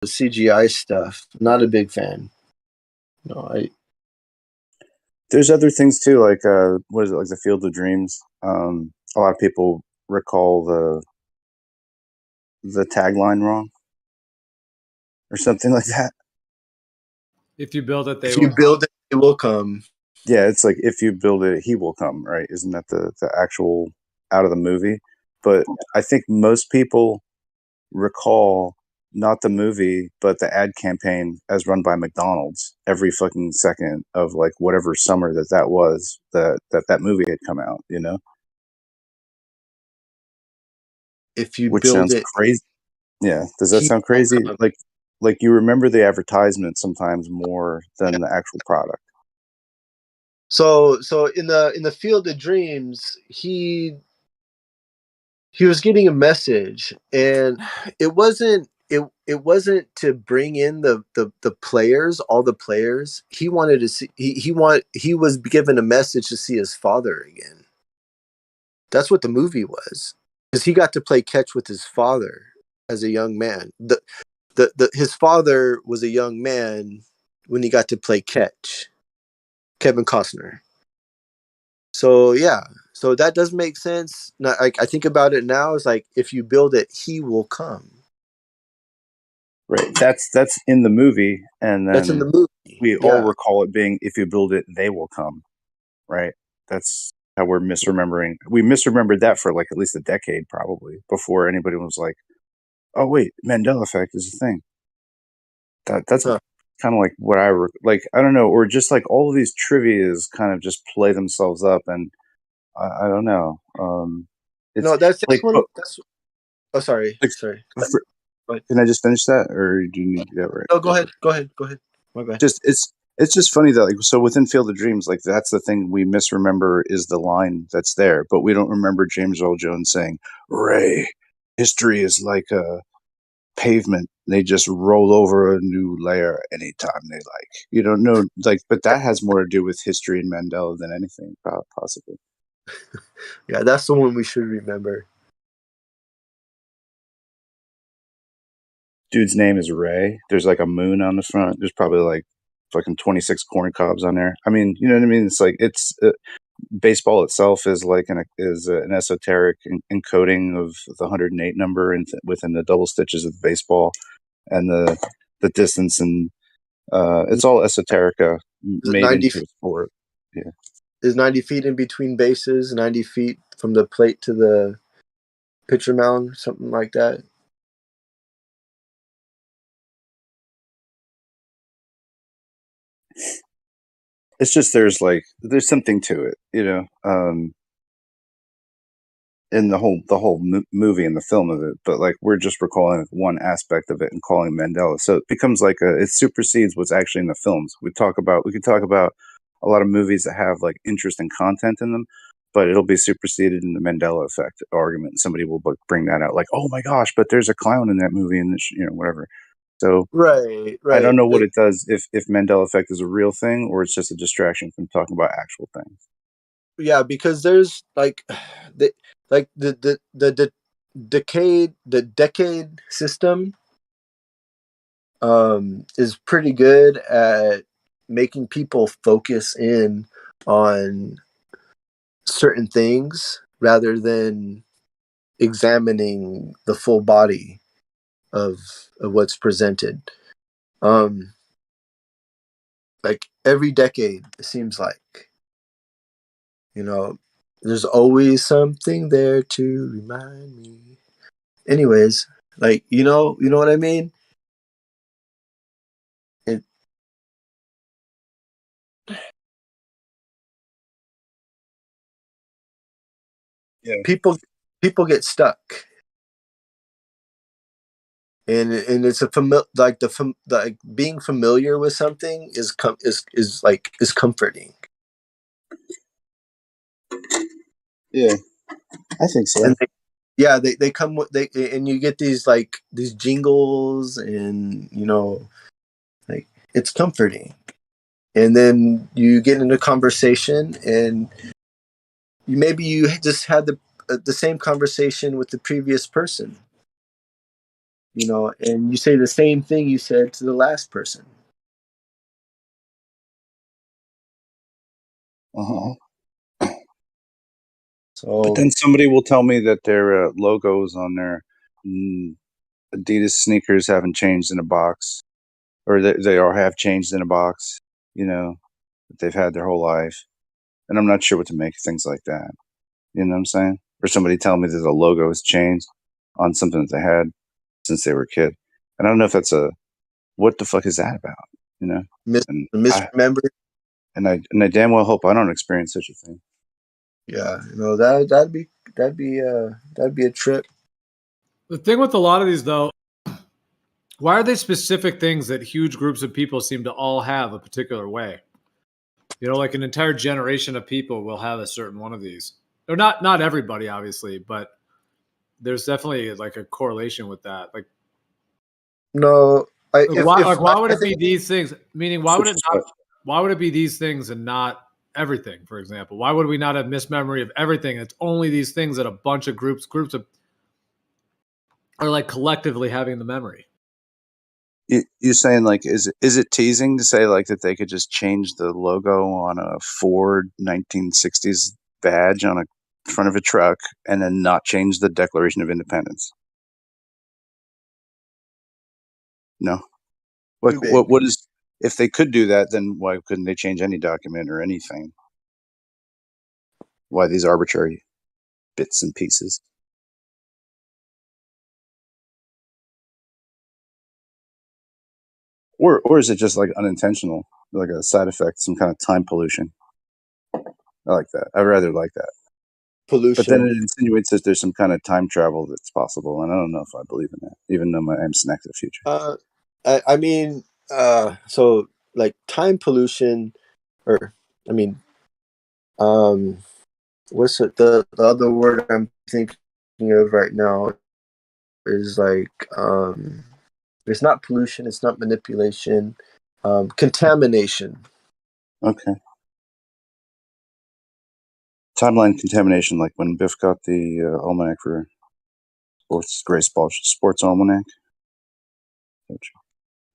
CGI stuff. Not a big fan. No, There's other things too, like what is it, like the Field of Dreams? A lot of people recall the tagline wrong or something like that. If you build it, if you build it, it will come. Yeah, it's like if you build it, he will come, right? Isn't that the actual out of the movie? But I think most people recall not the movie, but the ad campaign as run by McDonald's every fucking second of like whatever summer that was that movie had come out, you know? If you Which build sounds it, crazy. Yeah. Does that sound crazy? Like you remember the advertisement sometimes more than the actual product. So in the Field of Dreams, he was getting a message, and it wasn't to bring in the players, all the players. He wanted to see he was given a message to see his father again. That's what the movie was, because he got to play catch with his father as a young man. His father was a young man when he got to play catch, Kevin Costner. So yeah, so that does make sense. Now, I think about it now. It's like, if you build it, he will come. Right. That's in the movie, and then That's in the movie. we all recall it being, if you build it, they will come. Right. That's how we're misremembering. We misremembered that for like at least a decade, probably, before anybody was like, "Oh wait, Mandela effect is a thing." That's kind of like what I don't know, or just like all of these trivias kind of just play themselves up, and I don't know. It's No, that's like, one. Oh, sorry. like, Sorry. can I just finish that, or do you need to get right? No, go ahead. Go ahead. My bad. It's just funny that, like, so within Field of Dreams, like that's the thing we misremember is the line that's there, but we don't remember James Earl Jones saying, "Ray, history is like a pavement; they just roll over a new layer anytime they like." You don't know, like, but that has more to do with history and Mandela than anything, possibly. Yeah, that's the one we should remember. Dude's name is Ray. There's like a moon on the front. There's probably like fucking 26 corn cobs on there. I mean, you know what I mean? It's like, it's baseball itself is like an esoteric encoding of the 108 number within the double stitches of the baseball, and the distance, and it's all esoterica made into a sport. Yeah. Is 90 feet in between bases, 90 feet from the plate to the pitcher mound, something like that? It's just there's something to it, you know, in the whole movie and the film of it, but like we're just recalling one aspect of it and calling Mandela, so it becomes like it supersedes what's actually in the films. We could talk about a lot of movies that have like interesting content in them, but it'll be superseded in the Mandela effect argument. Somebody will bring that out, like, oh my gosh, but there's a clown in that movie, and you know, whatever. So right. I don't know what it does, if Mandela effect is a real thing or it's just a distraction from talking about actual things. Yeah, because there's like the decade system is pretty good at making people focus in on certain things rather than examining the full body of what's presented. Like every decade, it seems like, you know, there's always something there to remind me. Anyways, like, you know what I mean? Yeah. People get stuck, and it's like being familiar with something is comforting. Yeah, I think so. And they come with and you get these jingles, and you know, like, it's comforting. And then you get into conversation, and maybe you just had the same conversation with the previous person, you know, and you say the same thing you said to the last person. Uh-huh. But So then somebody will tell me that their logos on their Adidas sneakers haven't changed in a box, or they all have changed in a box, you know, that they've had their whole life. And I'm not sure what to make of things like that. You know what I'm saying? Or somebody telling me that the logo has changed on something that they had since they were a kid. And I don't know if that's what the fuck is that about? You know? And misremember. I damn well hope I don't experience such a thing. Yeah, you know, that'd be a trip. The thing with a lot of these, though, why are they specific things that huge groups of people seem to all have a particular way? You know, like an entire generation of people will have a certain one of these. Or not everybody, obviously, but there's definitely like a correlation with that. No, I if Why would I it be think these things? Meaning, why would Such it as not? what? Why would it be these things and not everything? For example, why would we not have mismemory of everything? It's only these things that a bunch of groups of are like collectively having the memory. You saying like is it teasing to say like that they could just change the logo on a Ford 1960s badge on a front of a truck and then not change the Declaration of Independence? No. Like too big. what is if they could do that, then why couldn't they change any document or anything? Why these arbitrary bits and pieces? Or is it just like unintentional, like a side effect, some kind of time pollution? I like that. I'd rather like that. But then Pollution. it insinuates that there's some kind of time travel that's possible, and I don't know if I believe in that, even though I'm snack of the future. I mean, so like time pollution, or I mean, um, what's it, the other word I'm thinking of right now is like, it's not pollution, it's not manipulation, contamination. Okay. Timeline contamination, like when Biff got the almanac for sports almanac.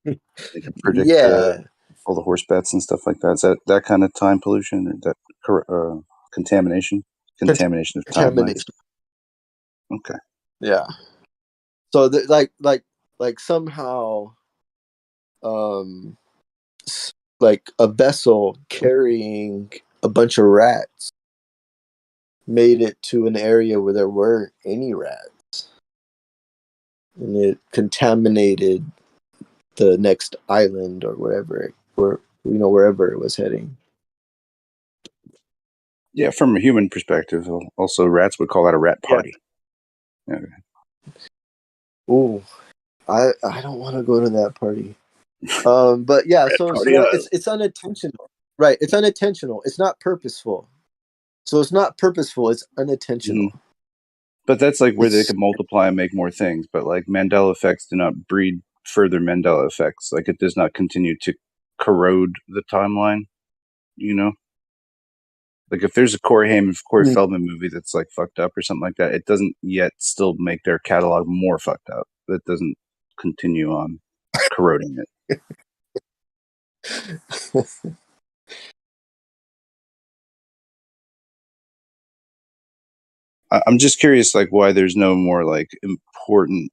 They can predict Yeah, all the horse bets and stuff like that. Is that kind of time pollution or that contamination? Contamination of timelines. contamination. Okay. Yeah. So like somehow, um, like a vessel carrying a bunch of rats made it to an area where there weren't any rats, and it contaminated the next island or wherever it was heading. Yeah, from a human perspective, also rats would call that a rat Yeah. party. Okay. Ooh, I don't want to go to that party. But yeah, Rat so party. it's unintentional, right? It's unintentional. It's not purposeful. So it's not purposeful. It's Mhm. unintentional. But that's like where they It's could multiply and make more things. But like Mandela effects do not breed further Mandela effects. Like it does not continue to corrode the timeline. You know, like if there's a Corey Feldman movie that's like fucked up or something like that, it doesn't yet still make their catalog more fucked up. That doesn't continue on corroding it. I'm just curious, like why there's no more like important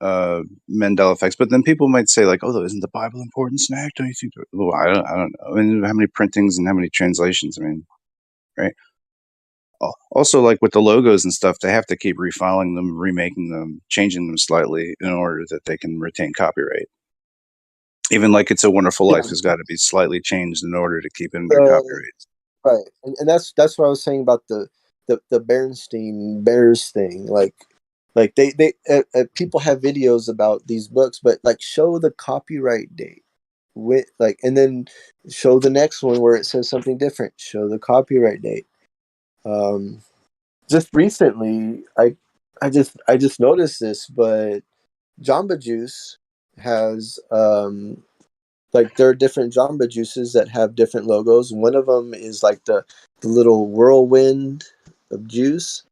Mandela effects. But then people might say, like, "Oh, isn't the Bible important, snack? Don't you think?" Well, I don't know. I mean, how many printings and how many translations? I mean, right? Also, like with the logos and stuff, they have to keep refiling them, remaking them, changing them slightly in order that they can retain copyright. Even like "It's a Wonderful yeah, Life" has got to be slightly changed in order to keep it under the copyright. right, and that's what I was saying about the Bernstein Bears thing. Like they people have videos about these books, but like show the copyright date with like, and then show the next one where it says something different. Show the copyright date. Um, just recently, I just noticed this, but Jamba Juice has like there are different Jamba Juices that have different logos. One of them is like the little whirlwind of juice,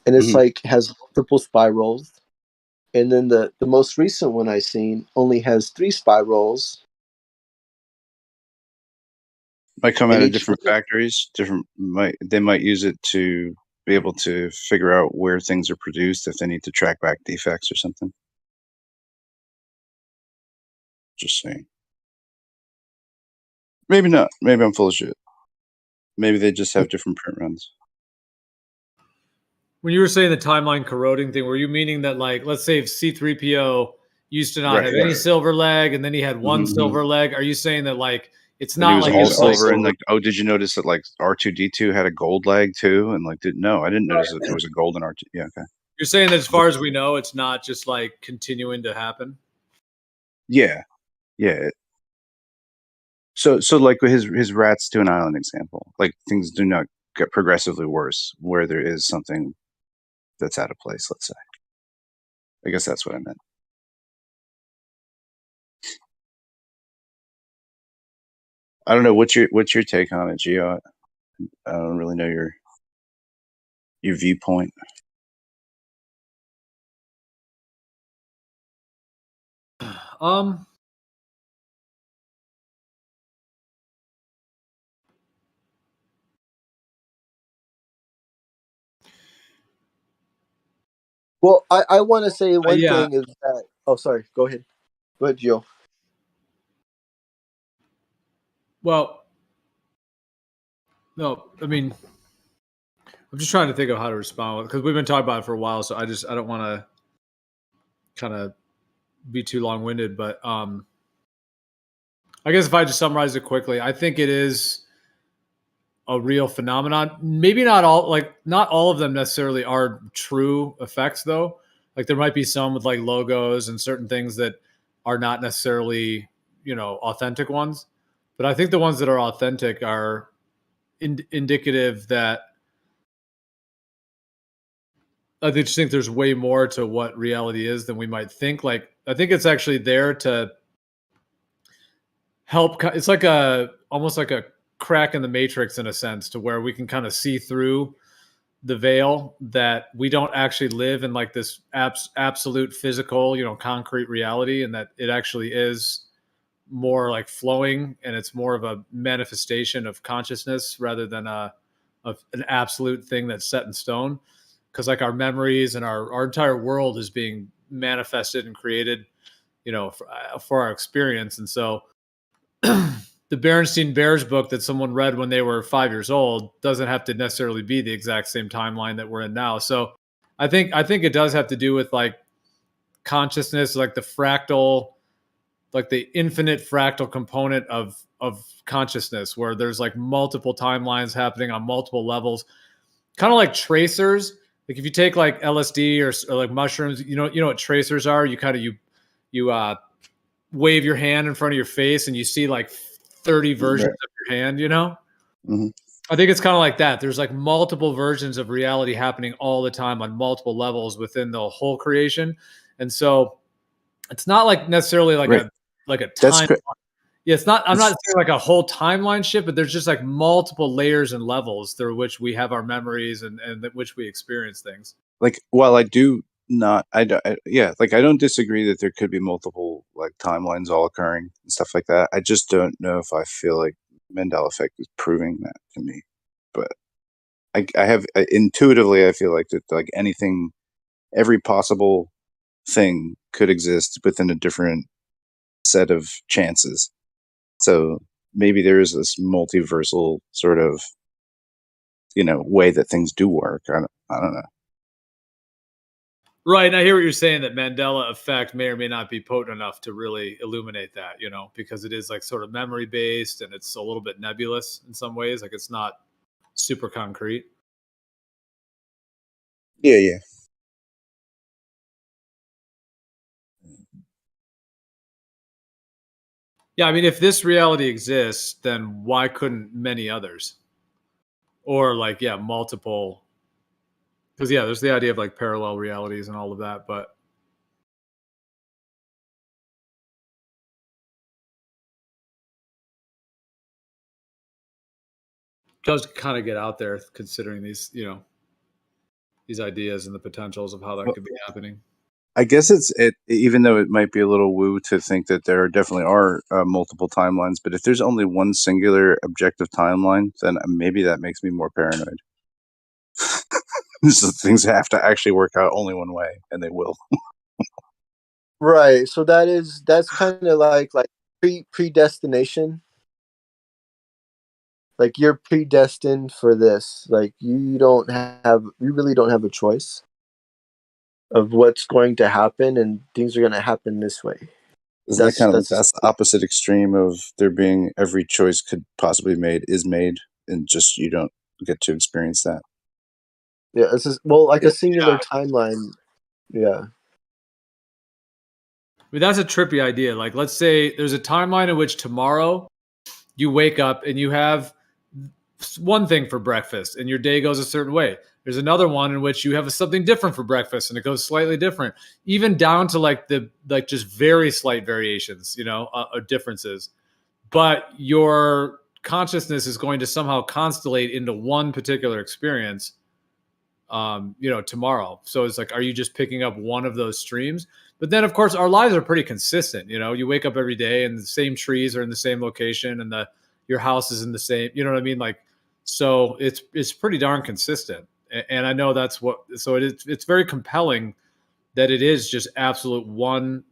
and it's Mhm. like has multiple spirals. And then the most recent one I seen only has 3 spirals, Might come and out of each different factories. They might use it to be able to figure out where things are produced if they need to track back defects or something. Just saying. Maybe not. Maybe I'm full of shit. Maybe they just have different print runs. When you were saying the timeline corroding thing, were you meaning that, like, let's say if C3PO used to not Right. have any silver leg and then he had one Mhm. silver leg, are you saying that, like, it's And he not was like all it's like silver, and like, oh, did you notice that like R2D2 had a gold leg too? And like, no, I didn't notice that there was a golden R2. Yeah, okay. you're saying that as far as we know, it's not just like continuing to happen? Yeah, yeah. So like with his rats to an island example, like things do not get progressively worse where there is something that's out of place. Let's say. I guess that's what I meant. I don't know what's your take on it, Gio. I don't really know your viewpoint. Um, Well, I want to say one yeah. thing is that. Oh, sorry. Go ahead. Go ahead, Joe. Well, no, I mean, I'm just trying to think of how to respond because we've been talking about it for a while, so I don't want to kind of be too long winded, but I guess if I just summarize it quickly, I think it is a real phenomenon. Maybe not all of them necessarily are true effects though. Like there might be some with like logos and certain things that are not necessarily, authentic ones. But I think the ones that are authentic are indicative that I just think there's way more to what reality is than we might think. Like I think it's actually there to help. It's like almost like a crack in the matrix in a sense, to where we can kind of see through the veil that we don't actually live in like this absolute physical, concrete reality, and that it actually is more like flowing, and it's more of a manifestation of consciousness rather than of an absolute thing that's set in stone. Because like our memories and our entire world is being manifested and created, for our experience. And so the Berenstein Bears book that someone read when they were 5 years old doesn't have to necessarily be the exact same timeline that we're in now. So I think it does have to do with like consciousness, like the fractal, like the infinite fractal component of consciousness, where there's like multiple timelines happening on multiple levels, kind of like tracers. Like if you take like LSD or like mushrooms, you know what tracers are. You kind of you wave your hand in front of your face and you see like 30 versions Right. of your hand. Hmm. I think it's kind of like that. There's like multiple versions of reality happening all the time on multiple levels within the whole creation. And so it's not like necessarily like Right. a That's time. Yeah, it's not. I'm not saying like a whole timeline shift, but there's just like multiple layers and levels through which we have our memories and which we experience things. like, while I do not, yeah, like I don't disagree that there could be multiple like timelines all occurring and stuff like that. I just don't know if I feel like Mandela effect is proving that to me. But I have intuitively, I feel like that like anything, every possible thing could exist within a different set of chances. So maybe there is this multiversal sort of, way that things do work. I don't know. Right. And I hear what you're saying, that Mandela effect may or may not be potent enough to really illuminate that, because it is like sort of memory based and it's a little bit nebulous in some ways. Like it's not super concrete. Yeah, yeah. Yeah. I mean, if this reality exists, then why couldn't many others? Or like, yeah, multiple. Because, yeah, there's the idea of like parallel realities and all of that. But it does kind of get out there considering these, these ideas and the potentials of how that Well, could be happening. I guess it even though it might be a little woo to think that there definitely are multiple timelines, but if there's only one singular objective timeline, then maybe that makes me more paranoid. So things have to actually work out only one way, and they will. Right. So that's kind of like predestination. Like you're predestined for this. Like you really don't have a choice of what's going to happen, and things are going to happen this way. Isn't that kind of like That's that's the opposite extreme of there being every choice could possibly made is made, and just you don't get to experience that. yeah. It's just, well, like Yeah. a singular timeline. Yeah. I mean, that's a trippy idea. Like, let's say there's a timeline in which tomorrow you wake up and you have one thing for breakfast and your day goes a certain way. There's another one in which you have something different for breakfast and it goes slightly different, even down to like just very slight variations, differences. But your consciousness is going to somehow constellate into one particular experience, tomorrow. So it's like, are you just picking up one of those streams? But then, of course, our lives are pretty consistent. You wake up every day and the same trees are in the same location and your house is in the same, you know what I mean? Like, so it's pretty darn consistent. And I know so it's very compelling that it is just absolute one,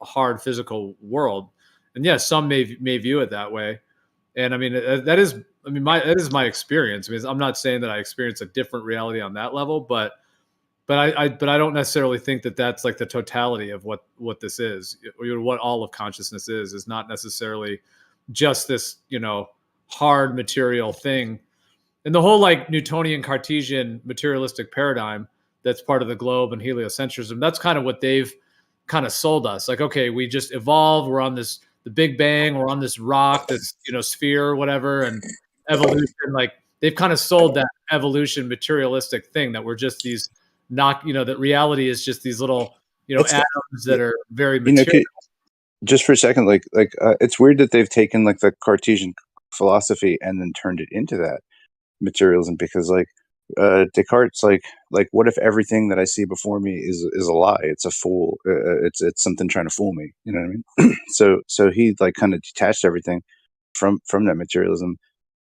hard physical world. And yes, some may view it that way. And I mean, that is my experience. I mean, I'm not saying that I experience a different reality on that level, but I don't necessarily think that that's like the totality of what this is, what all of consciousness is not necessarily just this, hard material thing. And the whole like Newtonian Cartesian materialistic paradigm that's part of the globe and heliocentrism, that's kind of what they've kind of sold us. Like, okay, we just evolved, we're on the Big Bang, we're on this rock, this, sphere or whatever, and evolution, like they've kind of sold that evolution materialistic thing that we're just these not, that reality is just these little, It's atoms that are very you know, material. just for a second, it's weird that they've taken like the Cartesian philosophy and then turned it into that materialism, because like Descartes, like what if everything that I see before me is a lie? It's a fool. It's something trying to fool me. You know what I mean? So he like kind of detached everything from that materialism,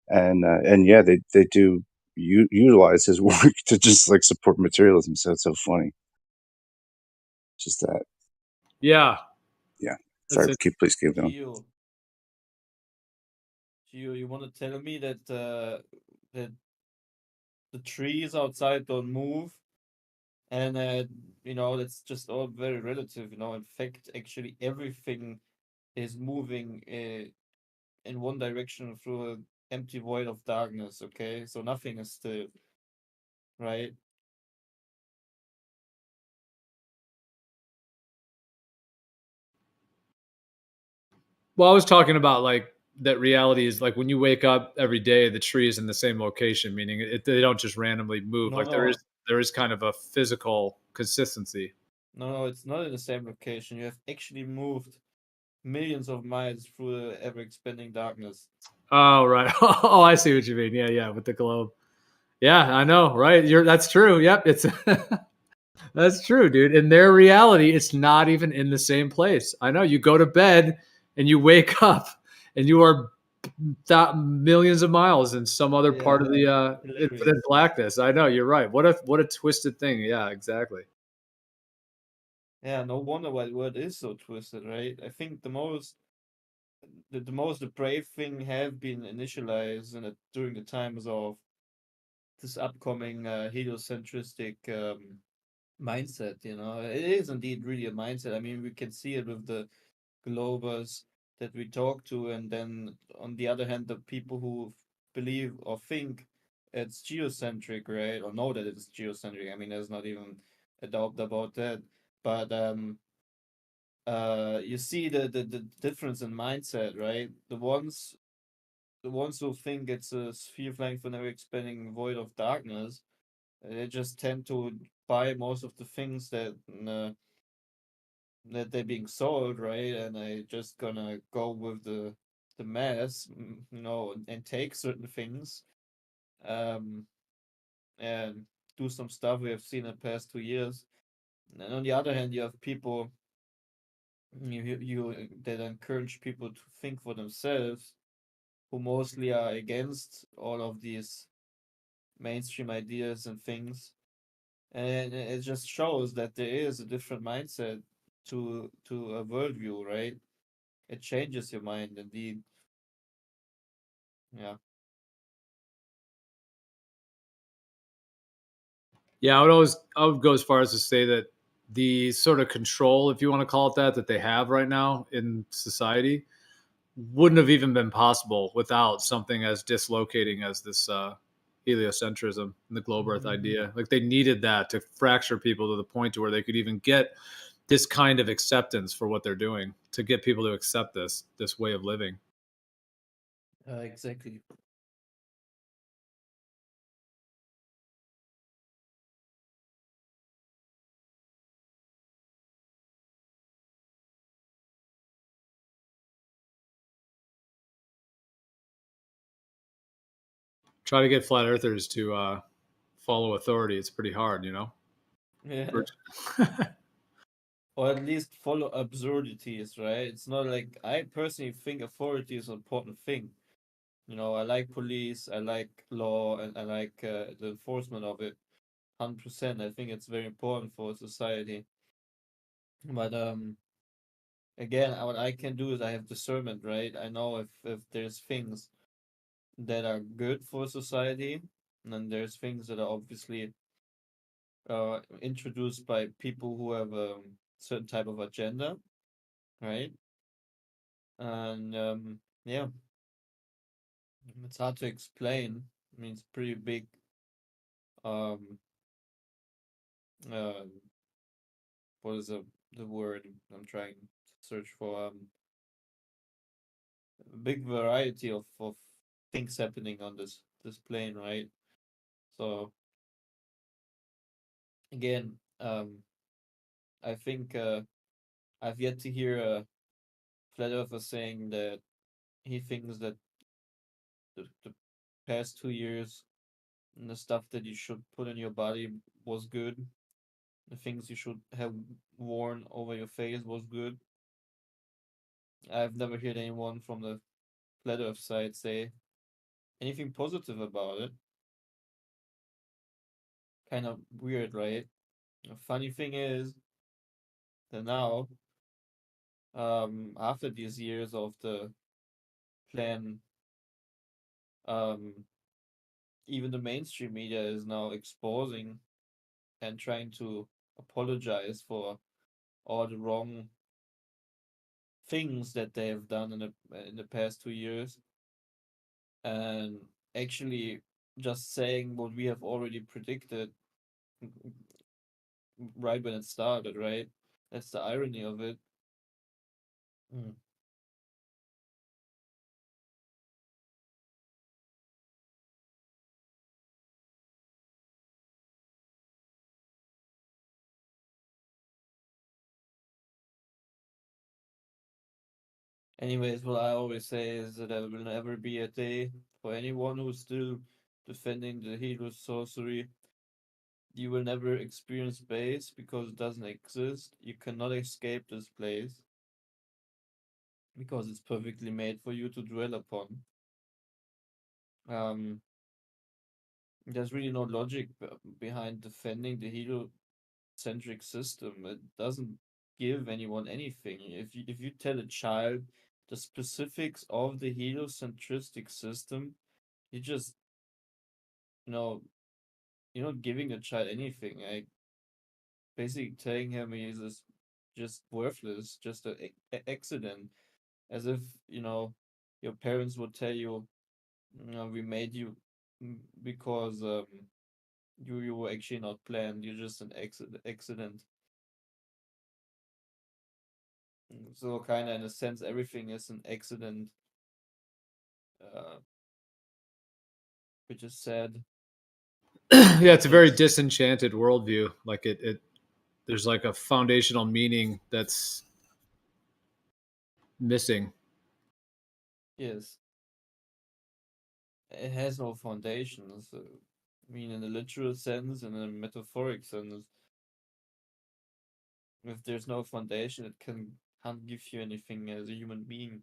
and yeah, they do utilize his work to just like support materialism. So it's so funny. Just that. Yeah. Yeah. That's Sorry. it. Please keep going. Gio, you want to tell me that that the trees outside don't move, and it's just all very relative. In fact, actually, everything is moving in one direction through an empty void of darkness. Okay, so nothing is still, right? Well, I was talking about like that reality is like when you wake up every day, the tree is in the same location, meaning they don't just randomly move. No, Like no, there is kind of a physical consistency. no, it's not in the same location. You have actually moved millions of miles through the ever expanding darkness. Oh, right. Oh, I see what you mean. Yeah, yeah, with the globe. Yeah, I know, right? That's true. Yep, it's that's true, dude. In their reality, it's not even in the same place. I know. You go to bed and you wake up and you are millions of miles in some other part Yeah, of the hilarious. infinite blackness. I know. You're right. What a twisted thing. Yeah, exactly. Yeah, no wonder why the word is so twisted, right? I think the brave thing have been initialized during the times of this upcoming heliocentristic mindset. It is indeed really a mindset. I mean, we can see it with the globers that we talk to, and then on the other hand, the people who believe or think it's geocentric, right? Or know that it's geocentric. I mean, there's not even a doubt about that. But you see the difference in mindset, right? The ones who think it's a sphere flying for never expanding void of darkness, they just tend to buy most of the things that they're being sold, right? And I just gonna go with the mass, and take certain things, um, and do some stuff we have seen in the past 2 years And on the other hand, you have people you that encourage people to think for themselves, who mostly are against all of these mainstream ideas and things. And it just shows that there is a different mindset to a worldview, right? It changes your mind indeed. Yeah. Yeah, I would go as far as to say that the sort of control, if you want to call it that they have right now in society, wouldn't have even been possible without something as dislocating as this heliocentrism and the globe Earth idea. Like they needed that to fracture people to the point to where they could even get this kind of acceptance for what they're doing, to get people to accept this way of living. Exactly. Try to get flat earthers to follow authority. It's pretty hard, you know. Yeah. Or at least follow absurdities, right? It's not like I personally think authority is an important thing. You know, I like police, I like law, and I like the enforcement of it. 100%. I think it's very important for society. But again, what I can do is I have discernment, right? I know if there's things that are good for society, and then there's things that are obviously introduced by people who have a certain type of agenda, right? And yeah, it's hard to explain. I mean, it's pretty big. Um, uh, what is the word I'm trying to search for? A big variety of things happening on this plane, right? So again, I think I've yet to hear a flat earther saying that he thinks that the past 2 years and the stuff that you should put in your body was good. The things you should have worn over your face was good. I've never heard anyone from the flat earth side say anything positive about it. Kind of weird, right? The funny thing is that now, after these years of the plan, um, even the mainstream media is now exposing and trying to apologize for all the wrong things that they have done in the past 2 years, and actually just saying what we have already predicted right when it started, right? That's the irony of it. Mm. Anyways, what I always say is that there will never be a day for anyone who's still defending the hero sorcery. You will never experience space because it doesn't exist. You cannot escape this place because it's perfectly made for you to dwell upon. Um, there's really no logic behind defending the heliocentric system. It doesn't give anyone anything. If you tell a child the specifics of the heliocentristic system, you just you know you're not giving a child anything. Like basically telling him he is just worthless, just an accident, as if your parents would tell you, we made you because you were actually not planned. You're just an accident. So kind of in a sense, everything is an accident, uh, which is sad. Yeah, it's a very It's disenchanted worldview. Like it there's like a foundational meaning that's missing. yes, it has no foundation. So, I mean, in a literal sense and in a metaphoric sense. if there's no foundation, it can't give you anything as a human being.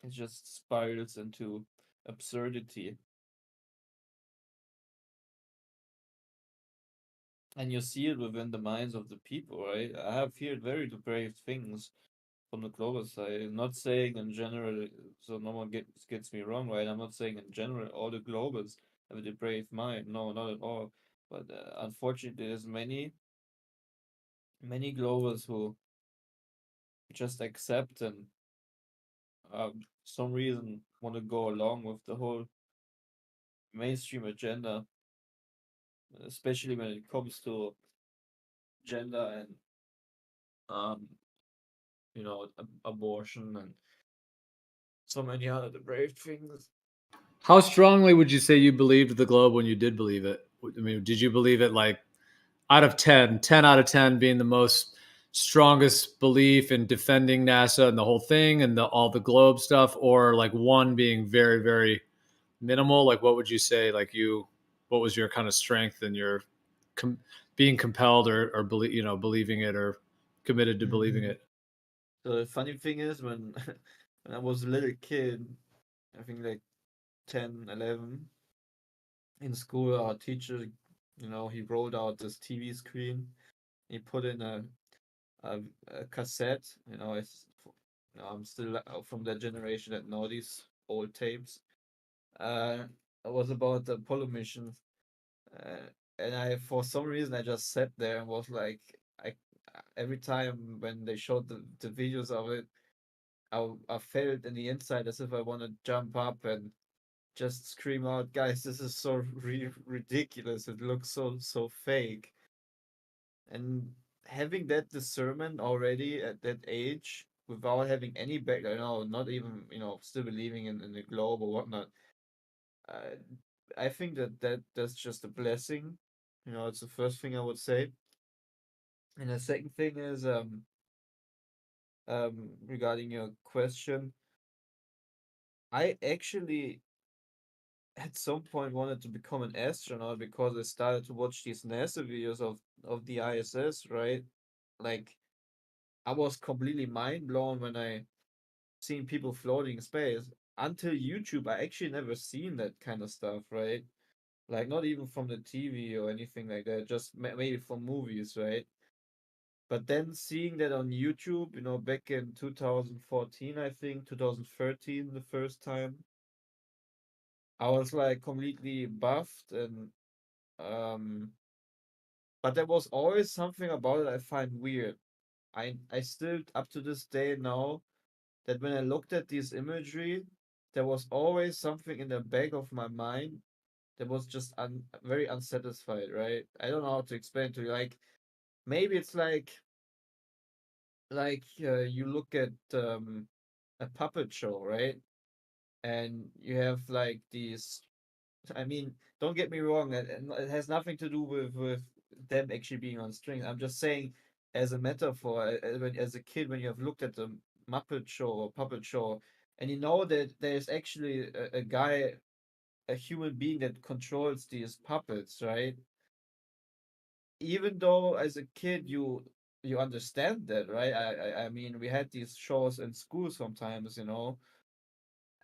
It just spirals into absurdity. And you see it within the minds of the people, right? I have heard very depraved things from the global side. I'm not saying in general, so no one gets me wrong, right? I'm not saying in general all the globals have a depraved mind. No, not at all. But unfortunately, there's many globals who just accept and some reason want to go along with the whole mainstream agenda, especially when it comes to gender and um, abortion and so many other depraved things. How strongly would you say you believed the globe when you did believe it? I mean, did you believe it like out of 10, 10 out of 10 being the most strongest belief in defending NASA and the whole thing and all the globe stuff, or like one being very, very minimal? Like, what would you say? Like, what was your kind of strength and your being compelled or believing it or committed to believing it? So the funny thing is when when I was a little kid, I think like 10, 11, in school, our teacher, he rolled out this TV screen. He put in a cassette. I'm still from that generation that know these old tapes. Uh, it was about the Apollo mission, uh, and for some reason, I just sat there and was like, I every time when they showed the videos of it, I felt in the inside as if I want to jump up and just scream out, guys, this is so ridiculous. It looks so fake. And having that discernment already at that age, without having any background, not even, still believing in the globe or whatnot, uh, I think that's just a blessing. It's the first thing I would say. And the second thing is regarding your question, I actually at some point wanted to become an astronaut because I started to watch these NASA videos of the ISS, right? Like I was completely mind blown when I seen people floating in space. Until YouTube, I actually never seen that kind of stuff, right? Like not even from the TV or anything like that, just maybe from movies, right? But then seeing that on YouTube, back in 2014, I think, 2013, the first time, I was like completely buffed and um but there was always something about it I find weird. I still up to this day know that when I looked at this imagery, there was always something in the back of my mind that was just very unsatisfied, right? I don't know how to explain to you. Like maybe it's like you look at a puppet show, right? And you have like these. I mean, don't get me wrong. It has nothing to do with them actually being on strings. I'm just saying, as a metaphor, as a kid, when you have looked at the Muppet Show or Puppet Show, and you know that there's actually a guy, a human being that controls these puppets, right? Even though as a kid you understand that, right? I mean, we had these shows in school sometimes, and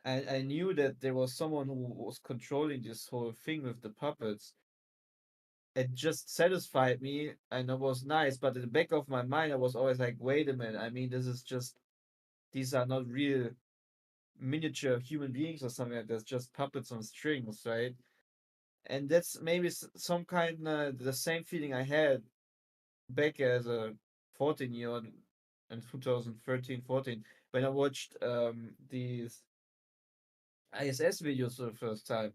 I knew that there was someone who was controlling this whole thing with the puppets. It just satisfied me and it was nice, but in the back of my mind I was always like, wait a minute, I mean, these are not real miniature human beings or something like that, just puppets on strings, right? And that's maybe some kind of the same feeling I had back as a 14-year-old in 2013, 14, when I watched these ISS videos for the first time.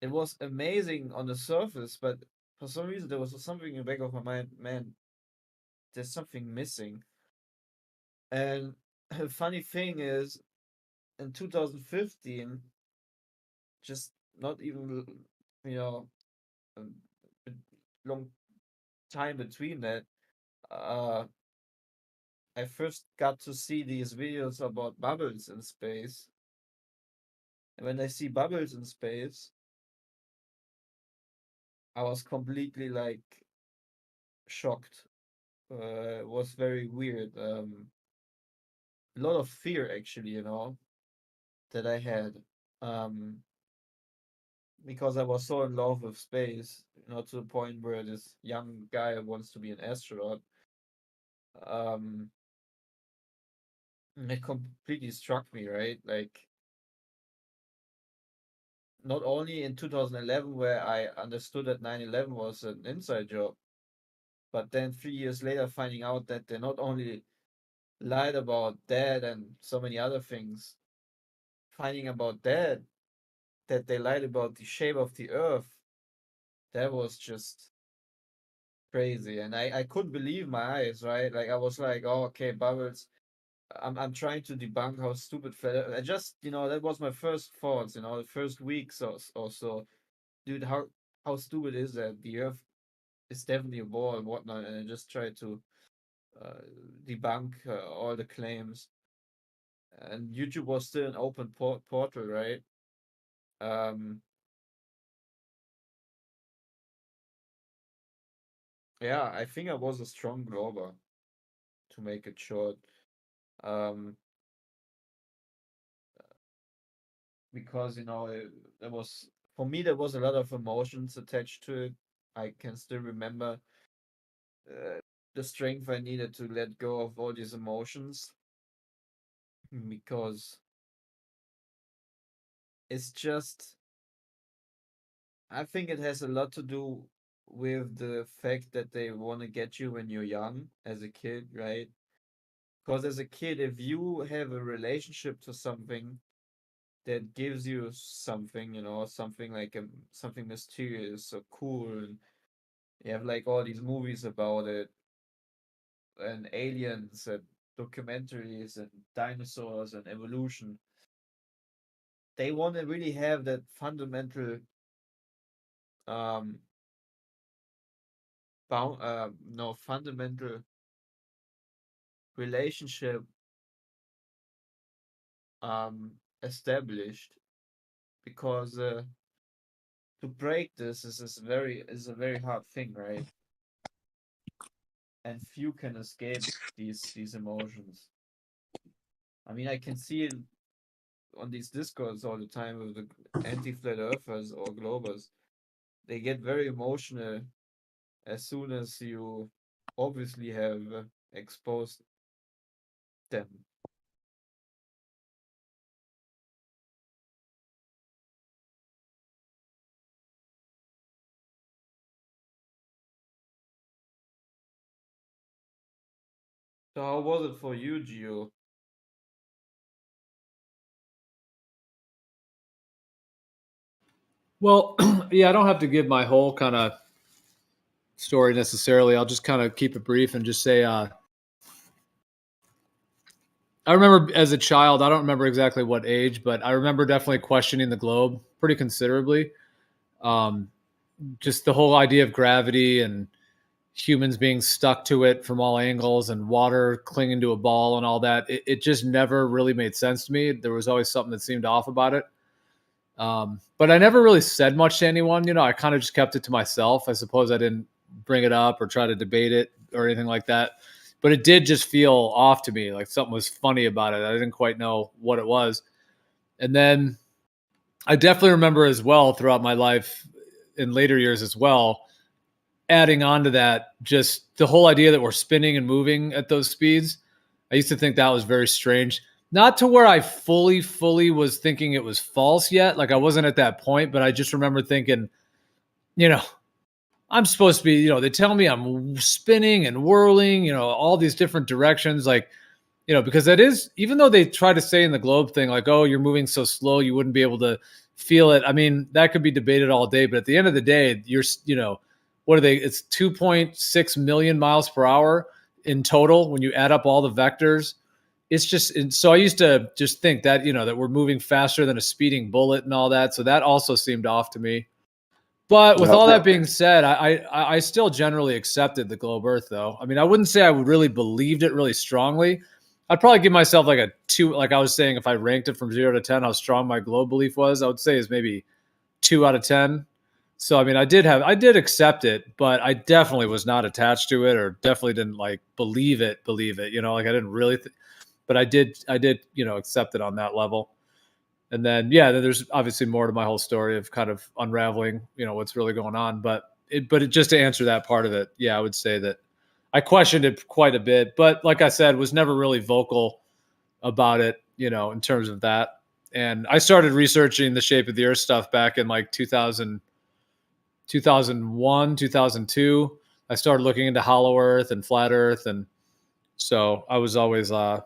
It was amazing on the surface, but for some reason there was something in the back of my mind, man, there's something missing. And a funny thing is, in 2015, just not even, you know, a a long time between that, uh, I first got to see these videos about bubbles in space. And when I see bubbles in space, I was completely like shocked. It was very weird. A lot of fear, actually, that I had. Um, because I was so in love with space, to the point where this young guy wants to be an astronaut. Um, it completely struck me, right? Like, not only in 2011, where I understood that 9/11 was an inside job, but then 3 years later, finding out that they not only lied about that and so many other things, finding about that they lied about the shape of the Earth, that was just crazy. And I couldn't believe my eyes, right? Like, I was like, oh, okay, bubbles. I'm trying to debunk how stupid I just, that was my first thoughts, the first weeks or so. Dude, how stupid is that? The Earth is definitely a ball and whatnot, and I just tried to uh, debunk all the claims. And YouTube was still an open portal, right? Um, yeah, I think I was a strong glober, to make it short. Um, because there was, for me, there was a lot of emotions attached to it. I can still remember uh, the strength I needed to let go of all these emotions, because it's just, I think it has a lot to do with the fact that they want to get you when you're young as a kid, right? Because as a kid, if you have a relationship to something that gives you something, something like something mysterious or cool, and you have like all these movies about it, and aliens and documentaries and dinosaurs and evolution, they want to really have that fundamental um no fundamental relationship established, because to break this is a very hard thing, right? And few can escape these emotions. I mean, I can see it on these discords all the time with the anti-flat earthers or globers. They get very emotional as soon as you obviously have exposed them. So how was it for you, Gio? Well, yeah, I don't have to give my whole kind of story necessarily. I'll just kind of keep it brief and just say, I remember as a child, I don't remember exactly what age, but I remember definitely questioning the globe pretty considerably. Um, just the whole idea of gravity and humans being stuck to it from all angles and water clinging to a ball and all that. It just never really made sense to me. There was always something that seemed off about it. But I never really said much to anyone. I kind of just kept it to myself. I suppose I didn't bring it up or try to debate it or anything like that. But it did just feel off to me, like something was funny about it. I didn't quite know what it was. And then I definitely remember as well throughout my life in later years as well, adding on to that, just the whole idea that we're spinning and moving at those speeds. I used to think that was very strange. Not to where I fully was thinking it was false yet. Like I wasn't at that point, but I just remember thinking, you know, I'm supposed to be, they tell me I'm spinning and whirling, all these different directions. Like, because that is, even though they try to say in the globe thing, like, oh, you're moving so slow, you wouldn't be able to feel it. I mean, that could be debated all day, but at the end of the day, what are they? It's 2.6 million miles per hour in total when you add up all the vectors. It's just, so I used to just think that, that we're moving faster than a speeding bullet and all that. So that also seemed off to me. But with all that being said, I still generally accepted the globe Earth, though. I mean, I wouldn't say I really believed it really strongly. I'd probably give myself like a 2. Like I was saying, if I ranked it from 0 to 10, how strong my globe belief was, I would say is maybe 2 out of 10. So I mean, I did accept it, but I definitely was not attached to it, or definitely didn't like believe it. You know, like I didn't really, but I did, you know, accept it on that level. And then yeah, there's obviously more to my whole story of kind of unraveling, you know, what's really going on. But just to answer that part of it, yeah, I would say that I questioned it quite a bit, but like I said, was never really vocal about it, you know, in terms of that. And I started researching the shape of the earth stuff back in like 2001, 2002. I started looking into hollow earth and flat earth. And so I was always kind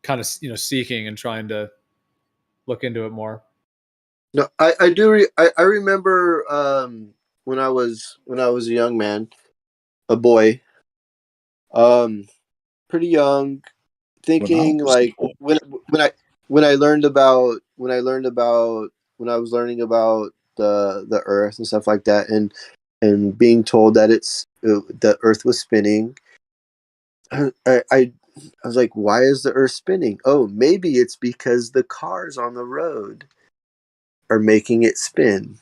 of, you know, seeking and trying to look into it more. No, I do. I remember when I was a young man, a boy, um, pretty young, thinking like when I when I was learning about the Earth and stuff like that, and being told that the Earth was spinning. I was like, why is the Earth spinning? Oh, maybe it's because the cars on the road are making it spin.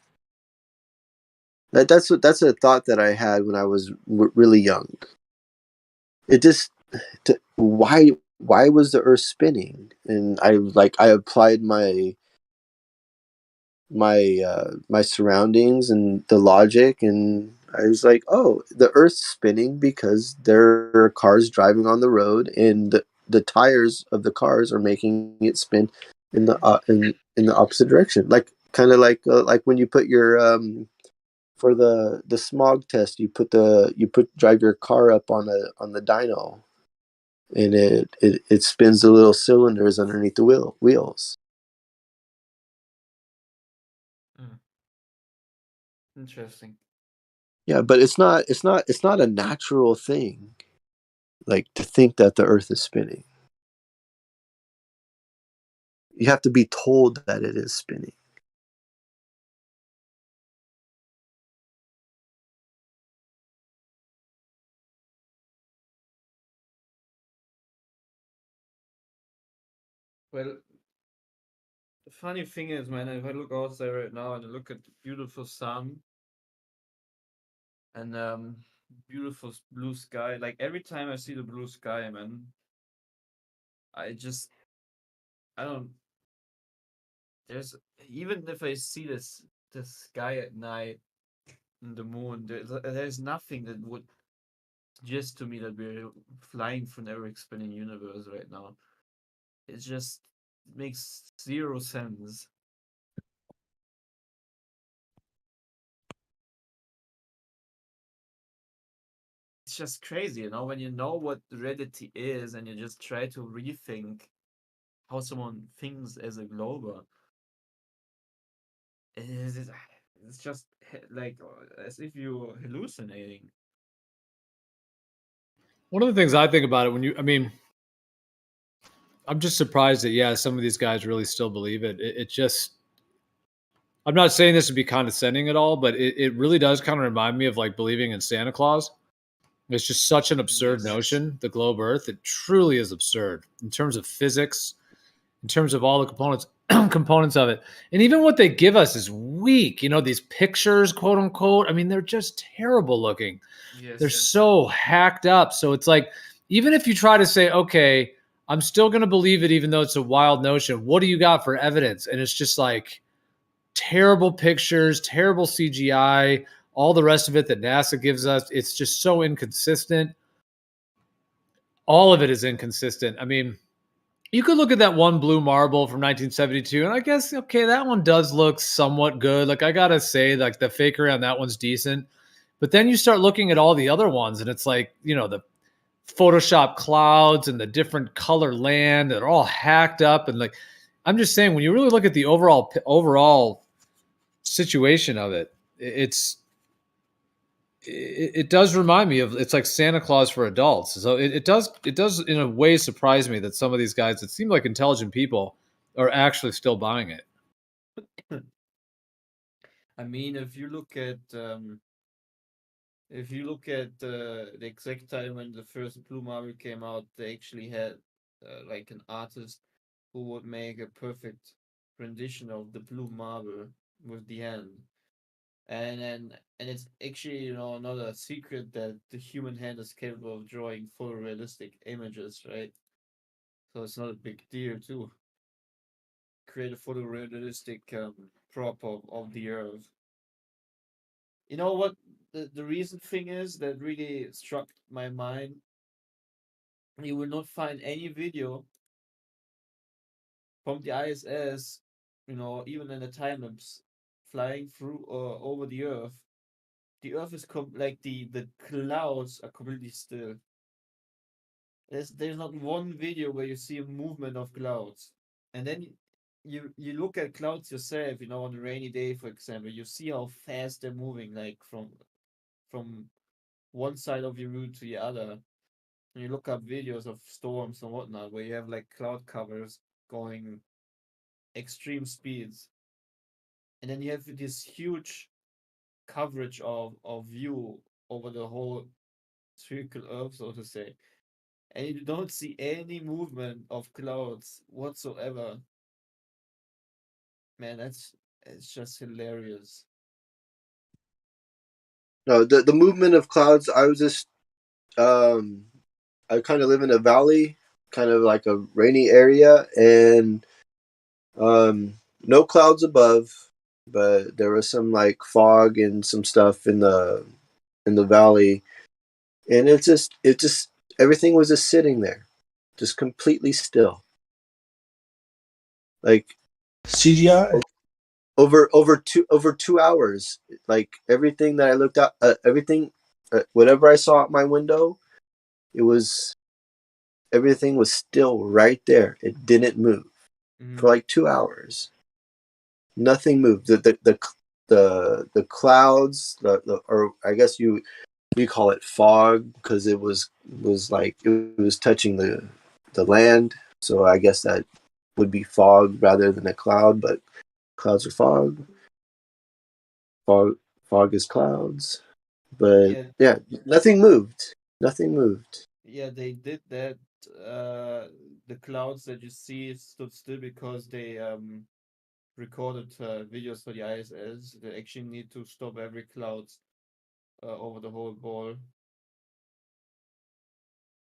That's a thought that I had when I was really young. It just why was the Earth spinning? And I applied my surroundings and the logic, and I was like, oh, the Earth's spinning because there are cars driving on the road, and the tires of the cars are making it spin in the opposite direction, like kind of like when you put your for the smog test, you drive your car up on the dyno, and it spins the little cylinders underneath the wheels. Mm. Interesting. Yeah, but it's not a natural thing, like to think that the Earth is spinning. You have to be told that it is spinning. Well, the funny thing is, man, if I look out there right now and I look at the beautiful sun and beautiful blue sky, like every time I see the blue sky, man, I just I don't there's even if I see the sky at night and the moon, there's nothing that would suggest to me that we're flying through an ever expanding universe right now. It just makes zero sense. It's just crazy, you know, when you know what reality is and you just try to rethink how someone thinks as a glober. It's just like as if you're hallucinating. One of the things I think about it I mean, I'm just surprised that, yeah, some of these guys really still believe it. It just, I'm not saying this to be condescending at all, but it really does kind of remind me of like believing in Santa Claus. It's just such an absurd Yes. notion, the globe Earth. It truly is absurd in terms of physics, in terms of all the components components of it. And even what they give us is weak. You know, these pictures, quote unquote. I mean, they're just terrible looking. They're Yes. so hacked up. So it's like, even if you try to say, okay, I'm still going to believe it, even though it's a wild notion, what do you got for evidence? And it's just like terrible pictures, terrible CGI, all the rest of it that NASA gives us. It's just so inconsistent. All of it is inconsistent. I mean, you could look at that one blue marble from 1972, and I guess, okay, that one does look somewhat good. Like, I gotta say, like, the fakery on that one's decent. But then you start looking at all the other ones, and it's like, you know, the Photoshop clouds and the different color land that are all hacked up. And like, I'm just saying, when you really look at the overall situation of it, it does remind me of, it's like Santa Claus for adults. So it does in a way surprise me that some of these guys that seem like intelligent people are actually still buying it. I mean, if you look at the exact time when the first Blue Marble came out, they actually had like an artist who would make a perfect rendition of the Blue Marble with the hand. And it's actually, not a secret that the human hand is capable of drawing photorealistic images, right? So it's not a big deal to create a photorealistic prop of the Earth. You know what the recent thing is that really struck my mind? You will not find any video from the ISS, even in a time lapse, flying through over the Earth. The Earth is like the clouds are completely still. There's not one video where you see a movement of clouds. And then you look at clouds yourself, on a rainy day, for example, you see how fast they're moving, like from one side of your route to the other. And you look up videos of storms and whatnot, where you have like cloud covers going extreme speeds, and then you have this huge coverage of view over the whole spherical Earth, so to say, and you don't see any movement of clouds whatsoever. Man, it's just hilarious. No, the movement of clouds. I was just I kind of live in a valley, kind of like a rainy area, and no clouds above, but there was some like fog and some stuff in the valley, and it just everything was just sitting there, just completely still, like CGI. over 2 hours. Like everything that I looked at, everything, whatever I saw out my window, it was everything was still right there. It didn't move for like 2 hours. Nothing moved. The clouds, or I guess you call it fog because it was like it was touching the land. So I guess that would be fog rather than a cloud, but clouds are fog. Fog is clouds. But Yeah, yeah, nothing moved. Nothing moved. yeah, they did that. The clouds that you see stood still because they recorded videos for the ISS. They actually need to stop every cloud over the whole ball.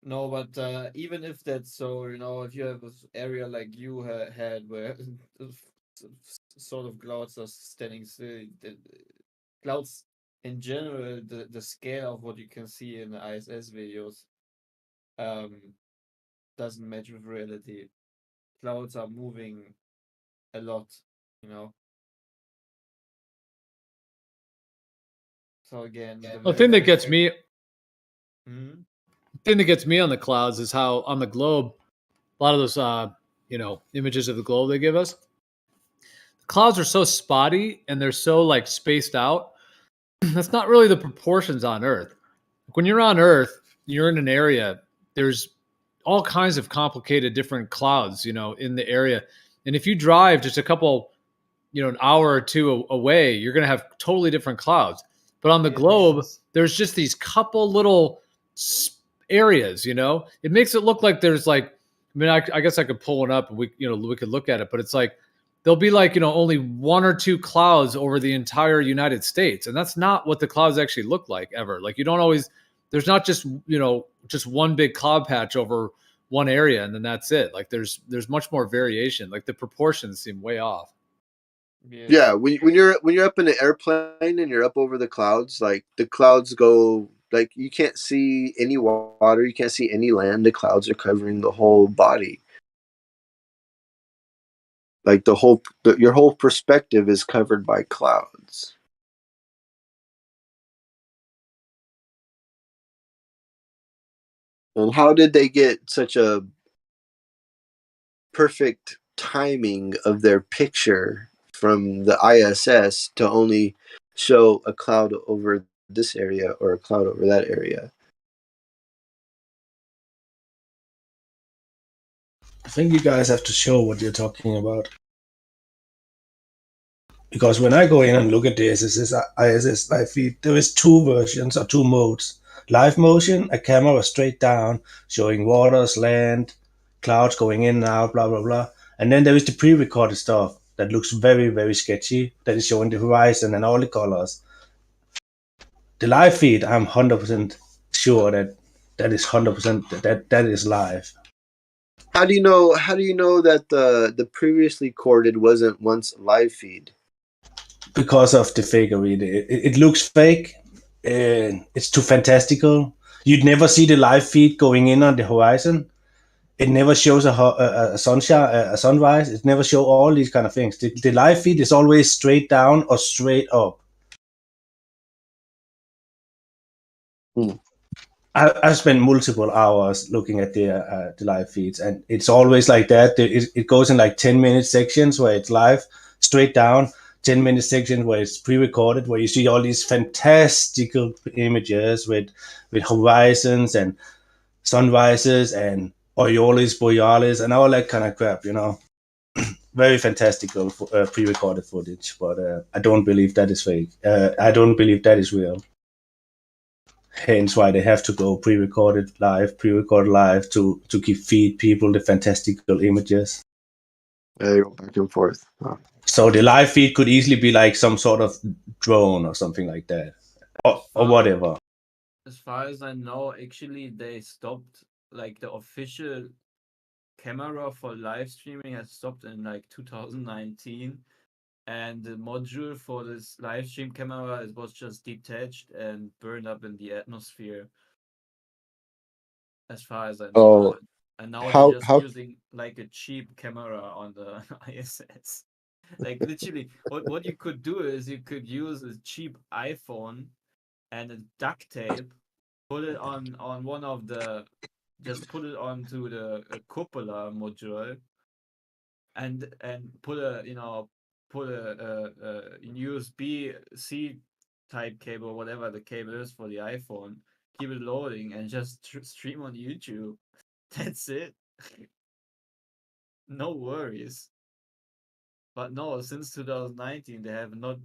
No, but even if that's so, if you have an area like you had where sort of clouds are standing still, the clouds in general, the scale of what you can see in the ISS videos um doesn't match with reality. Clouds are moving a lot, you know. So again, the The thing that very gets fact. me, Mhm. thing that gets me on the clouds is how on the globe, a lot of those, images of the globe they give us, the clouds are so spotty and they're so like spaced out. That's not really the proportions on Earth. When you're on Earth, you're in an area. There's all kinds of complicated different clouds, in the area. And if you drive just a couple, an hour or two away, you're going to have totally different clouds. But on the Yeah, they globe, there's just these couple little areas. It makes it look like there's like, I mean, I guess I could pull one up and we could look at it, but it's like there'll be like only one or two clouds over the entire United States, and that's not what the clouds actually look like ever. Like you don't always, there's not just just one big cloud patch over one area and then that's it. Like there's much more variation. Like the proportions seem way off. yeah, Yeah, when you're up in an airplane and you're up over the clouds, like the clouds go like you can't see any water, you can't see any land. The clouds are covering the whole body. Like your whole perspective is covered by clouds. And how did they get such a perfect timing of their picture from the ISS to only show a cloud over this area or a cloud over that area? I think you guys have to show what you're talking about. Because when I go in and look at the ISS live feed, there is two versions or two modes. Live motion, a camera straight down, showing waters, land, clouds going in and out, blah, blah, blah. And then there is the pre-recorded stuff, that looks very, very sketchy, that is showing the horizon and all the colors. The live feed, I'm 100% sure that is 100% that is live. How do you know? How do you know that the previously recorded wasn't once live feed? Because of the fakery. It looks fake. It's too fantastical. You'd never see the live feed going in on the horizon. It never shows a sunshine, a sunrise. It never shows all these kind of things. The live feed is always straight down or straight up. I've spent multiple hours looking at the live feeds, and it's always like that. It goes in like 10-minute sections where it's live, straight down, 10-minute sections where it's pre-recorded, where you see all these fantastical images with horizons and sunrises and aureoles borealis and all that kind of crap, you know. Very fantastical pre-recorded footage, but I don't believe that is fake. I don't believe that is real. Hence why they have to go pre-recorded live to feed people the fantastical images. They go back and forth. Oh. So the live feed could easily be like some sort of drone or something like that, or whatever. As far as I know, actually they stopped, like the official camera for live streaming has stopped in like 2019, and the module for this live stream camera, it was just detached and burned up in the atmosphere, as far as I know. Oh, and now how- they're just how- using like a cheap camera on the ISS. Like literally, what you could do is you could use a cheap iPhone and a duct tape, put it on one of the, just put it onto the cupola module, and put a USB-C type cable, whatever the cable is for the iPhone, keep it loading, and just stream on YouTube. That's it. No worries. But no, since 2019, they have not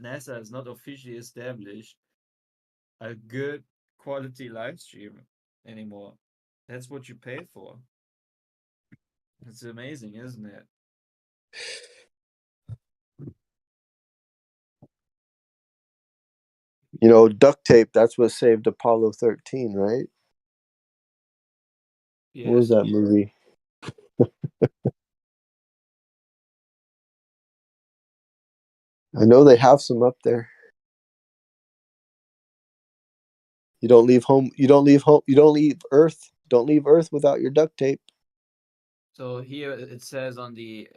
NASA has not officially established a good quality live stream anymore. That's what you pay for. It's amazing, isn't it? You know, duct tape, that's what saved Apollo 13, right? Yes. What was that movie? I know they have some up there. You don't leave home. You don't leave home. You don't leave Earth. Don't leave Earth without your duct tape. So here it says on the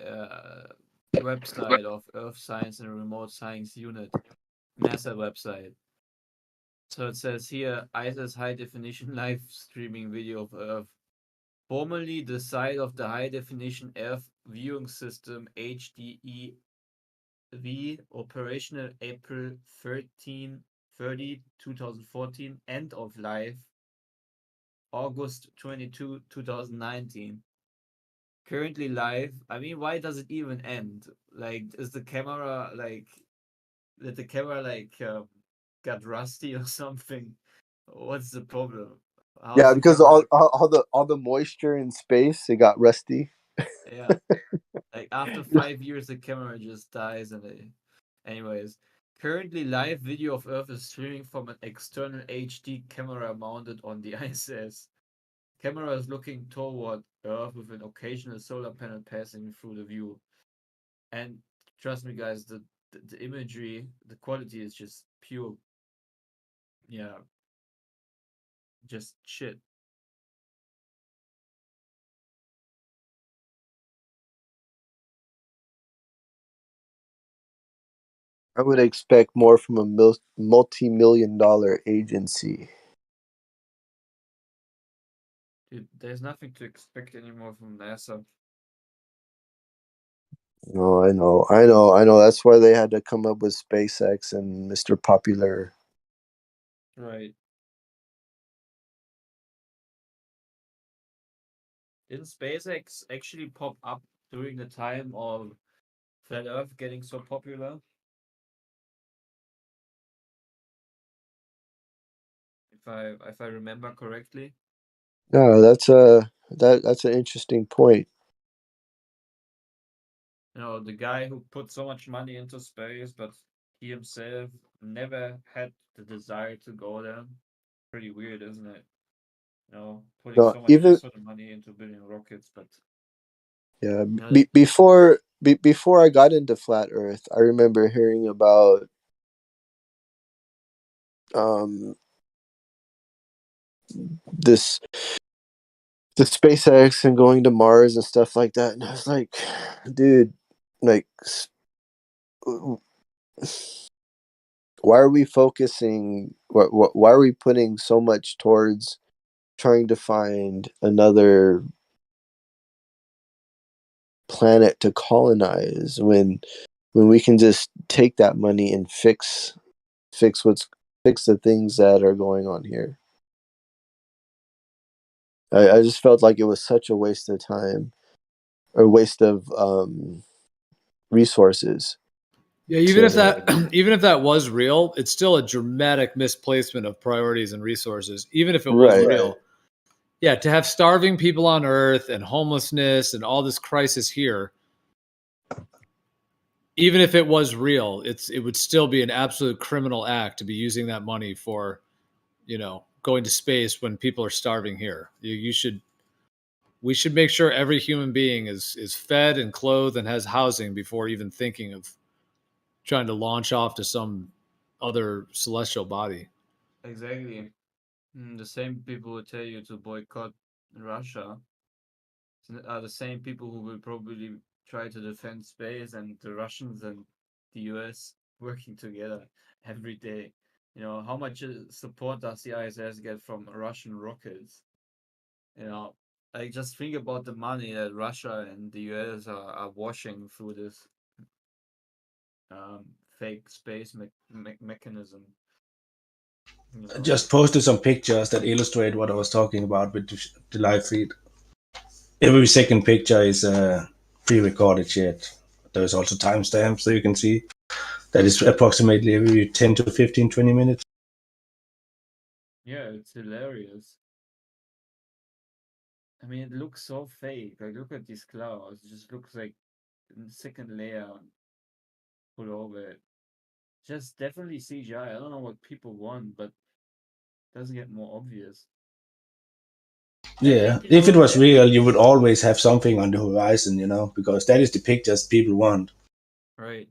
website of Earth Science and Remote Science Unit, NASA website. So it says here, ISIS high definition live streaming video of Earth. Formerly the site of the high definition Earth viewing system HDEV, operational April 30, 2014, end of life August 22, 2019. Currently live. I mean, why does it even end? Like, is the camera like, did the camera like got rusty or something? What's the problem? How's Yeah, the because camera- all the moisture in space, it got rusty. yeah, like after 5 years, the camera just dies, and anyways. Currently, live video of Earth is streaming from an external HD camera mounted on the ISS. Camera is looking toward Earth with an occasional solar panel passing through the view. And trust me, guys, the imagery, the quality is just pure, yeah, just shit. I would expect more from a multi-million-dollar agency. Dude, there's nothing to expect anymore from NASA. No, I know. That's why they had to come up with SpaceX and Mr. Popular. Right. Didn't SpaceX actually pop up during the time of Flat Earth getting so popular? If I remember correctly. No, that's an interesting point. You know, the guy who put so much money into space, but he himself never had the desire to go there. Pretty weird, isn't it? You know, putting No, so much even sort of money into building rockets, but yeah, you know, before I got into flat Earth, I remember hearing about um this the SpaceX and going to Mars and stuff like that, and I was like, dude, like, why are we focusing? Why are we putting so much towards trying to find another planet to colonize when we can just take that money and fix what's fix the things that are going on here? I just felt like it was such a waste of time or waste of resources. Yeah, even if To that even if that was real, it's still a dramatic misplacement of priorities and resources. Even if it was right, real, yeah, to have starving people on Earth and homelessness and all this crisis here, even if it was real, it would still be an absolute criminal act to be using that money for, going to space when people are starving here. We should make sure every human being is fed and clothed and has housing before even thinking of trying to launch off to some other celestial body. exactly. The same people who tell you to boycott Russia are the same people who will probably try to defend space, and the Russians and the US working together every day. You know, how much support does the ISS get from Russian rockets? You know, I just think about the money that Russia and the US are washing through this fake space mechanism. You I know, just posted some pictures that illustrate what I was talking about with the live feed. Every second picture is pre-recorded shit. There's also timestamps, so you can see that is approximately every 10 to 15, 20 minutes. yeah, it's hilarious. I mean, it looks so fake. Like, look at these clouds. It just looks like a second layer put over it. Just definitely CGI. I don't know what people want, but it doesn't get more obvious. I Yeah, think, you if it know, was real, you would always have something on the horizon, because that is the pictures people want. right.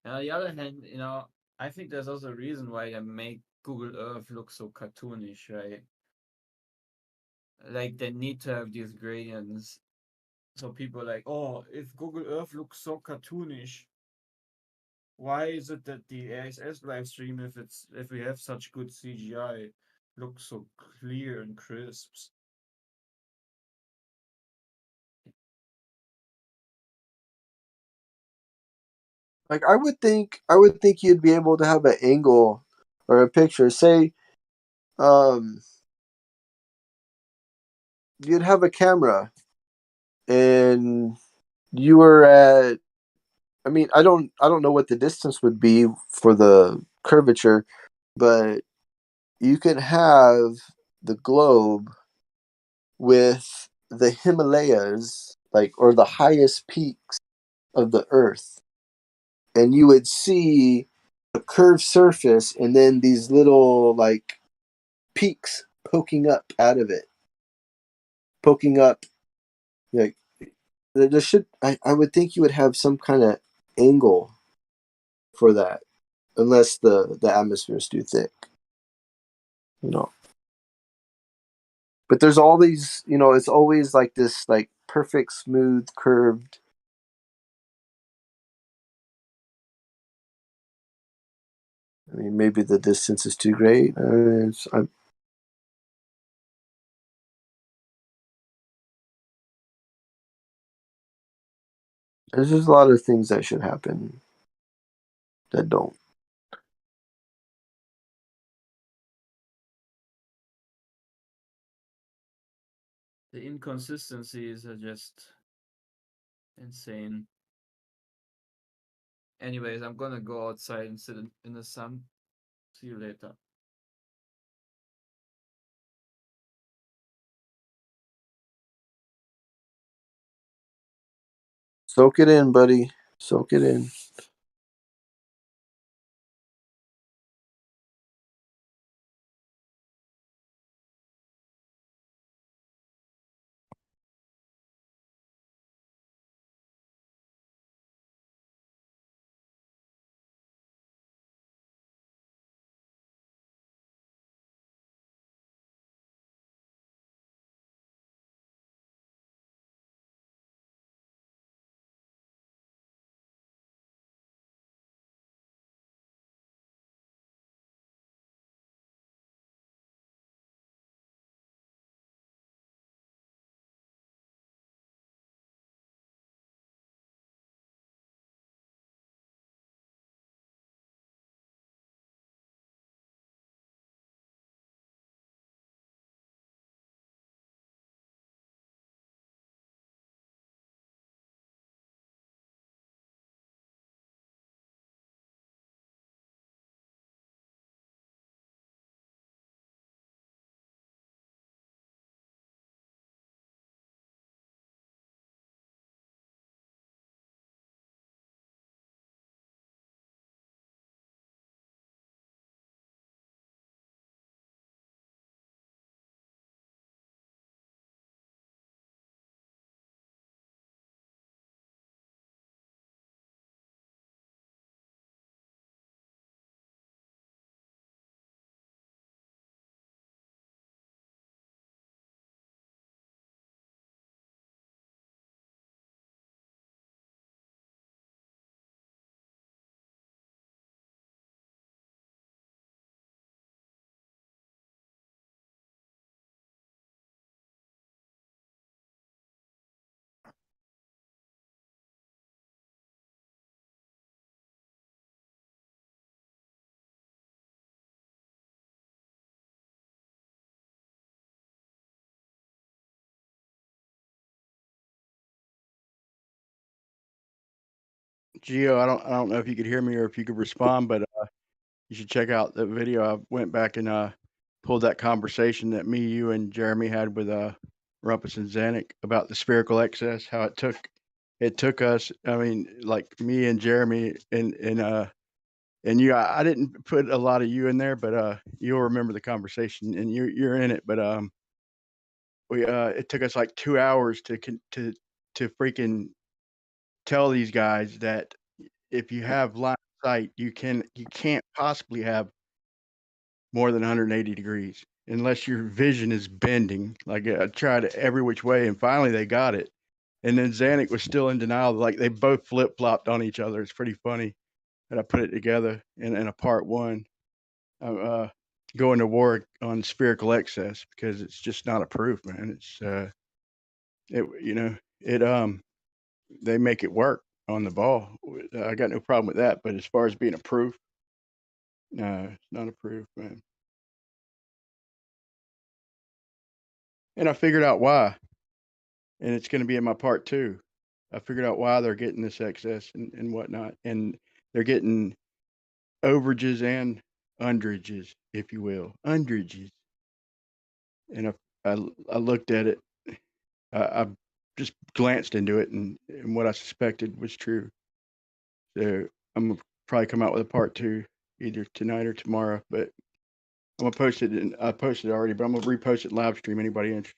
And on the other hand, you know, I think there's also a reason why they make Google Earth look so cartoonish, right? Like, they need to have these gradients. So people are like, oh, if Google Earth looks so cartoonish, why is it that the ASS live stream, if we have such good CGI, looks so clear and crisp? like I would think you'd be able to have an angle or a picture. Say, um, you'd have a camera and you were at. I mean, I don't know what the distance would be for the curvature, but you can have the globe with the Himalayas, like, or the highest peaks of the earth, and you would see a curved surface and then these little, like, peaks poking up out of it, poking up, like, there should, I would think you would have some kind of angle for that, unless the atmosphere is too thick, you know. But there's all these, it's always like this, like, perfect smooth curved. I mean, maybe the distance is too great. There's just a lot of things that should happen that don't. The inconsistencies are just insane. Anyways, I'm gonna go outside and sit in the sun. See you later. Soak it in, buddy. Soak it in. Gio, I don't know if you could hear me or if you could respond, but you should check out the video. I went back and pulled that conversation that me, you, and Jeremy had with Rumpus and Zanuck about the spherical excess. How it took us. I mean, like me and Jeremy and you. I didn't put a lot of you in there, but you'll remember the conversation, and you're in it. But we it took us like 2 hours to freaking tell these guys that if you have line of sight, you can't possibly have more than 180 degrees unless your vision is bending. Like I tried it every which way, and finally they got it. And then Zanuck was still in denial. Like they both flip flopped on each other. It's pretty funny that I put it together in a part one. Going to war on spherical excess because it's just not a proof, man. It they make it work on the ball. I got no problem with that. But as far as being a proof, no, it's not a proof, man. And I figured out why, and it's going to be in my part two. I figured out why they're getting this excess and whatnot, and they're getting overages and underages, if you will, underages. And I looked at it. I just glanced into it, and what I suspected was true. So I'm gonna probably come out with a part two either tonight or tomorrow. But I'm gonna post it, and I posted it already, but I'm gonna repost it live stream. Anybody interested?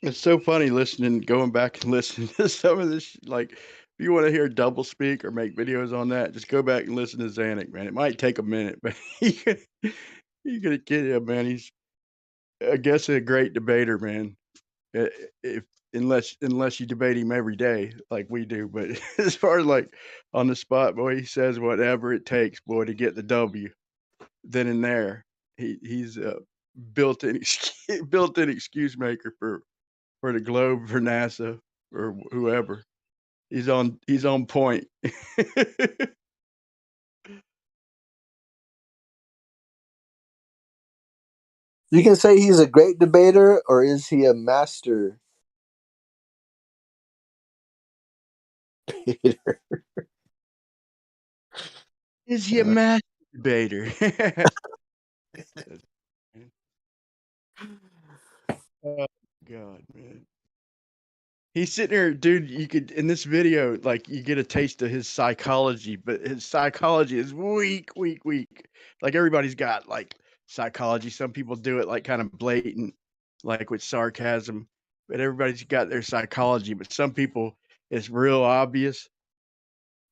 It's so funny listening, going back and listening to some of this. Like, if you want to hear double speak or make videos on that, just go back and listen to Zanuck, man. It might take a minute, but You gotta get him, man. He's, I guess, a great debater, man. If unless you debate him every day like we do, but as far as like on the spot, boy, he says whatever it takes, boy, to get the W. Then and there, he's a built-in built-in excuse maker for the globe, for NASA, or whoever. He's on point. You can say he's a great debater, or is he a master debater? Is he a master debater? Oh God, man. He's sitting there, dude. You could in this video, like you get a taste of his psychology, but his psychology is weak, weak, weak. Like everybody's got like psychology. Some people do it like kind of blatant, like with sarcasm, but everybody's got their psychology. But some people, it's real obvious,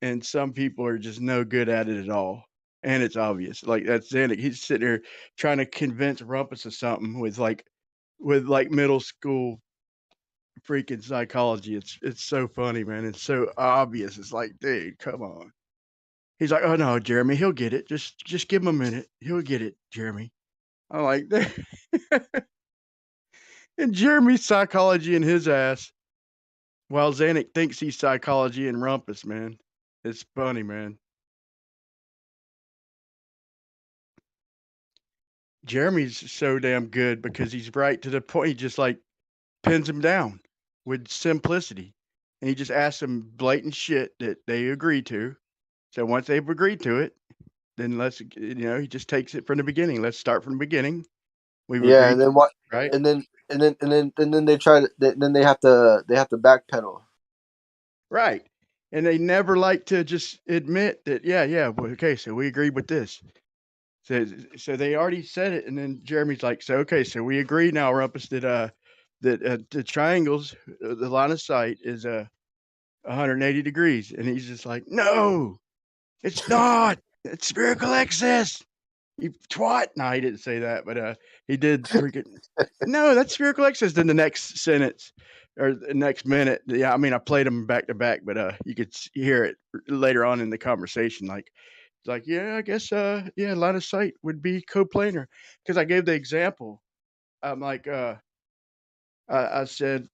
and some people are just no good at it at all. And it's obvious. Like that's Zanuck. He's sitting there trying to convince Rumpus of something with like middle school freaking psychology. It's so funny, man. It's so obvious. It's like, dude, come on. He's like, oh no, Jeremy, he'll get it. Just give him a minute. He'll get it, Jeremy. I'm like, and Jeremy's psychology in his ass, while Zanuck thinks he's psychology in Rumpus, man. It's funny, man. Jeremy's so damn good because he's right to the point. He just like pins him down with simplicity. And he just asks them blatant shit that they agree to. So once they've agreed to it, then he just takes it from the beginning. Let's start from the beginning. We've Yeah, agreed, and then what? right? And then they try to. Then they have to backpedal. Right. And they never like to just admit that, yeah, well, okay, so we agreed with this. So they already said it, and then Jeremy's like, so okay, so we agree now, Rumpus, that the triangles, the line of sight is 180 degrees, and he's just like, no, it's not. It's spherical axis. You twat. No, he didn't say that, but he did freaking. No, that's spherical axis. Then the next sentence or the next minute, yeah, I mean, I played them back to back, but you could hear it later on in the conversation. Like, it's like, yeah, I guess, yeah, line of sight would be coplanar because I gave the example. I'm like, I said,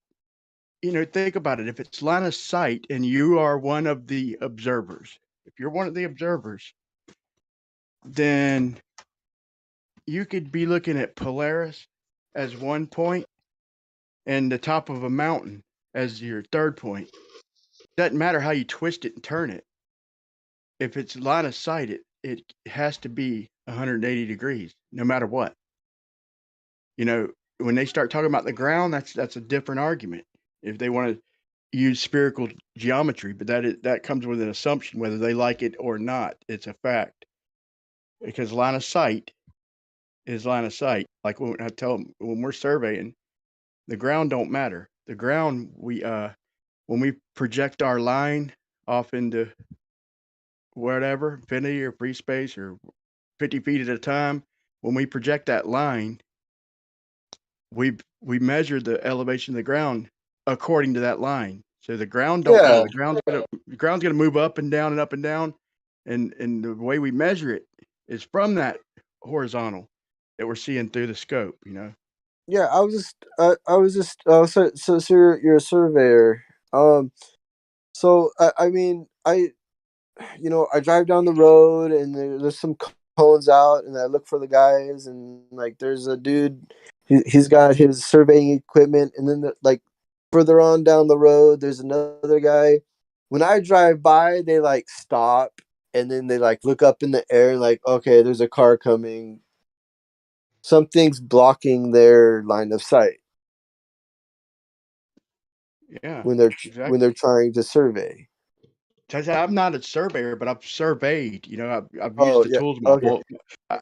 think about it. If it's line of sight and you are one of the observers, if you're one of the observers, then you could be looking at Polaris as one point and the top of a mountain as your third point. Doesn't matter how you twist it and turn it. If it's line of sight, it has to be 180 degrees, no matter what. When they start talking about the ground, that's a different argument. If they want to use spherical geometry, but that comes with an assumption, whether they like it or not. It's a fact because line of sight is line of sight. Like when I tell them when we're surveying, the ground don't matter. The ground when we project our line off into whatever infinity or free space or 50 feet at a time, when we project that line, we measure the elevation of the ground according to that line. So the ground don't matter. Yeah, The ground's gonna move up and down and up and down, and the way we measure it is from that horizontal that we're seeing through the scope. yeah. So you're a surveyor. So I mean, I drive down the road and there's some cones out, and I look for the guys, and like there's a dude, he's got his surveying equipment, and then like further on down the road, there's another guy. When I drive by, they like stop, and then they like look up in the air, and like, okay, there's a car coming. Something's blocking their line of sight Yeah, when they're exactly. trying to survey. I'm not a surveyor, but I've surveyed. I've used Oh the yeah, tools okay,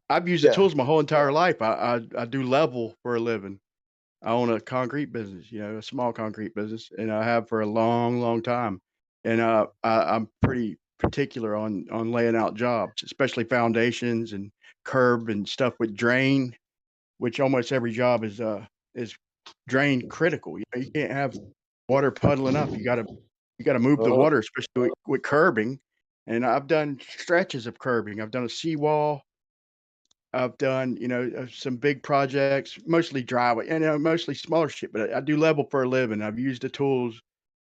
I've used the yeah, tools my whole entire life. I do level for a living. I own a concrete business, a small concrete business, and I have for a long, long time. And I'm pretty particular on laying out jobs, especially foundations and curb and stuff with drain, which almost every job is drain critical. You know, you can't have water puddling up. You gotta move the water, especially with curbing. And I've done stretches of curbing. I've done a seawall. I've done, some big projects, mostly driveway, and mostly smaller shit. But I do level for a living. I've used the tools.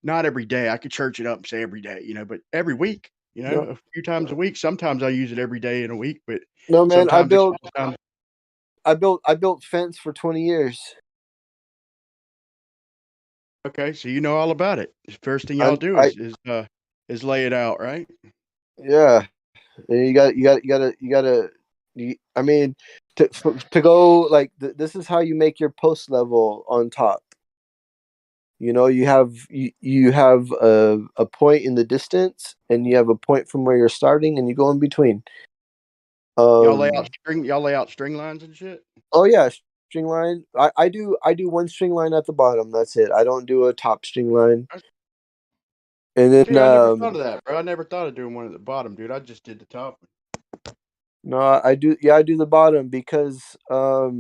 Not every day. I could church it up and say every day, but every week, No, a few times a week. Sometimes I use it every day in a week, but no, man. sometimes it comes down. I built fence for 20 years. Okay, so you know all about it. The first thing y'all I do I is lay it out, right? yeah. And I mean, to go like this is how you make your post level on top. You have a point in the distance, and you have a point from where you're starting, and you go in between. Y'all lay out string lines and shit. Oh yeah, string line. I do one string line at the bottom. That's it. I don't do a top string line. And then See, I never thought of that, bro. I never thought of doing one at the bottom, dude. I just did the top. no, I do. Yeah, I do the bottom because I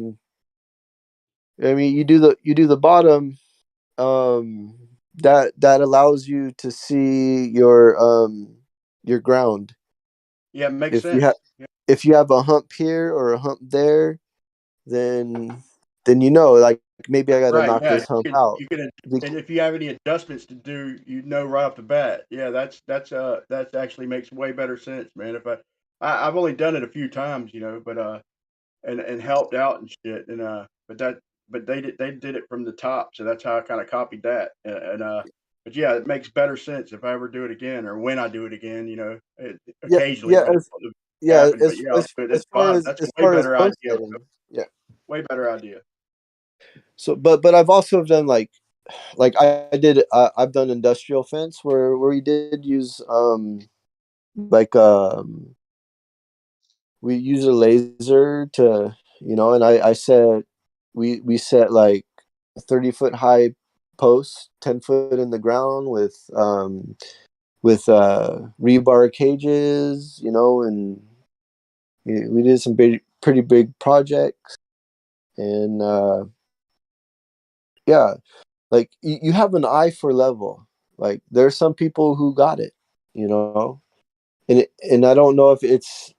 mean, you do the bottom. That allows you to see your ground. Yeah, it makes If you sense. have Yeah. if you have a hump here or a hump there, then like maybe I got to Right, knock yeah. this hump out. You can, and if you have any adjustments to do, right off the bat. Yeah, that actually makes way better sense, man. If I've only done it a few times, but and helped out and shit, and but they did it from the top, so that's how I kind of copied that, but yeah, it makes better sense if I ever do it again or when I do it again, Yeah, occasionally yeah, will yeah. happen, but yeah, but As it's far fine. as That's a way better post idea, bro. setting, yeah. Way better idea. So, but I've also done like I did. I've done industrial fence where we did use like we use a laser to and I set we set like 30-foot high posts, 10 foot in the ground with rebar cages, and we did some pretty big projects, and yeah, like you have an eye for level. Like there's some people who got it, and I don't know if it's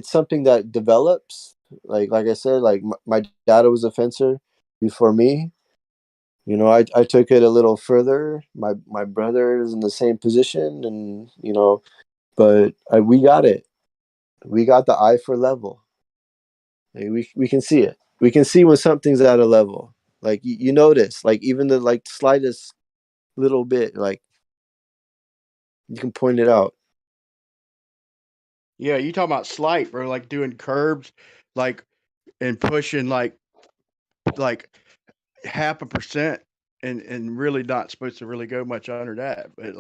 something that develops. Like I said, like my dad was a fencer before me. I took it a little further. My brother is in the same position, and but we got it. We got the eye for level. Like, we can see it. We can see when something's at a level. Like you notice, like even the like slightest little bit, like you can point it out. Yeah, you talking about slight, bro, like doing curbs, like and pushing like 0.5%, and really not supposed to really go much under that, but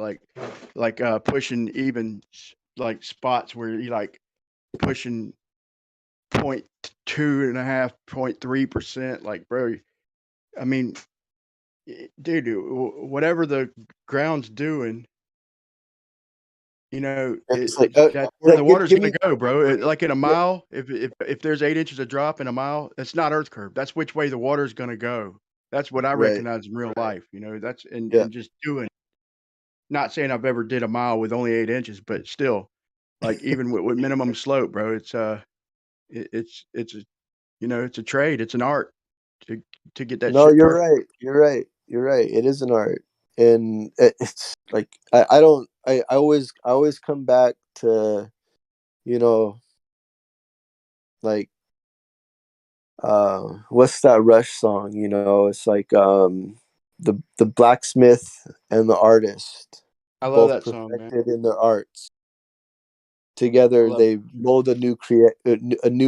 pushing even like spots where you like pushing 0.2.5, 0.3%, like, bro. I mean, dude, whatever the ground's doing, It's like that's where the water's give gonna me go, bro. Like in a yeah, mile, if there's 8 inches of drop in a mile, that's not earth curve. That's which way the water's gonna go. That's what I right, recognize in real life. That's yeah. and just doing. Not saying I've ever did a mile with only 8 inches, but still, like even with minimum slope, bro. It's a it's a trade. It's an art to get that No, shit you're perfect. right. You're right. You're right. It is an art, and it's like I don't. I always come back to you know like what's that Rush song? It's like the blacksmith and the artist I love both that song, man. perfected in their arts. I Together love. they mold a new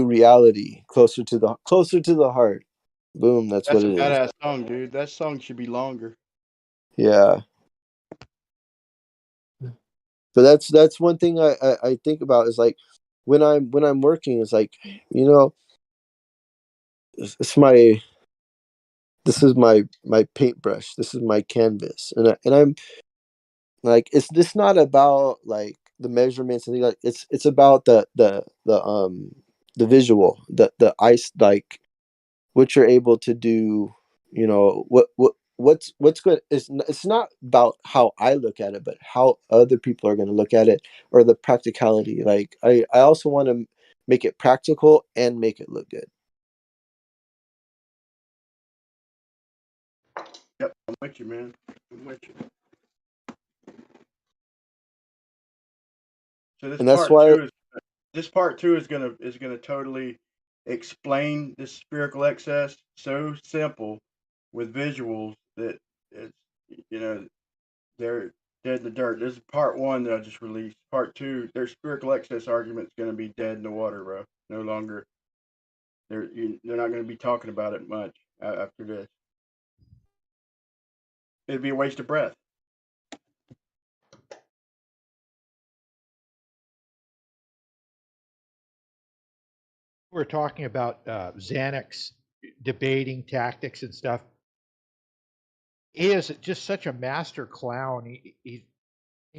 reality closer to the heart. Boom. That's That's what a it is. badass song, dude. That song should be longer. Yeah. But that's one thing I think about is like when I'm working is like it's my this is my paintbrush, this is my canvas, and I'm like it's this not about like the measurements and things like it's about the the visual, the ice, like what you're able to do. You know what's good. It's not about how I look at it, but how other people are going to look at it, or the practicality. Like I also want to make it practical and make it look good. Yep, I'm with you, man. I'm with you. So And that's why this part two is gonna totally explain this spherical excess so simple with visuals that it's, you know, they're dead in the dirt. This is part one that I just released. Part two, their spherical excess argument's gonna be dead in the water, bro. No longer. They're not gonna be talking about it much after this. It'd be a waste of breath. We're talking about Xanax debating tactics and stuff. He is just such a master clown. He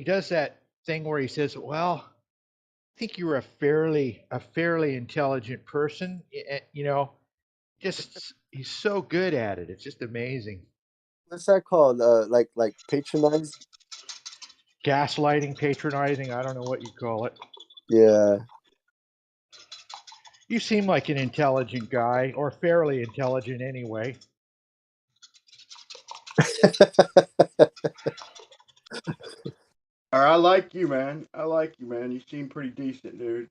does that thing where he says, "Well, I think you're a fairly intelligent person." You know, just he's so good at it. It's just amazing. what's that called? Like patronize. Gaslighting, patronizing. I don't know what you call it. Yeah. You seem like an intelligent guy, or fairly intelligent anyway. Or I like you, man. I like you, man. You seem pretty decent, dude.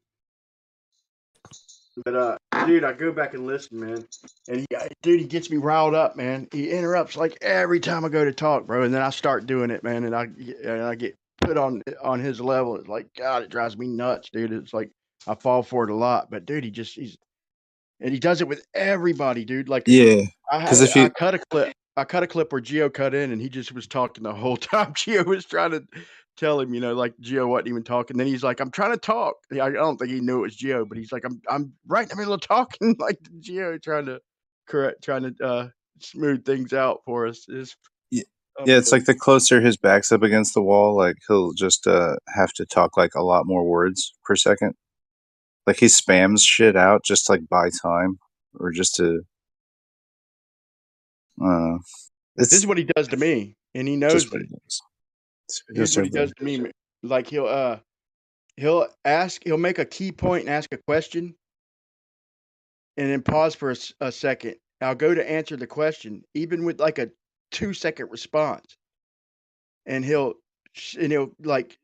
But dude, I go back and listen, man, and he gets me riled up, man. He interrupts like every time I go to talk, bro, and then I start doing it, man, and I get put on his level. It's like, God, it drives me nuts, dude. It's like I fall for it a lot, but dude, he does it with everybody, dude. Like, Yeah, because if I you cut a clip where Gio cut in, and he just was talking the whole time. Gio was trying to tell him, like Gio wasn't even talking. Then he's like, "I'm trying to talk." I don't think he knew it was Gio, but he's like, "I'm right in the middle of talking," like Gio trying to smooth things out for us. yeah, it's like the closer his back's up against the wall, like he'll just have to talk like a lot more words per second. Like he spams shit out just to, like, buy time, or just to This it's is what he does to me, and he knows just what it. he does. Here's what he does to me. Like he'll make a key point and ask a question, and then pause for a second. I'll go to answer the question, even with like a 2-second response, and he'll like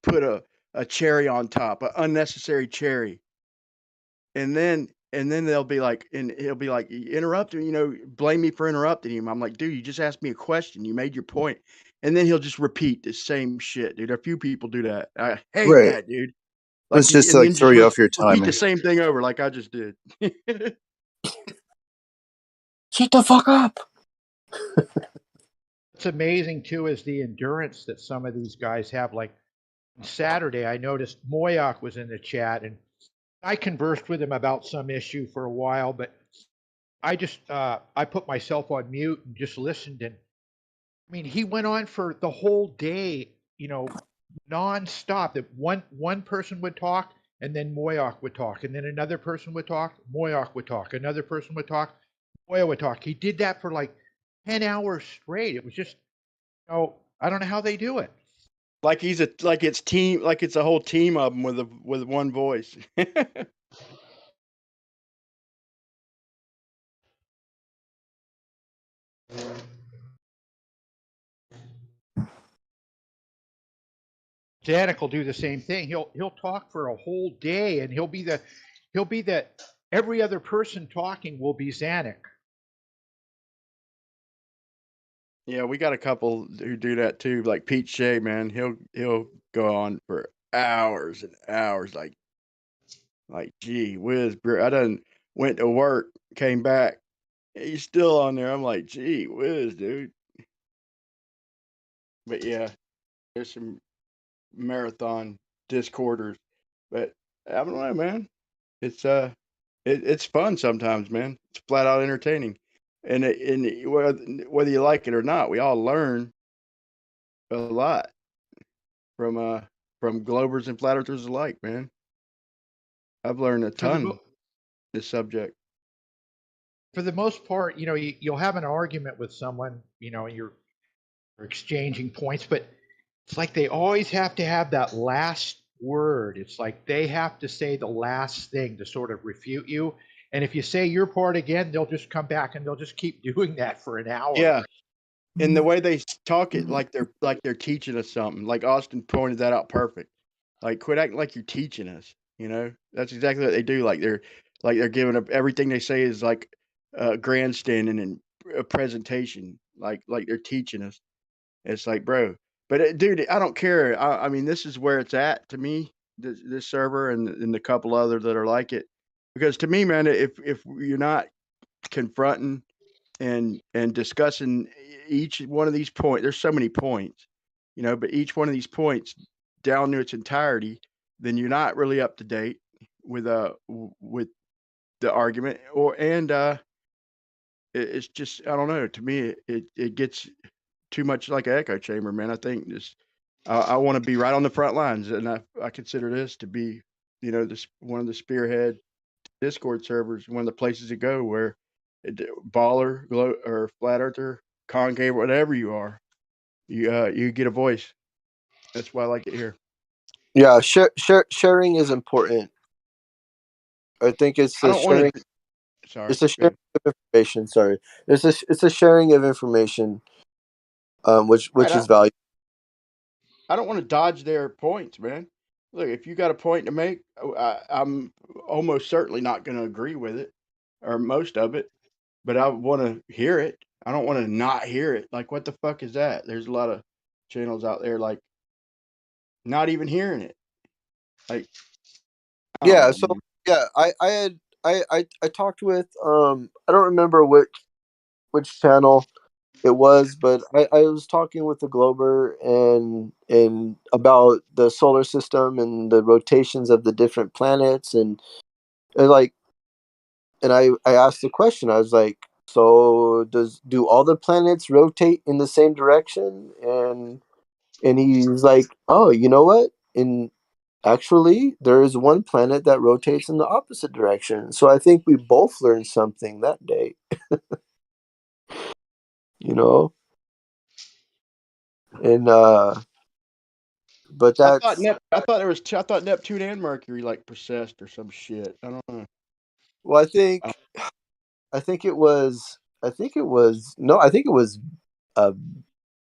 put a cherry on top, an unnecessary cherry, and then they'll be like, and he'll be like, "You interrupted, blame me for interrupting him." I'm like, "Dude, you just asked me a question. You made your point." And then he'll just repeat the same shit, dude. A few people do that. I hate Right. that, dude. It's Like, just to and like then throw just you off your repeat timing. the same thing over, like I just did. Shut the fuck up. What's amazing too is the endurance that some of these guys have. Like Saturday, I noticed Moyak was in the chat, and I conversed with him about some issue for a while, but I just I put myself on mute and just listened. And I mean, he went on for the whole day, nonstop. That one person would talk, and then Moyak would talk, and then another person would talk, Moyak would talk, another person would talk, Moya would talk. He did that for like 10 hours straight. It was just, I don't know how they do it. Like it's a whole team of them with one voice. Janik will do the same thing. He'll talk for a whole day, and he'll be the every other person talking will be Zanuck. Yeah, we got a couple who do that too, like Pete Shea, man. He'll go on for hours and hours, like gee whiz, bro. I done went to work, came back, he's still on there. I'm like, gee whiz, dude. But yeah, there's some marathon discorders, but I don't know, man. It's fun sometimes, man. It's flat out entertaining, and whether you like it or not, we all learn a lot from Globers and flat earthers alike, man. I've learned a ton. this subject. For the most part, you'll have an argument with someone, and you're exchanging points, but it's like they always have to have that last word. It's like they have to say the last thing to sort of refute you. And if you say your part again, they'll just come back and they'll just keep doing that for an hour. Yeah. And the way they talk it, like they're teaching us something. Like Austin pointed that out perfect. Like, quit acting like you're teaching us. That's exactly what they do. Like they're giving up everything they say is like grandstanding and a presentation. Like they're teaching us. It's like, bro, but dude, I don't care. I mean, this is where it's at to me. This server and the couple others that are like it, because to me, man, if you're not confronting and discussing each one of these points, there's so many points, but each one of these points down to its entirety, then you're not really up to date with the argument, it's just, I don't know, to me it gets too much like an echo chamber, man. I think I want to be right on the front lines, and I consider this to be this one of the spearhead Discord servers, one of the places to go where baller, or flat earther, concave, whatever you are, you get a voice. That's why I like it here. Yeah, sharing is important. I think it's I the don't want sharing. to. Sorry. It's a sharing of information. Sorry, it's a sharing of information, which is valuable. I don't want to dodge their points, man. Look, if you got a point to make, I'm almost certainly not going to agree with it or most of it, but I want to hear it. I don't want to not hear it. Like, what the fuck is that? There's a lot of channels out there like not even hearing it. Like, Yeah. So yeah, I talked with I don't remember which channel it was, but I was talking with the Glober and about the solar system and the rotations of the different planets and like, and I asked the question. I was like, so do all the planets rotate in the same direction? And he's like, oh, you know what? Actually, there is one planet that rotates in the opposite direction. So I think we both learned something that day. And but that's I thought Neptune and Mercury like possessed or some shit. I don't know. well, I think it was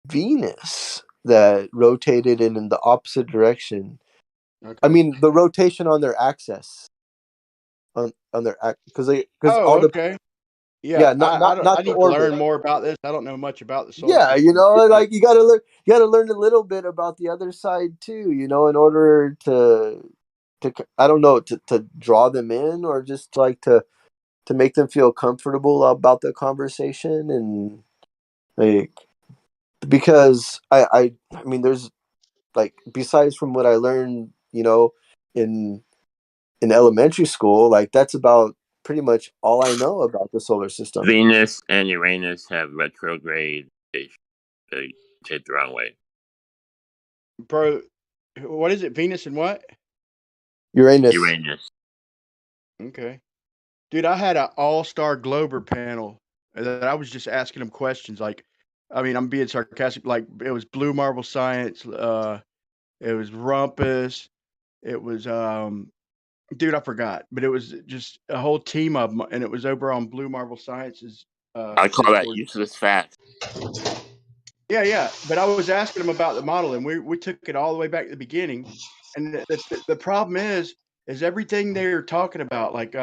Venus that rotated in the opposite direction. Okay. I mean, the rotation on their axis, on their because all the okay. yeah, I not need the to learn orbit. more about this. I don't know much about the solar Yeah, system. like you got to learn a little bit about the other side too, in order to I don't know, to draw them in, or just like to make them feel comfortable about the conversation. And like, because I mean, there's like, besides from what I learned, in elementary school, like that's about pretty much all I know about the solar system. Venus and Uranus have retrograde. They take the wrong way. Bro, what is it? Venus and what? Uranus. Okay. Dude, I had an all-star Glober panel that I was just asking them questions. Like, I mean, I'm being sarcastic. Like, it was Blue Marble Science. It was Rumpus. It was, dude, I forgot. But it was just a whole team of them. And it was over on Blue Marble Science's I call Discord. that useless facts. Yeah. But I was asking them about the model, and we took it all the way back to the beginning. And the problem is everything they're talking about, like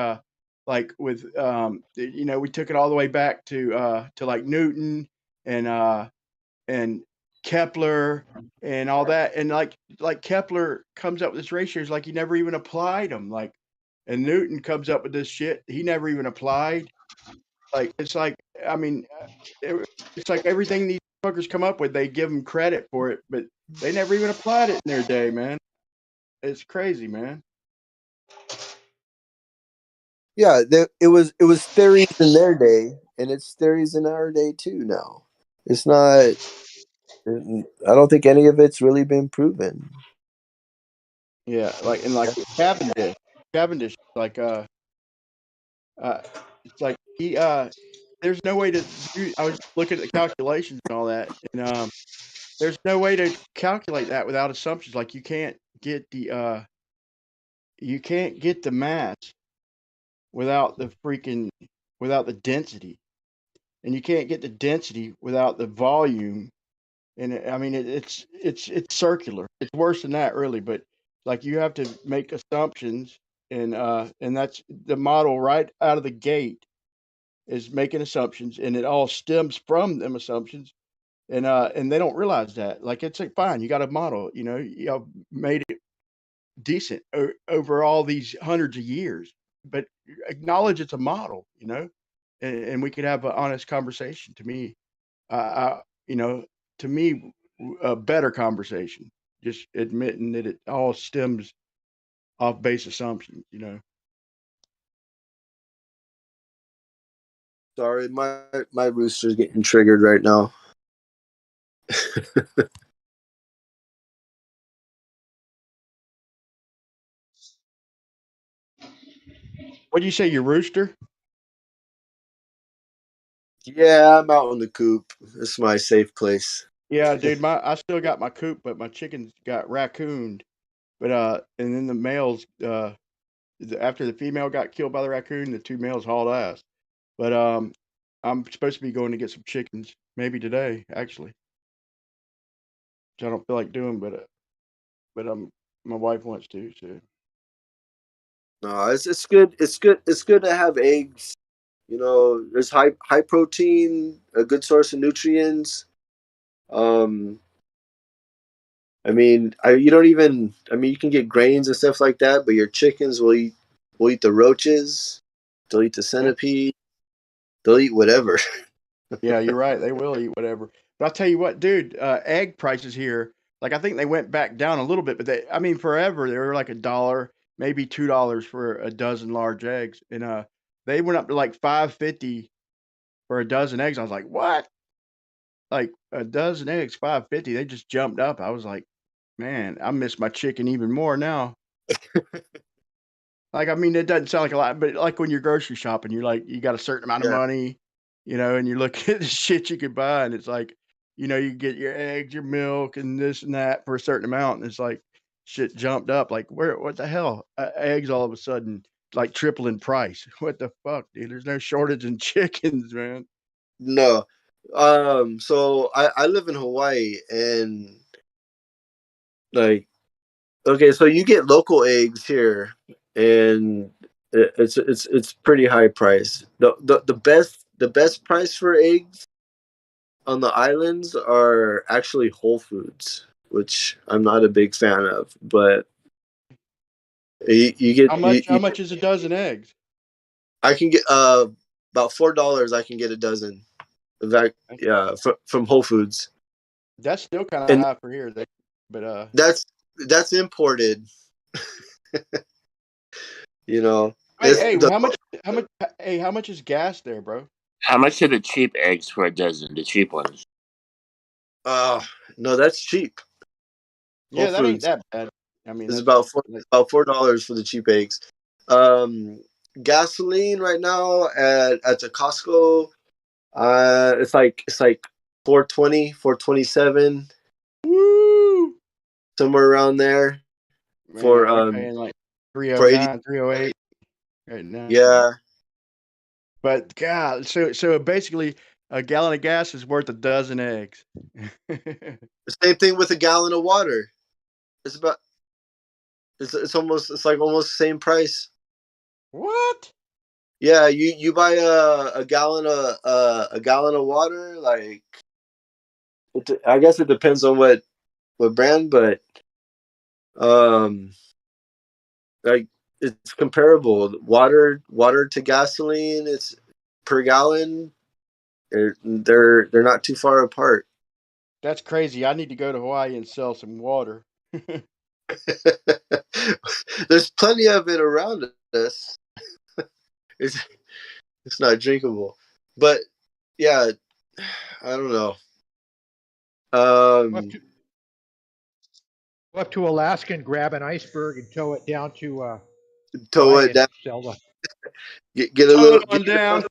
with we took it all the way back to like Newton and Kepler and all that, and like Kepler comes up with this ratios like he never even applied them, like, and Newton comes up with this shit he never even applied. Like, it's like, I mean, it's like everything these fuckers come up with, they give them credit for it, but they never even applied it in their day, man. It's crazy, man. Yeah, it was theories in their day, and it's theories in our day too now. It's not. I don't think any of it's really been proven. Yeah, like, and like Cavendish, like It's like there's no way to do. I was looking at the calculations and all that, and there's no way to calculate that without assumptions. Like you can't get the mass without the density, and you can't get the density without the volume. And I mean, it's circular. It's worse than that, really. But like you have to make assumptions, and that's the model right out of the gate is making assumptions, and it all stems from them assumptions. And they don't realize that. Like it's like fine, you got a model, you made it decent over all these hundreds of years, but acknowledge it's a model, and we could have an honest conversation. To me, I, you know, to me, a better conversation, just admitting that it all stems off base assumptions. Sorry, my rooster's getting triggered right now. What do you say, your rooster? Yeah, I'm out in the coop. This is my safe place. Yeah, dude, I still got my coop, but my chickens got raccooned. But and then the males, after the female got killed by the raccoon, the two males hauled ass. But I'm supposed to be going to get some chickens maybe today, actually. Which I don't feel like doing, but my wife wants to. So No, it's good. It's good. It's good to have eggs. There's high protein, a good source of nutrients. Um, I mean, you don't even. I mean, you can get grains and stuff like that, but your chickens will eat the roaches. They'll eat the yeah, centipede. They'll eat whatever. yeah, you're right. They will eat whatever. But I'll tell you what, dude, egg prices here, like I think they went back down a little bit, but I mean, forever they were like $1, maybe $2 for a dozen large eggs, and they went up to like 5.50 for a dozen eggs. I was like, what? Like a dozen eggs, 5.50. They just jumped up. I was like, man, I miss my chicken even more now. Like, I mean, it doesn't sound like a lot, but like when you're grocery shopping, you're like, you got a certain amount of Yeah. money, and you look at the shit you could buy, and it's like, you get your eggs, your milk, and this and that for a certain amount, and it's like shit jumped up. Like, what the hell? Eggs all of a sudden like triple in price. What the fuck, dude? There's no shortage in chickens, man. No. So I live in Hawaii, and like, okay, so you get local eggs here, and it's pretty high price. The best price for eggs on the islands are actually Whole Foods, which I'm not a big fan of. But you get How much is a dozen eggs? I can get about $4. I can get a dozen. That yeah, from Whole Foods, That's still kind of and high for here. But that's imported. wait, It's hey, the how much is gas there, bro? How much are the cheap eggs for a dozen? The cheap ones. no, that's cheap. Whole Yeah, that ain't Foods that bad. I mean, is that's like, about $4 for the cheap eggs. Um, Gasoline right now at the Costco, it's like 420, 427, woo, somewhere around there for man, we're paying like for 80. 309, 308 right now. Yeah, But God, so basically, a gallon of gas is worth a dozen eggs. the same thing with a gallon of water. It's about it's like almost the same price. What? Yeah, you buy a gallon of water. Like, I guess it depends on what brand, but um, like it's comparable. Water to gasoline. It's per gallon. They're not too far apart. That's crazy. I need to go to Hawaii and sell some water. There's plenty of it around us. It's it's not drinkable, but yeah, I don't know. Go up Um, to, go up to Alaska and grab an iceberg and tow it down to Tow Hawaii it and down. sell the. Get a Tone little. it on down.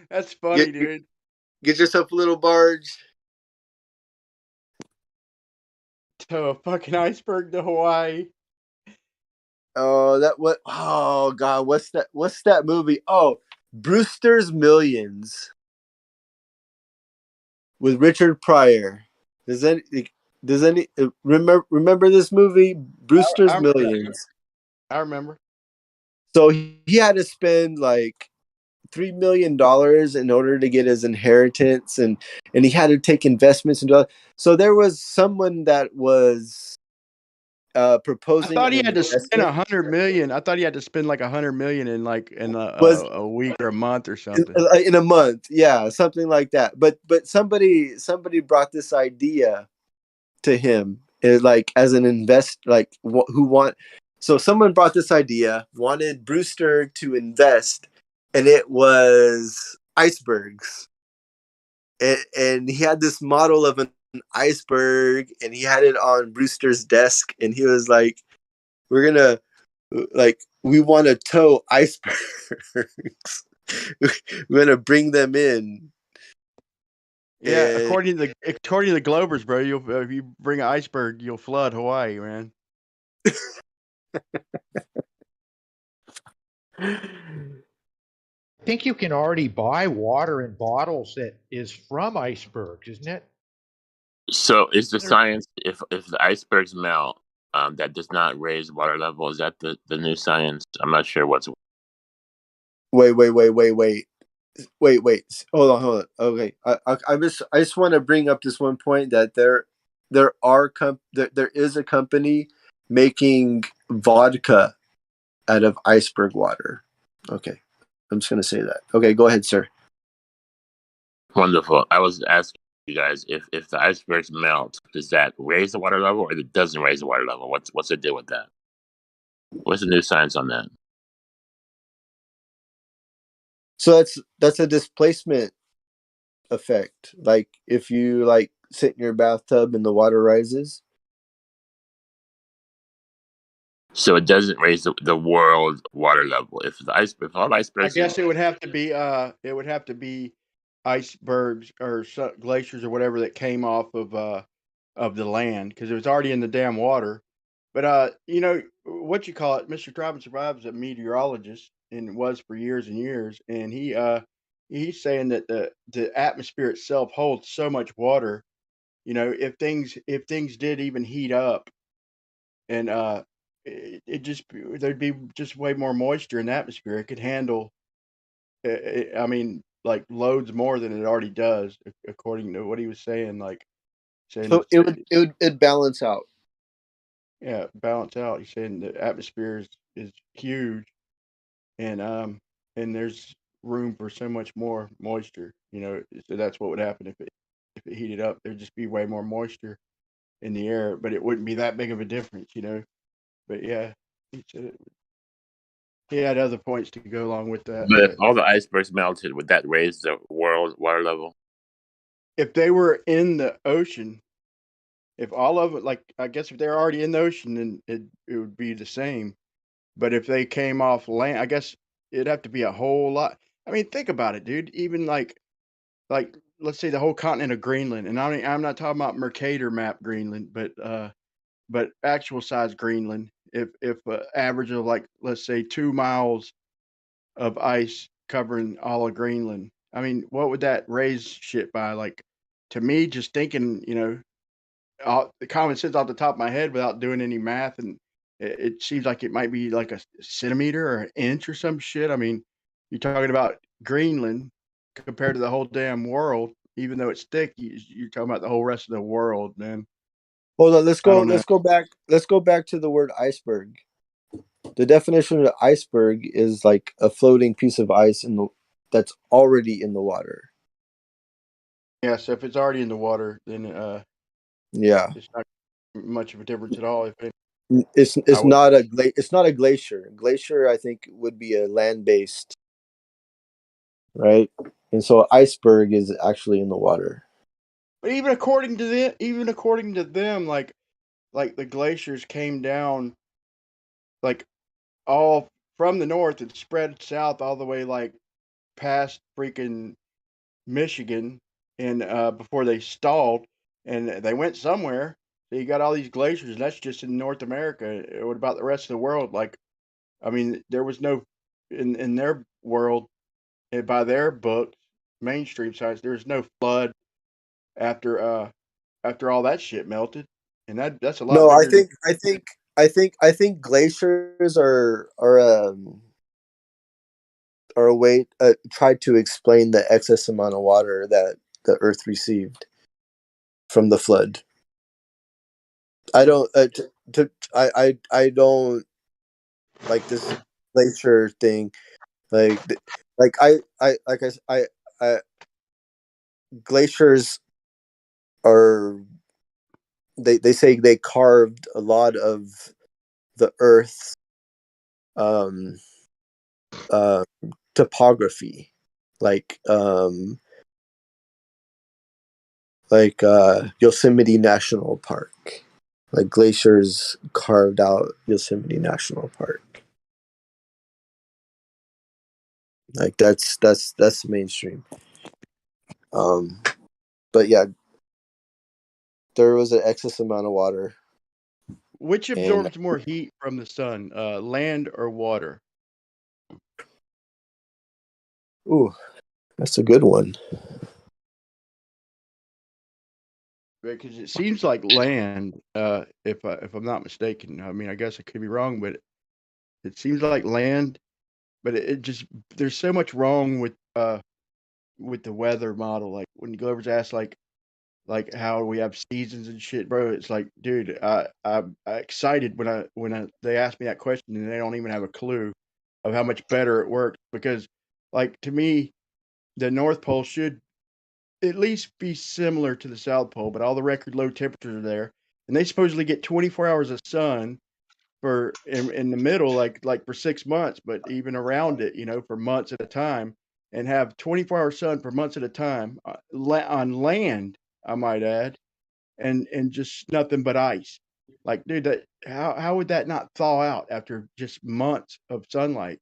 That's funny, dude. Get yourself a little barge. Tow a fucking iceberg to Hawaii. Oh, that what? Oh God, what's that? What's that movie? Oh, Brewster's Millions with Richard Pryor. Does any remember this movie, I Brewster's remember that. Millions? I remember. So he had to spend like $3 million in order to get his inheritance, and he had to take investments and do all. So there was someone that was I proposing thought an he had to spend investment. 100 million. I thought he had to spend like 100 million in Was a week or a month or something. in a month, yeah, something like that. But somebody brought this idea to him, like as an invest, like who want. So someone brought this idea, wanted Brewster to invest, and it was icebergs. And he had this model of an iceberg, and he had it on Brewster's desk, and he was like, "We're gonna we want to tow icebergs. We're gonna bring them in." Yeah, And according to the Globers, bro, if you bring an iceberg, you'll flood Hawaii, man. I think you can already buy water in bottles that is from icebergs, isn't it? So is the science if the icebergs melt, that does not raise water level? Is that the new science? I'm not sure what's. wait. Hold on. Okay, I just want to bring up this one point that there is a company making vodka out of iceberg water. Okay, I'm just gonna say that. Okay, go ahead, sir. Wonderful. I was asking you guys if the icebergs melt, does that raise the water level or it doesn't raise the water level? What's the deal with that? What's the new science on that? So that's a displacement effect. Like if you like sit in your bathtub and the water rises. So it doesn't raise the world water level. If all the I icebergs, guess it would have to be icebergs or glaciers or whatever that came off of the land because it was already in the damn water. But you know what you call it, Mr. Robin Survives, a meteorologist and was for years and years, and he's saying that the atmosphere itself holds so much water. You know, if things did even heat up, and it just there'd be just way more moisture in the atmosphere. It could handle I mean, like loads more than it already does, according to what he was saying. Like saying So it'd balance out. yeah, balance out. He's saying the atmosphere is huge, and there's room for so much more moisture. You know, so that's what would happen if it heated up. There'd just be way more moisture in the air, but it wouldn't be that big of a difference. You know, but yeah, he said he had other points to go along with that, but if but all the icebergs melted, would that raise the world water level? if they were in the ocean, if all of it, like I guess if they're already in the ocean, then it would be the same. But if they came off land, I guess it'd have to be a whole lot. I mean, think about it, dude. Even like let's say the whole continent of Greenland, and I'm not talking about Mercator map Greenland, but actual size Greenland. If average of like let's say 2 miles of ice covering all of Greenland, I mean, what would that raise shit by? Like to me, just thinking, you know, the common sense off the top of my head without doing any math, and it seems like it might be like a centimeter or an inch or some shit. I mean, you're talking about Greenland compared to the whole damn world. Even though it's thick, you're talking about the whole rest of the world, man. Hold on, let's I go. don't know. Let's go back to the word iceberg. The definition of iceberg is like a floating piece of ice that's already in the water. Yeah, so if it's already in the water, then Yeah, it's not much of a difference at all. If it, it's I would, it's not a glacier. Glacier, I think, would be a land based, right? And so iceberg is actually in the water. but even according to them, like the glaciers came down like all from the north, it spread south all the way like past freaking Michigan, and before they stalled, and they went somewhere. So you got all these glaciers, and that's just in North America. What about the rest of the world? Like, I mean, there was no in their world, by their books, mainstream science, there was no flood after after all that shit melted, and that's a lot No, bigger than I think glaciers are a way tried to explain the excess amount of water that the Earth received from the flood. I don't I don't like this glacier thing. Like I glaciers are they say they carved a lot of the Earth's um uh topography, like Yosemite National Park. Like glaciers carved out Yosemite National Park. Like that's mainstream. But yeah, there was an excess amount of water, which and absorbs more heat from the sun, land or water? ooh, that's a good one. Because it seems like land, if I'm not mistaken. I mean, I guess I could be wrong, but it seems like land. But it just there's so much wrong with the weather model. Like when Glover's asked like how we have seasons and shit, bro. It's like, dude, I excited when they asked me that question, and they don't even have a clue of how much better it worked. Because like to me, the North Pole should at least be similar to the South Pole, but all the record low temperatures are there, and they supposedly get 24 hours of sun for in the middle, like for 6 months, but even around it, for months at a time, and have 24-hour sun for months at a time on land, I might add, and just nothing but ice. Like, dude, that how would that not thaw out after just months of sunlight?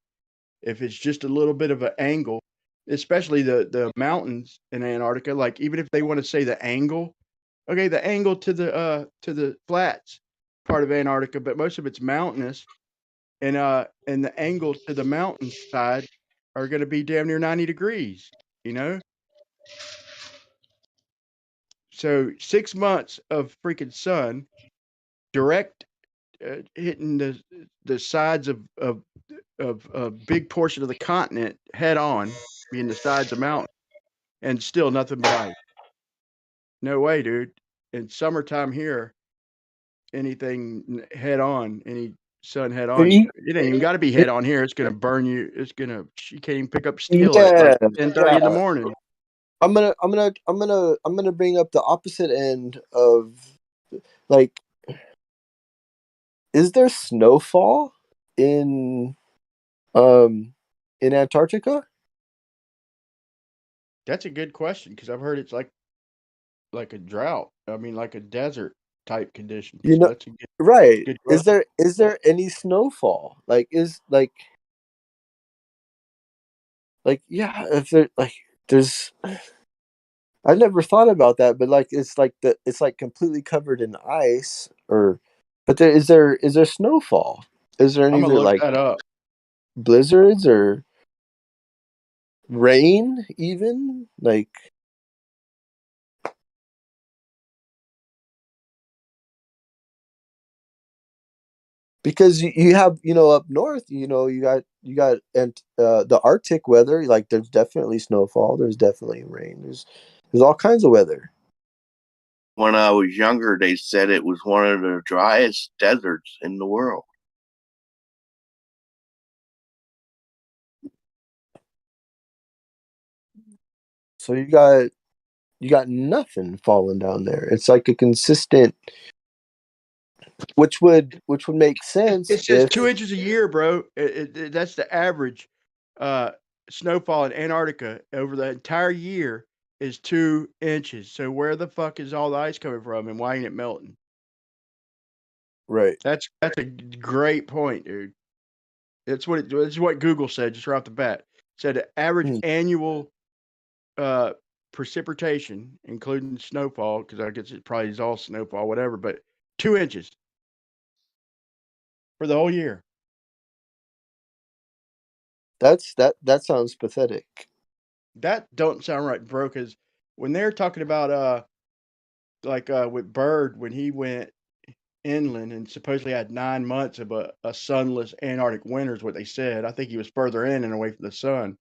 If it's just a little bit of an angle, especially the mountains in Antarctica, like even if they want to say the angle, okay, the angle to the flats part of Antarctica, but most of it's mountainous, and the angles to the mountain side are going to be damn near 90 degrees, you know? So 6 months of freaking sun direct hitting the sides of a big portion of the continent head on, being the sides of mountains, and still nothing but ice. No way, dude. In summertime here, anything head on, any sun head on, You- it ain't even got to be head on here. It's gonna burn you. You can't even pick up steel at yeah, like 10:30 in the yeah. morning. I'm gonna bring up the opposite end of, like, is there snowfall in um in Antarctica? That's a good question because I've heard it's like a drought. I mean, like a desert type condition. You So know, that's a right? good question. Is there any snowfall? Yeah, if there like there's I never thought about that, but like it's like completely covered in ice, or but is there snowfall? Is there I'm any gonna look like that up. blizzards or rain even? Like, because you have, up north, you got and the Arctic weather, like there's definitely snowfall, there's definitely rain, there's all kinds of weather. When I was younger, they said it was one of the driest deserts in the world. So you got nothing falling down there. It's like a consistent, which would make sense It says if 2 inches a year, bro. That's the average uh, snowfall in Antarctica over the entire year is 2 inches. So where the fuck is all the ice coming from, and why ain't it melting? right. That's a great point, dude. It's what Google said just right off the bat. It said the average annual precipitation, including snowfall, because I guess it probably is all snowfall, whatever, but 2 inches for the whole year. That sounds pathetic. That don't sound right, bro. Because when they're talking about with Bird, when he went inland and supposedly had 9 months of a sunless Antarctic winter, is what they said. I think he was further in and away from the sun,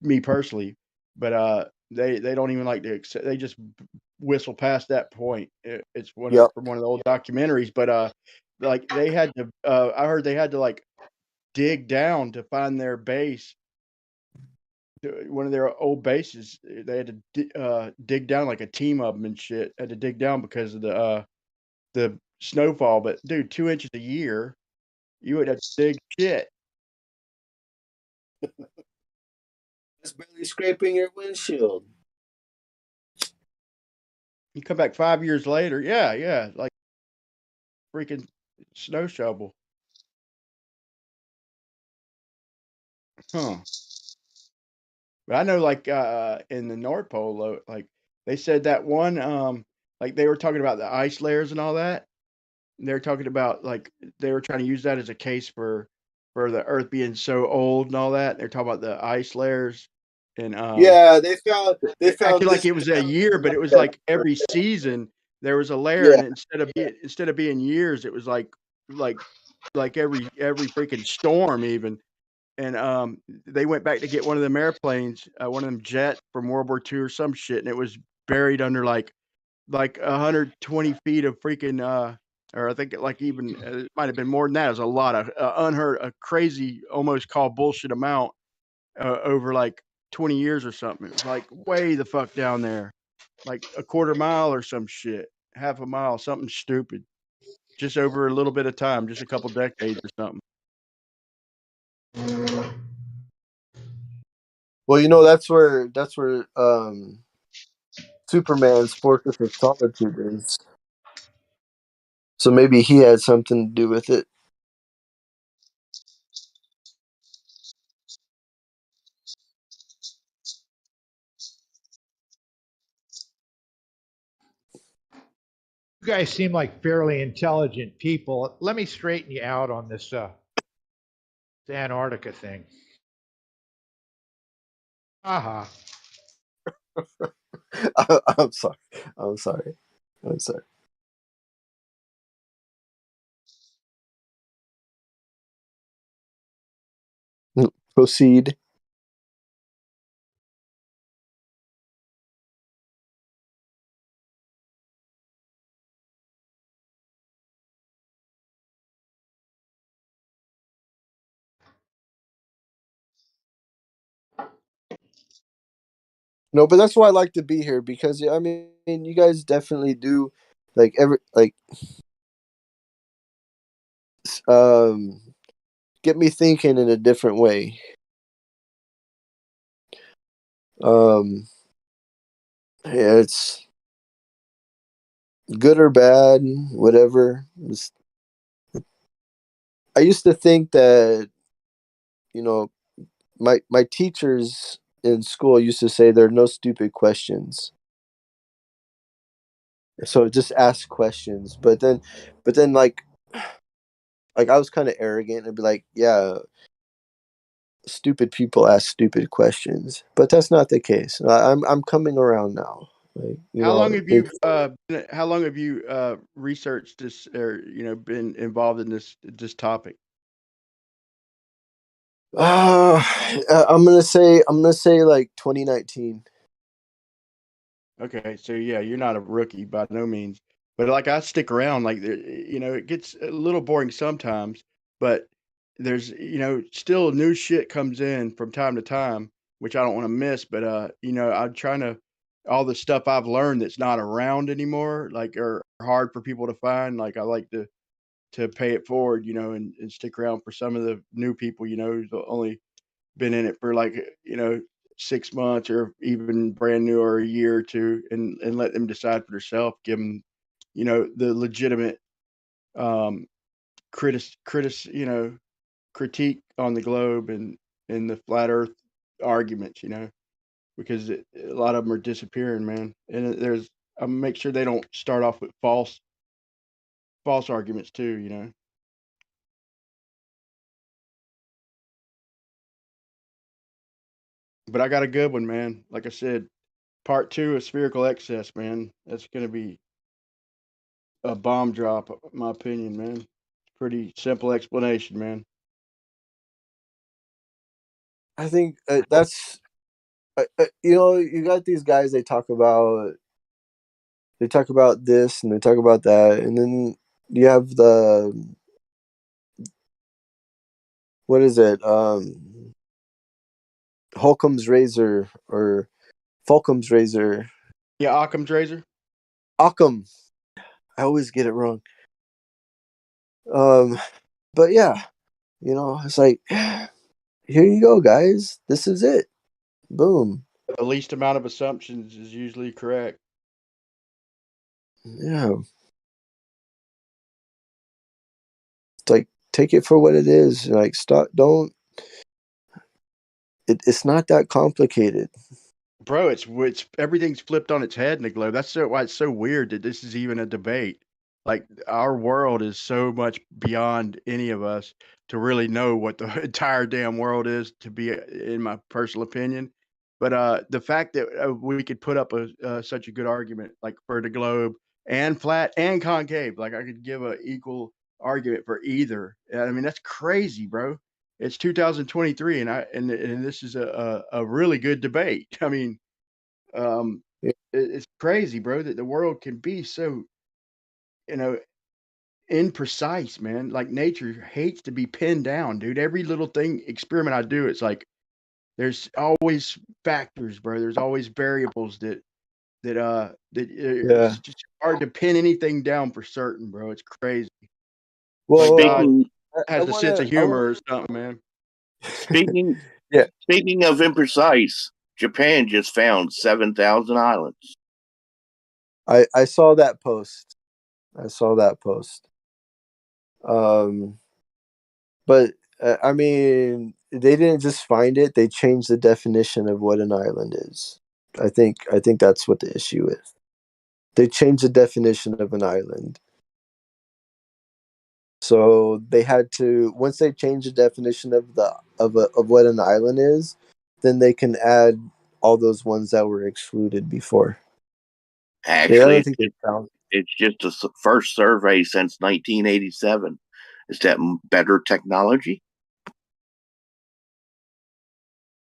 me personally. But they don't even like to accept. They just whistle past that point. It's Yep. from one of the old documentaries. But like they had to. I heard they had to like dig down to find their base. One of their old bases, they had to dig down, like a team of them and shit. Had to dig down because of the snowfall. But dude, 2 inches a year, you would have to dig shit. It's barely scraping your windshield. You come back 5 years later, yeah, like freaking snow shovel. Huh. But I know, like in the North Pole, like they said that one, like they were talking about the ice layers and all that. They're talking about like they were trying to use that as a case for the Earth being so old and all that. They're talking about the ice layers and Yeah, they acting found like this. it was a year, but it was like every season there was a layer, Yeah, and instead of being years, it was like every freaking storm even. And they went back to get one of them airplanes, one of them jet from World War II or some shit, and it was buried under like 120 feet of freaking or I think like even it might have been more than that. It was a lot of a crazy, almost called bullshit amount over like 20 years or something. It was like way the fuck down there, like a quarter mile or some shit, half a mile, something stupid, just over a little bit of time, just a couple decades or something. well, that's where Superman's Fortress of Solitude is. So maybe he had something to do with it. You guys seem like fairly intelligent people. Let me straighten you out on this Antarctica thing. Aha. I'm sorry. I'm sorry. I'm sorry. Proceed. No, but that's why I like to be here because I mean, you guys definitely do like um get me thinking in a different way. Um yeah, it's good or bad, whatever. I used to think that, you know, my teachers in school used to say there are no stupid questions. So just ask questions. But then like I was kind of arrogant and be like, yeah, stupid people ask stupid questions. But that's not the case. I'm coming around now. Like, you How long know, have you how long have you researched this or been involved in this topic? uh, I'm gonna say like 2019. Okay, so yeah, you're not a rookie by no means, but like I stick around. Like it gets a little boring sometimes, but there's still new shit comes in from time to time, which I don't want to miss. But I'm trying to all the stuff I've learned that's not around anymore, like are hard for people to find. Like I like to pay it forward, and stick around for some of the new people, who's only been in it for like 6 months or even brand new or a year or two, and let them decide for themselves, give them the legitimate um critic critique on the globe and the flat Earth arguments, because a lot of them are disappearing, man. And there's I make sure they don't start off with false arguments too. But I got a good one, man. Like I said, part 2 of spherical excess, man. That's gonna be a bomb drop, in my opinion, man. Pretty simple explanation, man. I think that's you got these guys. They talk about this and they talk about that, and then you have the what is it? Holcomb's razor or Fulcum's razor. Yeah, Occam's razor. Occam. I always get it wrong. But yeah, it's like, here you go, guys. This is it. Boom. The least amount of assumptions is usually correct. Yeah. It's like, take it for what it is. Like, stop. Don't. It's not that complicated. Bro, it's everything's flipped on its head in the globe. That's why it's so weird that this is even a debate. Like our world is so much beyond any of us to really know what the entire damn world is. To be, in my personal opinion, but the fact that we could put up such a good argument, like for the globe and flat and concave, like I could give a equal argument for either. I mean, that's crazy, bro. It's 2023, and this is a really good debate. I mean, Yeah. it's crazy, bro, that the world can be so, you know, imprecise, man. Like nature hates to be pinned down, dude. Every little thing experiment I do, it's like there's always factors, bro. There's always variables that Yeah. it's just hard to pin anything down for certain, bro. It's crazy. Well, Like God Speaking has a sense of humor or something, man. speaking Yeah. speaking of imprecise, Japan just found 7,000 islands. I saw that post. But I mean, they didn't just find it; they changed the definition of what an island is. I think that's what the issue is. They changed the definition of an island. So they had to once they changed the definition of what an island is, then they can add all those ones that were excluded before. Yeah, I Actually, don't think they found. it's just the first survey since 1987. Is that better technology?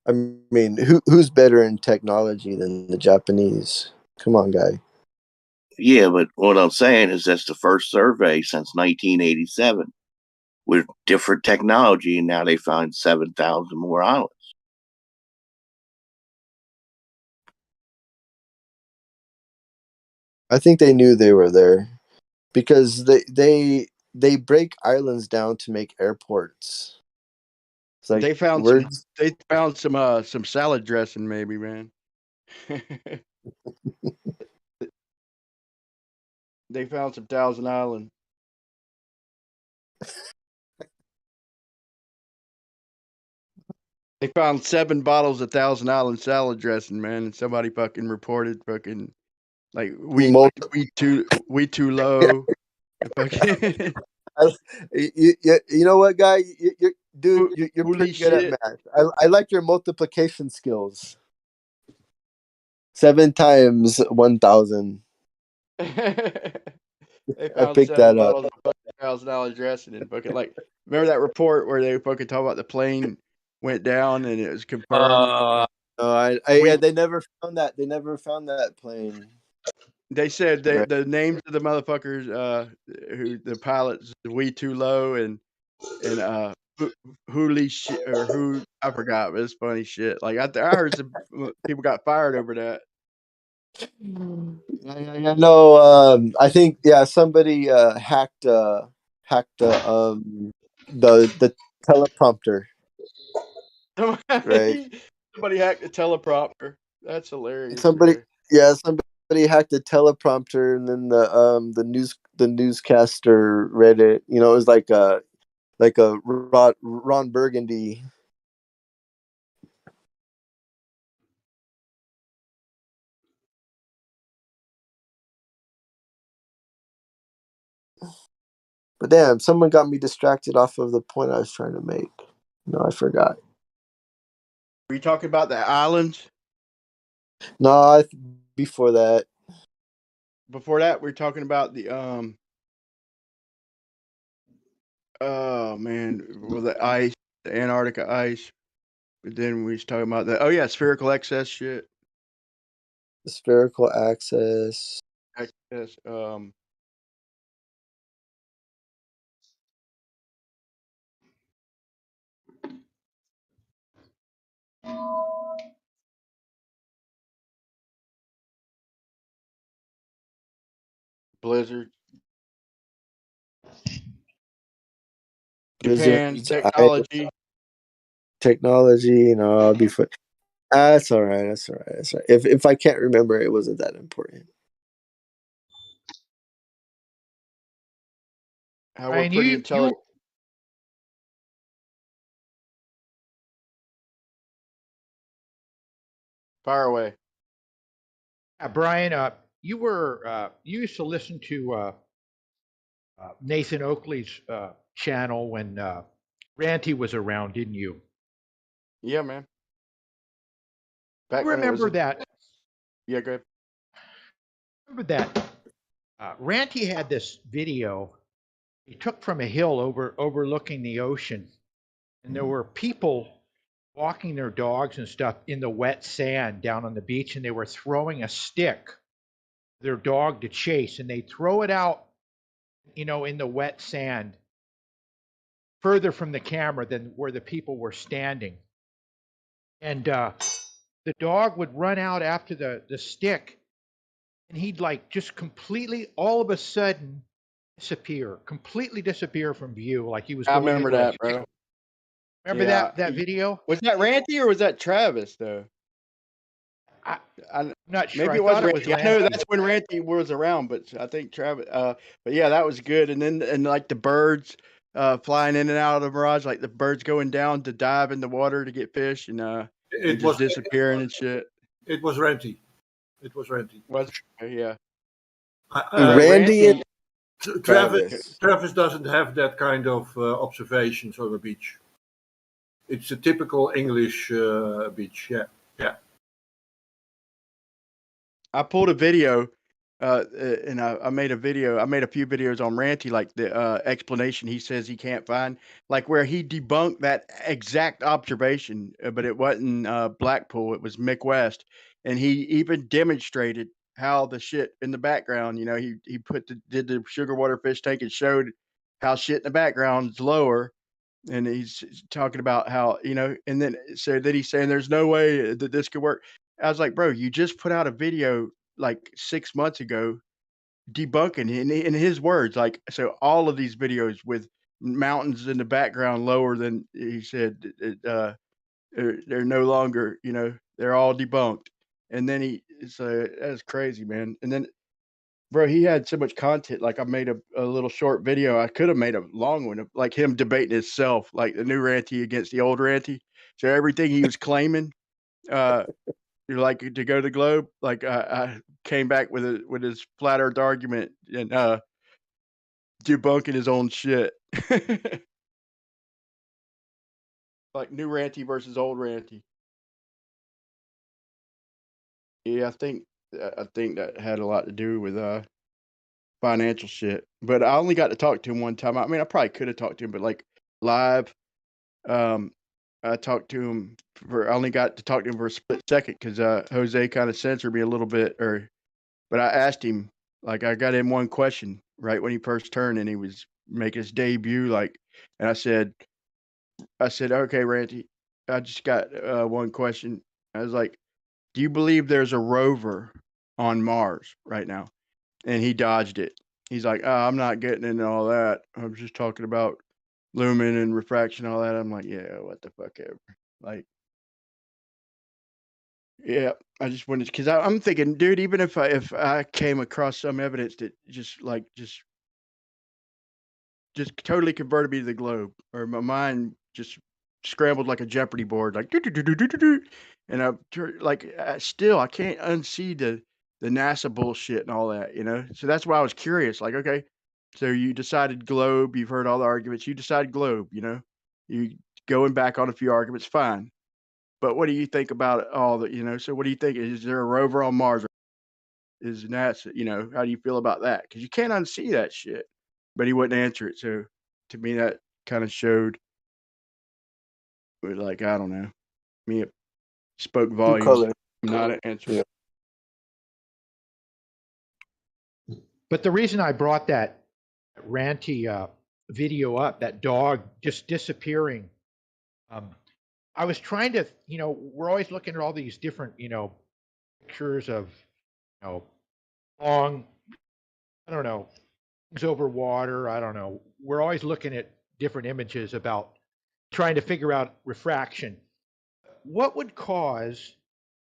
I mean, who's better in technology than the Japanese? Come on, guy. Yeah, but what I'm saying is that's the first survey since 1987 with different technology, and now they find 7,000 more islands. I think they knew they were there because they break islands down to make airports. It's like They found words. some salad dressing, maybe, man. They found some Thousand Island. They found 7 bottles of Thousand Island salad dressing, man, and somebody fucking reported fucking like we too low. Fucking You know what, guy? Dude, you're holy pretty good at shit. math. I like your multiplication skills. 7 times 1,000. They I found picked 7 that up. bottles of fucking $1,000 dressing and fucking like remember that report where they fucking talk about the plane went down and it was confirmed. No, We they never found that. They never found that plane. They said Right. the names of the motherfuckers who the pilots we too low and Hooli shit or who I forgot, but it's funny shit. Like I heard some people got fired over that. I know. I think somebody hacked the teleprompter. Right. Somebody hacked the teleprompter. That's hilarious, Somebody man. somebody hacked the teleprompter, and then the newscaster read it. It was like like a Ron Burgundy. But damn, someone got me distracted off of the point I was trying to make. No, I forgot. Were you talking about the islands? No, before that. Before that, we are talking about the oh man, well the ice, the Antarctica ice. But then we was talking about the spherical excess shit. The spherical axis. Excess, blizzard, Japan's Blizzards, technology, I'll be fine. That's all right. That's all right. That's right. If I can't remember, it wasn't that important. How we're pretty intelligent. Fire away. Brian, you used to listen to Nathan Oakley's channel when Ranty was around, didn't you? Yeah, man. Back Remember that? Yeah, go ahead. Remember that Ranty had this video he took from a hill overlooking the ocean, and there were people walking their dogs and stuff in the wet sand down on the beach, and they were throwing a stick their dog to chase, and they throw it out, in the wet sand, further from the camera than where the people were standing. And the dog would run out after the stick, and he'd like just completely, all of a sudden, completely disappear from view, like he was I going remember into that, bro. Remember that video? Was that Ranty or was that Travis though? I'm not sure. Maybe I it was thought it was Ranty. I know that's when Ranty was around, but I think Travis. But yeah, that was good. And then like the birds flying in and out of the mirage, like the birds going down to dive in the water to get fish, and just disappearing and shit. It was Ranty. It was Ranty. Yeah. Randy and Travis doesn't have that kind of observations on the beach. It's a typical English beach. Yeah. I pulled a video, and I made a video. I made a few videos on Ranty, like the explanation he says he can't find, like where he debunked that exact observation, but it wasn't Blackpool. It was Mick West, and he even demonstrated how the shit in the background. He did the sugar water fish tank and showed how shit in the background is lower. And he's talking about how, and then he's saying there's no way that this could work. I was like, bro, you just put out a video like 6 months ago debunking in his words, like, so all of these videos with mountains in the background lower than he said, they're no longer, they're all debunked. And then that's crazy, man. And then, bro, he had so much content. Like I made a little short video. I could have made a long one of like him debating himself, like the new Ranty against the old Ranty. So everything he was claiming, like to go to the globe, like I came back with his flat earth argument and debunking his own shit. Like new Ranty versus old Ranty. Yeah, I think that had a lot to do with financial shit. But I only got to talk to him one time. I mean, I probably could have talked to him, but like live, I talked to him I only got to talk to him for a split second because Jose kind of censored me a little bit, but I asked him, like, I got him one question right when he first turned and he was making his debut, and I said, okay, Ranty, I just got one question. I was like, do you believe there's a rover on Mars right now? And he dodged it. He's like, I'm not getting into all that. I was just talking about lumen and refraction, all that. I'm like, yeah, what the fuck ever. Like, yeah, I just wanted, because I'm thinking, dude, even if I came across some evidence that just just totally converted me to the globe, or my mind just scrambled like a Jeopardy board, like and still I can't unsee the NASA bullshit and all that, you know. So that's why I was curious. Like, okay, so you decided globe. You've heard all the arguments. You decided globe. You know, you going back on a few arguments, fine. But what do you think about all the, you know? So what do you think? Is there a rover on Mars? Is NASA, you know, how do you feel about that? Because you can't unsee that shit. But he wouldn't answer it. So to me, that kind of showed, like, I don't know, me, it spoke True volumes. color. Not an answer. Yeah. But the reason I brought that ranty video up, that dog just disappearing, I was trying to, you know, we're always looking at all these different, you know, pictures of, you know, long, I don't know, things over water. I don't know. We're always looking at different images about trying to figure out refraction. What would cause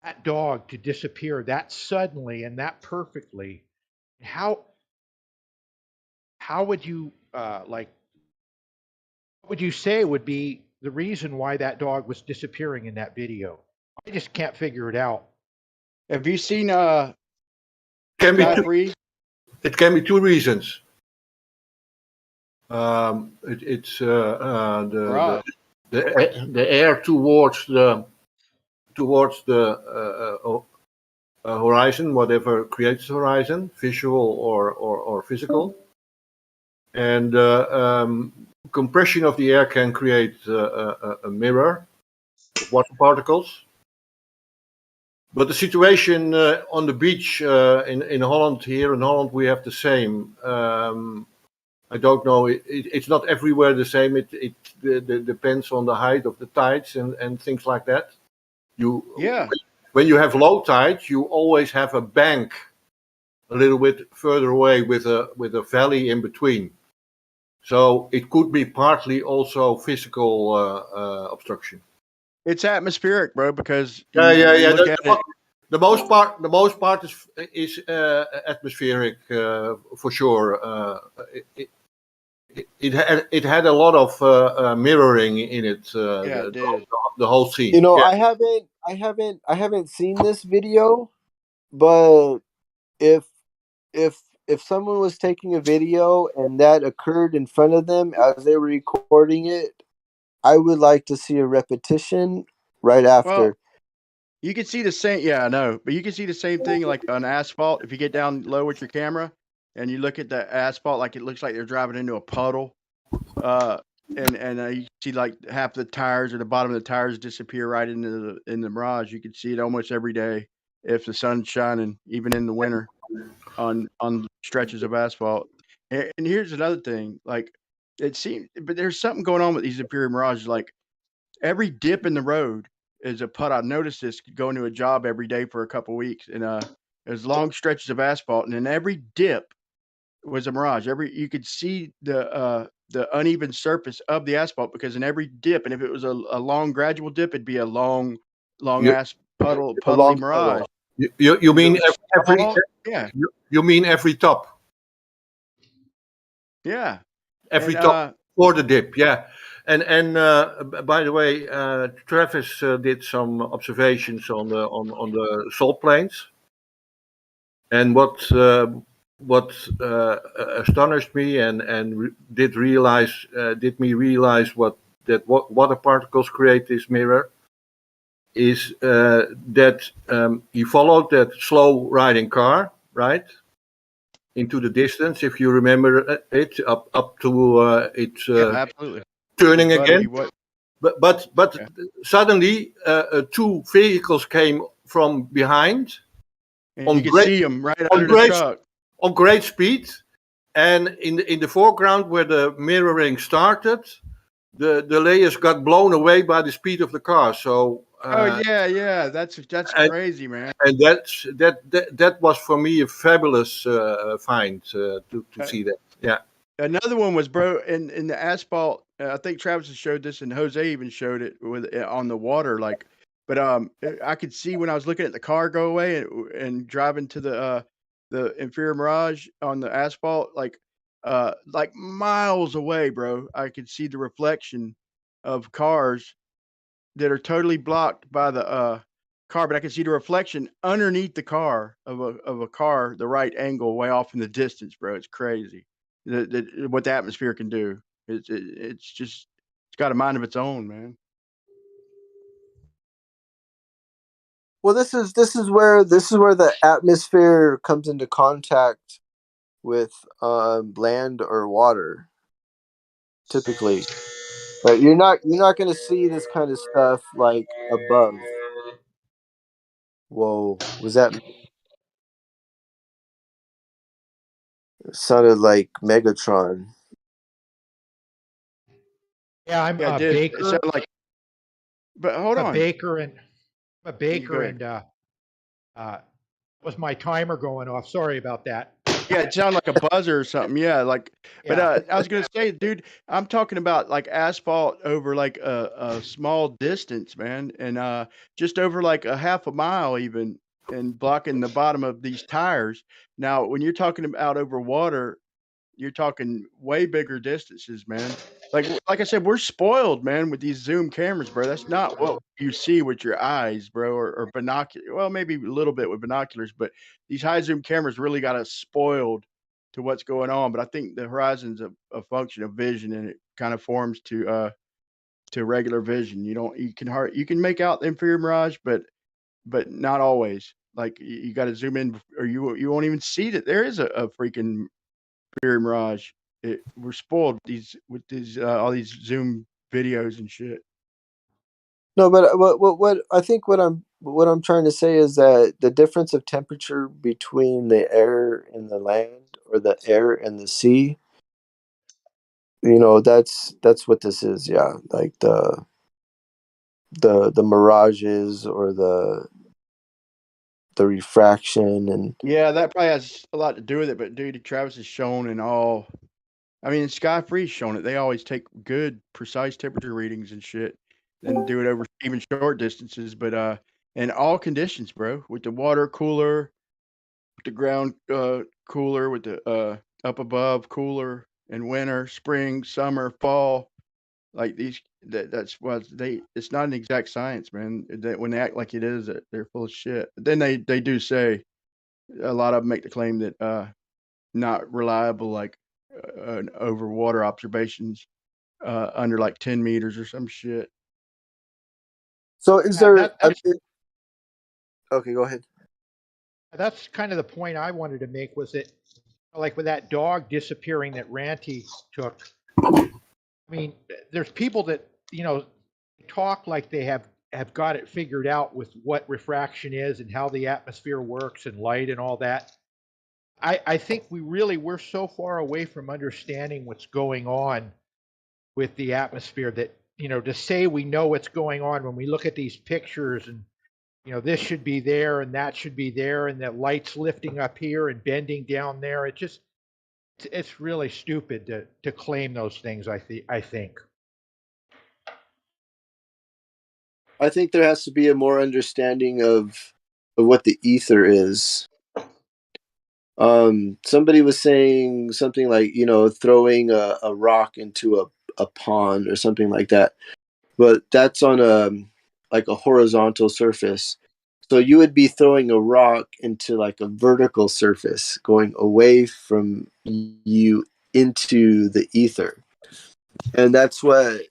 that dog to disappear that suddenly and that perfectly? How would you like? What would you say would be the reason why that dog was disappearing in that video? I just can't figure it out. Have you seen Can be Sky two, Free? it can be two reasons. It's Right. the air towards the horizon, whatever creates the horizon, visual or physical, and compression of the air can create a mirror of water particles. But the situation on the beach in Holland, here in Holland, we have the same. I don't know. It's not everywhere the same. It depends on the height of the tides and things like that. Yeah. When you have low tide, you always have a bank a little bit further away with a valley in between. So it could be partly also physical obstruction. It's atmospheric, bro, because Yeah. look at it. The most part is atmospheric for sure. It had a lot of mirroring in it. Yeah, it did. The whole scene. You know, Yeah. I haven't seen this video, but if if someone was taking a video and that occurred in front of them as they were recording it, I would like to see a repetition right Well, after. you can see the same. Yeah, I know, but you can see the same thing like on asphalt. If you get down low with your camera and you look at the asphalt, like it looks like they're driving into a puddle. And you see like half the tires or the bottom of the tires disappear right into the mirage. You can see it almost every day if the sun's shining, even in the winter, on stretches of asphalt. And here's another thing, like it seems, but there's something going on with these Imperial Mirages. Like every dip in the road is a putt. I've noticed this going to a job every day for a couple weeks, and there's long stretches of asphalt, and in every dip was a mirage. You could see the uneven surface of the asphalt because in every dip, and if it was a long gradual dip, it'd be a long You, ass A puddly long mirage. puddle. you mean every Yeah, you mean every top yeah, every and top for the dip, yeah. And by the way, Travis did some observations on the salt plains, and what astonished me did me realize what water particles create this mirror is that he followed that slow riding car right into the distance. If you remember it, up to it's yeah, absolutely. turning His buddy, again. what? But Yeah. suddenly two vehicles came from behind And on you could great see him right on under the great truck. on great speed, and in the foreground where the mirroring started, the layers got blown away by the speed of the car. So Oh yeah, that's and crazy, man. and that was for me a fabulous find to see that. Yeah. Another one was, bro, in the asphalt. I think Travis has showed this, and Jose even showed it with on the water. Like, but I could see when I was looking at the car go away and driving to the Inferior Mirage on the asphalt. Like, like miles away, bro. I could see the reflection of cars that are totally blocked by the car, but I can see the reflection underneath the car of a car, the right angle, way off in the distance, bro. It's crazy. What the atmosphere can do. It's just it's got a mind of its own, man. Well, this is where the atmosphere comes into contact with land or water, typically. But you're not going to see this kind of stuff like above. Whoa, was that sounded like Megatron? Yeah, I'm Yeah, it a did. It baker. sounded like. But hold I'm a on. baker and You go ahead. Was my timer going off? Sorry about that. Yeah, it sounded like a buzzer or something. Yeah, like, but Yeah. I was gonna say, dude, I'm talking about like asphalt over like a small distance, man, and just over like a half a mile even, and blocking the bottom of these tires. Now, when you're talking about over water, you're talking way bigger distances, man. Like I said, we're spoiled, man, with these zoom cameras, bro. That's not what you see with your eyes, bro, or binocular. Well, maybe a little bit with binoculars, but these high zoom cameras really got us spoiled to what's going on. But I think the horizon's a function of vision, and it kind of forms to regular vision. You can make out the inferior mirage, but not always. Like you got to zoom in, or you won't even see that there is a freaking Fury Mirage. We're spoiled with these all these Zoom videos and shit. No, but what I think what I'm trying to say is that the difference of temperature between the air and the land or the air and the sea, that's what this is. Yeah, like the mirages or the refraction and Yeah, that probably has a lot to do with it. But dude, Travis has shown in all. I mean, Sky Free's shown it. They always take good, precise temperature readings and shit, and do it over even short distances. But in all conditions, bro, with the water cooler, with the ground cooler, with the up above cooler, in winter, spring, summer, fall. Like that's what they. It's not an exact science, man. When they act like it is, they're full of shit. But then they do say a lot of them make the claim that not reliable, like over water observations under like 10 meters or some shit. so is Yeah, there? Okay, go ahead. that's kind of the point I wanted to make. Was it like with that dog disappearing that Ranty took? I mean, there's people that talk like they have got it figured out with what refraction is and how the atmosphere works and light and all that. I think we're so far away from understanding what's going on with the atmosphere that to say we know what's going on when we look at these pictures and this should be there and that should be there and the light's lifting up here and bending down there. It's really stupid to claim those things. I think. I think there has to be a more understanding of what the ether is. Somebody was saying something like throwing a rock into a pond or something like that, but that's on a horizontal surface. So you would be throwing a rock into like a vertical surface, going away from you into the ether, and that's what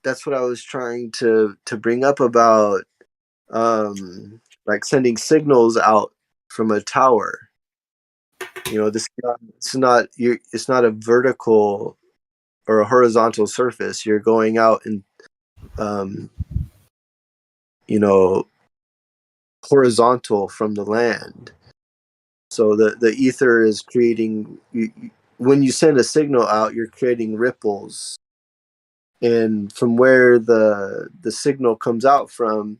I was trying to bring up about like sending signals out from a tower. It's not a vertical or a horizontal surface. You're going out and um, you know horizontal from the land. So the ether is creating when you send a signal out, you're creating ripples, and from where the signal comes out from,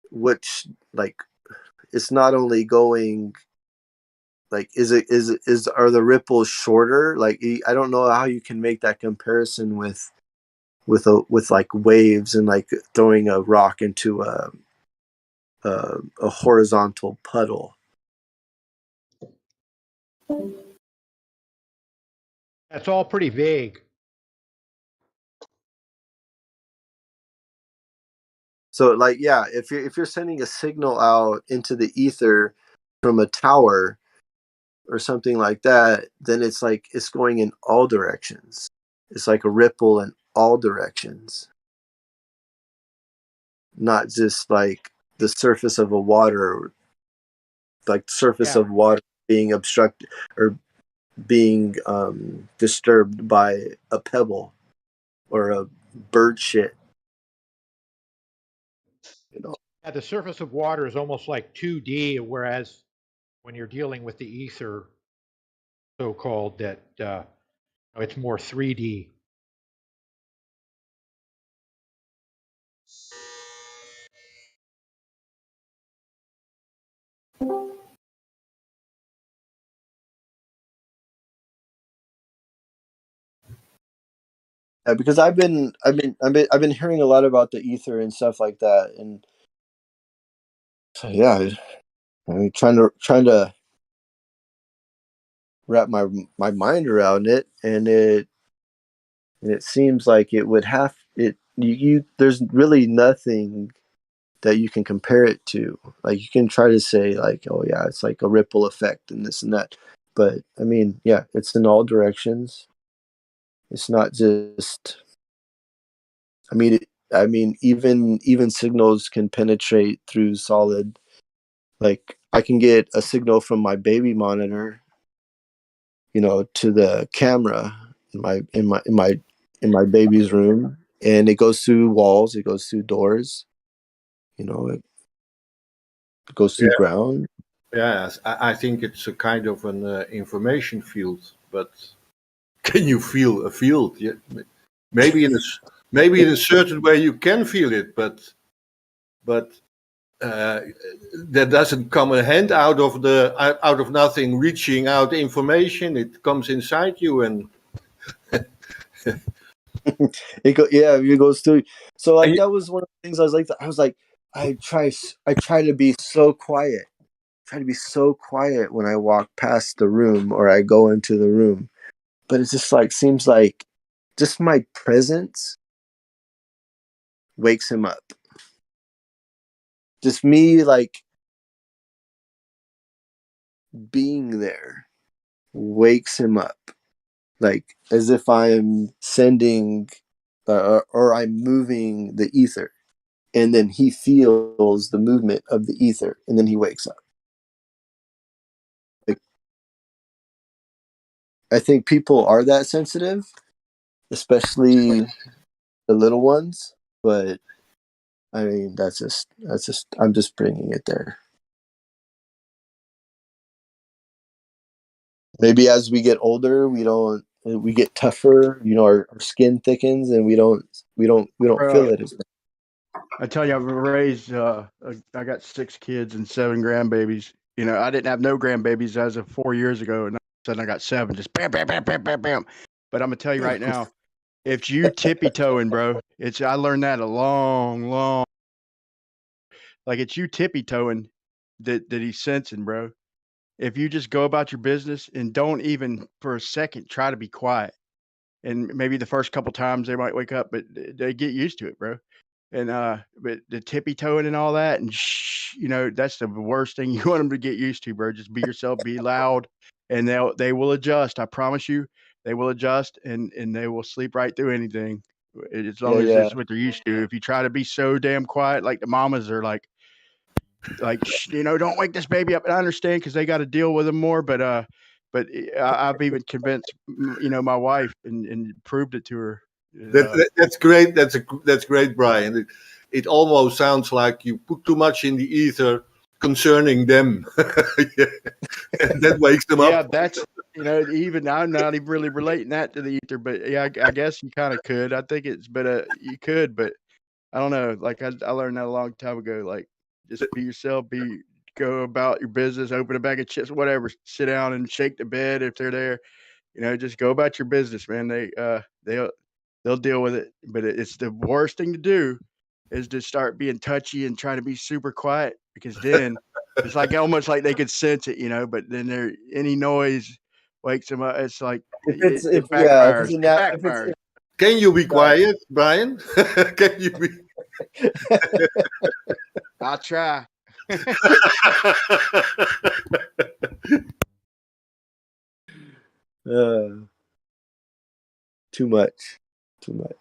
which like it's not only going like are the ripples shorter? Like I don't know how you can make that comparison with like waves and like throwing a rock into a horizontal puddle. That's all pretty vague. So like, yeah, if you're sending a signal out into the ether from a tower or something like that, then it's like it's going in all directions. It's like a ripple in all directions, not just like the surface of a water, like the surface Yeah. of water being obstructed or being disturbed by a pebble or a bird shit. You know, Yeah, the surface of water is almost like 2D, whereas when you're dealing with the ether, so-called, that it's more 3D. because I've been hearing a lot about the ether and stuff like that, and so yeah, I mean, trying to wrap my mind around it, and it seems like it would have it. You there's really nothing that you can compare it to. Like you can try to say like, oh yeah, it's like a ripple effect and this and that, but I mean, yeah, it's in all directions. It's not just. I mean, even signals can penetrate through solid. Like I can get a signal from my baby monitor, to the camera in my baby's room, and it goes through walls, it goes through doors, it goes through Yeah, ground. yes. I think it's a kind of an information field, but can you feel a field? Yeah, maybe maybe in a certain way you can feel it, but that doesn't come a hand out of nothing, reaching out information. It comes inside you, and It goes through. So like and that was one of the things I was like I try to be so quiet. Try to be so quiet when I walk past the room or I go into the room. But it's just like seems like just my presence wakes him up. Just me like being there wakes him up. Like as if I'm sending or I'm moving the ether, and then he feels the movement of the ether, and then he wakes up. Like I think people are that sensitive, especially the little ones. But I mean, that's just I'm just bringing it there. Maybe as we get older, we get tougher. Our skin thickens, and we don't Bro, feel it as much. I tell you, I've raised. I got 6 kids and 7 grandbabies. I didn't have no grandbabies as of 4 years ago, and all of a sudden I got 7. Just bam, bam, bam, bam, bam, bam. But I'm gonna tell you right now, if you tippy toeing, bro, I learned that a long, long. Like it's you tippy toeing that he's sensing, bro. If you just go about your business and don't even for a second try to be quiet, and maybe the first couple times they might wake up, but they get used to it, bro. And but the tippy toeing and all that, and that's the worst thing you want them to get used to, bro. Just be yourself, be loud, and they will adjust. I promise you, they will adjust, and they will sleep right through anything, as Yeah, long as yeah, that's what they're used to. If you try to be so damn quiet, like the mamas are like don't wake this baby up. And I understand because they got to deal with them more, but I've even convinced my wife and proved it to her. that's great. That's great, Brian. It almost sounds like you put too much in the ether concerning them, and that wakes them Yeah, up. that's even I'm not even really relating that to the ether, but yeah, I guess you kind of could. I think it's, but you could, but I don't know. Like I learned that a long time ago. Like just be yourself, go about your business, open a bag of chips, whatever. Sit down and shake the bed if they're there. Just go about your business, man. They'll deal with it. But it's the worst thing to do is to start being touchy and trying to be super quiet, because then it's like almost like they could sense it, but then any noise wakes him up. It's like If it's it if yeah, if backfires. it's a It nat, if it's backfires. Can you be quiet, Brian? Can you be? I'll try. too much, too much.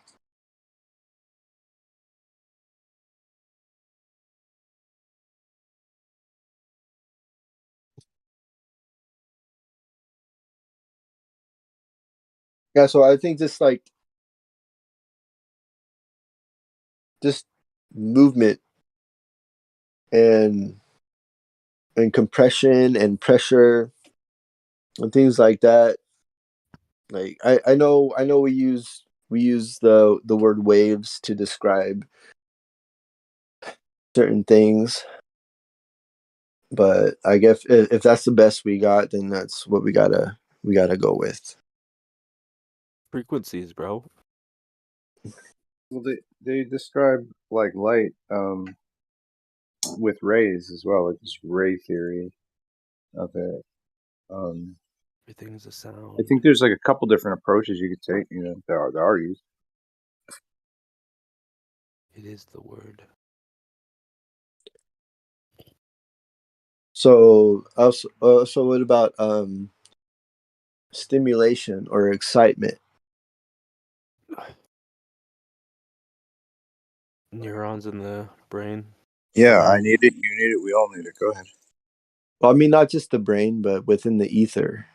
Yeah, so I think just like just movement and compression and pressure and things like that. Like I know we use the word waves to describe certain things, but I guess if that's the best we got, then that's what we gotta go with. Frequencies, bro. Well, they describe like light with rays as well, like this ray theory of it. Everything is a I sound. think there's like a couple different approaches you could take. There are used. It is the word. So also, so what about stimulation or excitement? Neurons in the brain. Yeah, I need it. You need it. We all need it. Go ahead. Well, I mean, not just the brain, but within the ether.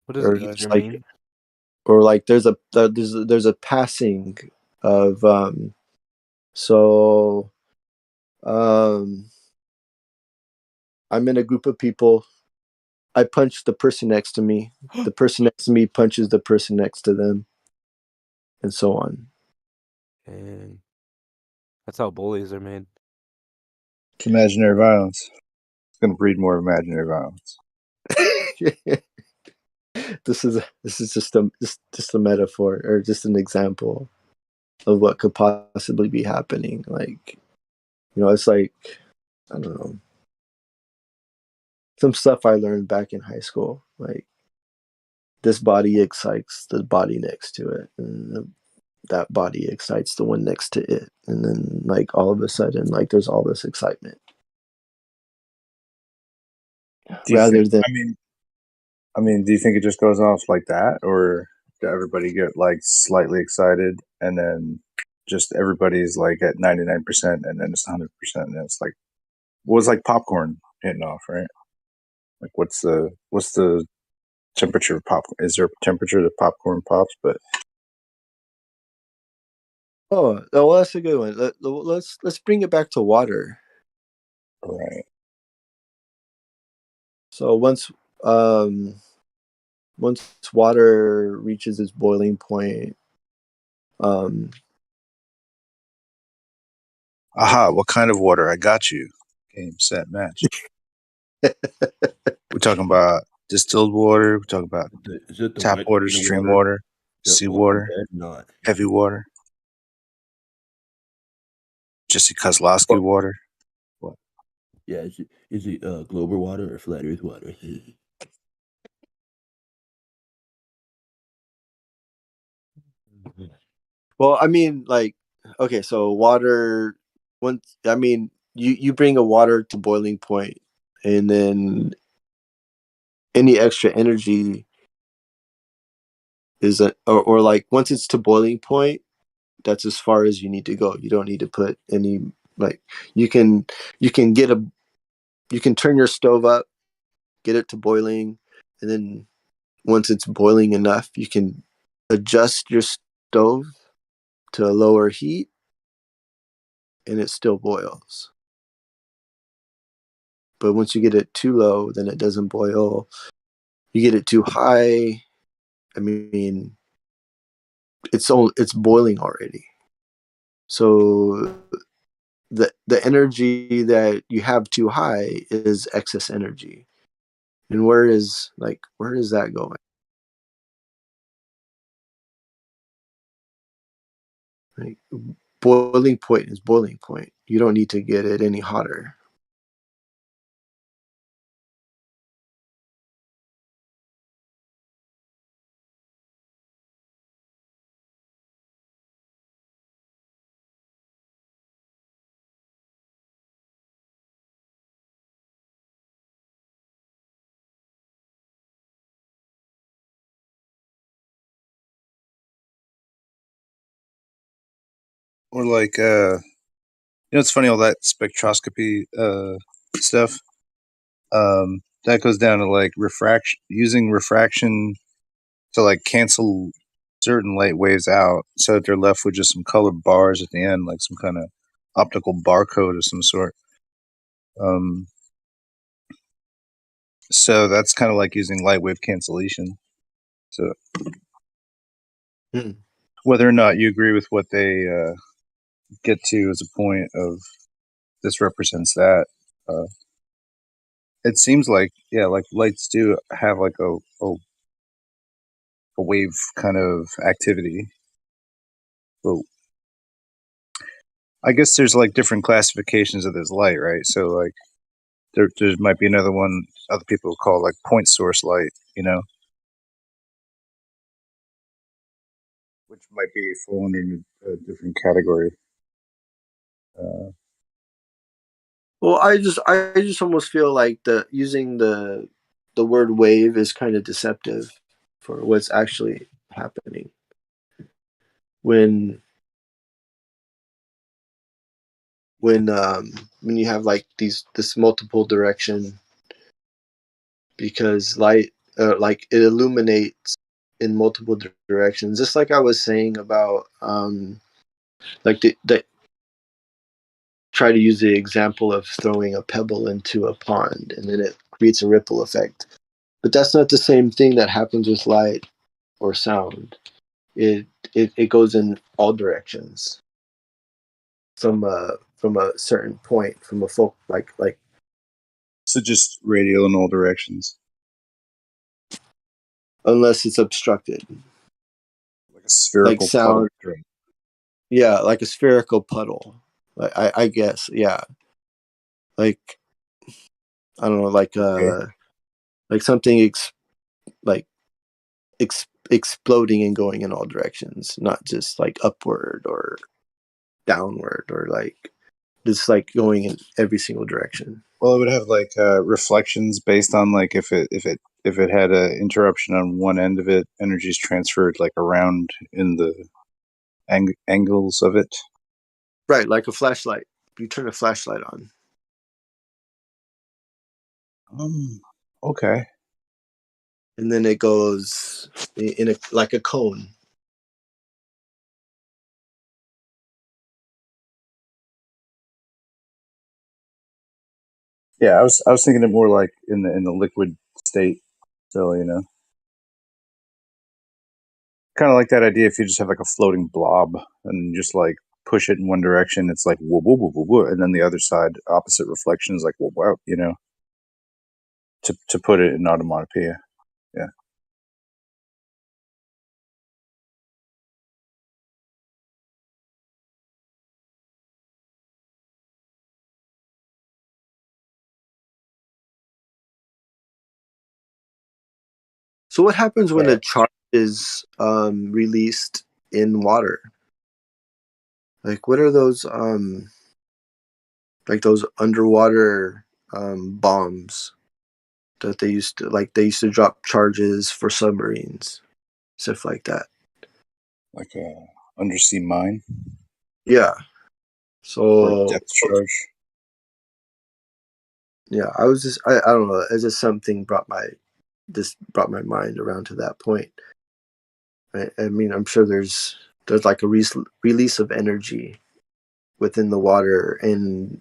What does Or ether just like, mean? or like there's a passing of so um I'm in a group of people. I punch the person next to me. The person next to me punches the person next to them, and so on. And that's how bullies are made. It's imaginary violence. It's going to breed more imaginary violence. This is just a metaphor or just an example of what could possibly be happening. Like, it's like, I don't know, some stuff I learned back in high school. Like, this body excites the body next to it, and that body excites the one next to it, and then like all of a sudden, like there's all this excitement. Do you Rather think? than I mean, do you think it just goes off like that, or do everybody get like slightly excited, and then just everybody's like at 99%, and then it's 100%, and it's like, well, it's like popcorn hitting off, right? Like, what's the temperature of popcorn? Is there a temperature that popcorn pops? But well, that's a good one. Let's bring it back to water. right, So once water reaches its boiling point, aha, what kind of water? I got you. Game, set, match. We're talking about distilled water. We're talking about Is it the tap wet water, kind of stream water, Is it seawater, Walking Dead? Not. heavy water, Jesse Kozlowski water. What? Yeah, is it global water or flat Earth water? well, I mean, like, okay, so water. Once, I mean, you bring a water to boiling point, and then any extra energy is or like once it's to boiling point, that's as far as you need to go. You don't need to put any, like, you can get you can turn your stove up, get it to boiling, and then once it's boiling enough, you can adjust your stove to a lower heat, and it still boils. But once you get it too low, then it doesn't boil. You get it too high, I mean, it's boiling already. So the energy that you have too high is excess energy. And where is that going? Like, boiling point is boiling point. You don't need to get it any hotter. Or like it's funny, all that spectroscopy stuff. That goes down to like using refraction to like cancel certain light waves out, so that they're left with just some colored bars at the end, like some kind of optical barcode of some sort. So that's kind of like using light wave cancellation. So whether or not you agree with what they get to as a point of this represents that, it seems like, yeah, like lights do have like a wave kind of activity. But I guess there's like different classifications of this light, right? So like there might be another one other people call like point source light, which might be fall under a different category. Well, I just almost feel like using the word wave is kind of deceptive for what's actually happening when you have like this multiple direction, because light like it illuminates in multiple directions, just like I was saying about like the try to use the example of throwing a pebble into a pond and then it creates a ripple effect. But that's not the same thing that happens with light or sound. It goes in all directions from a certain point, from a focal, like So just radial in all directions, unless it's obstructed, like a like spherical sound. puddle. Yeah, like a spherical puddle. Like I guess, yeah. Like I don't know, Okay. like something like exploding and going in all directions, not just like upward or downward or like just like going in every single direction. Well, it would have like reflections based on like if it had an interruption on one end of it, energy is transferred like around in the angles of it. Right, like a flashlight. You turn a flashlight on. Okay. And then it goes in a like a cone. Yeah, I was thinking it more like in the liquid state. So kind of like that idea. If you just have like a floating blob and just like push it in one direction, it's like whoa, whoa, whoa, whoa, whoa, and then the other side, opposite reflection is like whoa, wow, to put it in automatopoeia. Yeah. So what happens when a charge is released in water? Like what are those like those underwater bombs that they used to drop charges for submarines, stuff like that. Like a undersea mine Yeah. or So depth charge. yeah, I don't know. It's just something brought my mind around to that point. I mean, I'm sure there's like a release of energy within the water, and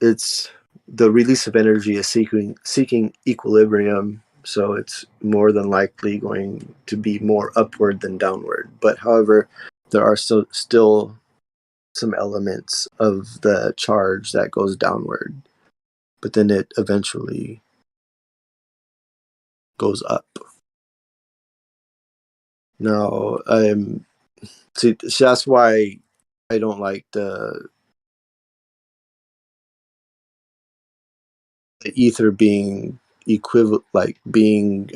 it's the release of energy is seeking equilibrium. So it's more than likely going to be more upward than downward. But however, there are still some elements of the charge that goes downward, but then it eventually goes up. Now, so that's why I don't like the ether being equivalent, like being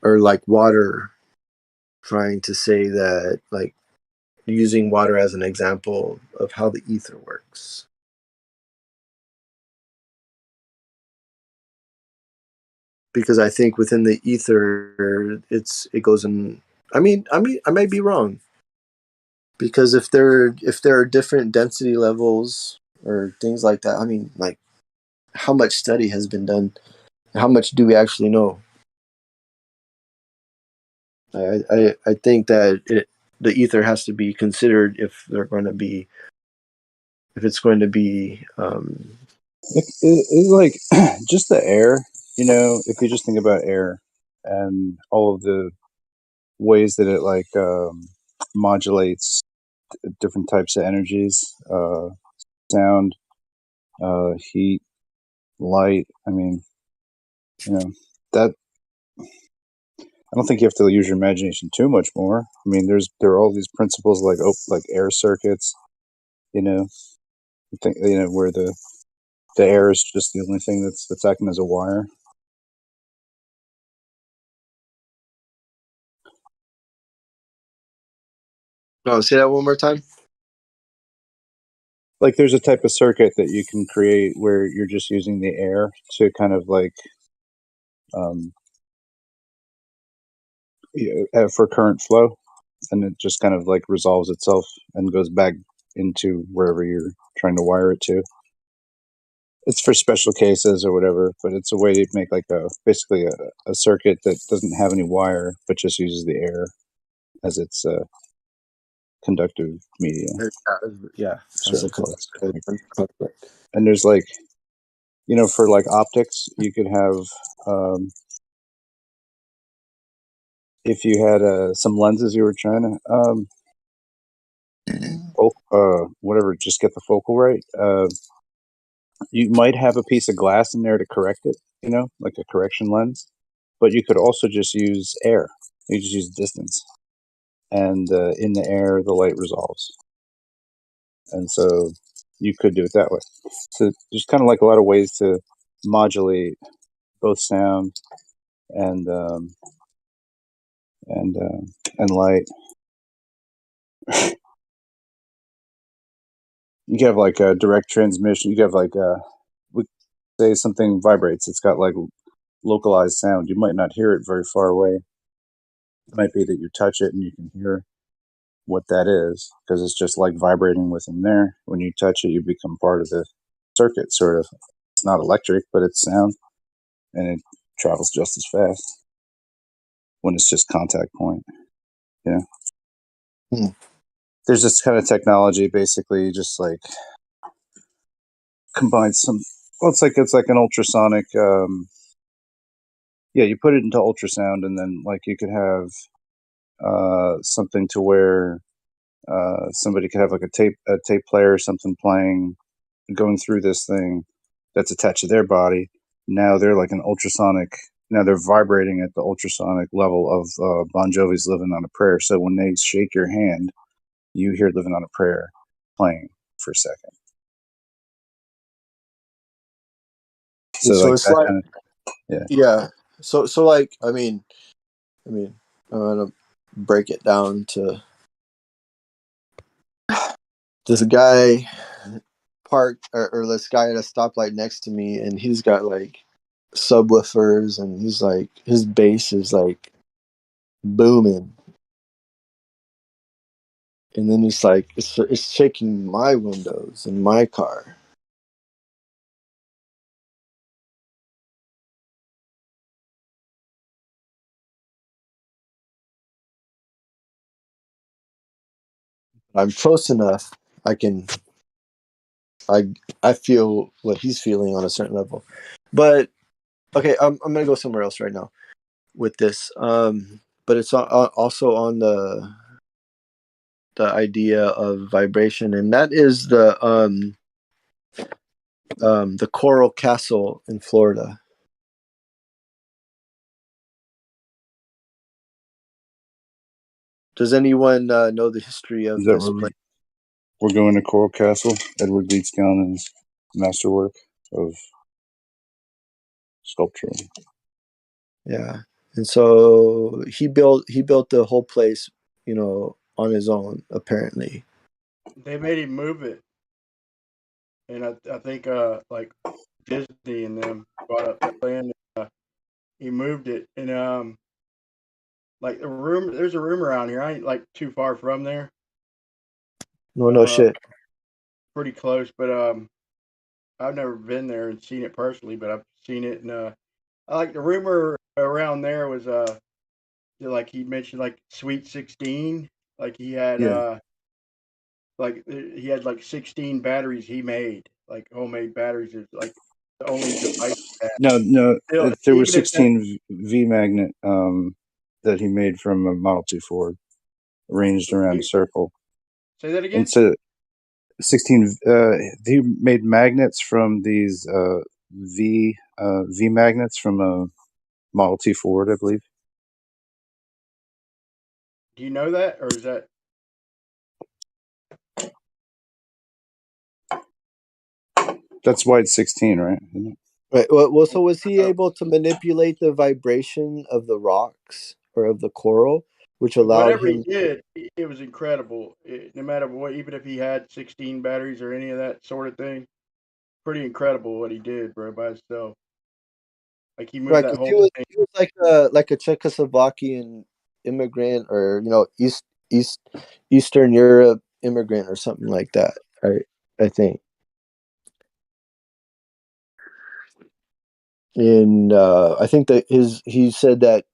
or like water, trying to say that, like using water as an example of how the ether works. Because I think within the ether, it goes in. I mean, I may be wrong. because if there are different density levels or things like that, I mean, like, how much study has been done? How much do we actually know? I think that the ether has to be considered if it's going to be It's like just the air, you know, if you just think about air and all of the ways that it like modulates different types of energies, sound, heat, light. I mean, you know, that I don't think you have to use your imagination too much more. I mean, there are all these principles like air circuits, you know, where the air is just the only thing that's acting as a wire. oh, say that one more time. Like there's a type of circuit that you can create where you're just using the air to kind of like for current flow, and it just kind of like resolves itself and goes back into wherever you're trying to wire it to. It's for special cases or whatever, but it's a way to make like basically a circuit that doesn't have any wire but just uses the air as its conductive medium. Yeah, as a conductor. And there's like, you know, for like optics, you could have if you had some lenses you were trying to whatever, just get the focal right. You might have a piece of glass in there to correct it, you know, like a correction lens, but you could also just use air. You just use distance, and in the air, the light resolves. And so you could do it that way. So there's kind of like a lot of ways to modulate both sound and light. You can have like a direct transmission. You can have like we say something vibrates. It's got like localized sound. You might not hear it very far away. It might be that you touch it and you can hear what that is because it's just like vibrating within there. When you touch it, you become part of the circuit, sort of. It's not electric, but it's sound, and it travels just as fast when it's just contact point. You know, there's this kind of technology, basically, just like combines some. Well, it's like an ultrasonic. Yeah, you put it into ultrasound, and then like you could have something to where somebody could have like a tape player or something playing, going through this thing that's attached to their body. Now they're like an ultrasonic. Now they're vibrating at the ultrasonic level of Bon Jovi's "Living on a Prayer." So when they shake your hand, you hear "Living on a Prayer" playing for a second. So like it's that like, kind of, yeah. So like, I mean, I'm gonna break it down to this guy parked or this guy at a stoplight next to me, and he's got like subwoofers, and he's like his bass is like booming, and then he's like it's shaking my windows in my car. I'm close enough. I feel what he's feeling on a certain level, but okay, I'm gonna go somewhere else right now with this. But it's also on the idea of vibration, and that is the Coral Castle in Florida. Does anyone know the history of is that this where place? we're going to Coral Castle? Edward Leeds Scanlon's masterwork of sculpture. Yeah, and so he built the whole place, on his own, apparently. They made him move it, and I think like Disney and them brought up the plan. He moved it, and like there's a room around here. I ain't like too far from there, No shit. Pretty close, but I've never been there and seen it personally, but I've seen it, and I like the rumor around there was like he mentioned like Sweet 16, like he had Yeah. he had like 16 batteries he made, like homemade batteries. Is like the only device that No. still, There were even if that, 16 V magnet that he made from a Model 2 Ford, arranged around a circle. say that And again. so 16. He made magnets from these V magnets from a Model T Ford, I believe. Do you know that, or is that? That's why it's 16, right? Isn't it? Right. Well, so was he able to manipulate the vibration of the rocks or of the coral, which allowed Whatever he him? did, it was incredible. No matter what, even if he had 16 batteries or any of that sort of thing, pretty incredible what he did, bro, by himself. Like he moved Right, that because whole thing. he was like a Czechoslovakian immigrant, or Eastern Europe immigrant, or something like that. Right, I think. And I think that he said that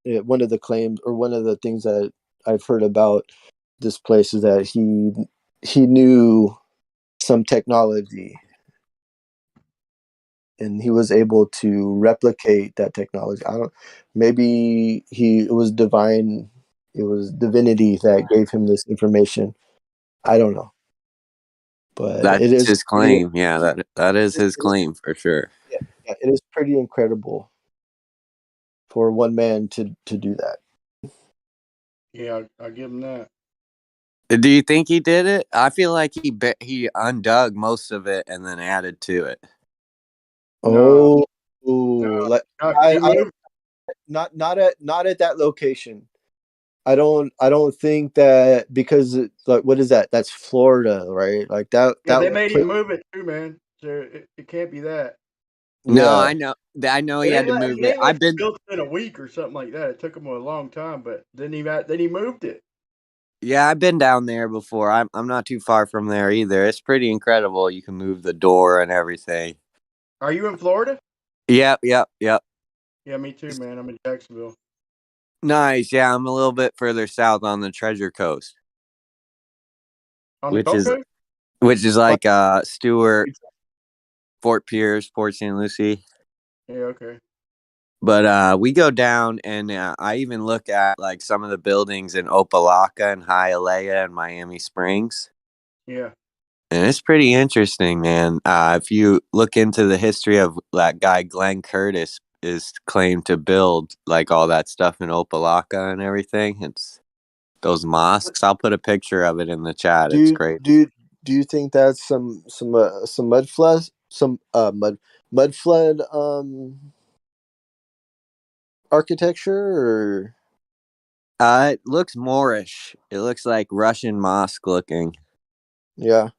one of the claims, or one of the things that I've heard about this place, is that he knew some technology, and he was able to replicate that technology. I don't. Maybe it was divine. It was divinity that gave him this information. I don't know, but it That's is his pretty. claim. Yeah, that is It his is, claim for sure. yeah, it is pretty incredible for one man to do that. Yeah, I'll give him that. Do you think he did it? I feel like he undug most of it and then added to it. No, Oh, no, like no, 'cause he I moved. not at that location. I don't think that, because like, what is that? That's Florida, right? Like Yeah, that they made place. him move it too, man. So it can't be that. No, Yeah. I know he had to move It it. ain't like I've he been built it in a week or something like that. It took him a long time, but then he moved it. Yeah, I've been down there before. I'm not too far from there either. It's pretty incredible. You can move the door and everything. Are you in Florida? Yep. Yeah, me too, man. I'm in Jacksonville. Nice. Yeah, I'm a little bit further south on the Treasure Coast, On the which Gulf is Coast? like Stewart, Fort Pierce, Port St. Lucie. Yeah, okay. But we go down, and I even look at like some of the buildings in Opelika and Hialeah and Miami Springs. Yeah. And it's pretty interesting, man. If you look into the history of that guy, Glenn Curtis is claimed to build like all that stuff in Opelika and everything. It's those mosques. I'll put a picture of it in the chat. Do It's you great. do you, do you think that's some mud floods, some mud flood architecture, or? It looks Moorish. It looks like Russian mosque looking. Yeah.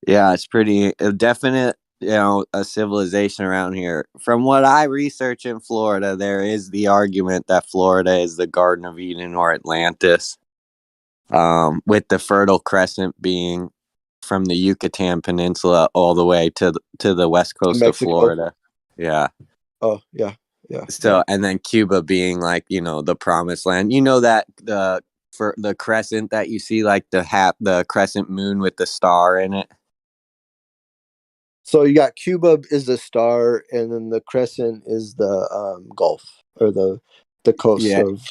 Yeah, it's pretty a definite, a civilization around here. From what I research in Florida, there is the argument that Florida is the Garden of Eden or Atlantis, with the Fertile Crescent being from the Yucatan Peninsula all the way to the west coast of Mexico. Florida. Yeah. Oh, yeah. So, and then Cuba being like, the promised land. You know that for the crescent that you see, like the crescent moon with the star in it. So you got Cuba is the star, and then the crescent is the Gulf, or the coast Yeah. of.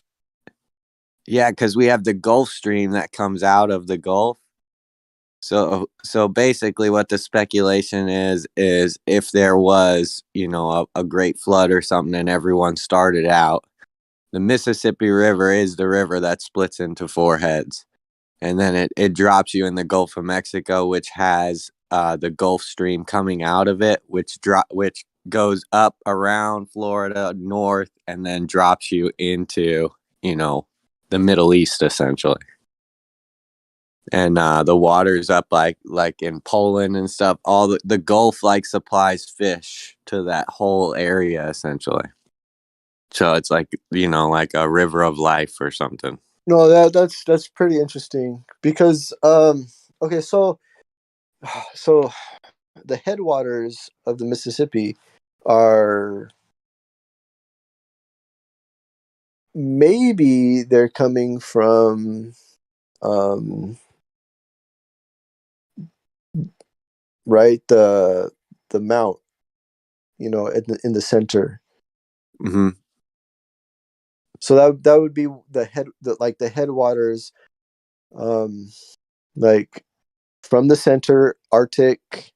Yeah, because we have the Gulf Stream that comes out of the Gulf. So basically, what the speculation is if there was, a great flood or something, and everyone started out, the Mississippi River is the river that splits into four heads, and then it drops you in the Gulf of Mexico, which has the Gulf Stream coming out of it, which goes up around Florida north, and then drops you into the Middle East essentially. And the water's up like in Poland and stuff. All the Gulf like supplies fish to that whole area essentially. So it's like like a river of life or something. No, that's pretty interesting, because Okay, so so the headwaters of the Mississippi are maybe they're coming from right the mount, in the center. Hmm. So that would be the headwaters, um like from the center Arctic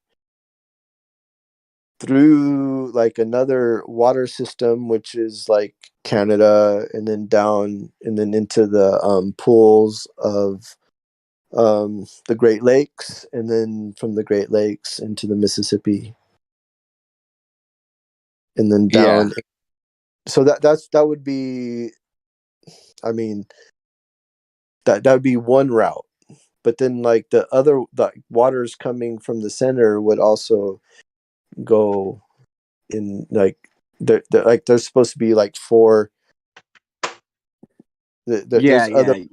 through like another water system, which is like Canada, and then down and then into the pools of the Great Lakes, and then from the Great Lakes into the Mississippi, and then Yeah. down. So that would be, I mean, that would be one route. But then like the waters coming from the center would also go in, like they're like there's supposed to be like four. Yeah, There's other, yeah.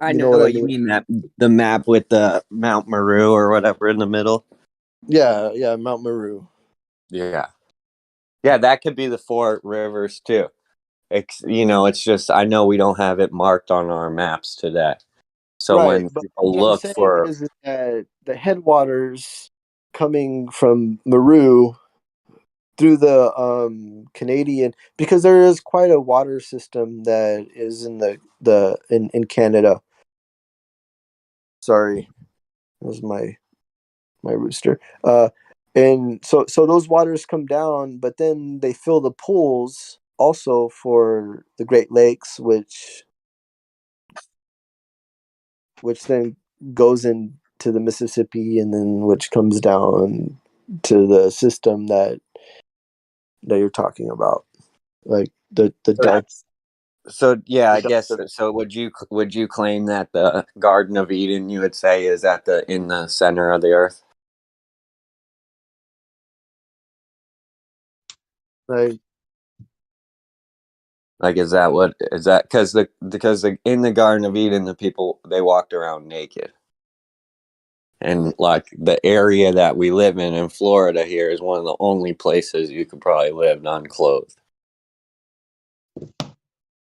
I you know know what I what you mean? mean, that the map with the Mount Meru or whatever in the middle. Yeah, Mount Meru. Yeah. Yeah, that could be the four rivers too. It's just I know we don't have it marked on our maps today. So Right, when but people what I'm look saying for, is that the headwaters coming from Meru through the Canadian, because there is quite a water system that is in in Canada. Sorry, that was my rooster. And so those waters come down, but then they fill the pools also for the Great Lakes, which then goes into the Mississippi, and then which comes down to the system that you're talking about, like the Delta. so yeah, The I guess Delta. so. Would you claim that the Garden of Eden, you would say, is at the in the center of the earth? Like, Like, is that what is that? Because in the Garden of Eden, the people they walked around naked, and like the area that we live in Florida here is one of the only places you could probably live unclothed.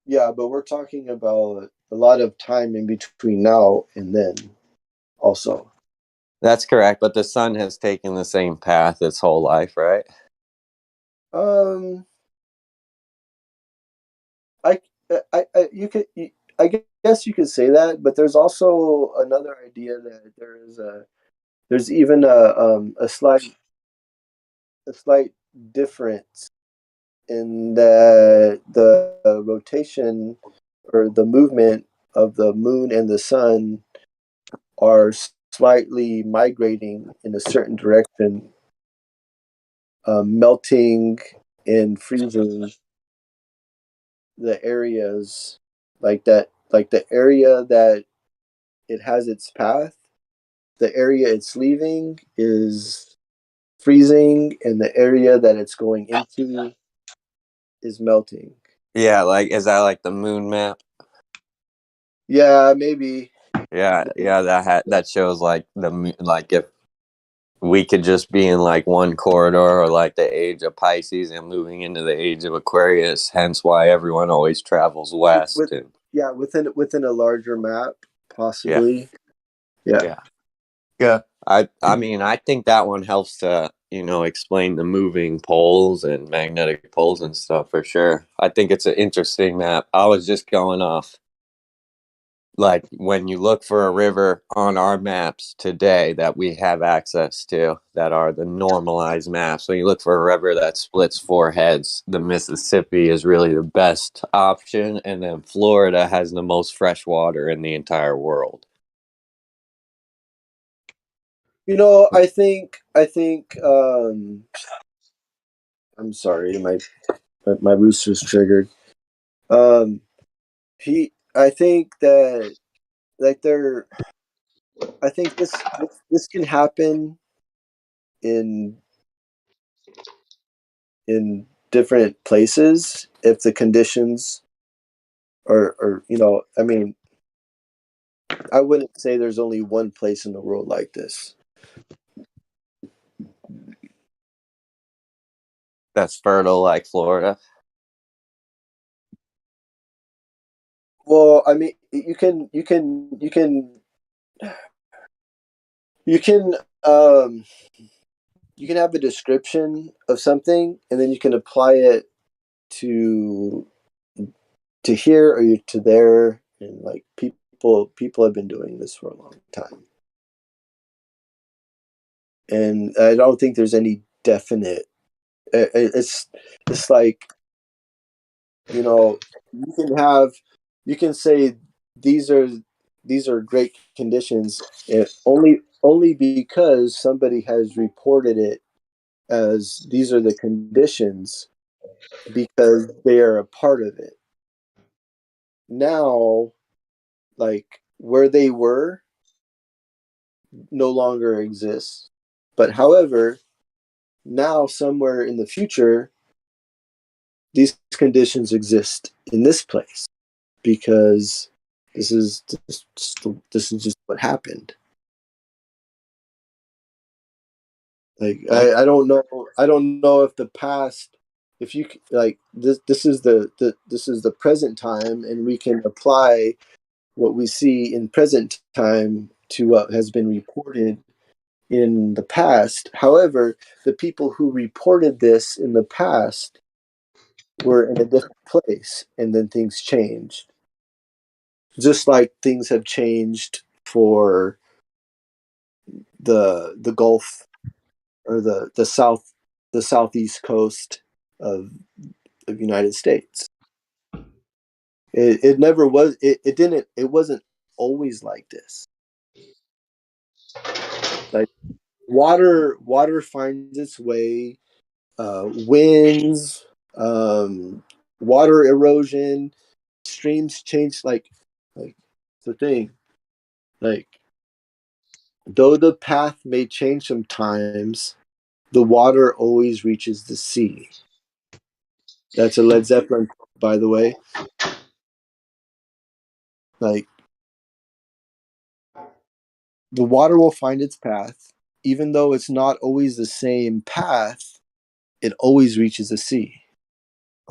yeah, but we're talking about a lot of time in between now and then, also. That's correct, but the sun has taken the same path its whole life, right? Um, I, I guess you could say that, but there's also another idea that there's even a slight difference in that the rotation or the movement of the moon and the sun are slightly migrating in a certain direction, melting and freezing the areas, like the area that it has its path, the area it's leaving is freezing, and the area that it's going into is melting. Yeah, like is that like the moon map? Yeah, maybe. Yeah, yeah, that shows like like if we could just be in like one corridor or like the age of Pisces and moving into the age of Aquarius, hence why everyone always travels west. With And Yeah, within a larger map, yeah, possibly. Yeah. yeah, yeah. I mean, I think that one helps to, explain the moving poles and magnetic poles and stuff for sure. I think it's an interesting map. I was just going off like when you look for a river on our maps today that we have access to that are the normalized maps, when you look for a river that splits four heads, the Mississippi is really the best option, and then Florida has the most fresh water in the entire world. I think I'm sorry, my rooster's triggered. Um he I think that, like, I think this can happen in different places if the conditions are, I mean, I wouldn't say there's only one place in the world like this. That's fertile like Florida. Well, I mean, you can you can have a description of something, and then you can apply it to here or to there, and like people have been doing this for a long time, and I don't think there's any definite. It's like, you know, you can say these are great conditions, only because somebody has reported it as these are the conditions, because they are a part of it. Now, like, where they were no longer exists, but however, now somewhere in the future, these conditions exist in this place, because this is just what happened. Like, I don't know if the past, if you like this is the present time, and we can apply what we see in present time to what has been reported in the past. However, the people who reported this in the past were in a different place, and then things changed. Just like things have changed for the Gulf, or the southeast coast of the United States. It never was. It didn't. It wasn't always like this. Like, water finds its way. Winds, water erosion, streams change. Like the thing. Like, though the path may change sometimes, the water always reaches the sea. That's a Led Zeppelin, by the way. Like, the water will find its path, even though it's not always the same path. It always reaches the sea.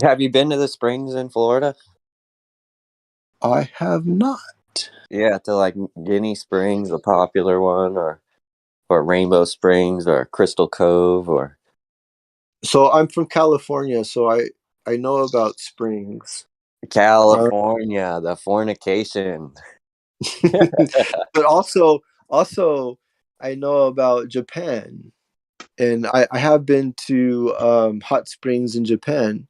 Have you been to the springs in Florida? I have not. Yeah, to like Guinea Springs, the popular one, or Rainbow Springs, or Crystal Cove, or So I'm from California, so I know about springs. California, the fornication. But also I know about Japan, and I have been to hot springs in Japan.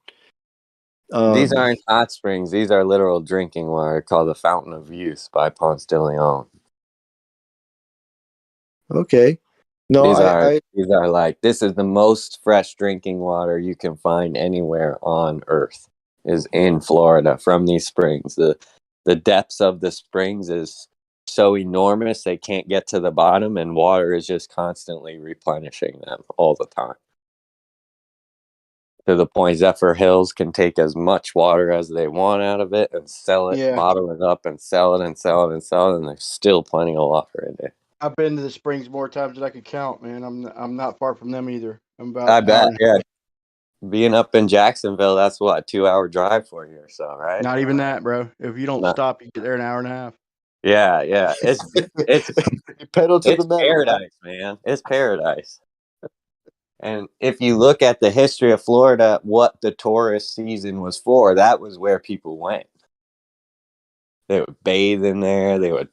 These aren't hot springs. These are literal drinking water called the Fountain of Youth by Ponce de Leon. Okay. No, These are like, this is the most fresh drinking water you can find anywhere on Earth is in Florida from these springs. The depths of the springs is so enormous they can't get to the bottom, and water is just constantly replenishing them all the time. To the point Zephyr Hills can take as much water as they want out of it and sell it, Yeah. bottle it up and sell it and sell it and sell it, and there's still plenty of water in there. I've been to the springs more times than I could count, man. I'm not far from them either. I'm about I an hour bet, and yeah. Being up in Jacksonville, that's what, a 2-hour drive for you or so, right? not even that, bro. If you don't No. stop, you get there in an hour and a half. Yeah, yeah. It's you pedal to the metal. paradise, man. It's paradise. And if you look at the history of Florida, what the tourist season was for, that was where people went. They would bathe in there. They would,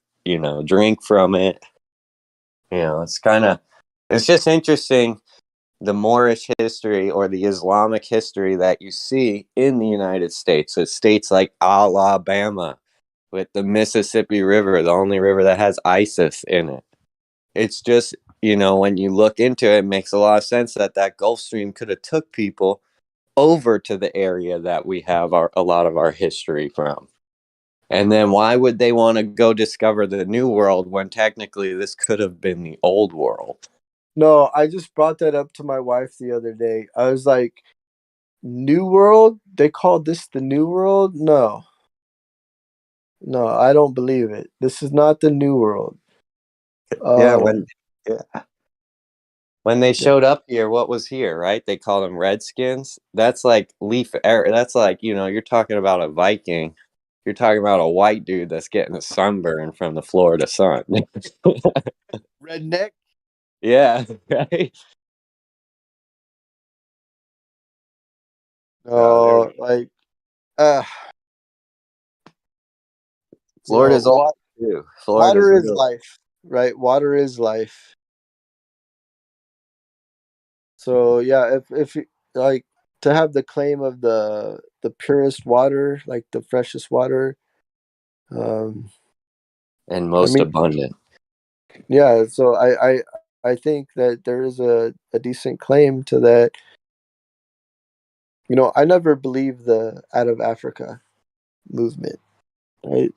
drink from it. It's just interesting, the Moorish history or the Islamic history that you see in the United States. So states like Alabama with the Mississippi River, the only river that has ISIS in it. It's just, when you look into it, it makes a lot of sense that Gulf Stream could have took people over to the area that we have a lot of our history from. And then why would they want to go discover the new world when technically this could have been the old world? No, I just brought that up to my wife the other day. I was like, New World? They called this the New World? No. No, I don't believe it. This is not the New World. Yeah, Um, when they yeah. showed up here, what was here, right? They called them Redskins. That's like that's like, you're talking about a Viking. You're talking about a white dude that's getting a sunburn from the Florida sun. Redneck. Yeah, right. No, like, uh, Florida's all water, too. Florida's water is real. life, right? Water is life. So yeah, if like to have the claim of the purest water, like the freshest water, um, And I most mean, abundant. yeah. So I think that there is a decent claim to that. I never believed the out of Africa movement, right?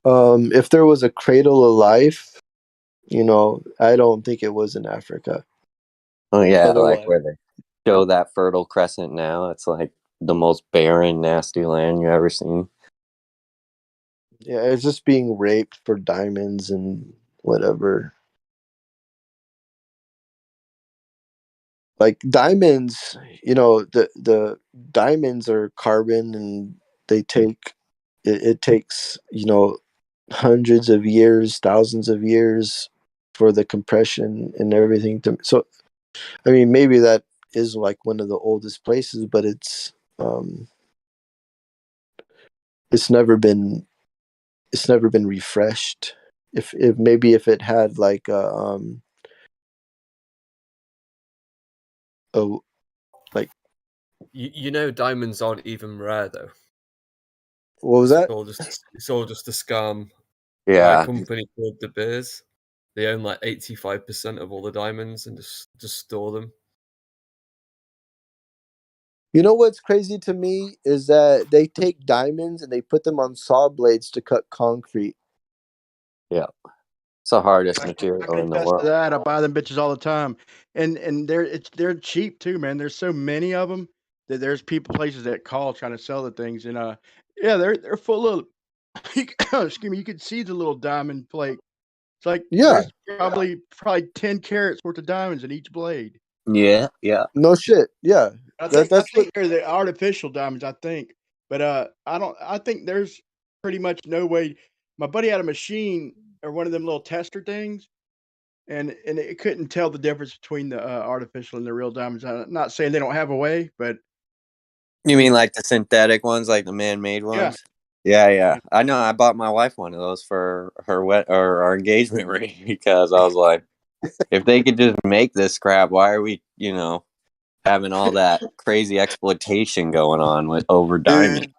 If there was a cradle of life, I don't think it was in Africa. Oh yeah, like Otherwise, where they show that Fertile Crescent now. It's like the most barren, nasty land you ever seen. yeah, it's just being raped for diamonds and whatever. Like diamonds, the diamonds are carbon, and they take it takes hundreds of years, thousands of years for the compression and everything to. So I mean, maybe that is like one of the oldest places, but it's never been refreshed. If maybe if it had like a like Diamonds aren't even rare though. what was that? It's all just a scam by a Yeah. company called De Beers. They own like 85% of all the diamonds and just store them. You know what's crazy to me is that they take diamonds and they put them on saw blades to cut concrete. Yeah. It's the hardest I material can in the attest to world. that. I buy them bitches all the time, and they're cheap too, man. There's so many of them that there's places that call trying to sell the things, and yeah, they're full of. Excuse me, you could see the little diamond flake. It's like Yeah, there's probably 10 carats worth of diamonds in each blade. Yeah, yeah. no shit. Yeah, I that's what. think they're the artificial diamonds. I think, but I don't. I think there's pretty much no way. My buddy had a machine or one of them little tester things, and it couldn't tell the difference between the artificial and the real diamonds. I'm not saying they don't have a way, but You I mean mean, like the synthetic ones, like the man-made yeah, ones? Yeah, yeah. I know. I bought my wife one of those for her our engagement ring because I was like, if they could just make this crap, why are we, having all that crazy exploitation going on with over diamond?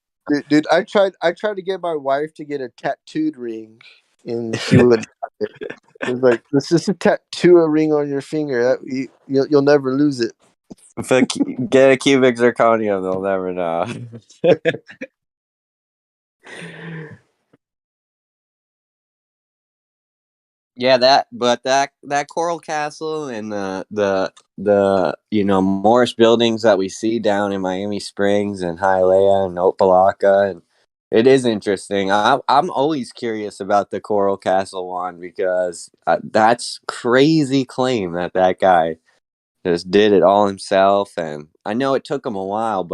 Dude, I tried to get my wife to get a tattooed ring, and she would. It was like, let's just tattoo a ring on your finger. You'll never lose it. Get a cubic zirconium, they'll never know. Yeah, that Coral Castle and the Morris buildings that we see down in Miami Springs and Hialeah and Opelika, and it is interesting. I'm always curious about the Coral Castle one because that's crazy claim that guy just did it all himself, and I know it took him a while,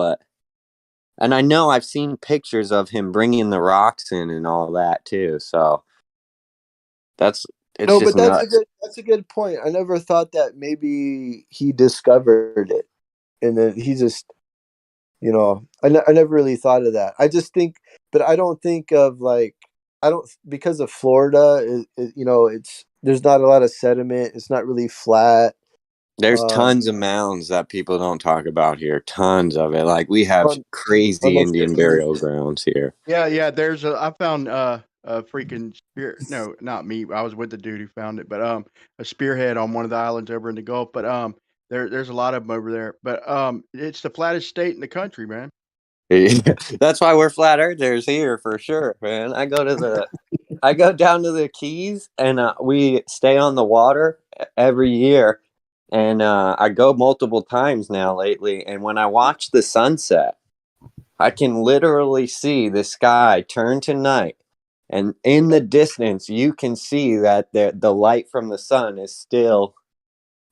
and I know I've seen pictures of him bringing the rocks in and all that too. So that's it's No, just but that's a nuts. good point. I never thought that maybe he discovered it, and then he just I never really thought of that. I just think, but I don't think of like I don't because of Florida. It's there's not a lot of sediment. It's not really flat. There's Um, tons of mounds that people don't talk about here. Tons of it. Like we have on on crazy those Indian burial grounds here. yeah. I found a freaking spear. No, not me. I was with the dude who found it, but a spearhead on one of the islands over in the Gulf. But there's a lot of them over there. But it's the flattest state in the country, man. That's why we're flat earthers here for sure, man. I go down to the Keys and we stay on the water every year, and I go multiple times now lately. And when I watch the sunset, I can literally see the sky turn to night, and in the distance, you can see that the light from the sun is still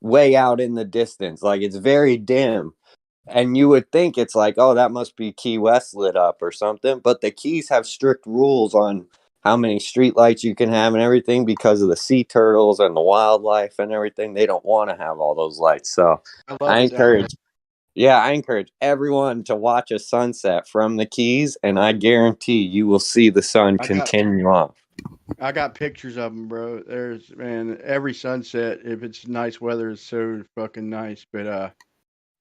way out in the distance. Like it's very dim. And you would think it's like, oh, that must be Key West lit up or something. But the Keys have strict rules on how many street lights you can have and everything because of the sea turtles and the wildlife and everything. They don't want to have all those lights. So I I love it down there. I encourage everyone to watch a sunset from the Keys, and I guarantee you will see the sun continue on. I got pictures of them, bro. There's, man, every sunset, if it's nice weather, is so fucking nice. But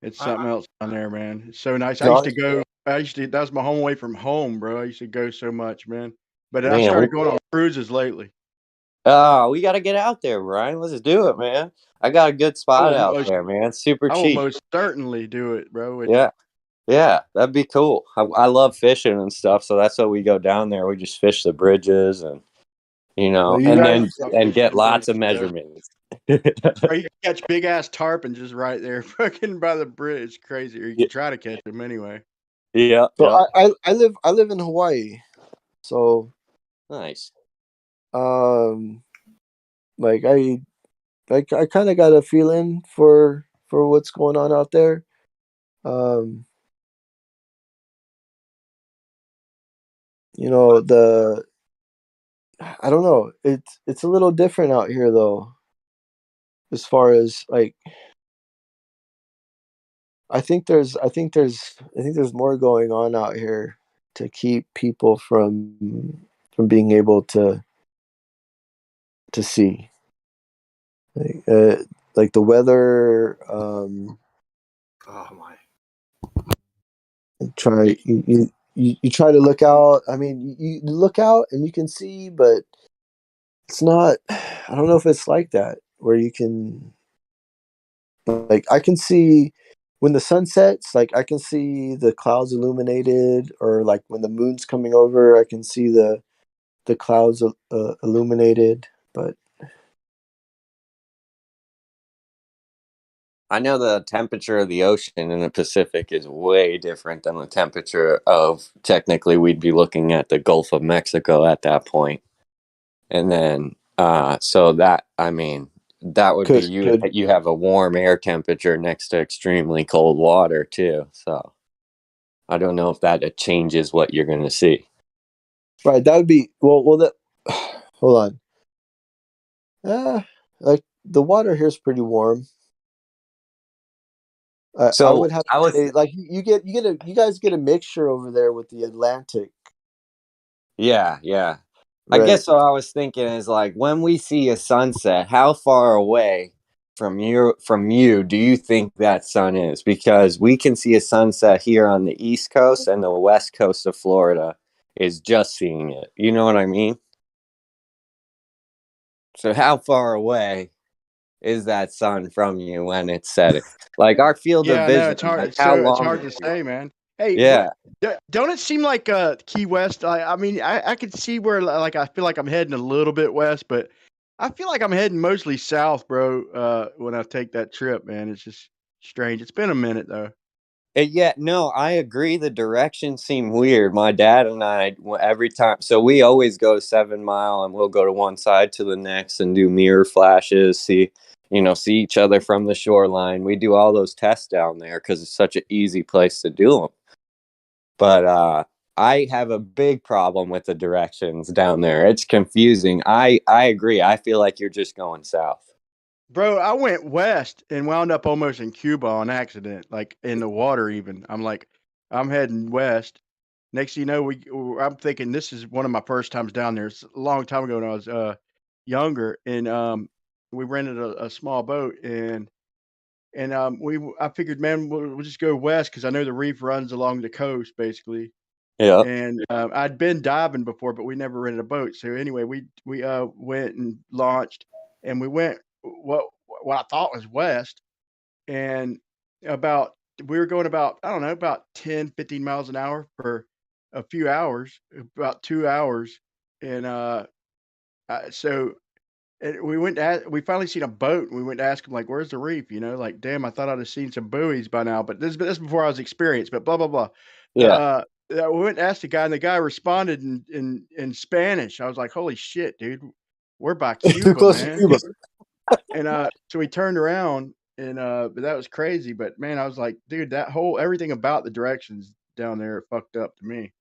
it's something else down there, man. It's so nice. I used to go. That was my home away from home, bro. I used to go so much, man. But I started going on cruises lately. Oh, we got to get out there, Brian. Let's do it, man. I got a good spot out there, man. Super I will cheap. most certainly do it, bro. Yeah, that'd be cool. I love fishing and stuff, so that's why we go down there. We just fish the bridges and Well, you and guys, then get lots of measurements. Or you can catch big ass tarpon just right there, fucking by the bridge. It's crazy. Or you can try to catch them anyway. Yeah. so I live in Hawaii, so Nice. Like I kind of got a feeling for what's going on out there. You know, I don't know. It's a little different out here though, as far as like I think there's more going on out here to keep people from being able to see. Like the weather, Oh my. you try to look out. I mean, you look out and you can see, but it's not. I don't know if it's like that where you can. Like I can see when the sun sets. Like I can see the clouds illuminated, or like when the moon's coming over, I can see the clouds illuminated. But I know the temperature of the ocean in the Pacific is way different than the temperature of technically we'd be looking at the Gulf of Mexico at that point. And then so that that would be you have a warm air temperature next to extremely cold water too. So I don't know if that changes what you're going to see. right, that would be well. That hold on. Like the water here is pretty warm. So I would have to say, like you guys get a mixture over there with the Atlantic. Yeah. Right. I guess what I was thinking is like when we see a sunset, how far away from you do you think that sun is? Because we can see a sunset here on the East Coast, and the West Coast of Florida is just seeing it. You know what I mean? So how far away is that sun from you when it's setting? Like our field of vision, it's hard. like how long? It's hard to say, man. Hey, yeah. Don't it seem like Key West? I mean, I could see where like I feel like I'm heading a little bit west, but I feel like I'm heading mostly south, bro. When I take that trip, man, it's just strange. It's been a minute though. Yeah, no, I agree. The directions seem weird. My dad and I, every time, so we always go 7 Mile, and we'll go to one side to the next and do mirror flashes, see each other from the shoreline. We do all those tests down there because it's such an easy place to do them. But I have a big problem with the directions down there. It's confusing. I agree. I feel like you're just going south. Bro, I went west and wound up almost in Cuba on accident, like in the water even. I'm like, I'm heading west. Next thing you know, I'm thinking this is one of my first times down there. It's a long time ago when I was younger, and we rented a small boat, and I figured, man, we'll just go west because I know the reef runs along the coast basically. Yeah. And I'd been diving before, but we never rented a boat. So anyway, we went and launched, and we went what I thought was west, and about we were going about, I don't know, about 10, 15 miles an hour for a few hours, about 2 hours, and so we finally seen a boat, and we went to ask him, like, "Where's the reef?" Like, damn, I thought I'd have seen some buoys by now, but this is before I was experienced. But blah blah blah. Yeah. we went and asked the guy, and the guy responded in Spanish. I was like, "Holy shit, dude, we're by Too Cuba, close to man." Cuba. And so we turned around, and but that was crazy. But man, I was like, dude, that whole everything about the directions down there fucked up to me.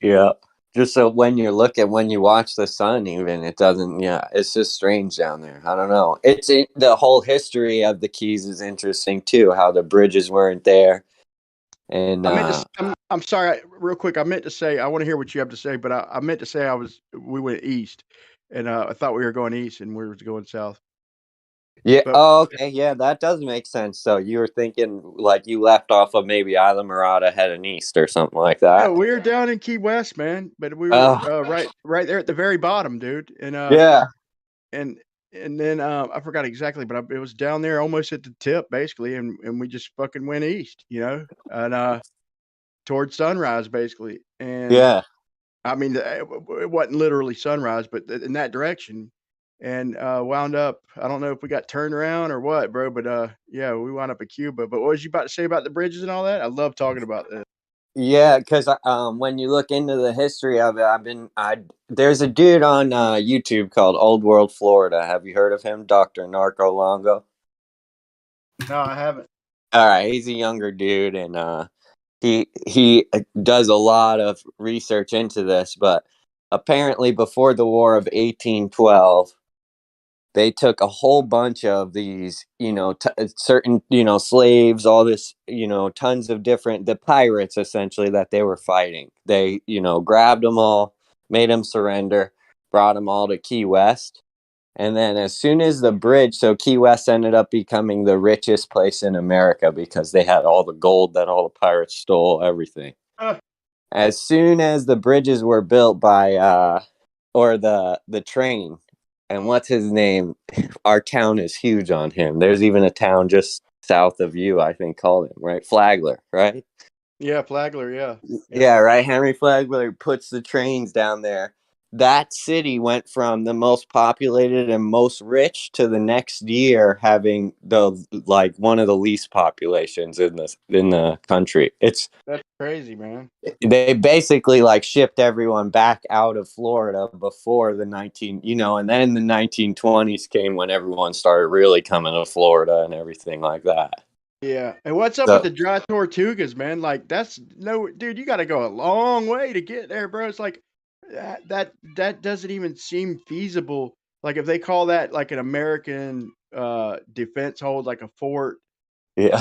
Yeah. Just so when you watch the sun, even it doesn't. Yeah, it's just strange down there. I don't know. The whole history of the Keys is interesting too. How the bridges weren't there, and I meant to. I'm sorry, real quick. I meant to say I want to hear what you have to say, but I meant to say we went east, and I thought we were going east, and we were going south. yeah. But Oh, okay. Yeah, that does make sense. So you were thinking like you left off of maybe Isla Morada heading east or something like yeah, that. we were down in Key West, man. But we were Oh, right there at the very bottom, dude. And yeah. and then I forgot exactly, but it was down there almost at the tip, basically, and we just fucking went east, and towards sunrise, basically. And Yeah. I mean, it wasn't literally sunrise, but in that direction. And wound up. I don't know if we got turned around or what, bro. But yeah, we wound up at Cuba. But what was you about to say about the bridges and all that? I love talking about that. Yeah, because when you look into the history of it, there's a dude on YouTube called Old World Florida. Have you heard of him, Doctor Narco Longo? No, I haven't. All right, he's a younger dude, and he does a lot of research into this. But apparently, before the War of 1812, they took a whole bunch of these, certain, slaves, all this, tons of the pirates essentially that they were fighting. They, grabbed them all, made them surrender, brought them all to Key West. And then as soon as so Key West ended up becoming the richest place in America because they had all the gold that all the pirates stole, everything. Uh, As soon as the bridges were built or the train, and what's his name? Our town is huge on him. There's even a town just south of you, I think, called him, right? Flagler, right? yeah, Flagler. Yeah. Yep. Yeah, right. Henry Flagler puts the trains down there. That city went from the most populated and most rich to the next year having one of the least populations in the country. That's crazy, man. They basically like shipped everyone back out of Florida before and then the 1920s came when everyone started really coming to Florida and everything like that. Yeah. And what's up with So the dry tortugas, man? Like that's no, dude. You got to go a long way to get there, bro. It's like that doesn't even seem feasible. Like if they call that like an American defense hold, like a fort yeah.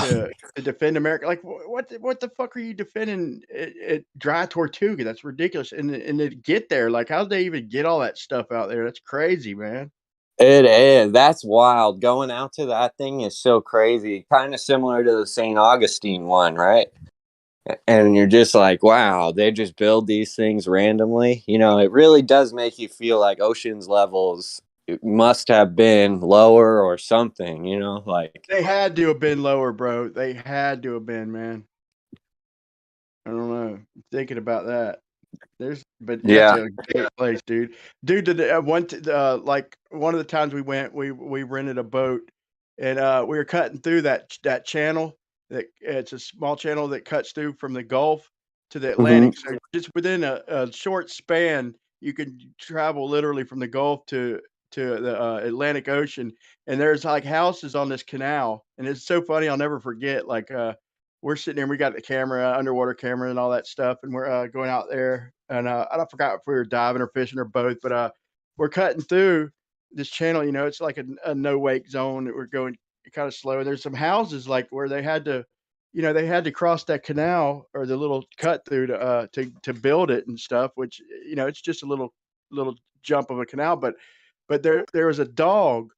to defend America. Like what the fuck are you defending at dry Tortuga? That's ridiculous. And to get there, like how did they even get all that stuff out there? That's crazy, man. It is. That's wild. Going out to that thing is so crazy. Kind of similar to the St. Augustine one, right? And you're just like, wow, they just build these things randomly. It really does make you feel like ocean's levels must have been lower or something, like. They had to have been lower, bro. They had to have been, man. I don't know. Thinking about that. But that's Yeah. a great place, dude. Dude, like one of the times we went, we rented a boat, and we were cutting through that channel. That it's a small channel that cuts through from the Gulf to the Hmm. Atlantic. So just within a short span, you can travel literally from the Gulf to the Atlantic Ocean. And there's like houses on this canal, and it's so funny. I'll never forget. Like we're sitting there, and we got the camera, underwater camera, and all that stuff, and we're going out there, and I don't forgot if we were diving or fishing or both, but we're cutting through this channel. It's like a no wake zone that we're going kind of slow. There's some houses like where they had to cross that canal or the little cut through to build it and stuff. Which it's just a little jump of a canal, but there was a dog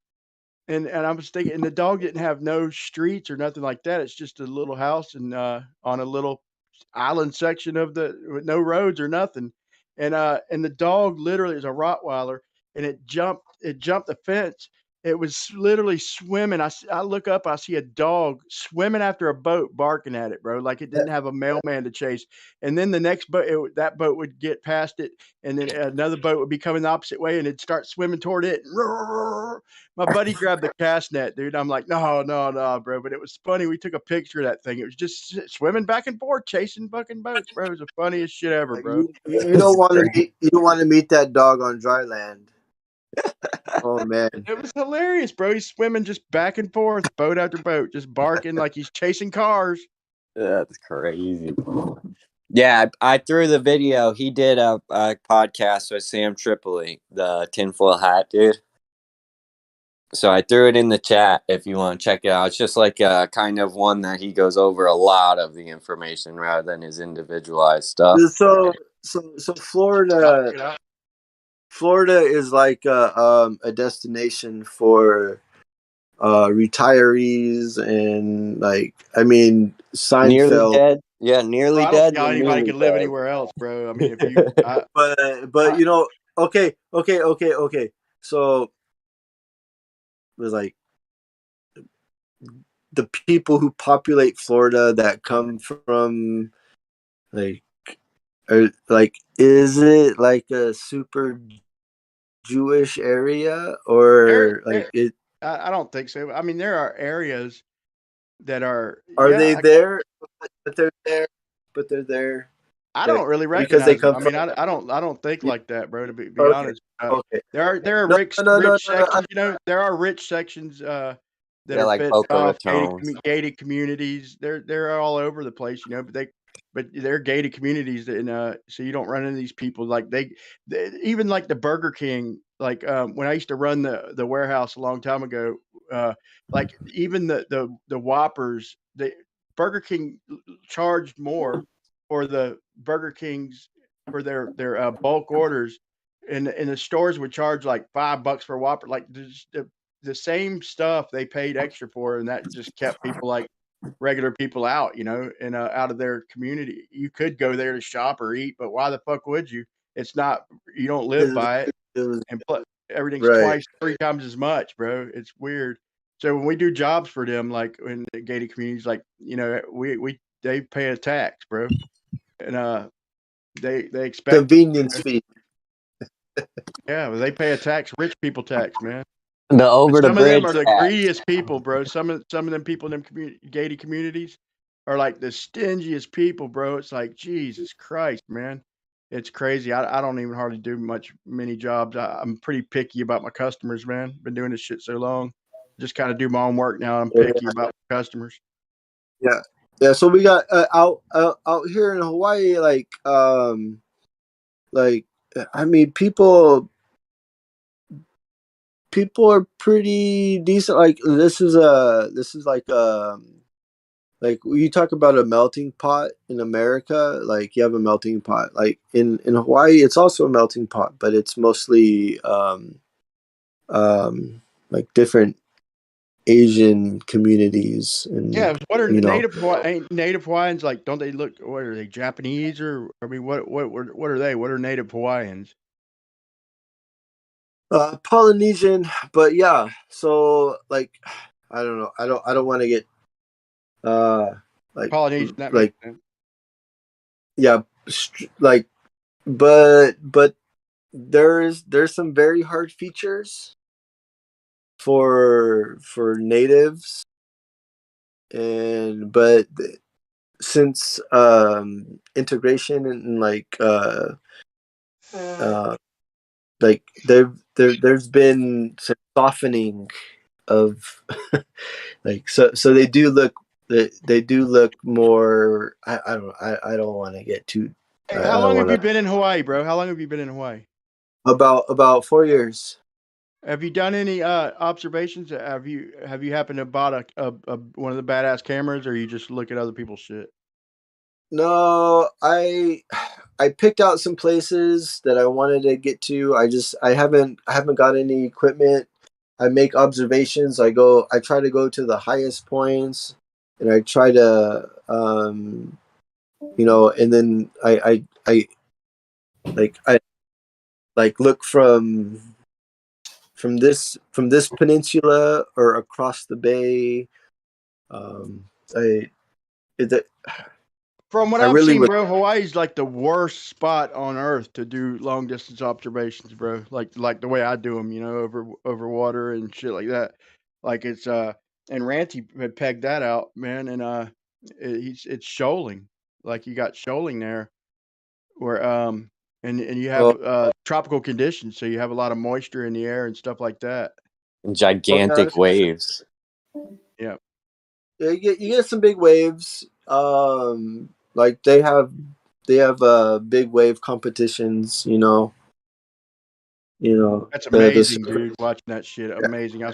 and I was thinking, and the dog didn't have no streets or nothing like that. It's just a little house and on a little island section of with no roads or nothing. And the dog literally is a Rottweiler, and it jumped the fence It was literally swimming. I look up, I see a dog swimming after a boat, barking at it, bro, like it didn't have a mailman to chase. And then the next boat, that boat would get past it, and then another boat would be coming the opposite way, and it'd start swimming toward it. My buddy grabbed the cast net, dude. I'm like, no, no, no, bro. But it was funny. We took a picture of that thing. It was just swimming back and forth, chasing fucking boats, bro. It was the funniest shit ever, Like, bro. you don't want to meet that dog on dry land. Oh man, It was hilarious, bro. He's swimming just back and forth, boat after boat, just barking like he's chasing cars. That's crazy. Yeah, I threw the video. He did a podcast with Sam Tripoli, the tinfoil hat dude. So I threw it in the chat if you want to check it out. It's just like a kind of one that he goes over a lot of the information rather than his individualized stuff. so Florida is like a destination for retirees and like Nearly Seinfeld. dead. Yeah, nearly I don't dead. see how anybody could live anywhere else, bro. I mean, if you, but you know, okay. So it was like the people who populate Florida that come from like, is it like a super Jewish area or like it? I don't think so. I mean, there are areas that are. Are Yeah, they there? But they're there. But they're there. I don't really because they recognize them. come I from. mean, I don't think like that, bro. To be Okay. honest, Okay. there are No, rich no, no, rich no, no, sections. You know, there are rich sections that Yeah, are like fenced Boca off, Raton. gated communities. They're all over the place, you know. But they're gated communities, and so you don't run into these people like they even like the Burger King. Like when I used to run the warehouse a long time ago, like even the Whoppers, the Burger King charged more for the Burger Kings for their bulk orders, and the stores would charge like $5 for a Whopper, like the same stuff they paid extra for, and that just kept people like regular people out, you know, and out of their community. You could go there to shop or eat, but why the fuck would you? It's not, you don't live by it, and plus everything's right. twice, 3 times as much, bro. It's weird. So when we do jobs for them, like in the gated communities, like you know, they pay a tax, bro, and they expect Convenience fee. yeah, well, they pay a tax, rich people tax, man. The But over the some of them bridge are the tax. greediest people, bro. Some of them people in them gated communities are like the stingiest people, bro. It's like Jesus Christ, man. It's crazy. I don't even hardly do many jobs. I'm pretty picky about my customers, man. Been doing this shit so long. Just kind of do my own work now. I'm picky about my customers. Yeah. So we got out here in Hawaii, like I mean, people are pretty decent. Like this is like you talk about a melting pot in America. Like you have a melting pot. Like in Hawaii, it's also a melting pot, but it's mostly like different Asian communities and Yeah, what are you know Native Hawaiians like? Don't they look? What are they, Japanese, or I mean, what are they? What are Native Hawaiians? Polynesian, but yeah. So like, I don't know. I don't want to get like Polynesian. That makes like sense. yeah, like but there's some very hard features for natives, and but since integration and like there's been some softening of like so they do look more. I don't I don't want to get too. Hey, I how don't long have want you to. been in Hawaii, bro? How long have you been in Hawaii? About 4 years. Have you done any observations? Have you happened to bought a one of the badass cameras, or you just look at other people's shit? No, I picked out some places that I wanted to get to. I haven't got any equipment. I make observations. I try to go to the highest points, and I try to and then I like look from from this peninsula or across the bay. I it, From what I I've really seen, would. bro, Hawaii's like the worst spot on Earth to do long distance observations, bro. Like the way I do them, you know, over water and shit like that. Like it's and Ranty had pegged that out, man, and it's shoaling. Like you got shoaling there, where and you have Well, tropical conditions, so you have a lot of moisture in the air and stuff like that. Gigantic waves. Yeah. Yeah, you get some big waves. Like they have big wave competitions. That's the amazing, dude. Watching that shit, amazing. I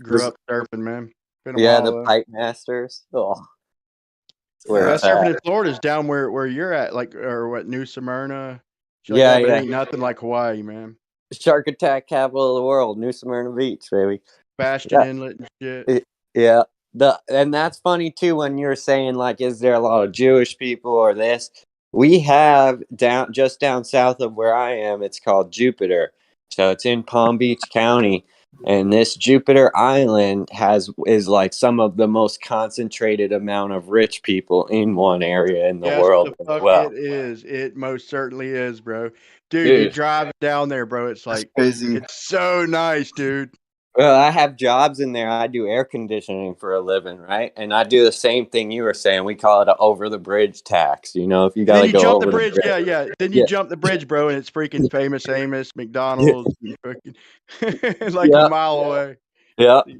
grew surfers. up surfing, man. Been a Yeah, while the though. pipe masters. Oh, that's where Best it's surfing at. in Florida is down where you're at, like or what New Smyrna, shit like Yeah, that. But it yeah. ain't nothing like Hawaii, man. Shark attack capital of the world, New Smyrna Beach, baby. Bastion Yeah. Inlet and shit. Yeah. And that's funny too when you're saying like, is there a lot of Jewish people or this? We have just down south of where I am. It's called Jupiter, so it's in Palm Beach County, and this Jupiter Island is like some of the most concentrated amount of rich people in one area in the Yes, world the as fuck well. it is. It most certainly is, bro. Dude, you Dude, drive down there, bro. It's That's like crazy. it's so nice, dude. well, I have jobs in there. I do air conditioning for a living, right? And I do the same thing you were saying. We call it an over the bridge tax. You know, if you And got then to you go jump the over the bridge. bridge. Yeah, yeah. Then you Yeah. jump the bridge, bro, and it's freaking famous Amos, Yeah. McDonald's, and fucking like a Yeah. mile away. Yeah. It's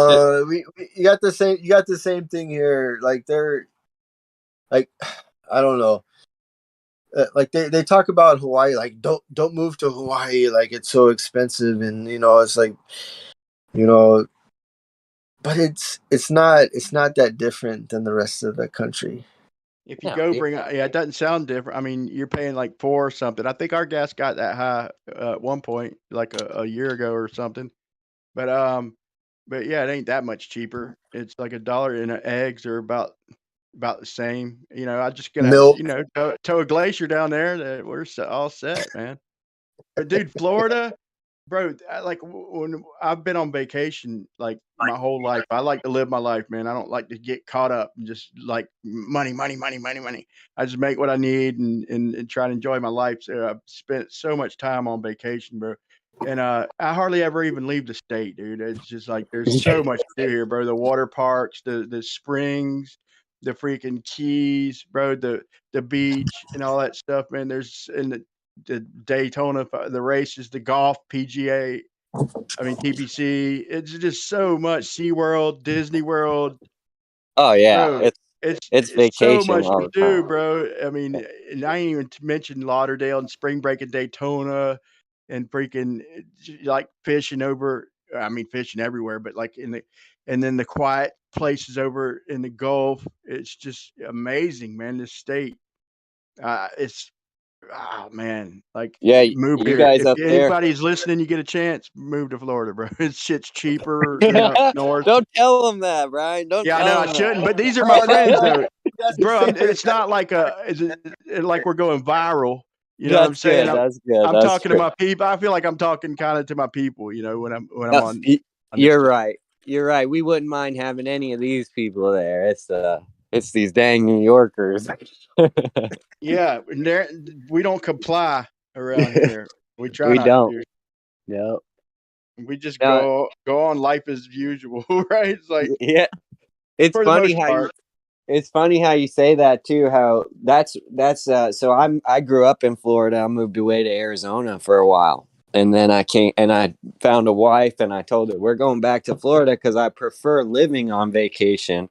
just No, you got the same. You got the same thing here. Like they're like, I don't know. Like they talk about Hawaii. Like don't move to Hawaii. Like it's so expensive, and it's like you know. But it's not that different than the rest of the country. If you yeah. go bring, yeah, it doesn't sound different. I mean, you're paying like 4 or something. I think our gas got that high at one point, like a year ago or something. But yeah, it ain't that much cheaper. It's like $1, and eggs are about the same. You know, I just gonna Milk. tow a glacier down there. That we're all set, man. But dude, Florida, bro, like when I've been on vacation like my whole life, I like to live my life, man. I don't like to get caught up and just like money, money, money, money, money. I just make what I need and try to enjoy my life. So I've spent so much time on vacation, bro. And I hardly ever even leave the state, dude. It's just like there's so much to do here, bro. The water parks, the springs, the freaking keys, bro, the beach and all that stuff, man. There's in the Daytona, the races, the golf, PGA, I mean TPC. It's just so much. SeaWorld, Disney World, Oh yeah. bro. It's It's so vacation much all to the do, time. bro. I mean, and I ain't even mentioned Lauderdale and spring break in Daytona, and freaking like fishing over. I mean, fishing everywhere, but like and then the quiet places over in the Gulf. It's just amazing, man. This state, it's oh man, like Yeah, move you here. guys If up there. anybody's listening, you get a chance, move to Florida, bro. It's shit's cheaper than up north. Don't tell them that, Brian. Don't Yeah, I know tell I them shouldn't, that. but these are my Oh friends no, though, that's bro. fair. It's not like like we're going viral. You know what I'm That's saying? good. That's good. I'm That's talking to true. my people. I feel like I'm talking kind of to my people. You know, when I'm on this You're stuff. right. You're right. We wouldn't mind having any of these people there. It's these dang New Yorkers. Yeah, and we don't comply around here. We try We not don't. to. No. We just No. go on life as usual, right? It's like Yeah. It's for the funny most how part. it's funny how you say that too. How that's so I grew up in Florida. I moved away to Arizona for a while, and then I came and I found a wife, and I told her we're going back to Florida because I prefer living on vacation.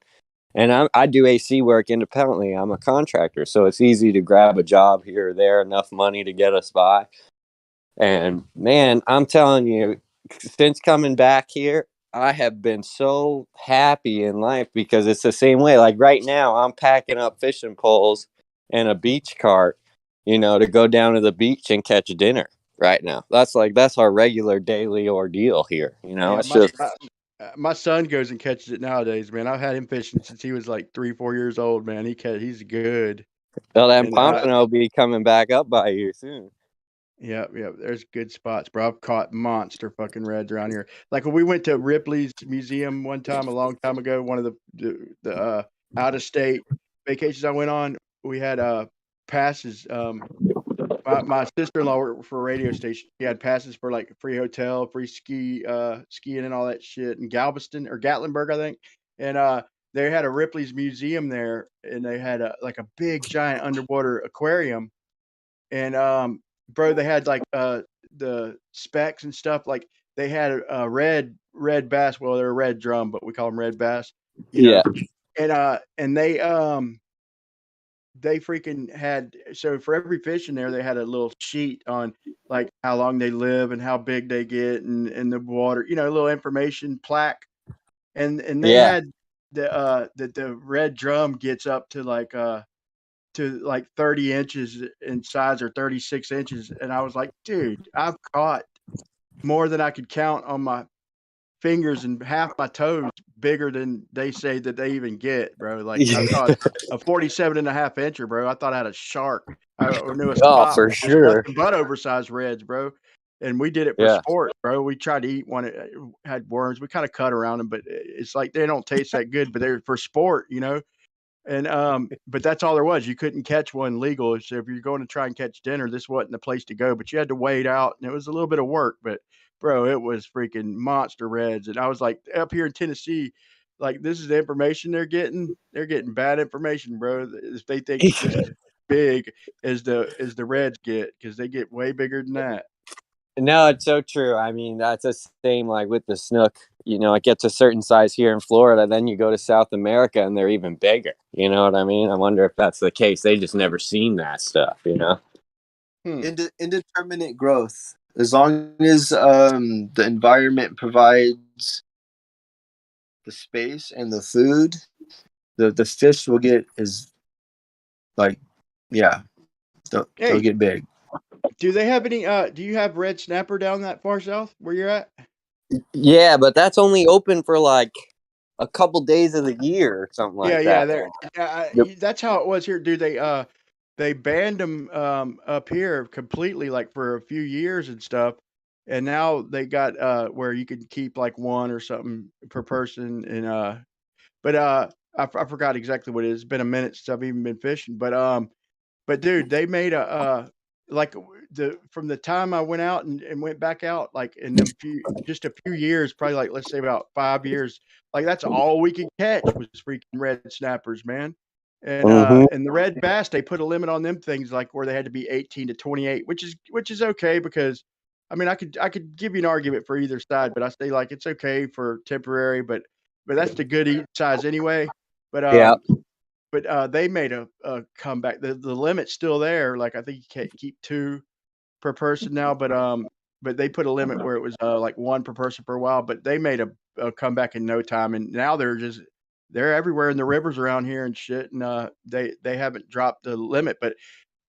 And I do AC work independently. I'm a contractor, so it's easy to grab a job here or there, enough money to get us by. And man, I'm telling you, since coming back here, I have been so happy in life because it's the same way. Like right now, I'm packing up fishing poles and a beach cart, to go down to the beach and catch dinner right now. That's our regular daily ordeal here. Yeah, It's just my son goes and catches it nowadays, man. I've had him fishing since he was like 3, 4 years old, man. He's good. well, that And pompano will be coming back up by you soon. Yep, yep. There's good spots, bro. I've caught monster fucking reds around here. Like when we went to Ripley's Museum one time, a long time ago, one of the out of state vacations I went on, we had passes. My sister in law worked for a radio station. She had passes for like free hotel, free skiing and all that shit in Galveston or Gatlinburg, I think. And they had a Ripley's Museum there, and they had like a big giant underwater aquarium. And bro, they had like the specs and stuff. Like they had a red bass. Well, they're a red drum, but we call them red bass. You Yeah. know, and they freaking had, so for every fish in there, they had a little sheet on like how long they live and how big they get and the water, you know, a little information plaque. And they Yeah. had the red drum gets up to like 30 inches in size or 36 inches. And I was like, dude, I've caught more than I could count on my fingers and half my toes bigger than they say that they even get, bro. Like I caught a 47.5 incher, bro. I thought I had a shark. I knew a Oh, spot. for There's sure. nothing but oversized reds, bro. And we did it for Yeah. sport, bro. We tried to eat one. It had worms. We kind of cut around them, but it's like they don't taste that good, but they're for sport, you know? And but that's all there was. You couldn't catch one legal. So if you're going to try and catch dinner, this wasn't the place to go. But you had to wait out, and it was a little bit of work. But bro, it was freaking monster reds. And I was like, up here in Tennessee, like this is the information they're getting. They're getting bad information, bro. If they think that this is big as the reds get, because they get way bigger than that. No, it's so true. I mean, that's the same like with the snook. You know, it gets a certain size here in Florida, then you go to South America and they're even bigger. You know what I mean? I wonder if that's the case. They just never seen that stuff, you know? Indeterminate growth. As long as the environment provides the space and the food, the fish will get like, yeah, they'll get big. Do they have any? Do you have red snapper down that far south where you're at? Yeah, but that's only open for like a couple days of the year or something like Yeah, that. that's how it was here, dude. They banned them up here completely, like for a few years and stuff, and now they got where you can keep like one or something per person, and but I forgot exactly what it is. It's been a minute since I've even been fishing, but dude, they made like from the time I went out and went back out, like in them just a few years, probably like let's say about 5 years, like that's all we could catch was freaking red snappers, man. And the red bass, they put a limit on them things like where they had to be 18 to 28, which is okay because I mean I could give you an argument for either side, but I say like it's okay for temporary, but that's the good eat size anyway. But Yeah. they made a comeback. The limit's still there. Like I think you can't keep two per person now, but they put a limit where it was like one per person for a while. But they made a comeback in no time, and now they're everywhere in the rivers around here and shit. And they haven't dropped the limit. But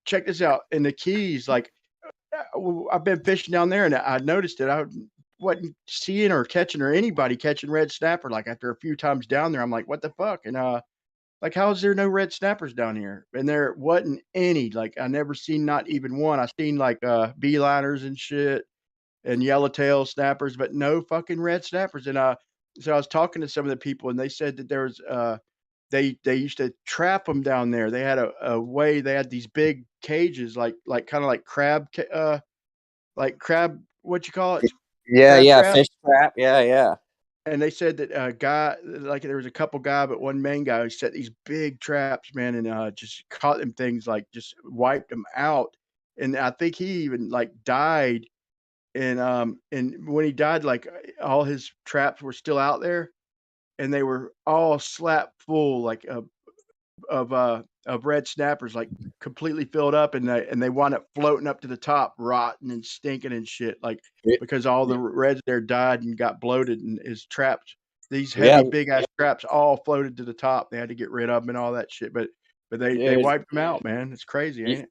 check this out in the Keys. Like I've been fishing down there, and I noticed it. I wasn't seeing or catching or anybody catching red snapper. Like after a few times down there, I'm like, what the fuck? And like, how is there no red snappers down here? And there wasn't any. Like, I never seen not even one. I seen like beeliners and shit and yellowtail snappers, but no fucking red snappers. And so I was talking to some of the people, and they said that there was they used to trap them down there. They had a way. They had these big cages, like kind of like like crab. What you call it? Crab Yeah, trap. fish trap. Yeah. And they said that a guy, like there was a couple guy, but one main guy who set these big traps, man, and just caught them things, like just wiped them out. And I think he even like died. And when he died, like all his traps were still out there, and they were all slap full, like of red snappers, like completely filled up, and they wound up floating up to the top, rotten and stinking and shit, like because all the reds there died and got bloated, and his traps, these heavy big ass traps, all floated to the top. They had to get rid of them and all that shit, but they wiped them out, man. It's crazy, ain't it?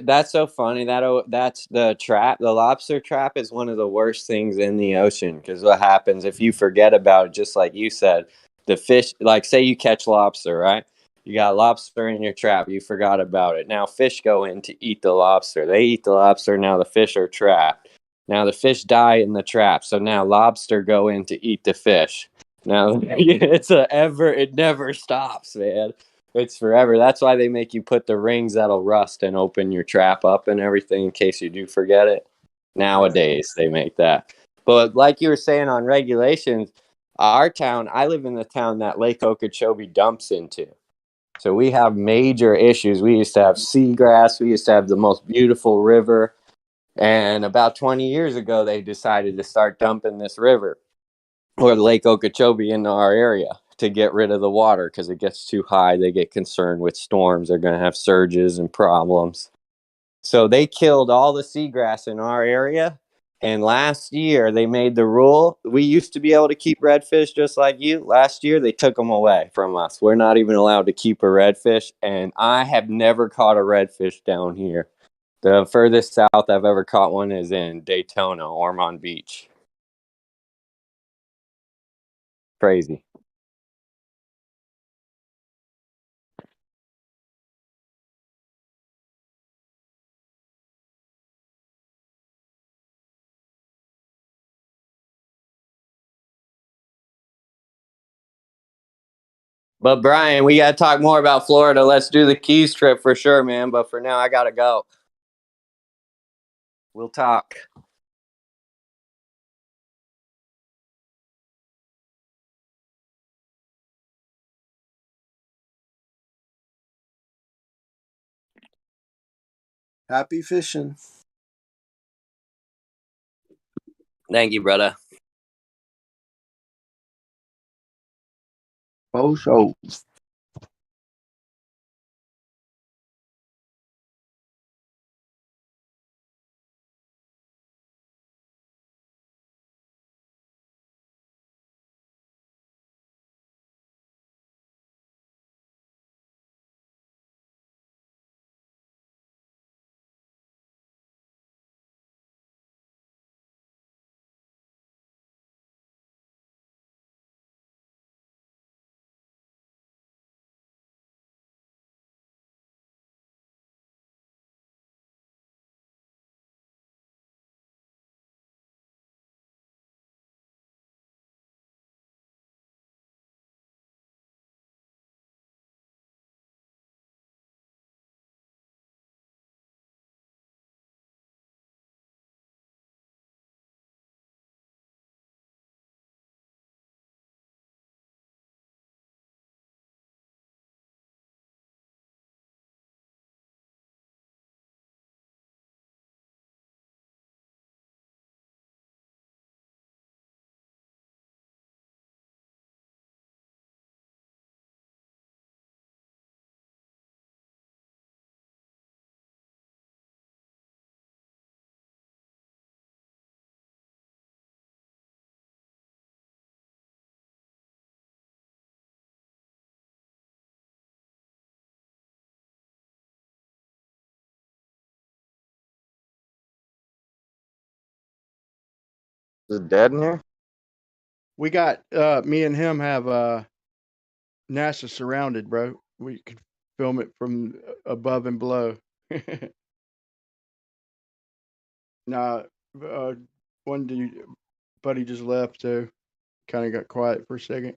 That's so funny. That's the trap. The lobster trap is one of the worst things in the ocean because what happens if you forget about it, just like you said, the fish, like say you catch lobster, right? You got lobster in your trap. You forgot about it. Now fish go in to eat the lobster. They eat the lobster. Now the fish are trapped. Now the fish die in the trap. So now lobster go in to eat the fish. Now it never stops, man. It's forever. That's why they make you put the rings that'll rust and open your trap up and everything in case you do forget it. Nowadays they make that. But like you were saying on regulations, our town, I live in the town that Lake Okeechobee dumps into. So we have major issues. We used to have seagrass. We used to have the most beautiful river. And about 20 years ago, they decided to start dumping this river or Lake Okeechobee into our area to get rid of the water because it gets too high. They get concerned with storms. They're going to have surges and problems. So they killed all the seagrass in our area. And last year they made the rule. We used to be able to keep redfish just like you. Last year they took them away from us. We're not even allowed to keep a redfish. And I have never caught a redfish down here. The furthest south I've ever caught one is in Daytona, Ormond Beach. Crazy. But Brian, we got to talk more about Florida. Let's do the Keys trip for sure, man. But for now, I got to go. We'll talk. Happy fishing. Thank you, brother. Oh, so Is it dead in here? We got me and him have NASA surrounded, bro. We can film it from above and below. Nah, one dude, buddy just left, so kind of got quiet for a second.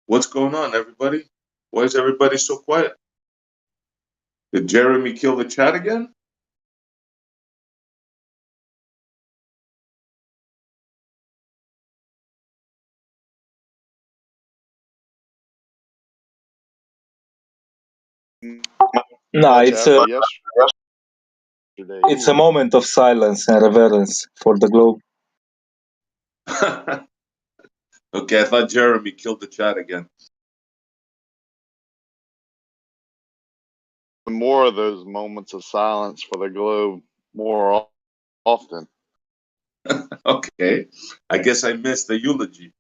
What's going on, everybody? Why is everybody so quiet? Did Jeremy kill the chat again? No, it's a moment of silence and reverence for the globe. Okay, I thought Jeremy killed the chat again. More of those moments of silence for the globe more often. Okay, I guess I missed the eulogy.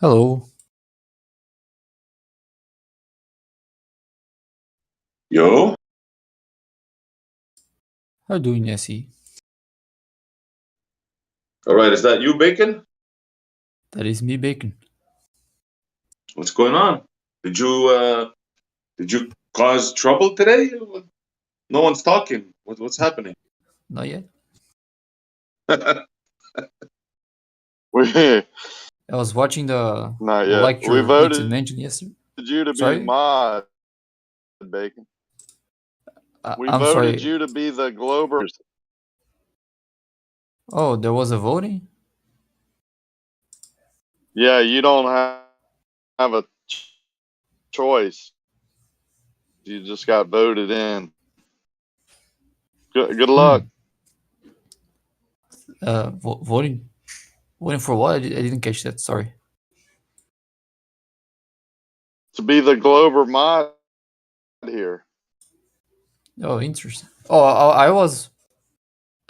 Hello. Yo? How are you doing, Nessie? All right, is that you, Bacon? That is me, Bacon. What's going on? Did you cause trouble today? No one's talking. What's happening? Not yet. We I was watching the not yet. lecture We Litzy voted mentioned yesterday. you to be Sorry? mod, Bacon. We I'm voted sorry. you to be the Globers. Oh, there was a voting? Yeah, you don't have a choice. You just got voted in. Good luck. Voting? Voting for what? I didn't catch that. Sorry. To be the Glober mod here. Oh, interesting. Oh, I was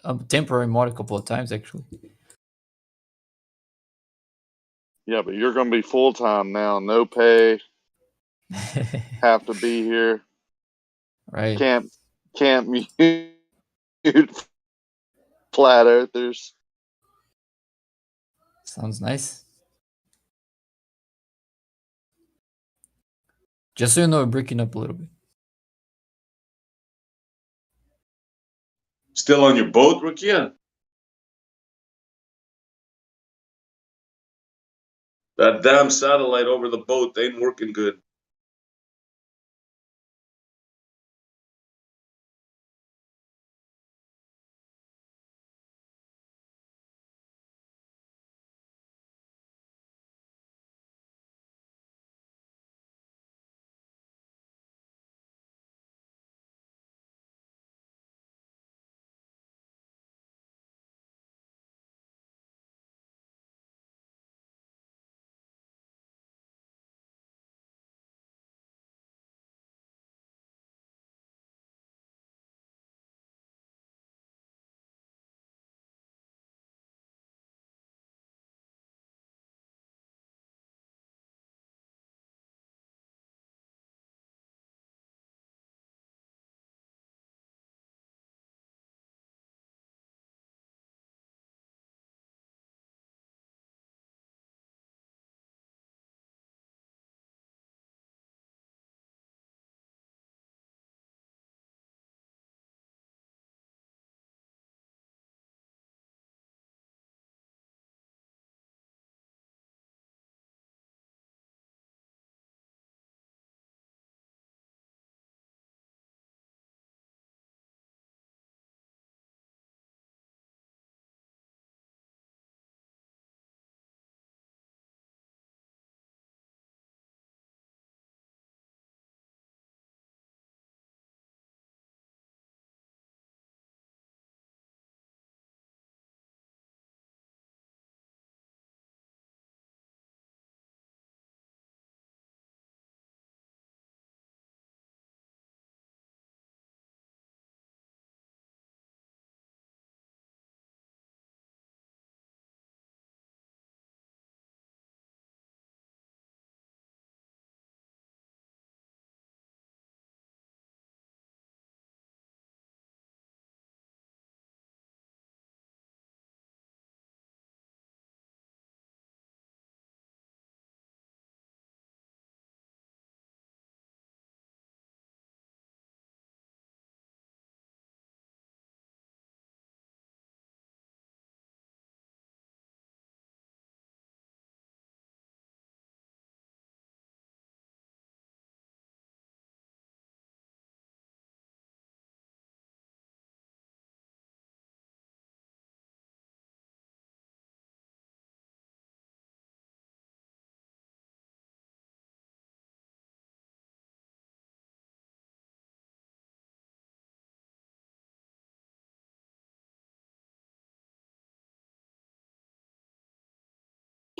a temporary mod a couple of times, actually. Yeah, but you're going to be full time now. No pay. Have to be here. Right. Can't mute flat earthers. Sounds nice. Just so you know, we're breaking up a little bit. Still on your boat, Rukia? That damn satellite over the boat ain't working good.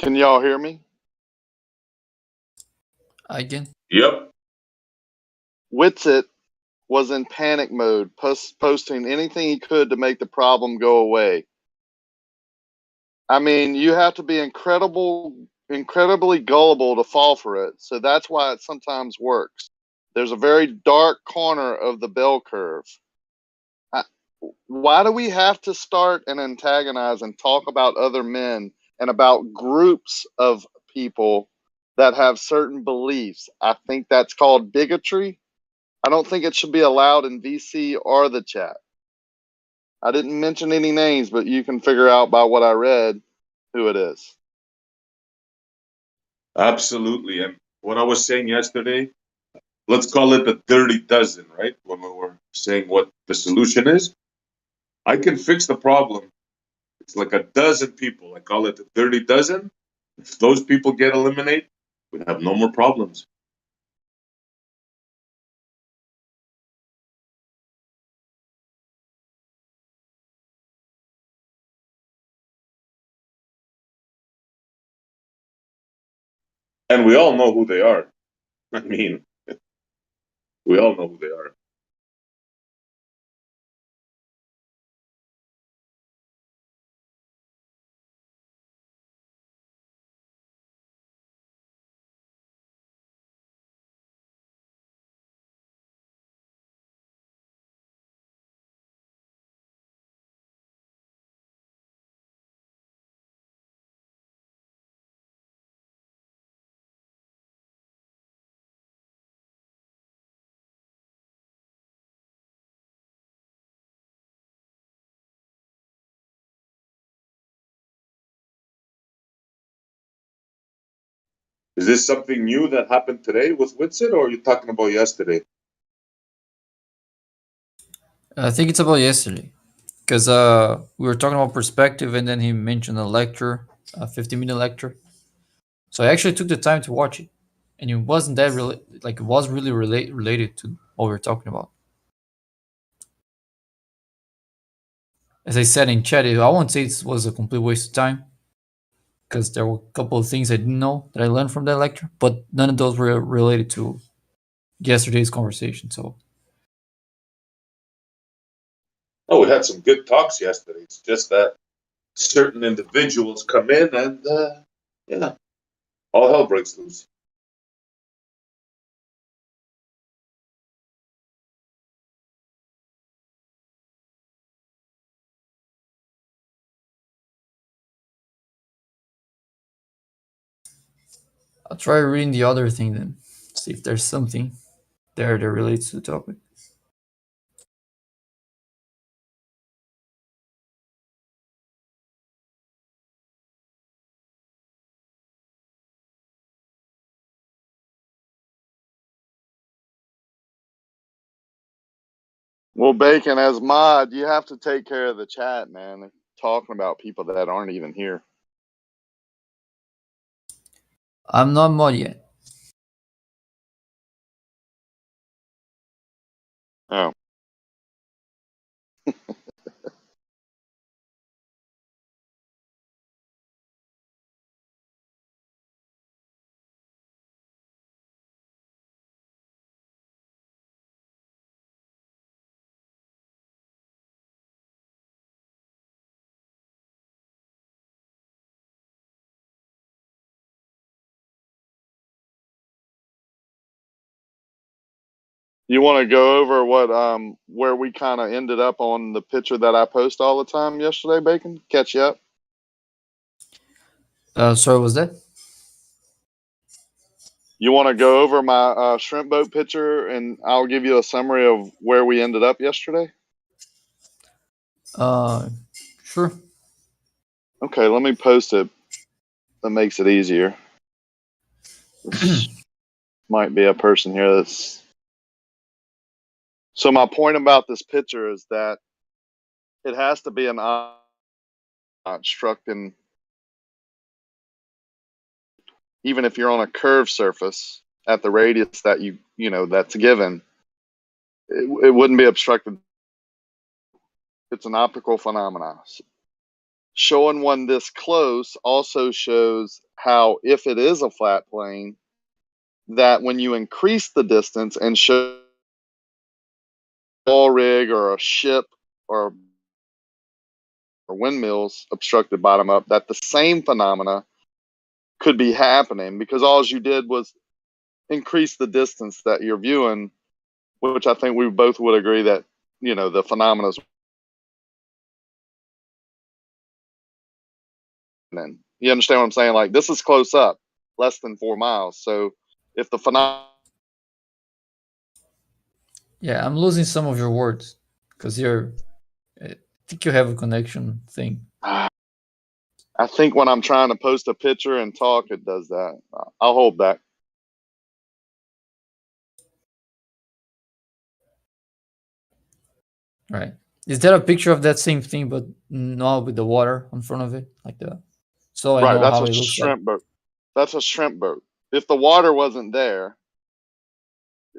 Can y'all hear me? I can. Yep. Witsit was in panic mode, posting anything he could to make the problem go away. I mean, you have to be incredibly gullible to fall for it. So that's why it sometimes works. There's a very dark corner of the bell curve. Why do we have to start and antagonize and talk about other men and about groups of people that have certain beliefs? I think that's called bigotry. I don't think it should be allowed in VC or the chat. I didn't mention any names, but you can figure out by what I read who it is. Absolutely. And what I was saying yesterday, let's call it the dirty dozen, right? When we were saying what the solution is, I can fix the problem. It's like a dozen people. I call it the dirty dozen. If those people get eliminated, we have no more problems. And we all know who they are. I mean, we all know who they are. Is this something new that happened today with Witsit, or are you talking about yesterday? I think it's about yesterday, because we were talking about perspective, and then he mentioned a lecture, a 50-minute lecture. So I actually took the time to watch it, and it wasn't that it was really related to what we were talking about. As I said in chat, I won't say it was a complete waste of time, because there were a couple of things I didn't know that I learned from that lecture, but none of those were related to yesterday's conversation. So Oh, we had some good talks yesterday. It's just that certain individuals come in and, yeah, all hell breaks loose. I'll try reading the other thing then, see if there's something there that relates to the topic. Well, Bacon, as mod, you have to take care of the chat, man. They're talking about people that aren't even here. I'm not mod yet. Oh. You want to go over what where we kind of ended up on the picture that I post all the time yesterday, Bacon? Catch you up? Sorry, was that? You want to go over my shrimp boat picture, and I'll give you a summary of where we ended up yesterday? Sure. Okay, let me post it. That makes it easier. This might be a person here that's... So my point about this picture is that it has to be an obstructing, even if you're on a curved surface at the radius that you know that's given, it wouldn't be obstructed. It's an optical phenomenon. showing one this close also shows how, if it is a flat plane, that when you increase the distance and show a oil rig or a ship or windmills obstructed bottom up, that the same phenomena could be happening because all you did was increase the distance that you're viewing, which I think we both would agree that, you know, the phenomena is. You understand what I'm saying? Like, this is close up, less than 4 miles. So if the phenomenon. Yeah, I'm losing some of your words because I think you have a connection thing. I think when I'm trying to post a picture and talk, it does that. I'll hold back. Right. Is that a picture of that same thing, but not with the water in front of it, like the? So I Right, know that's how a it looks like. shrimp boat. That's a shrimp boat. If the water wasn't there,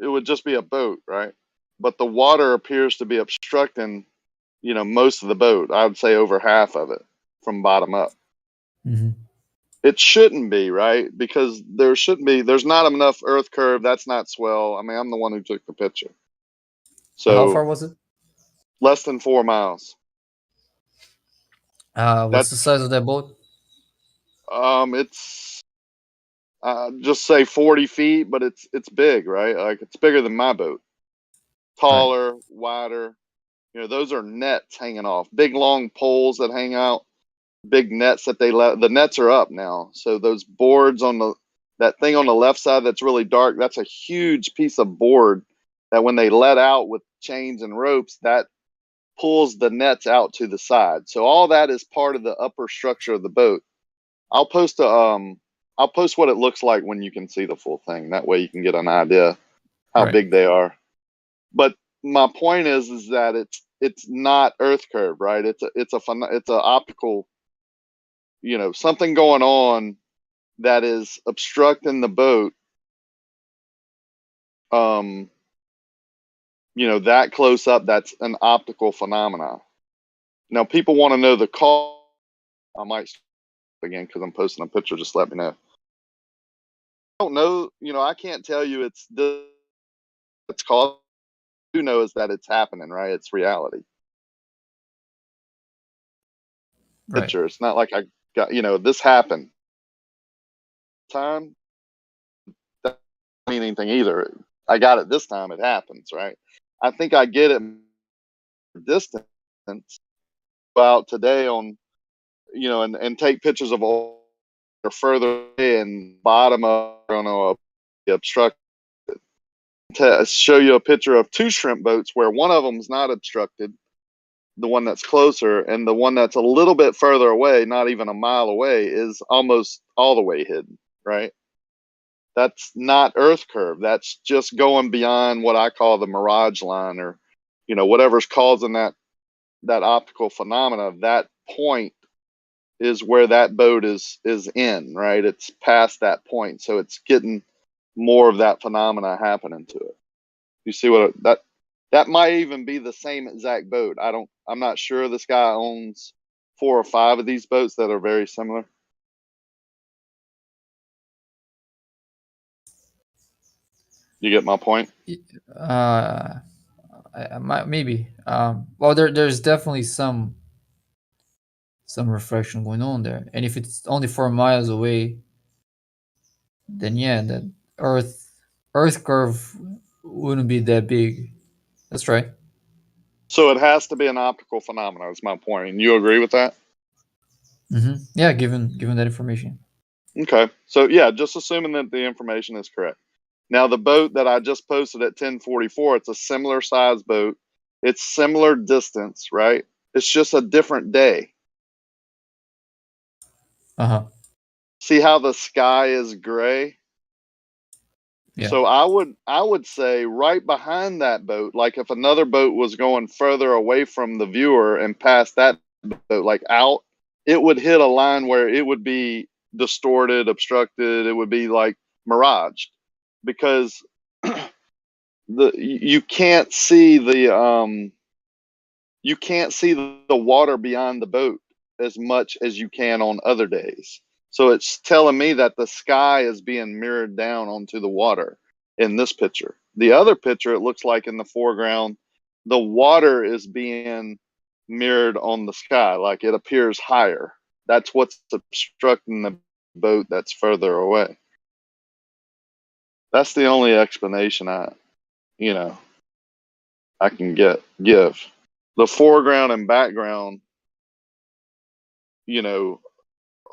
it would just be a boat, right? But the water appears to be obstructing, you know, most of the boat. I would say over half of it from bottom up. Mhm. It shouldn't be, right? Because there's not enough earth curve. That's not swell. I mean, I'm the one who took the picture. How far So was it? less than 4 miles. What's the size of that boat? It's just say 40 feet, but it's big, right? Like, it's bigger than my boat. Taller, wider. You know, those are nets hanging off. Big long poles that hang out. Big nets that they let. The nets are up now. So those boards on that thing on the left side that's really dark, that's a huge piece of board that when they let out with chains and ropes, that pulls the nets out to the side. So all that is part of the upper structure of the boat. I'll post what it looks like when you can see the full thing. That way you can get an idea how Right. big they are. But my point is that it's not earth curve, right? It's a optical, you know, something going on that is obstructing the boat. You know, that close up, that's an optical phenomena. Now, people want to know the cause. I might again because I'm posting a picture. Just let me know. I don't know. You know, I can't tell you it's called. What I do know is that it's happening, right? It's reality. Right. Picture. It's not like I got, you know, this happened. Time doesn't mean anything either. I got it this time. It happens, right? I think I get it distance. Go out today on, you know, and take pictures of all or further in bottom of, I don't know, obstructed. To show you a picture of 2 shrimp boats where one of them's not obstructed, the one that's closer, and the one that's a little bit further away, not even a mile away, is almost all the way hidden, right? That's not earth curve. That's just going beyond what I call the mirage line, or, you know, whatever's causing that optical phenomena. That point is where that boat is in, right? It's past that point, so it's getting more of that phenomena happening to it. You see what that might even be the same exact boat. I'm not sure. This guy owns 4 or 5 of these boats that are very similar. You get my point? I might maybe. Well, there's definitely some refraction going on there, and if it's only 4 miles away, then yeah, that Earth curve wouldn't be that big. That's right. So it has to be an optical phenomenon. Is my point. And you agree with that? Yeah, given that information. Okay. So yeah, just assuming that the information is correct. Now, the boat that I just posted at 1044, it's a similar size boat. It's similar distance, right? It's just a different day. See how the sky is gray? Yeah. So I would say right behind that boat, like if another boat was going further away from the viewer and past that boat, like out, it would hit a line where it would be distorted, obstructed. It would be like miraged, because you can't see the water beyond the boat. as much as you can on other days. So it's telling me that the sky is being mirrored down onto the water in this picture. The other picture, it looks like in the foreground, the water is being mirrored on the sky, like it appears higher. That's what's obstructing the boat that's further away. That's the only explanation I can give. The foreground and background,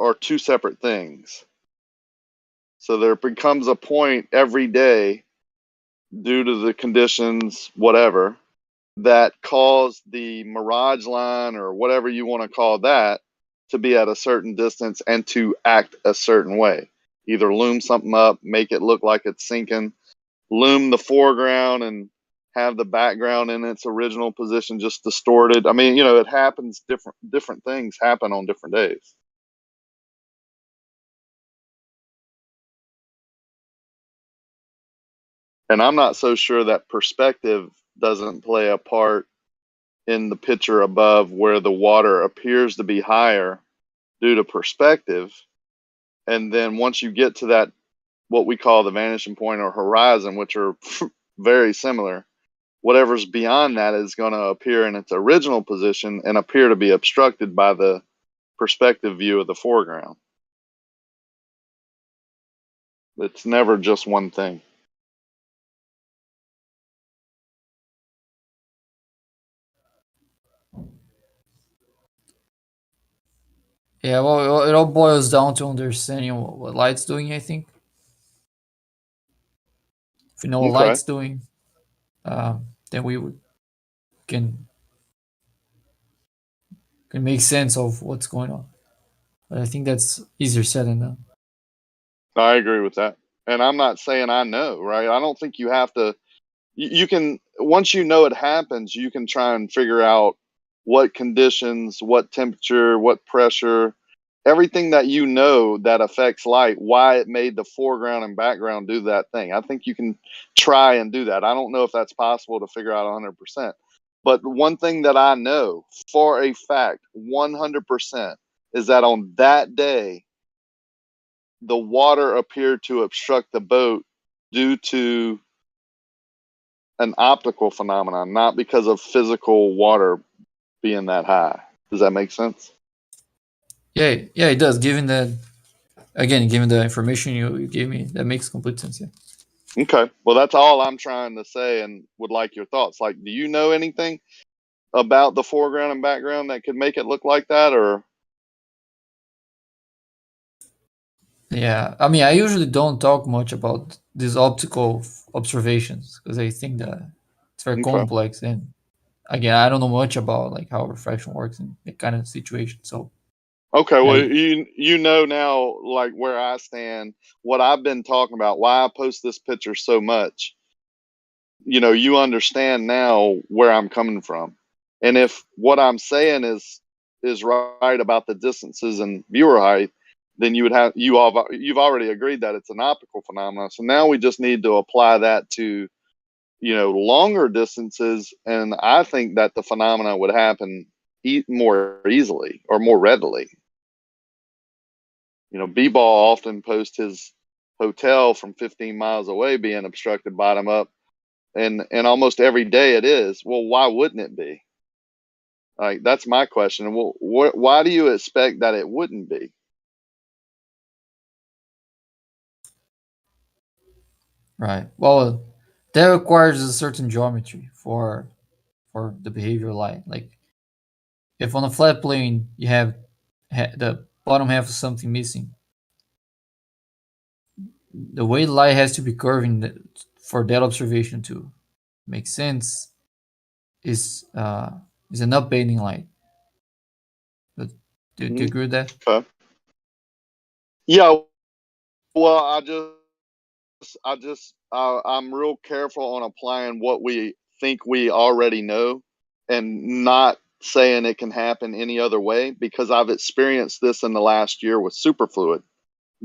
are two separate things. So there becomes a point every day, due to the conditions, whatever, that cause the mirage line or whatever you want to call that to be at a certain distance and to act a certain way. Either loom something up, make it look like it's sinking, loom the foreground and have the background in its original position just distorted. I mean, it happens, different things happen on different days. And I'm not so sure that perspective doesn't play a part in the picture above, where the water appears to be higher due to perspective. And then once you get to that, what we call the vanishing point or horizon, which are very similar, whatever's beyond that is going to appear in its original position and appear to be obstructed by the perspective view of the foreground. It's never just one thing. Yeah, well, it all boils down to understanding what light's doing, I think. If we know what Okay. light's doing, then we can make sense of what's going on. But I think that's easier said than done. I agree with that. And I'm not saying I know, right? I don't think you have to. You can, once you know it happens, you can try and figure out what conditions, what temperature, what pressure, everything that that affects light, why it made the foreground and background do that thing. I think you can try and do that. I don't know if that's possible to figure out 100%. But one thing that I know for a fact, 100%, is that on that day, the water appeared to obstruct the boat due to an optical phenomenon, not because of physical water being that high. Does that make sense? Yeah, it does. Given the information you gave me, that makes complete sense. Yeah. Okay. Well, that's all I'm trying to say, and would like your thoughts. Like, do you know anything about the foreground and background that could make it look like that, or? Yeah, I mean, I usually don't talk much about these optical observations because I think that it's very Okay. complex, and again, I don't know much about like how refraction works in that kind of situation. So Okay, well, I, you know now, like, where I stand, what I've been talking about, why I post this picture so much. You understand now where I'm coming from. And if what I'm saying is right about the distances and viewer height, then you've already agreed that it's an optical phenomenon. So now we just need to apply that to, longer distances, and I think that the phenomena would happen more easily or more readily. B-Ball often posts his hotel from 15 miles away being obstructed bottom up, and almost every day it is. Well, why wouldn't it be? Like, that's my question. Well, why do you expect that it wouldn't be? right. Well, that requires a certain geometry for the behavior light. Like if on a flat plane you have the bottom half of something missing, the way light has to be curving for that observation to make sense is an upbending light. But do you agree with that? Okay. Yeah. Well, I'm real careful on applying what we think we already know, and not saying it can happen any other way, because I've experienced this in the last year with superfluid.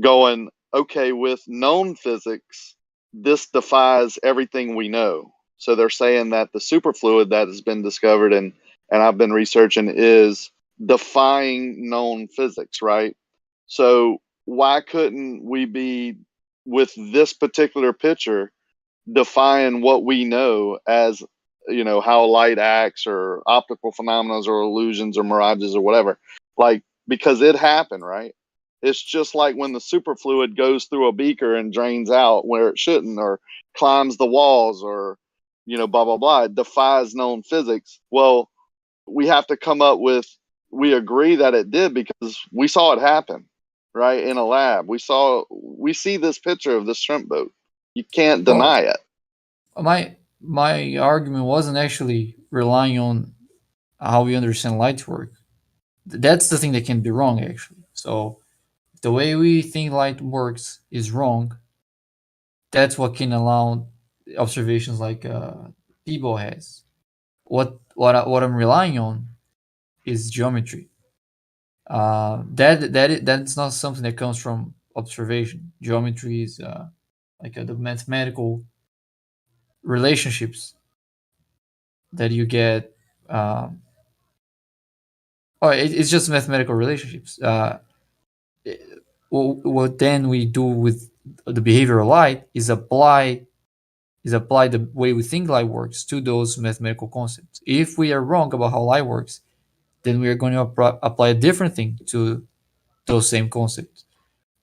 Going, okay, with known physics, this defies everything we know. So they're saying that the superfluid that has been discovered and I've been researching is defying known physics, right? So why couldn't we be with this particular picture define what we know as, you know, how light acts or optical phenomena or illusions or mirages or whatever? Like, because it happened, right? It's just like when the superfluid goes through a beaker and drains out where it shouldn't, or climbs the walls, or, you know, blah, blah, blah. It defies known physics. Well, we have to come up with, we agree that it did because we saw it happen, right? In a lab. We see this picture of this shrimp boat. You can't deny it. My argument wasn't actually relying on how we understand light work. That's the thing that can be wrong, actually. So the way we think light works is wrong. That's what can allow observations like Peeble has. What I'm relying on is geometry. That's not something that comes from observation. Geometry is like the mathematical relationships that you get. It's just mathematical relationships. What then we do with the behavior of light is apply the way we think light works to those mathematical concepts. If we are wrong about how light works, then we are going to apply a different thing to those same concepts.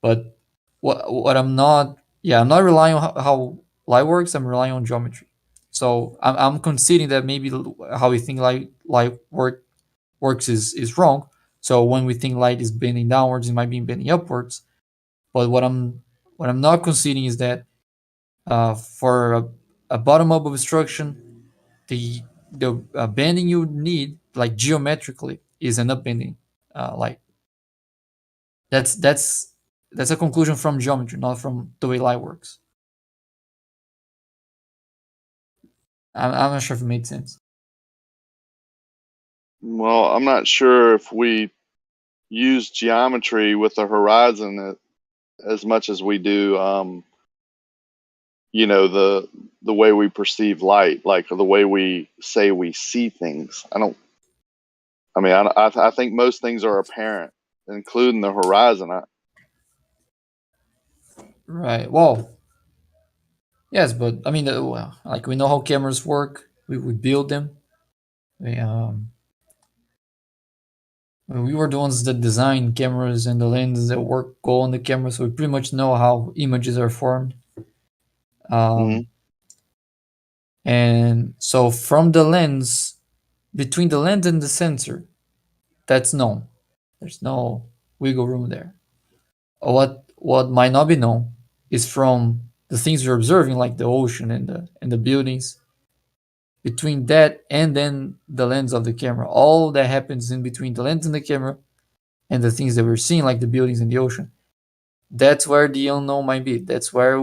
But what I'm not relying on how light works. I'm relying on geometry. So I'm conceding that maybe how we think light works is wrong. So when we think light is bending downwards, it might be bending upwards. But what I'm not conceding is that for a bottom up obstruction, the bending you need, like geometrically, is an upbending light. That's a conclusion from geometry, not from the way light works. I'm not sure if it made sense. Well, I'm not sure if we use geometry with the horizon as much as we do, you know, the way we perceive light, like the way we say we see things. I think most things are apparent, including the horizon. Right. Well, yes, but I mean, well, like we know how cameras work. We build them. We were the ones that design cameras and the lenses that go on the camera, so we pretty much know how images are formed. And so from the lens, between the lens and the sensor, that's known. There's no wiggle room there. What might not be known is from the things you're observing, like the ocean and the buildings. Between that and then the lens of the camera, all that happens in between the lens and the camera and the things that we're seeing, like the buildings and the ocean, that's where the unknown might be. That's where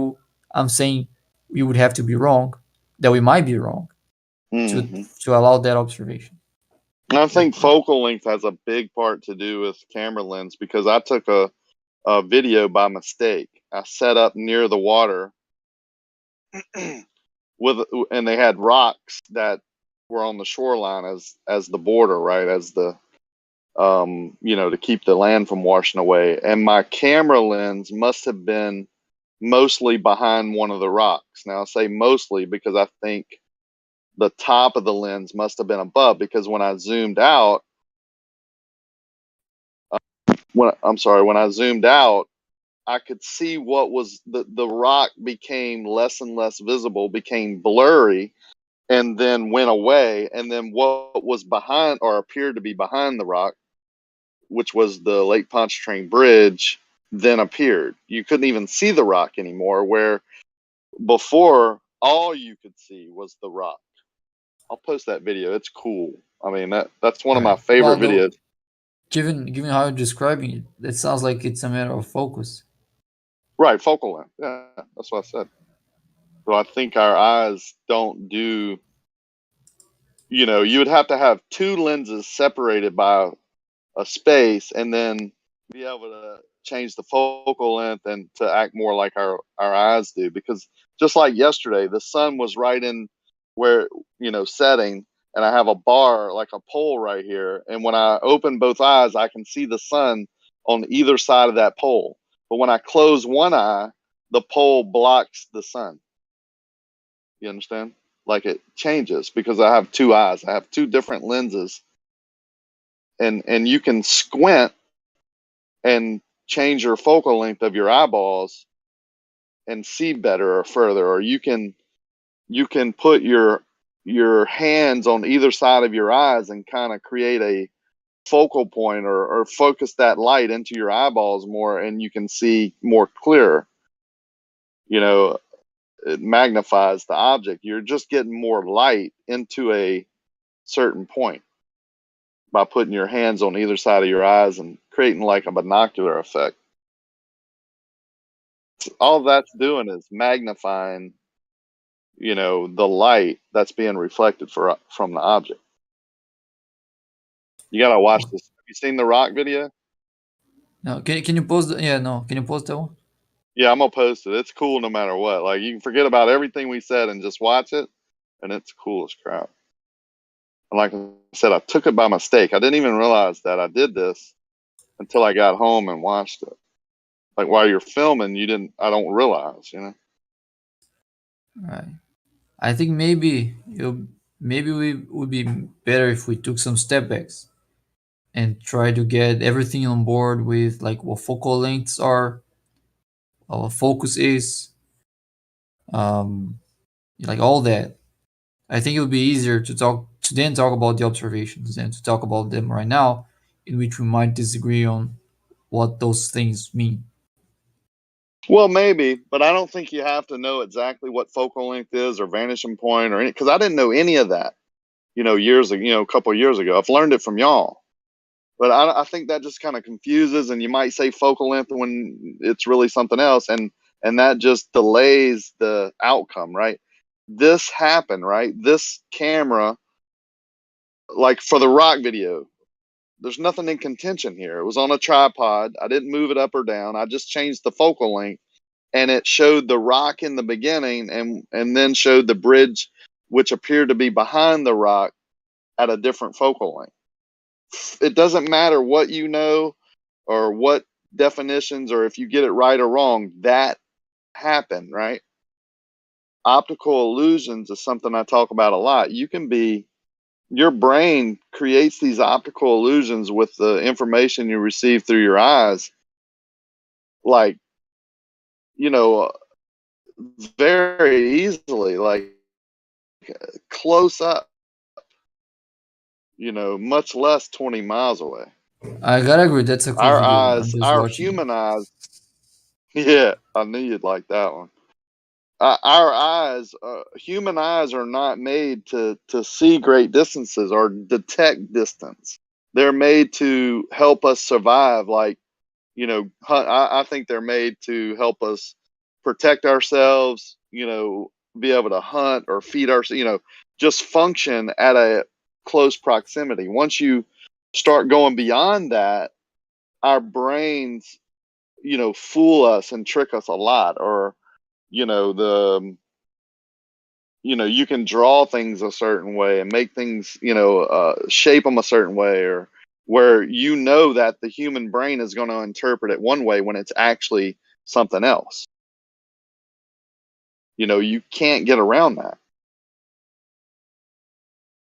I'm saying we would have to be wrong, that we might be wrong to allow that observation. I think focal length has a big part to do with camera lens, because I took a video by mistake. I set up near the water and they had rocks that were on the shoreline as the border, right? As the you know, to keep the land from washing away. And my camera lens must have been mostly behind one of the rocks. Now I say mostly because I think the top of the lens must have been above, because when I zoomed out, when I zoomed out, I could see what was the rock became less and less visible, became blurry, and then went away. And then what was behind, or appeared to be behind the rock, which was the Lake Pontchartrain Bridge, then appeared. You couldn't even see the rock anymore, where before all you could see was the rock. I'll post that video. It's cool. I mean, that's one of my favorite videos. Given how you're describing it, it sounds like it's a matter of focus. Right, focal length. Yeah, that's what I said. So I think our eyes don't do, you know, you would have to have two lenses separated by a space and then be able to change the focal length and to act more like our eyes do. Because just like yesterday, the sun was right in where, you know, setting, and I have a bar, like a pole right here. And when I open both eyes, I can see the sun on either side of that pole. But when I close one eye, the pole blocks the sun. You understand? Like it changes because I have two eyes. I have two different lenses. And you can squint and change your focal length of your eyeballs and see better or further, or you can put your hands on either side of your eyes and kind of create a focal point, or focus that light into your eyeballs more, and you can see more clear. You know, it magnifies the object. You're just getting more light into a certain point by putting your hands on either side of your eyes and creating like a binocular effect. All that's doing is magnifying, you know, the light that's being reflected from the object. You gotta watch this. Have you seen the rock video? No, can you post? Can you post that one? Yeah, I'm gonna post it. It's cool no matter what. Like you can forget about everything we said and just watch it, and it's cool as crap. And like I said, I took it by mistake. I didn't even realize that I did this until I got home and watched it. Like while you're filming, I don't realize, you know. Right. I think maybe we would be better if we took some step backs and try to get everything on board with like what focal lengths are, what focus is, like all that. I think it would be easier to then talk about the observations than to talk about them right now, in which we might disagree on what those things mean. Well, maybe, but I don't think you have to know exactly what focal length is or vanishing point or any, because I didn't know any of that, you know, a couple of years ago. I've learned it from y'all, but I think that just kind of confuses, and you might say focal length when it's really something else, and that just delays the outcome, right? This happened, right? This camera, like for the rock video, there's nothing in contention here. It was on a tripod. I didn't move it up or down. I just changed the focal length, and it showed the rock in the beginning, and then showed the bridge, which appeared to be behind the rock, at a different focal length. It doesn't matter what you know or what definitions, or if you get it right or wrong, that happened, right? Optical illusions is something I talk about a lot. Your brain creates these optical illusions with the information you receive through your eyes, like, you know, very easily, like close up, you know, much less 20 miles away. I gotta agree, that's a cool Our video. I'm eyes, just our watching it. human eyes, yeah, I knew you'd like that one. Our eyes, human eyes, are not made to see great distances or detect distance. They're made to help us survive, like, you know, hunt. I think they're made to help us protect ourselves, you know, be able to hunt or feed our, you know, just function at a close proximity. Once you start going beyond that, our brains, you know, fool us and trick us a lot. Or, you know, you can draw things a certain way and make things, you know, shape them a certain way, or where you know that the human brain is going to interpret it one way when it's actually something else. You know, you can't get around that.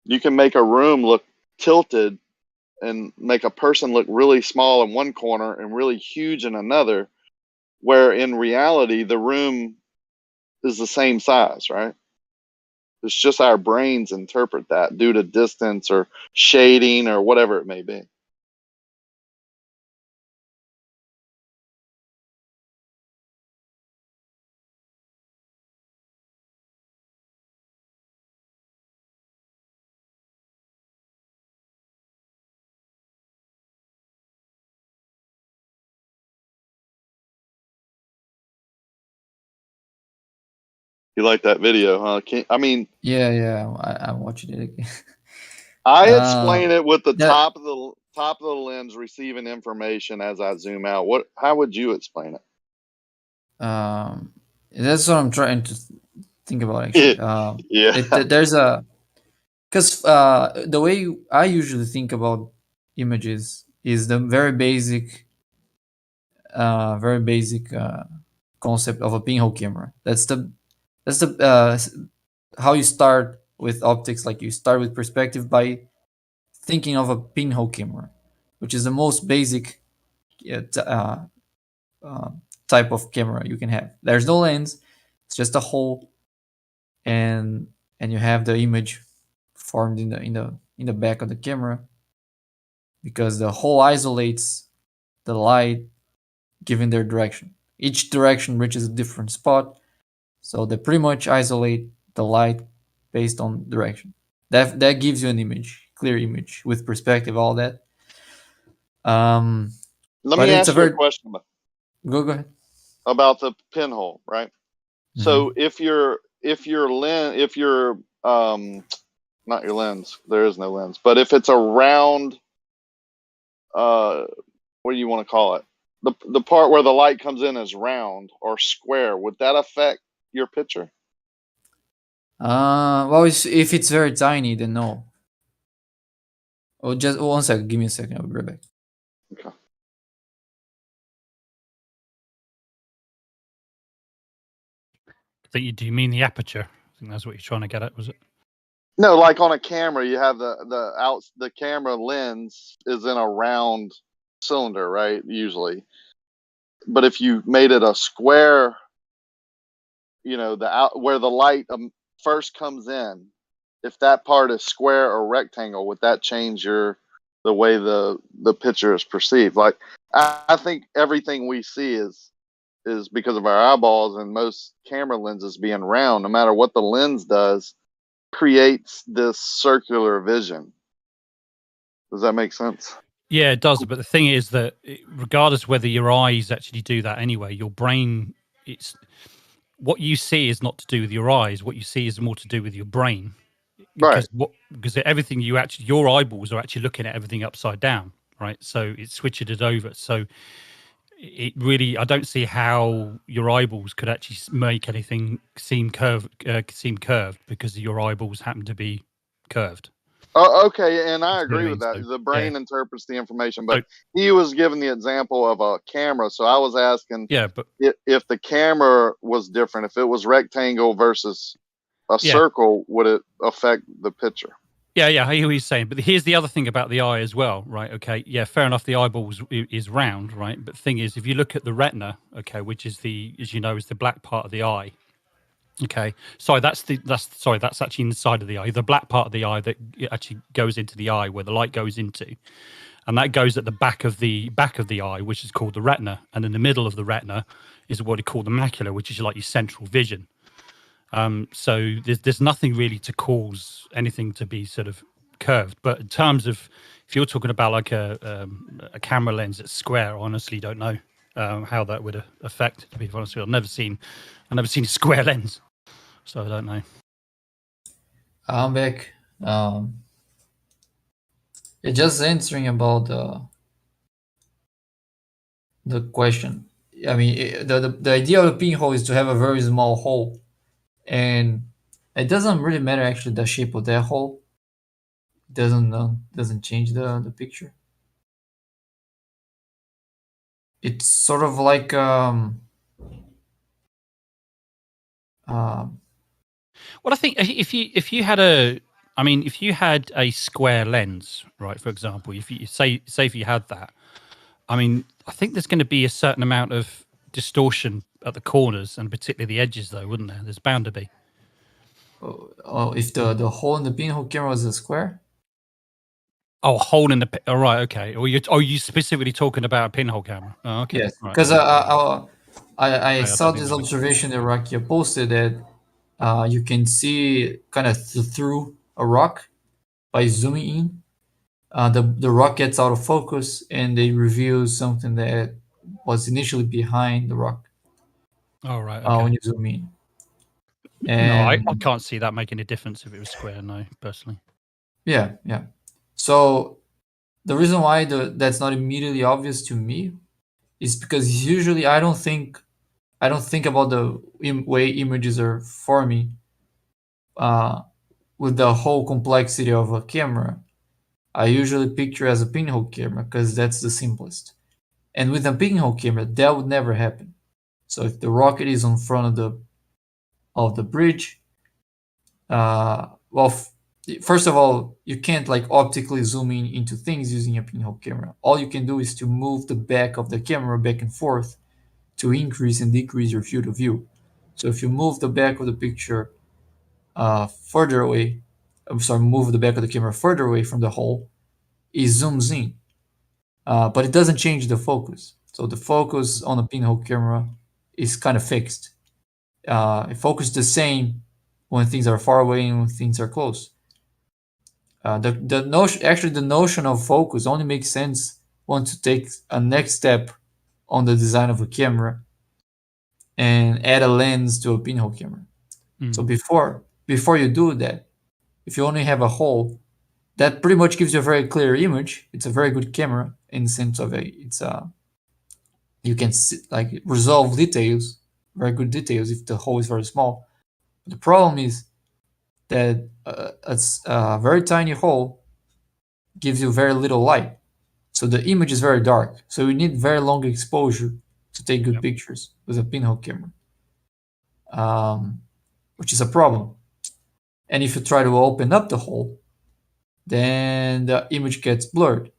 You can make a room look tilted and make a person look really small in one corner and really huge in another, where in reality the room is the same size, right? It's just our brains interpret that due to distance or shading or whatever it may be. You like that video, huh? Yeah, I'm watching it again. I explain it with the that top of the lens receiving information as I zoom out. How would you explain it? That's what I'm trying to think about actually. Yeah. There's a because the way I usually think about images is the very basic concept of a pinhole camera. That's the how you start with optics. Like you start with perspective by thinking of a pinhole camera, which is the most basic type of camera you can have. There's no lens; it's just a hole, and you have the image formed in the back of the camera, because the hole isolates the light given their direction. Each direction reaches a different spot, so they pretty much isolate the light based on direction. That gives you an image, clear image with perspective, all that. Let But me it's a ask you a very question go ahead. about the pinhole, right? So if your not your lens, there is no lens, but if it's a round, what do you want to call it? The part where the light comes in is round or square. Would that affect your picture? Well, if it's very tiny, then no. Oh, just 1 second. Give me a second. I'll be right back. Okay. Do you mean the aperture? I think that's what you're trying to get at, was it? No, like on a camera, you have the camera lens is in a round cylinder, right? Usually, but if you made it a square, where the light first comes in, if that part is square or rectangle, would that change the way the picture is perceived? Like I think everything we see is because of our eyeballs, and most camera lenses being round, no matter what the lens does, creates this circular vision. Does that make sense? Yeah, it does. But the thing is that regardless whether your eyes actually do that anyway, your brain, it's what you see is not to do with your eyes. What you see is more to do with your brain. Right. Because everything your eyeballs are actually looking at everything upside down, right? So it's switching it over. So it really, I don't see how your eyeballs could actually make anything seem curved because your eyeballs happen to be curved. Okay, and I You see what I agree mean? with that. So, The yeah. brain interprets the information, but he was given the example of a camera, so I was asking, but if the camera was different, if it was rectangle versus a circle, would it affect the picture? Yeah, I hear what you're saying. But here's the other thing about the eye as well, right? Okay, yeah, fair enough. The eyeball is round, right? But the thing is, if you look at the retina, okay, which is as you know, is the black part of the eye. Okay, sorry, that's actually inside of the eye. The black part of the eye that actually goes into the eye, where the light goes into, and that goes at the back of the eye, which is called the retina. And in the middle of the retina is what we call the macula, which is like your central vision. So there's nothing really to cause anything to be sort of curved. But in terms of, if you're talking about like a camera lens that's square, I honestly don't know how that would affect. To be honest with you, I've never seen a square lens, so I don't know. I'm back. Just answering about the question. I mean, the idea of the pinhole is to have a very small hole, and it doesn't really matter actually the shape of that hole. It doesn't change the picture. It's sort of like Well, I think if you had a square lens, right? For example, if you say if you had that, I mean, I think there's going to be a certain amount of distortion at the corners and particularly the edges, though, wouldn't there? There's bound to be. if the hole in the pinhole camera was a square. Oh, a hole in the. Oh, right, okay. Or you specifically talking about a pinhole camera? Oh, okay. Yes, Right. because I saw don't this think observation that Rakia posted that you can see kind of through a rock by zooming in. The rock gets out of focus and they reveal something that was initially behind the rock. Oh, right. Okay. When you zoom in. No, I And can't see that making a difference if it was square. No, personally. yeah. So the reason why that's not immediately obvious to me is because usually I don't think about the way images are forming with the whole complexity of a camera, I usually picture as a pinhole camera because that's the simplest. And with a pinhole camera, that would never happen. So if the rocket is in front of the bridge, well, first of all, you can't like optically zoom in into things using a pinhole camera. All you can do is to move the back of the camera back and forth to increase and decrease your field of view. So if you move the back of the picture further away, move the back of the camera further away from the hole, it zooms in, but it doesn't change the focus. So the focus on a pinhole camera is kind of fixed. It focuses the same when things are far away and when things are close. The notion of focus only makes sense once you take a next step on the design of a camera and add a lens to a pinhole camera. So before you do that, if you only have a hole, that pretty much gives you a very clear image. It's a very good camera in the sense of you can like resolve details, very good details if the hole is very small. But the problem is that it's a very tiny hole gives you very little light, so the image is very dark. So you need very long exposure to take good pictures with a pinhole camera, which is a problem. And if you try to open up the hole, then the image gets blurred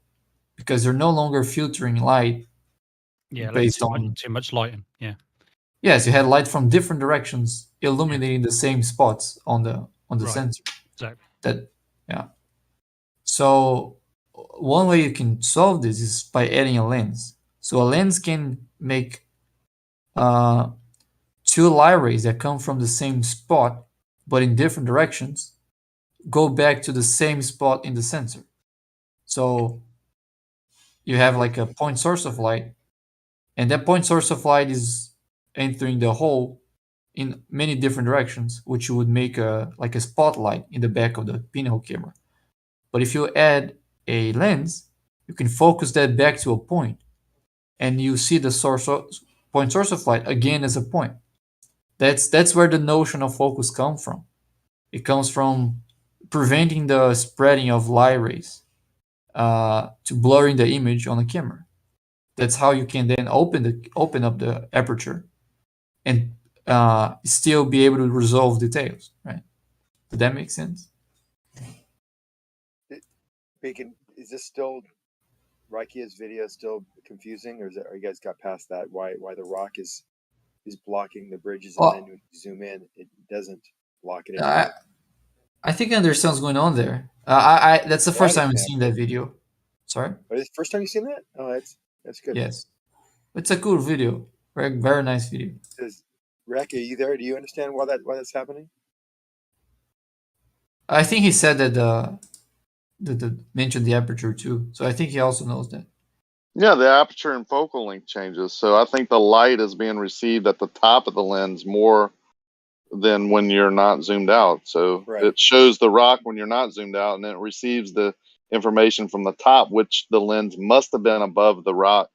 because you're no longer filtering light based on too much lighting. Yeah. Yes, you had light from different directions illuminating the same spots on the Right. sensor. Exactly. So one way you can solve this is by adding a lens. So a lens can make two light rays that come from the same spot but in different directions go back to the same spot in the sensor. So you have like a point source of light, and that point source of light is entering the hole in many different directions, which would make a spotlight in the back of the pinhole camera. But if you add a lens, you can focus that back to a point, and you see the point source of light again as a point. That's where the notion of focus comes from. It comes from preventing the spreading of light rays to blurring the image on the camera. That's how you can then open up the aperture and still be able to resolve details, right? Does that make sense? Bacon, is this still Raikia's video still confusing, or are you guys got past that? Why the rock is blocking the bridges, and then when you zoom in, it doesn't block it anymore? I think I understand what's going on there. That's the first time I've seen that video. Sorry. Oh, it's the first time you've seen that? Oh, that's good. Yes, it's a cool video. Very nice video. Raki, are you there? Do you understand why that's happening? I think he said that mentioned the aperture too, so I think he also knows that. Yeah, the aperture and focal length changes. So I think the light is being received at the top of the lens more than when you're not zoomed out. So it shows the rock when you're not zoomed out, and then it receives the information from the top, which the lens must have been above the rock.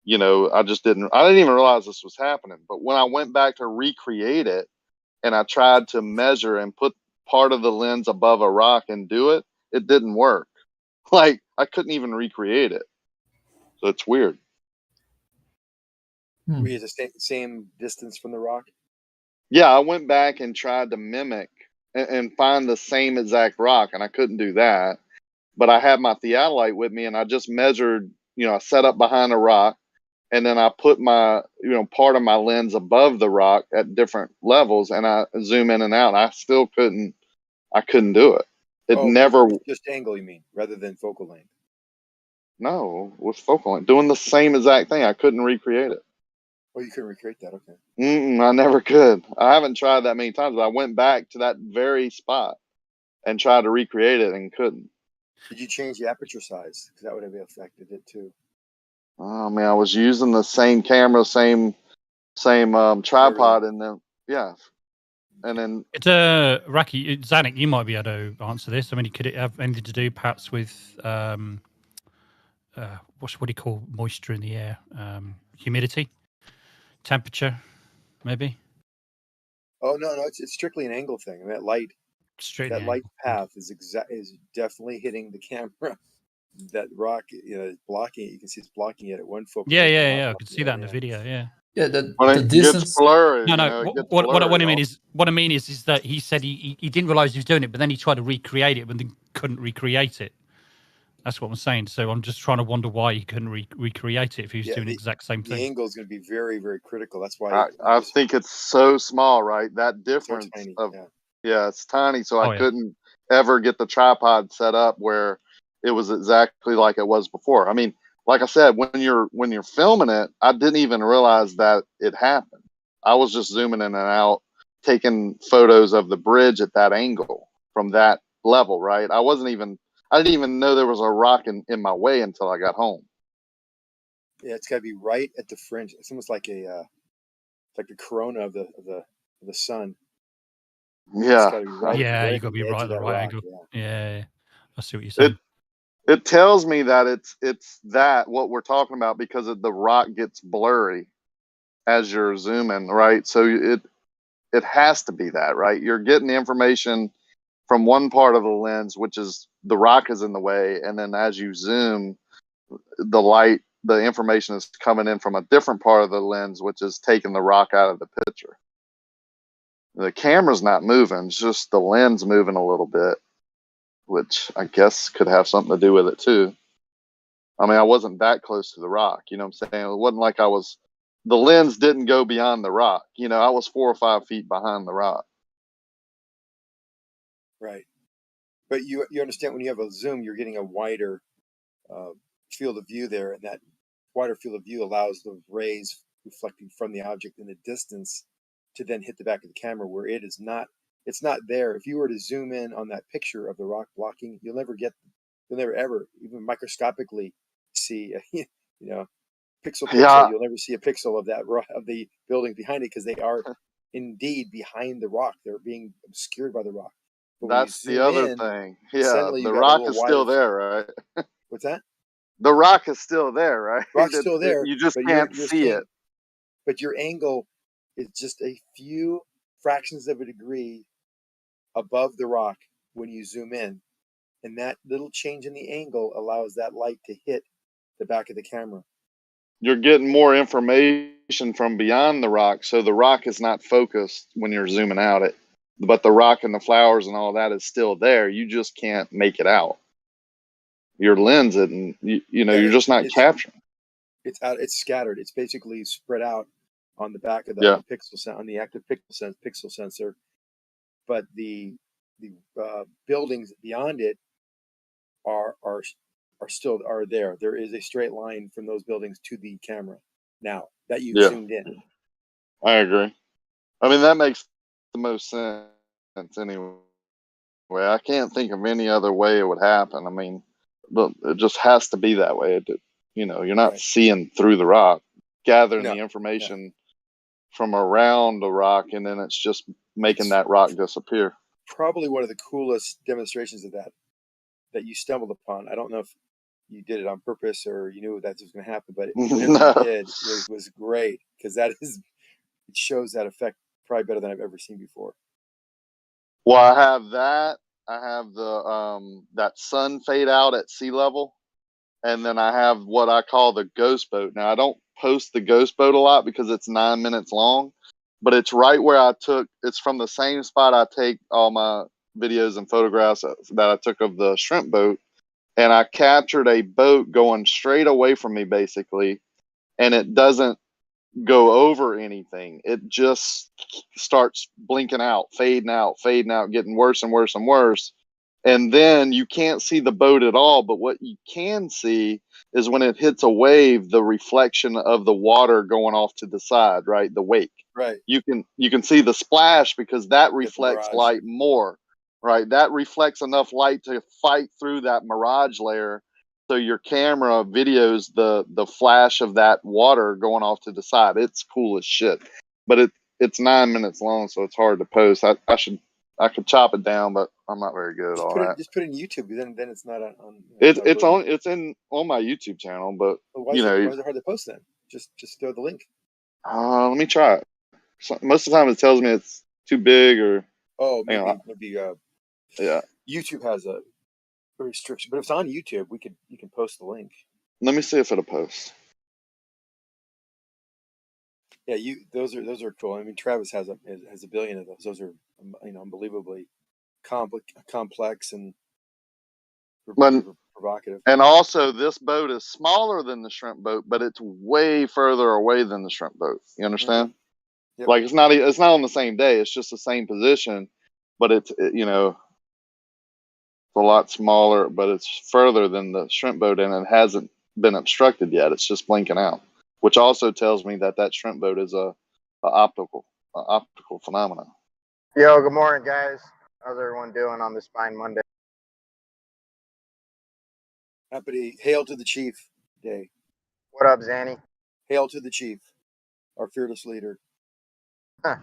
You know, I didn't even realize this was happening. But when I went back to recreate it and I tried to measure and put part of the lens above a rock and do it, it didn't work. Like I couldn't even recreate it. So it's weird. Were you the same distance from the rock? Yeah, I went back and tried to mimic and find the same exact rock, and I couldn't do that. But I had my theodolite with me, and I just measured, I set up behind a rock, and then I put my, part of my lens above the rock at different levels, and I zoom in and out. I still couldn't do it. Just angle, you mean, rather than focal length? No, with focal length. Doing the same exact thing. I couldn't recreate it. Oh, you couldn't recreate that? Okay. I never could. I haven't tried that many times, but I went back to that very spot and tried to recreate it and couldn't. Did you change the aperture size? Because that would have affected it too. Oh man, I was using the same camera, same tripod, and then and then it's Raki, Zanik, you might be able to answer this. I mean, could it have anything to do perhaps with what do you call moisture in the air? Humidity, temperature, maybe? Oh no, it's strictly an angle thing. I mean, light. Straight that in the light angle. path is definitely hitting the camera. That rock, is blocking it. You can see it's blocking it at one focal Yeah, length. yeah, Not yeah. I blocking could see the that other. in the Yeah. video. Yeah. Yeah, When the it gets distance. blurry, No, you no. know, it gets What blurry. I mean is that he said he didn't realize he was doing it, but then he tried to recreate it, but then couldn't recreate it. That's what I'm saying. So I'm just trying to wonder why he couldn't recreate it if he was Yeah, doing the exact same the thing. angle is going to be very, very critical. That's why I think it's so small, right? That difference tiny. of Yeah. it's tiny. So Oh, I yeah. couldn't ever get the tripod set up where it was exactly like it was before. I mean, like I said, when you're filming it, I didn't even realize that it happened. I was just zooming in and out, taking photos of the bridge at that angle from that level, right? I didn't even know there was a rock in my way until I got home. Yeah, it's got to be right at the fringe. It's almost like a corona of the sun. Yeah. It's got to be right. Yeah, right you at got to the be edge right of at the that right rock. angle. Yeah. Yeah, I see what you're saying. It tells me that it's that what we're talking about because the rock gets blurry as you're zooming, right? So it has to be that, right? You're getting the information from one part of the lens, which is the rock is in the way, and then as you zoom, the information is coming in from a different part of the lens, which is taking the rock out of the picture. The camera's not moving; it's just the lens moving a little bit, which I guess could have something to do with it too. I mean, I wasn't that close to the rock. You know what I'm saying? It wasn't like the lens didn't go beyond the rock. You know, I was 4 or 5 feet behind the rock. Right. But you understand when you have a zoom, you're getting a wider field of view there, and that wider field of view allows the rays reflecting from the object in the distance to then hit the back of the camera where it's not there. If you were to zoom in on that picture of the rock blocking, you'll never ever even microscopically see pixel to Yeah. pixel. You'll never see a pixel of of the building behind it because they are indeed behind the rock. They're being obscured by the rock. But when you That's the zoom other in, thing. Yeah, suddenly the you got a rock little is still wider. there, right? What's that? The rock is still there, right? Rock's still there, You just but can't you're see seeing, it. but your angle is just a few fractions of a degree above the rock when you zoom in, and that little change in the angle allows that light to hit the back of the camera. You're getting more information from beyond the rock, so the rock is not focused when you're zooming out it. But the rock and the flowers and all that is still there. You just can't make it out. Your lens and you're just not capturing. It's scattered. It's basically spread out on the back of Yeah. on the active pixel sensor, but the buildings beyond it are still there. There is a straight line from those buildings to the camera now that you've Yeah. zoomed in. I agree. I mean, that makes the most sense anyway. I can't think of any other way it would happen. I mean, it just has to be that way. You're not seeing through the rock, gathering the information from around the rock, and then it's just making that rock disappear. Probably one of the coolest demonstrations of that you stumbled upon. I don't know if you did it on purpose or you knew that was going to happen, but whatever No. you did was great because it shows that effect probably better than I've ever seen before. Well, I have that. I have the that sun fade out at sea level, and then I have what I call the ghost boat. Now I don't post the ghost boat a lot because it's 9 minutes long, but it's right where I took. It's from the same spot I take all my videos and photographs that I took of the shrimp boat, and I captured a boat going straight away from me basically, and it doesn't go over anything. It just starts blinking out, fading out, getting worse and worse and worse. And then you can't see the boat at all. But what you can see is when it hits a wave, the reflection of the water going off to the side, right? The wake. Right. You can see the splash because that reflects mirage. light more, right? That reflects enough light to fight through that mirage layer. So your camera videos the flash of that water going off to the side. It's cool as shit. But it's 9 minutes long, so it's hard to post. I could chop it down, but I'm not very good at all that. Just put it in YouTube. Then it's not on. It's on my YouTube channel, but why is it hard to post then? Just throw the link. Let me try it. Most of the time, it tells me it's too big or. Oh, maybe Yeah. YouTube has a restriction, but if it's on YouTube, you can post the link. Let me see if it'll post. Yeah, those are cool. I mean, Travis has a billion of those. Those are unbelievably complex and provocative. And also, this boat is smaller than the shrimp boat, but it's way further away than the shrimp boat. You understand? Yep. Like it's not on the same day. It's just the same position, but it's a lot smaller, but it's further than the shrimp boat, and it hasn't been obstructed yet. It's just blinking out, which also tells me that shrimp boat is a optical phenomenon. Yo, good morning, guys. How's everyone doing on this fine Monday? Happy Hail to the Chief Day. What up, Zanny? Hail to the Chief, our fearless leader. Huh.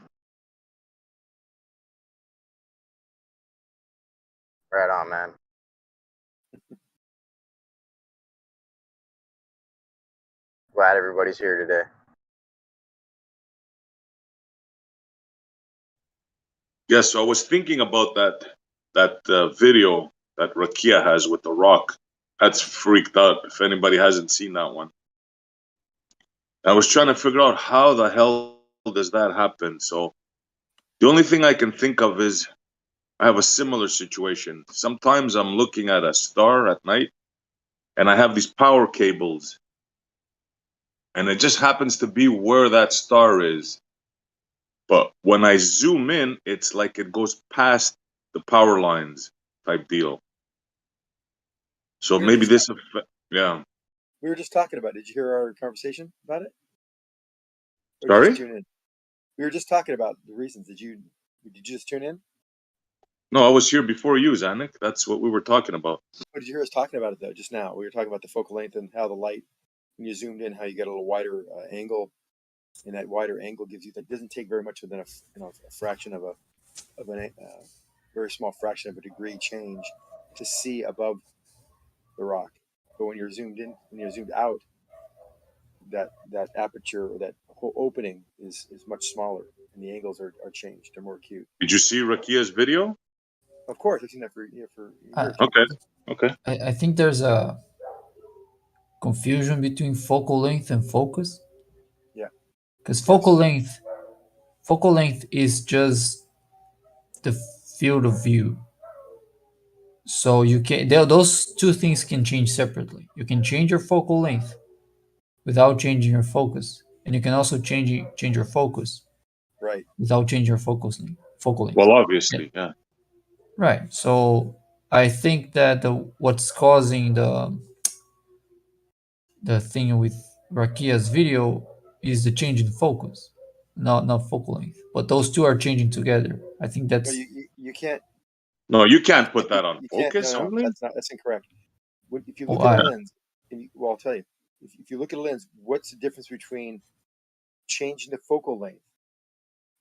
Right on, man. Glad everybody's here today. Yeah, so I was thinking about that video that Rakia has with the rock. That's freaked out. If anybody hasn't seen that one, I was trying to figure out how the hell does that happen. So the only thing I can think of is I have a similar situation. Sometimes I'm looking at a star at night, and I have these power cables, and it just happens to be where that star is. But when I zoom in, it's like it goes past the power lines type deal. So maybe this, yeah. We were just talking about it. Did you hear our conversation about it? Or Sorry? Did you just tune in? We were just talking about the reasons. Did you just tune in? No, I was here before you, Zanuck. That's what we were talking about. Or did you hear us talking about it though just now? We were talking about the focal length and how the light, when you zoomed in, how you get a little wider angle, and that wider angle gives you, that doesn't take very much within a fraction of a very small fraction of a degree change to see above the rock. But when you're zoomed in, when you're zoomed out, that aperture or that whole opening is much smaller, and the angles are changed. They're more acute. Did you see Rakia's video? Of course, I've seen that for years. Okay. I think there's a confusion between focal length and focus. Yeah. Because focal length is just the field of view. So you can those two things can change separately. You can change your focal length without changing your focus, and you can also change your focus right without changing your focal length. Well, obviously, yeah. Right. So I think that what's causing the thing with Rakia's video is the change in focus, not focal length. But those two are changing together. I think that's. You can't. No, you can't put that on focus No, only. that's incorrect. If you look at a lens, I'll tell you. If you look at a lens, what's the difference between changing the focal length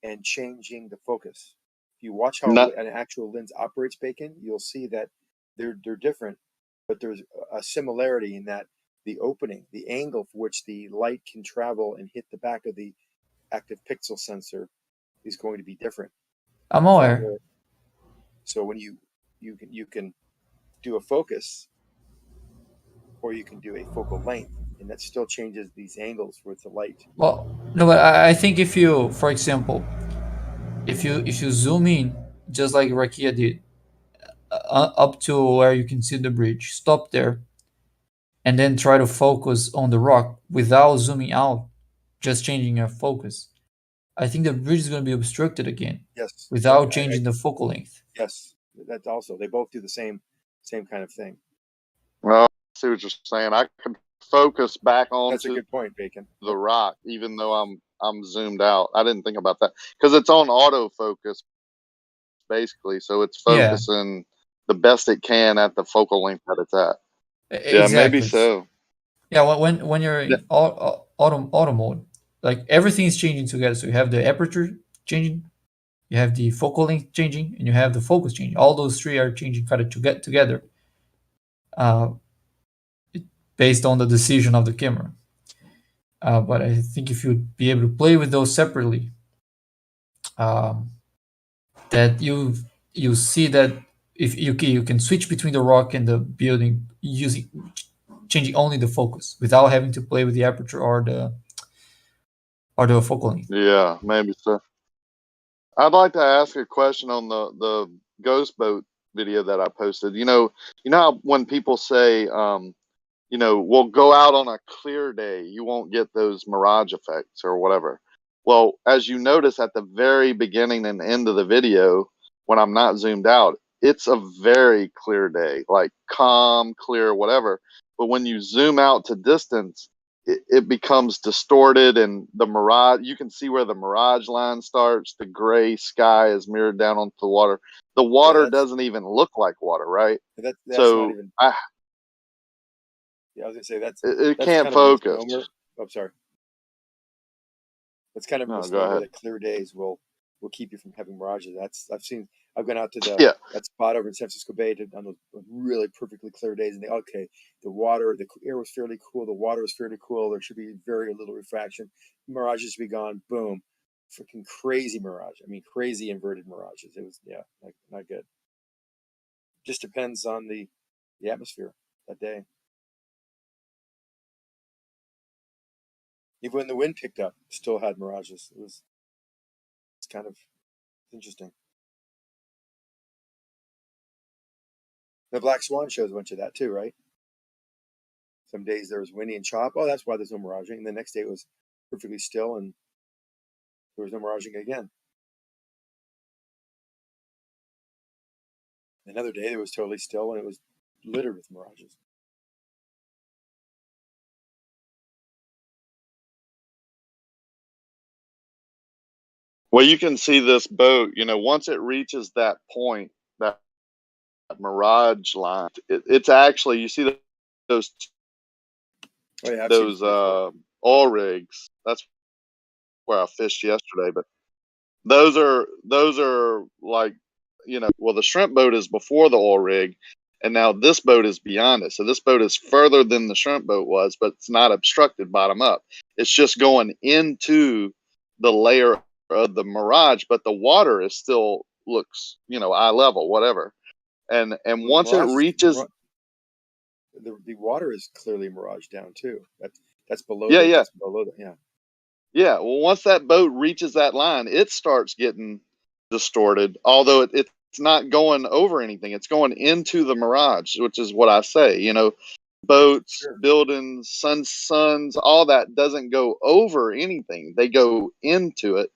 and changing the focus? If you watch how an actual lens operates, Bacon, you'll see that they're different, but there's a similarity in that the opening, the angle for which the light can travel and hit the back of the active pixel sensor is going to be different. I'm aware. So when you can do a focus, or you can do a focal length, and that still changes these angles with the light. Well, no, but I think if you, for example, if you zoom in just like Rakia did, up to where you can see the bridge, stop there, and then try to focus on the rock without zooming out, just changing your focus, I think the bridge is going to be obstructed again. Yes. Without changing the focal length. Yes, that's also, they both do the same kind of thing. Well, I see what you're saying. I can focus back on. That's a good point, Bacon. The rock, even though I'm zoomed out. I didn't think about that because it's on autofocus, basically. So it's focusing the best it can at the focal length that it's at. Exactly. Yeah, maybe so. Yeah, when you're in auto mode, like everything is changing together. So you have the aperture changing, you have the focal length changing, and you have the focus changing. All those three are changing kind of to get together, based on the decision of the camera. But I think if you'd be able to play with those separately, that you see that if you can switch between the rock and the building using changing only the focus without having to play with the aperture or the focal length. Yeah, maybe so. I'd like to ask a question on the ghost boat video that I posted. You know how when people say, we'll go out on a clear day, you won't get those mirage effects or whatever. Well, as you notice at the very beginning and end of the video, when I'm not zoomed out, it's a very clear day, like calm, clear, whatever. But when you zoom out to distance, it becomes distorted, and the mirage, you can see where the mirage line starts. The gray sky is mirrored down onto the water. The water doesn't even look like water, right? That's not So even. I Yeah, I was gonna say that's it that's can't kind of a focus. misnomer. Oh, sorry. That's kind of a No, go misnomer ahead. that clear days will keep you from having mirages. I've gone out to Yeah. that spot over in San Francisco Bay on those really perfectly clear days, and the air was fairly cool, the water was fairly cool. There should be very little refraction. Mirages should be gone. Boom, freaking crazy mirage. I mean, crazy inverted mirages. It was not good. Just depends on the atmosphere that day. Even when the wind picked up, still had mirages. It's kind of interesting. The Black Swan shows a bunch of that too, right? Some days there was windy and chop. Oh, that's why there's no miraging. And the next day it was perfectly still and there was no miraging again. Another day it was totally still and it was littered with mirages. Well, you can see this boat, once it reaches that point, that mirage line, it's actually, you see those Oh yeah, I've seen this before. oil rigs. That's where I fished yesterday, but those are like, well, the shrimp boat is before the oil rig, and now this boat is beyond it. So this boat is further than the shrimp boat was, but it's not obstructed bottom up. It's just going into the layer of the mirage, but the water is still looks, eye level, whatever. And Well, once it reaches, the water is clearly mirage down too. That's below yeah. that's below the yeah. Yeah, well, once that boat reaches that line, it starts getting distorted. Although it's not going over anything; it's going into the mirage, which is what I say. Boats, buildings, suns, all that doesn't go over anything; they go into it.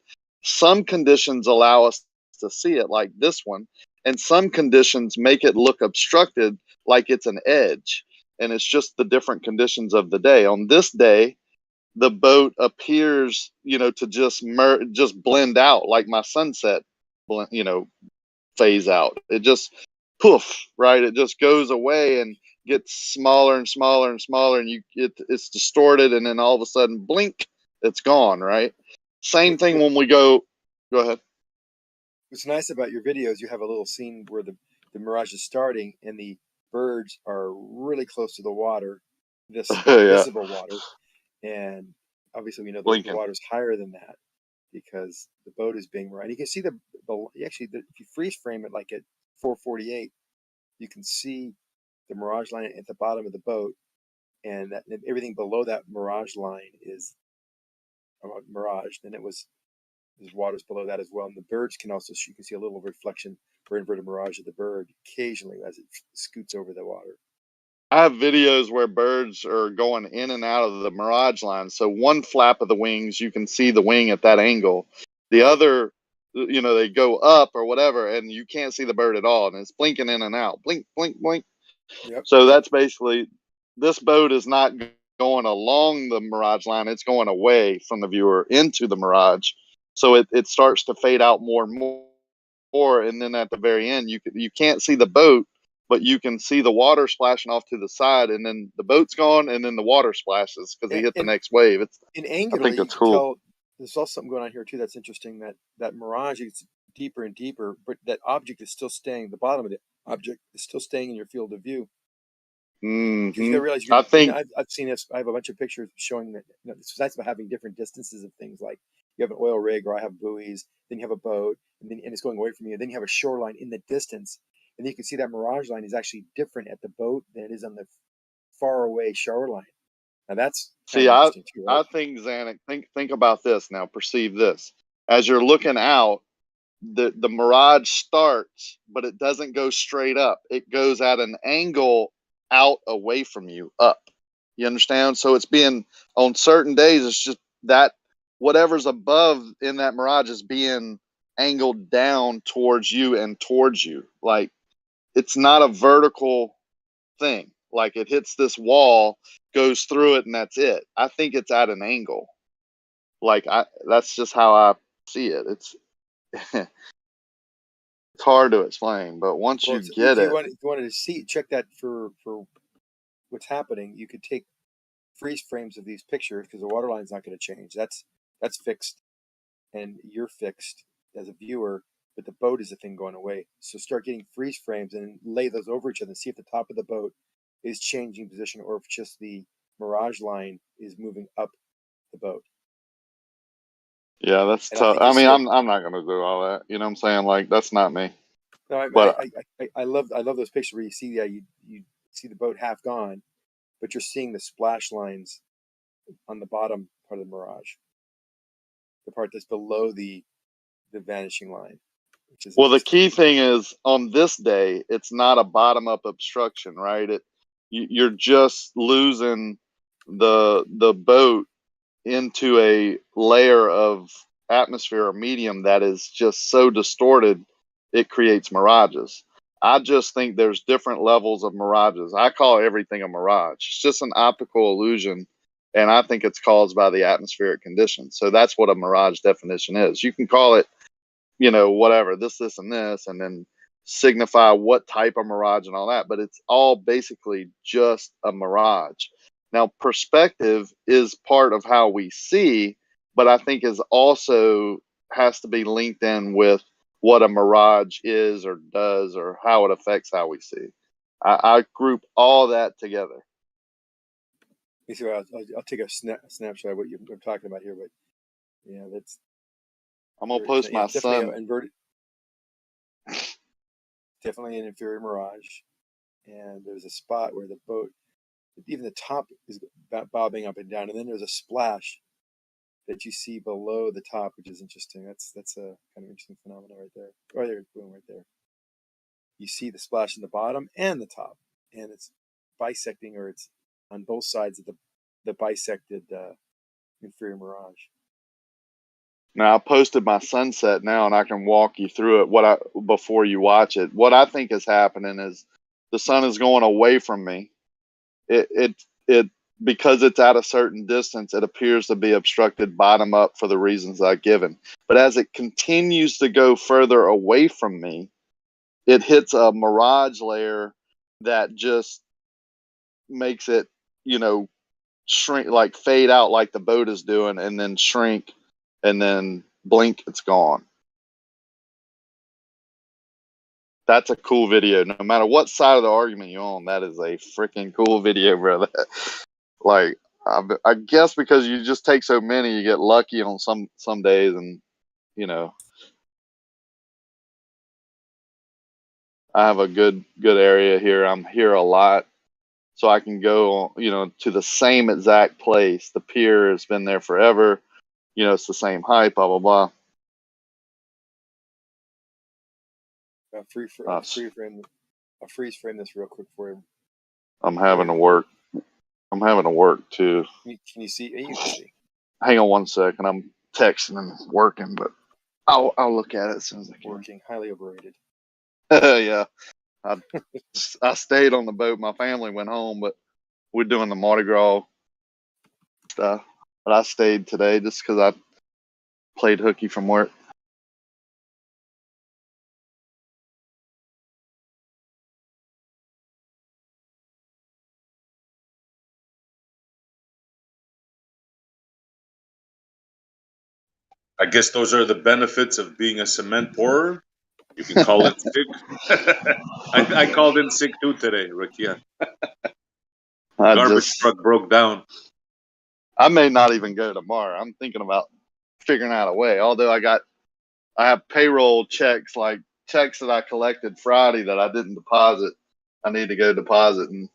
Some conditions allow us to see it, like this one, and some conditions make it look obstructed, like it's an edge. And it's just the different conditions of the day. On this day, the boat appears, to just blend out like my sunset, phase out. It just poof, right? It just goes away and gets smaller and smaller and smaller, and it's distorted, and then all of a sudden, blink, it's gone, right? Same thing when we go. Go ahead. What's nice about your videos, you have a little scene where the mirage is starting and the birds are really close to the water, this visible water. And obviously, we know the water's higher than that because the boat is being run. You can see if you freeze frame it like at 448, you can see the mirage line at the bottom of the boat, and everything below that mirage line is mirage. And there's waters below that as well. And the birds can also, you can see a little reflection or inverted mirage of the bird occasionally as it scoots over the water. I have videos where birds are going in and out of the mirage line. So one flap of the wings, you can see the wing at that angle. The other, they go up or whatever, and you can't see the bird at all. And it's blinking in and out. Blink, blink, blink. Yep. So that's basically, this boat is not going along the mirage line. It's going away from the viewer into the mirage. So it starts to fade out more and more. And then at the very end, you can't see the boat, but you can see the water splashing off to the side, and then the boat's gone, and then the water splashes because he hit the next wave. And I angularly, think you it's can cool. tell there's also something going on here too that's interesting. That mirage is deeper and deeper, but that object is still staying. The bottom of the object is still staying in your field of view. Because you gotta realize, I think I've seen this. I have a bunch of pictures showing that. It's nice about having different distances of things. Like you have an oil rig, or I have buoys. Then you have a boat, and it's going away from you. Then you have a shoreline in the distance, And you can see that mirage line is actually different at the boat than it is on the far away shoreline. Now that's kind See, of I interesting too, right? I think Zanuck, think about this now. Perceive this as you're looking out. The mirage starts, but it doesn't go straight up. It goes at an angle out away from you, up. You understand? So it's being on certain days. It's just that whatever's above in that mirage is being angled down towards you and towards you. Like it's not a vertical thing. Like it hits this wall, goes through it, and that's it. I think it's at an angle. Like that's just how I see it. It's it's hard to explain, but once Well, you get it, if you wanted to see, check that for what's happening. You could take freeze frames of these pictures because the water line's not going to change. That's fixed, and you're fixed as a viewer, but the boat is the thing going away. So start getting freeze frames and lay those over each other and see if the top of the boat is changing position or if just the mirage line is moving up the boat. yeah, that's And tough. think I you'll mean, see I'm not gonna do all that. You know what I'm saying? Like that's not me. No, But I love those pictures where you see you see the boat half gone, but you're seeing the splash lines on the bottom part of the mirage, the part that's below the vanishing line, which is well, the interesting. key thing is on this day, it's not a bottom up obstruction, right? You're just losing the boat into a layer of atmosphere or medium that is just so distorted it creates mirages. I just think there's different levels of mirages. I call everything a mirage. It's just an optical illusion, and I think it's caused by the atmospheric conditions. So that's what a mirage definition is. You can call it, whatever, this, and this, and then signify what type of mirage and all that, but it's all basically just a mirage. Now, perspective is part of how we see, but I think is also has to be linked in with what a mirage is or does or how it affects how we see. I group all that together. You see, I'll take a snapshot of what I'm talking about here, but yeah, that's. I'm gonna post my definitely son. Inverted. Definitely an inferior mirage, and there's a spot where the boat, even the top is bobbing up and down, and then there's a splash that you see below the top, which is interesting. That's a kind of interesting phenomenon right there. Right there, boom, right there. You see the splash in the bottom and the top, and it's bisecting, or it's on both sides of the bisected inferior mirage. Now I posted my sunset now, and I can walk you through it. Before you watch it, what I think is happening is the sun is going away from me. It because it's at a certain distance, it appears to be obstructed bottom up for the reasons I've given. But as it continues to go further away from me, it hits a mirage layer that just makes it, shrink, like fade out like the boat is doing, and then shrink, and then blink, it's gone. That's a cool video. No matter what side of the argument you're on, that is a freaking cool video, brother. Like, I guess because you just take so many, you get lucky on some days, and I have a good area here. I'm here a lot, so I can go, to the same exact place. The pier has been there forever. It's the same height. Blah blah blah. I'll freeze frame this real quick for you. I'm having to work. I'm having to work too. Can you see? You can see. Hang on one second. I'm texting and working, but I'll look at it as soon as I can. Working, highly overrated. Yeah, I stayed on the boat. My family went home, but we're doing the Mardi Gras stuff. But I stayed today just because I played hooky from work. I guess those are the benefits of being a cement pourer. You can call it sick. I called in sick too today, Rakia. Garbage truck broke down. I may not even go tomorrow. I'm thinking about figuring out a way. Although I have payroll checks like checks that I collected Friday that I didn't deposit. I need to go deposit and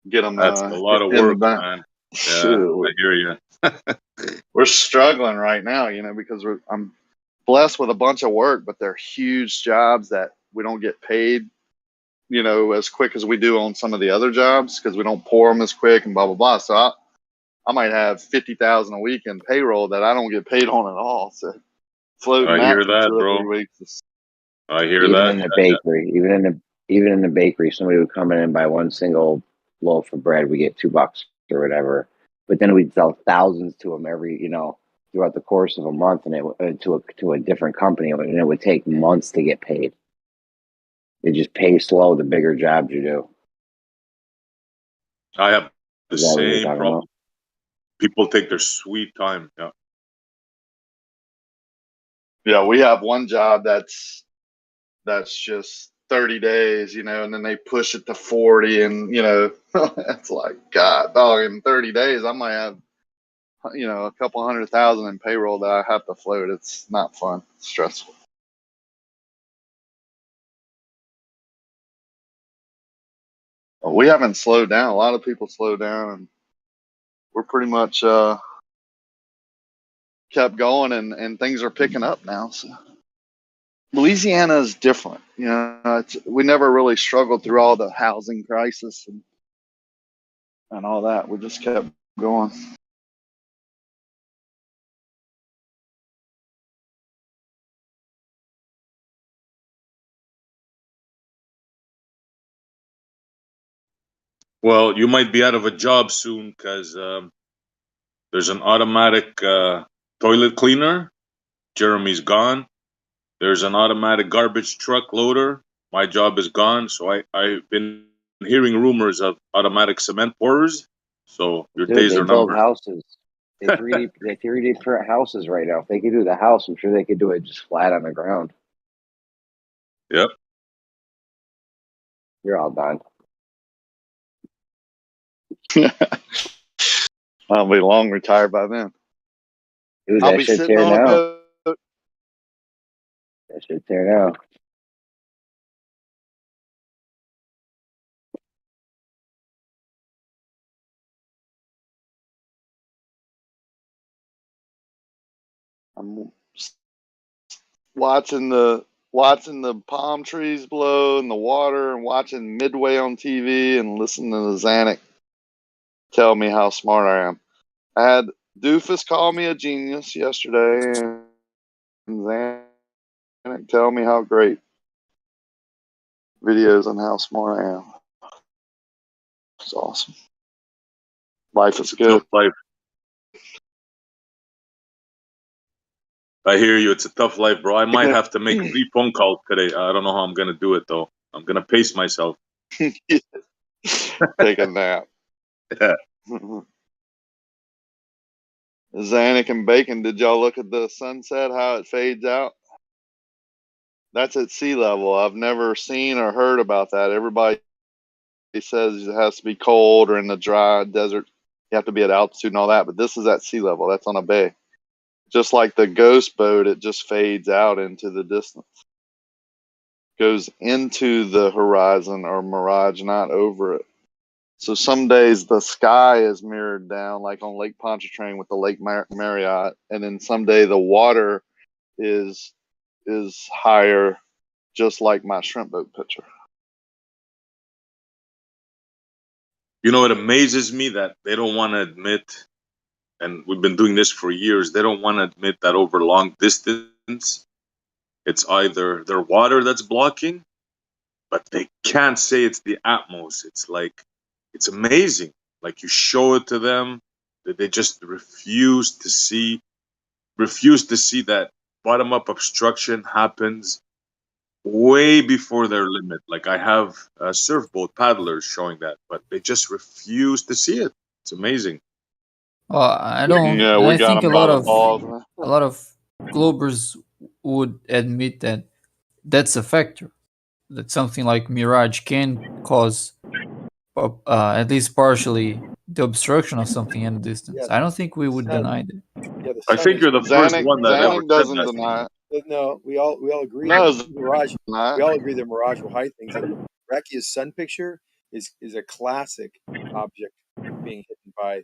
get them That's a lot of in the work, bank. man. Yeah, Shoot. I hear you. We're struggling right now, because I'm blessed with a bunch of work, but they're huge jobs that we don't get paid, as quick as we do on some of the other jobs because we don't pour them as quick and blah blah blah. So I might have 50,000 a week in payroll that I don't get paid on at all. So floating I that hear for that, 2 or 3 bro. weeks is I hear Even that. in the Yeah, yeah. bakery, even in the bakery, somebody would come in and buy one single loaf of bread. We get $2 or whatever, but then we'd sell thousands to them throughout the course of a month, and to a different company, and it would take months to get paid. They just pay slow the bigger jobs you do. I have the Is that what you're same talking problem. about? People take their sweet time. Yeah. Yeah, we have one job that's just 30 days, and then they push it to 40 and it's like, God, dog, in 30 days I might have a couple 100,000 in payroll that I have to float. It's not fun. It's stressful. But we haven't slowed down. A lot of people slow down, and we're pretty much kept going, and things are picking up now. So Louisiana is different. We never really struggled through all the housing crisis and all that. We just kept going. Well, you might be out of a job soon because there's an automatic toilet cleaner. Jeremy's gone. There's an automatic garbage truck loader. My job is gone. So I've been hearing rumors of automatic cement pourers. So your Dude, days they are build numbered. houses. They 3D print houses right now. If they could do the house, I'm sure they could do it just flat on the ground. Yep. You're all done. I'll be long retired by then. Dude, I'll that be shit's sitting here on a now. boat. That shit's here now. I'm watching the palm trees blow in the water and watching Midway on TV and listening to the Zanuck tell me how smart I am. I had Doofus call me a genius yesterday and Zanuck tell me how great videos and how smart I am. It's awesome. Life is good. Tough life. I hear you. It's a tough life, bro. I might have to make 3 phone calls today. I don't know how I'm gonna do it though. I'm gonna pace myself. Take a nap. Yeah. Zanuck and Bacon, did y'all look at the sunset, how it fades out? That's at sea level. I've never seen or heard about that. Everybody says it has to be cold or in the dry desert. You have to be at altitude and all that, but this is at sea level. That's on a bay. Just like the ghost boat, it just fades out into the distance. Goes into the horizon or mirage, not over it. So some days the sky is mirrored down, like on Lake Pontchartrain with the Lake Marriott, and then someday the water is higher, just like my shrimp boat picture. You know, it amazes me that they don't want to admit, and we've been doing this for years, they don't want to admit that over long distance, it's either their water that's blocking, but they can't say it's the atmos. It's like, it's amazing. Like you show it to them, that they just refuse to see that bottom up obstruction happens way before their limit. Like I have surfboat paddlers showing that, but they just refuse to see it. It's amazing. Well, I don't. Yeah, And we I got think them by the balls. a lot of Globers would admit that that's a factor. That something like Mirage can cause, at least partially, the obstruction of something in the distance. Yeah, I don't think we would sun. deny that. Yeah, the I sun think is you're the first Zanuck one that ever said doesn't that. deny it. No, we all agree No, that the Mirage. not. We all agree that Mirage will hide things. And Rakia's sun picture is a classic object being hidden by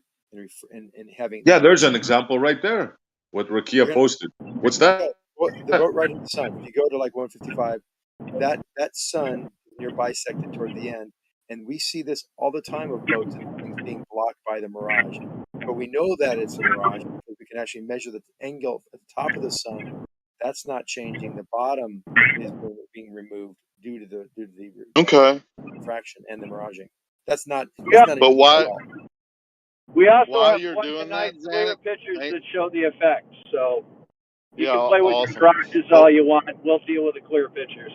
and having. Yeah, there's an example right there. What Rakia posted. What's that? Yeah, well, the boat right in the sun. If you go to like 155, that sun you're bisected toward the end, and we see this all the time of boats and things being blocked by the mirage. But we know that it's a mirage because we can actually measure the angle at the top of the sun. That's not changing. The bottom is being removed due to the Okay. refraction and the miraging. That's not. Yeah, That's not but an why? at all. We also While have you're one doing night that, clear Zanuck, pictures hey, that show the effects. So you yeah, can play with your awesome. garages all you want. We'll deal with the clear pictures.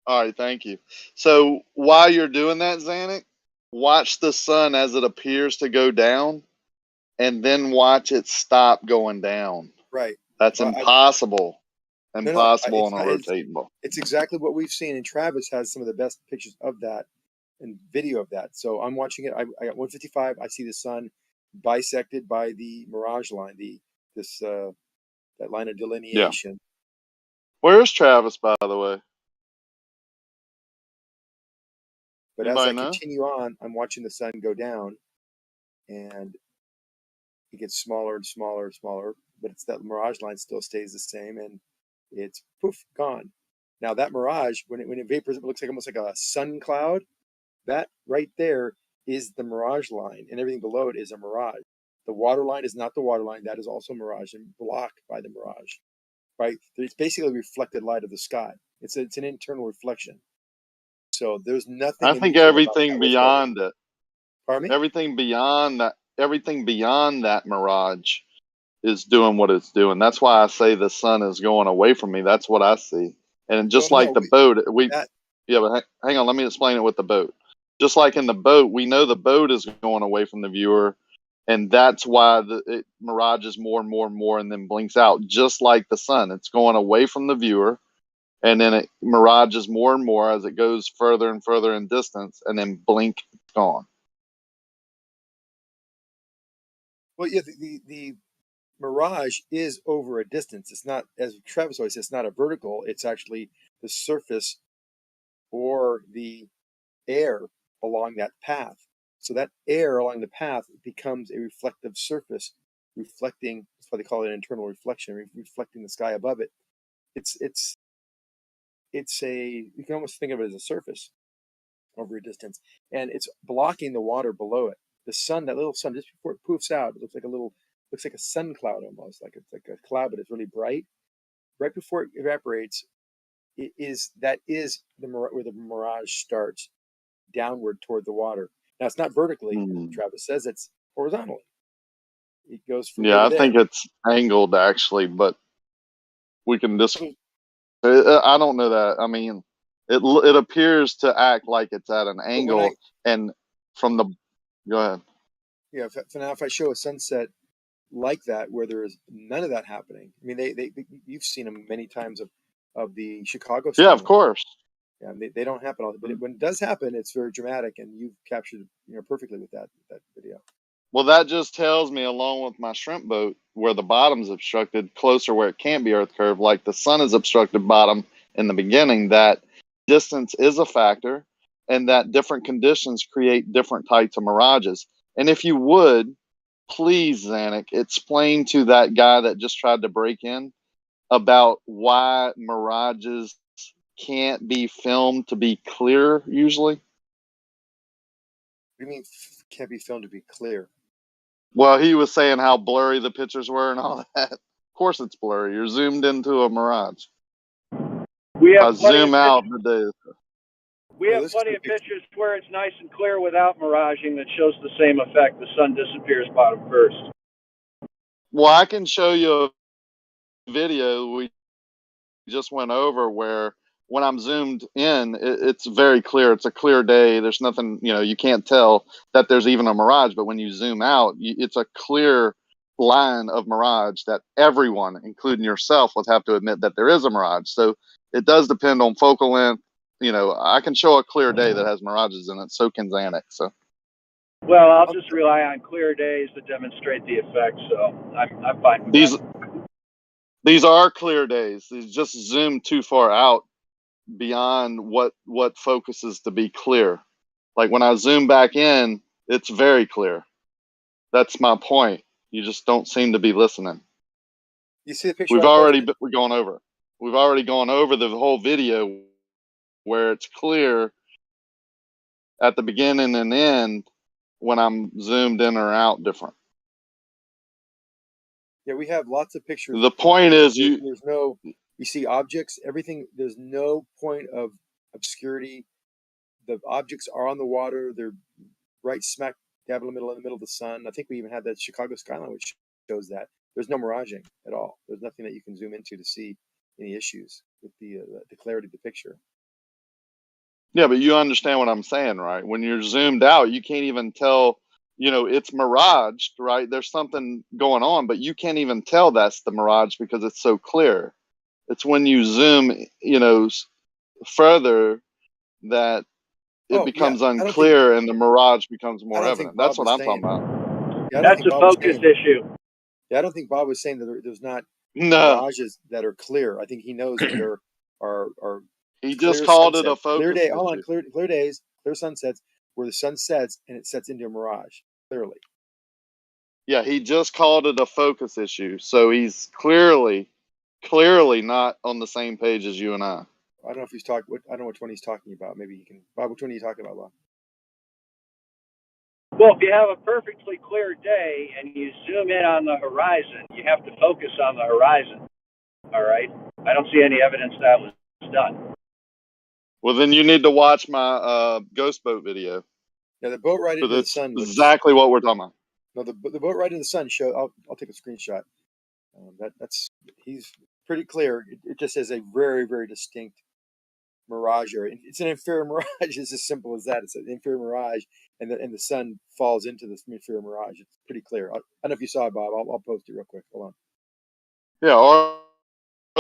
All right, thank you. So while you're doing that, Zanuck, watch the sun as it appears to go down, and then watch it stop going down. Right. That's Well, impossible. No, Impossible it's on a not. rotating boat. It's exactly what we've seen, and Travis has some of the best pictures of that and video of that. So I'm watching it. I got 155. I see the sun bisected by the mirage line, that line of Yeah. delineation. Where's Travis, by the way? But as Anybody I know? continue on, I'm watching the sun go down, and it gets smaller and smaller and smaller. But it's that mirage line still stays the same, and it's poof gone. Now that mirage, when it vapors, it looks like almost like a sun cloud. That right there is the mirage line, and everything below it is a mirage. The water line is not the water line. That is also mirage and blocked by the mirage. Right? It's basically reflected light of the sky. It's an internal reflection. So there's nothing I think unusual about everything that whatsoever. beyond it, Pardon me? everything beyond that mirage is doing what it's doing. That's why I say the sun is going away from me. That's what I see. And just Well, like no, the boat, that yeah, but hang on, let me explain it with the boat. Just like in the boat, we know the boat is going away from the viewer, and that's why it mirages more and more and more and then blinks out, just like the sun. It's going away from the viewer, and then it mirages more and more as it goes further and further in distance, and then blink, it's gone. well, yeah, the mirage is over a distance. It's not, as Travis always says, it's not a vertical. It's actually the surface or the air along that path. So that air along the path becomes a reflective surface, reflecting. That's why they call it an internal reflection, reflecting the sky above it. It's you can almost think of it as a surface over a distance, and it's blocking the water below it. The sun, that little sun, just before it poofs out, it looks like a sun cloud almost, like it's like a cloud, but it's really bright. Right before it evaporates, that is where the mirage starts, downward toward the water. Now it's not vertically, as Travis says, it's horizontally. It goes from Yeah, there I to there. think it's angled actually, but we can just. I don't know that. I mean, it appears to act like it's at an angle, and from the. Go ahead. Yeah, if I show a sunset like that where there is none of that happening, I mean, you've seen them many times of the Chicago. Yeah, of course. Yeah, they don't happen all, but when it does happen, it's very dramatic, and you've captured perfectly with that video. Well, that just tells me, along with my shrimp boat, where the bottom's obstructed, closer where it can't be Earth curve, like the sun is obstructed bottom in the beginning, that distance is a factor, and that different conditions create different types of mirages. And if you would, please, Zanuck, explain to that guy that just tried to break in about why mirages can't be filmed to be clear usually. What do you mean can't be filmed to be clear? Well, he was saying how blurry the pictures were and all that. Of course it's blurry. You're zoomed into a mirage. We have zoom out the day. We have plenty of pictures where it's nice and clear without miraging that shows the same effect. The sun disappears bottom first. Well, I can show you a video we just went over where when I'm zoomed in, it's very clear. It's a clear day. There's nothing, you can't tell that there's even a mirage. But when you zoom out, it's a clear line of mirage that everyone, including yourself, would have to admit that there is a mirage. So it does depend on focal length. I can show a clear day that has mirages in it. So can Zanuck. So. Well, I'll just rely on clear days to demonstrate the effect. So I'm fine with that. These are clear days. These just zoom too far out beyond what focuses to be clear. Like when I zoom back in, it's very clear. That's my point. You just don't seem to be listening. You see the picture I posted? We're going over. We've already gone over the whole video where it's clear at the beginning and end when I'm zoomed in or out different. Yeah, we have lots of pictures. The point is there's no, you see objects, everything, there's no point of obscurity. The objects are on the water. They're right smack dab in the middle of the sun. I think we even had that Chicago skyline, which shows that. There's no miraging at all. There's nothing that you can zoom into to see any issues with the clarity of the picture. Yeah, but you understand what I'm saying, right? When you're zoomed out, you can't even tell, it's miraged, right? There's something going on, but you can't even tell that's the mirage because it's so clear. It's when you zoom, further that it becomes unclear and the mirage becomes more evident. That's what I'm talking about. Yeah, That's a focus issue. Yeah, I don't think Bob was saying that there's not No. mirages that are clear. I think he knows that there are he just called sunsets, it a focus clear day. issue. Hold on, clear days, clear sunsets where the sun sets and it sets into a mirage clearly. Yeah, he just called it a focus issue. So he's clearly not on the same page as you and I. I don't know if he's talking. I don't know which one he's talking about. Maybe you can. Bob, which one are you talking about, Bob? Well, if you have a perfectly clear day and you zoom in on the horizon, you have to focus on the horizon. All right? I don't see any evidence that was done. Well, then you need to watch my ghost boat video. Yeah, the boat ride into the sun. Exactly what we're talking about. No, the boat ride into the sun show. I'll take a screenshot. That's he's pretty clear. It just has a very, very distinct mirage area. It's an inferior mirage. It's as simple as that. It's an inferior mirage, and the sun falls into this inferior mirage. It's pretty clear. I don't know if you saw it, Bob. I'll post it real quick. Hold on. Yeah, or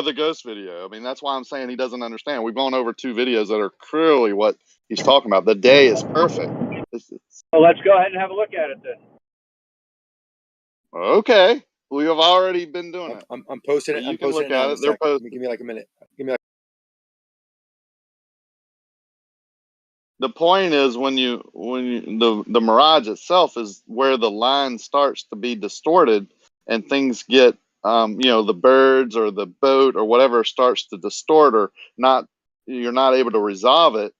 the ghost video. I mean, that's why I'm saying he doesn't understand. We've gone over 2 videos that are clearly what he's talking about. The day is perfect. Well, let's go ahead and have a look at it then. Okay, we have already been doing it. I'm posting it. You I'm can posting look it now at in a it. They're second. posted. Give me like a minute. The point is when the mirage itself is where the line starts to be distorted and things get the birds or the boat or whatever starts to distort or you're not able to resolve it.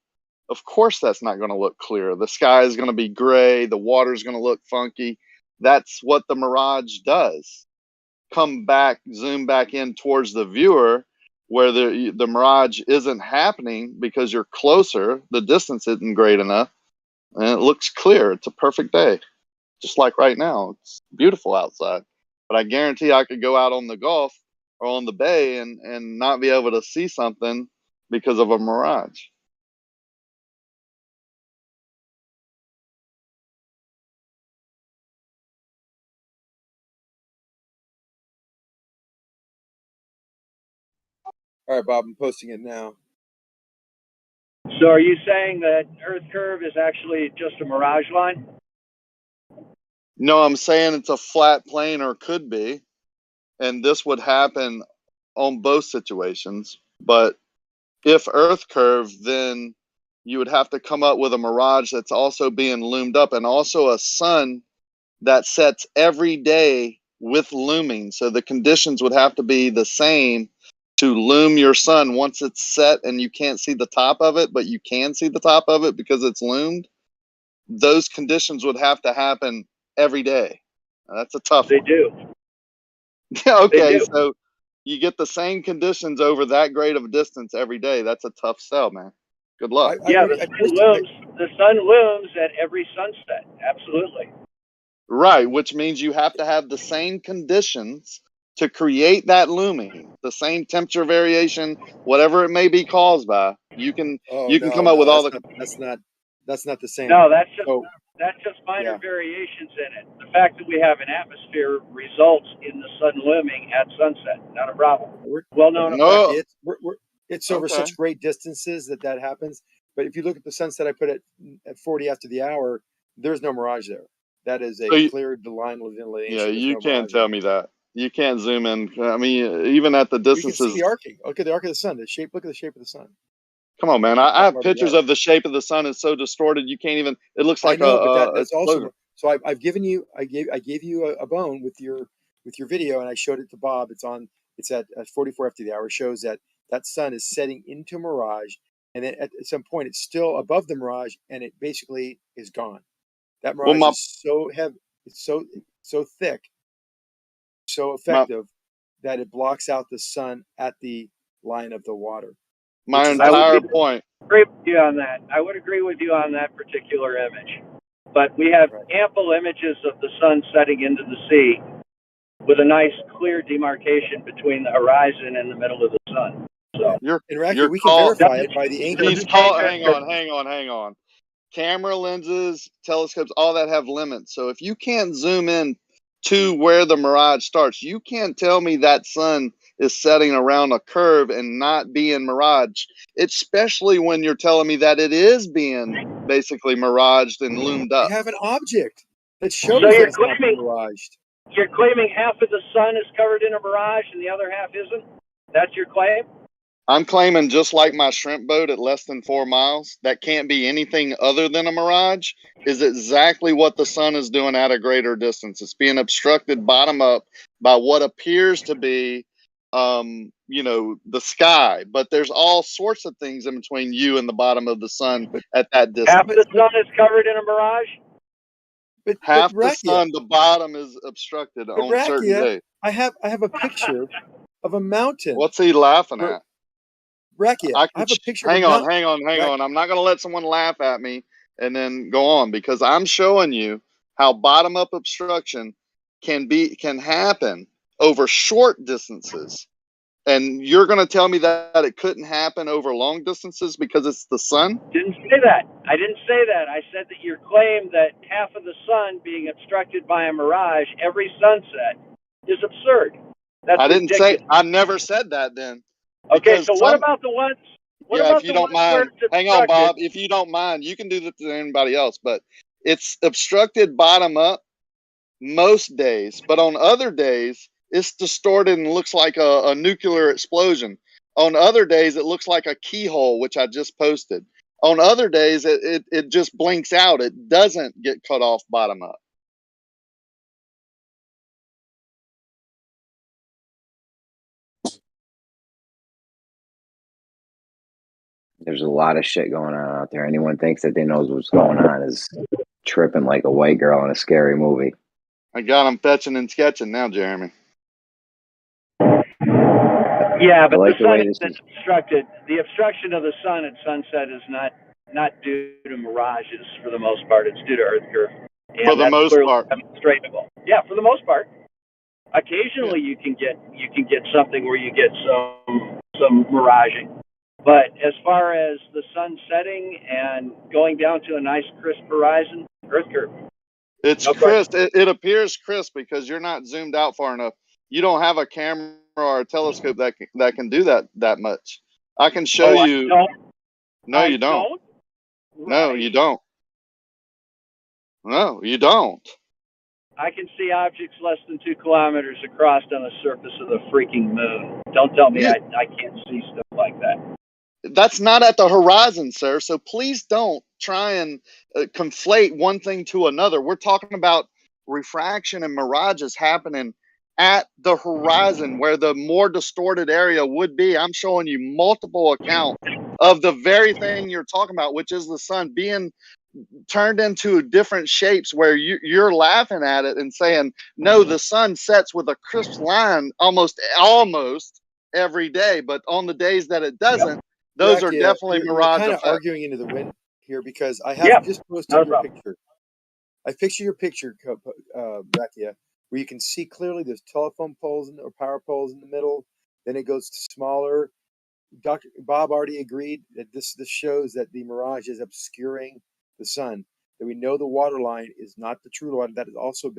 Of course that's not going to look clear. The sky is going to be gray, the water is going to look funky. That's what the mirage does. Zoom back in towards the viewer where the mirage isn't happening because you're closer, the distance isn't great enough, and it looks clear. It's a perfect day. Just like right now. It's beautiful outside. But I guarantee I could go out on the Gulf or on the bay and not be able to see something because of a mirage. All right, Bob. I'm posting it now. So are you saying that Earth curve is actually just a mirage line? No, I'm saying it's a flat plane or could be. And this would happen on both situations. But if Earth curve, then you would have to come up with a mirage that's also being loomed up and also a sun that sets every day with looming. So the conditions would have to be the same to loom your sun once it's set and you can't see the top of it, but you can see the top of it because it's loomed. Those conditions would have to happen every day. That's a tough one. They do. Okay, so you get the same conditions over that great of a distance every day. That's a tough sell, man. Good luck. The sun looms at every sunset. Absolutely. Right, which means you have to have the same conditions to create that looming, the same temperature variation, whatever it may be caused by. You can come up with all the. That's not the same. No, that's just minor variations in it. The fact that we have an atmosphere results in the sun looming at sunset. Not a problem. Well known. It's over such great distances that happens. But if you look at the sunset I put at 40 after the hour, there's no mirage there. That is a clear line delineation. Yeah, you can't tell me that. You can't zoom in. I mean, even at the You can see distances. the arcing. Look at the arc of the sun. The shape. Look at the shape of the sun. Come on, man. Look at I that have part of the pictures arc. of the shape of the sun is so distorted you can't even. It looks I like know, but a that's also. explosion. So I've given you. I gave you a bone with your video, and I showed it to Bob. It's on. It's at 44 after the hour. Shows that that sun is setting into mirage, and then at some point it's still above the mirage, and it basically is gone. That Well, mirage is so heavy. It's so thick, so effective that it blocks out the sun at the line of the water. my which is entire also- point. Agree with you on that. I would agree with you on that particular image. But we have ample images of the sun setting into the sea with a nice clear demarcation between the horizon and the middle of the sun. So And Racky, we can verify it by the angle. He's called. Hang on. Camera lenses, telescopes, all that have limits. So if you can't zoom in to where the mirage starts, you can't tell me that sun is setting around a curve and not being mirage. Especially when you're telling me that it is being basically miraged and loomed up. You have an object that shows So that you're it's not claiming miraged. you're claiming half of the sun is covered in a mirage and the other half isn't? That's your claim? I'm claiming just like my shrimp boat at less than 4 miles, that can't be anything other than a mirage, is exactly what the sun is doing at a greater distance. It's being obstructed bottom up by what appears to be, the sky. But there's all sorts of things in between you and the bottom of the sun at that distance. Half the sun is covered in a mirage? Half the sun, the bottom is obstructed on certain Rakia, days. I have a picture of a mountain. What's he laughing where- at? Rakia, I have a picture of a mountain. Hang on. I'm not going to let someone laugh at me and then go on, because I'm showing you how bottom up obstruction can happen over short distances. And you're going to tell me that it couldn't happen over long distances because it's the sun? Didn't say that. I didn't say that. I said that your claim that half of the sun being obstructed by a mirage every sunset is absurd. That's I didn't ridiculous. say, I never said that then. Okay, Because so what about the ones? What yeah, about if you the don't ones where mind, it's hang on, obstructed? Bob. If you don't mind, you can do this to anybody else, but it's obstructed bottom up most days. But on other days, it's distorted and looks like a nuclear explosion. On other days, it looks like a keyhole, which I just posted. On other days, it just blinks out. It doesn't get cut off bottom up. There's a lot of shit going on out there. Anyone thinks that they knows what's going on is tripping like a white girl in a scary movie. I got them fetching and sketching now, Jeremy. Yeah, I but like the the way sun this is is. obstructed. The obstruction of the sun at sunset is not due to mirages for the most part. It's due to Earth curve. And For the that's most clearly part. demonstratable. Yeah, for the most part. Occasionally you can get something where you get some miraging. But as far as the sun setting and going down to a nice crisp horizon, Earth curve. It's No crisp. It appears crisp because you're not zoomed out far enough. You don't have a camera or a telescope that can do that much. I can show you. No, you don't. No, you don't. No, you don't. I can see objects less than 2 kilometers across on the surface of the freaking moon. Don't tell me I can't see stuff like that. That's not at the horizon, sir. So please don't try and conflate one thing to another. We're talking about refraction and mirages happening at the horizon where the more distorted area would be. I'm showing you multiple accounts of the very thing you're talking about, which is the sun being turned into different shapes where you're laughing at it and saying, no, the sun sets with a crisp line almost every day. But on the days that it doesn't, those are definitely you're mirage kind of effects. arguing into the wind here because I have just posted your picture. I picture your picture, Rakia, where you can see clearly there's telephone poles or power poles in the middle. Then it goes to smaller. Dr. Bob already agreed that this shows that the mirage is obscuring the sun. That we know the water line is not the true water. That has also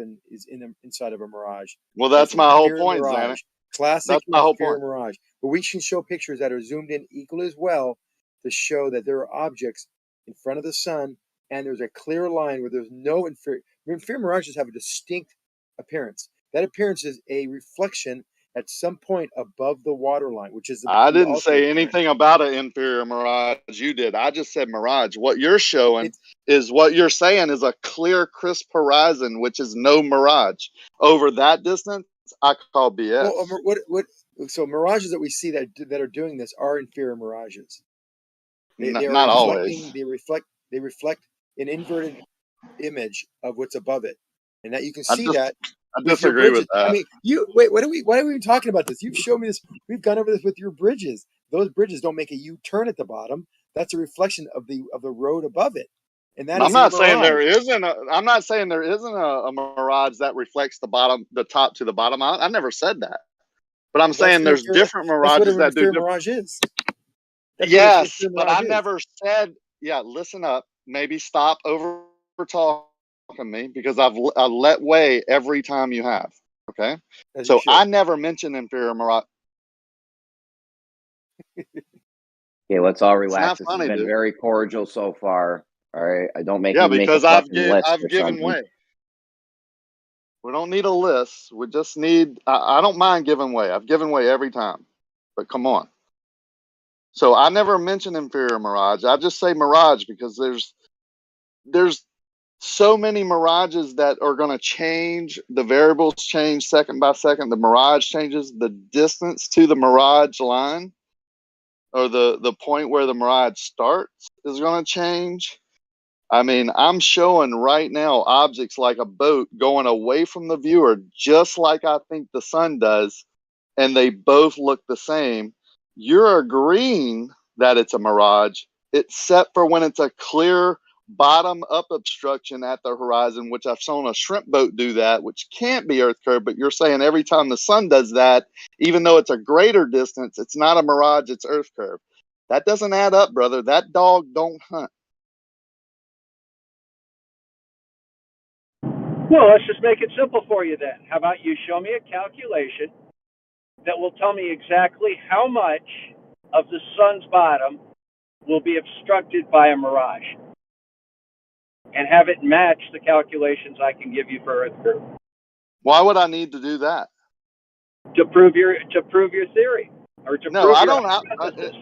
inside of a mirage. Well, that's my whole point, mirage. Zanuck. Classic That's my whole inferior point. mirage. But we can show pictures that are zoomed in equally as well to show that there are objects in front of the sun, and there's a clear line where there's no inferior. Inferior mirages have a distinct appearance. That appearance is a reflection at some point above the water line, which is I the didn't ultimate say point. anything about an inferior mirage. You did. I just said mirage. What you're showing It's is what you're saying is a clear, crisp horizon, which is no mirage. Over that distance, I call BS. well, what? So mirages that we see that are doing this are inferior mirages. They are Not reflecting. always. They reflect an inverted image of what's above it, and that you can I see just that I with your disagree with bridges. I that. mean, you wait. Why are we even talking about this? You've shown me this. We've gone over this with your bridges. Those bridges don't make a U-turn at the bottom. That's a reflection of the road above it, and that I'm is a not saying there mirage. isn't. I'm not saying there isn't a mirage that reflects the top to the bottom. I never said that. But I'm That's saying the there's inferior. different That's what mirages an that do inferior different. mirage is. That's what an Yes, inferior but I mirage is. never said. Yeah, listen up. Maybe stop over talking me because I let way every time you have. Okay, As you so should. I never mentioned inferior mirage. Okay, let's all It's relax. not This has funny, been dude. very cordial so far. All right, I don't make Yeah, me make a because fucking list I've or given something. way. We don't need a list. We just need. I don't mind giving way. I've given way every time, but come on. So I never mention inferior mirage. I just say mirage because there's so many mirages that are going to change. The variables change second by second. The mirage changes. The distance to the mirage line or the point where the mirage starts is going to change. I mean, I'm showing right now objects like a boat going away from the viewer, just like I think the sun does, and they both look the same. You're agreeing that it's a mirage, except for when it's a clear bottom up obstruction at the horizon, which I've shown a shrimp boat do that, which can't be Earth curve, but you're saying every time the sun does that, even though it's a greater distance, it's not a mirage, it's Earth curve. That doesn't add up, brother. That dog don't hunt. Well, let's just make it simple for you then. How about you show me a calculation that will tell me exactly how much of the sun's bottom will be obstructed by a mirage, and have it match the calculations I can give you for Earth curve Why would I need to do that? to prove your theory or to No, prove I your don't. hypothesis.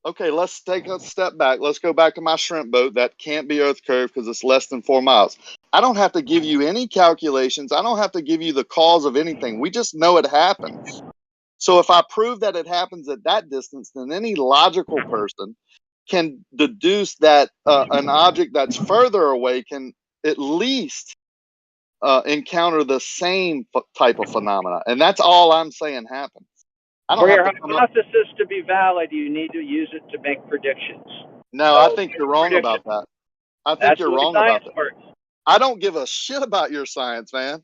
Okay, let's take a step back. Let's go back to my shrimp boat. That can't be Earth curve because it's less than 4 miles. I don't have to give you any calculations. I don't have to give you the cause of anything. We just know it happens. So if I prove that it happens at that distance, then any logical person can deduce that an object that's further away can at least encounter the same type of phenomena. And that's all I'm saying happens. I don't For have your to come up. hypothesis to be valid, you need to use it to make predictions. No, I think you're wrong about that. I think That's you're the way wrong about science that. works. I don't give a shit about your science, man.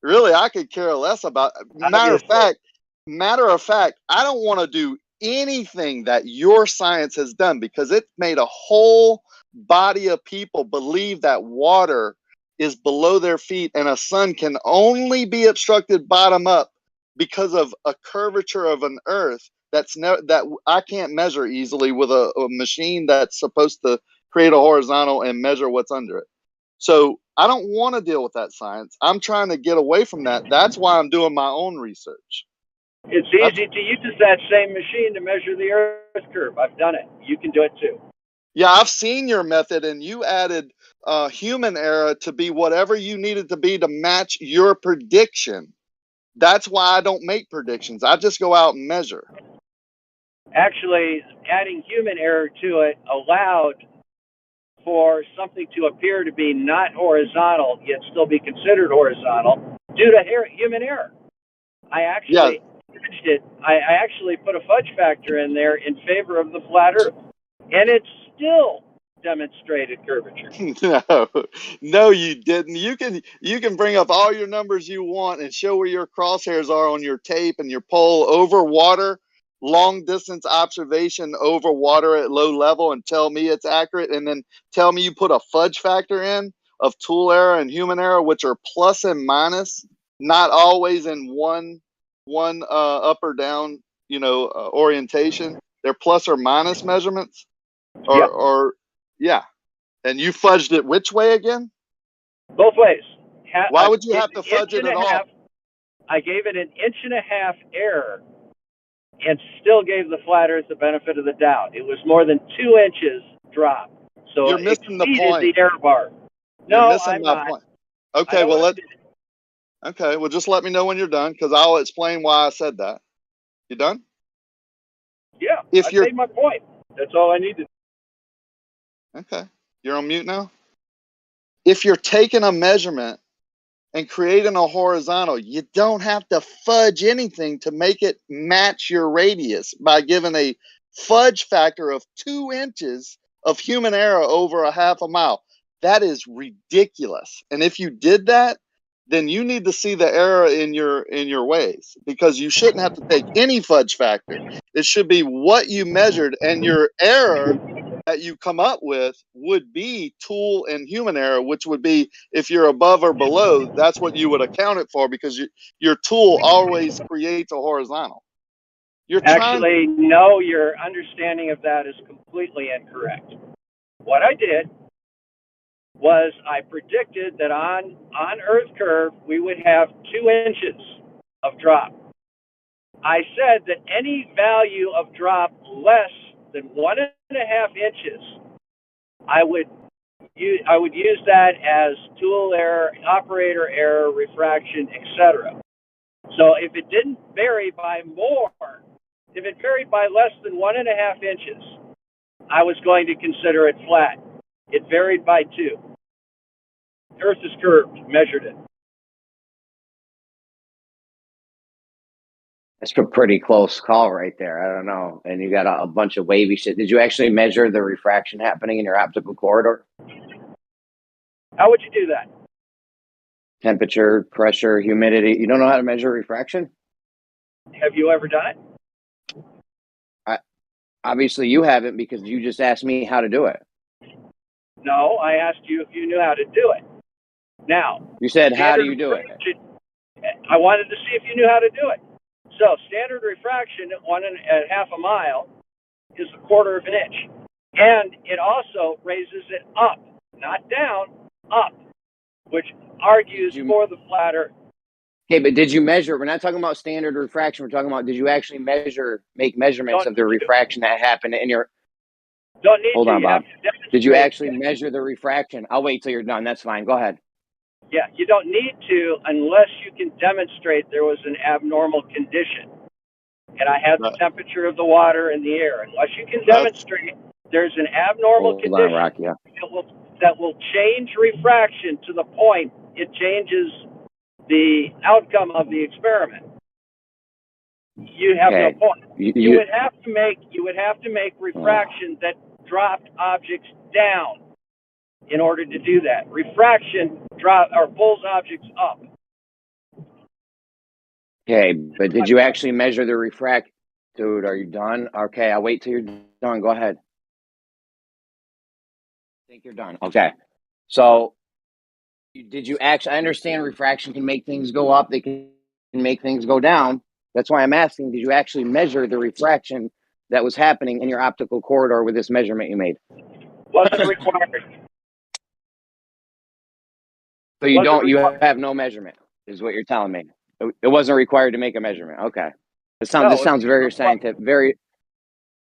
Really, I could care less about. Matter of fact, I don't want to do anything that your science has done because it made a whole body of people believe that water is below their feet and a sun can only be obstructed bottom up because of a curvature of an earth that I can't measure easily with a machine that's supposed to create a horizontal and measure what's under it. So I don't want to deal with that science. I'm trying to get away from that. That's why I'm doing my own research. It's easy to use that same machine to measure the Earth curve. I've done it. You can do it too. Yeah, I've seen your method, and you added human error to be whatever you needed to be to match your prediction. That's why I don't make predictions. I just go out and measure. Actually, adding human error to it allowed for something to appear to be not horizontal, yet still be considered horizontal due to human error. I actually fudged it. I actually put a fudge factor in there in favor of the flat Earth, and it still demonstrated curvature. No, you didn't. You can bring up all your numbers you want and show where your crosshairs are on your tape and your pole over water, long distance observation over water at low level, and tell me it's accurate, and then tell me you put a fudge factor in of tool error and human error, which are plus and minus, not always in one up or down, orientation. They're plus or minus measurements, or yeah. And you fudged it which way again? Both ways. Why would you have to Inch fudge it and at a half. all? I gave it 1.5 inches error and still gave the flat Earth the benefit of the doubt. It was more than 2 inches drop. So You're it missing the exceeded point. the error bar. You're No, missing I'm my not. point. I Okay, know well what I did. okay, well just let me know when you're done because I'll explain why I said that. You done? Yeah, If I've you're made my point. That's all I needed. okay, you're on mute now. If you're taking a measurement and creating a horizontal, you don't have to fudge anything to make it match your radius by giving a fudge factor of 2 inches of human error over a half a mile. That is ridiculous. And if you did that, then you need to see the error in your ways because you shouldn't have to take any fudge factor. It should be what you measured, and your error that you come up with would be tool and human error, which would be if you're above or below, that's what you would account it for because your tool always creates a horizontal. You're trying. Actually, no, your understanding of that is completely incorrect. What I did was I predicted that on Earth curve we would have 2 inches of drop. I said that any value of drop less than 1.5 inches, I would use that as tool error, operator error, refraction, etc. So if it didn't vary by more, if it varied by less than 1.5 inches, I was going to consider it flat. It varied by 2. Earth is curved, measured it. That's a pretty close call right there. I don't know. And you got a bunch of wavy shit. Did you actually measure the refraction happening in your optical corridor? How would you do that? Temperature, pressure, humidity. You don't know how to measure refraction? Have you ever done it? Obviously, you haven't because you just asked me how to do it. No, I asked you if you knew how to do it. Now, You said, how do you do it? I wanted to see if you knew how to do it. So, standard refraction at half a mile is 1/4 of an inch. And it also raises it up, not down, up, which argues for the flat Earth. Okay, but did you measure? We're not talking about standard refraction. We're talking about, did you actually make measurements of the refraction that happened in your... Don't need Hold to. on, You have Bob. to demonstrate. Did you actually measure the refraction? I'll wait till you're done. That's fine. Go ahead. Yeah, you don't need to unless you can demonstrate there was an abnormal condition. And I had the temperature of the water and the air. Unless you can demonstrate there's an abnormal Hold condition on, Rock, yeah. that will change refraction to the point it changes the outcome of the experiment, you have no point. You would have to make refraction that dropped objects down in order to do that. Refraction pulls objects up. Okay, but did you actually measure the refract? Dude, are you done? Okay, I'll wait till you're done. Go ahead. I think you're done. Okay. So, did you actually... I understand refraction can make things go up. They can make things go down. That's why I'm asking, did you actually measure the refraction that was happening in your optical corridor with this measurement you made? Wasn't required. So you have no measurement, is what you're telling me. It wasn't required to make a measurement. Okay. This sounds very scientific.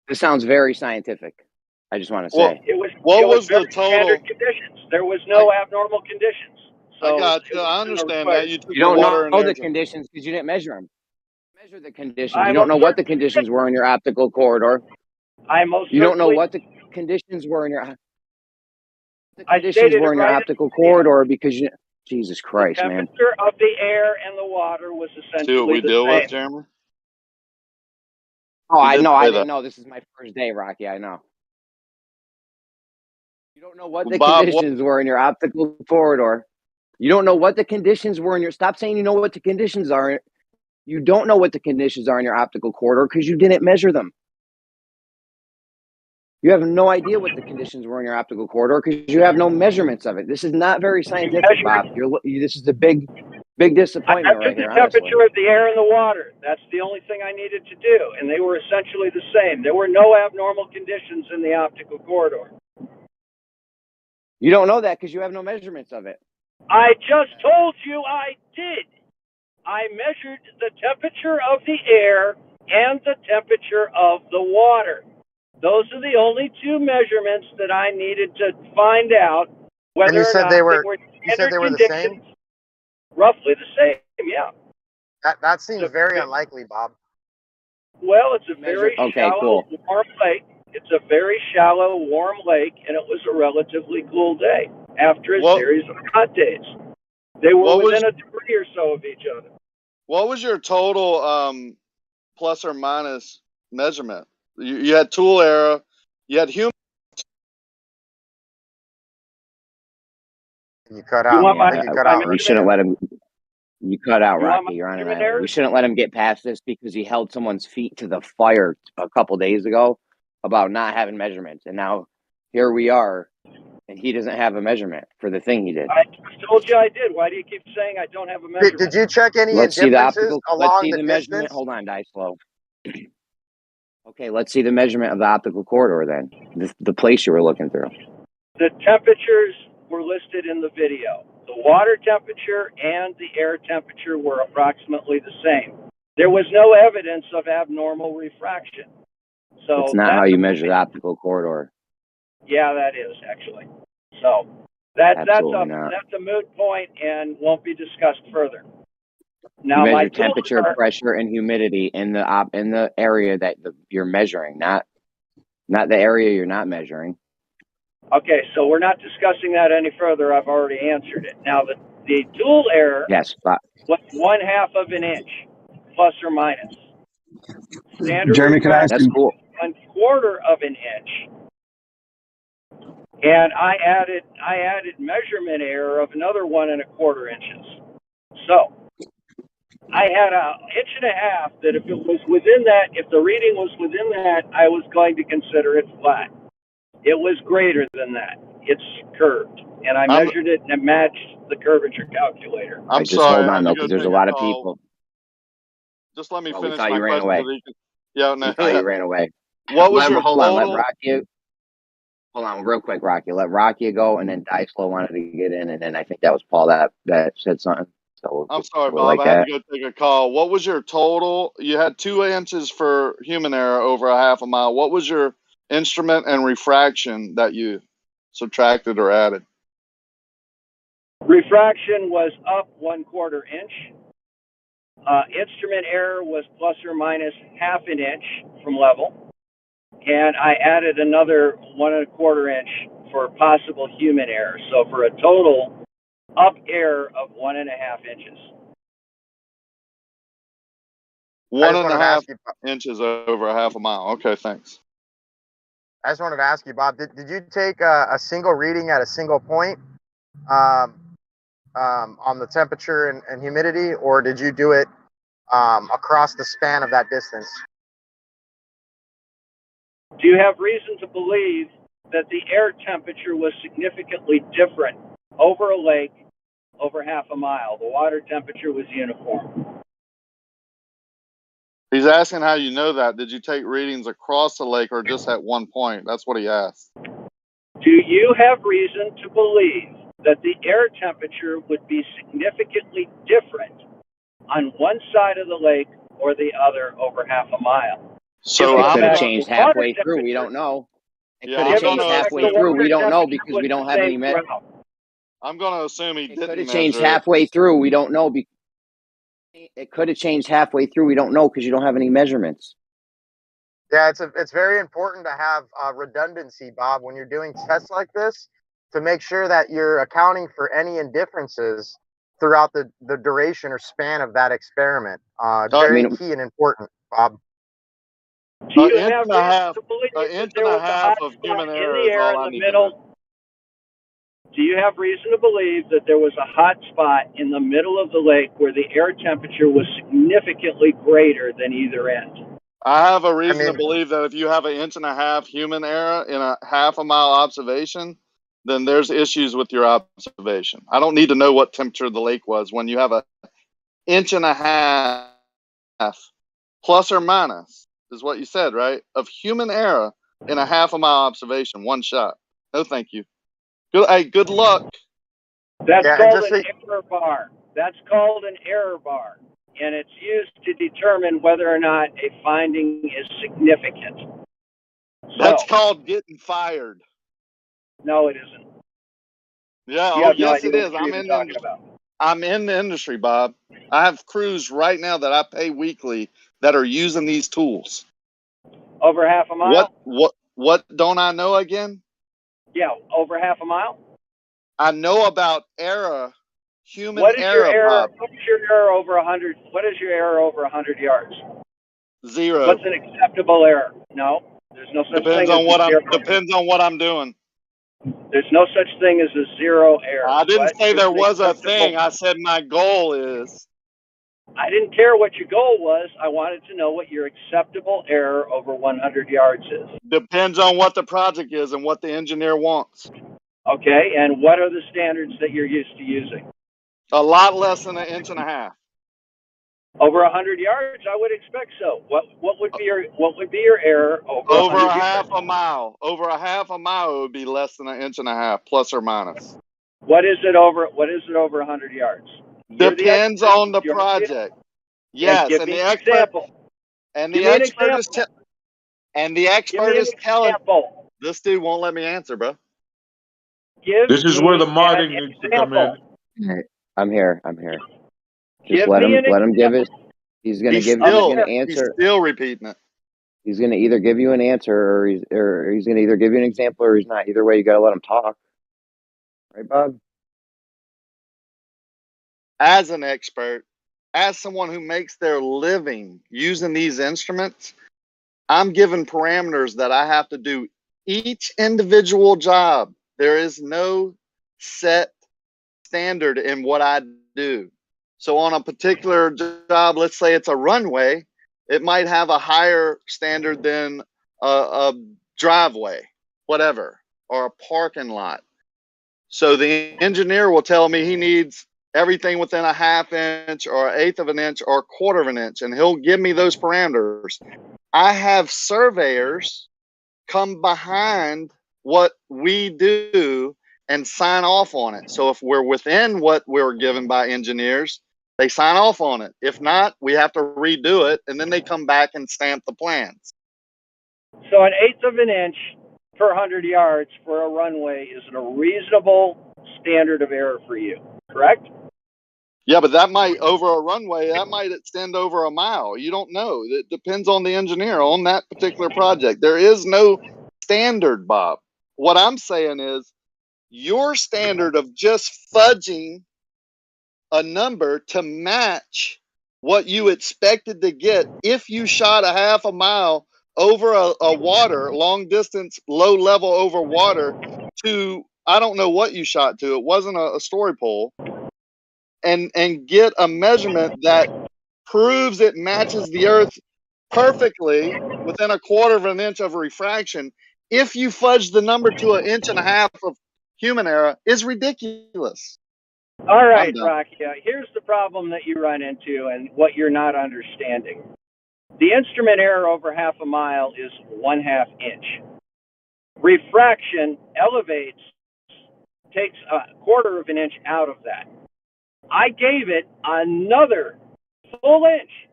This sounds very scientific. I just want to say. It was very standard conditions. There was no abnormal conditions. So I got you. I understand that. You took You don't the water know and the conditions because you didn't measure them. Measure the conditions. You don't know what the conditions were in your optical corridor. You don't know what the conditions were in your... The conditions were in your optical corridor because you... Jesus Christ, the man. temperature of the air and the water was essentially See what we the deal same. with, Jeremy? Oh, I did know. say I didn't that. know. This is my first day, Rocky. I know. You don't know what the Bob, conditions were in your optical corridor. You don't know what the conditions were in your... Stop saying you know what the conditions are. You don't know what the conditions are in your optical corridor because you didn't measure them. You have no idea what the conditions were in your optical corridor because you have no measurements of it. This is not very scientific, Bob. This is the big disappointment right here, The honestly. temperature of the air and the water. That's the only thing I needed to do. And they were essentially the same. There were no abnormal conditions in the optical corridor. You don't know that because you have no measurements of it. I just told you I did. I measured the temperature of the air and the temperature of the water. Those are the only two measurements that I needed to find out And whether you or said not they they were were you said standard they were the conditions, same? roughly the same, yeah. That seems So, very unlikely, Bob. well, it's a Measure. very Okay, shallow, cool. warm lake. It's a very shallow, warm lake, and it was a relatively cool day after a What series of hot days. They were what was within a degree or so of each other. what was your total plus or minus measurement? You had tool error, you had human. You cut You out. want I my, think you cut my out, We Rick. shouldn't let him. You cut out, You want my Rocky. You're on an measurement island. We errors? shouldn't let him get past this because he held someone's feet to the fire a couple days ago about not having measurements, and now here we are, and he doesn't have a measurement for the thing he did. I just told you I did. Why do you keep saying I don't have a measurement? Did you check any Let's see the indifferences optical. Let's along see the the measurement. distance? Hold on, die slow. Okay, let's see the measurement of the optical corridor then. The place you were looking through. The temperatures were listed in the video. The water temperature and the air temperature were approximately the same. There was no evidence of abnormal refraction. So That's not how you measure the optical corridor. yeah, that is actually. So that's Absolutely not. a moot point and won't be discussed further. You Now my measure temperature, pressure, and humidity in the area that you're measuring, not the area you're not measuring. okay, so we're not discussing that any further. I've already answered it. Now the tool error Yes, but was 1/2 of an inch, plus or minus. Standard Jeremy, can I ask refraction you? That's cool. 1/4 of an inch. And I added measurement error of another 1 1/4 inches. So I had an 1.5 inches that if it was within that, if the reading was within that, I was going to consider it flat. It was greater than that. It's curved. And I measured it and it matched the curvature calculator. I'm just sorry, hold I on had though, to go because there's a take lot a of call. people. Just let me Oh, we finish thought my you ran question. away. So that you can, yeah, no, We thought you ran away. What was your Hold on, let total? Rocky. Hold on, real quick, Rocky. Let Rocky go, and then Dicelo wanted to get in, and then I think that was Paul that said something. So I'm sorry, we'll Bob. like I had that. to go take a call. What was your total? You had 2 inches for human error over a 1/2 mile. What was your instrument and refraction that you subtracted or added? Refraction was up 1/4 inch. Instrument error was plus or minus 1/2 inch from level. And I added another 1 1/4 inch for possible human error. So for a total up error of 1.5 inches. 1.5 inches over a 1/2 mile. Okay, thanks. I just wanted to ask you, Bob, did you take a single reading at a single point on the temperature and humidity, or did you do it across the span of that distance? Do you have reason to believe that the air temperature was significantly different over a lake over 1/2 mile? The water temperature was uniform. He's asking how you know that. Did you take readings across the lake or just at one point? That's what he asked. Do you have reason to believe that the air temperature would be significantly different on one side of the lake or the other over 1/2 mile? So It I'm could have gonna, changed halfway through. We don't know. It yeah, could I'm have gonna changed halfway assume, through. We don't know because we don't have any. I'm gonna assume he It could didn't have changed measure it. halfway through. We don't know. It could have changed halfway through. We don't know because you don't have any measurements. Yeah, it's very important to have redundancy, Bob, when you're doing tests like this, to make sure that you're accounting for any indifferences throughout the duration or span of that experiment. It's very key and important, Bob. Do you An inch have and a reason half, to believe an that inch there and a was a half hot of spot human in error the is air all in I the need to know. middle? Do you have reason to believe that there was a hot spot in the middle of the lake where the air temperature was significantly greater than either end? I have a reason to believe that if you have an inch and a half human error in a 1/2 mile observation, then there's issues with your observation. I don't need to know what temperature the lake was when you have a inch and a half plus or minus is what you said, right? Of human error in a 1/2 mile observation, one shot. No, thank you. Good. Hey, good luck. That's called an error bar. That's called an error bar. and it's used to determine whether or not a finding is significant. That's So, called getting fired. no, it isn't. Yeah. You Oh, have no yes, idea it what is. you're even talking about. I'm in the industry, Bob. I have crews right now that I pay weekly that are using these tools. Over half a mile? What don't I know again? Yeah, over half a mile. I know about error, human What is your error, error? Bob. What is your error over 100? What is your error over 100 yards? 0. What's an acceptable error? No, there's no such Depends thing as on what a zero. I'm doing. There's no such thing as a zero error. I didn't What say is there an was a acceptable? thing. I said my goal is. I didn't care what your goal was. I wanted to know what your acceptable error over 100 yards is. Depends on what the project is and what the engineer wants. Okay, and what are the standards that you're used to using? A lot less than 1.5 inches. Over 100 yards, I would expect so. What would be your error over Over 100 a half yards? a mile. Over a half a mile, it would be less than 1.5 inches, plus or minus. What is it over 100 yards? You're the Depends expert. on the You understand? project. And Yes, give and me the an expert example. and Give the me an expert is example. Give expert me an is telling. example. This dude won't let me answer, bro. Give This is where me the an modding needs to come in. example. Hey, I'm here. Just Give me an let him give example it. He's gonna He's answer. still repeating it. He's gonna either give you an answer or he's gonna either give you an example or he's not. Either way, you gotta let him talk. Right, Bob? As an expert, as someone who makes their living using these instruments, I'm given parameters that I have to do each individual job. There is no set standard in what I do. So on a particular job, let's say it's a runway, it might have a higher standard than a driveway, whatever, or a parking lot. So the engineer will tell me he needs everything within a 1/2 inch or 1/8 of an inch or 1/4 of an inch, and he'll give me those parameters. I have surveyors come behind what we do and sign off on it. So if we're within what we were given by engineers, they sign off on it. If not, we have to redo it, and then they come back and stamp the plans. So 1/8 of an inch per 100 yards for a runway is a reasonable standard of error for you, correct? Yeah, but that might, over a runway, that might extend over a mile. You don't know. It depends on the engineer on that particular project. There is no standard, Bob. What I'm saying is your standard of just fudging a number to match what you expected to get if you shot a 1/2 mile over a water, long distance, low level over water to, I don't know what you shot to. It wasn't a story pole. And get a measurement that proves it matches the earth perfectly within a 1/4 of an inch of refraction. If you fudge the number to 1.5 inches of human error, is ridiculous. All I'm right, done. Rocky. Here's the problem that you run into and what you're not understanding. The instrument error over 1/2 mile is 1/2 inch. Refraction elevates, takes a 1/4 of an inch out of that. I gave it another full inch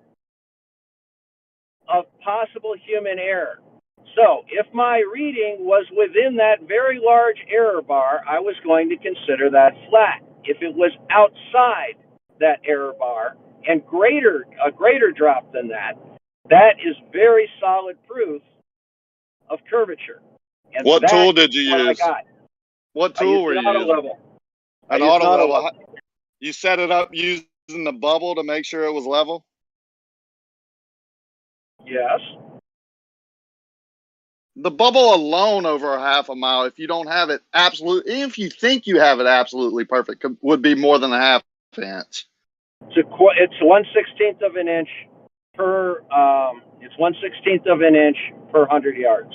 of possible human error. So if my reading was within that very large error bar, I was going to consider that flat. If it was outside that error bar and a greater drop than that, that is very solid proof of curvature. And What that tool did you is what I use? got. What I tool used were an you auto using? level. An auto level. You set it up using the bubble to make sure it was level? Yes. The bubble alone over a 1/2 mile, if you don't have it absolutely, if you think you have it absolutely perfect, would be more than a 1/2 inch. It's 1/16 of an inch per. It's 1/16 of an inch per 100 yards.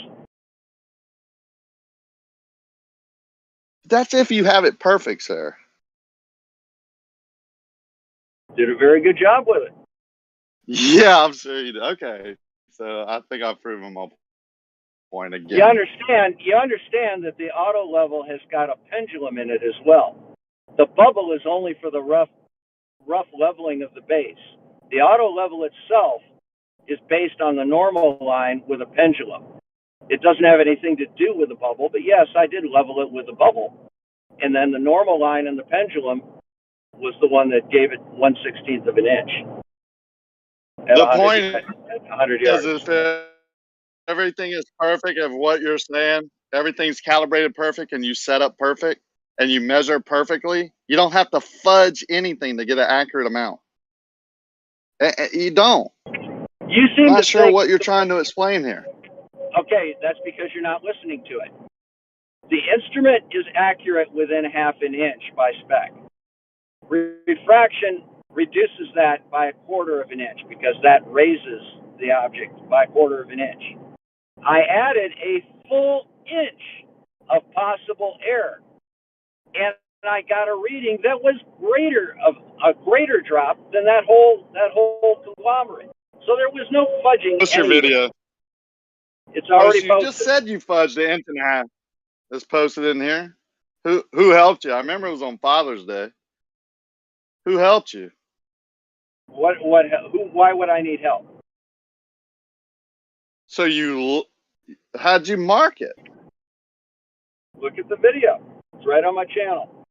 That's if you have it perfect, sir. Did a very good job with it. Yeah, I'm sure you did. Okay, so I think I've proven my point again. You understand that the auto level has got a pendulum in it as well. The bubble is only for the rough leveling of the base. The auto level itself is based on the normal line with a pendulum. It doesn't have anything to do with the bubble, but yes, I did level it with a bubble. And then the normal line and the pendulum was the one that gave it 1/16 of an inch at The 100 point is, yards. if everything is perfect of what you're saying, everything's calibrated perfect, and you set up perfect, and you measure perfectly, you don't have to fudge anything to get an accurate amount. You don't. You seem I'm not to sure think, what you're trying to explain here. okay, that's because you're not listening to it. The instrument is accurate within half an inch by spec. Refraction reduces that by 1/4 of an inch because that raises the object by 1/4 of an inch. I added a full inch of possible error, and I got a reading that was a greater drop than that whole conglomerate. So there was no fudging Post your anywhere. video. It's already You just posted. said you fudged an inch and a half. It's posted in here. Who helped you? I remember it was on Father's Day. Who helped you? Why would I need help? So how'd you mark it? Look at the video. It's right on my channel.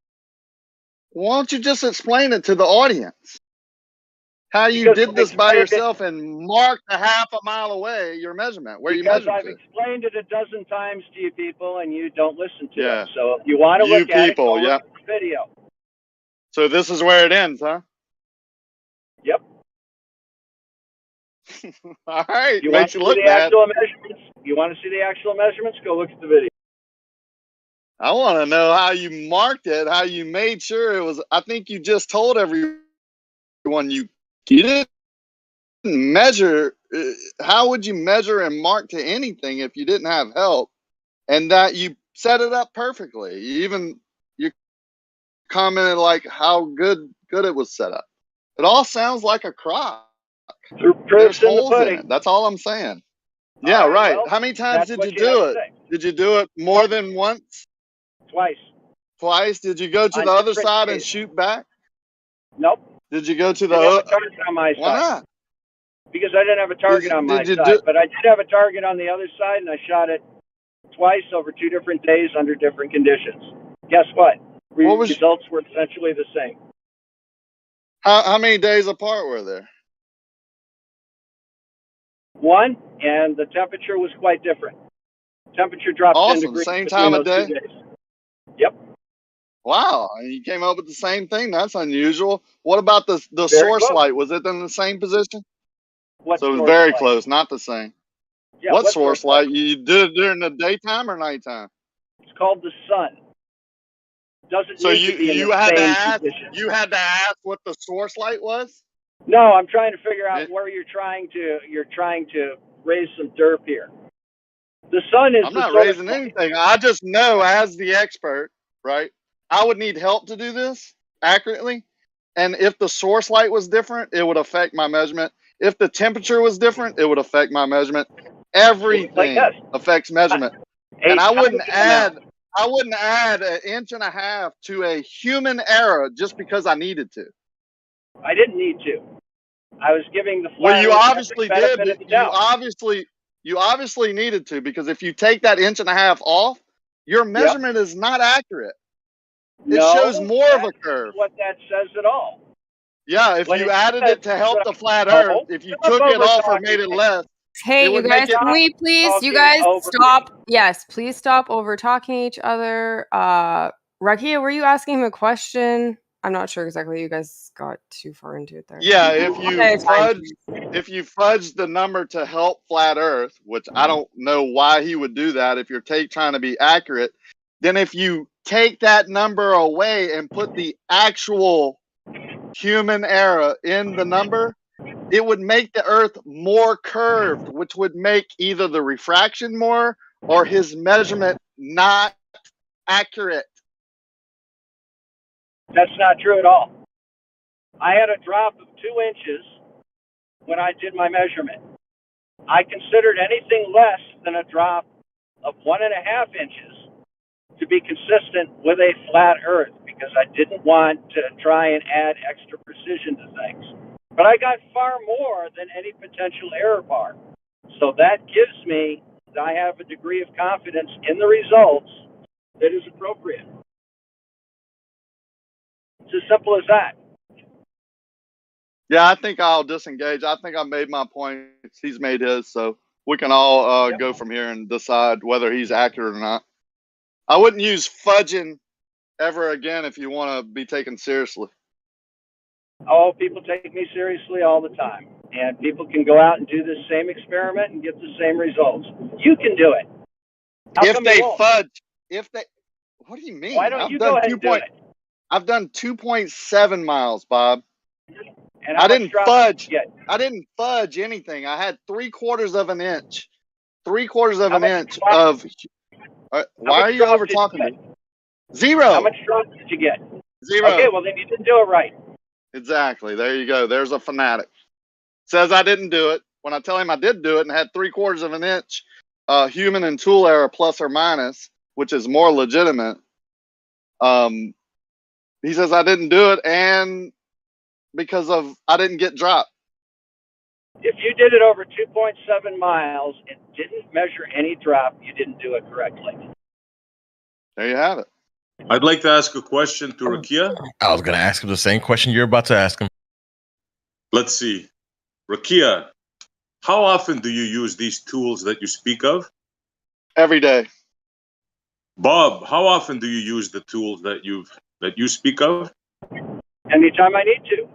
Why don't you just explain it to the audience? How you Because did I this by explained it- yourself and marked a half a mile away your measurement, where you Because measured I've to. explained it a dozen times to you people and you don't listen to Yeah. it. So if you want to You look at it, go people, look yeah. at the video. So this is where it ends, huh? Yep. All right. You want Makes to you see look the bad. actual measurements? You want to see the actual measurements? Go look at the video. I want to know how you marked it, how you made sure it was. I think you just told everyone you didn't measure. How would you measure and mark to anything if you didn't have help? And that you set it up perfectly. You commented like how good it was set up. It all sounds like a crock. There's Proof's in the holes in pudding. it. That's all I'm saying. All Yeah, right, right. well, How many times that's did what you you have do to it? say. Did you do it more than once? Twice. Twice? Did you go to On the other different side and days. shoot back? Nope. Did you go to Didn't have a the? target on my Why side. not? Because I didn't have a target on my Did you side, do? but I did have a target on the other side, and I shot it twice over 2 different days under different conditions. Guess what? What was? Results were essentially the same. How many days apart were there? One, and the temperature was quite different. Temperature dropped 10 Awesome. degrees Same between time of those 2 day. days. Yep. Wow, you came up with the same thing. That's unusual. What about the Very source close. light? Was it in the same position? What So it was source very light? close, not the same. Yeah, What what source light? You did it during the daytime or nighttime? It's called the sun. Doesn't So need to be in the you had to same ask. position. You had to ask what the source light was. No, I'm trying to figure out It- where you're trying to raise some derp here. The sun is I'm the not source raising light. anything. I just know as the expert, right? I would need help to do this accurately. And if the source light was different, it would affect my measurement. If the temperature was different, it would affect my measurement. Like Everything this. affects measurement. A And I tiny amount. wouldn't add an inch and a half to a human error just because I needed to. I didn't need to. I was giving the Well, flat you earth obviously every did. benefit of But the doubt. you obviously needed to, because if you take that inch and a half off, your measurement is not accurate. It shows No, more of a that's curve. not what that says at all. Yeah, if When you it added says, it to help the flat Earth, no, if you stop took it over off or talking made it me. less, Hey, it you would make guys, it. can we please, you talking guys over stop? Yes, please stop over talking each other. Rakia, were you asking him a question? I'm not sure exactly. You guys got too far into it there. Yeah, if you Okay, fine. fudge the number to help flat Earth, which I don't know why he would do that if you're trying to be accurate, then if you take that number away and put the actual human error in the number, it would make the Earth more curved, which would make either the refraction more or his measurement not accurate. That's not true at all. I had a drop of 2 inches when I did my measurement. I considered anything less than a drop of 1.5 inches to be consistent with a flat Earth because I didn't want to try and add extra precision to things. but I got far more than any potential error bar. So that gives me, I have a degree of confidence in the results that is appropriate. It's as simple as that. Yeah, I think I'll disengage. I think I made my points. He's made his, so we can all go from here and decide whether he's accurate or not. I wouldn't use fudging ever again if you want to be taken seriously. Oh, people take me seriously all the time. And people can go out and do this same experiment and get the same results. You can do it. How If come they you won't? fudge, what do you mean? Why don't you go ahead and do it? I've done 2.7 miles, Bob. And how I much didn't drop fudge. did you get? I didn't fudge anything. I had 3/4 of an inch. 3/4 of How an much inch drop- of. How Why much are you drop over did you talking get? me? Zero. How much drop did you get? Zero. Okay, well then you didn't do it right. Exactly. There you go. There's a fanatic. Says I didn't do it. When I tell him I did do it and had 3/4 of an inch, human and tool error plus or minus, which is more legitimate. He says I didn't do it, and because of I didn't get dropped. If you did it over 2.7 miles and didn't measure any drop, you didn't do it correctly. There you have it. I'd like to ask a question to Rakia. I was going to ask him the same question you're about to ask him. Let's see. Rakia, how often do you use these tools that you speak of? Every day. Bob, how often do you use the tools that you speak of? Anytime I need to.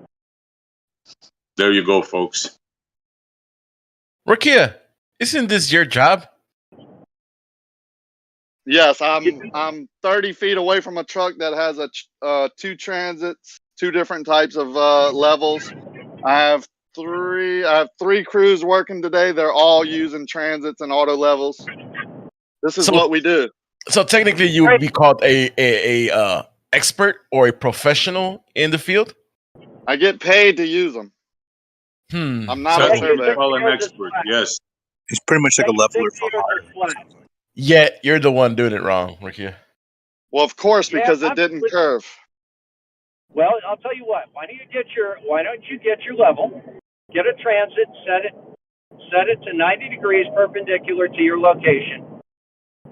There you go, folks. Rakia, isn't this your job? Yes, I'm 30 feet away from a truck that has two transits, two different types of levels. I have three crews working today. They're all using transits and auto levels. This is what we do. So technically, you would be called a expert or a professional in the field. I get paid to use them. I'm not a surveyor. Call an expert. Yes. It's pretty much like a leveler for Yet you're the one doing it wrong, Rakia. Well, of course, because it didn't curve. Well, I'll tell you what. Why don't you get your level, get a transit, set it to 90 degrees perpendicular to your location.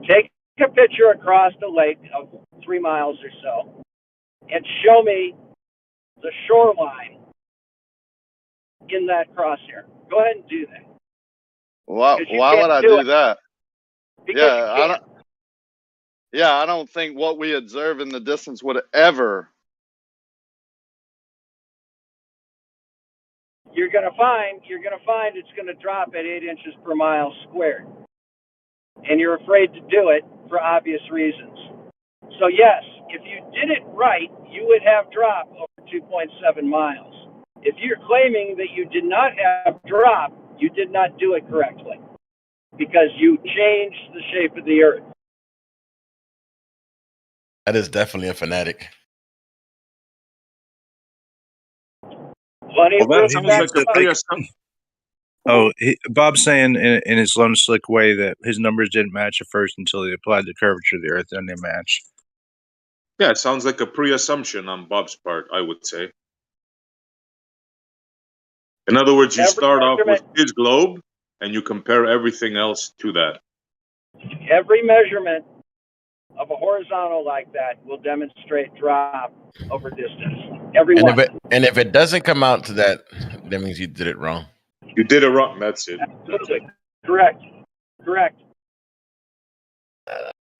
Take a picture across the lake of 3 miles or so, and show me the shoreline in that crosshair. Go ahead and do that. Why would I do that? I don't think what we observe in the distance would ever. You're gonna find it's gonna drop at 8 inches per mile squared, and you're afraid to do it for obvious reasons. So yes, if you did it right, you would have drop over 2.7 miles. If you're claiming that you did not have drop, you did not do it correctly because you changed the shape of the earth. That is definitely a fanatic. Plenty of Well, that proof sounds back like a up. pre-assumption. Bob's saying in his lone slick way that his numbers didn't match at first until he applied the curvature of the Earth, and they matched. Yeah, it sounds like a pre-assumption on Bob's part, I would say. In other words, you start off with his globe and you compare everything else to that. Every measurement of a horizontal like that will demonstrate drop over distance. Every one. And if it doesn't come out to that, that means you did it wrong. You did it wrong. That's it. Absolutely. Correct.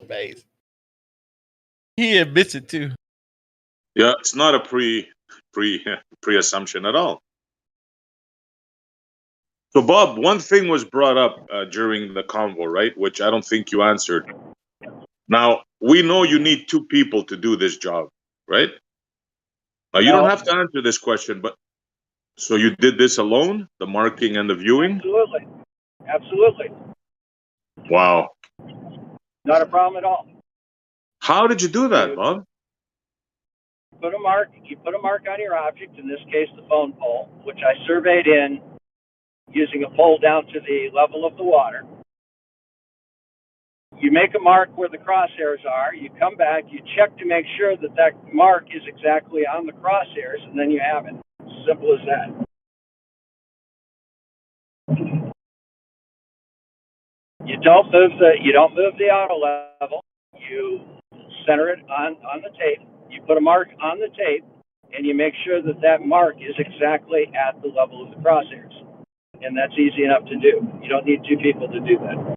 Amazing. He admits it too. Yeah, it's not a pre-assumption at all. So, Bob, one thing was brought up during the convo, right? Which I don't think you answered. Now, we know you need 2 people to do this job, right? Now, you don't have to answer this question, but so you did this alone, the marking and the viewing? Absolutely. Wow. Not a problem at all. How did you do that, Bob? You put a mark on your object, in this case the phone pole, which I surveyed in using a pole down to the level of the water. You make a mark where the crosshairs are, you come back, you check to make sure that mark is exactly on the crosshairs, and then you have it. Simple as that. You don't move the auto level. You center it on the tape. You put a mark on the tape, and you make sure that that mark is exactly at the level of the crosshairs. And that's easy enough to do. You don't need two people to do that.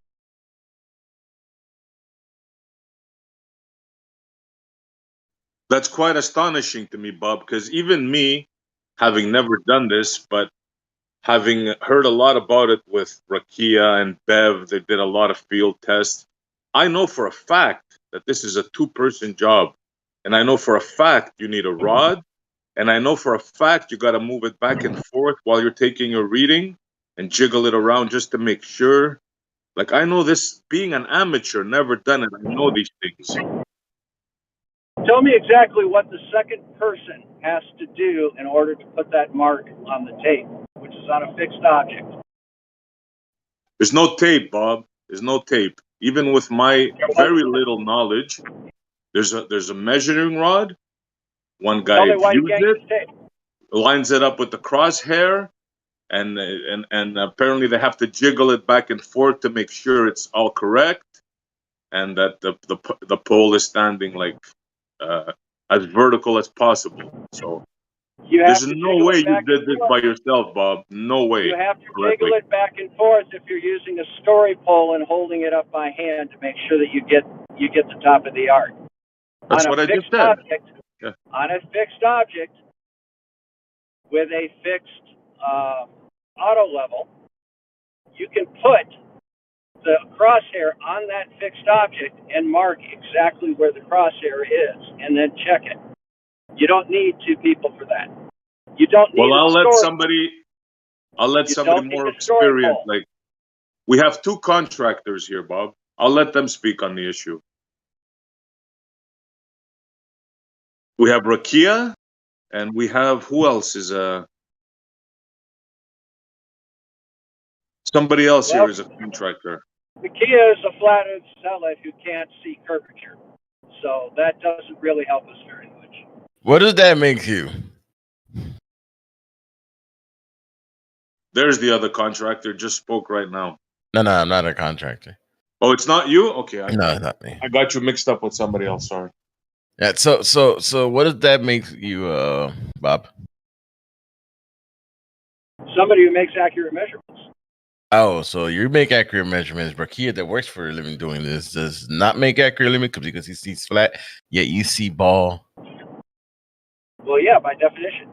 That's quite astonishing to me, Bob, because even me, having never done this, but having heard a lot about it with Rakia and Bev, they did a lot of field tests. I know for a fact that this is a two-person job. And I know for a fact you need a rod. And I know for a fact you got to move it back and forth while you're taking your reading and jiggle it around just to make sure. Like, I know this, being an amateur, never done it. I know these things. Tell me exactly what the second person has to do in order to put that mark on the tape, which is on a fixed object. There's no tape, Bob. There's no tape. Even with my very little knowledge, there's a measuring rod. One Tell guy me why you views can't it, use tape. lines it up with the crosshair, and apparently they have to jiggle it back and forth to make sure it's all correct, and that the pole is standing like as vertical as possible. So You have there's to no jiggle way it you back did and this forth. by yourself, Bob. No way. You have to Correctly. jiggle it back and forth if you're using a story pole and holding it up by hand to make sure that you get the top of the arc. That's On what a I just fixed said. object, Yeah. on a fixed object with a fixed auto level, you can put the crosshair on that fixed object and mark exactly where the crosshair is, and then check it. You don't need two people for that. You don't need Well, a I'll let story. somebody more experienced. Like, we have two contractors here, Bob. I'll let them speak on the issue. We have Rakia, and we have, who else is somebody else here is a contractor. The Kia is a flathead zealot who can't see curvature, so that doesn't really help us very much. What does that make you? There's the other contractor, just spoke right now. No, I'm not a contractor. Oh, it's not you? Okay. No, it's not me. I got you mixed up with somebody else. Sorry. Yeah. So what does that make you, Bob? Somebody who makes accurate measurements. Oh, so you make accurate measurements. Brakia that works for a living doing this does not make accurate measurements because he sees flat, yet you see ball. Well, yeah, by definition.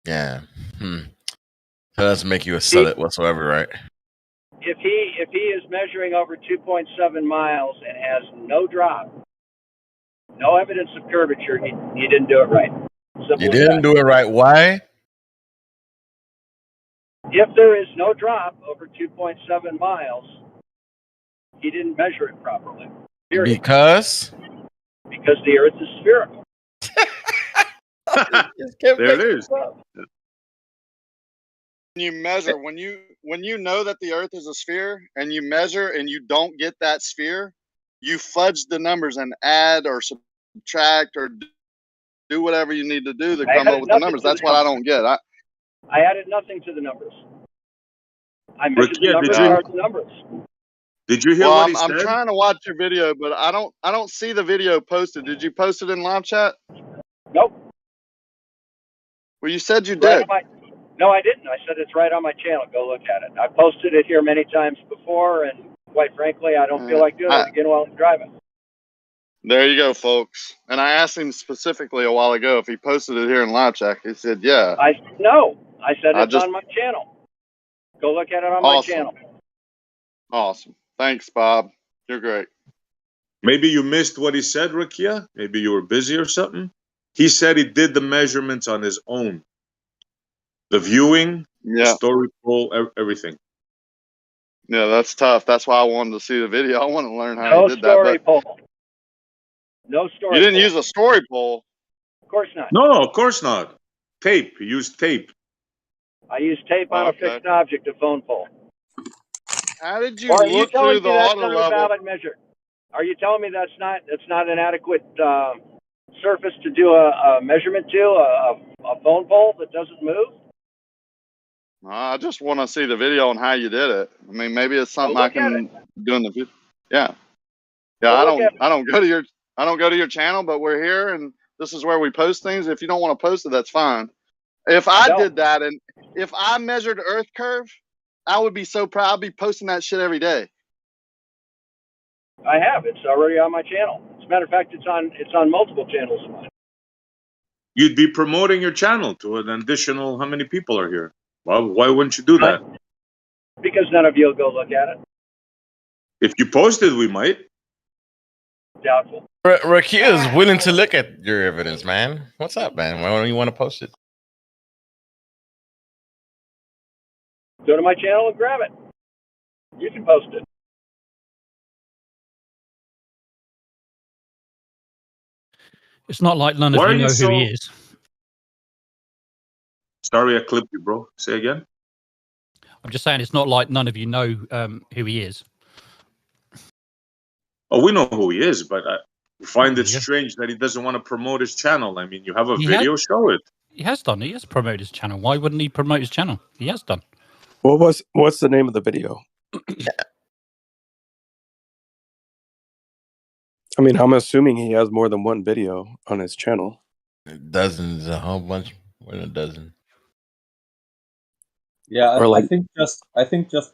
Yeah. So that doesn't make you a zealot whatsoever, right? If he is measuring over 2.7 miles and has no drop, no evidence of curvature, he didn't do it right. Simple You as didn't that. do it right. Why? If there is no drop over 2.7 miles, he didn't measure it properly. Period. Because the Earth is spherical. There it is. You measure when you know that the Earth is a sphere and you measure and you don't get that sphere, you fudge the numbers and add or subtract or do whatever you need to do to come up with the numbers. That's what I don't get. I added nothing to the numbers. I measured the Rakia, numbers are the numbers. Did you hear well, what he I'm said? trying to watch your video, but I don't see the video posted. Did you post it in live chat? Nope. Well, you said you Right did. on no, I didn't. I said it's right on my channel. Go look at it. I posted it here many times before, and quite frankly, I don't feel like doing it again while I'm driving. There you go, folks. And I asked him specifically a while ago if he posted it here in live chat. He said, yeah. I said it's on my channel. Go look at it on my channel. Awesome. Thanks, Bob. You're great. Maybe you missed what he said, Rakia. Maybe you were busy or something. He said he did the measurements on his own. The viewing, the story pole, everything. Yeah, that's tough. That's why I wanted to see the video. I want to learn how No he did that. story But pole. No story you didn't pole. use a story pole. Of course not. No, of course not. Tape. He used tape. I used tape on a fixed object, a phone pole. How did you Or are you look telling through the me that's auto not a level? valid measure? Are you telling me that's not an adequate surface to do a measurement to, a phone pole that doesn't move? I just want to see the video on how you did it. I mean, maybe it's Go something I look at it. can do in the future. Yeah, yeah. Go I look don't at it. I don't go to your channel, but we're here, and this is where we post things. If you don't want to post it, that's fine. If I I don't. did that, and if I measured Earth curve, I would be so proud. I'd be posting that shit every day. I have. It's already on my channel. As a matter of fact, it's on multiple channels of mine. You'd be promoting your channel to an additional how many people are here? Well, why wouldn't you do that? Because none of you will go look at it. If you posted, we might. Doubtful. Rakia is willing to look at your evidence, man. What's up, man? Why don't you want to post it? Go to my channel and grab it. You can post it. It's not like none of Why are you you know who he so? is. Sorry, I clipped you, bro. Say again. I'm just saying it's not like none of you know who he is. Oh, we know who he is, but I find There it you go. strange that he doesn't want to promote his channel. I mean, you have a He video, show it. He has done. He has promoted his channel. Why wouldn't he promote his channel? He has done. What's the name of the video? I mean, I'm assuming he has more than one video on his channel. Dozens, a whole bunch, more than a dozen. Yeah, Or I like, think just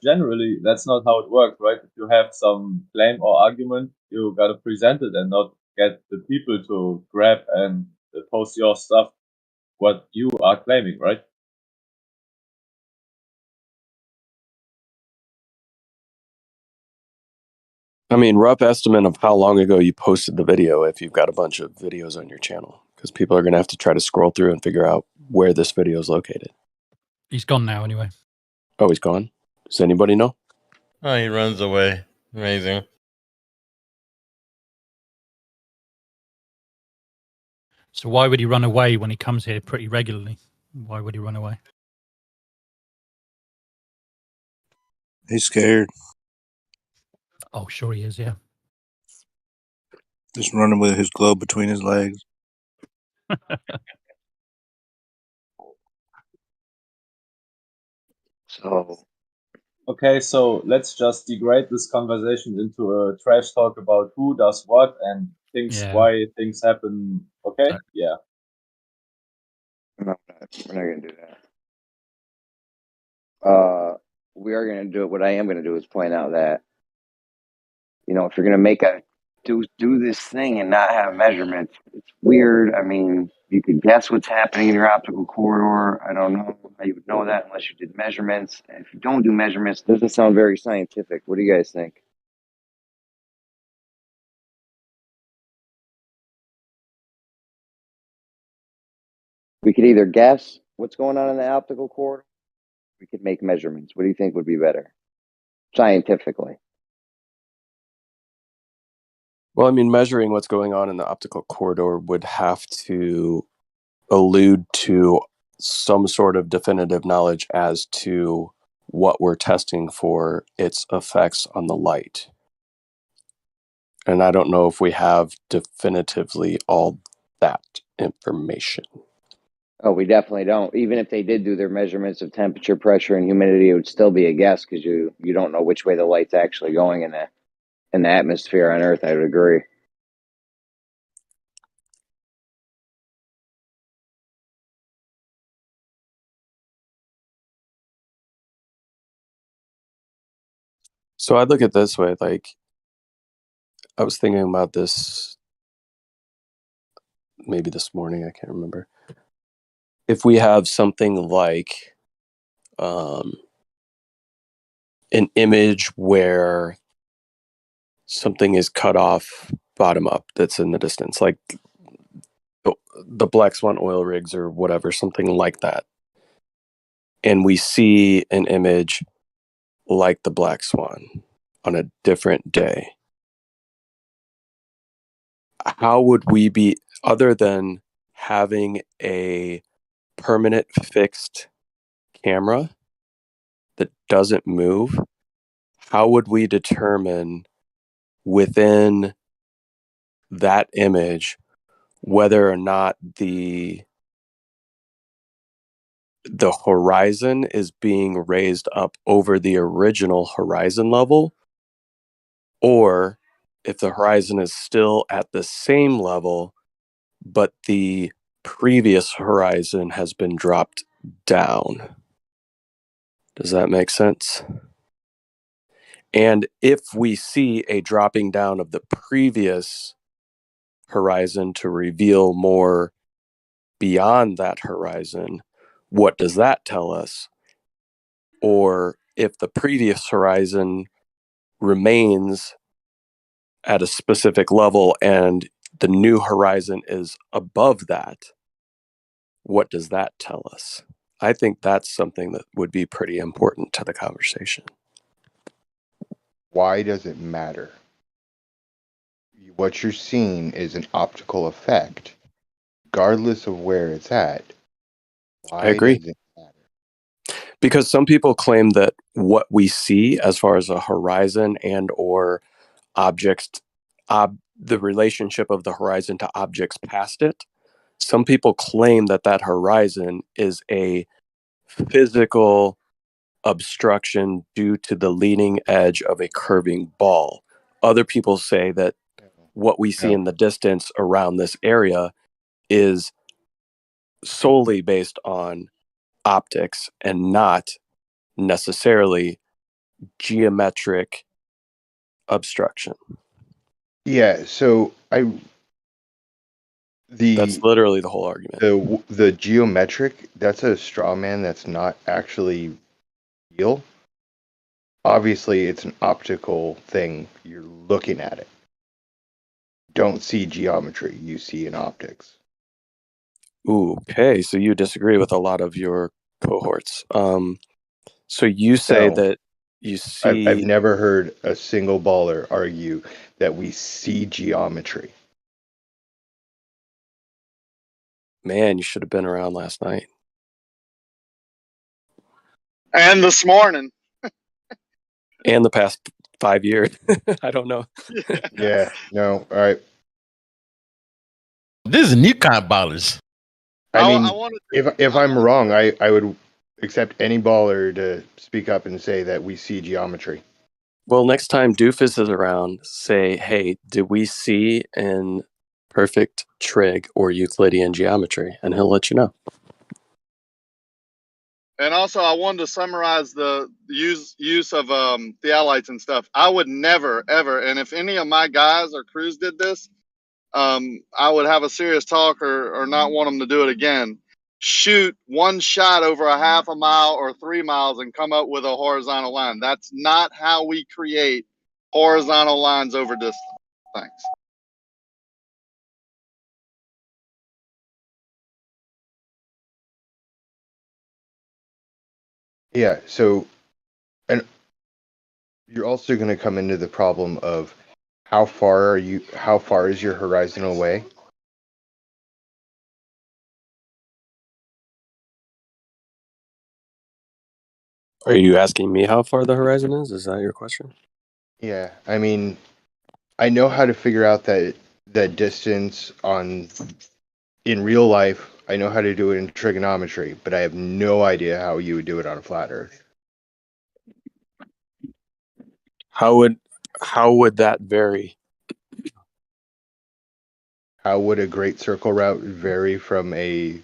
generally that's not how it works, right? If you have some claim or argument, you gotta present it and not get the people to grab and post your stuff, what you are claiming, right? I mean, rough estimate of how long ago you posted the video if you've got a bunch of videos on your channel, because people are going to have to try to scroll through and figure out where this video is located. He's gone now anyway. Oh, he's gone? Does anybody know? Oh, he runs away. Amazing. So why would he run away when he comes here pretty regularly? Why would he run away? He's scared. Oh, sure he is, yeah. Just running with his globe between his legs. So, Okay, so let's just degrade this conversation into a trash talk about who does what and things, Yeah. why things happen. Okay, yeah. no, we're not going to do that. We are going to do it. What I am going to do is point out that, you know, if you're going to make do this thing and not have measurements, it's weird. I mean, you could guess what's happening in your optical corridor. I don't know how you would know that unless you did measurements. And if you don't do measurements, it doesn't sound very scientific. What do you guys think? We could either guess what's going on in the optical corridor. We could make measurements. What do you think would be better scientifically? Well, I mean, measuring what's going on in the optical corridor would have to allude to some sort of definitive knowledge as to what we're testing for its effects on the light. And I don't know if we have definitively all that information. Oh, we definitely don't. Even if they did do their measurements of temperature, pressure, and humidity, it would still be a guess because you don't know which way the light's actually going in the atmosphere on Earth. I would agree. So I look at it this way, like, I was thinking about this maybe this morning, I can't remember. If we have something like an image where something is cut off bottom up that's in the distance, like the Black Swan oil rigs or whatever, something like that, and we see an image like the Black Swan on a different day, how would we be, other than having a permanent fixed camera that doesn't move, how would we determine within that image whether or not the the horizon is being raised up over the original horizon level, or if the horizon is still at the same level, but the previous horizon has been dropped down. Does that make sense? And if we see a dropping down of the previous horizon to reveal more beyond that horizon, what does that tell us? Or if the previous horizon remains at a specific level and the new horizon is above that, what does that tell us? I think that's something that would be pretty important to the conversation. Why does it matter? What you're seeing is an optical effect, regardless of where it's at. I agree. Does it Because some people claim that what we see as far as a horizon and or objects, the relationship of the horizon to objects past it, some people claim that that horizon is a physical obstruction due to the leading edge of a curving ball. Other people say that what we see in the distance around this area is solely based on optics and not necessarily geometric obstruction. Yeah, so That's literally the whole argument. the geometric, that's a straw man that's not actually real. Obviously, it's an optical thing. You're looking at it. Don't see geometry, you see in optics. Ooh, okay, so you disagree with a lot of your cohorts. So you say No. that you see. I've never heard a single baller argue that we see geometry. Man, you should have been around last night. And this morning. And the past 5 years. I don't know. Yeah, no, all right. This is new kind of ballers. I mean, if I'm wrong, I would accept any baller to speak up and say that we see geometry. Well, next time Doofus is around, say, hey, did we see in perfect trig or Euclidean geometry? And he'll let you know. And also, I wanted to summarize the use of theolites and stuff. I would never, ever, and if any of my guys or crews did this, I would have a serious talk or not want them to do it again. Shoot one shot over a half a mile or 3 miles and come up with a horizontal line. That's not how we create horizontal lines over distance. Thanks. Yeah, so, and you're also going to come into the problem of how far is your horizon away? Are you asking me how far the horizon is? Is that your question? Yeah, I mean, I know how to figure out that distance in real life. I know how to do it in trigonometry, but I have no idea how you would do it on a flat Earth. How would that vary? How would a great circle route vary from a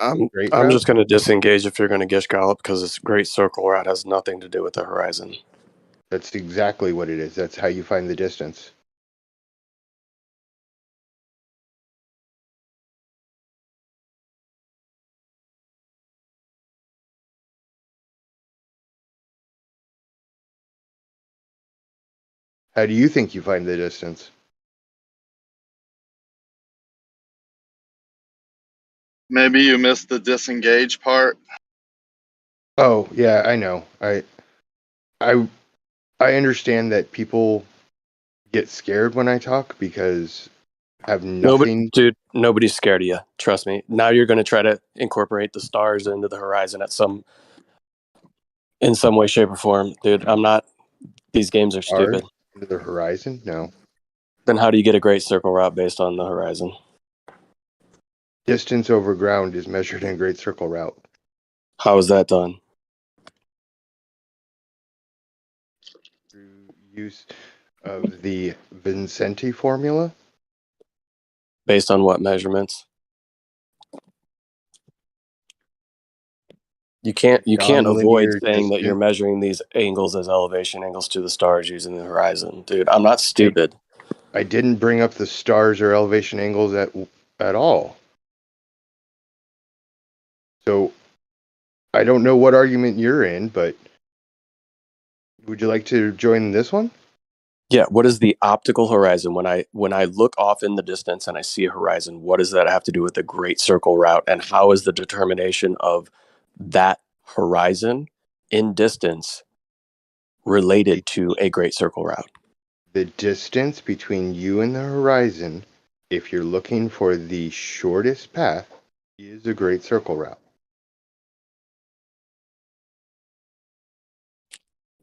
I'm great I'm route? just going to disengage if you're going to Gish Gallop because this great circle route has nothing to do with the horizon. That's exactly what it is. That's how you find the distance. How do you think you find the distance? Maybe you missed the disengage part. Oh, yeah, I know. I understand that people get scared when I talk because I have nothing. Nobody's scared of you. Trust me. Now you're going to try to incorporate the stars into the horizon in some way, shape, or form, dude. I'm not. These games are Stars stupid. into the horizon? No. Then how do you get a great circle route based on the horizon? Distance over ground is measured in great circle route. How is that done? Through use of the Vincenti formula. Based on what measurements? You can't avoid Nonlinear saying that you're distance. measuring these angles as elevation angles to the stars using the horizon. Dude, I'm not stupid. I didn't bring up the stars or elevation angles at all. So I don't know what argument you're in, but would you like to join this one? Yeah, what is the optical horizon? When I look off in the distance and I see a horizon, what does that have to do with the great circle route? And how is the determination of that horizon in distance related to a great circle route? The distance between you and the horizon, if you're looking for the shortest path, is a great circle route.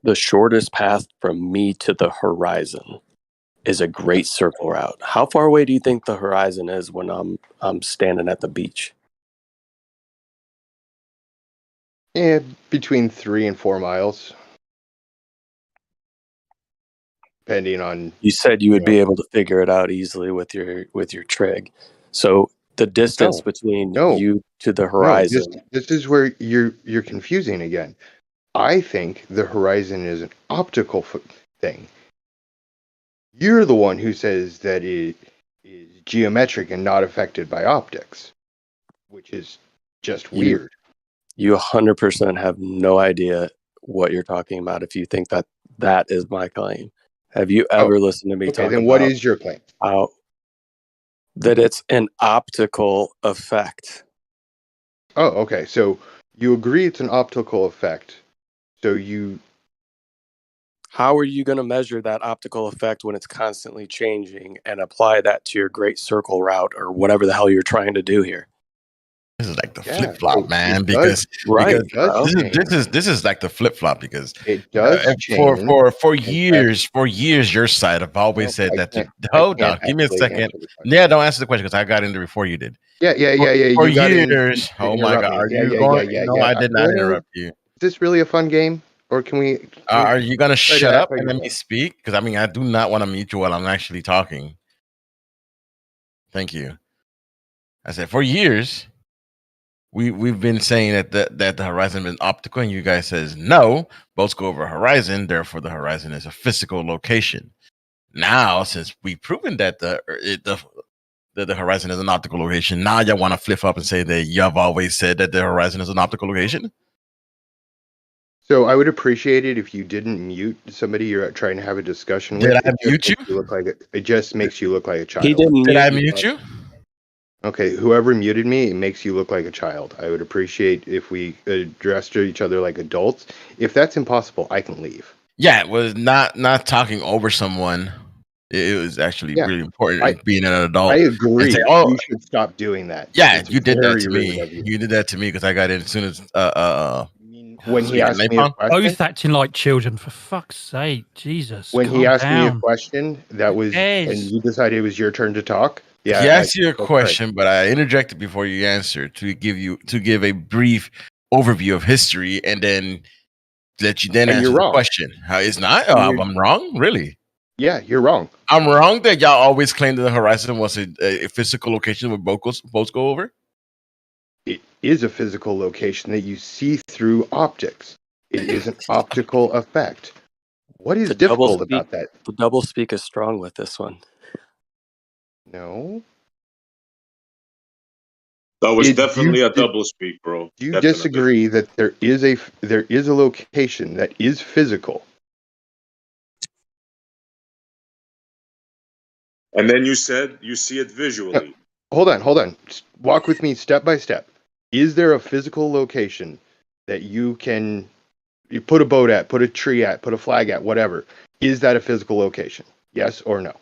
The shortest path from me to the horizon is a great circle route. How far away do you think the horizon is when I'm standing at the beach? Yeah, between 3 and 4 miles, depending on. You said you would be able to figure it out easily with your trig. So the distance between you to the horizon. No, this is where you're confusing again. I think the horizon is an optical thing. You're the one who says that it is geometric and not affected by optics, which is just weird. You 100% have no idea what you're talking about if you think that that is my claim. Have you ever listened to me talk then about what is your claim? how that it's an optical effect? Oh, okay. So you agree it's an optical effect. So How are you going to measure that optical effect when it's constantly changing and apply that to your great circle route or whatever the hell you're trying to do here? This is like the flip flop, man. does This is like the flip flop because it does change. For years your side have always said that. Hold on, give me a second. answer Yeah, don't answer the question because I got in there before you did. Yeah. For You got in years. to Oh my interrupt God, me. are Yeah, you yeah, going? yeah, No, yeah. I did not interrupt you. Is this really a fun game, or can we? Are you gonna try to shut act up like and a let me game? speak? Because I mean, I do not want to mute you while I'm actually talking. Thank you. I said for years. We've been saying that the horizon is optical, and you guys says no. Boats go over a horizon, therefore the horizon is a physical location. Now, since we've proven that the horizon is an optical location, now y'all want to flip up and say that you've always said that the horizon is an optical location. So I would appreciate it if you didn't mute somebody you're trying to have a discussion with. Did I mute you? It just makes you look like a child. He didn't. Did I mute you? Okay, whoever muted me, it makes you look like a child. I would appreciate if we addressed each other like adults. If that's impossible, I can leave. Yeah, it was not talking over someone. It was actually really important being an adult. I agree. Say, oh, you should stop doing that. yeah, It's you did that very to rude me. of you. You did that to me because I got in as soon as When so he you got asked me a napalm? question, Both acting like children, for fuck's sake. Jesus. when he calm asked me a down. question, that was, and Yes. you decided it was your turn to talk. Yeah, He asked you a go for it. question, but I interjected before you answered to give a brief overview of history, and then let you then And answer you're the wrong. question. How it's not? I'm wrong, really. Yeah, you're wrong. I'm wrong that y'all always claimed that the horizon was a physical location where boats go over. It is a physical location that you see through optics. It is an optical effect. What is difficult about that? The double speak is strong with this one. No. That was definitely a double speak, bro. Do you Definitely. disagree that there is a location that is physical? And then you said you see it visually. Hold on. Just walk with me step by step. Is there a physical location that you put a boat at, put a tree at, put a flag at, whatever? Is that a physical location? Yes or no?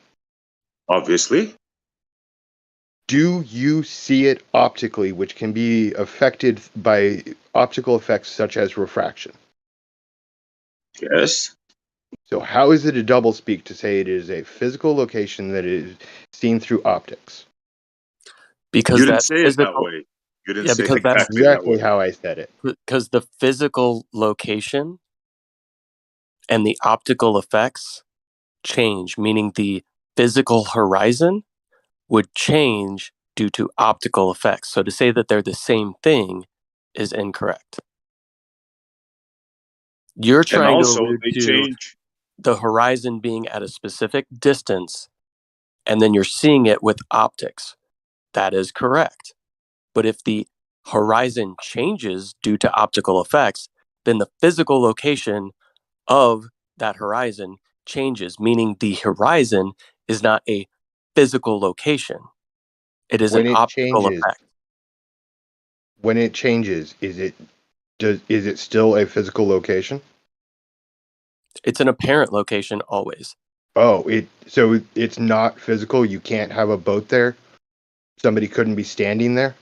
Obviously. Do you see it optically, which can be affected by optical effects such as refraction? Yes. So how is it a doublespeak to say it is a physical location that is seen through optics? because You didn't that say it that physical, way. You didn't yeah, say it because That's exactly that exactly way. how I said it. because the physical location and the optical effects change, meaning the physical horizon would change due to optical effects. So to say that they're the same thing is incorrect. You're And trying to also, allude they to change. the horizon being at a specific distance, and then you're seeing it with optics. That is correct. But if the horizon changes due to optical effects, then the physical location of that horizon changes, meaning the horizon is not a physical location. It is an When it optical changes, effect. is it still a physical location? It's an apparent location always. Oh, so it's not physical. You can't have a boat there. Somebody couldn't be standing there.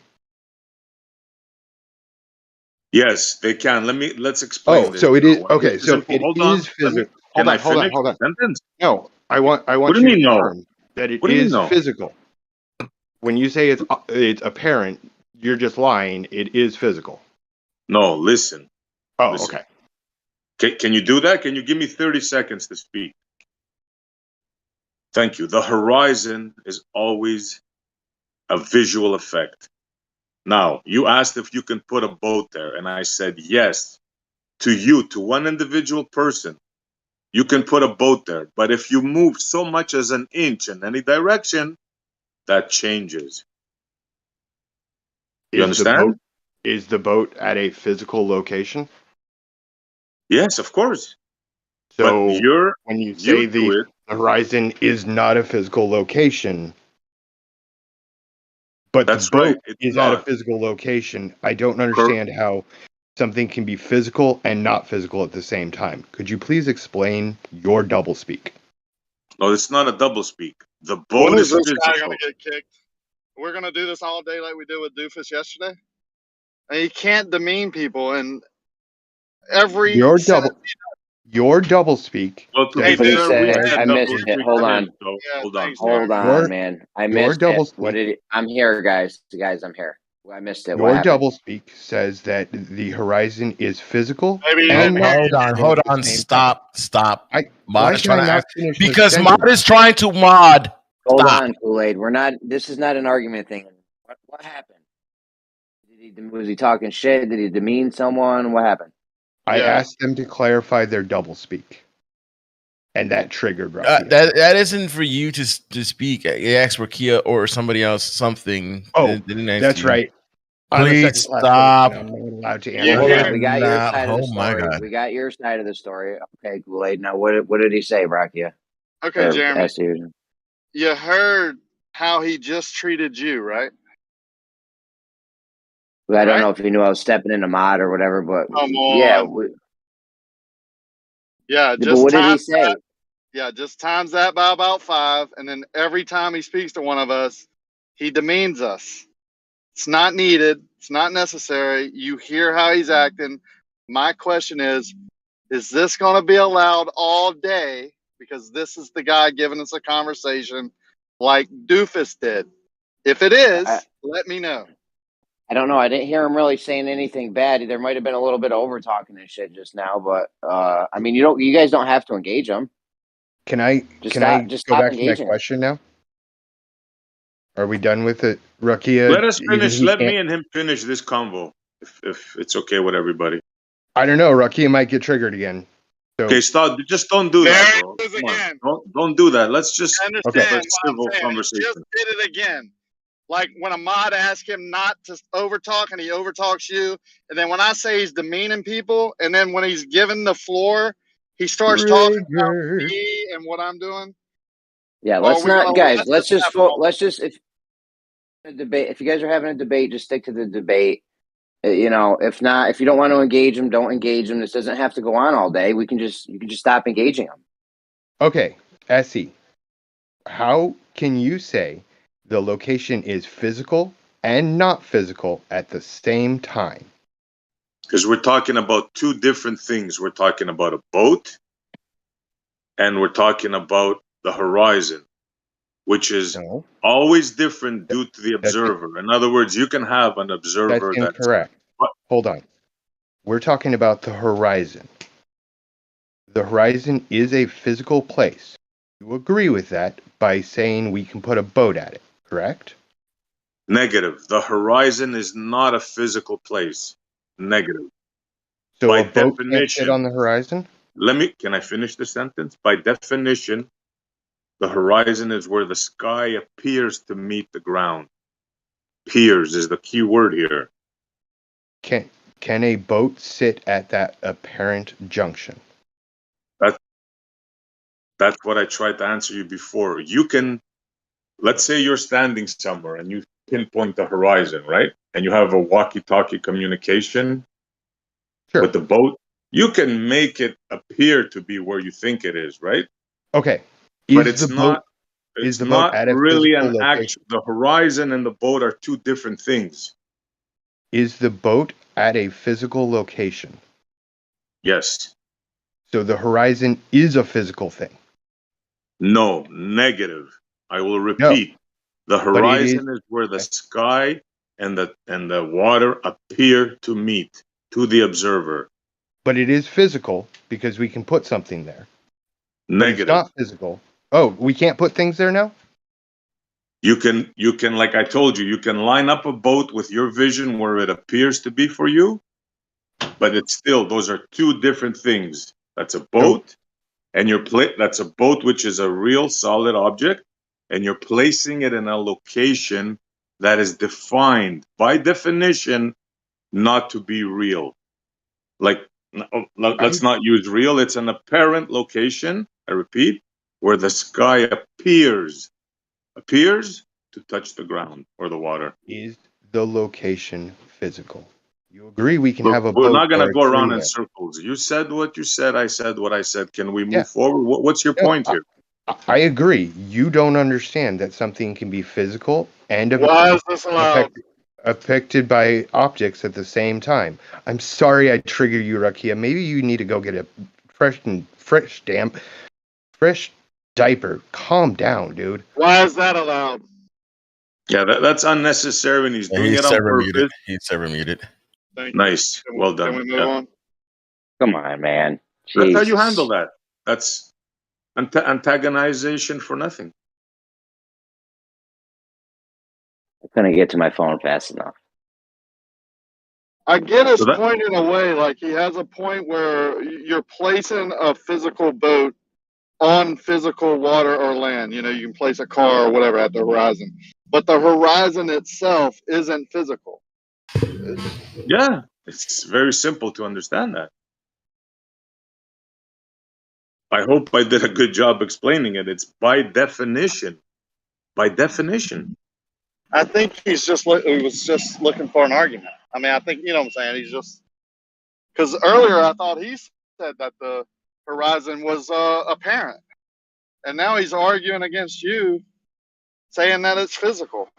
Yes, they can. Let's explain Oh, this so it is now. This okay. is So important. it Hold on. is physical. Can Hold I on, hold on, finish hold the on. sentence? No, I What want do you you to mean no? confirm that it What do you mean is no? physical. When you say it's apparent, you're just lying. It is physical. No, listen. Oh, Listen. okay. Can you do that? Can you give me 30 seconds to speak? Thank you. The horizon is always a visual effect. Now, you asked if you can put a boat there, and I said yes. To you, to one individual person, you can put a boat there. But if you move so much as an inch in any direction, that changes. You Is the boat understand? is the boat at a physical location? Yes, of course. But So you're when you say used to the it. horizon is not a physical location, but the That's right. boat It's is at a not. physical location, I don't understand how something can be physical and not physical at the same time. Could you please explain your doublespeak? No, it's not a double speak. The When boat is is this guy physical. gonna get kicked? We're gonna do this all day like we did with Doofus yesterday. And you can't demean people in every Your sentence. doublespeak Well, to says be What did he that fair, the we say? had I horizon double missed is it. speak Hold finish. on. So Yeah, hold on, thanks, hold on. Hold Jeremy. on, man. I your missed it. What doublespeak did it? I'm here, guys. Guys, I'm here. I missed it. What your happened? doublespeak says that the horizon is physical Maybe you and didn't not hear. physical Hold at the on. same time. Stop. Mod Why is can I trying to not ask finish the because Mod sentence? is trying to mod. Hold Stop. on, Kool-Aid. We're not. This is not an argument thing. What happened? Was he talking shit? Did he demean someone? What happened? I Yeah. asked them to clarify their doublespeak, and that triggered Rakia. That isn't for you to speak. Ask Rakia or somebody else something. Oh, They didn't ask that's you. right. I'm a Please second-class citizen. stop. I'm not allowed to You answer. Okay, hear? we got your Nah, side of the oh my story. God. We got your side of the story. Okay, Kool-Aid. Now, what did he say, Brakia? Okay, Or Jeremy. SU? You heard how he just treated you, right? I don't Right? know if he knew I was stepping into mod or whatever, but Come yeah. on. Yeah, But just what did he times say? that. Yeah, just times that by about 5, and then every time he speaks to one of us, he demeans us. It's not needed. It's not necessary. You hear how he's acting. My question is this going to be allowed all day? Because this is the guy giving us a conversation like Doofus did. If it I, is, let me know. I don't know. I didn't hear him really saying anything bad. There might have been a little bit of over talking and shit just now, but I mean, you guys don't have to engage him. Can I Just go stop back to my engaging him. question now? Are we done with it, Rakia? Let us Even finish. he Let can't. me and him finish this convo, if it's okay with everybody. I don't know. Rakia might get triggered again. So Okay, stop. Just don't do There that, it bro. is Come on. again. Don't do that. Let's just I okay. have a understand what I'm civil saying. He conversation. just did it again. Like when Ahmad asks him not to overtalk and he overtalks you. And then when I say he's demeaning people, and then when he's given the floor, he starts talking about me and what I'm doing. Yeah, Or are let's we not, gonna guys. let this happen all Let's just if a debate. If you guys are having a debate, just stick to the debate. You know, if not, if you don't want to engage them, don't engage them. This doesn't have to go on all day. You can just stop engaging them. Okay, SE. How can you say the location is physical and not physical at the same time? Because we're talking about two different things. We're talking about a boat, and we're talking about the horizon. which is No, always different due to the that's observer. In other words, you can have an that's observer that's incorrect. Hold on. We're talking about the horizon. The horizon is a physical place. You agree with that by saying we can put a boat at it, correct? negative. The horizon is not a physical place. Negative. So By a boat can't sit definition, on the horizon? can I finish the sentence? By definition, the horizon is where the sky appears to meet the ground. Appears is the key word here. Can a boat sit at that apparent junction? That's what I tried to answer you before. You can, let's say you're standing somewhere and you pinpoint the horizon, right? And you have a walkie-talkie communication with the boat. You can make it appear to be where you think it is, right? Okay. But Is it's the boat not. It's the boat not at a really physical an location? action. The horizon and the boat are two different things. Is the boat at a physical location? Yes. So the horizon is a physical thing. No, negative. I will No, repeat. The but it is. horizon is where the sky and the water appear to meet to the observer. But it is physical because we can put something there. But it's Negative. not physical. Oh, we can't put things there now? You can, like I told you, you can line up a boat with your vision where it appears to be for you, but it's still, those are two different things. That's a boat, and that's a boat which is a real solid object, and you're placing it in a location that is defined by definition not to be real. Like, let's not use real, it's an apparent location, I repeat, where the sky appears to touch the ground or the water. Is the location physical? You agree we can Look, have a we're boat not going or to a go around tree in there? circles. You said what you said. I said what I said. Can we Yeah. move forward? What's your No, point here? I agree. You don't understand that something can be physical and Why is this allowed? affected by optics at the same time. I'm sorry I triggered you, Rakia. Maybe you need to go get a fresh diaper. Calm down, dude. Why is that allowed? Yeah, that's unnecessary, and he's Yeah, doing he's it on server muted. purpose. He's server muted. Thank you. Nice. Well Can done. we move Yeah. on? Come on, man. That's how you handle Jesus. that. That's antagonization for nothing. I couldn't get to my phone fast enough. I get his So that, point in a way. Like he has a point where you're placing a physical boat on physical water or land. You know, you can place a car or whatever at the horizon, but the horizon itself isn't physical. yeah, it's very simple to understand that. I hope I did a good job explaining it. It's by definition. By definition. I think he was just looking for an argument. I mean, I think you know what I'm saying. He's just because earlier I thought he said that the horizon was apparent, and now he's arguing against you, saying that it's physical.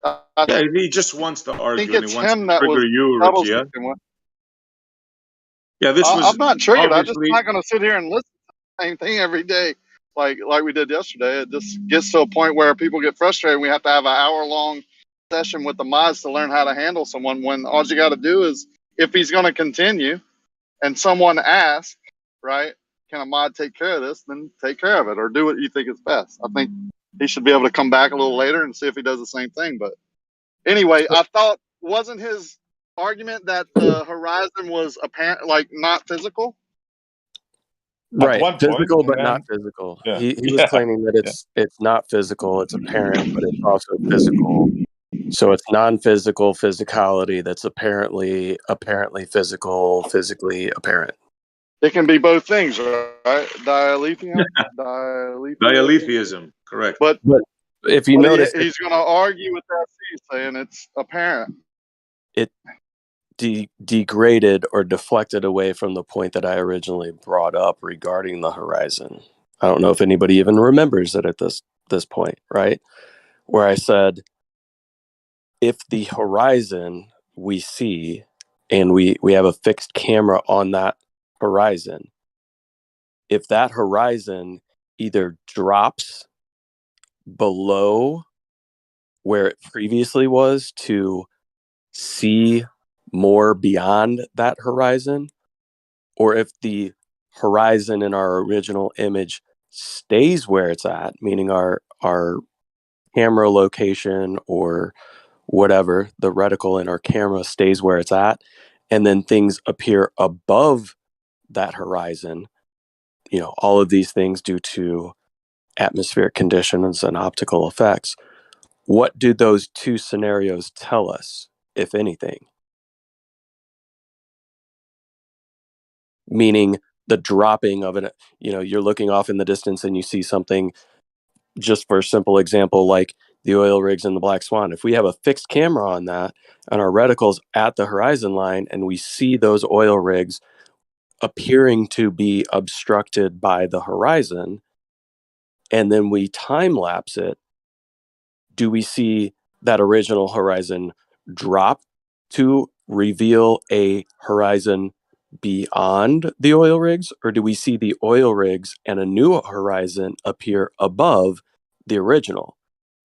Yeah, he just wants to I think argue and he it's wants him to that was trigger you, Rakia. troubleshooting with. Yeah, this I'm was not triggered. I'm just obviously. not going to sit here and listen to the same thing every day, like we did yesterday. It just gets to a point where people get frustrated. We have to have an hour-long session with the mods to learn how to handle someone. When all you got to do is, if he's going to continue, and someone asks, right, can a mod take care of this? Then take care of it, or do what you think is best. I think he should be able to come back a little later and see if he does the same thing. But anyway, I thought wasn't his argument that the horizon was apparent, like not physical? At Right, one point, physical and but not then physical. yeah, He was yeah, claiming that yeah. it's not physical, it's apparent, but it's also physical. So it's non-physical physicality that's apparently physical, physically apparent. It can be both things, right? Dialetheism, dialetheism. Dialetheism, correct. But If you notice, he's going to argue with that, saying it's apparent. it degraded or deflected away from the point that I originally brought up regarding the horizon. I don't know if anybody even remembers it at this point, right? Where I said, if the horizon we see and we have a fixed camera on that horizon, if that horizon either drops below where it previously was to see more beyond that horizon, or if the horizon in our original image stays where it's at, meaning our camera location or whatever, the reticle in our camera stays where it's at, and then things appear above that horizon. All of these things due to atmospheric conditions and optical effects. What do those two scenarios tell us, if anything? Meaning the dropping of it, you're looking off in the distance and you see something, just for a simple example, like the oil rigs and the black swan. If we have a fixed camera on that and our reticle's at the horizon line and we see those oil rigs appearing to be obstructed by the horizon, and then we time lapse it, do we see that original horizon drop to reveal a horizon beyond the oil rigs, or do we see the oil rigs and a new horizon appear above the original?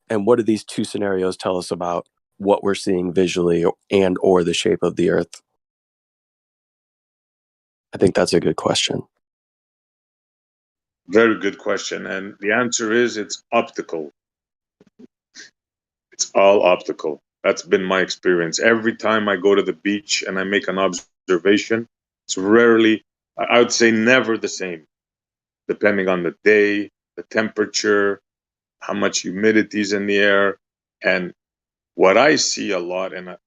And what do these two scenarios tell us about what we're seeing visually and or the shape of the earth? I think that's a good question. Very good question. And the answer is it's optical. It's all optical. That's been my experience. Every time I go to the beach and I make an observation, it's rarely, I would say never the same, depending on the day, the temperature, how much humidity is in the air. And what I see a lot, and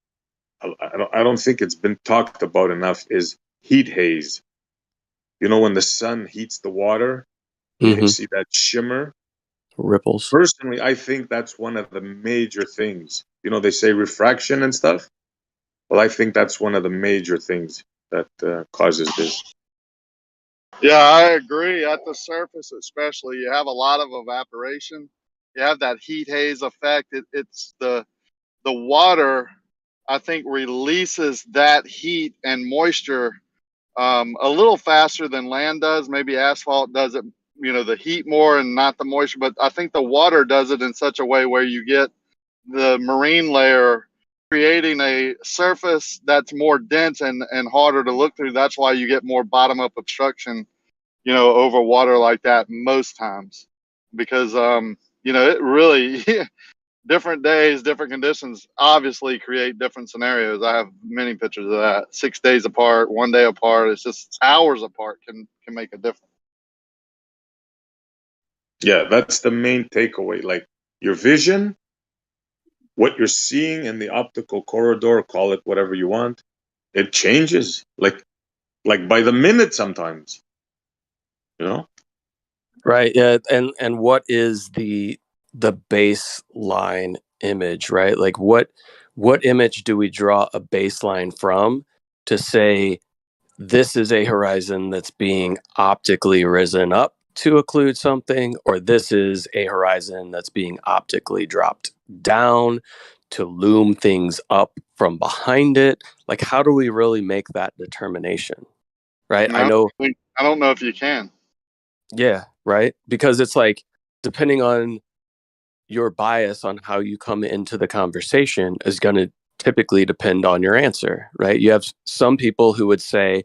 I don't think it's been talked about enough, is heat haze. When the sun heats the water, you see that shimmer. Ripples. Personally, I think that's one of the major things. They say refraction and stuff. Well, I think that's one of the major things that causes this. Yeah, I agree. At the surface, especially, you have a lot of evaporation. You have that heat haze effect. It's the water, I think, releases that heat and moisture a little faster than land does. Maybe asphalt does it, the heat more and not the moisture. But I think the water does it in such a way where you get the marine layer creating a surface that's more dense and harder to look through. That's why you get more bottom up obstruction, over water like that most times, because it really different days, different conditions obviously create different scenarios. I have many pictures of that. 6 days apart, 1 day apart. It's just hours apart can make a difference. Yeah, that's the main takeaway. Like your vision, what you're seeing in the optical corridor, call it whatever you want, it changes like by the minute sometimes. Right. Yeah. And what is the baseline image, right? Like what image do we draw a baseline from to say this is a horizon that's being optically risen up to occlude something, or this is a horizon that's being optically dropped down to loom things up from behind it? Like, how do we really make that determination? Right. I know. I don't know if you can. Yeah, right. Because it's like, depending on your bias on how you come into the conversation is going to typically depend on your answer, right? You have some people who would say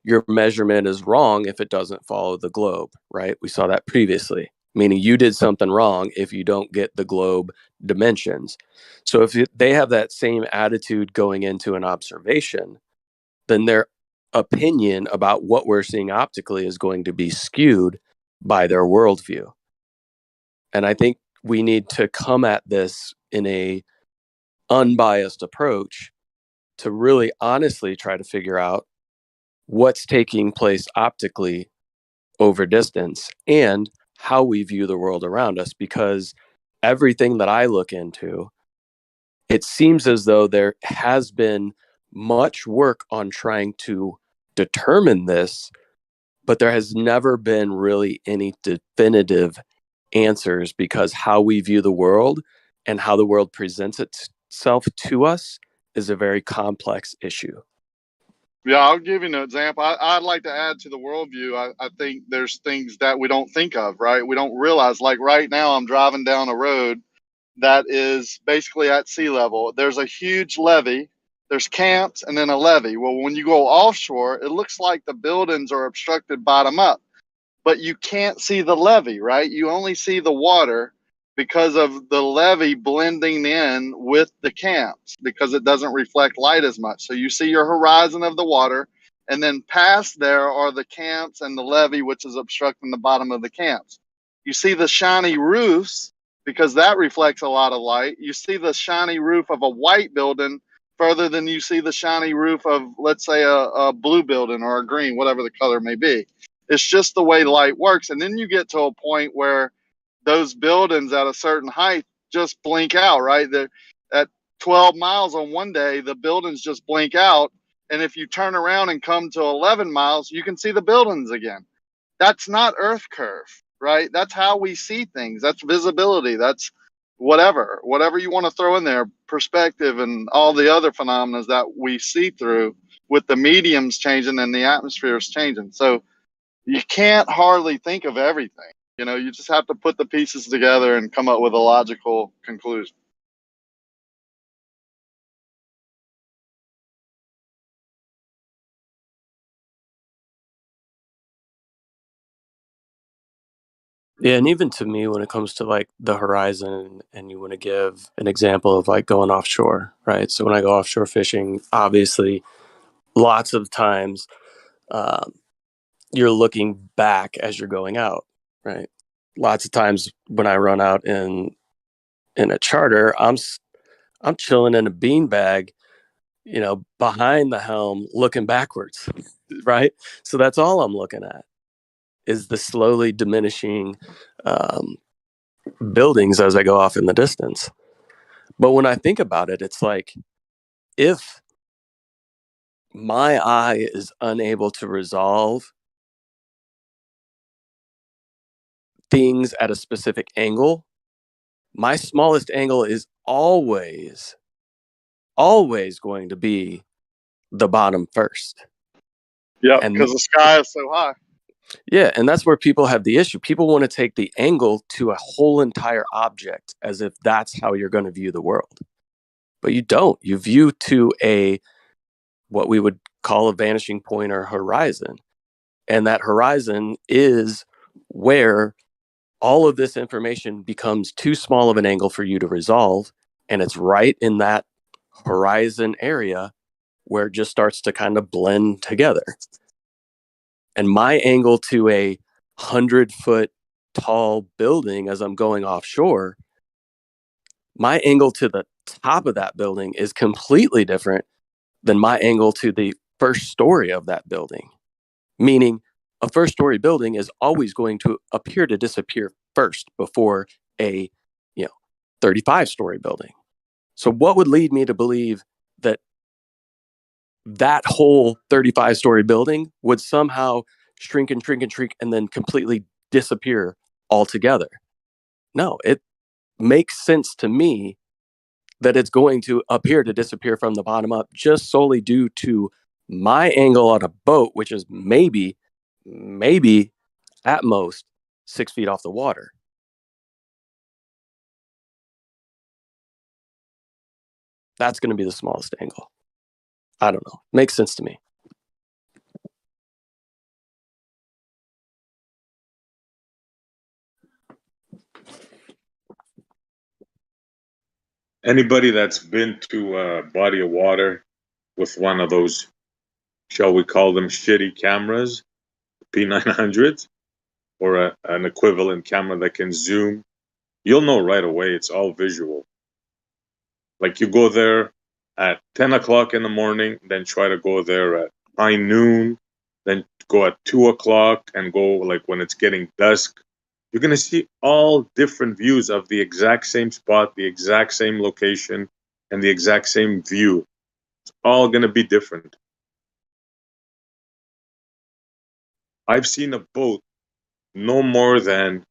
your measurement is wrong if it doesn't follow the globe, right? We saw that previously, meaning you did something wrong if you don't get the globe dimensions. So if they have that same attitude going into an observation, then their opinion about what we're seeing optically is going to be skewed by their worldview. And I think we need to come at this in a unbiased approach to really honestly try to figure out what's taking place optically over distance and how we view the world around us, because everything that I look into, it seems as though there has been much work on trying to determine this, but there has never been really any definitive answers, because how we view the world and how the world presents itself to us is a very complex issue. Yeah, I'll give you an example. I'd like to add to the worldview. I think there's things that we don't think of, right? We don't realize. Like right now, I'm driving down a road that is basically at sea level. There's a huge levee, there's camps, and then a levee. Well, when you go offshore, it looks like the buildings are obstructed bottom up, but you can't see the levee, right? You only see the water because of the levee blending in with the camps because it doesn't reflect light as much. So you see your horizon of the water, and then past there are the camps and the levee, which is obstructing the bottom of the camps. You see the shiny roofs because that reflects a lot of light. You see the shiny roof of a white building further than you see the shiny roof of, let's say, a blue building or a green, whatever the color may be. It's just the way light works. And then you get to a point where those buildings at a certain height just blink out, right? They're at 12 miles on one day, the buildings just blink out. And if you turn around and come to 11 miles, you can see the buildings again. That's not Earth curve, right? That's how we see things. That's visibility. That's whatever you want to throw in there, perspective and all the other phenomena that we see through with the mediums changing and the atmospheres changing. So you can't hardly think of everything. You know, you just have to put the pieces together and come up with a logical conclusion. Yeah, and even to me, when it comes to like the horizon, and you want to give an example of like going offshore, right? So when I go offshore fishing, obviously, lots of times um, you're looking back as you're going out, right? Lots of times when I run out in a charter, I'm chilling in a beanbag, behind the helm, looking backwards, right? So that's all I'm looking at is the slowly diminishing um, buildings as I go off in the distance. But when I think about it, it's like if my eye is unable to resolve things at a specific angle, my smallest angle is always going to be the bottom first. Yep, And because the sky is so high. yeah, and that's where people have the issue. People want to take the angle to a whole entire object as if that's how you're going to view the world. But you don't. You view to what we would call a vanishing point or horizon. And that horizon is where all of this information becomes too small of an angle for you to resolve. And it's right in that horizon area where it just starts to kind of blend together. And my angle to a 100-foot tall building as I'm going offshore, my angle to the top of that building is completely different than my angle to the first story of that building. Meaning a first story building is always going to appear to disappear first before a 35-story building. So what would lead me to believe that whole 35-story building would somehow shrink and shrink and shrink and then completely disappear altogether? No, it makes sense to me that it's going to appear to disappear from the bottom up just solely due to my angle on a boat, which is maybe at most 6 feet off the water. That's going to be the smallest angle. I don't know. Makes sense to me. Anybody that's been to a body of water with one of those, shall we call them shitty cameras, P900s, or an equivalent camera that can zoom, you'll know right away it's all visual. Like you go there at 10 o'clock in the morning, then try to go there at high noon, then go at 2 o'clock and go like when it's getting dusk. You're going to see all different views of the exact same spot, the exact same location, and the exact same view. It's all going to be different. I've seen a boat no more than,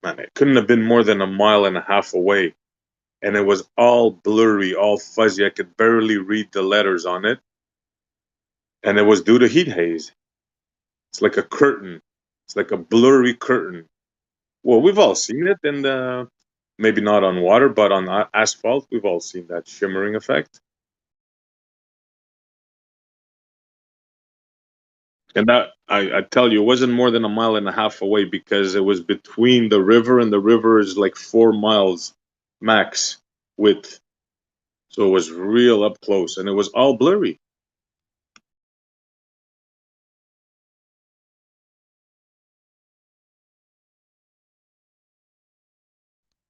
man, it couldn't have been more than a mile and a half away. And it was all blurry, all fuzzy. I could barely read the letters on it. and it was due to heat haze. It's like a curtain. It's like a blurry curtain. Well, we've all seen it in the, maybe not on water, but on asphalt, we've all seen that shimmering effect. And that, I tell you, it wasn't more than a mile and a half away because it was between the river, and the river is like 4 miles max width. So it was real up close, and it was all blurry.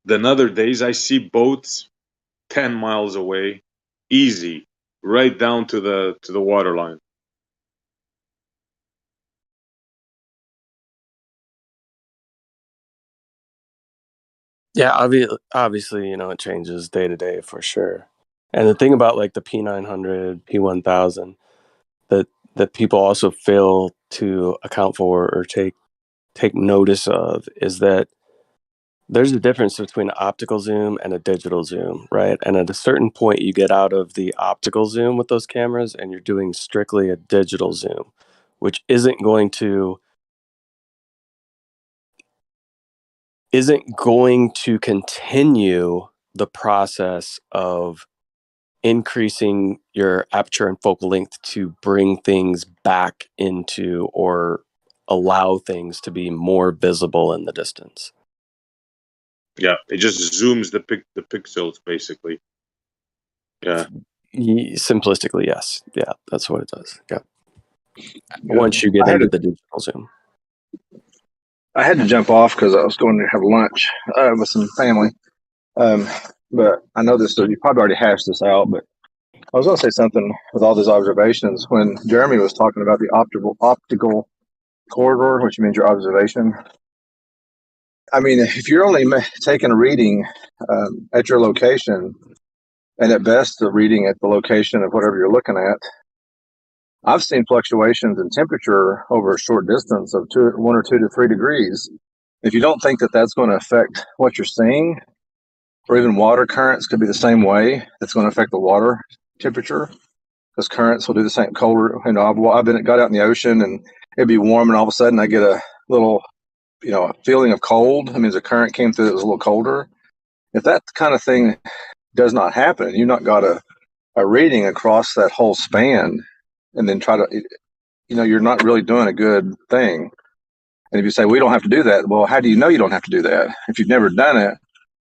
Then other days I see boats 10 miles away, easy, right down to the water line. Yeah, obviously, you know, it changes day to day for sure. And the thing about like the P900, P1000 that people also fail to account for or take notice of is that there's a difference between an optical zoom and a digital zoom, right? And at a certain point, you get out of the optical zoom with those cameras and you're doing strictly a digital zoom, which isn't going to continue the process of increasing your aperture and focal length to bring things back into or allow things to be more visible in the distance. Yeah, it just zooms the pixels basically. Yeah. Simplistically, yes. Yeah, that's what it does. Yeah. Once you get into the digital zoom. I had to jump off because I was going to have lunch with some family. But I know this, you probably already hashed this out, but I was going to say something with all these observations. When Jeremy was talking about the optical corridor, which means your observation. I mean, if you're only taking a reading at your location, and at best a reading at the location of whatever you're looking at, I've seen fluctuations in temperature over a short distance of 1 or 2 to 3 degrees. If you don't think that that's going to affect what you're seeing, or even water currents could be the same way, it's going to affect the water temperature, because currents will do the same. Colder, you know, I've got out in the ocean and it'd be warm, and all of a sudden I get a little, you know, feeling of cold. I mean, the current came through, it was a little colder. If that kind of thing does not happen, you've not got a reading across that whole span, and then try to, you know, you're not really doing a good thing. And if you say, we don't have to do that, well, how do you know you don't have to do that? If you've never done it,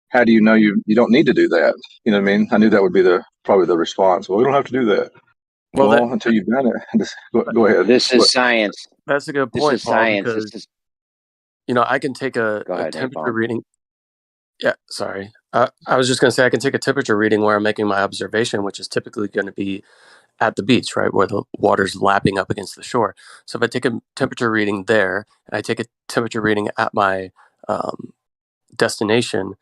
how do you know you don't need to do that? You know what I mean? I knew that would be probably the response. Well, we don't have to do that. Well, until you've done it, just go ahead. This is science. That's a good This point, is Paul, science. because you know, I can take a temperature reading. Yeah, sorry. I was just going to say I can take a temperature reading where I'm making my observation, which is typically going to be at the beach, right, where the water's lapping up against the shore. So if I take a temperature reading there and I take a temperature reading at my destination,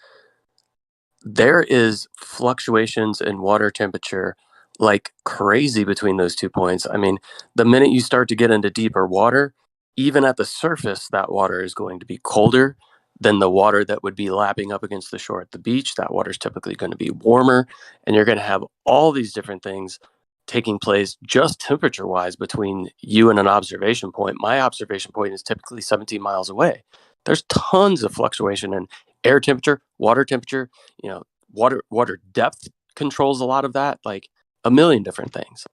there is fluctuations in water temperature like crazy between those 2 points. I mean, the minute you start to get into deeper water, even at the surface, that water is going to be colder than the water that would be lapping up against the shore at the beach. That water is typically going to be warmer, and you're going to have all these different things taking place just temperature wise between you and an observation point. My observation point is typically 17 miles away. There's tons of fluctuation in air temperature, you know, water depth controls a lot of that, like a million different things.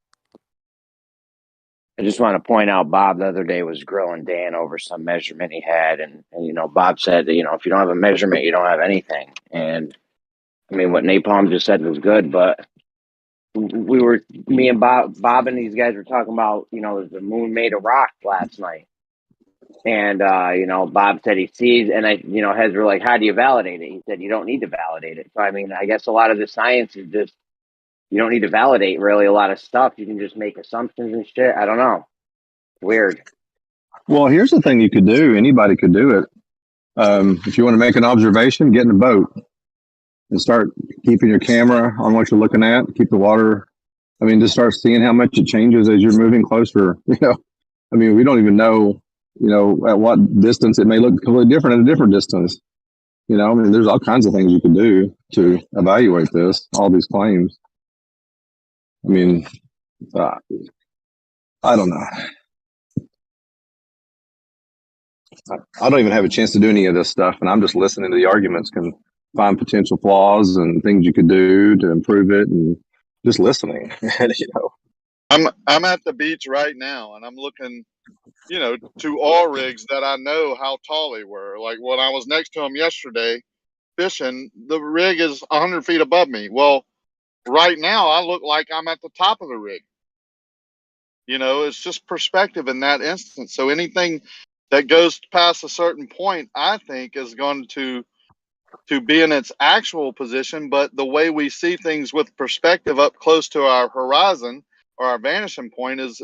I just want to point out Bob the other day was grilling Dan over some measurement he had, and you know, Bob said that, you know, if you don't have a measurement, you don't have anything. And I mean, what Napalm just said was good, but me and Bob and these guys were talking about, you know, the moon made of rock last night. And, you know, Bob said he sees, and you know, heads were like, how do you validate it? He said, you don't need to validate it. So, I mean, I guess a lot of the science is just, you don't need to validate really a lot of stuff. You can just make assumptions and shit. I don't know. Weird. Well, here's the thing you could do. Anybody could do it. If you want to make an observation, get in a boat and start keeping your camera on what you're looking at. Keep the water. I mean, just start seeing how much it changes as you're moving closer. You know, I mean, we don't even know, you know, at what distance it may look completely different at a different distance. You know, I mean, there's all kinds of things you can do to evaluate this, all these claims. I mean, I don't know. I don't even have a chance to do any of this stuff, and I'm just listening to the arguments, can find potential flaws and things you could do to improve it, and just listening. You know, I'm at the beach right now, and I'm looking, to oil rigs that I know how tall they were. Like when I was next to them yesterday fishing, the rig is 100 feet above me. Well, right now I look like I'm at the top of the rig. It's just perspective in that instance. So anything that goes past a certain point, I think, is going to be in its actual position. But the way we see things with perspective up close to our horizon or our vanishing point is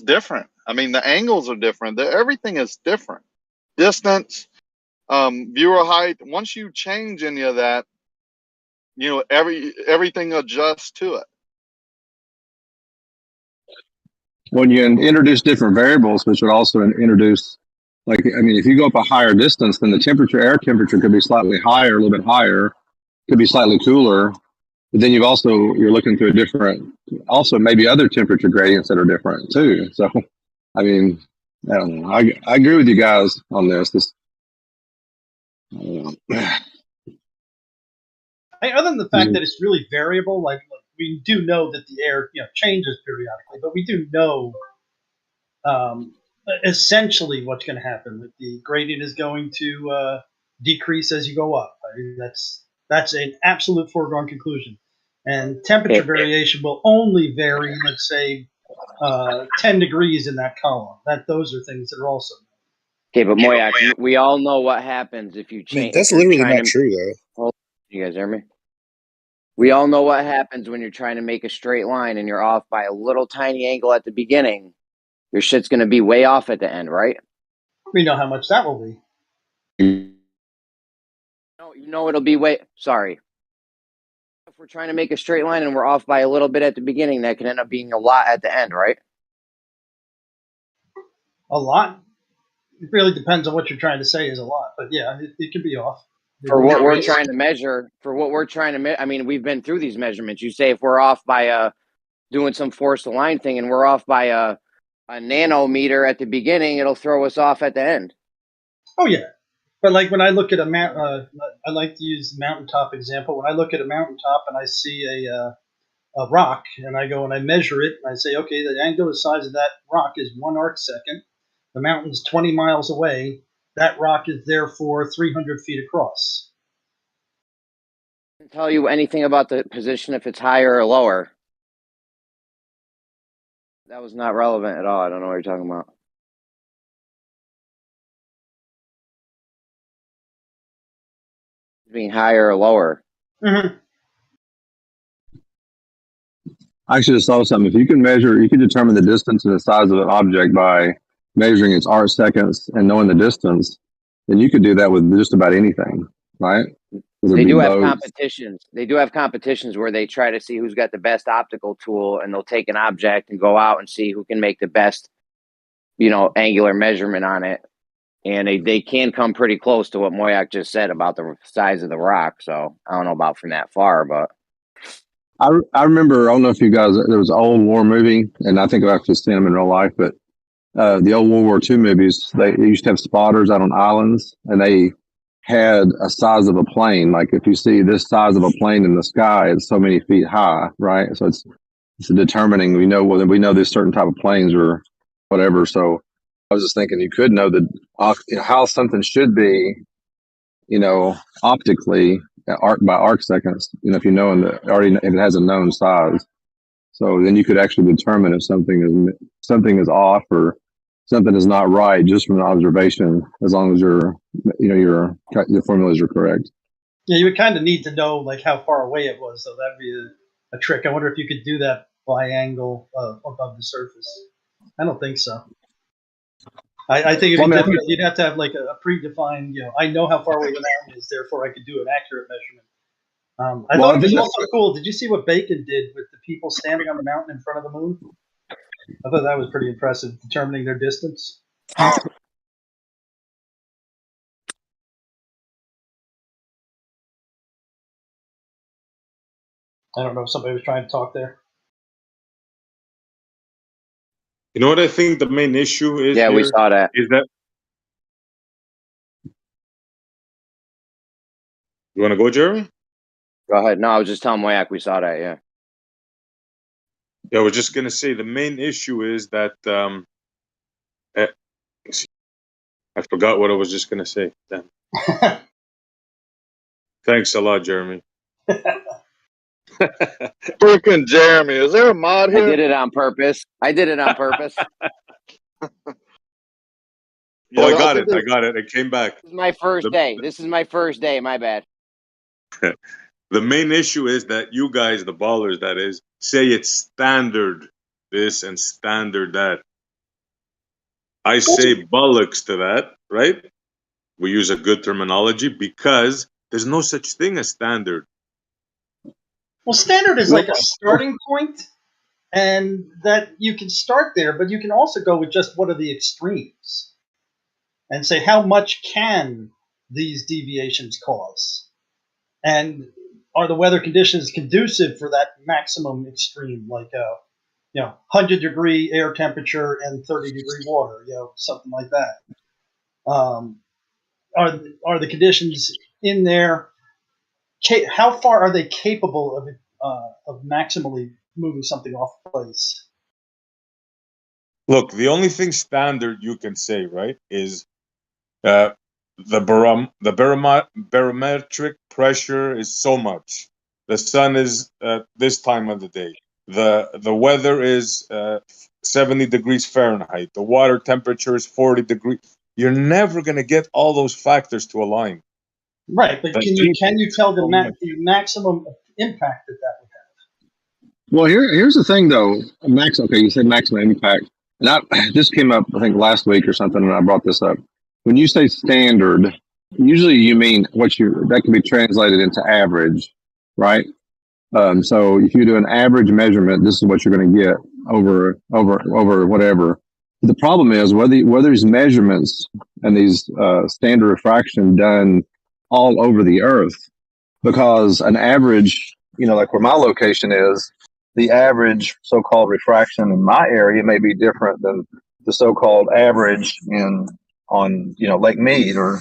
different. I mean, the angles are different. Everything is different. Distance, viewer height. Once you change any of that, everything adjusts to it. when you introduce different variables, which would also introduce, like, I mean, if you go up a higher distance, then the air temperature could be slightly higher, a little bit higher, could be slightly cooler. But then you're looking through a different, also maybe other temperature gradients that are different too. So, I mean, I don't know. I agree with you guys on this. Other than the fact that it's really variable, like we do know that the air changes periodically, but we do know essentially what's going to happen. That the gradient is going to decrease as you go up. I mean, that's an absolute foregone conclusion. And temperature variation will only vary, let's say, 10 degrees in that column. Those are things that are also. Okay, but Moyak, we all know what happens if you change. That's literally not true, though. Hold, you guys hear me? We all know what happens when you're trying to make a straight line and you're off by a little tiny angle at the beginning. Your shit's going to be way off at the end, right? We know how much that will be. No, it'll be sorry. If we're trying to make a straight line and we're off by a little bit at the beginning, that can end up being a lot at the end, right? A lot? It really depends on what you're trying to say is a lot, but yeah, it can be off. For what we're trying to measure, I mean, we've been through these measurements. You say if we're off by doing some forced align thing and we're off by a nanometer at the beginning, it'll throw us off at the end. Oh yeah, but like when I look at I like to use the mountaintop example. When I look at a mountaintop and I see a rock and I go and I measure it and I say, okay, the angular size of that rock is 1 arc second. The mountain's 20 miles away. That rock is therefore 300 feet across. Doesn't tell you anything about the position if it's higher or lower. That was not relevant at all. I don't know what you're talking about. Being higher or lower. Mm-hmm. I actually just saw something. If you can determine the distance and the size of an object by measuring its arc seconds and knowing the distance, then you could do that with just about anything, right? They do have competitions. They do have competitions where they try to see who's got the best optical tool, and they'll take an object and go out and see who can make the best, angular measurement on it. And they can come pretty close to what Moyak just said about the size of the rock. So I don't know about from that far, but I remember, I don't know if you guys, there was an old war movie, and I think I've actually seen them in real life, but the old World War II movies, they used to have spotters out on islands, and they had a size of a plane. Like if you see this size of a plane in the sky, it's so many feet high, right? So it's determining, we know there's certain type of planes or whatever. So I was just thinking you could know how something should be, optically arc by arc seconds, if you know if it has a known size. So then you could actually determine if something is off or something is not right just from an observation, as long as your formulas are correct. Yeah, you would kind of need to know like how far away it was, though. That'd be a trick. I wonder if you could do that by angle above the surface. I don't think so. I think you'd have to have like a predefined, I know how far away the mountain is, therefore I could do an accurate measurement. I thought it was also cool. Did you see what Bacon did with the people standing on the mountain in front of the moon? I thought that was pretty impressive, determining their distance. I don't know if somebody was trying to talk there. You know what I think the main issue is Yeah, we here saw that. is that you want to go, Jeremy? Go ahead. No, I was just telling Moyak we saw that. Yeah. Yeah, I was just gonna say the main issue is that eh, I forgot what I was just gonna say. Damn. Thanks a lot, Jeremy. Freaking Jeremy, is there a mod I here? did it on purpose. I did it on purpose. Oh, I Yeah, I got think it. I got it. It came back. This is my first The, day. This is my first day. My bad. the main issue is that you guys, the ballers, that is, say it's standard this and standard that. I say bollocks to that, right? We use a good terminology because there's no such thing as standard. Well, standard is Look, like a starting point, and that you can start there, but you can also go with just what are the extremes and say how much can these deviations cause, and are the weather conditions conducive for that maximum extreme, like 100-degree air temperature and 30-degree water, something like that. Are the conditions in there? How far are they capable of maximally moving something off place? Look, the only thing standard you can say, right, is the barometric pressure is so much. The sun is this time of the day. The weather is 70 degrees Fahrenheit. The water temperature is 40 degrees. You're never going to get all those factors to align. Right, but The can you tell the so much. the maximum impact that would have? Well, here's the thing, though. Max. Okay, you said maximum impact, and this came up, I think, last week or something, and I brought this up. When you say standard, usually you mean that can be translated into average, right? So if you do an average measurement, this is what you're going to get over whatever. The problem is whether these measurements and these standard refraction done all over the Earth, because an average, like where my location is, the average so-called refraction in my area may be different than the so-called average on Lake Mead or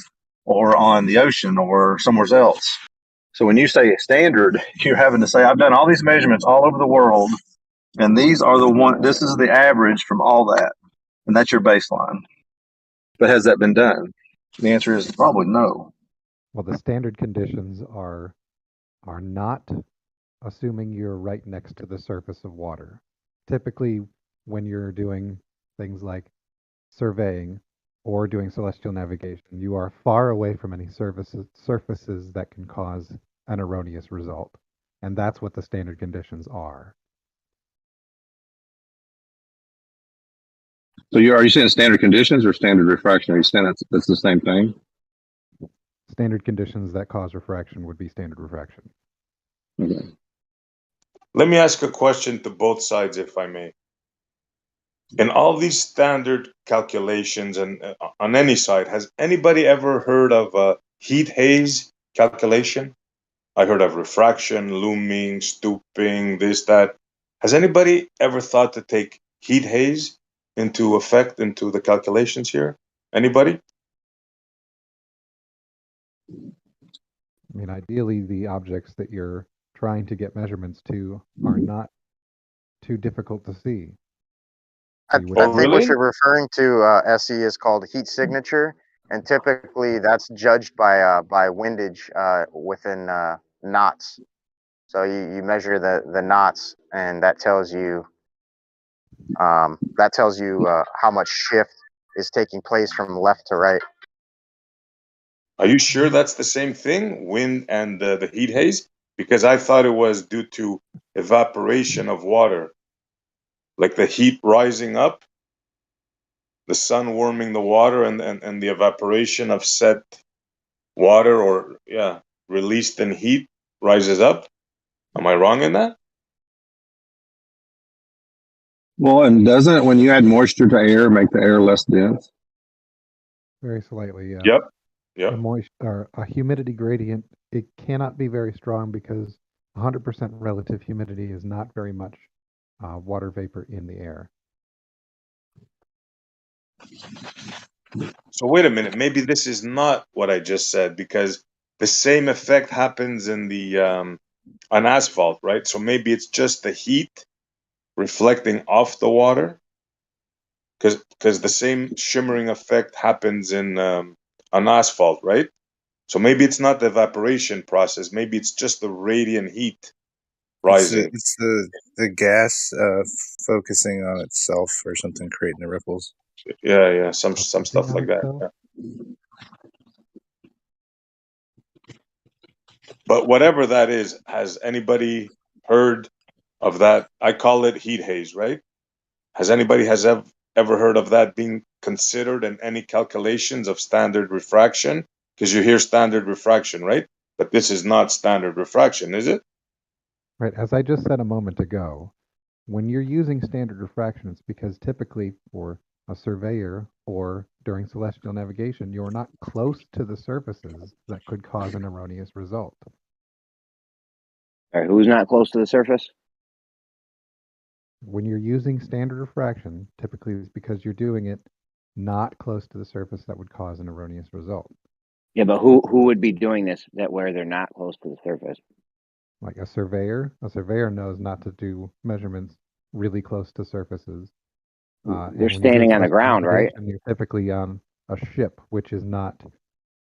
on the ocean or somewhere else. So when you say standard, you're having to say, I've done all these measurements all over the world, and these are this is the average from all that, and that's your baseline. But has that been done? The answer is probably no. Well, the standard conditions are not assuming you're right next to the surface of water. Typically, when you're doing things like surveying or doing celestial navigation, you are far away from any surfaces that can cause an erroneous result. And that's what the standard conditions are. So are you saying standard conditions or standard refraction? Are you saying that's the same thing? Standard conditions that cause refraction would be standard refraction. Okay. Let me ask a question to both sides, if I may. In all these standard calculations and on any side, has anybody ever heard of a heat haze calculation? I heard of refraction, looming, stooping, this, that. Has anybody ever thought to take heat haze into effect into the calculations here? Anybody? I mean, ideally, the objects that you're trying to get measurements to are not too difficult to see. I think what you're referring to, SE, is called heat signature, and typically that's judged by windage within knots. So you measure the knots, and that tells you how much shift is taking place from left to right. Are you sure that's the same thing, wind and the heat haze? Because I thought it was due to evaporation of water, like the heat rising up, the sun warming the water, and the evaporation of said water or released in heat rises up. Am I wrong in that? Well, and doesn't it, when you add moisture to air, make the air less dense? Very slightly, yeah. Yep. Yep. A humidity gradient, it cannot be very strong because 100% relative humidity is not very much water vapor in the air. So wait a minute. Maybe this is not what I just said, because the same effect happens in the on asphalt, right? So maybe it's just the heat reflecting off the water, because the same shimmering effect happens in on asphalt, right? So maybe it's not the evaporation process. Maybe it's just the radiant heat rising. It's the gas focusing on itself or something, creating the ripples. Yeah, some stuff like that. itself? Yeah. But whatever that is, has anybody heard of that? I call it heat haze, right? Has anybody ever heard of that being considered in any calculations of standard refraction? Because you hear standard refraction, right? But this is not standard refraction, is it? Right, as I just said a moment ago, when you're using standard refraction, it's because typically for a surveyor or during celestial navigation, you're not close to the surfaces that could cause an erroneous result. All right, who's not close to the surface? When you're using standard refraction, typically it's because you're doing it not close to the surface that would cause an erroneous result. Yeah, but who would be doing this that where they're not close to the surface? Like a surveyor knows not to do measurements really close to surfaces. They're standing on the ground, right? And you're typically on a ship, which is not,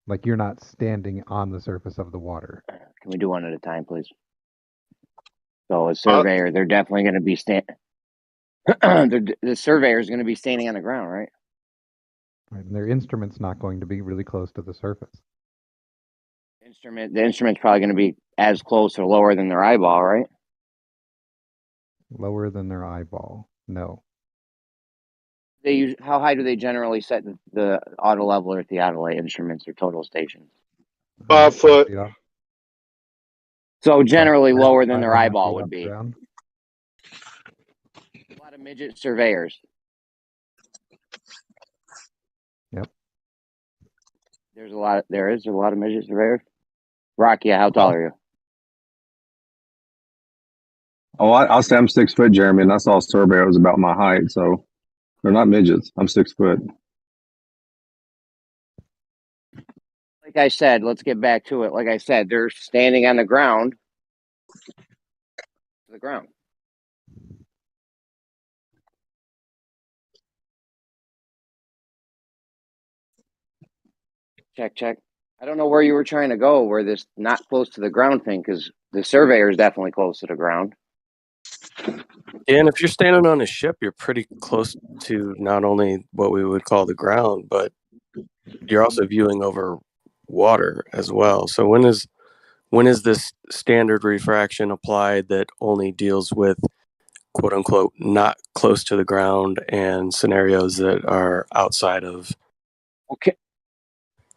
like, you're not standing on the surface of the water. Can we do one at a time, please? So a surveyor, they're definitely going to be the surveyor is going to be standing on the ground, right? Right, and their instrument's not going to be really close to the surface. The instrument's probably going to be as close or lower than their eyeball, right? Lower than their eyeball, no. How high do they generally set the auto leveler at the autolay instruments or total stations? 5 foot. So generally lower than their 5.5 eyeball feet would off the be. ground. A lot of midget surveyors. Yep. There is a lot of midget surveyors. Rocky, how tall are you? Oh, I'll say I'm 6 foot, Jeremy, and I saw a surveyor was about my height, so they're not midgets. I'm 6 foot. Like I said, let's get back to it. Like I said, they're standing on the ground. The ground. Check. I don't know where you were trying to go, where this not close to the ground thing, because the surveyor is definitely close to the ground. And if you're standing on a ship, you're pretty close to not only what we would call the ground, but you're also viewing over water as well. So when is this standard refraction applied that only deals with quote unquote not close to the ground and scenarios that are outside of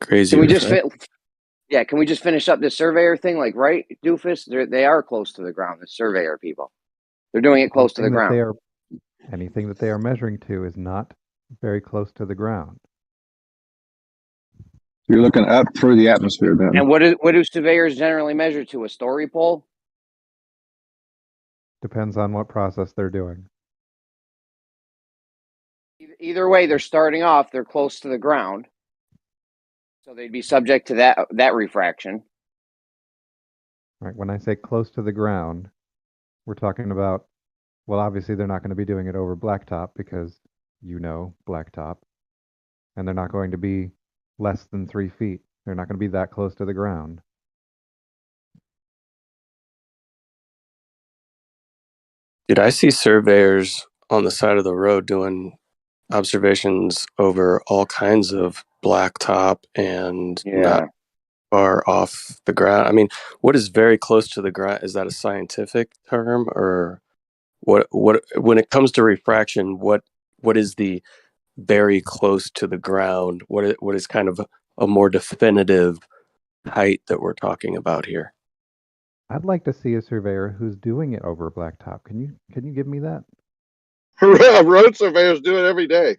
crazy? Can we just can we just finish up this surveyor thing? Like, right, Doofus? They are close to the ground, the surveyor people. They're doing it close to the ground. Anything that they are measuring to is not very close to the ground. You're looking up through the atmosphere then. And what do surveyors generally measure to? A story pole? Depends on what process they're doing. Either way, they're starting off, they're close to the ground. So they'd be subject to that refraction. Right. When I say close to the ground, we're talking about, well, obviously they're not going to be doing it over blacktop because blacktop. And they're not going to be less than 3 feet. They're not going to be that close to the ground. Dude, I see surveyors on the side of the road doing observations over all kinds of blacktop and not far off the ground. I mean, what is very close to the ground? Is that a scientific term, or what when it comes to refraction, what is the very close to the ground? What is kind of a more definitive height that we're talking about here? I'd like to see a surveyor who's doing it over blacktop. Can you give me that? Road surveyors do it every day.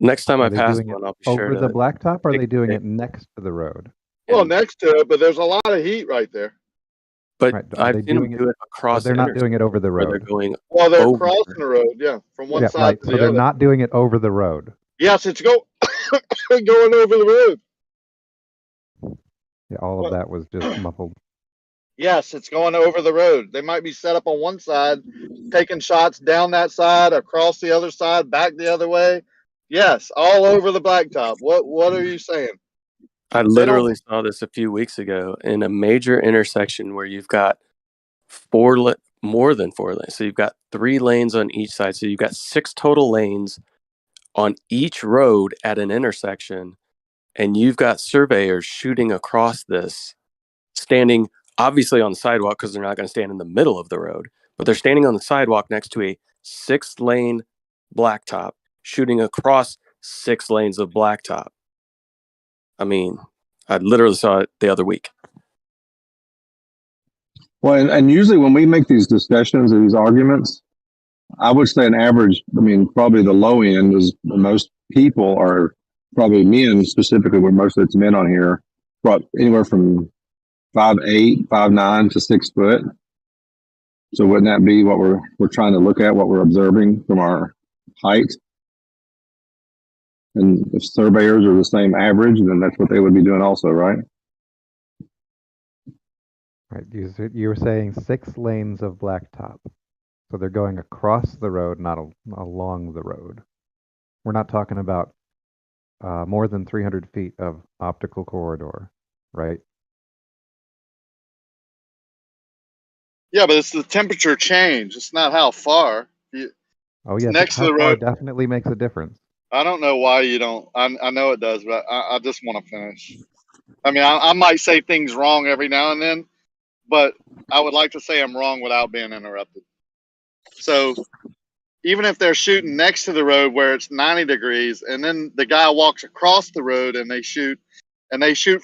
Next time I Are they pass doing one, it I'll be sure over to the blacktop, or are they doing it. it next to the road? Well, next to it, but there's a lot of heat right there. But Right. I've seen them do it across. They're not doing it over the where they're road. going. Well, they're over. crossing the road, yeah, from one side right. to So the they're other. not doing it over the road. Yes, it's going over the road. Yeah, all of that was just muffled. Yes, it's going over the road. They might be set up on one side, taking shots down that side, across the other side, back the other way. Yes, all over the blacktop. What are you saying? I They don't. literally saw this a few weeks ago in a major intersection where you've got more than 4 lanes. So you've got 3 lanes on each side. So you've got 6 total lanes on each road at an intersection. And you've got surveyors shooting across this, standing obviously on the sidewalk because they're not going to stand in the middle of the road, but they're standing on the sidewalk next to a 6-lane blacktop, shooting across 6 lanes of blacktop. I mean, I literally saw it the other week. Well, and usually when we make these discussions or these arguments, I would say an average, I mean, probably the low end is most people are probably men specifically, where most of it's men on here, brought anywhere from 5'8", 5'9" to 6 foot. So wouldn't that be what we're trying to look at, what we're observing from our height? And if surveyors are the same average, then that's what they would be doing also, right? Right. You were saying 6 lanes of blacktop. So they're going across the road, not along the road. We're not talking about more than 300 feet of optical corridor, right? Yeah, but it's the temperature change. It's not how far. Oh yes, Next to how the far road. definitely makes a difference. I don't know why you don't. I know it does, but I just want to finish. I mean, I might say things wrong every now and then, but I would like to say I'm wrong without being interrupted. So even if they're shooting next to the road where it's 90 degrees, and then the guy walks across the road and they shoot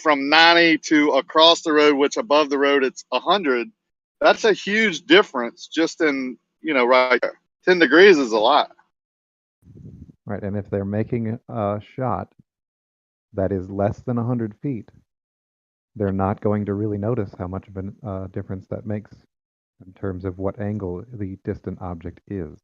from 90 to across the road, which above the road it's 100. That's a huge difference just in, right there. 10 degrees is a lot. Right, and if they're making a shot that is less than 100 feet, they're not going to really notice how much of a difference that makes in terms of what angle the distant object is.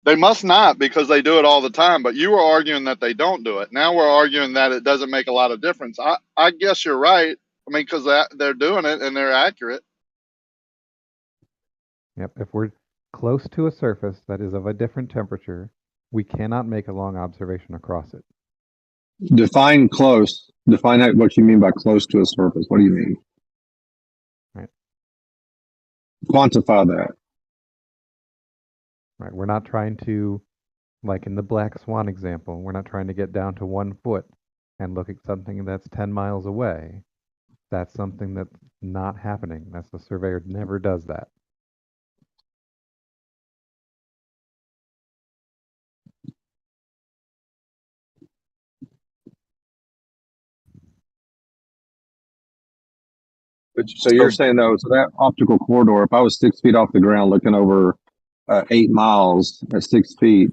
They must not, because they do it all the time. But you were arguing that they don't do it. Now we're arguing that it doesn't make a lot of difference. I guess you're right. I mean, because they're doing it and they're accurate. Yep, if we're close to a surface that is of a different temperature, we cannot make a long observation across it. Define close. Define what you mean by close to a surface. What do you mean? Right. Quantify that. Right. We're not trying to, like in the black swan example, we're not trying to get down to 1 foot and look at something that's 10 miles away. That's something that's not happening. That's the surveyor never does that. So you're saying though, so that optical corridor, if I was 6 feet off the ground looking over 8 miles at 6 feet,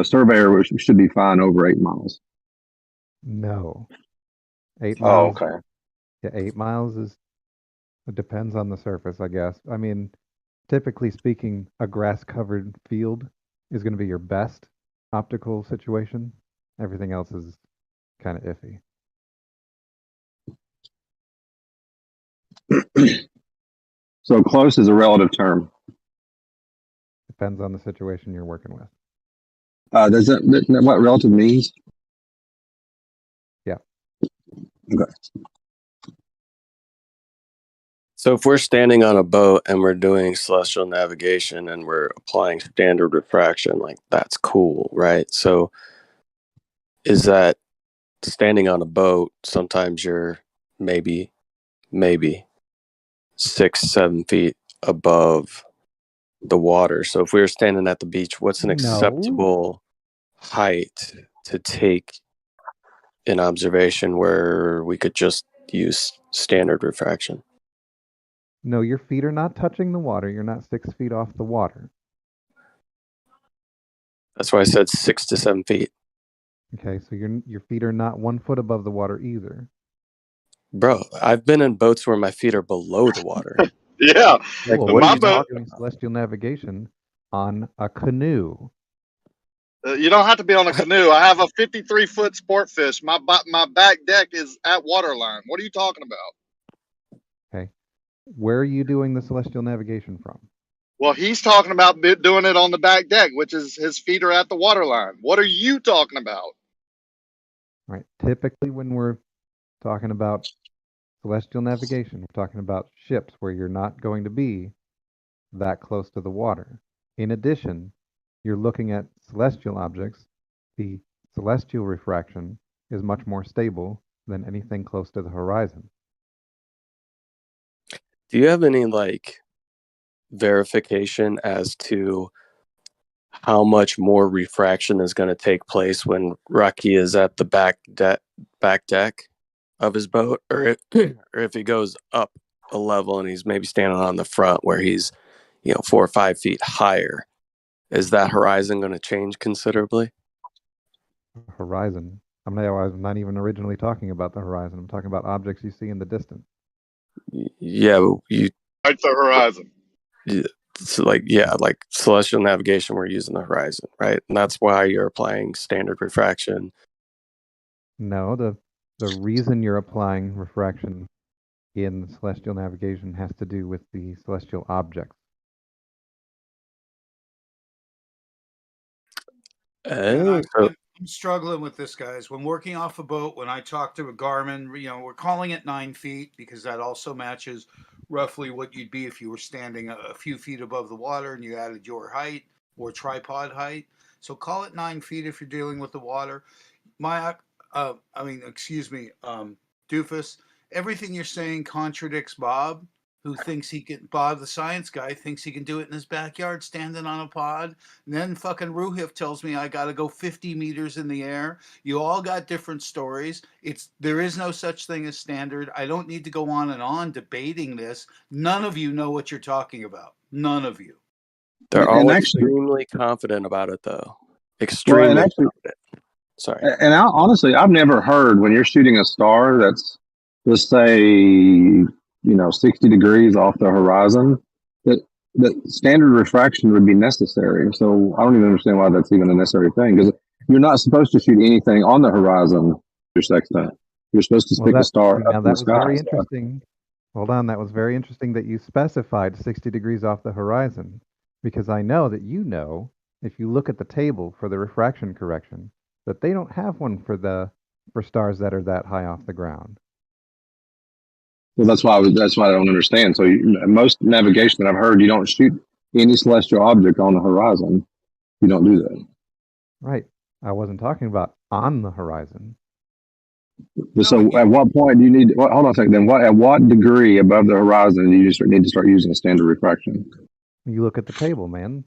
surveyor should be fine over 8 miles. No. 8 Oh, miles. okay. Yeah, 8 miles it depends on the surface, I guess. I mean, typically speaking, a grass-covered field is going to be your best optical situation. Everything else is kind of iffy. So close is a relative term. Depends on the situation you're working with. Does that what relative means? Yeah. Okay. So if we're standing on a boat and we're doing celestial navigation and we're applying standard refraction, like that's cool, right? So is that standing on a boat, sometimes you're maybe 6-7 feet above the water. So if we were standing at the beach, what's an acceptable height to take an observation where we could just use standard refraction? No, your feet are not touching the water. You're not 6 feet off the water. That's why I said 6 to 7 feet. Okay, so your feet are not 1 foot above the water either. Bro, I've been in boats where my feet are below the water. Yeah. Like, Well, what are my you boat talking doing celestial navigation on a canoe. You don't have to be on a canoe. I have a 53-foot sport fish. My back deck is at waterline. What are you talking about? Okay. Where are you doing the celestial navigation from? Well, he's talking about doing it on the back deck, which is his feet are at the waterline. What are you talking about? Right. Typically, when we're talking about celestial navigation, we're talking about ships where you're not going to be that close to the water. In addition, you're looking at celestial objects. The celestial refraction is much more stable than anything close to the horizon. Do you have any like verification as to how much more refraction is going to take place when Rocky is at the back deck of his boat, or if he goes up a level and he's maybe standing on the front where he's 4 or 5 feet higher? Is that horizon going to change considerably? Horizon. I'm not even originally talking about the horizon. I'm talking about objects you see in the distance. Yeah, you. Right, the horizon. So like celestial navigation, we're using the horizon, right? And that's why you're applying standard refraction. No, the reason you're applying refraction in celestial navigation has to do with the celestial objects. And I'm struggling with this, guys. When working off a boat, when I talk to a Garmin, we're calling it 9 feet because that also matches roughly what you'd be if you were standing a few feet above the water and you added your height or tripod height. So call it 9 feet if you're dealing with the water. Doofus, everything you're saying contradicts Bob, who thinks he can. Bob, the science guy, thinks he can do it in his backyard, standing on a pod. And then fucking Ruhif tells me I got to go 50 meters in the air. You all got different stories. There is no such thing as standard. I don't need to go on and on debating this. None of you know what you're talking about. None of you. They're all extremely confident about it, though. Extremely confident. Sorry. And honestly, I've never heard when you're shooting a star that's, let's say, 60 degrees off the horizon, that standard refraction would be necessary. So I don't even understand why that's even a necessary thing, because you're not supposed to shoot anything on the horizon your sextant. You're supposed to stick a star up in the sky. Very interesting. Hold on, that was very interesting that you specified 60 degrees off the horizon, because I know that if you look at the table for the refraction correction, that they don't have one for stars that are that high off the ground. Well, that's why I don't understand. So most navigation that I've heard, you don't shoot any celestial object on the horizon. You don't do that. Right. I wasn't talking about on the horizon. So at what point do you need? Hold on a second. Then at what degree above the horizon do you just need to start using a standard refraction? You look at the table, man.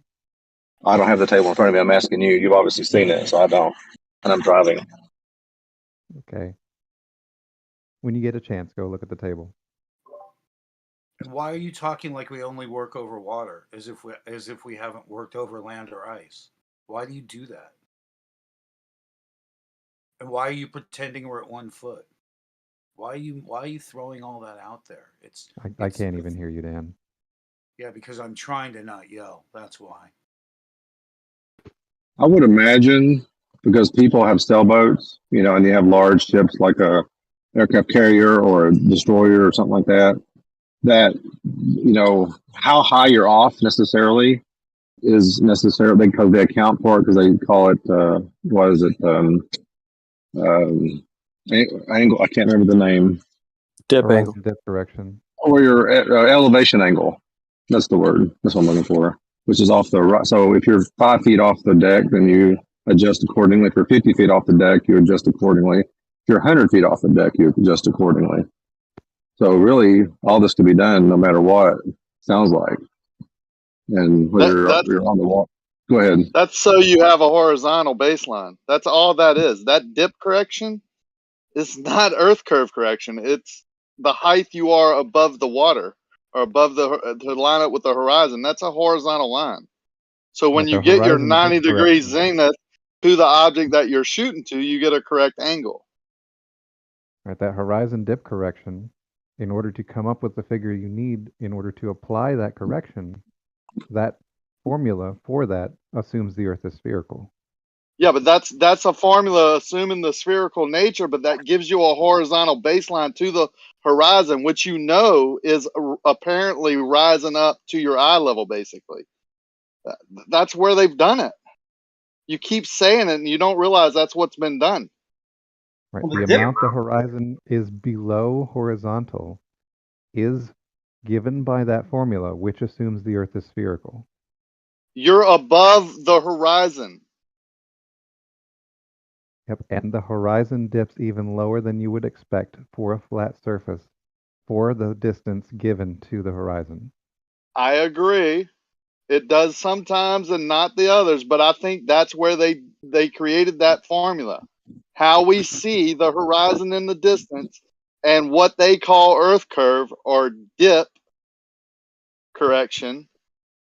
I don't have the table in front of me. I'm asking you. You've obviously seen it, so I don't. And I'm driving. Okay. When you get a chance, go look at the table. And why are you talking like we only work over water, as if we haven't worked over land or ice? Why do you do that? And why are you pretending we're at 1 foot? Why are you throwing all that out there? I can't even hear you, Dan. Yeah, because I'm trying to not yell. That's why. I would imagine because people have sailboats, and you have large ships like a aircraft carrier or a destroyer or something like that, how high you're off necessarily is necessary because they account for it because they call it, angle. I can't remember the name. Dip angle. Dip correction. Or your elevation angle. That's the word. That's what I'm looking for. Which is off the right. So if you're 5 feet off the deck, then you adjust accordingly. If you're 50 feet off the deck, you adjust accordingly. If you're 100 feet off the deck, you adjust accordingly. So really, all this can be done no matter what. Sounds like. And whether you're on the wall. Go ahead. That's so you have a horizontal baseline. That's all that is. That dip correction is not earth curve correction. It's the height you are above the water or above to line up with the horizon. That's a horizontal line. So when you get your 90 degree zenith to the object that you're shooting to, you get a correct angle. Right, that horizon dip correction, in order to come up with the figure you need in order to apply that correction, that formula for that assumes the Earth is spherical. Yeah, but that's a formula assuming the spherical nature, but that gives you a horizontal baseline to the horizon, which you know is apparently rising up to your eye level, basically. That's where they've done it. You keep saying it and you don't realize that's what's been done. Right. Well, The the amount the horizon is below horizontal is given by that formula, which assumes the Earth is spherical. You're above the horizon. Yep. And the horizon dips even lower than you would expect for a flat surface for the distance given to the horizon. I agree. It does sometimes and not the others, but I think that's where they created that formula. How we see the horizon in the distance and what they call Earth curve or dip correction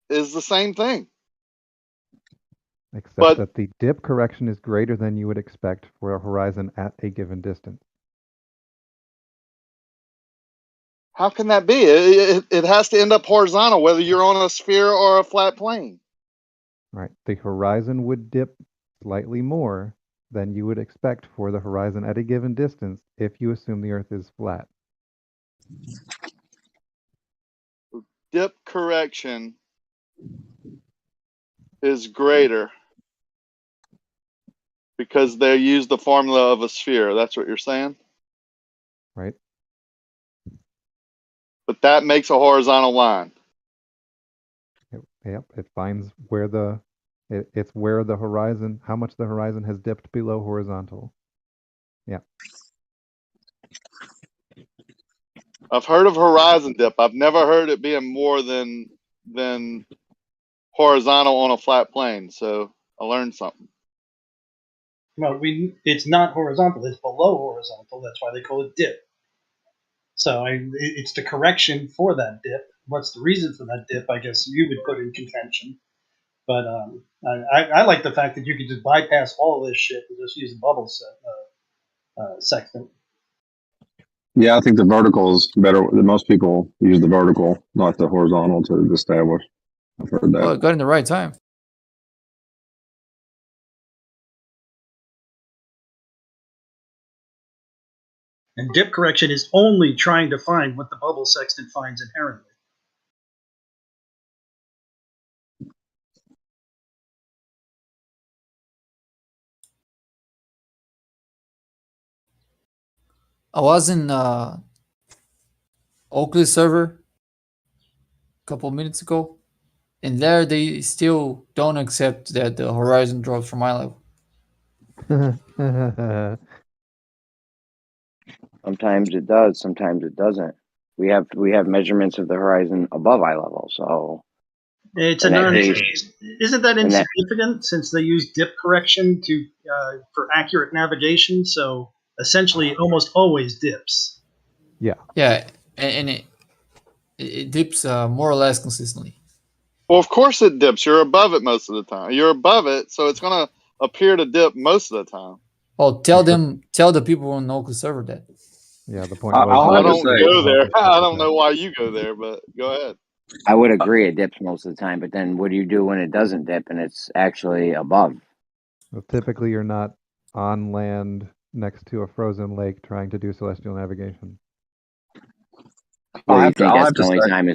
is the same thing. Except But that the dip correction is greater than you would expect for a horizon at a given distance. how can that be? It has to end up horizontal, whether you're on a sphere or a flat plane. Right. The horizon would dip slightly more than you would expect for the horizon at a given distance if you assume the Earth is flat. Dip correction is greater because they use the formula of a sphere. That's what you're saying? Right. But that makes a horizontal line. Yep. It finds where it's where the horizon, how much the horizon has dipped below horizontal. Yeah. I've heard of horizon dip. I've never heard it being more than horizontal on a flat plane. So I learned something. Well, it's not horizontal. It's below horizontal. That's why they call it dip. So it's the correction for that dip. What's the reason for that dip? I guess you would put in contention. But I like the fact that you could just bypass all of this shit and just use a bubble sextant. Yeah, I think the vertical is better. Most people use the vertical, not the horizontal, to establish. I've heard that. Well, it got in the right time. And dip correction is only trying to find what the bubble sextant finds inherently. I was in Oakley server a couple minutes ago, and there they still don't accept that the horizon drops from eye level. Sometimes it does, sometimes it doesn't. We have measurements of the horizon above eye level, so It's in a that non. case, Isn't that in that insignificant since they use dip correction to for accurate navigation? So essentially, it almost always dips. Yeah. Yeah, and it dips more or less consistently. Well, of course it dips. You're above it most of the time. You're above it, so it's going to appear to dip most of the time. Oh, tell the people on the Oakley server that. Yeah, the point I'll was have I to don't say, go there. I don't know why you go there, but go ahead. I would agree it dips most of the time, but then what do you do when it doesn't dip and it's actually above? well, typically you're not on land next to a frozen lake trying to do celestial navigation. Well, you I'll think that's have the to only say, time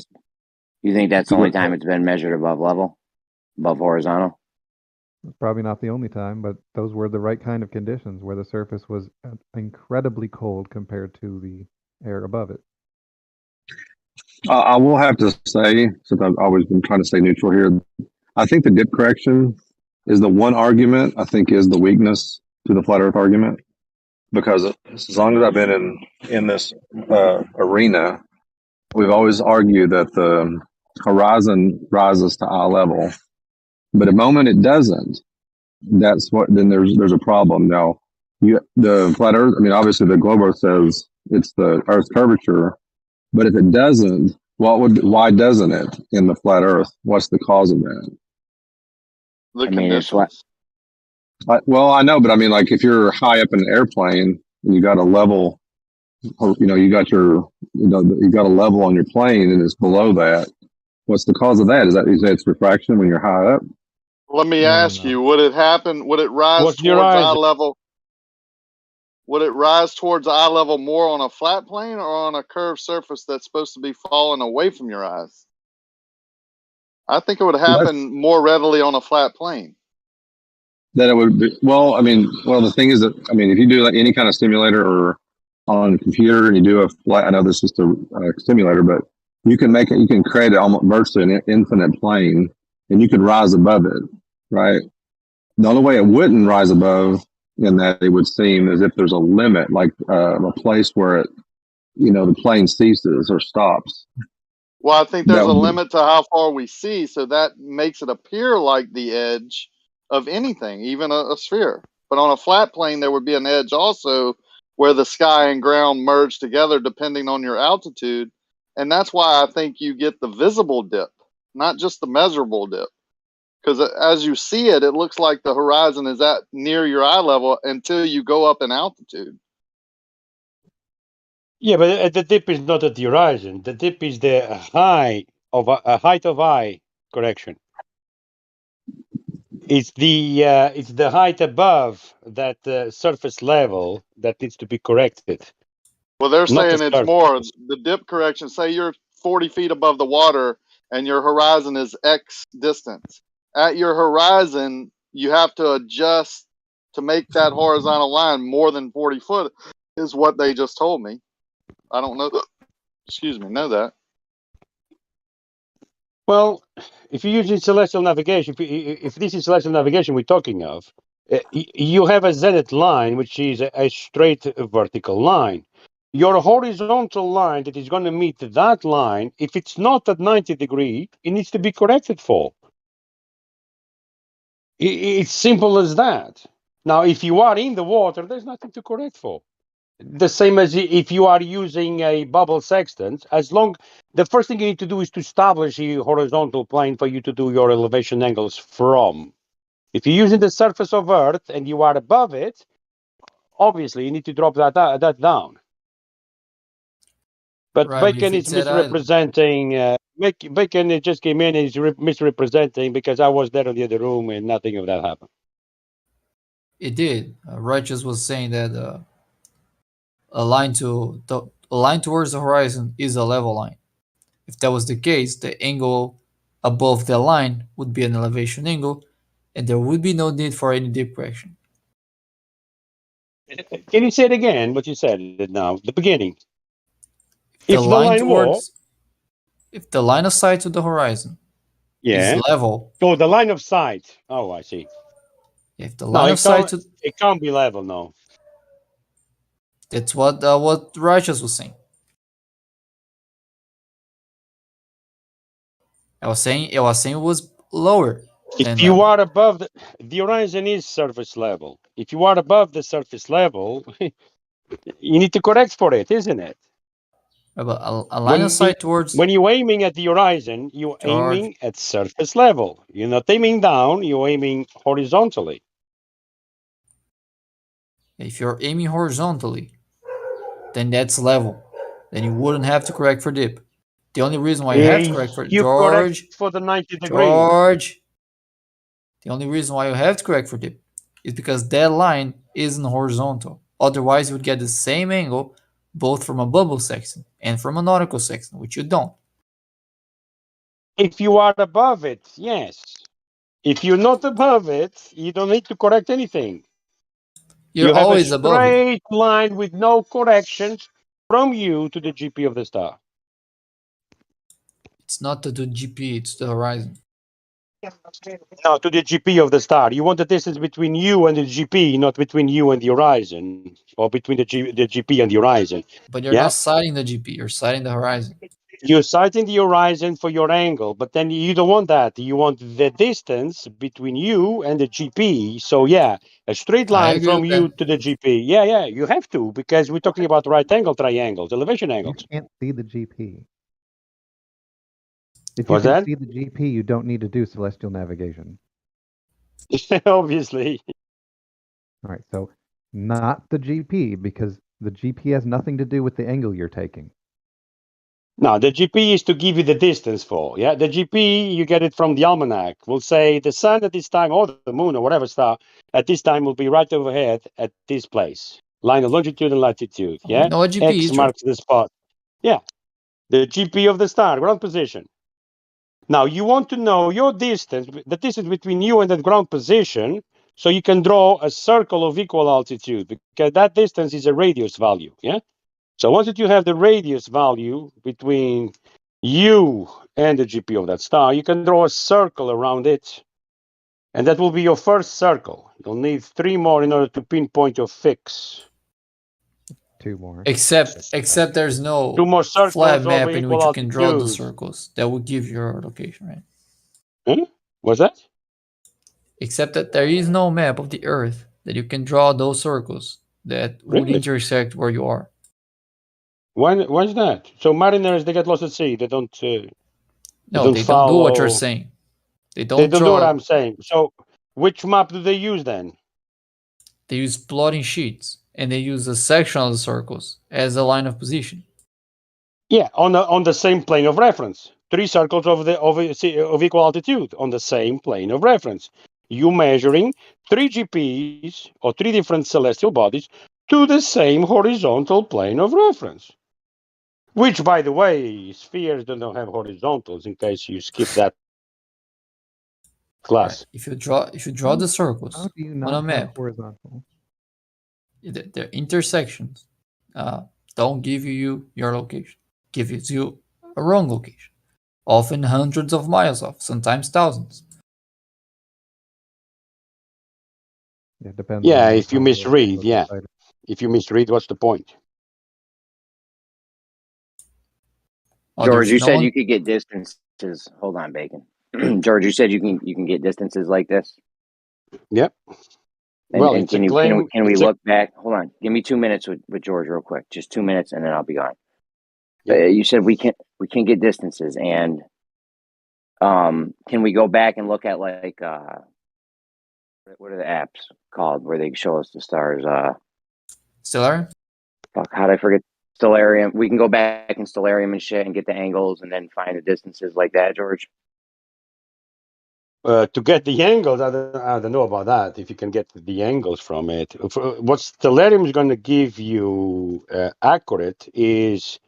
it's been measured above level, above horizontal? It's probably not the only time, but those were the right kind of conditions where the surface was incredibly cold compared to the air above it. I will have to say, since I've always been trying to stay neutral here, I think the dip correction is the one argument I think is the weakness to the flat Earth argument, because as long as I've been in this arena, we've always argued that the horizon rises to eye level, but the moment it doesn't, then there's a problem. Now, the flat Earth, I mean, obviously the globe Earth says it's the Earth's curvature, but if it doesn't, why doesn't it in the flat Earth? What's the cause of that? The conditions. Well, I know, but I mean, like if you're high up in an airplane and you got a level, you got a level on your plane and it's below that. What's the cause of that? Is that it's refraction when you're high up? Let me No, no, ask no. you, would it happen? Would it rise What's your towards eye eyes? level? Would it rise towards eye level more on a flat plane or on a curved surface that's supposed to be falling away from your eyes? I think it would happen more readily on a flat plane. That it would be, well, I mean, the thing is that, I mean, if you do like any kind of stimulator or on a computer and you do a flight, I know this is just a simulator, but you can make it, you can create it almost virtually an infinite plane and you can rise above it, right? The only way it wouldn't rise above in that it would seem is if there's a limit, like a place where it, the plane ceases or stops. Well, I think That there's a would be, limit to how far we see, so that makes it appear like the edge of anything, even a sphere. But on a flat plane, there would be an edge also where the sky and ground merge together depending on your altitude. And that's why I think you get the visible dip, not just the measurable dip. Because as you see it, it looks like the horizon is at near your eye level until you go up in altitude. Yeah, but the dip is not at the horizon. The dip is the height of eye correction. It's the height above that surface level that needs to be corrected. Well, they're Not saying the it's surface. more the dip correction. Say you're 40 feet above the water and your horizon is X distance. At your horizon, you have to adjust to make that horizontal line more than 40 foot, is what they just told me. I don't know. Excuse me, know that. Well, if you're using celestial navigation, if this is celestial navigation we're talking of, you have a zenith line, which is a straight vertical line. Your horizontal line that is going to meet that line, if it's not at 90 degrees, it needs to be corrected for. It's simple as that. Now, if you are in the water, there's nothing to correct for. The same as if you are using a bubble sextant, the first thing you need to do is to establish a horizontal plane for you to do your elevation angles from. If you're using the surface of Earth and you are above it, obviously you need to drop that down. But Right, Bacon if is it's at eye level. misrepresenting. Bacon just came in and is misrepresenting because I was there in the other room and nothing of that happened. It did. Righteous was saying that a line towards the horizon is a level line. If that was the case, the angle above the line would be an elevation angle, and there would be no need for any dip correction. Can you say it again? What you said now, the beginning. If the line of sight to the horizon is level. Oh, the line of sight. Oh, I see. If the line of sight it can't be level, no. That's what Righteous was saying. I was saying it was lower. If you are above the horizon is surface level. If you are above the surface level, you need to correct for it, isn't it? But a line of sight towards. When you're aiming at the horizon, you're aiming at surface level. You're not aiming down, you're aiming horizontally. If you're aiming horizontally, then that's level. Then you wouldn't have to correct for dip. The only reason why you have to correct for correct for the 90 degrees. George. The only reason why you have to correct for dip is because that line isn't horizontal. Otherwise, you would get the same angle both from a bubble sextant and from a nautical sextant, which you don't. If you are above it, yes. If you're not above it, you don't need to correct anything. You're always above it. You have a straight line with no corrections from you to the GP of the star. It's not to the GP, it's the horizon. No, to the GP of the star. You want the distance between you and the GP, not between you and the horizon, or between the GP and the horizon. But you're not sighting the GP, you're sighting the horizon. You're sighting the horizon for your angle, but then you don't want that. You want the distance between you and the GP. So yeah, a straight line from you to the GP. Yeah, you have to, because we're talking about right angle triangles, elevation angles. You can't see the GP. If you can see the GP, you don't need to do celestial navigation. Obviously. All right, so not the GP, because the GP has nothing to do with the angle you're taking. No, the GP is to give you the distance for. Yeah, the GP, you get it from the almanac. We'll say the sun at this time, or the moon, or whatever star, at this time will be right overhead at this place. Line of longitude and latitude. Oh, we Yeah, know what GP X is, right? marks the spot. Yeah, the GP of the star, ground position. Now, you want to know your distance, the distance between you and that ground position, so you can draw a circle of equal altitude, because that distance is a radius value. Yeah. So once that you have the radius value between you and the GP of that star, you can draw a circle around it. And that will be your first circle. You'll need 3 more in order to pinpoint your fix. 2 more. Except there's 2 no more flat circles of map in equal which you can draw the altitude. circles that will give your location, right? What's that? Except that there is no map of the Earth that you can draw those circles that would Really? intersect where you are. Why's that? So mariners, they get lost at sea. They don't. No, they don't do what you're saying. They They don't don't do what draw. I'm saying. So which map do they use then? They use plotting sheets and they use a section of the circles as a line of position. Yeah, on the same plane of reference. 3 circles of equal altitude on the same plane of reference. You measuring 3 GPs or 3 different celestial bodies to the same horizontal plane of reference. Which, by the way, spheres don't have horizontals. In case you skip that class. Right. If you draw the circles How do you on not a have map, horizontal? the intersections don't give you your location. Gives you a wrong location, often hundreds of miles off, sometimes thousands. Yeah, it depends Yeah, on if you how real misread, the yeah. site is. If you misread, what's the point? Oh, George, there's you no said one. you could get distances. Hold on, Bacon. George, you said you can get distances like this. Yep. And Well, it's a can claim. we look back? Hold on, give me 2 minutes with George real quick. Just 2 minutes, and then I'll be gone. Yep. You said we can get distances, and can we go back and look at like what are the apps called where they show us the stars? Stellarium? Fuck, how did I forget? Stellarium. We can go back in Stellarium and shit and get the angles and then find the distances like that, George. To get the angles, I don't know about that. If you can get the angles from it, what Stellarium is going to give you accurate is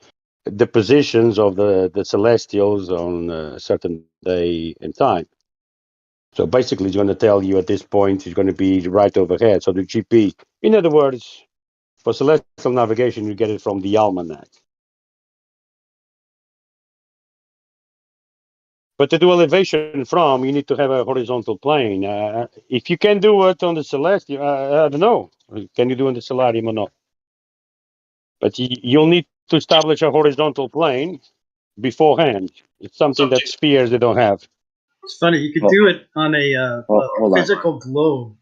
the positions of the celestials on a certain day and time. So basically, it's going to tell you at this point it's going to be right overhead. So the GP, in other words, for celestial navigation, you get it from the almanac. But to do elevation from, you need to have a horizontal plane. If you can do it on the celestial, I don't know. Can you do it on the Stellarium or not? But you'll need to establish a horizontal plane beforehand. It's something that spheres they don't have. It's funny. You could do it on a hold on. physical globe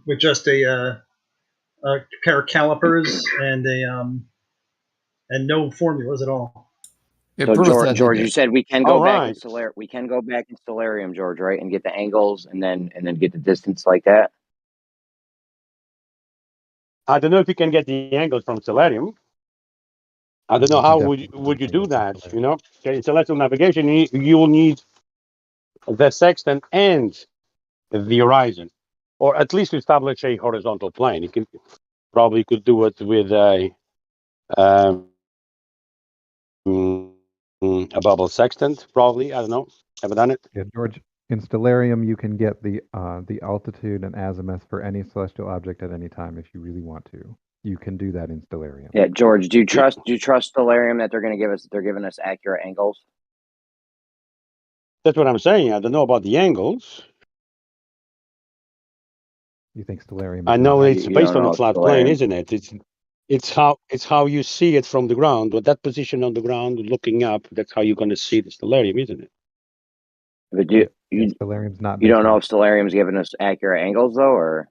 with just a pair of calipers and and no formulas at all. So George, you said we can go back in Stellarium. We can go back in Stellarium, George, right, and get the angles and then get the distance like that. I don't know if you can get the angles from Stellarium. I don't know how would you do that. You know, in celestial navigation, you will need the sextant and the horizon, or at least establish a horizontal plane. You can probably could do it with a bubble sextant. Probably, I don't know. Haven't done it. Yeah, George, in Stellarium, you can get the altitude and azimuth for any celestial object at any time if you really want to. You can do that in Stellarium. Yeah, George, do you trust Stellarium that they're giving us accurate angles? That's what I'm saying. I don't know about the angles. You think Stellarium? I know it's based on a flat plane, isn't it? It's how you see it from the ground. With that position on the ground, looking up, that's how you're going to see the Stellarium, isn't it? But Stellarium's not. You don't know if Stellarium's giving us accurate angles though, or?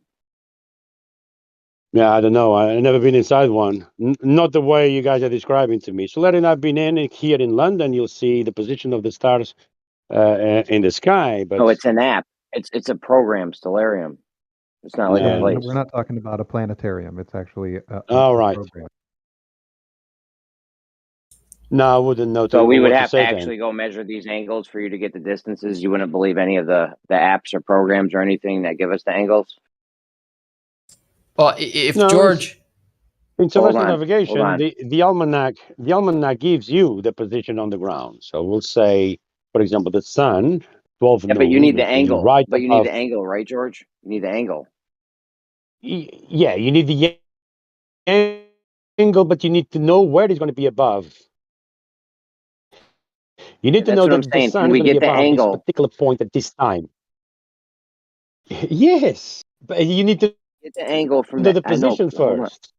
Yeah, I don't know. I've never been inside one. Not the way you guys are describing to me. Stellarium I've been in here in London. You'll see the position of the stars in the sky. But no, it's an app. It's a program, Stellarium. It's not like a place. We're not talking about a planetarium. It's actually a all right. program. No, I wouldn't know. So we would what to have to say actually go measure these angles for you to get the distances. You wouldn't believe any of the apps or programs or anything that give us the angles. Well, if No, George, in Hold terrestrial on, navigation, hold on. the almanac gives you the position on the ground. So we'll say, for example, the sun, 12 Yeah, noon, but you need the is angle. right But you need above. the angle, right, George? You need the angle. Yeah, you need the angle, but you need to know where it's going to be above. You need to That's know what I'm that the saying. sun Can is we going to be get the above this angle? particular point at this time. Yes, but you need to Get the angle from know the. the I know. position Hold on. first.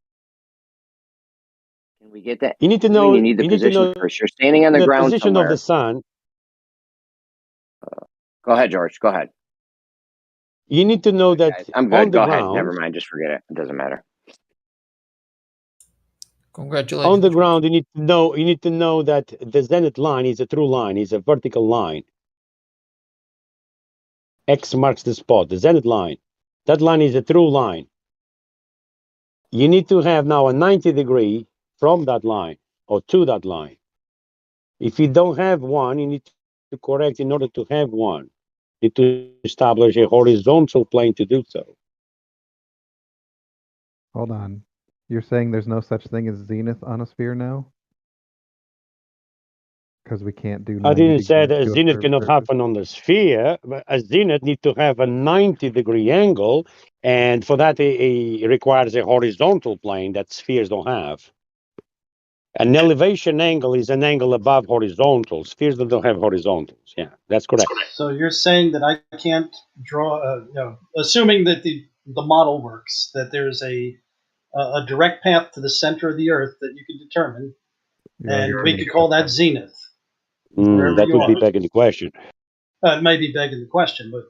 Can we get that? You need to What do you know. mean you need the You need to position know first? You're standing on the the ground position of the somewhere. sun. Go ahead, George. Go ahead. You need to know that Guys, I'm on good. the Go ahead. Never ground. mind. Just forget it. It doesn't matter. congratulations. On the George. ground, you need to know that the zenith line is a true line, is a vertical line. X marks the spot, the zenith line. That line is a true line. You need to have now a 90 degree from that line or to that line. If you don't have one, you need to correct in order to have one. You need to establish a horizontal plane to do so. Hold on. You're saying there's no such thing as zenith on a sphere now? Because we can't do I 90 didn't say degrees that a to a zenith curved cannot surface? happen on the sphere, but a zenith needs to have a 90 degree angle, and for that it requires a horizontal plane that spheres don't have. An elevation angle is an angle above horizontal. Spheres that don't have horizontals. Yeah, that's correct. So you're saying that I can't draw, assuming that the model works, that there's a direct path to the center of the Earth that you can determine, You're already and we saying could call that that. zenith, wherever That you would are. be begging the question. It may be begging the question, but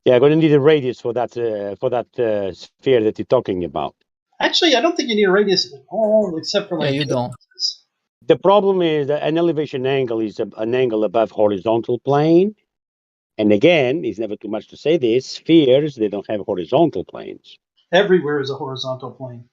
Yeah, I'm going to need a radius for that sphere that you're talking about. actually, I don't think you need a radius at all, except for Yeah, like you don't. distances. The problem is that an elevation angle is an angle above horizontal plane. And again, it's never too much to say this, spheres, they don't have horizontal planes. Everywhere is a horizontal plane.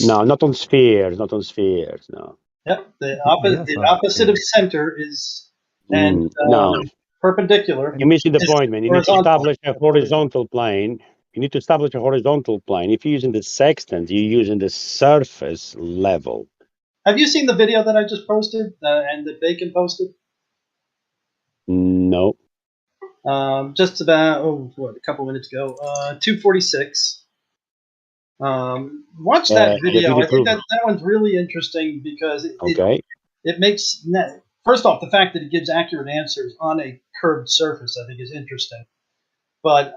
No, not on spheres, no. Yep, Yes, the on a opposite of sphere. center is, and No, perpendicular you're missing the is point, man. You need to horizontal. establish a horizontal plane. You need to establish a horizontal plane. If you're using the sextant, you're using the surface level. Have you seen the video that I just posted and that Bacon posted? No. Just about a couple minutes ago. 246. Watch that The video. video I think proof. that one's really interesting because Okay. it makes first off, the fact that it gives accurate answers on a curved surface, I think, is interesting. But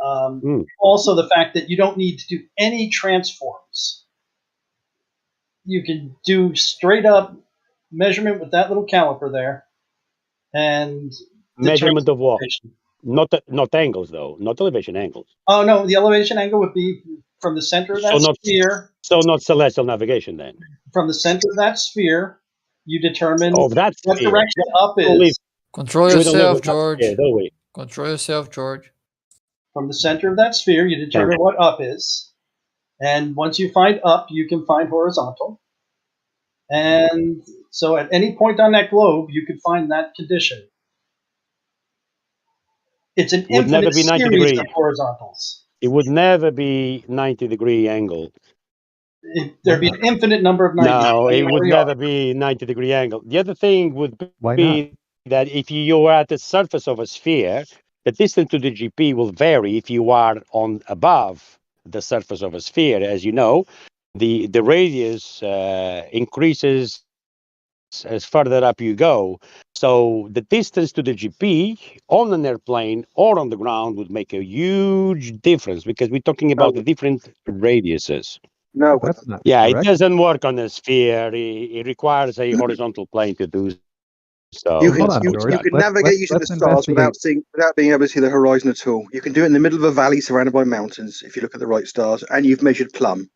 also the fact that you don't need to do any transforms. You can do straight up measurement with that little caliper there, and Measurement of what? elevation. Not angles though, not elevation angles. Oh no, the elevation angle would be from the center of that sphere. So not celestial navigation then. From the center of that sphere, you determine Oh, that's what sphere. direction up We don't live- is. Control we don't live yourself, with that sphere, George. do we? Control yourself, George. From the center of that sphere, you determine what up is. And once you find up, you can find horizontal. And so at any point on that globe, you can find that condition. It's an Would never infinite be 90 series degree. of horizontals. It would never be 90 degree angle. There'd be an infinite number of 90s. No, it would Where you never are. be 90 degree angle. The other thing would Why not? be that if you are at the surface of a sphere, the distance to the GP will vary if you are on above the surface of a sphere. As you know, the radius increases as further up you go. So the distance to the GP on an airplane or on the ground would make a huge difference because we're talking about the different radiuses. No, That's not Yeah, correct. it doesn't work on a sphere. It requires a horizontal plane to do so. you can Hold on, you, George. you can Let's navigate using the let's stars investigate. without being able to see the horizon at all. You can do it in the middle of a valley surrounded by mountains if you look at the right stars, and you've measured plumb.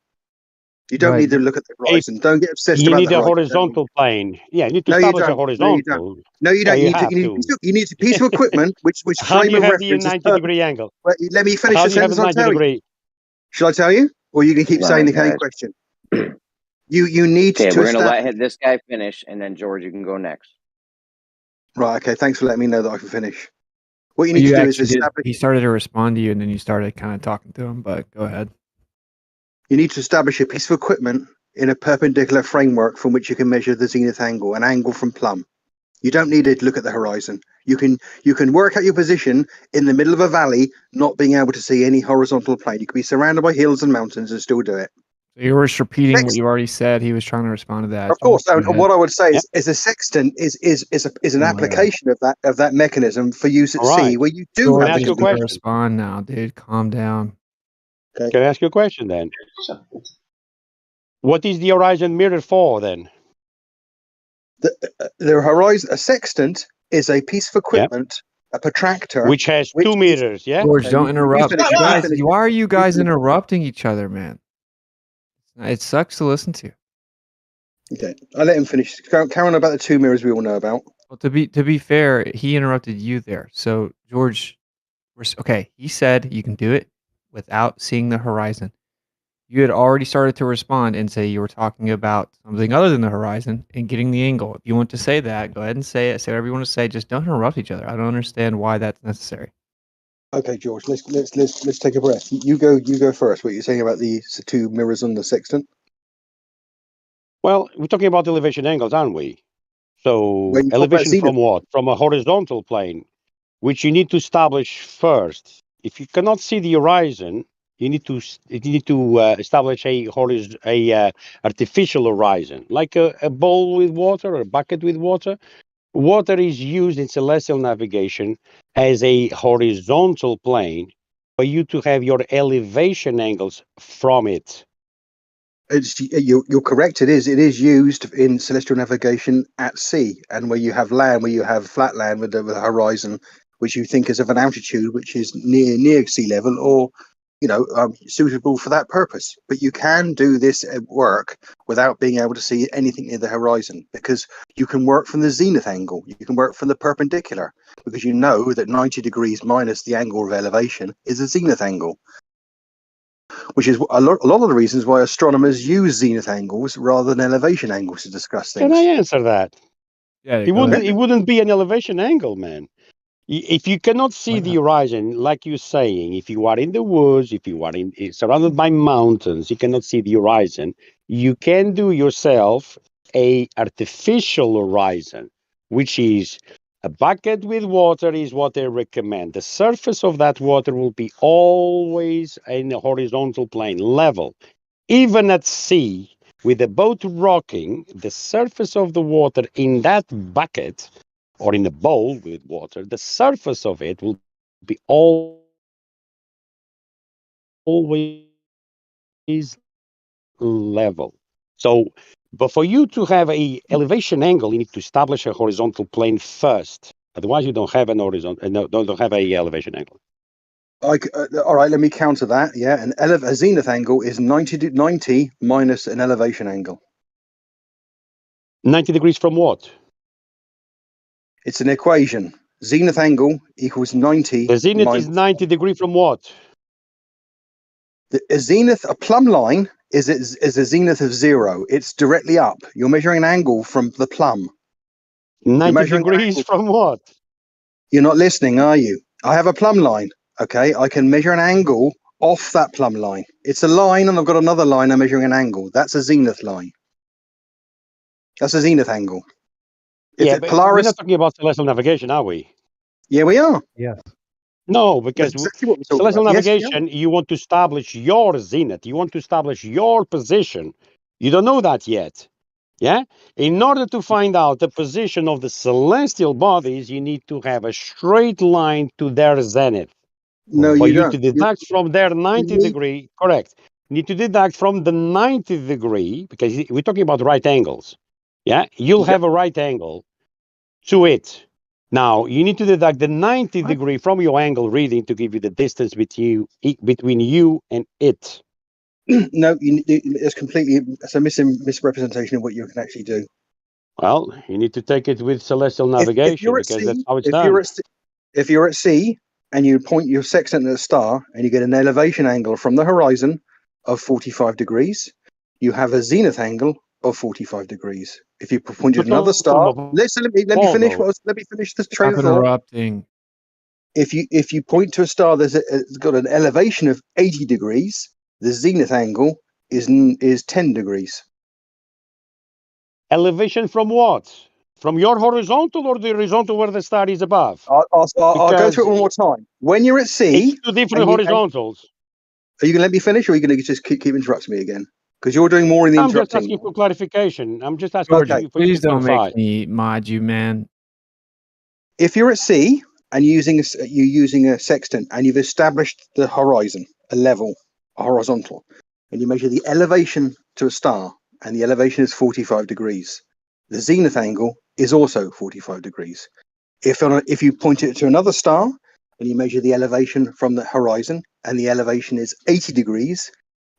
You don't Right. need to look at the horizon. Don't get obsessed You about need the a horizon. horizontal plane. Yeah, you need to No, you establish a don't. No, you don't. horizontal. No, you don't. Yeah, You you need to. have to. You need a piece of equipment which How do frame you of have the reference is 90 perfect. degree angle? But let me finish How the do you have a sentence. I'll 90 tell you. degree? Shall I tell you, or you can keep Come saying on, the same guys. question? You need Okay, to we're gonna establish. let this guy finish, and then George, you can go next. Right. Okay. Thanks for letting me know that I can finish. What you Well, need you to do is actually did. establish. He started to respond to you, and then you started kind of talking to him. But go ahead. You need to establish a piece of equipment in a perpendicular framework from which you can measure the zenith angle, an angle from plumb. You don't need to look at the horizon. You can work out your position in the middle of a valley, not being able to see any horizontal plane. You could be surrounded by hills and mountains and still do it. So you were just repeating what Next, you already said. He was trying to respond to that. of So course, go and ahead. what I would say Yep. is a sextant is an Oh my God. application of that mechanism for use at All sea, right. where you do George Can I have ask the you a needs to question? respond now, dude. Calm down. Okay. Can I ask you a question then? What is the horizon mirror for then? The horizon, a sextant is a piece of Yeah. equipment, a protractor, Which has which 2 is. meters, yeah? George, Okay, don't you interrupt. finish. You You guys, finish. why are you You guys finish. interrupting each other, man? It sucks to listen to. Okay, I let him finish. Carry on about the 2 mirrors we all know about. Well, to be fair, he interrupted you there. So George, okay, he said you can do it without seeing the horizon. You had already started to respond and say you were talking about something other than the horizon and getting the angle. If you want to say that, go ahead and say it. Say whatever you want to say. Just don't interrupt each other. I don't understand why that's necessary. Okay, George, let's take a breath. You go first. What you're saying about the 2 mirrors on the sextant? Well, we're talking about elevation angles, aren't we? So When you talk about elevation zenith, from what? From a horizontal plane, which you need to establish first. If you cannot see the horizon, you need to establish a artificial horizon, like a bowl with water or a bucket with water. Water is used in celestial navigation as a horizontal plane for you to have your elevation angles from it. you're correct. It is used in celestial navigation at sea, and where you have land, where you have flat land with the horizon, which you think is of an altitude which is near sea level, or suitable for that purpose. But you can do this at work without being able to see anything near the horizon, because you can work from the zenith angle. You can work from the perpendicular, because you know that 90 degrees minus the angle of elevation is a zenith angle, which is a lot of the reasons why astronomers use zenith angles rather than elevation angles to discuss Can I things. answer that? Yeah, It go wouldn't. ahead. It wouldn't be an elevation angle, man. If you cannot see Why the not? horizon, like you're saying, if you are in the woods, if you are surrounded by mountains, you cannot see the horizon. You can do yourself a artificial horizon, which is a bucket with water is what they recommend. The surface of that water will be always in a horizontal plane, level. Even at sea, with the boat rocking, the surface of the water in that bucket or in a bowl with water, the surface of it will be always level. So, but for you to have a elevation angle, you need to establish a horizontal plane first. Otherwise, you don't have an horizontal, don't have a elevation angle. All right, let me counter that. Yeah, a zenith angle is 90 minus an elevation angle. 90 degrees from what? It's an equation. Zenith angle equals 90 The zenith minus. is 90 degrees from what? A plumb line is a zenith of 0. It's directly up. You're measuring an angle from the plumb. 90 degrees from what? You're not listening, are you? I have a plumb line. Okay, I can measure an angle off that plumb line. It's a line, and I've got another line. I'm measuring an angle. That's a zenith line. That's a zenith angle. Yeah, but we're not talking about celestial navigation, are we? Yeah, we are. Yes. No, because That's exactly what we're talking celestial about. Yes, we are. navigation, you want to establish your zenith. You want to establish your position. You don't know that yet. Yeah? In order to find out the position of the celestial bodies, you need to have a straight line to their zenith. No, For you you don't. to deduct from their 90 degree, correct. You need to deduct from the 90 degree, because we're talking about right angles. Yeah? You'll have a right angle to it. Now, you need to deduct the 90 degree from your angle reading to give you the distance between you and it. No, it's completely. It's a misrepresentation of what you can actually do. Well, you need to take it with celestial If navigation you're at because that's sea, how it's done. if you're at sea and you point your sextant at a star and you get an elevation angle from the horizon of 45 degrees, you have a zenith angle of 45 degrees. If you point at another Total star, of listen, let me finish. although. Let me finish this train Stop of thought. interrupting. If you point to a star it's got an elevation of 80 degrees, the zenith angle is 10 degrees. Elevation from what? From your horizontal or the horizontal where the star is above? I'll go through it Because one more time. When you're at sea, it's two different horizontals. are you going to let me finish, or are you going to just keep interrupting me again? Because you're doing more in the I'm just interrupting. asking for clarification. I'm just asking Okay. you for you Please to don't clarify. make me mod you, man. If you're at sea and you're using a sextant and you've established the horizon, a level, a horizontal, and you measure the elevation to a star, and the elevation is 45 degrees, the zenith angle is also 45 degrees. If you point it to another star and you measure the elevation from the horizon and the elevation is 80 degrees,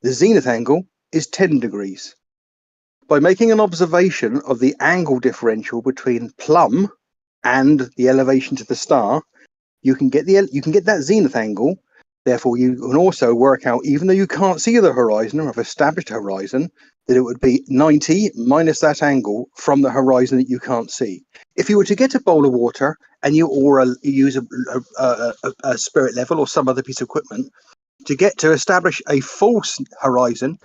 the zenith angle is 10 degrees. By making an observation of the angle differential between plumb and the elevation to the star, you can get that zenith angle. Therefore, you can also work out, even though you can't see the horizon or have established a horizon, that it would be 90 minus that angle from the horizon that you can't see. If you were to get a bowl of water and you use a spirit level or some other piece of equipment to establish a false horizon,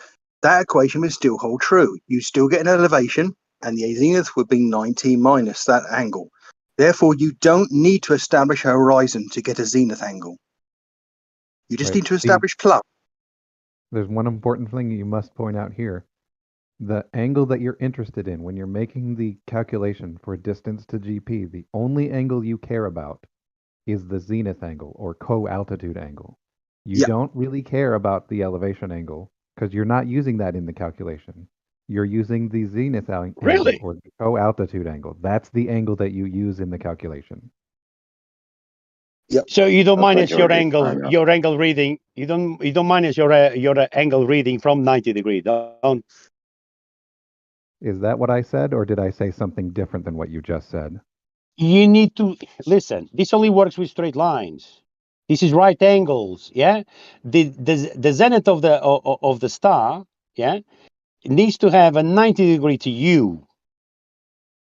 that equation would still hold true. You still get an elevation, and the zenith would be 90 minus that angle. Therefore, you don't need to establish a horizon to get a zenith angle. You just Right. need to establish plumb. There's one important thing you must point out here. The angle that you're interested in when you're making the calculation for distance to GP, the only angle you care about is the zenith angle or co-altitude angle. You don't really care about the elevation angle because you're not using that in the calculation. You're using the zenith angle or the co-altitude angle. That's the angle that you use in the calculation. Yep. So you don't That's like minus your everybody's angle, time, yeah. your angle reading. You don't minus your angle reading from 90 degrees. Don't. Is that what I said, or did I say something different than what you just said? You need to listen. This only works with straight lines. This is right angles. Yeah, the zenith of the star. Yeah, it needs to have a 90 degree to you.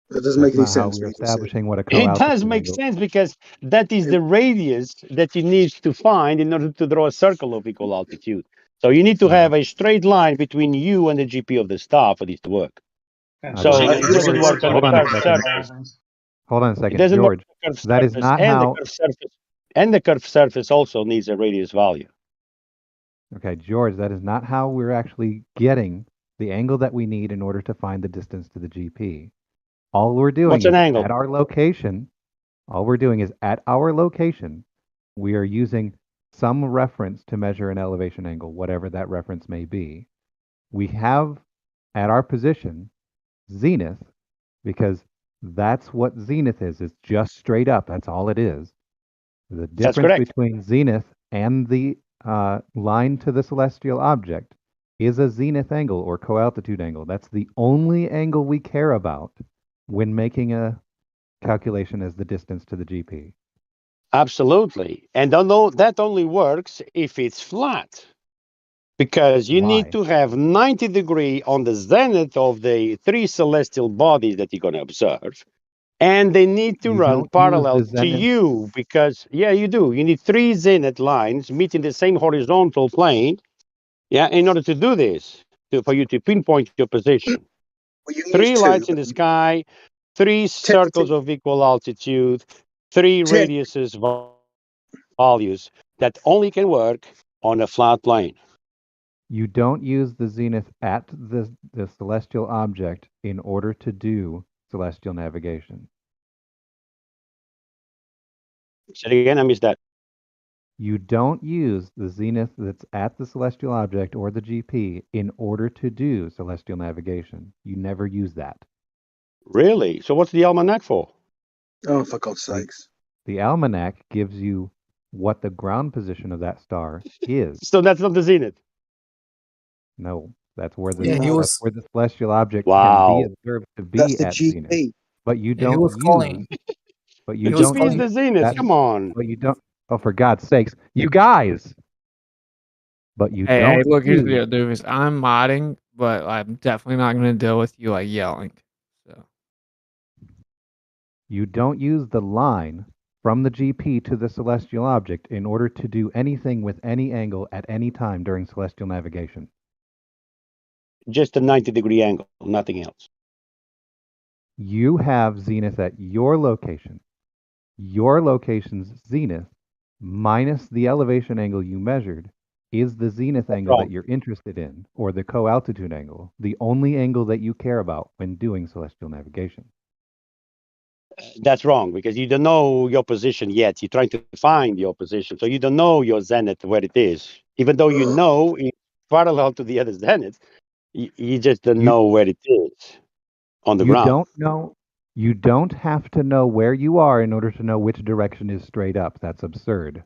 That doesn't That's make any not how sense. we're establishing what a It co-altitude does make angle. sense because that is the radius that you need to find in order to draw a circle of equal altitude. So you need to have a straight line between you and the GP of the star for this to work. So it doesn't work on the Hold on a curved second. surface. Hold on a It second, doesn't work George. on the curved That is surface, not and the how. curved surface, and the curved surface also needs a radius value. Okay, George. That is not how we're actually getting the angle that we need in order to find the distance to the GP. All we're doing What's is an angle? at our location. All we're doing is at our location, we are using some reference to measure an elevation angle, whatever that reference may be. We have at our position zenith because that's what zenith is. It's just straight up. That's all it is. The That's difference correct. between zenith and the line to the celestial object is a zenith angle or co-altitude angle. That's the only angle we care about when making a calculation as the distance to the GP. Absolutely. And that only works if it's flat. Because you need to have 90 degree on the zenith of the three celestial bodies that you're going to observe. And they need to You run don't use parallel the to zenith. you because, yeah, you do. You need three zenith lines meeting the same horizontal plane, yeah, in order to do this, for you to pinpoint your position. Well, you can Three use lights two. in the sky, three circles of equal altitude, three radiuses values that only can work on a flat plane. You don't use the zenith at the celestial object in order to do celestial navigation. Say it again, I missed that. You don't use the zenith that's at the celestial object or the GP in order to do celestial navigation. You never use that. Really? So what's the almanac for? Oh, for God's sakes. The almanac gives you what the ground position of that star is. So that's not the zenith. No, that's where the Yeah, he that's was. where the celestial object can Wow. be observed to That's be the at zenith. GP. But you Yeah, he don't was use. calling. But you He was don't GP is calling. the zenith. that. Come on. But you don't. Oh, for God's sakes, you guys! But you Hey, don't look, here's the use. deal, Doofus. I'm modding, but I'm definitely not going to deal with you like yelling. So You don't use the line from the GP to the celestial object in order to do anything with any angle at any time during celestial navigation. Just a 90-degree angle, nothing else. You have zenith at your location. Your location's zenith minus the elevation angle you measured is the zenith angle that Wrong. you're interested in, or the co-altitude angle, the only angle that you care about when doing celestial navigation. That's wrong because you don't know your position yet. You're trying to find your position, so you don't know your zenith where it is. Even though you know it's parallel to the other zenith, you just don't You know where it is on the you ground. don't know. You don't have to know where you are in order to know which direction is straight up. That's absurd.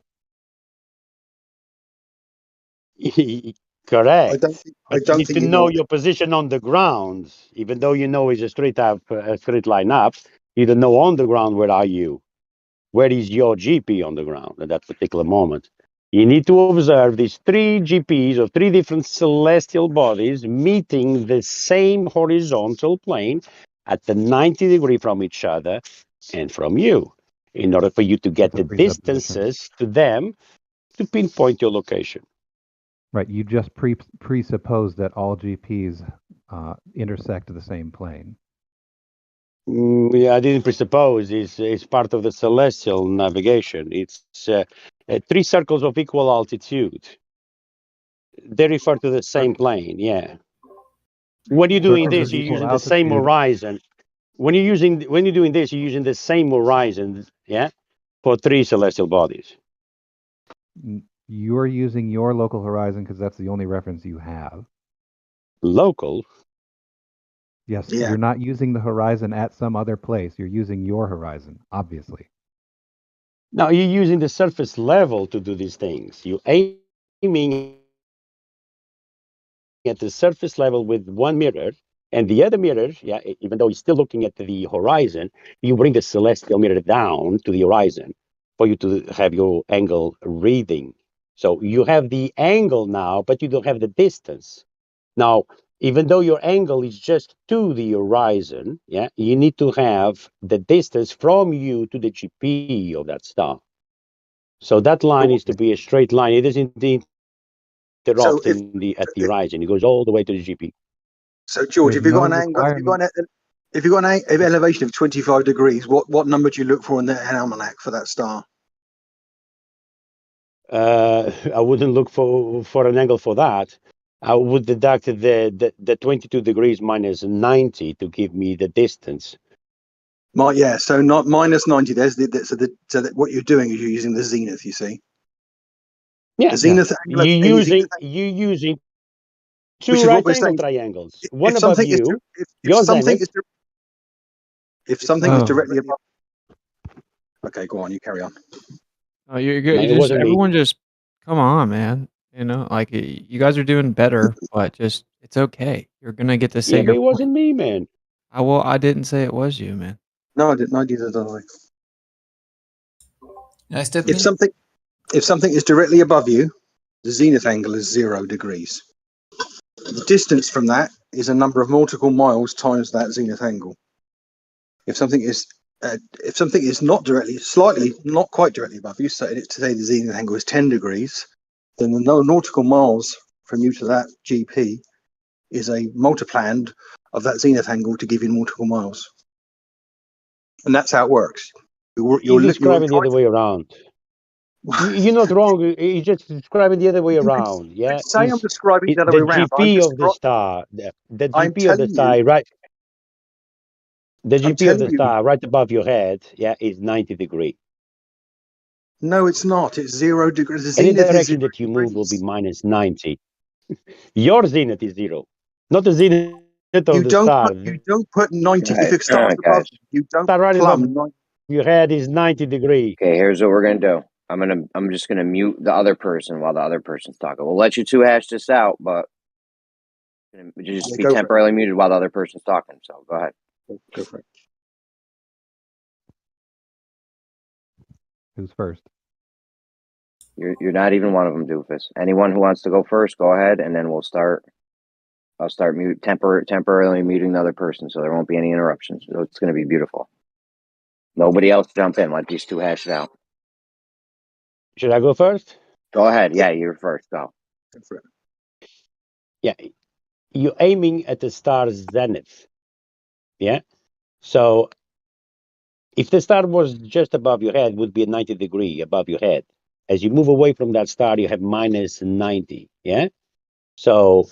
Correct. I don't But you need think to you know know. your position on the ground. Even though you know it's a straight line up, you don't know on the ground where are you. Where is your GP on the ground at that particular moment? You need to observe these three GPs or three different celestial bodies meeting the same horizontal plane at the 90 degree from each other and from you, in order for you to get That's a the presupposition. distances to them to pinpoint your location. Right. You just presuppose that all GPs intersect the same plane. Yeah, I didn't presuppose. It's part of the celestial navigation. It's three circles of equal altitude. They refer to the same plane. Yeah. When you're doing Circles this, of you're equal using the same altitude. horizon. When you're doing this, you're using the same horizon. Yeah, for three celestial bodies. You're using your local horizon because that's the only reference you have. Local. Yes, Yeah. you're not using the horizon at some other place. You're using your horizon, obviously. Now you're using the surface level to do these things. You're aiming at the surface level with one mirror, and the other mirror, yeah, even though you're still looking at the horizon, you bring the celestial mirror down to the horizon for you to have your angle reading. So you have the angle now, but you don't have the distance. Now, even though your angle is just to the horizon, yeah, you need to have the distance from you to the GP of that star. So that line is to be a straight line. It isn't So interrupt at the horizon. It goes all the way to the GP. so George, There's if you've got no an angle, requirement. if you've got an elevation of 25 degrees, what number do you look for in the almanac for that star? I wouldn't look for an angle for that. I would deduct the 22 degrees minus 90 to give me the distance. Yeah, so not minus 90. So that what you're doing is you're using the zenith. You see, Yeah, the zenith angle, you using which two is what right we're angle saying. triangles, one If above something is you, if your something zenith. is if something is Oh, directly above. Okay, go on. You carry on. oh, you're good. No, You it just wasn't me. everyone just come on, man. You know, like you guys are doing better, but just it's okay. You're gonna get to say Yeah, but your it point. wasn't me, man. I didn't say it was you, man. No, I didn't. I did it. Can I step If in? something is directly above you, the zenith angle is 0 degrees. The distance from that is a number of nautical miles times that zenith angle. If something is not directly, slightly, not quite directly above you, so today the zenith angle is 10 degrees, then the nautical miles from you to that GP is a multipland of that zenith angle to give you nautical miles, and that's how it works. You describe You're it the other way around. You're not wrong. You're just describing the other way you can around. Yeah, say I'm describing the other the way around, but GP of the star. The I'm GP of the telling you, star, right? The I'm GP of telling the you, star, right above your head, yeah, is 90 degree. no, it's not. It's 0 degrees. The Any zenith is 0 direction that you move will be degrees. minus 90. Your zenith is 0, not the zenith You of the don't star. put The 90. If it starts above Guys. you, don't star right above plumb 90. your head is 90 degree. Okay, here's what we're gonna do. I'm just gonna mute the other person while the other person's talking. We'll let you two hash this out, but you just Yeah, be go for temporarily muted while the other person's talking. So go ahead. it. Go for it. Who's first? You're not even one of them, doofus. Anyone who wants to go first, go ahead, and then we'll start I'll start temporarily muting the other person, so there won't be any interruptions. So it's going to be beautiful. Nobody else jump in. Let these two hash it out. Should I go first? Go ahead. Yeah, you're first. Go. Yeah, you're aiming at the star's zenith. Yeah. So if the star was just above your head, it would be a 90 degree above your head. As you move away from that star, you have minus 90. Yeah. So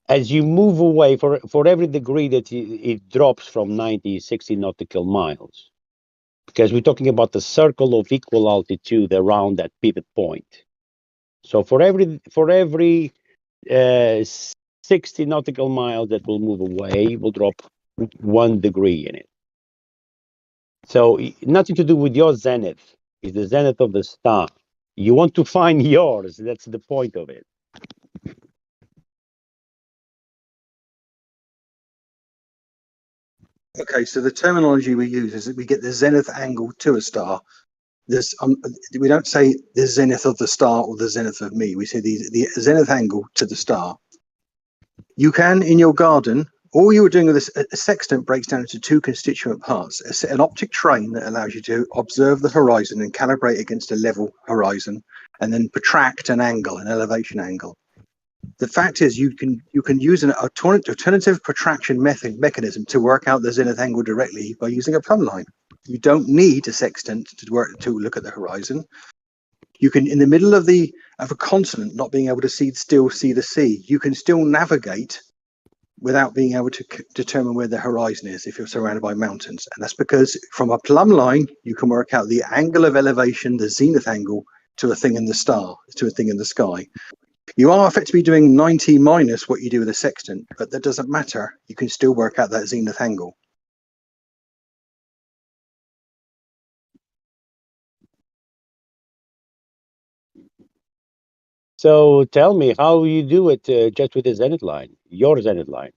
as you move away, for every degree that it drops from 90, 60 nautical miles, because we're talking about the circle of equal altitude around that pivot point. So for every 60 nautical miles that will move away, will drop 1 degree in it. So nothing to do with your zenith. It's the zenith of the star. You want to find yours. That's the point of it. Okay, so the terminology we use is that we get the zenith angle to a star. This we don't say the zenith of the star or the zenith of me. We say the zenith angle to the star. You can, in your garden, all you were doing with this, a sextant breaks down into 2 constituent parts. An optic train that allows you to observe the horizon and calibrate against a level horizon, and then protract an angle, an elevation angle. The fact is, you can use an alternative protraction mechanism to work out the zenith angle directly by using a plumb line. You don't need a sextant to look at the horizon. You can, in the middle of a continent, not being able to still see the sea, you can still navigate without being able to determine where the horizon is if you're surrounded by mountains. And that's because from a plumb line, you can work out the angle of elevation, the zenith angle, to a thing in the sky. You are effectively doing 90 minus what you do with a sextant, but that doesn't matter. You can still work out that zenith angle. So tell me how you do it just with the zenith line, your zenith line.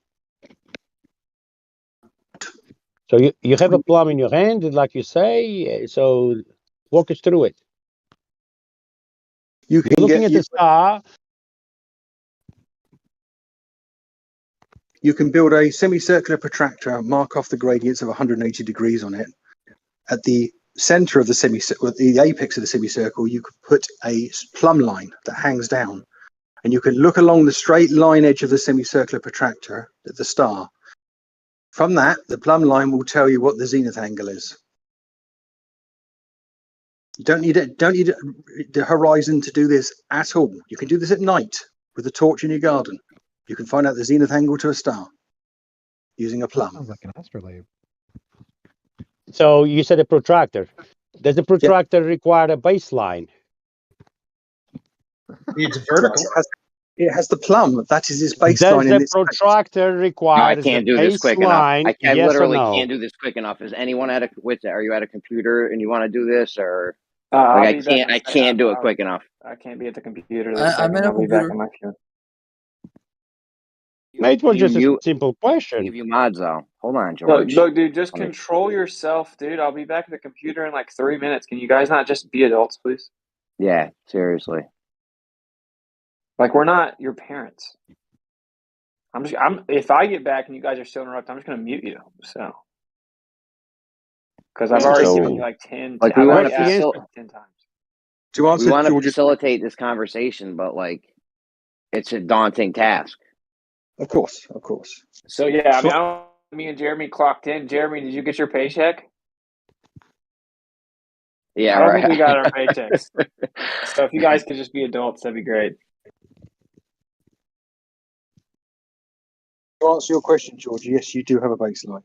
So you have a plumb in your hand, like you say. So walk us through it. You're looking at the star. You can build a semicircular protractor, mark off the gradients of 180 degrees on it. At the center of the apex of the semicircle, you could put a plumb line that hangs down, and you can look along the straight line edge of the semicircular protractor at the star. From that, the plumb line will tell you what the zenith angle is. You don't need the horizon to do this at all. You can do this at night with a torch in your garden. You can find out the zenith angle to a star using a plumb. Sounds like an astrolabe. So you said a protractor. Does the protractor require a baseline? It's vertical. It has the plumb. That is its baseline. Does the protractor require I can't do this quick enough. I yes literally or no? can't do this quick enough. Is anyone are you at a computer and you want to do this, or I'll like, be back in a I second. can't do it quick enough. I can't be at the computer this I'm second. in a I'll be back computer. in my queue. It was just a simple question. Give you mods though. Hold on, George. Look, dude, just control yourself, dude. I'll be back at the computer in like 3 minutes. Can you guys not just be adults, please? Yeah, seriously. Like, we're not your parents. If I get back and you guys are still interrupting, I'm just gonna mute you. So, because I've already given you like 10. Like we want to 10 times. To answer we want to George's facilitate this conversation, but like, it's a daunting task. Of course. So yeah, I mean, me and Jeremy clocked in. Jeremy, did you get your paycheck? Yeah, I don't right. think we got our paychecks. So if you guys could just be adults, that'd be great. To answer your question, George, yes, you do have a baseline.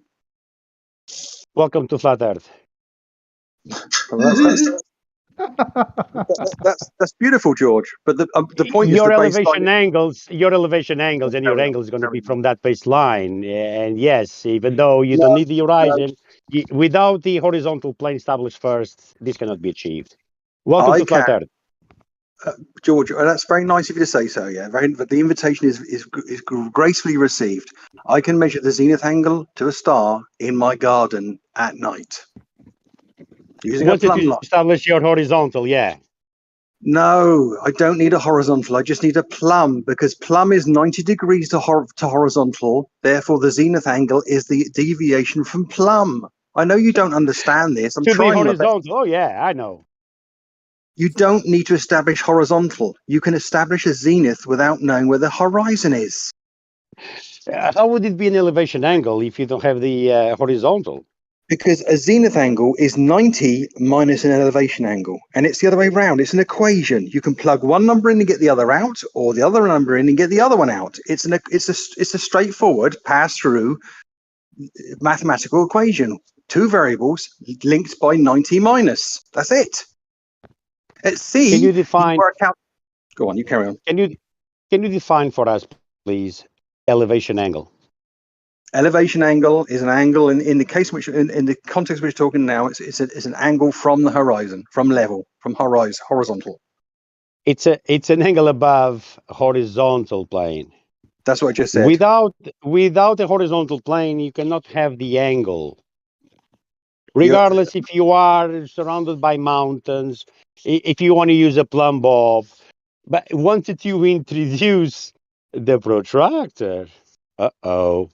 Welcome to Flat Earth. That's beautiful, George. But the point your is elevation angles, and your angle is going to be from that baseline. And yes, even though you don't need the horizon, without the horizontal plane established first, this cannot be achieved. Welcome to Flat Earth. George, that's very nice of you to say so. Yeah, but the invitation is gracefully received. I can measure the zenith angle to a star in my garden at night using a Once plumb you line. establish your horizontal, yeah. No, I don't need a horizontal. I just need a plumb, because plumb is 90 degrees to horizontal. Therefore, the zenith angle is the deviation from plumb. I know you don't understand this. I'm To the trying my best. horizontal. Oh, yeah, I know. You don't need to establish horizontal. You can establish a zenith without knowing where the horizon is. How would it be an elevation angle if you don't have the horizontal? Because a zenith angle is 90 minus an elevation angle, and it's the other way around. It's an equation. You can plug one number in and get the other out, or the other number in and get the other one out. It's a straightforward pass-through mathematical equation. Two variables linked by 90 minus. That's it. At C, Can you define? work out. Go on, you carry on. Can you define for us, please, elevation angle? Elevation angle is an angle in the case which in the context we're talking now, it's an angle from the horizon, from level, from horizontal. It's an angle above horizontal plane. That's what I just said. Without a horizontal plane, you cannot have the angle. Regardless if you are surrounded by mountains, if you want to use a plumb bob, but once that you introduce the protractor, a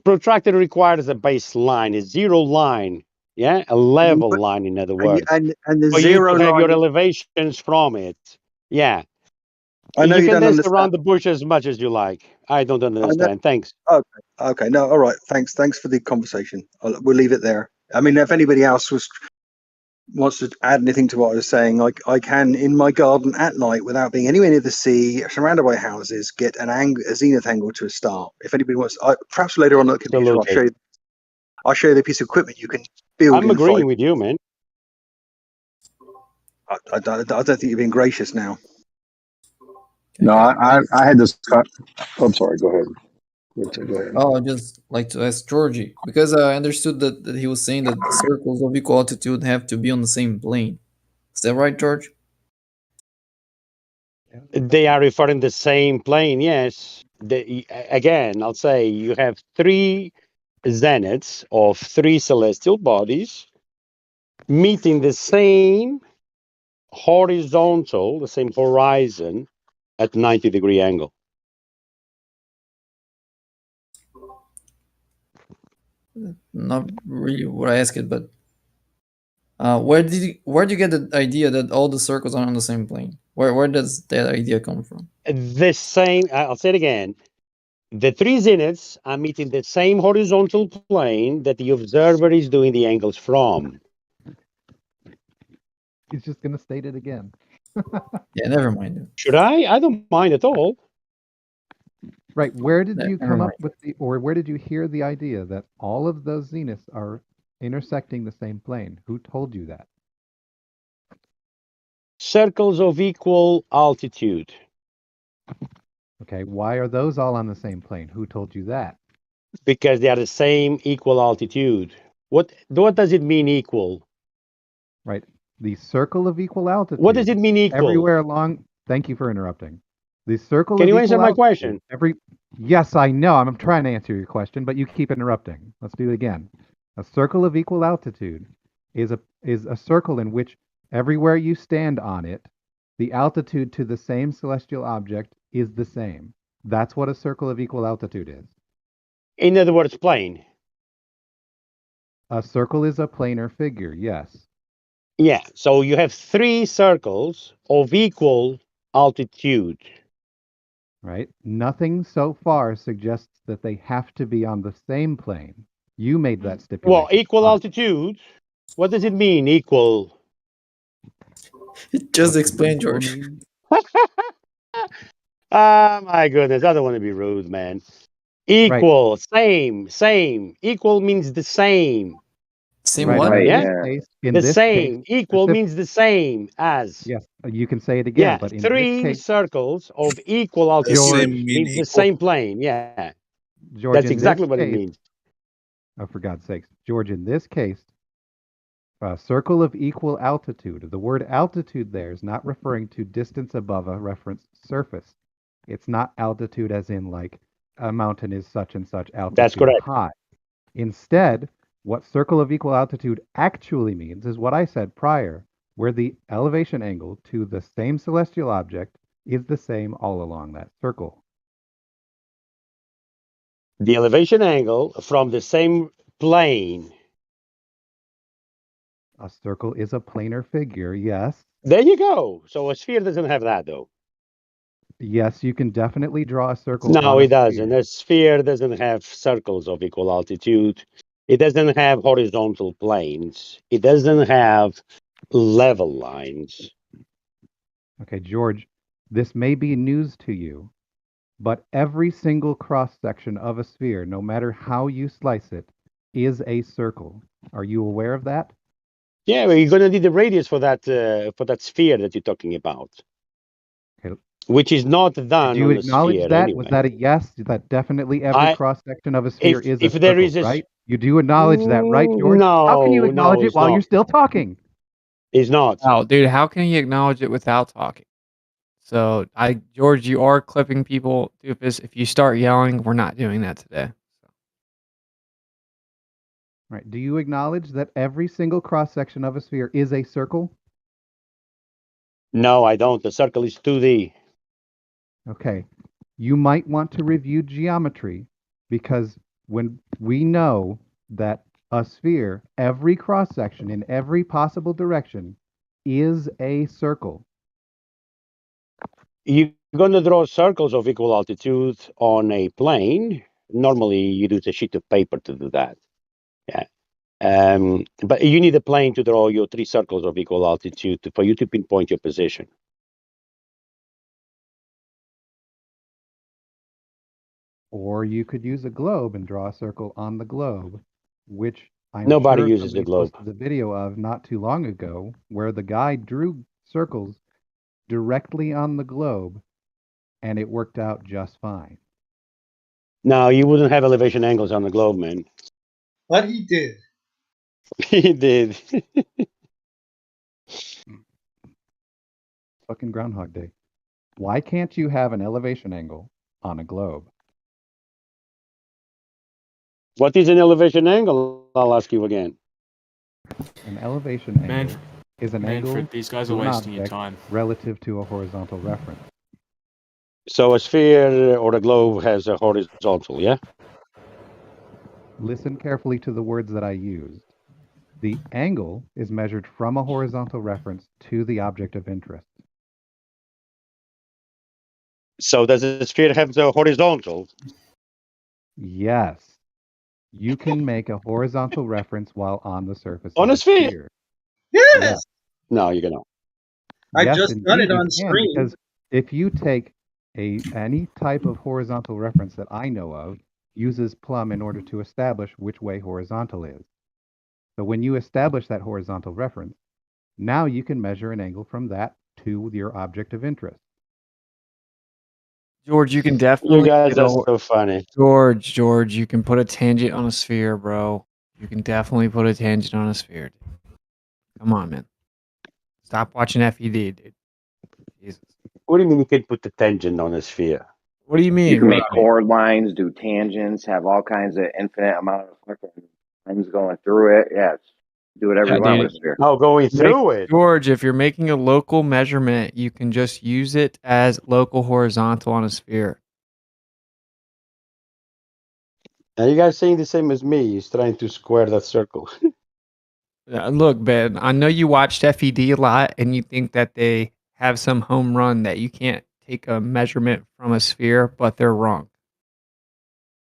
protractor requires a baseline, a zero line, yeah, a level line, in other words, and the for zero you to have your line. elevations from it. Yeah, I know you you can don't dance understand. around the bush as much as you like. I don't understand. Thanks. Okay. No, all right. Thanks for the conversation. We'll leave it there. I mean, if anybody else wants to add anything to what I was saying, I can, in my garden at night, without being anywhere near the sea, surrounded by houses, get a zenith angle to a start. If anybody wants, perhaps later on at the computer, I'll show you the piece of equipment you can build. I'm agreeing with you, man. I don't think you're being gracious now. No, I had this. I'm sorry. Go ahead. Go ahead. Oh, I'd just like to ask Georgie, because I understood that he was saying that circles of equal altitude have to be on the same plane. Is that right, George? They are referring the same plane, yes. Again, I'll say you have three zeniths of three celestial bodies meeting the same horizontal, the same horizon at 90-degree angle. Not really what I asked, but where do you get the idea that all the circles are on the same plane? Where does that idea come from? The same, I'll say it again. The three zeniths are meeting the same horizontal plane that the observer is doing the angles from. He's just going to state it again. Yeah, never mind. Should I? I don't mind at all. Right. Where did you come up with where did you hear the idea that all of those zeniths are intersecting the same plane? Who told you that? Circles of equal altitude. Okay. Why are those all on the same plane? Who told you that? Because they are the same equal altitude. What does it mean equal? Right. The circle of equal altitude. What does it mean equal? Everywhere along. Thank you for interrupting. The circle Can of you equal answer my altitude, question? Yes, I know. I'm trying to answer your question, but you keep interrupting. Let's do it again. A circle of equal altitude is a circle in which everywhere you stand on it, the altitude to the same celestial object is the same. That's what a circle of equal altitude is. In other words, plane. A circle is a planar figure, yes. Yeah, so you have three circles of equal altitude. Right? Nothing so far suggests that they have to be on the same plane. You made that stipulation. Well, equal altitude, what does it mean, equal? Just explain, George. My goodness, I don't want to be rude, man. Equal, right. Same. Equal means the same. Same what? Right, yeah. The same. Equal means the same as. Yes, you can say it again. Yeah, but in three this case, circles of equal altitude means the same plane. Yeah, George, that's exactly what it means. Oh, for God's sakes. George, in this case, a circle of equal altitude. The word altitude there is not referring to distance above a reference surface. It's not altitude as in like a mountain is such and such altitude. That's correct. High. Instead, what circle of equal altitude actually means is what I said prior, where the elevation angle to the same celestial object is the same all along that circle. The elevation angle from the same plane. A circle is a planar figure, yes. There you go. So a sphere doesn't have that, though. Yes, you can definitely draw a circle No, on a it doesn't. sphere. A sphere doesn't have circles of equal altitude. It doesn't have horizontal planes. It doesn't have level lines. Okay, George, this may be news to you, but every single cross section of a sphere, no matter how you slice it, is a circle. Are you aware of that? Yeah, well, you're going to need the radius for that sphere that you're talking about, Okay. which is not Did done you on the acknowledge sphere that? Was anyway. that a yes? That definitely every cross section of a sphere is a If there circle, is a right? You do acknowledge that, right, George? How can you acknowledge no, it it's while you're not. still talking? It's not. Oh, dude, how can he acknowledge it without talking? So, George, you are clipping people. If you start yelling, we're not doing that today. Right. Do you acknowledge that every single cross section of a sphere is a circle? No, I don't. The circle is 2D. Okay. You might want to review geometry because when we know that a sphere, every cross section in every possible direction is a circle. You're going to draw circles of equal altitude on a plane. Normally, you use a sheet of paper to do that. Yeah. But you need a plane to draw your 3 circles of equal altitude for you to pinpoint your position. Or you could use a globe and draw a circle on the globe, which I'm Nobody sure uses the somebody globe. posted a video of not too long ago where the guy drew circles directly on the globe and it worked out just fine. No, you wouldn't have elevation angles on the globe, man. But he did. He did. Fucking Groundhog Day. Why can't you have an elevation angle on a globe? What is an elevation angle? I'll ask you again. An elevation angle is an angle Manfred, these guys are to an wasting your object time. relative to a horizontal reference. So a sphere or a globe has a horizontal, yeah? Listen carefully to the words that I used. The angle is measured from a horizontal reference to the object of interest. So does a sphere have the horizontal? Yes. You can make a horizontal reference while on the surface On of a a sphere? sphere. Yes. No, you cannot. I Yes, just done indeed it you on can, screen. because if you take any type of horizontal reference that I know of, uses plumb in order to establish which way horizontal is. So when you establish that horizontal reference, now you can measure an angle from that to your object of interest. George, you can You definitely guys get are a so funny. George, you can put a tangent on a sphere, bro. You can definitely put a tangent on a sphere. Dude. Come on, man. Stop watching FED, dude. Jesus. What do you mean you can put the tangent on a sphere? What do you mean? You can bro? make chord lines, do tangents, have all kinds of infinite amount of fucking lines going through it. Yeah, do whatever you want with a sphere. Oh, going through it. George, if you're making a local measurement, you can just use it as local horizontal on a sphere. Are you guys saying the same as me? He's trying to square that circle. Look, Ben, I know you watched FED a lot and you think that they have some home run that you can't take a measurement from a sphere, but they're wrong.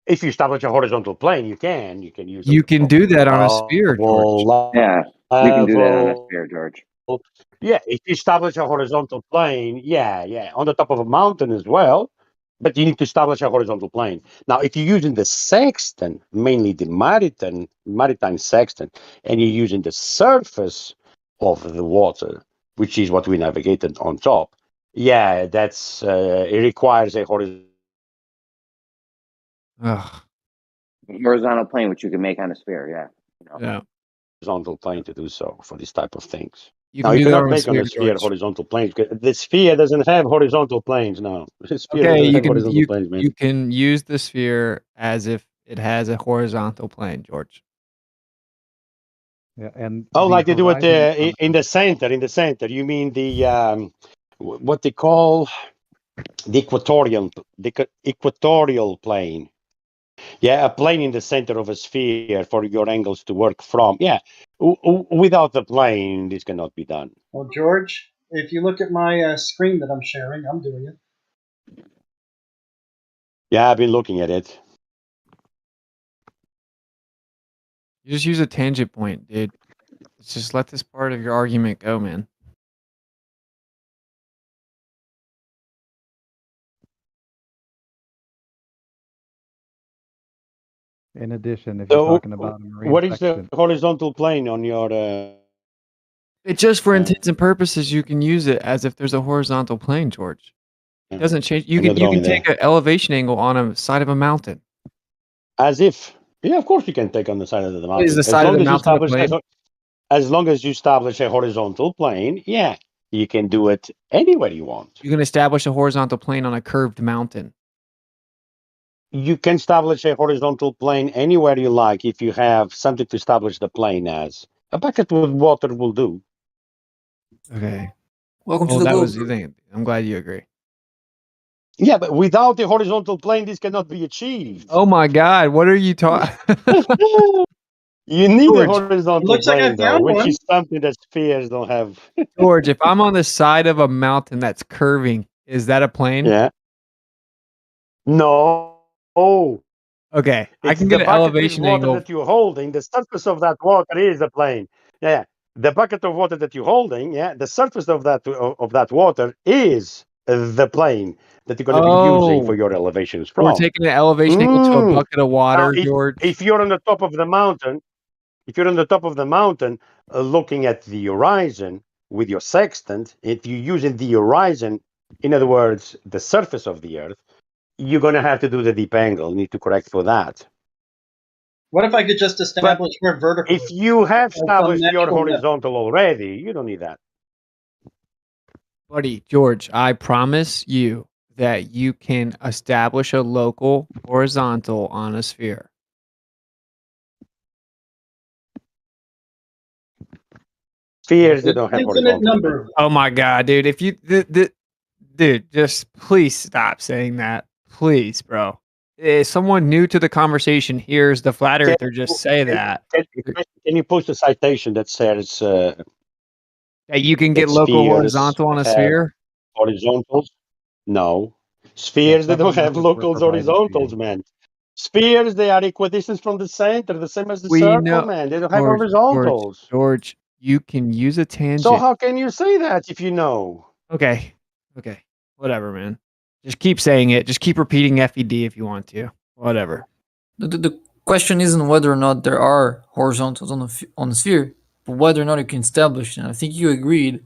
If you establish a horizontal plane, you can. You can use You can do that on a sphere, George. Yeah, we can do that on a sphere, George. Yeah, if you establish a horizontal plane, yeah, on the top of a mountain as well. But you need to establish a horizontal plane. Now, if you're using the sextant, mainly the maritime sextant, and you're using the surface of the water, which is what we navigated on top, yeah, that's it requires a Horizontal plane, which you can make on a sphere. Yeah. You know. Yeah. horizontal plane to do so for this type of things. You Now, can you do that cannot on a make on sphere, a sphere George. horizontal planes because the sphere doesn't have horizontal planes. No, the sphere Okay, doesn't have horizontal planes, man. you can use the sphere as if it has a horizontal plane, George. Yeah, and Oh, the like they do it horizon in the center. In the center, you mean the what they call the equatorial plane? Yeah, a plane in the center of a sphere for your angles to work from. Yeah, without the plane, this cannot be done. Well, George, if you look at my screen that I'm sharing, I'm doing it. Yeah, I've been looking at it. You just use a tangent point, dude. Just let this part of your argument go, man. In addition, if you're So, talking about a marine what is the section, horizontal plane on your? It's just for intents and purposes. You can use it as if there's a horizontal plane, George. It doesn't change. You on your can drawing there. take an elevation angle on a side of a mountain. As if, yeah, of course you can take on the side of the mountain. Is the As side of long the as you mountain a establish plane? as long as you establish a horizontal plane, yeah, you can do it anywhere you want. You can establish a horizontal plane on a curved mountain. You can establish a horizontal plane anywhere you like if you have something to establish the plane as. A bucket with water will do. Okay. Welcome to Well, the that globe. was the thing. I'm glad you agree. Yeah, but without a horizontal plane, this cannot be achieved. Oh my God! What are you talking? You need a George, horizontal looks like I plane, though, found which one. is something that spheres don't have. George, if I'm on the side of a mountain that's curving, is that a plane? Yeah. No. Oh, Okay, I it's can the get an bucket with elevation water angle. that you're holding. The surface of that water is a plane. Yeah. The bucket of water that you're holding, yeah, the surface of that water is the plane that you're going to be using for Oh, your elevations we're from. taking an elevation angle to a bucket of Now, water, George. if you're on the top of the mountain, looking at the horizon with your sextant, if you're using the horizon, in other words, the surface of the Earth, you're going to have to do the deep angle. You need to correct for that. What if I could just But establish where vertical if is? you have Like some established your natural method. horizontal already, you don't need that. Buddy, George, I promise you that you can establish a local horizontal on a sphere. Spheres, they There's don't an have infinite horizontal number planes. of them. Oh my God, dude! If you, dude, just please stop saying that, please, bro. If someone new to the conversation hears the flat Can, earther just say that, can you post a citation that says that you can that get local spheres horizontal on a have sphere? horizontals? No. yeah, Spheres, they clever don't have methods were locals provided to horizontals, you. man. Spheres, they are equidistant from the center, the same as the We circle, know, man. They don't have George, horizontals. George. You can use a So tangent. how can you say that if you know? Okay, okay, whatever, man. Just keep saying it. Just keep repeating FED if you want to. Whatever. The question isn't whether or not there are horizontals on the sphere, but whether or not you can establish them. I think you agreed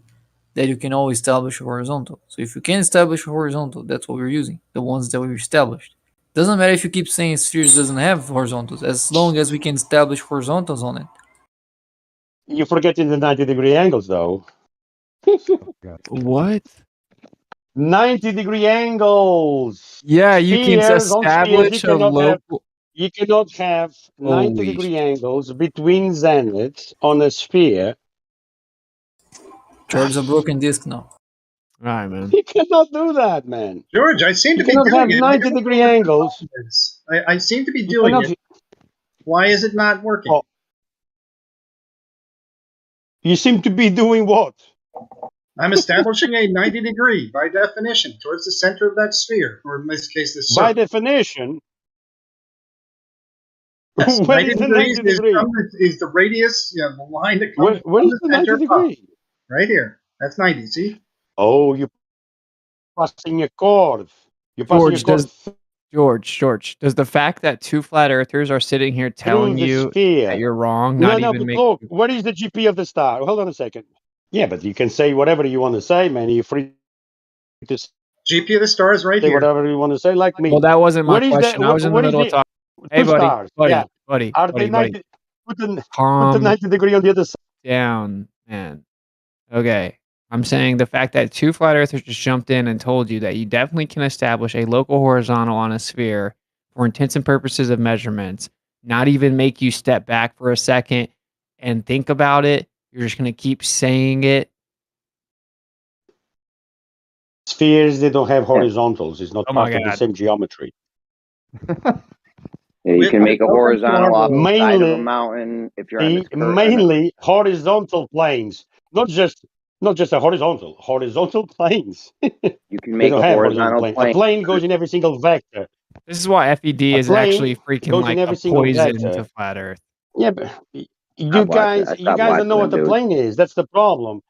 that you can always establish a horizontal. So if you can establish a horizontal, that's what we're using, the ones that we established. Doesn't matter if you keep saying spheres doesn't have horizontals, as long as we can establish horizontals on it. You're forgetting the 90-degree angles, though. What? 90-degree angles. Yeah, you can Spheres, on spheres, establish a local. you cannot have Holy 90-degree angles between zeniths on a sphere. George's a broken disc now. All right, man. You cannot do that, man. George, I seem You to be cannot doing have it. I don't know 90-degree what the angles. problem is. I seem to be You doing cannot. it. Why is it not working? Oh, you seem to be doing what? I'm establishing a 90 degree by definition towards the center of that sphere, or in this case, the By circle. definition, Yes, what 90 is the degrees 90 degree? is the radius, the line that comes What from is the the center 90 up. degree? Right here. That's 90, see? Oh, you're passing a chord. You're passing a chord George, does the fact that two flat earthers are sitting here through telling the you sphere. that you're wrong, No, not no, even but make look, what is the GP of the star? Hold on a second. Yeah, but you can say whatever you want to say, man. You're free to GP of the star is right say here. whatever you want to say, like me. Well, that wasn't my What is that? question. I was in the What is middle of the talking. Hey, two stars? Yeah, buddy, are they 90? Put the calm 90 degree on the other side. down, man. Okay. I'm saying the fact that two flat earthers just jumped in and told you that you definitely can establish a local horizontal on a sphere for intents and purposes of measurements, not even make you step back for a second and think about it? You're just going to keep saying it? Spheres, they don't have horizontals. It's not Oh my part of the God. same geometry. Yeah, you can make a Welcome to our horizontal off the world. side of a Mainly, mountain if you're on a mainly horizontal planes, not just a horizontal planes. you can They make don't a have horizontal horizontal plane. A plane. plane goes in every single vector. This is why FED A is actually plane freaking goes in like a every single poison vector. to flat Earth. Yeah, but Stop watching. I you stopped guys don't know watching them, what a dude. plane is. That's the problem.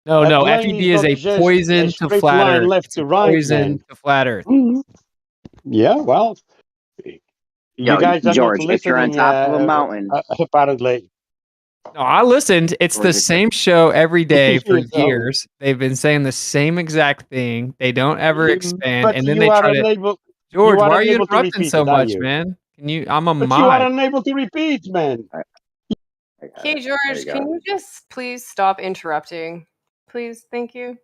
No, A no, plane FED is is not a just a poison to straight flat line Earth. left It's a to right, poison man. to flat Earth. Yeah, well, you Yo, guys are not George, if you're on listening. top of a mountain, Apparently, No, I listened. It's the George, same show every day for You don't. years. They've been saying the same exact thing. They don't ever expand, But and then you they are try to. unable. You George, are why are you unable to interrupting repeat so it, are much, you? man? Can you? I'm a But you are mod. unable to repeat, man. I got Hey, it. There George, you can go. you just please stop interrupting? Please, thank you.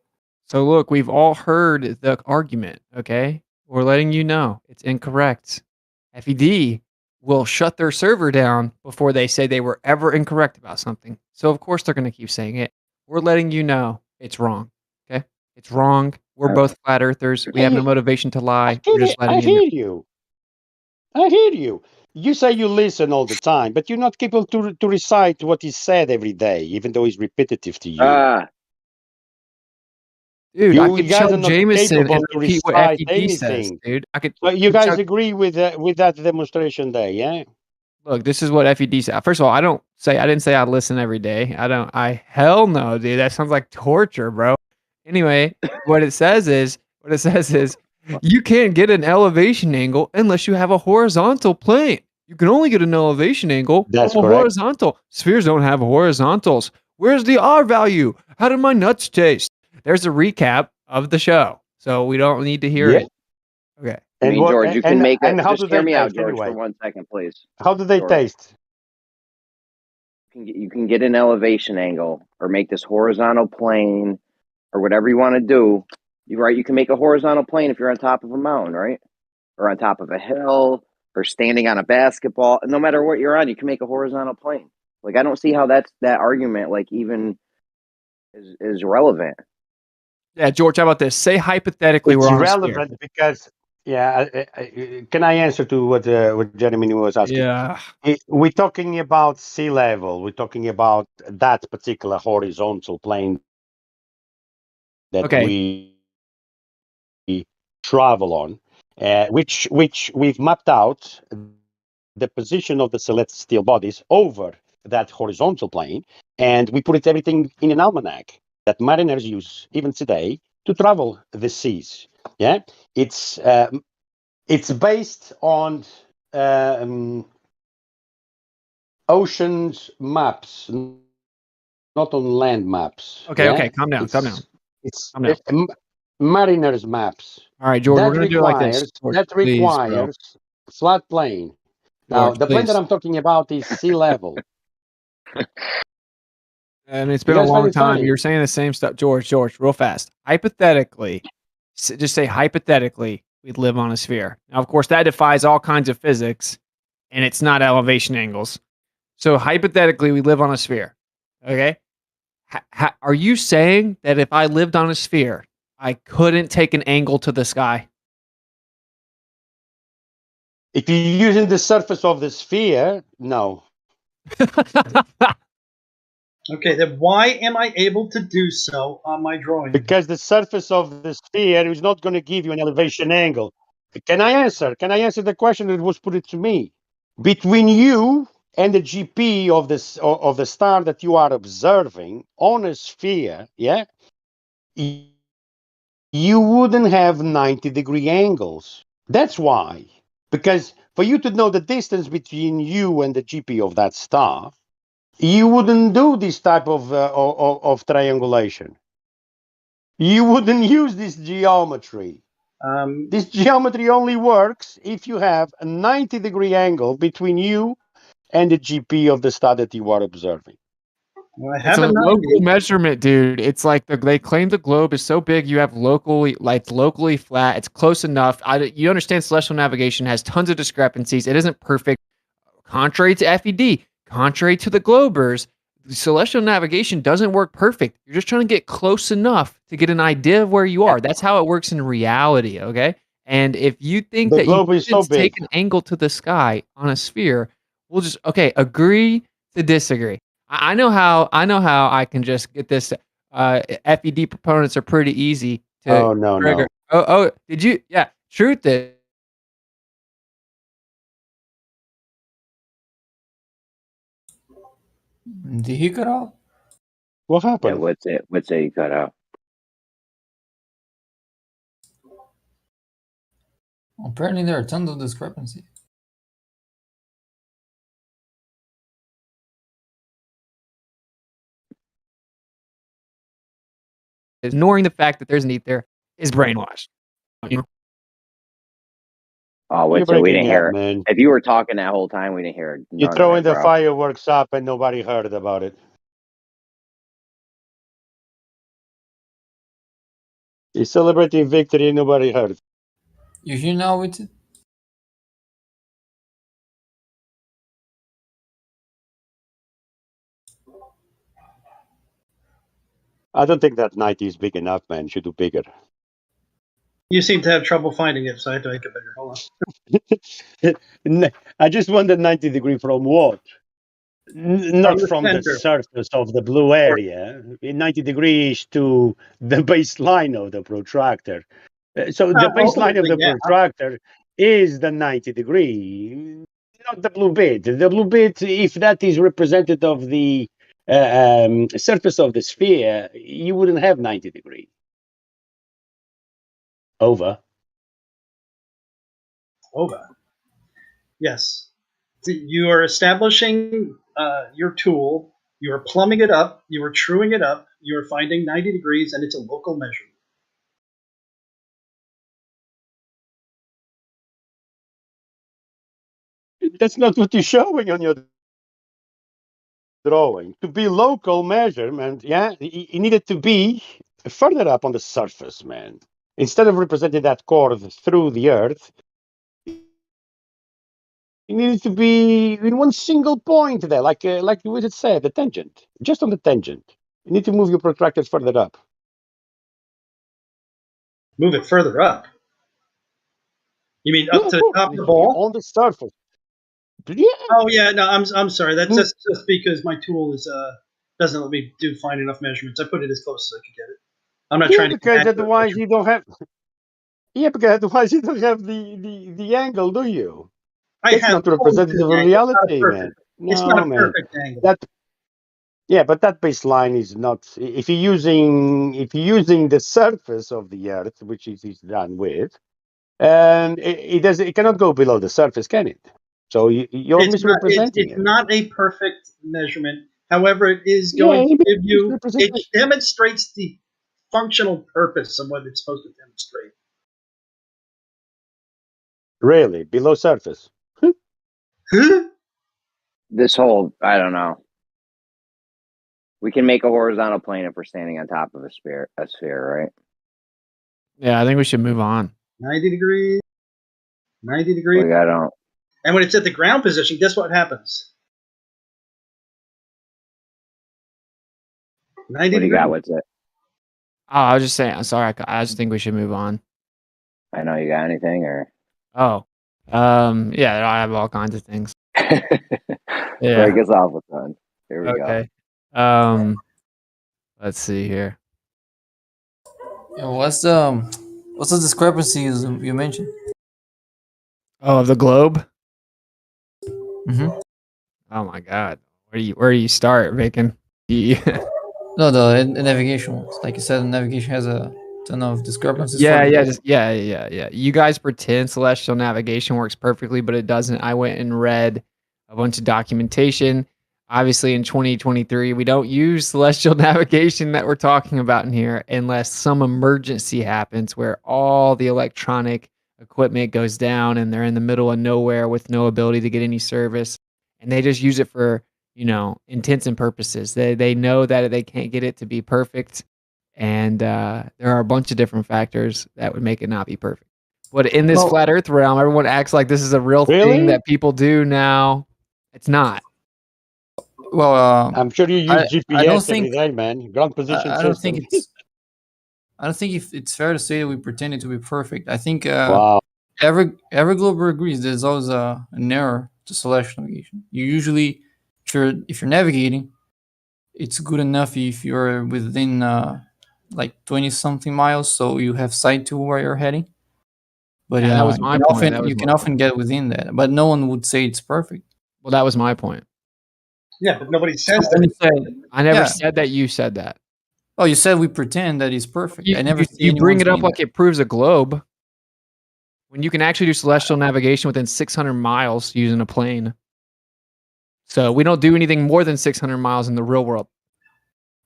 So look, we've all heard the argument. Okay, we're letting you know it's incorrect. FED will shut their server down before they say they were ever incorrect about something. So of course they're going to keep saying it. We're letting you know it's wrong. Okay, it's wrong. We're both flat earthers. We have no motivation to lie. We're just letting I you know. hear you. I hear you. You say you listen all the time, but you're not capable to recite what is said every day, even though it's repetitive to you. Dude, I could You guys chug are not Jameson capable and to repeat what recite FED says, anything. dude. I could So you guys chug. agree with that demonstration day, yeah? Look, this is what FED said. First of all, I didn't say I listen every day. Hell no, dude. That sounds like torture, bro. Anyway, what it says is you can't get an elevation angle unless you have a horizontal plane. You can only get an elevation angle That's from a correct. horizontal. Spheres don't have horizontals. Where's the R value? How did my nuts taste? There's a recap of the show. So we don't need to hear Yeah. it. Okay. I mean, George, you can make it. and how Just do hear they me out, taste George, for anyway? 1 second, please. How do they George. taste? You can get an elevation angle or make this horizontal plane or whatever you want to do. You can make a horizontal plane if you're on top of a mountain, right? Or on top of a hill or standing on a basketball. No matter what you're on, you can make a horizontal plane. Like, I don't see how that argument like even is relevant. Yeah, George, how about this? Say hypothetically It's we're on a sphere. relevant because, can I answer to what Jeremy was asking? Yeah. We're talking about sea level. We're talking about that particular horizontal plane that Okay. we travel on, which we've mapped out the position of the celestial bodies over that horizontal plane, and we put everything in an almanac that mariners use even today to travel the seas. Yeah, it's based on oceans maps, not on land maps. Okay, Yeah? okay, calm down, calm down. It's Calm down. mariners maps. All right, George, we're gonna do it like this. George, That please, bro. requires flat plane. Now, George, the plane that please. I'm talking about is sea level. And it's You been a guys find long it time. funny? You're saying the same stuff. George, real fast. Hypothetically, just say hypothetically, we'd live on a sphere. Now, of course, that defies all kinds of physics, and it's not elevation angles. So hypothetically, we live on a sphere. Okay? Are you saying that if I lived on a sphere, I couldn't take an angle to the sky? If you're using the surface of the sphere, no. Okay, then why am I able to do so on my drawing? Because the surface of the sphere is not going to give you an elevation angle. Can I answer? Can I answer the question that was put to me? Between you and the GP of the star that you are observing on a sphere, yeah, you wouldn't have 90-degree angles. That's why. Because for you to know the distance between you and the GP of that star, you wouldn't do this type of triangulation. You wouldn't use this geometry. This geometry only works if you have a 90-degree angle between you and the GP of the star that you are observing. Well, I It's have a a 90. local measurement, dude. It's like they claim the globe is so big you have locally flat. It's close enough. You understand celestial navigation has tons of discrepancies. It isn't perfect. Contrary to FED, contrary to the globers, celestial navigation doesn't work perfect. You're just trying to get close enough to get an idea of where you are. That's how it works in reality, okay? And if you think The that you globe is so should take big. an angle to the sky on a sphere, we'll just agree to disagree. I know how I can just get this. FED proponents are pretty easy to Oh no, trigger. no. Oh, did you? Yeah, truth is. Did he cut out? What Yeah, happened? what's it? What's it you cut out? Apparently, there are tons of discrepancy. Ignoring the fact that there's an ether is brainwashed. You know? Oh, You're what's it? We breaking didn't up, hear. man. If you were talking that whole time, we didn't hear You're none of throwing it, the bro. fireworks up and nobody heard about it. You're celebrating victory and nobody heard. You hear now with it? I don't think that 90 is big enough, man. Should do bigger. You seem to have trouble finding it, so I had to make it bigger. Hold on. I just wanted 90 degree from what? Not the from the center. surface of the blue area. 90 degrees to the baseline of the protractor. So the baseline of Ultimately, the yeah. protractor is the 90 degree, not the blue bit. The blue bit, if that is representative of the surface of the sphere, you wouldn't have 90 degree. Over. Yes. You are establishing your tool. You are plumbing it up. You are truing it up. You are finding 90 degrees, and it's a local measurement. That's not what you're showing on your drawing. To be local measurement, yeah, it needed to be further up on the surface, man. Instead of representing that chord through the earth, it needed to be in one single point there, like we had said, the tangent, just on the tangent. You need to move your protractor further up. Move it further up. You mean up to the top of the ball? On the surface. Yeah. Oh yeah, no, I'm sorry. That's just because my tool is doesn't let me do fine enough measurements. I put it as close as I could get it. I'm not trying to because get otherwise you don't have. Yeah, because otherwise you don't have the angle, do you? I It's have not representative of reality, man. It's not No, a man. perfect angle. But that baseline is not. If you're using the surface of the Earth, which it is done with, and it cannot go below the surface, can it? So you're misrepresenting It's it. not a perfect measurement. However, it is Yeah, going to it give you. It misrepresentation. demonstrates the functional purpose of what it's supposed to demonstrate. Really, below surface. This whole, I don't know. We can make a horizontal plane if we're standing on top of a sphere, right? Yeah, I think we should move on. 90 degrees. 90 degrees. Like, I don't. And when it's at the ground position, guess what happens? 90 What do you degrees. got? What's it? Oh, I was just saying. I'm sorry. I just think we should move on. I know you got anything or. Oh, yeah. I have all kinds of things. Yeah. Break us off with one. Here we go. Okay. Let's see here. Yo, what's the discrepancies you mentioned? Oh, the globe. Mm-hmm. Oh my God. Where do you start, Bacon? No, the navigation ones. Like you said, the navigation has a ton of discrepancies. Yeah, for the yeah. You guys pretend celestial navigation works perfectly, but it doesn't. I went and read a bunch of documentation. Obviously, in 2023, we don't use celestial navigation that we're talking about in here unless some emergency happens where all the electronic equipment goes down and they're in the middle of nowhere with no ability to get any service. And they just use it for, intents and purposes. They know that they can't get it to be perfect. And there are a bunch of different factors that would make it not be perfect. But in this flat Earth realm, everyone acts like this is a real thing that people do now. It's not. Well, I'm sure you use I don't GPS think every day, man. Ground position I don't think system. it's I don't think if it's fair to say that we pretend it to be perfect. I think Wow. every glober agrees there's always an error to celestial navigation. You usually, if you're navigating, it's good enough if you're within like 20 something miles, so you have sight to where you're heading. But Yeah, that was my point. That was you can my often get within that, but no one would say it's perfect. Well, that was my point. Yeah, but nobody says So when you that. say, I never yeah. said that. You said that. Oh, you said we pretend that it's perfect. I never see You anyone bring it up saying like that. it proves a globe. When you can actually do celestial navigation within 600 miles using a plane. So we don't do anything more than 600 miles in the real world.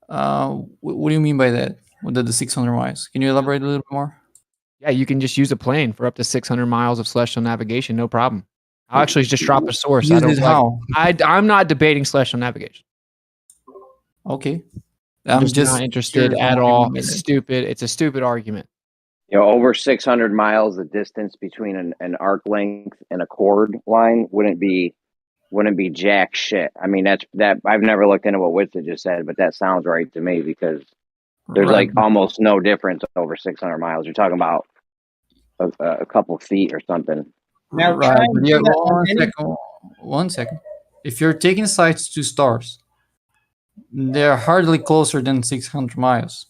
What do you mean by that? With the 600 miles? Can you elaborate a little bit more? Yeah, you can just use a plane for up to 600 miles of celestial navigation, no problem. I'll actually just drop a source. I Use don't it like. how? I'm not debating celestial navigation. Okay. I'm just not interested curious at on what you all. mean by It's that. stupid. It's a stupid argument. Over 600 miles, the distance between an arc length and a chord line wouldn't be jack shit. I mean, that I've never looked into what Witsa just said, but that sounds right to me because there's Right. like almost no difference over 600 miles. You're talking about a couple feet or something. Now Right, try but and yeah, do that on any. one second. If you're taking sights to stars, they're hardly closer than 600 miles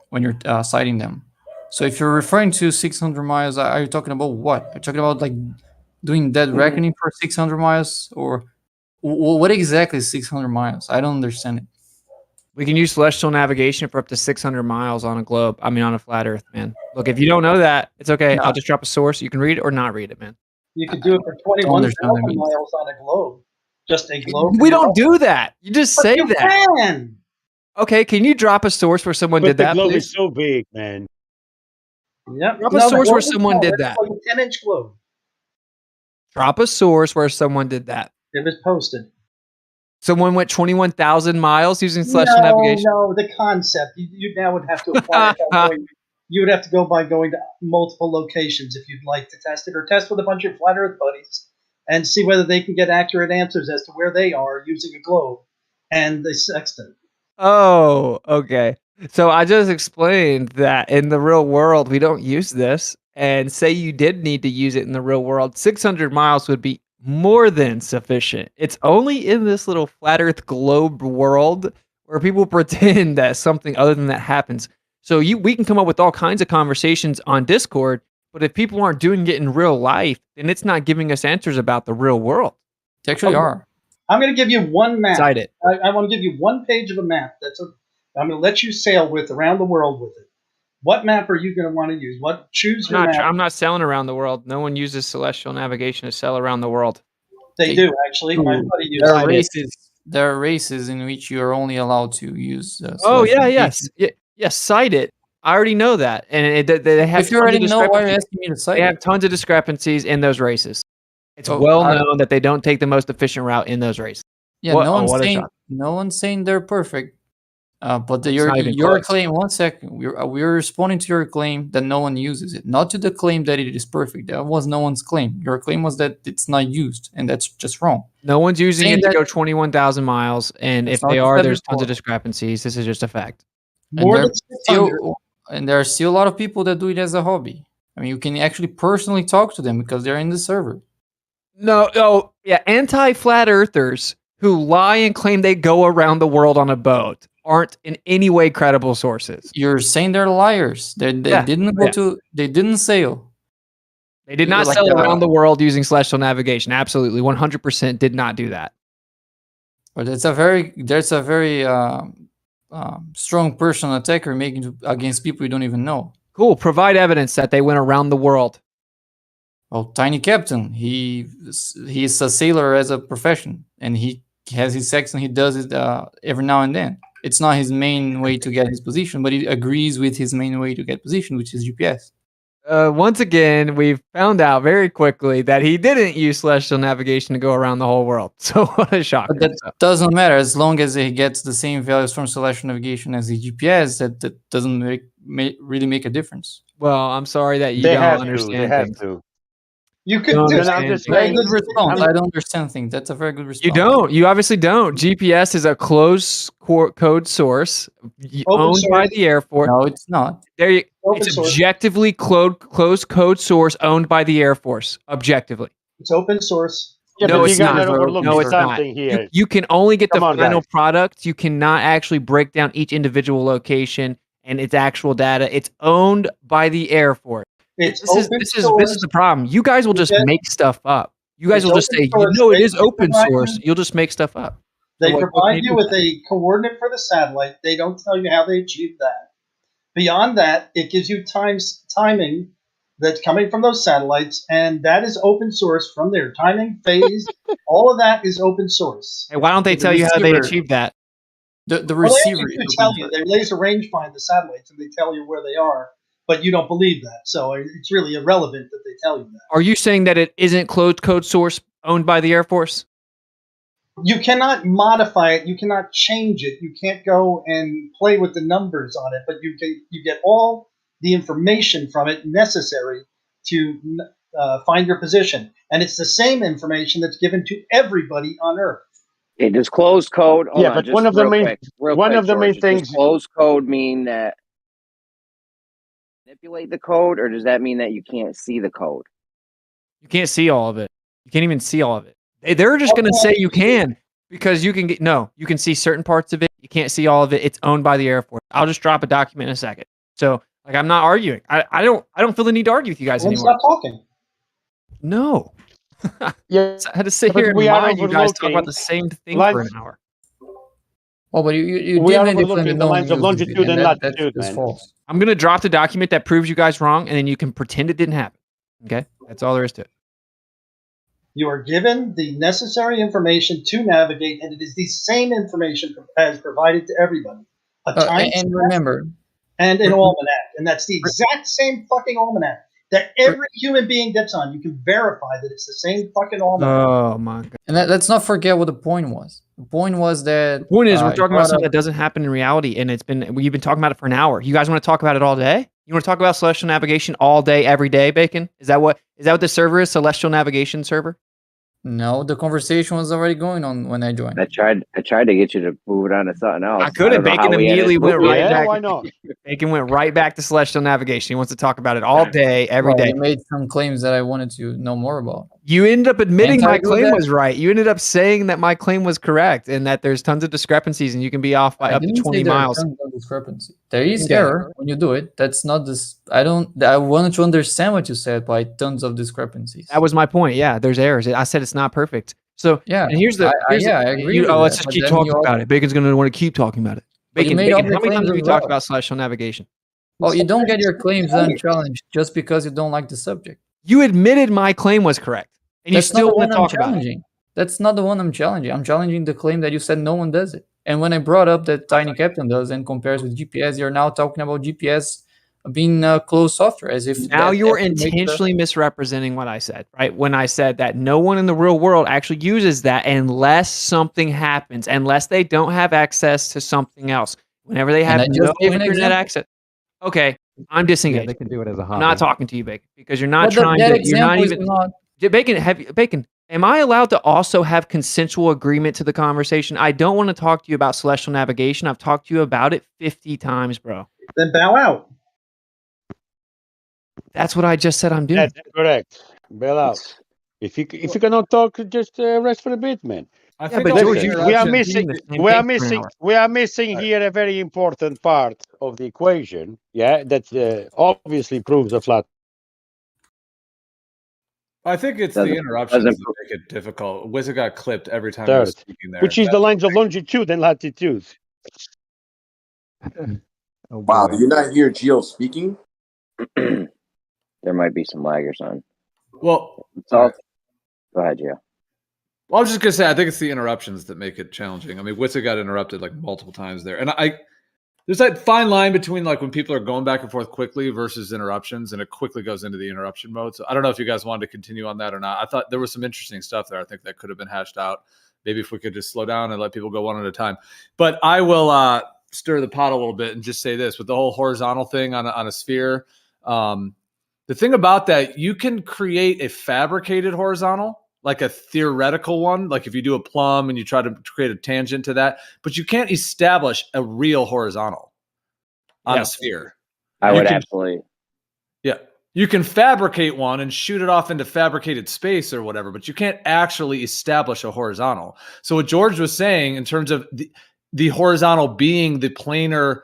when you're sighting them. So if you're referring to 600 miles, are you talking about what? Are you talking about like doing dead reckoning for 600 miles, or what exactly is 600 miles? I don't understand it. We can use celestial navigation for up to 600 miles on a globe. I mean, on a flat Earth, man. Look, if you don't know that, it's okay. No. I'll just drop a source. You can read it or not read it, man. You could do it for don't understand what 21,000 that means. miles on a globe. Just a globe. We don't do that. You just But say you that. can. Okay, can you drop a source where someone But did the that, globe please? is so big, man. Yep. Drop a No, the source where globe is someone smaller. did It's that. like a 10-inch globe. Drop a source where someone did that. It was posted. Someone went 21,000 miles using celestial navigation. No, the concept. You now would have to apply it by going. You would have to go by going to multiple locations if you'd like to test it, or test with a bunch of flat Earth buddies and see whether they can get accurate answers as to where they are using a globe and the sextant. Oh, okay. So I just explained that in the real world, we don't use this. And say you did need to use it in the real world, 600 miles would be more than sufficient. It's only in this little flat Earth globe world where people pretend that something other than that happens. So we can come up with all kinds of conversations on Discord, but if people aren't doing it in real life, then it's not giving us answers about the real world. They actually are. I'm going to give you one map. Cite it. I want to give you one page of a map. I'm going to let you sail with around the world with it. What map are you going to want to use? Choose your map. I'm not sailing around the world. No one uses celestial navigation to sail around the world. They do actually. My buddy uses There are it. races. There are races in which you are only allowed to use. Oh yeah, celestial yes, yes. Cite it. I already know that, and they have. If you already know, why are you asking me to cite They it? have tons of discrepancies in those races. It's Oh, well known that they don't take the most efficient route in those races. Yeah, What- no oh, one's what a saying shock. no one's saying they're perfect. But It's your not even your close. claim. One second, we're responding to your claim that no one uses it, not to the claim that it is perfect. That was no one's claim. Your claim was that it's not used, and that's just wrong. No one's using Saying it to that- go 21,000 miles, and That's if not they what you are, said there's tons before. of discrepancies. This is just a fact. And there are still a lot of people that do it as a hobby. I mean, you can actually personally talk to them because they're in the server. No, yeah, anti-flat earthers who lie and claim they go around the world on a boat aren't in any way credible sources. You're saying they're liars. They Yeah, didn't go yeah. to. They didn't sail. They did not Like, sail around the world using celestial navigation. Absolutely, 100% did not do that. But there's a very strong personal attacker making against people you don't even know. Cool. Provide evidence that they went around the world. Well, Tiny Captain, he's a sailor as a profession, and he has his sextant. He does it every now and then. It's not his main way to get his position, but he agrees with his main way to get position, which is GPS. Once again, we've found out very quickly that he didn't use celestial navigation to go around the whole world. So what a shocker. But that doesn't matter as long as he gets the same values from celestial navigation as the GPS. That doesn't really make a difference. Well, I'm sorry that you They don't have understand to. They have things. to. You could don't do Then that. I'm understand. just Very saying. good response. I'm, I don't understand things. That's a very good response. You don't. You obviously don't. GPS is a closed code source Open owned by source. the Air Force. No, it's not. Open It's source. objectively closed code source owned by the Air Force. Objectively. It's open source. yeah, No, but you it's guys not. are overlooking No, it's not. something here. You can only get the Come on, final guys. product. You cannot actually break down each individual location and its actual data. It's owned by the Air Force. It's This is open this is source. this is the problem. You guys will just Okay. make stuff up. You guys It's will just open say, source. it They is open provide source. you- You'll just make stuff up. They So what can provide do you with with a coordinate for the satellite. They don't tell you how they achieve that. Beyond that, it gives you timing that's coming from those satellites, and that is open source from their timing phase. All of that is open source. Hey, why don't they The tell you how they receiver- achieve that? The Well, they receiver actually is tell open you. source. They laser range find the satellites, and they tell you where they are, but you don't believe that. So it's really irrelevant that they tell you that. Are you saying that it isn't closed code source owned by the Air Force? You cannot modify it. You cannot change it. You can't go and play with the numbers on it, but you get all the information from it necessary to find your position, and it's the same information that's given to everybody on Earth. It does closed code. Hold Yeah, on, but just one of the real main quick, real one quick, of the main George. Does things. closed code mean that manipulate the code, or does that mean that you can't see the code? You can't see all of it. You can't even see all of it. They're just going to say you can because you can you can see certain parts of it. You can't see all of it. It's owned by the Air Force. I'll just drop a document in a second. So like I'm not arguing. I don't feel the need to argue with you guys Well, anymore. stop talking. No. Yeah, I had to sit but here and we are mind you guys talk about overlooking the same thing lines. for an hour. Oh, but you We did are make the claim that overlooking the no one lines of used it, longitude and that's latitude, just man. false. I'm going to drop the document that proves you guys wrong, and then you can pretend it didn't happen. Okay? That's all there is to it. You are given the necessary information to navigate, and it is the same information as provided to everybody. A time And remember, and an almanac, and that's the exact same fucking almanac that every human being gets on. You can verify that it's the same fucking almanac. Oh my god. and let's not forget what the point was. The point was that The point is, we're you talking about brought something up- that doesn't happen in reality, and we've been talking about it for an hour. You guys want to talk about it all day? You want to talk about celestial navigation all day, every day, Bacon? Is that what the server is? Celestial navigation server? No, the conversation was already going on when I joined. I tried to get you to move it on to something else. I couldn't. don't know how Bacon we ended- immediately went we right ended- back. why not? Bacon went right back to celestial navigation. He wants to talk about it all day, every Well, day. you made some claims that I wanted to know more about. You ended up admitting Can't I my do claim that? was right. You ended up saying that my claim was correct and that there's tons of discrepancies and you can be off by I up to didn't say 20 there are miles. tons of discrepancy. There is Yeah. error when you do it. That's not this. I wanted to understand what you said by tons of discrepancies. That was my point. Yeah, there's errors. I said it's not perfect. So Yeah, and here's the I agree with let's that, just but keep then talking you about it. Bacon's gonna want to keep talking about it. But you Bacon, made all Bacon, the how many times claims have we as talked well. about celestial navigation? Well, you don't get your claims unchallenged just because you don't like the subject. You admitted my claim was correct, and you That's not still the want one to I'm talk about it. challenging. That's not the one I'm challenging. I'm challenging the claim that you said no one does it. And when I brought up that Tiny Captain does and compares with GPS, you're now talking about GPS being closed software as if Now that you're actually makes the- intentionally misrepresenting what I said, right? When I said that no one in the real world actually uses that unless something happens, unless they don't have access to something else. Whenever they And have I just no gave an internet example. access. Okay, I'm Yeah, disengaged. they can do it as a hobby. I'm not talking to you, Bacon, because you're not But trying that to. You're not example is even. not. Bacon. Am I allowed to also have consensual agreement to the conversation? I don't want to talk to you about celestial navigation. I've talked to you about it 50 times, bro. Then bow out. That's what I just said I'm doing. That's correct. Bail out. If you cannot talk, just rest for a bit, man. I Yeah, but George, Listen, you we are keep missing. doing the same We are thing for an missing. hour. We are missing here a very important part of the equation. Yeah, that obviously proves a flat. I think it's Doesn't- the interruptions doesn't that make it difficult. Wizard got clipped every time he was Third, speaking there. which is the That's- lines of longitude and latitude. Oh Wow, boy. do you not hear Gio speaking? There might be some lag or something. Well, It's all. Go ahead, Gio. Well, I was just gonna say, I think it's the interruptions that make it challenging. I mean, Witzer got interrupted like multiple times there, and there's that fine line between like when people are going back and forth quickly versus interruptions, and it quickly goes into the interruption mode. So I don't know if you guys wanted to continue on that or not. I thought there was some interesting stuff there. I think that could have been hashed out. Maybe if we could just slow down and let people go one at a time. But I will stir the pot a little bit and just say this with the whole horizontal thing on a sphere. The thing about that, you can create a fabricated horizontal, like a theoretical one, like if you do a plumb and you try to create a tangent to that, but you can't establish a real horizontal on Yeah. a sphere. I You would can- absolutely. Yeah. You can fabricate one and shoot it off into fabricated space or whatever, but you can't actually establish a horizontal. So what George was saying in terms of the horizontal being the planar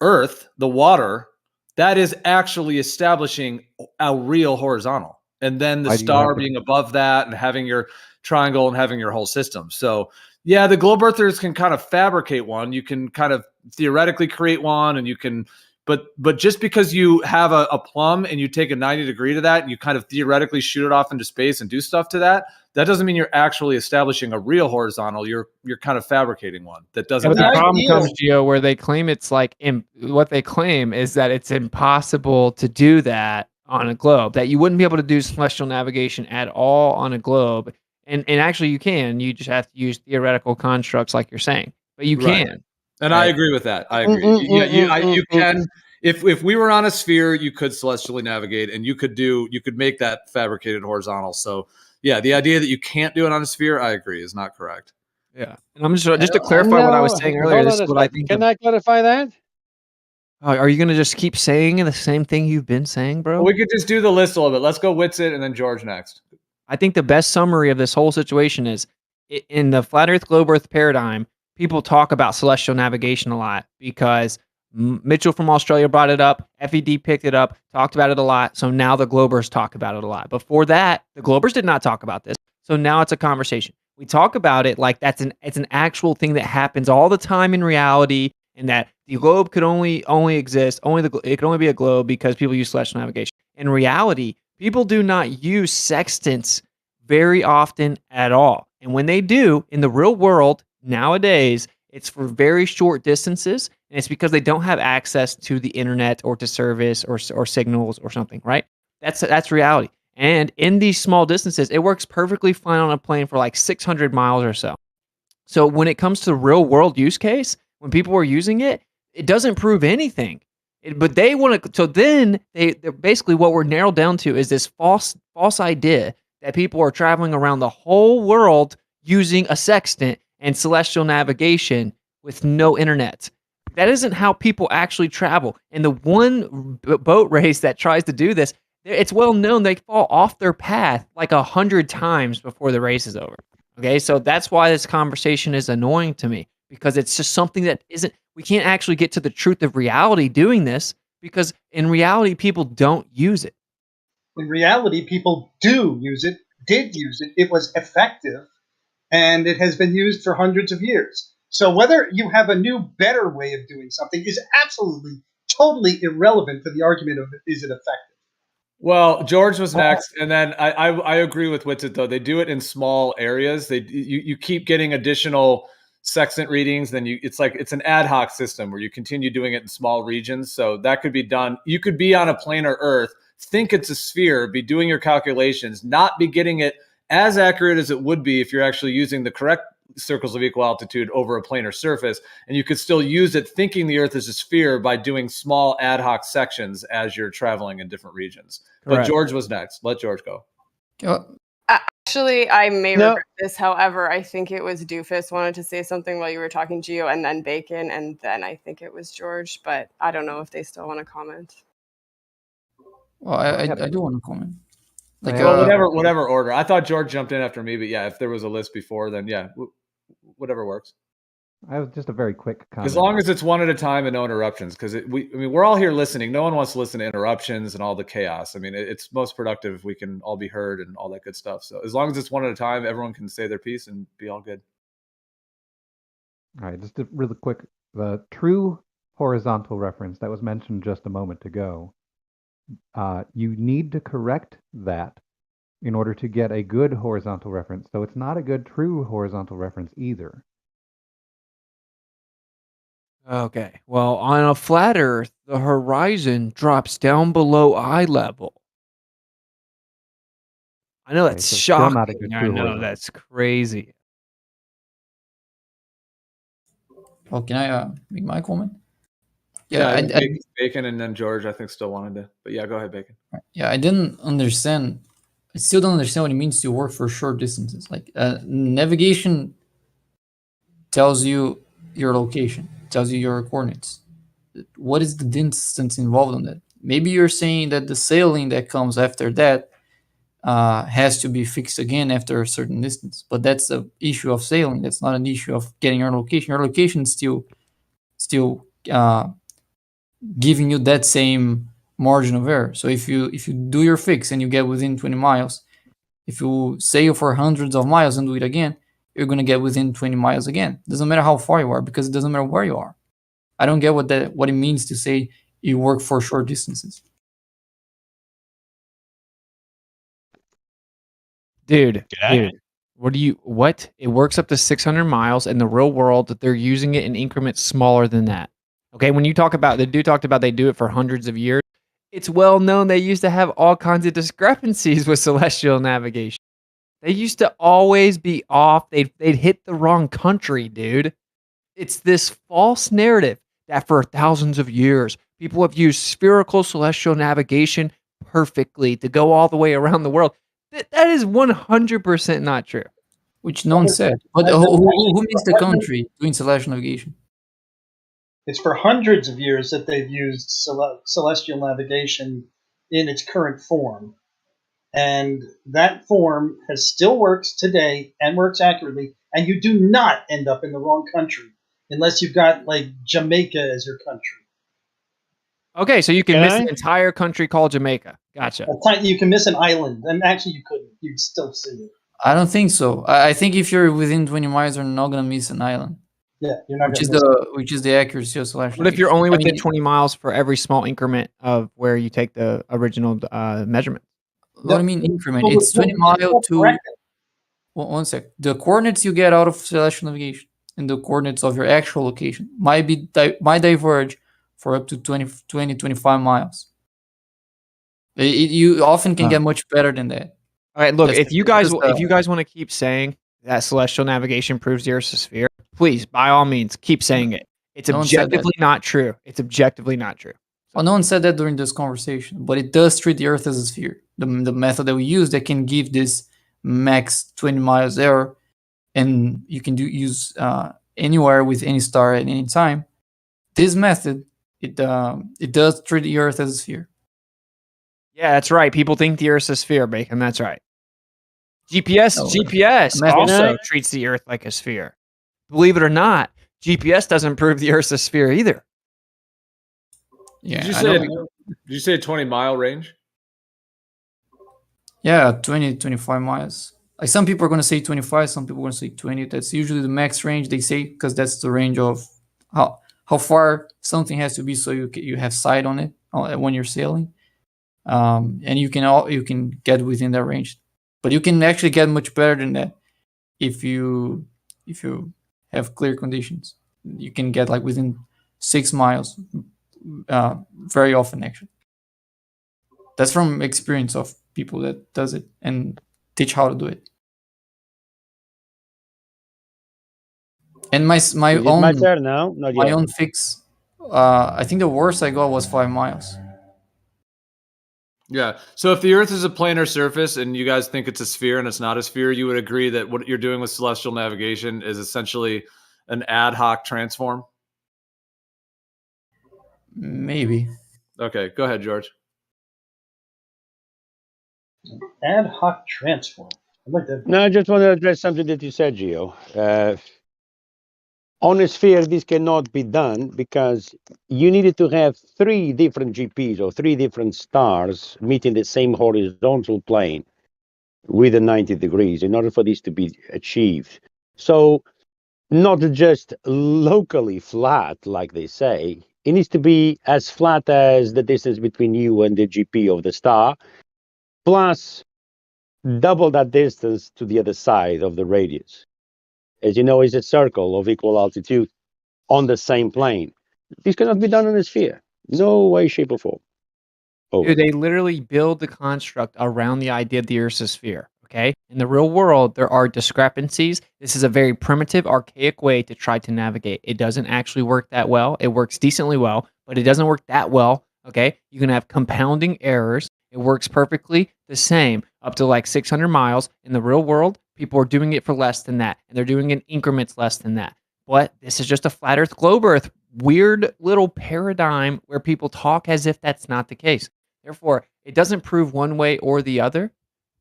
Earth, the water, that is actually establishing a real horizontal. And then the Why do you have star to- being above that and having your triangle and having your whole system. So yeah, the globe earthers can kind of fabricate one. You can kind of theoretically create one, and you can but just because you have a plumb and you take a 90 degree to that and you kind of theoretically shoot it off into space and do stuff to that, that doesn't mean you're actually establishing a real horizontal. You're kind of fabricating one that doesn't. But the actually problem comes, exist. Gio, where they claim it's like what they claim is that it's impossible to do that on a globe. That you wouldn't be able to do celestial navigation at all on a globe, and actually you can. You just have to use theoretical constructs, like you're saying, but you Right. can. And right? I agree with that. I agree. Yeah, you can. If we were on a sphere, you could celestially navigate, and you could make that fabricated horizontal. So yeah, the idea that you can't do it on a sphere, I agree, is not correct. Yeah, and I'm just to clarify what I was saying earlier. Hold This on is a what I second. think. Can I clarify that? Are you going to just keep saying the same thing you've been saying, bro? Well, we could just do the list a little bit. Let's go Witsit and then George next. I think the best summary of this whole situation is in the flat Earth, globe Earth paradigm, people talk about celestial navigation a lot because Mitchell from Australia brought it up. FED picked it up, talked about it a lot. So now the globers talk about it a lot. Before that, the globers did not talk about this. So now it's a conversation. We talk about it like it's an actual thing that happens all the time in reality, and that the globe could only exist, it could only be a globe because people use celestial navigation. In reality, people do not use sextants very often at all. And when they do, in the real world nowadays, it's for very short distances, and it's because they don't have access to the internet or to service or signals or something, right? That's reality. And in these small distances, it works perfectly fine on a plane for like 600 miles or so. So when it comes to the real world use case, when people are using it, it doesn't prove anything. But they want to. So then they're basically what we're narrowed down to is this false idea that people are traveling around the whole world using a sextant and celestial navigation with no internet. That isn't how people actually travel. And the one boat race that tries to do this, it's well known they fall off their path like 100 times before the race is over. Okay, so that's why this conversation is annoying to me, because it's just something that isn't. We can't actually get to the truth of reality doing this, because in reality, people don't use it. In reality, people do use it, did use it. It was effective, and it has been used for hundreds of years. So whether you have a new, better way of doing something is absolutely, totally irrelevant to the argument of is it effective. Well, George was next, and then I agree with Witsit though. They do it in small areas. You keep getting additional sextant readings. Then it's an ad hoc system where you continue doing it in small regions. So that could be done. You could be on a planar Earth, think it's a sphere, be doing your calculations, not be getting it as accurate as it would be if you're actually using the correct circles of equal altitude over a planar surface, and you could still use it thinking the Earth is a sphere by doing small ad hoc sections as you're traveling in different regions. But Correct. George was next. Let George go. Actually, I may No. regret this. However, I think it was Doofus wanted to say something while you were talking, Gio, and then Bacon, and then I think it was George. But I don't know if they still want to comment. Well, I do want to comment. Like, Well, whatever order. I thought George jumped in after me, but yeah, if there was a list before, then yeah, whatever works. I have just a very quick comment. As long as it's one at a time and no interruptions, because we're all here listening. No one wants to listen to interruptions and all the chaos. I mean, it's most productive if we can all be heard and all that good stuff. So as long as it's one at a time, everyone can say their piece and be all good. All right, just a really quick. The true horizontal reference that was mentioned just a moment ago, you need to correct that in order to get a good horizontal reference. So it's not a good true horizontal reference either. Okay. Well, on a flat Earth, the horizon drops down below eye level. I know that's so it's still shocking. not a good I true know horizontal. that's crazy. Well, can I make my comment? Yeah, Yeah, I think Bacon and then George, I think, still wanted to. But yeah, go ahead, Bacon. yeah, I didn't understand. I still don't understand what it means to work for short distances. Like navigation tells you your location, tells you your coordinates. What is the distance involved in that? Maybe you're saying that the sailing that comes after that has to be fixed again after a certain distance, but that's an issue of sailing. That's not an issue of getting your location. Your location is still giving you that same margin of error. So if you do your fix and you get within 20 miles, if you sail for hundreds of miles and do it again, you're gonna get within 20 miles again. Doesn't matter how far you are, because it doesn't matter where you are. I don't get what it means to say you work for short distances. Dude, what? It works up to 600 miles. In the real world, they're using it in increments smaller than that. Okay, when you talk about, they do it for hundreds of years. It's well known they used to have all kinds of discrepancies with celestial navigation. They used to always be off. They'd hit the wrong country, dude. It's this false narrative that for thousands of years, people have used spherical celestial navigation perfectly to go all the way around the world. That is 100% not true. Which no one said. But who makes the country doing celestial navigation? It's for hundreds of years that they've used celestial navigation in its current form. And that form still works today and works accurately. And you do not end up in the wrong country unless you've got like Jamaica as your country. Okay, so you can miss an entire country called Jamaica. Gotcha. You can miss an island, and actually you couldn't. You'd still see it. I don't think so. I think if you're within 20 miles, you're not gonna miss an island. Yeah, you're not. Which is the accuracy of celestial. What if you're only within 20 miles for every small increment of where you take the original measurement? What do you mean increment? It's 20 mile to. One sec. The coordinates you get out of celestial navigation and the coordinates of your actual location might diverge for up to 20, 25 miles. You often can get much better than that. All right, look, if you guys want to keep saying that celestial navigation proves the Earth's a sphere, please, by all means, keep saying it. It's objectively not true. It's objectively not true. Well, no one said that during this conversation, but it does treat the Earth as a sphere. The method that we use that can give this max 20 miles error, and you can use anywhere with any star at any time. This method, it does treat the Earth as a sphere. Yeah, that's right. People think the Earth's a sphere, Bacon. That's right. GPS also treats the Earth like a sphere. Believe it or not, GPS doesn't prove the Earth's a sphere either. Yeah. Did you say 20-mile range? Yeah, 20, 25 miles. Like some people are going to say 25, some people are going to say 20. That's usually the max range they say, because that's the range of how far something has to be so you have sight on it when you're sailing. And you can get within that range, but you can actually get much better than that if you have clear conditions. You can get like within 6 miles very often, actually. That's from experience of people that does it and teach how to do it. And my turn now? Not yet. my own fix, I think the worst I got was 5 miles. Yeah. So if the Earth is a planar surface and you guys think it's a sphere and it's not a sphere, you would agree that what you're doing with celestial navigation is essentially an ad hoc transform? Maybe. Okay, go ahead, George. Ad hoc transform. I like that. No, I just want to address something that you said, Gio. On a sphere, this cannot be done because you needed to have 3 different GPs or 3 different stars meeting the same horizontal plane with a 90 degrees in order for this to be achieved. So not just locally flat, like they say, it needs to be as flat as the distance between you and the GP of the star, plus double that distance to the other side of the radius. As you know, it's a circle of equal altitude on the same plane. This cannot be done on a sphere. No way, shape, or form. Dude, they literally build the construct around the idea of the Earth's a sphere. Okay? In the real world, there are discrepancies. This is a very primitive, archaic way to try to navigate. It doesn't actually work that well. It works decently well, but it doesn't work that well. Okay, you can have compounding errors. It works perfectly the same up to like 600 miles. In the real world, people are doing it for less than that, and they're doing it in increments less than that. But this is just a flat Earth, globe Earth, weird little paradigm where people talk as if that's not the case. Therefore, it doesn't prove one way or the other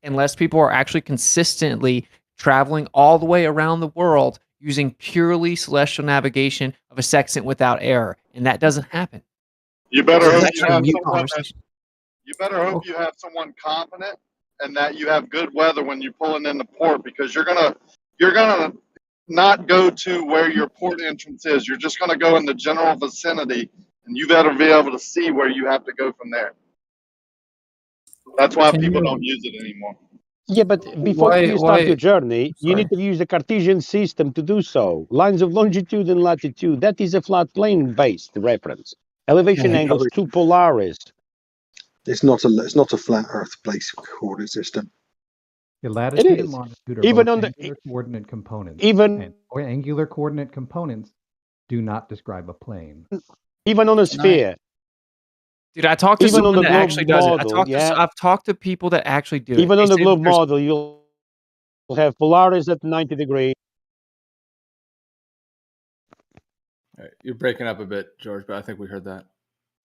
unless people are actually consistently traveling all the way around the world using purely celestial navigation of a sextant without error. And that doesn't happen. You better So hope that's you a have new someone that, conversation. you better hope you have someone confident and that you have good weather when you're pulling into port, because you're gonna not go to where your port entrance is. You're just gonna go in the general vicinity, and you better be able to see where you have to go from there. That's why Can people you? don't use it anymore. Yeah, but before Why? you start your Why? journey, you need Sorry. to use the Cartesian system to do so. Lines of longitude and latitude, that is a flat plane based reference. Elevation Okay. angles to Polaris. It's not a flat Earth place coordinate system. The It latitude and is. longitude are Even both on the angular coordinate components, even and angular coordinate components do not describe a plane. even on a Can I? sphere. Dude, I talked to Even on someone the that globe actually does it. model, yeah. I've talked to people that actually do it. Even They on the say that globe there's model, you'll have Polaris at 90 degrees. All right, you're breaking up a bit, George, but I think we heard that. Go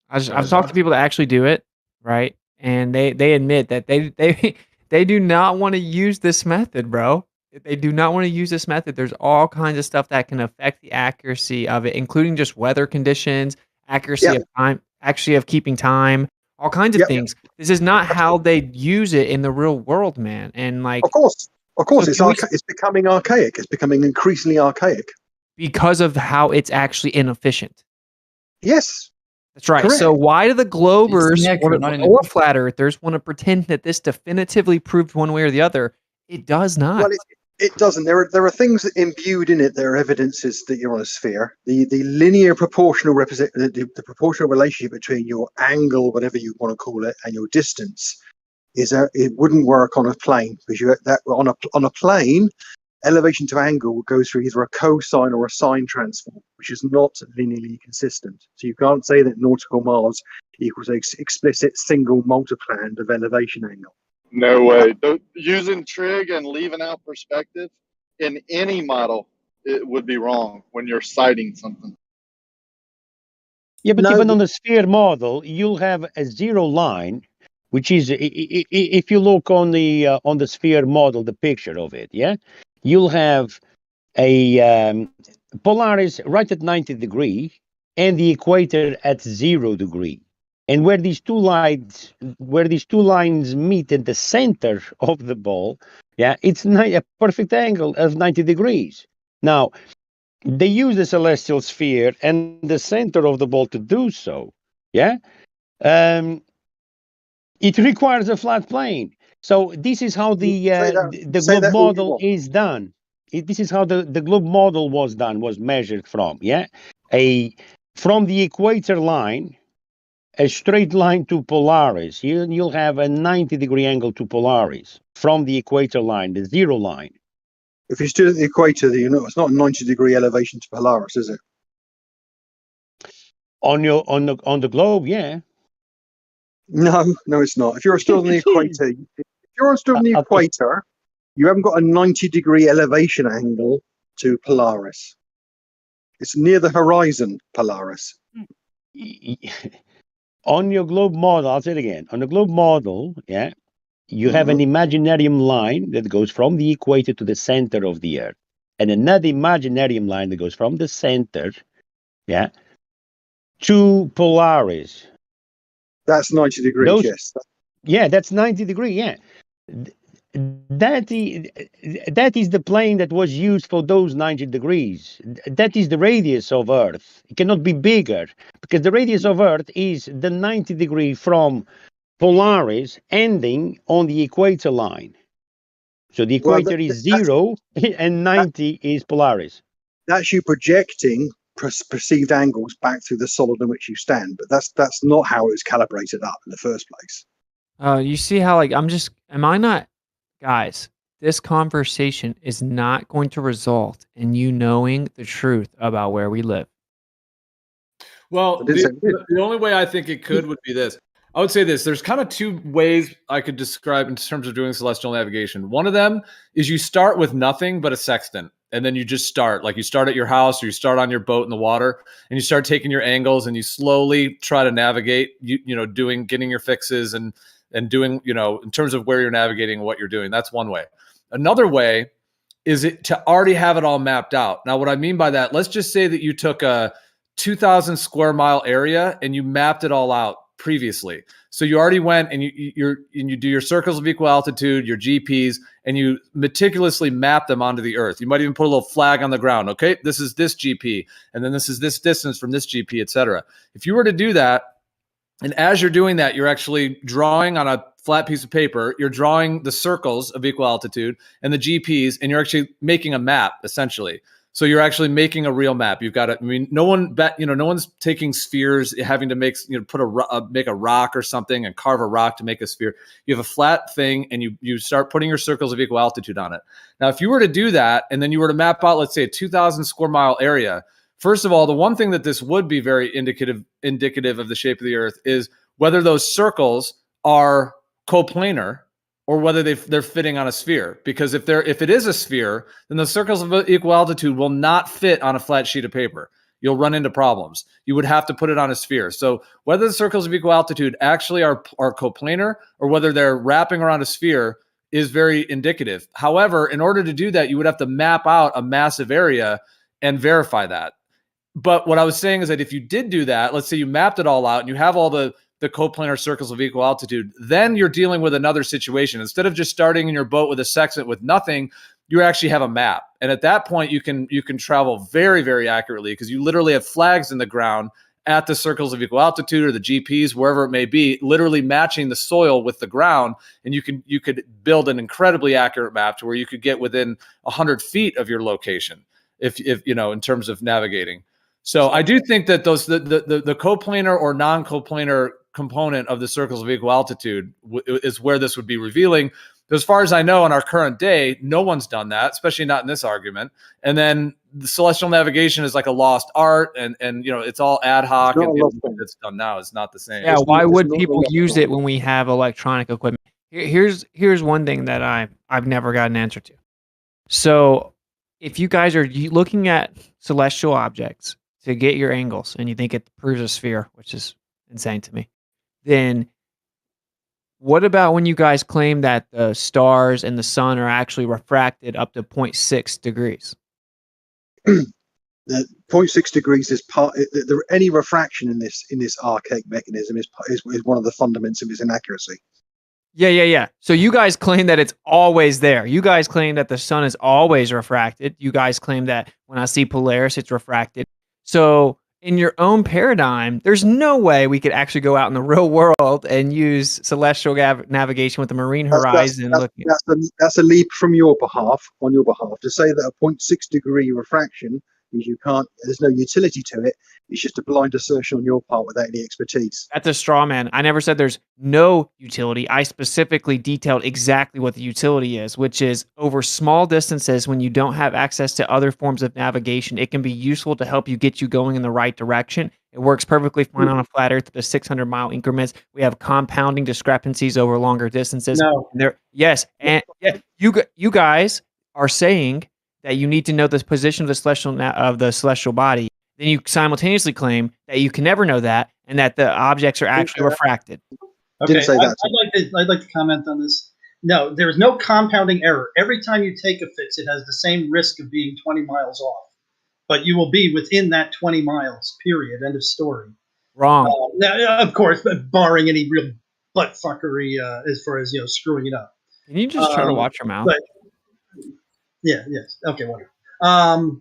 I've ahead. talked to people that actually do it, right? And they admit that they do not want to use this method, bro. They do not want to use this method. There's all kinds of stuff that can affect the accuracy of it, including just weather conditions, accuracy Yep. of time, actually of keeping time, all kinds of Yep. things. This is not how they use it in the real world, man. And Of course, so it's can we, it's becoming archaic. It's becoming increasingly archaic. because of how it's actually inefficient. Yes, That's right. correct. So why do the It's globers inaccurate, not or inefficient. flat earthers want to pretend that this definitively proved one way or the other? It does not. Well, it doesn't. There are things imbued in it that are evidences that you're on a sphere. The linear proportional the proportional relationship between your angle, whatever you want to call it, and your distance it wouldn't work on a plane, because on a plane, elevation to angle goes through either a cosine or a sine transform, which is not linearly consistent. So you can't say that nautical miles equals an explicit single multipland of elevation angle. No way. Using trig and leaving out perspective in any model, it would be wrong when you're citing something. Yeah, but No, even on the sphere model, you'll have a zero line, which is if you look on the sphere model, the picture of it, yeah, you'll have a Polaris right at 90 degree and the equator at 0 degree. And where these two lines meet in the center of the ball, yeah, it's a perfect angle of 90 degrees. Now, they use the celestial sphere and the center of the ball to do so. Yeah. It requires a flat plane. So this is how the globe model is done. This is how the globe model was measured from. Yeah. From the equator line, a straight line to Polaris. You'll have a 90 degree angle to Polaris from the equator line, the zero line. If you stood at the equator, it's not a 90 degree elevation to Polaris, is it? On the globe, yeah. No, it's not. If you're stood on the equator, you haven't got a 90 degree elevation angle to Polaris. It's near the horizon, Polaris. On your globe model, I'll say it again. On the globe model, yeah, you have an imaginarium line that goes from the equator to the center of the Earth, and another imaginarium line that goes from the center, yeah, to Polaris. That's 90 degrees, yes. Yeah, that's 90 degree, yeah. That is the plane that was used for those 90 degrees. That is the radius of Earth. It cannot be bigger, because the radius of Earth is the 90 degree from Polaris ending on the equator line. So the equator is 0 and 90 is Polaris. That's you projecting perceived angles back through the solid in which you stand, but that's not how it was calibrated up in the first place. You see how guys, this conversation is not going to result in you knowing the truth about where we live. Well, didn't say it did. the only way I think it could would be this. I would say this. There's kind of two ways I could describe in terms of doing celestial navigation. One of them is you start with nothing but a sextant, and then you just start. Like you start at your house or you start on your boat in the water, and you start taking your angles and you slowly try to navigate, getting your fixes and doing, in terms of where you're navigating and what you're doing. That's one way. Another way is it to already have it all mapped out. Now, what I mean by that, let's just say that you took a 2,000 square mile area and you mapped it all out previously. So you already went and you do your circles of equal altitude, your GPs, and you meticulously map them onto the earth. You might even put a little flag on the ground. Okay, this is this GP, and then this is this distance from this GP, etc. If you were to do that, and as you're doing that, you're actually drawing on a flat piece of paper, you're drawing the circles of equal altitude and the GPs, and you're actually making a map, essentially. So you're actually making a real map. You've got it. I mean, no one's taking spheres, having to make a rock or something and carve a rock to make a sphere. You have a flat thing, and you start putting your circles of equal altitude on it. Now, if you were to do that, and then you were to map out, let's say, a 2,000 square mile area. First of all, the one thing that this would be very indicative of the shape of the Earth is whether those circles are coplanar or whether they're fitting on a sphere. Because if it is a sphere, then the circles of equal altitude will not fit on a flat sheet of paper. You'll run into problems. You would have to put it on a sphere. So whether the circles of equal altitude actually are coplanar or whether they're wrapping around a sphere is very indicative. However, in order to do that, you would have to map out a massive area and verify that. But what I was saying is that if you did do that, let's say you mapped it all out and you have all the coplanar circles of equal altitude, then you're dealing with another situation. Instead of just starting in your boat with a sextant with nothing, you actually have a map. And at that point, you can travel very, very accurately because you literally have flags in the ground at the circles of equal altitude or the GPs, wherever it may be, literally matching the soil with the ground. And you could build an incredibly accurate map to where you could get within 100 feet of your location if in terms of navigating. So I do think that the coplanar or non-coplanar component of the circles of equal altitude is where this would be revealing. As far as I know, in our current day, no one's done that, especially not in this argument. And then the celestial navigation is like a lost art, and it's all ad hoc, and it's done now. It's not the same. Yeah, why would people use it when we have electronic equipment? Here's one thing that I've never got an answer to. So if you guys are looking at celestial objects to get your angles and you think it proves a sphere, which is insane to me, then what about when you guys claim that the stars and the sun are actually refracted up to 0.6 degrees? The 0.6 degrees is part. Any refraction in this archaic mechanism is one of the fundamentals of its inaccuracy. Yeah. So you guys claim that it's always there. You guys claim that the sun is always refracted. You guys claim that when I see Polaris, it's refracted. So in your own paradigm, there's no way we could actually go out in the real world and use celestial navigation with the marine horizon. That's a leap from your behalf, on your behalf, to say that a 0.6 degree refraction means there's no utility to it. It's just a blind assertion on your part without any expertise. That's a straw man. I never said there's no utility. I specifically detailed exactly what the utility is, which is over small distances when you don't have access to other forms of navigation, it can be useful to help you get you going in the right direction. It works perfectly fine on a flat Earth at the 600-mile increments. We have compounding discrepancies over longer distances. No. You guys are saying that you need to know the position of the celestial body. Then you simultaneously claim that you can never know that, and that the objects are actually refracted. Okay, I'd like to comment on this. No, there is no compounding error. Every time you take a fix, it has the same risk of being 20 miles off, but you will be within that 20 miles. Period. End of story. Wrong. Now, of course, but barring any real butt fuckery as far as screwing it up. Can you just try to watch your mouth? But, yes. Okay, whatever.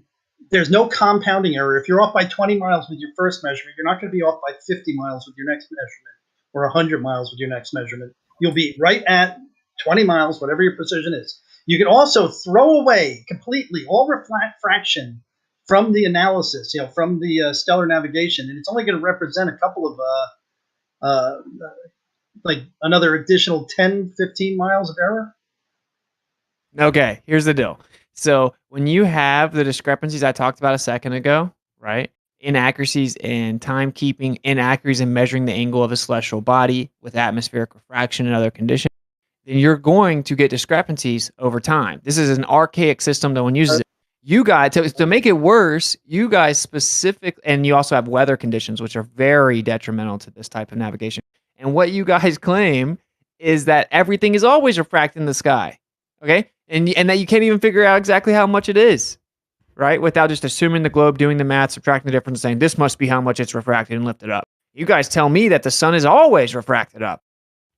There's no compounding error. If you're off by 20 miles with your first measurement, you're not going to be off by 50 miles with your next measurement or 100 miles with your next measurement. You'll be right at 20 miles, whatever your precision is. You can also throw away completely all refraction from the analysis, from the stellar navigation, and it's only going to represent a couple of, like another additional 10, 15 miles of error. Okay, here's the deal. So when you have the discrepancies I talked about a second ago, right? inaccuracies in timekeeping, inaccuracies in measuring the angle of a celestial body with atmospheric refraction and other conditions, then you're going to get discrepancies over time. This is an archaic system no one uses it. You guys, to make it worse, you guys specific, and you also have weather conditions, which are very detrimental to this type of navigation. And what you guys claim is that everything is always refracted in the sky, okay? And that you can't even figure out exactly how much it is, right? Without just assuming the globe, doing the math, subtracting the difference, and saying this must be how much it's refracted and lifted up. You guys tell me that the sun is always refracted up,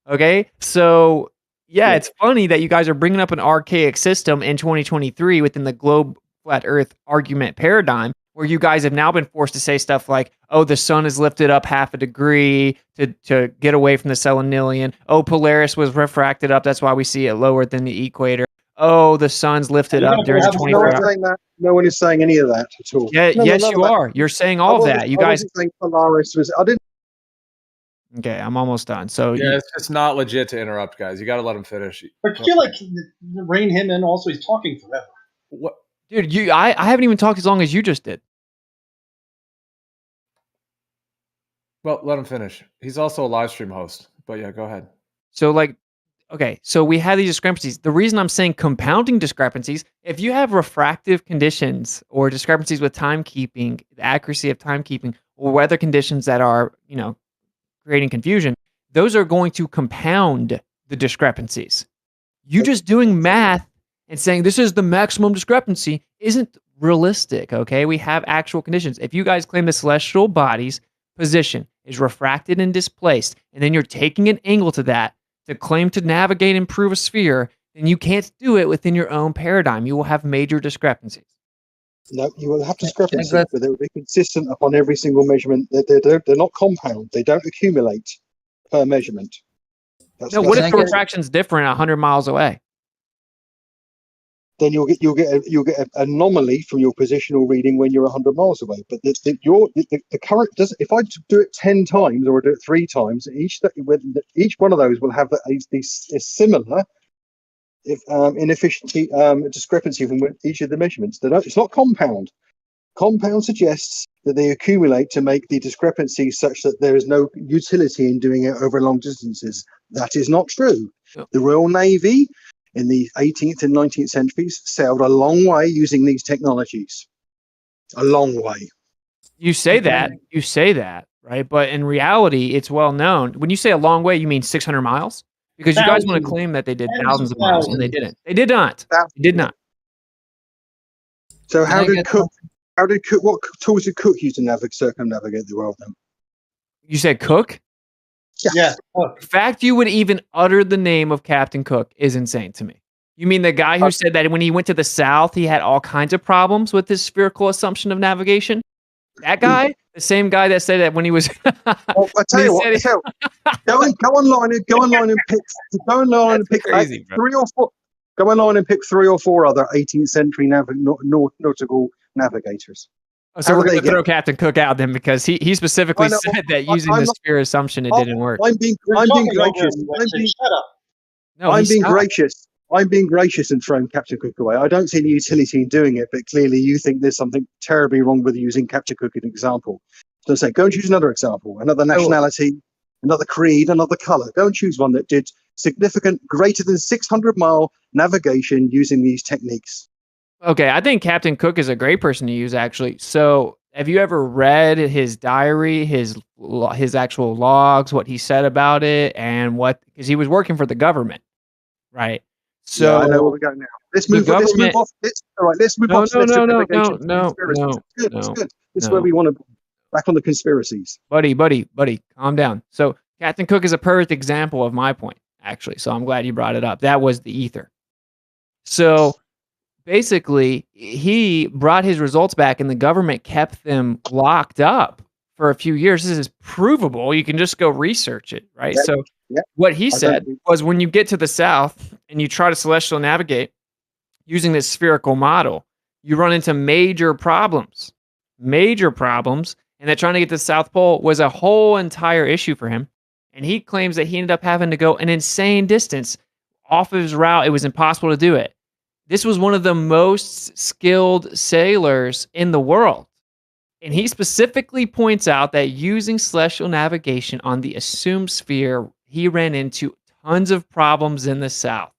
okay? So yeah, it's funny that you guys are bringing up an archaic system in 2023 within the globe flat earth argument paradigm, where you guys have now been forced to say stuff like, oh, the sun is lifted up half a degree to get away from the selenium. Oh, Polaris was refracted up. That's why we see it lower than the equator. Oh, the sun's lifted up during the 24 hours. No one is saying any of that at all. Yeah, No, yes, none of you that. are. You're saying all of that. You I guys. wasn't saying Polaris was. I didn't. Okay, I'm almost done. So Yeah, it's just not legit to interrupt, guys. You got to let him finish. But I feel like rein him in. Also, he's talking forever. What, dude? I haven't even talked as long as you just did. Well, let him finish. He's also a live stream host. But yeah, go ahead. So okay, so we have these discrepancies. The reason I'm saying compounding discrepancies, if you have refractive conditions or discrepancies with timekeeping, the accuracy of timekeeping, or weather conditions that are, creating confusion, those are going to compound the discrepancies. You just doing math and saying this is the maximum discrepancy isn't realistic, okay? We have actual conditions. If you guys claim the celestial body's position is refracted and displaced, and then you're taking an angle to that to claim to navigate and prove a sphere, then you can't do it within your own paradigm. You will have major discrepancies. No, you will have discrepancy, but they will be consistent upon every single measurement. They're not compound. They don't accumulate per measurement. What if the refraction's different 100 miles away? Then you'll get an anomaly from your positional reading when you're 100 miles away. But the current does. If I do it 10 times or do it 3 times, each one of those will have a similar inefficiency discrepancy from each of the measurements. It's not compound. Compound suggests that they accumulate to make the discrepancy such that there is no utility in doing it over long distances. That is not true. The Royal Navy in the 18th and 19th centuries sailed a long way using these technologies. A long way. You say that, right? But in reality, it's well known. When you say a long way, you mean 600 miles? Because you guys want to claim that they did thousands of miles, and they didn't. They did not. They did not. So what tools did Cook use to circumnavigate the world then? You said Cook? Yeah. The fact you would even utter the name of Captain Cook is insane to me. You mean the guy who said that when he went to the south, he had all kinds of problems with his spherical assumption of navigation? That guy? The same guy that said that when he was... Well, I tell you what, go online and pick crazy, 3 or 4. Go online and pick 3 or 4 other 18th century nautical navigators. Oh, so we're going to throw Captain Cook out then because he specifically said that using the sphere assumption it didn't work. I'm being gracious. I'm being gracious and throwing Captain Cook away. I don't see any utility in doing it, but clearly you think there's something terribly wrong with using Captain Cook as an example. So I say, go and choose another example, another nationality, another creed, another color. Go and choose one that did significant, greater than 600-mile navigation using these techniques. Okay, I think Captain Cook is a great person to use, actually. So have you ever read his diary, his actual logs, what he said about it, and because he was working for the government, right? So I know where we're going now. Let's move off. Let's move off. No. It's good. This is where we want to be. Back on the conspiracies. Buddy, calm down. So Captain Cook is a perfect example of my point, actually. So I'm glad you brought it up. That was the ether. So basically, he brought his results back and the government kept them locked up for a few years. This is provable. You can just go research it, right? Yep. So what he said was when you get to the south and you try to celestial navigate using this spherical model, you run into major problems. And that trying to get to the South Pole was a whole entire issue for him. And he claims that he ended up having to go an insane distance off of his route. It was impossible to do it. This was one of the most skilled sailors in the world. And he specifically points out that using celestial navigation on the assumed sphere, he ran into tons of problems in the south.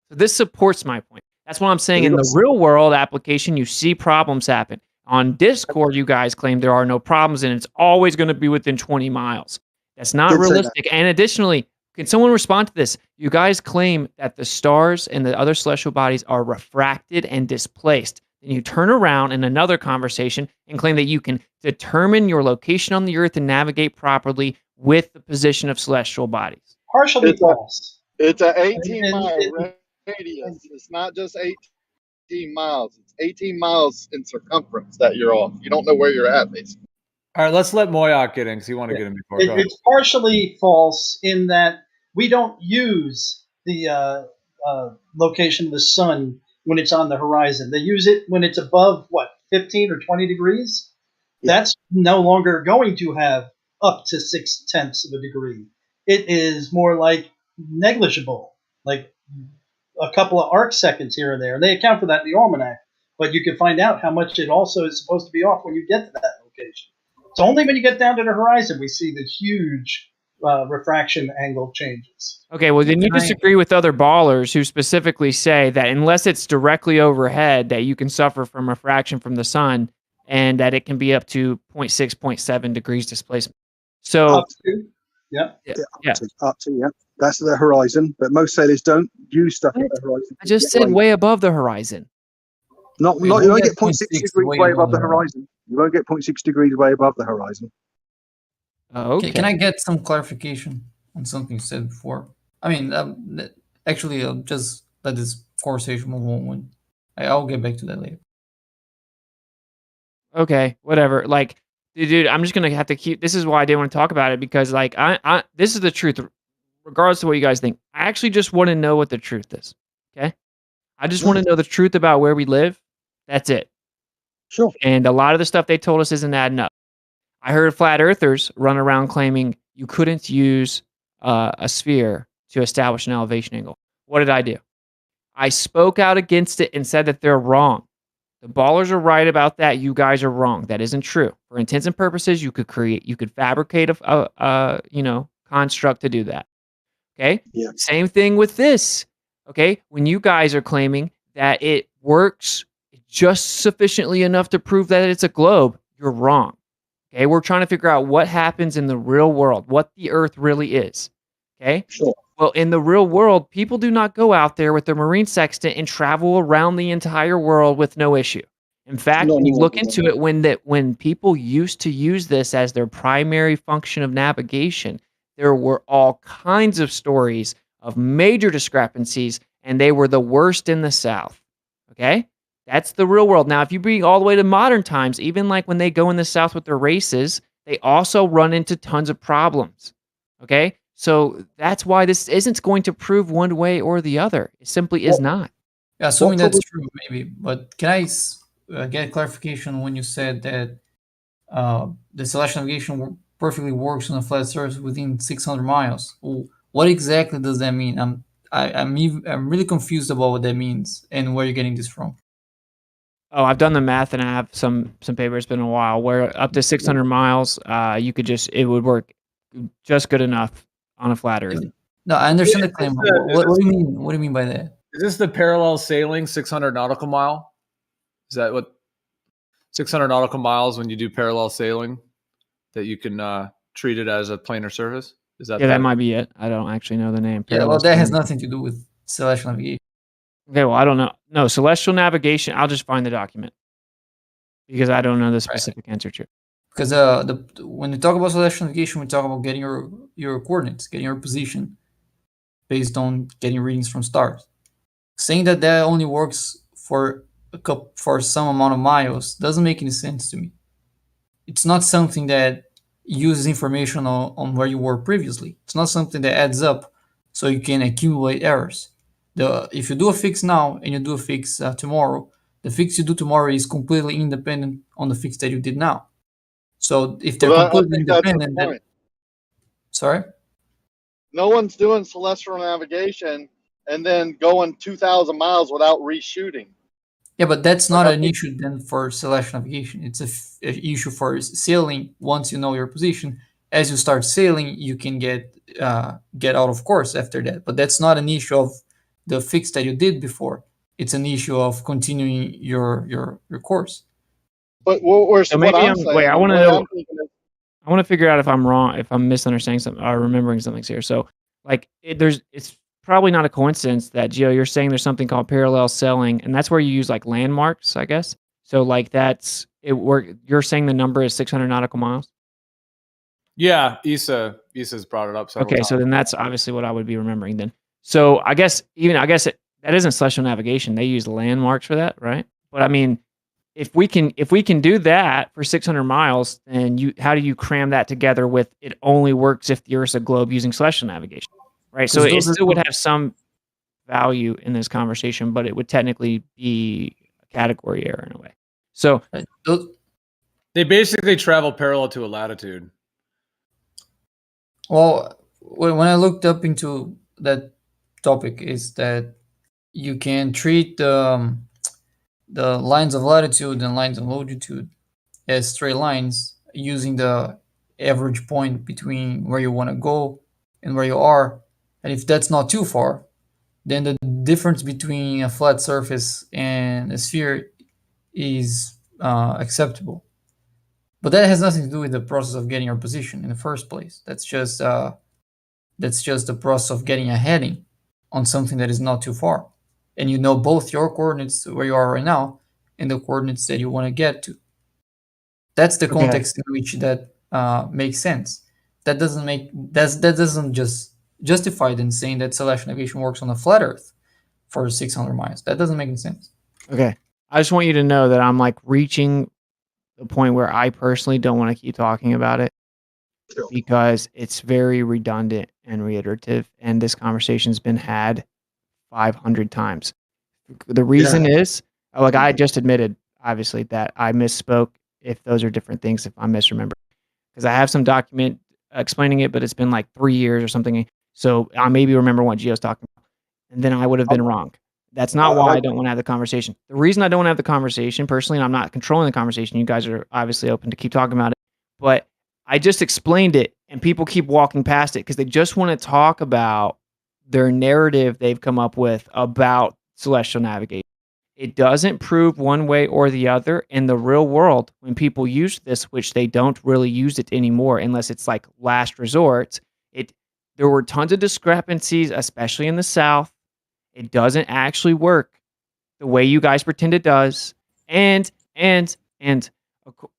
So this supports my point. That's what I'm saying. In the real world application, you see problems happen. On Discord, you guys claim there are no problems and it's always going to be within 20 miles. That's not Did say that. realistic. And additionally, can someone respond to this? You guys claim that the stars and the other celestial bodies are refracted and displaced. Then you turn around in another conversation and claim that you can determine your location on the Earth and navigate properly with the position of celestial bodies. Partially It's false. It's an 18-mile radius. It's not just 18 miles. It's 18 miles in circumference that you're off. You don't know where you're at, basically. All right, let's let Moyak get in because you want to get in before. Go ahead. It's partially false in that we don't use the location of the sun when it's on the horizon. They use it when it's above, 15 or 20 degrees? That's no longer going to have up to 0.6 of a degree. It is more like negligible, like a couple of arc seconds here and there. They account for that in the almanac, but you can find out how much it also is supposed to be off when you get to that location. So only when you get down to the horizon we see the huge refraction angle changes. Okay, well then you disagree with other ballers who specifically say that unless it's directly overhead, that you can suffer from refraction from the sun, and that it can be up to 0.6, 0.7 degrees displacement. So up to, yeah. Up to, yeah. That's the horizon, but most sailors don't use stuff at the horizon. I just said way above the horizon. You won't get 0.6 degrees way above the horizon. You won't get 0.6 degrees way above the horizon. Okay. Can I get some clarification on something you said before? I mean, actually, I'll just let this conversation move on. I'll get back to that later. Okay, whatever. Like, dude, I'm just gonna have to keep. This is why I didn't want to talk about it because, like, this is the truth, regardless of what you guys think. I actually just want to know what the truth is. Okay, I just want to know the truth about where we live. That's it. Sure. And a lot of the stuff they told us isn't adding up. I heard flat earthers run around claiming you couldn't use a sphere to establish an elevation angle. What did I do? I spoke out against it and said that they're wrong. The ballers are right about that. You guys are wrong. That isn't true. For intents and purposes, you could fabricate a construct to do that. Okay. Yeah. Same thing with this. Okay. When you guys are claiming that it works just sufficiently enough to prove that it's a globe, you're wrong. Okay. We're trying to figure out what happens in the real world, what the Earth really is. Okay. Sure. Well, in the real world, people do not go out there with their marine sextant and travel around the entire world with no issue. In fact, when you look into it, when people used to use this as their primary function of navigation, there were all kinds of stories of major discrepancies, and they were the worst in the South. Okay? That's the real world. Now, if you bring all the way to modern times, even like when they go in the South with their races, they also run into tons of problems. Okay? So that's why this isn't going to prove one way or the other. It simply is not. Yeah, assuming that's true, maybe. But can I get clarification when you said that the celestial navigation perfectly works on a flat surface within 600 miles? What exactly does that mean? I'm really confused about what that means and where you're getting this from. Oh, I've done the math and I have some paper. It's been a while where up to 600 miles, it would work just good enough on a flat Earth. No, I understand the claim. What do you mean? What do you mean by that? Is this the parallel sailing 600 nautical mile? Is that what 600 nautical miles when you do parallel sailing that you can treat it as a planar surface? Is that that might be it. I don't actually know the name. Yeah, well, that has nothing to do with celestial navigation. Okay, well, I don't know. No, celestial navigation. I'll just find the document because I don't know the specific answer to it. Because when we talk about celestial navigation, we talk about getting your coordinates, getting your position based on getting readings from stars. Saying that only works for some amount of miles doesn't make any sense to me. It's not something that uses information on where you were previously. It's not something that adds up so you can accumulate errors. If you do a fix now and you do a fix tomorrow, the fix you do tomorrow is completely independent on the fix that you did now. So if they're completely independent, sorry? No one's doing celestial navigation and then going 2,000 miles without reshooting. Yeah, but that's not an issue then for celestial navigation. It's an issue for sailing. Once you know your position, as you start sailing, you can get out of course after that. But that's not an issue of the fix that you did before. It's an issue of continuing your course. But what So what maybe I'm I'm wait. I saying, want the to way know. I'm thinking is, I want to figure out if I'm wrong, if I'm misunderstanding something or remembering something here. So, like, it's probably not a coincidence that Gio, you're saying there's something called parallel selling, and that's where you use like landmarks, I guess. So, like, that's it. You're saying the number is 600 nautical miles. Yeah, Isa's brought it up several Okay, times. so then that's obviously what I would be remembering then. So I guess that isn't celestial navigation. They use landmarks for that, right? But I mean, if we can do that for 600 miles, then how do you cram that together with it only works if the Earth's a globe using celestial navigation, right? So 'Cause it those are still would have some value in this conversation, but it would technically be a category error in a way. So They basically travel parallel to a latitude. Well, when I looked up into that topic, is that you can treat the lines of latitude and lines of longitude as straight lines using the average point between where you want to go and where you are. And if that's not too far, then the difference between a flat surface and a sphere is acceptable. But that has nothing to do with the process of getting your position in the first place. That's just the process of getting a heading on something that is not too far. And you know both your coordinates where you are right now and the coordinates that you want to get to. That's the Okay. context in which that makes sense. That doesn't just justify then saying that celestial navigation works on a flat Earth for 600 miles. That doesn't make any sense. okay, I just want you to know that I'm like reaching the point where I personally don't want to keep talking about it because it's very redundant and reiterative, and this conversation's been had 500 times. The reason is, like I just admitted, obviously, that I misspoke. If those are different things, if I'm misremembering, because I have some document explaining it, but it's been like 3 years or something. So I maybe remember what Gio's talking about, and then I would have been wrong. That's not why I don't want to have the conversation. The reason I don't want to have the conversation personally, and I'm not controlling the conversation. You guys are obviously open to keep talking about it, but I just explained it, and people keep walking past it because they just want to talk about their narrative they've come up with about celestial navigation. It doesn't prove one way or the other in the real world when people use this, which they don't really use it anymore unless it's like last resort. There were tons of discrepancies, especially in the South. It doesn't actually work the way you guys pretend it does. And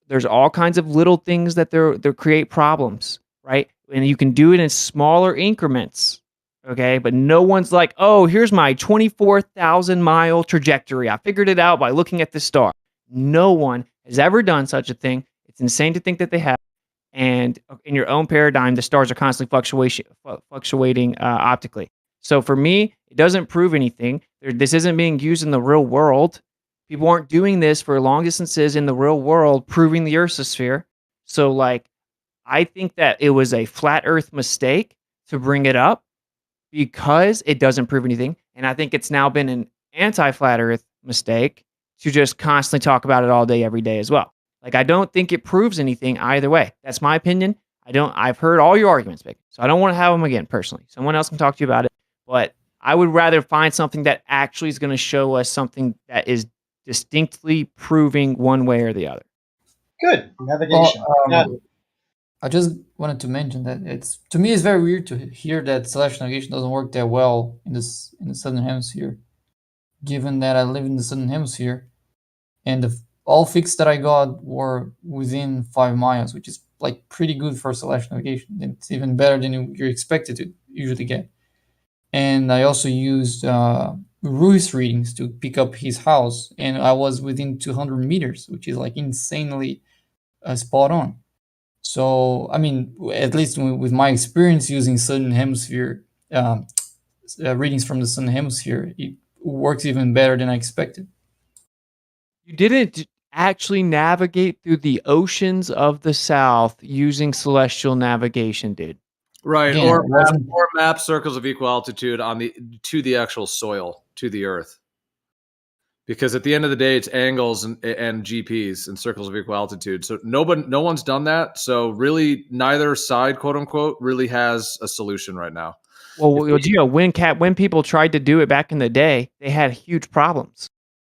there's all kinds of little things that they create problems, right? And you can do it in smaller increments. Okay, but no one's like, oh, here's my 24,000 mile trajectory. I figured it out by looking at the star. No one has ever done such a thing. It's insane to think that they have. And in your own paradigm, the stars are constantly fluctuating optically. So for me, it doesn't prove anything. This isn't being used in the real world. People aren't doing this for long distances in the real world, proving the Earth's a sphere. So, like, I think that it was a flat Earth mistake to bring it up because it doesn't prove anything. And I think it's now been an anti-flat Earth mistake to just constantly talk about it all day, every day as well. Like, I don't think it proves anything either way. That's my opinion. I've heard all your arguments, Vic. So I don't want to have them again personally. Someone else can talk to you about it. But I would rather find something that actually is going to show us something that is distinctly proving one way or the other. Good navigation. Got it. I just wanted to mention that to me it's very weird to hear that celestial navigation doesn't work that well in the southern hemisphere, given that I live in the southern hemisphere, and all fixes that I got were within 5 miles, which is like pretty good for celestial navigation. It's even better than you're expected to usually get. And I also used Ruiz readings to pick up his house, and I was within 200 meters, which is like insanely spot on. So, I mean, at least with my experience using Southern Hemisphere readings from the Southern Hemisphere, it works even better than I expected. You didn't actually navigate through the oceans of the South using celestial navigation, dude. Right, Again, or map circles of equal altitude to the actual soil, to the Earth. because at the end of the day, it's angles and GPs and circles of equal altitude. So no one's done that. So really, neither side, quote unquote, really has a solution right now. Well, Gio, when people tried to do it back in the day, they had huge problems.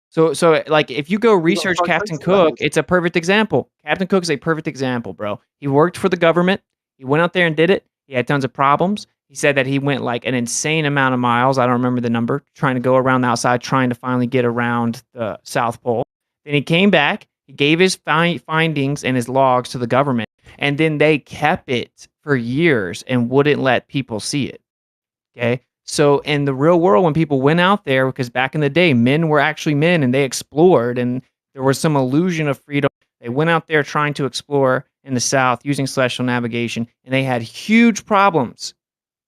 So like if you go research Captain Cook, it's a perfect example. Captain Cook is a perfect example, bro. He worked for the government. He went out there and did it. He had tons of problems. He said that he went like an insane amount of miles. I don't remember the number, trying to go around the outside, trying to finally get around the South Pole. Then he came back. He gave his findings and his logs to the government, and then they kept it for years and wouldn't let people see it. Okay. So in the real world, when people went out there, because back in the day, men were actually men and they explored and there was some illusion of freedom. They went out there trying to explore in the South using celestial navigation, and they had huge problems.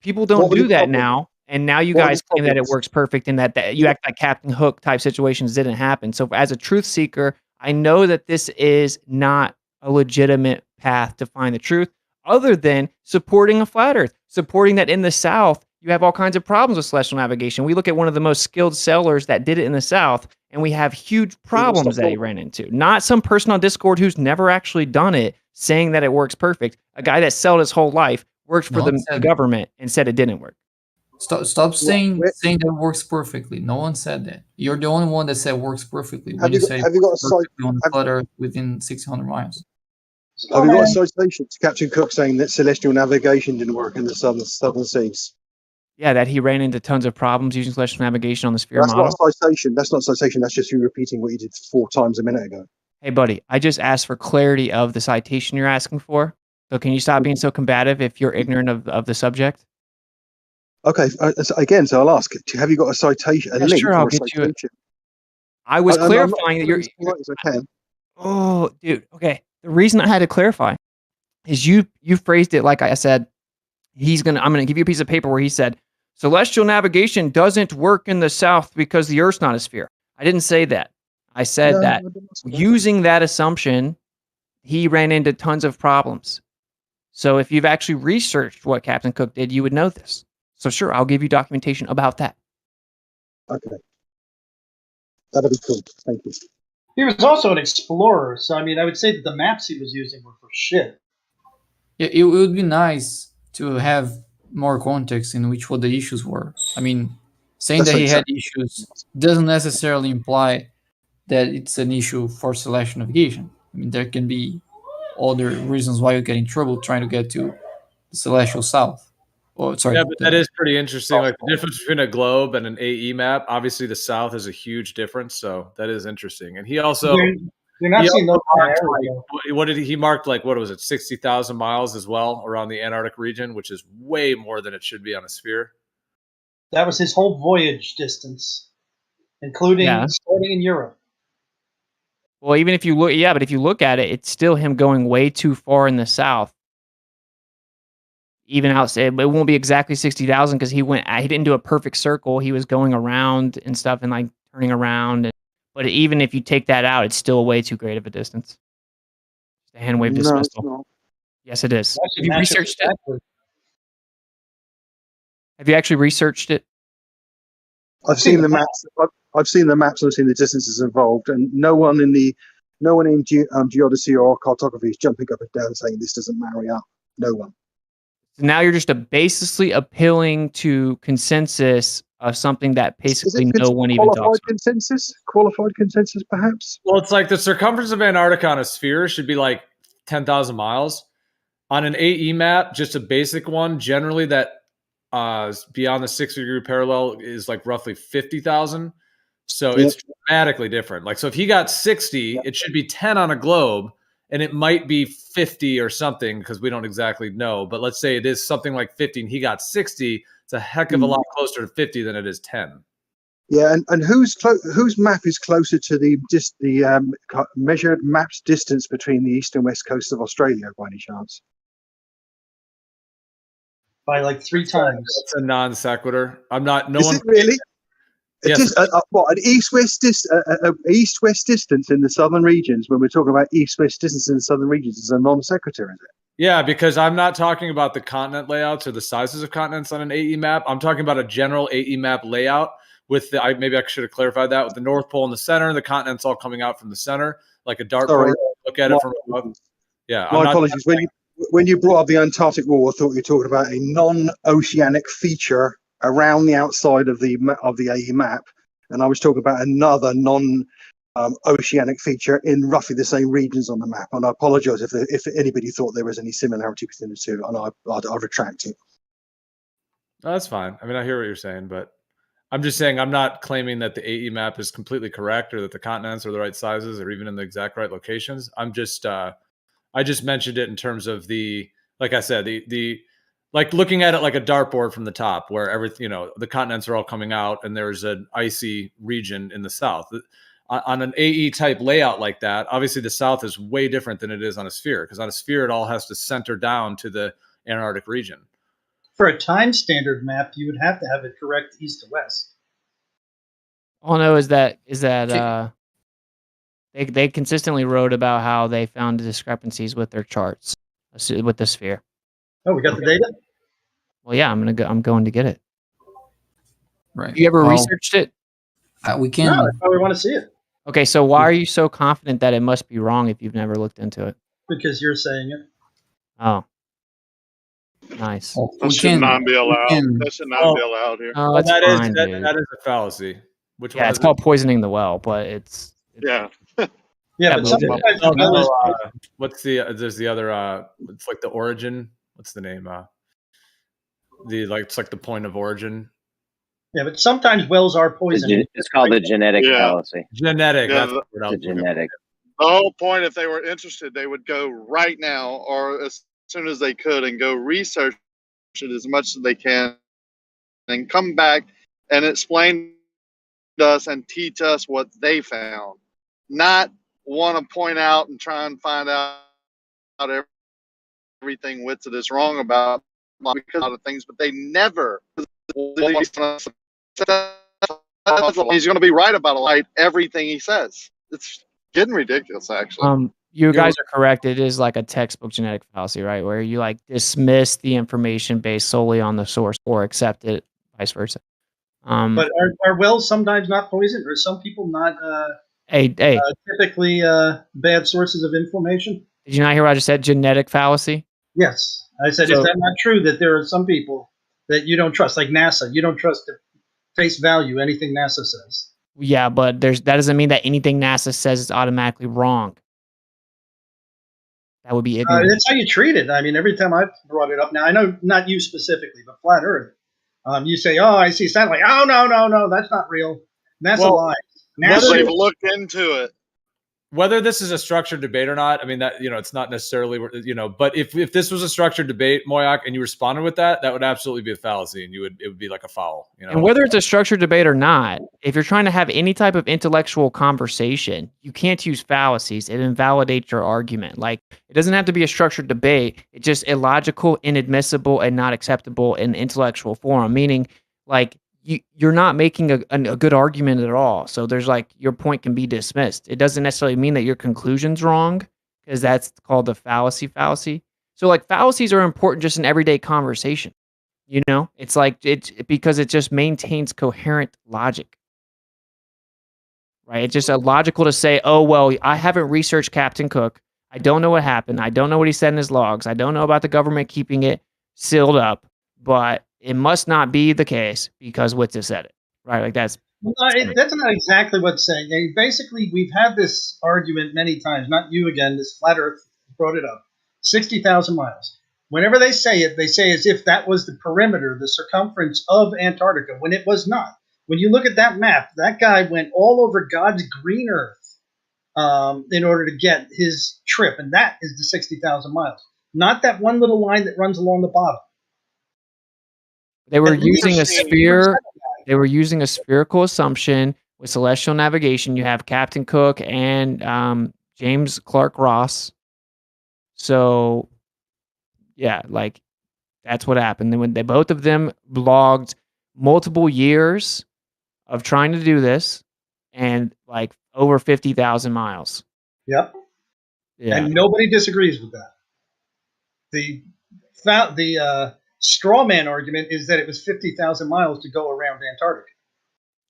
People don't do that now. And now you guys claim that it works perfect and that you act like Captain Hook type situations didn't happen. So as a truth seeker, I know that this is not a legitimate path to find the truth other than supporting a flat earth, supporting that in the South, you have all kinds of problems with celestial navigation. We look at one of the most skilled sellers that did it in the South, and we have huge problems that he ran into. Not some person on Discord who's never actually done it saying that it works perfect. A guy that sold his whole life, worked for the government, and said it didn't work. Stop saying that it works perfectly. No one said that. You're the only one that said works perfectly. When you say have you got a perfectly on the flat Earth within 600 miles. Have you got a citation to Captain Cook saying that celestial navigation didn't work in the southern seas? Yeah, that he ran into tons of problems using celestial navigation on the sphere model. That's not a citation. That's not a citation. That's just you repeating what you did 4 times a minute ago. Hey, buddy, I just asked for clarity of the citation you're asking for. So can you stop being so combative if you're ignorant of the subject? Okay, so I'll ask, have you got a citation, a link sure, or I'll a get you citation? I was I'm clarifying that you're as polite as I can. Oh, dude. Okay. The reason I had to clarify is you phrased it like I said, I'm going to give you a piece of paper where he said, celestial navigation doesn't work in the South because the Earth's not a sphere. I didn't say that. I said that using that assumption, he ran into tons of problems. So if you've actually researched what Captain Cook did, you would know this. So sure, I'll give you documentation about that. Okay. That'll be cool. Thank you. He was also an explorer, so I mean, I would say that the maps he was using were for shit. Yeah, it would be nice to have more context in which what the issues were. I mean, saying that he had issues doesn't necessarily imply that it's an issue for celestial navigation. I mean, there can be other reasons why you get in trouble trying to get to the celestial south. Oh, sorry. Yeah, but that is pretty interesting. Like the difference between a globe and an AE map. Obviously, the South is a huge difference, so that is interesting. And he also You're not seeing those kind of areas, what did he marked? Like what was it? 60,000 miles as well around the Antarctic region, which is way more than it should be on a sphere. That was his whole voyage distance, including starting in Europe. Well, even if you look, but if you look at it, it's still him going way too far in the South. Even outside, but it won't be exactly 60,000 because he didn't do a perfect circle. He was going around and stuff and like turning around. But even if you take that out, it's still way too great of a distance. It's a hand wave dismissal. It's not. Yes, it is. Have you researched it? Have you actually researched it? I've seen the maps. I've seen the maps. I've seen the distances involved, and no one in geodesy or cartography is jumping up and down saying this doesn't marry up. No one. So now you're just basically appealing to consensus of something that basically no one even talks about. Qualified consensus, perhaps? Well, it's like the circumference of Antarctica on a sphere should be like 10,000 miles. On an AE map, just a basic one, generally that beyond the 60-degree parallel is like roughly 50,000. So it's dramatically different. Like, so if he got 60, it should be 10 on a globe. And it might be 50 or something because we don't exactly know. But let's say it is something like 50 and he got 60. It's a heck of a lot closer to 50 than it is 10. Yeah, and whose map is closer to the measured mapped distance between the east and west coast of Australia, by any chance? By like 3 times. It's a non sequitur. I'm not. No Is one it really? Yes. An east-west distance in the southern regions? When we're talking about east-west distance in the southern regions, is a non sequitur, is it? Yeah, because I'm not talking about the continent layouts or the sizes of continents on an AE map. I'm talking about a general AE map layout with maybe I should have clarified that, with the North Pole in the center, the continents all coming out from the center, like a Sorry. dartboard. Look at My it from above. Yeah, My apologies. When you brought up the Antarctic Wall, I thought you were talking about a non-oceanic feature around the outside of the AE map, and I was talking about another non-oceanic feature in roughly the same regions on the map. And I apologise if anybody thought there was any similarity between the two, and I'd retract it. No, that's fine. I mean, I hear what you're saying, but I'm just saying I'm not claiming that the AE map is completely correct or that the continents are the right sizes or even in the exact right locations. I'm just I just mentioned it in terms of like I said, the like looking at it like a dartboard from the top, where everything, the continents are all coming out, and there's an icy region in the south. On an AE type layout like that, obviously the south is way different than it is on a sphere, because on a sphere it all has to center down to the Antarctic region. For a time standard map, you would have to have it correct east to west. All I know is that they consistently wrote about how they found discrepancies with their charts with the sphere. Oh, we got the data? Well, yeah, I'm going to get it. Right. You ever Well, researched it? We can. No, that's why we want to see it. Okay, so why are you so confident that it must be wrong if you've never looked into it? Because you're saying it. Oh, nice. That should not be allowed. That should not be allowed here. Oh, it's that fine, dude. that is a fallacy. Which Yeah, one it's is called poisoning the well, but it's Yeah. Yeah, but but sometimes No, the well is what's there's the other it's like the origin. What's the name? It's like the point of origin. Yeah, but sometimes wells are poisoned. It's called the genetic fallacy. Genetic. Yeah, That's the word I The was looking for. genetic. The whole point, if they were interested, they would go right now or as soon as they could and go research it as much as they can and come back and explain to us and teach us what they found. Not want to point out and try and find out everything Witsit is wrong about because of things, but they never. He's going to be right about everything he says. It's getting ridiculous, actually. You guys are correct. It is like a textbook genetic fallacy, right? Where you like dismiss the information based solely on the source or accept it, vice versa. But are wells sometimes not poisoned, or some people not typically bad sources of information? Did you not hear what I just said? Genetic fallacy? Yes. I said, is that not true that there are some people that you don't trust, like NASA? You don't trust at face value anything NASA says. Yeah, but that doesn't mean that anything NASA says is automatically wrong. That would be ignorant. That's how you treat it. I mean, every time I've brought it up, now I know not you specifically, but flat Earth. You say, "Oh, I see satellite." Oh, no, that's not real. That's a lie. They've looked into it. Whether this is a structured debate or not, I mean, that it's not necessarily, but if this was a structured debate, Moyak, and you responded with that would absolutely be a fallacy, and it would be like a foul. And whether it's a structured debate or not, if you're trying to have any type of intellectual conversation, you can't use fallacies. It invalidates your argument. Like, it doesn't have to be a structured debate. It's just illogical, inadmissible, and not acceptable in intellectual forum, meaning like you're not making a good argument at all. So there's like your point can be dismissed. It doesn't necessarily mean that your conclusion's wrong, because that's called the fallacy. So like fallacies are important just in everyday conversation. It's like because it just maintains coherent logic. Right? It's just illogical to say, "Oh, well, I haven't researched Captain Cook. I don't know what happened. I don't know what he said in his logs. I don't know about the government keeping it sealed up, but it must not be the case because Witsit said it." Right? Like that's not exactly what's saying. Basically, we've had this argument many times. Not you again. This flat Earth brought it up. 60,000 miles. Whenever they say it, they say as if that was the perimeter, the circumference of Antarctica, when it was not. When you look at that map, that guy went all over God's green Earth in order to get his trip, and that is the 60,000 miles. Not that one little line that runs along the bottom. They were using a sphere. They were using a spherical assumption with celestial navigation. You have Captain Cook and James Clark Ross. So, yeah, like that's what happened. Then when both of them blogged multiple years of trying to do this, and like over 50,000 miles. Yep. Yeah. And nobody disagrees with that. The straw man argument is that it was 50,000 miles to go around Antarctica.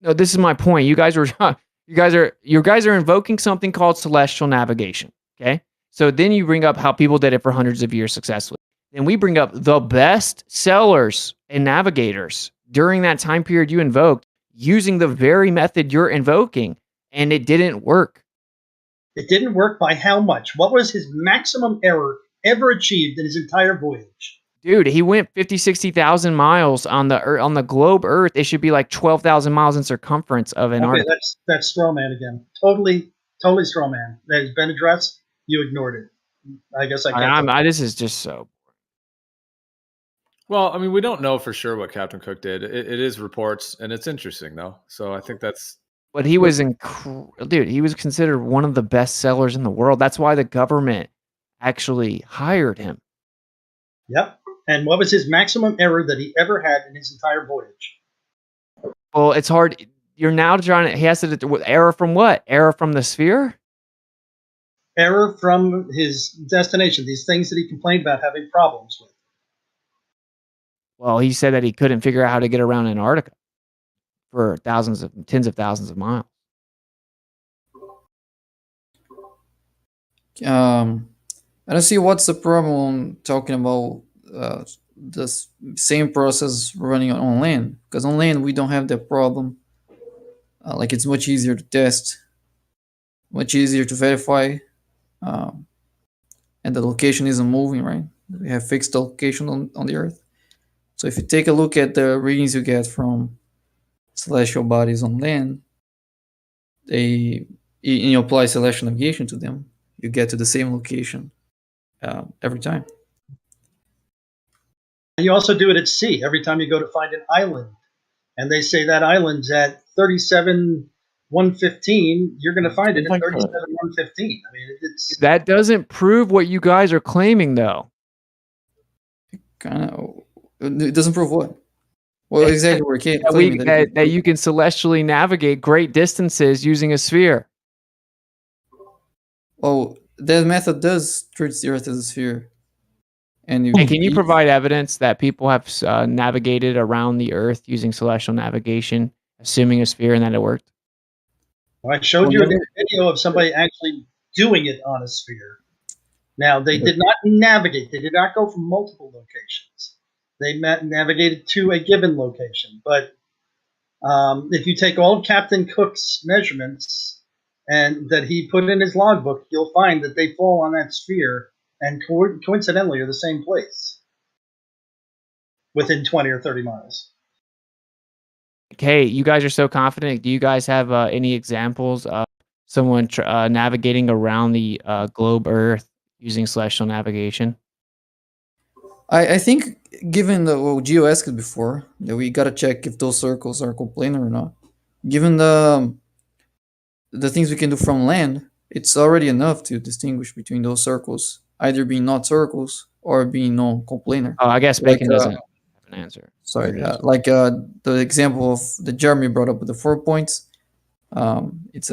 No, this is my point. You guys are invoking something called celestial navigation. Okay. So then you bring up how people did it for hundreds of years successfully. Then we bring up the best sellers and navigators during that time period you invoked using the very method you're invoking, and it didn't work. It didn't work by how much? What was his maximum error ever achieved in his entire voyage? Dude, he went 50, 60,000 miles on the globe Earth. It should be like 12,000 miles in circumference of Okay, Antarctica. that's straw man again. Totally straw man. That has been addressed. You ignored it. I guess I can't. This is just so. Well, I mean, we don't know for sure what Captain Cook did. It is reports, and it's interesting though. So I think that's. But he was dude. He was considered one of the best sellers in the world. That's why the government actually hired him. Yep. And what was his maximum error that he ever had in his entire voyage? Well, it's hard. You're now trying to. He has to error from what? Error from the sphere? Error from his destination. These things that he complained about having problems with. Well, he said that he couldn't figure out how to get around Antarctica for tens of thousands of miles. I don't see what's the problem talking about the same process running on land, because on land we don't have that problem. Like, it's much easier to test, much easier to verify, and the location isn't moving, right? We have fixed location on the Earth. So if you take a look at the readings you get from celestial bodies on land, you apply celestial navigation to them, you get to the same location every time. And you also do it at sea. Every time you go to find an island, and they say that island's at 37,115, you're going to find it at 37,115. I mean, That doesn't prove what you guys are claiming, though. It doesn't prove what? Well, exactly. We're claiming that you can celestially navigate great distances using a sphere. Oh, that method does treat the Earth as a sphere. And can you provide evidence that people have navigated around the Earth using celestial navigation, assuming a sphere, and that it worked? I showed you a video of somebody actually doing it on a sphere. Now, they did not navigate. They did not go from multiple locations. They navigated to a given location. But if you take all of Captain Cook's measurements and that he put in his logbook, you'll find that they fall on that sphere and coincidentally are the same place within 20 or 30 miles. Okay, you guys are so confident. Do you guys have any examples of someone navigating around the globe Earth using celestial navigation? I think, given what Gio asked before, that we gotta check if those circles are coplanar or not. Given the things we can do from land, it's already enough to distinguish between those circles, either being not circles or being non-coplanar. Oh, I guess Bacon doesn't have an answer. Sorry, the example of the Jeremy brought up with the 4 points. It's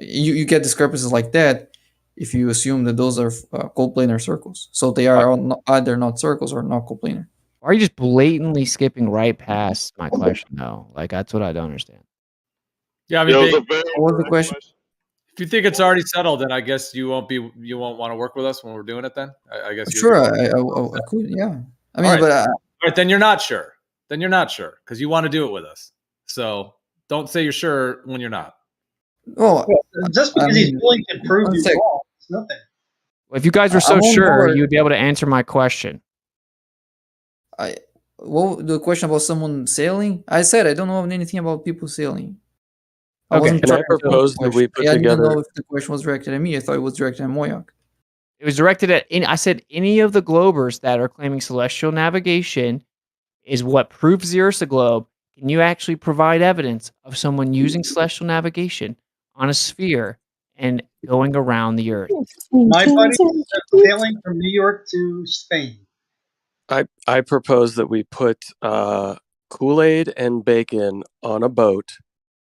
you get discrepancies like that if you assume that those are coplanar circles. So they are either not circles or not coplanar. Why are you just blatantly skipping right past my question, though? Like, that's what I don't understand. Yeah, I mean, what was the question? If you think it's already settled, then I guess you won't want to work with us when we're doing it. Then I guess. Sure, I could. Yeah, I mean, all right. but All right, then you're not sure. Then you're not sure because you want to do it with us. So don't say you're sure when you're not. Well, just because he's willing to prove you wrong, it's nothing. Well, if you guys were so sure, you'd be able to answer my question. The question about someone sailing? I said I don't know anything about people sailing. Okay, can I propose that we put I didn't together? know if the question was directed at me. I thought it was directed at Moyak. It was directed at I said any of the globers that are claiming celestial navigation is what proves the Earth's a globe. Can you actually provide evidence of someone using celestial navigation on a sphere and going around the Earth? My buddy is sailing from New York to Spain. I propose that we put Kool-Aid and Bacon on a boat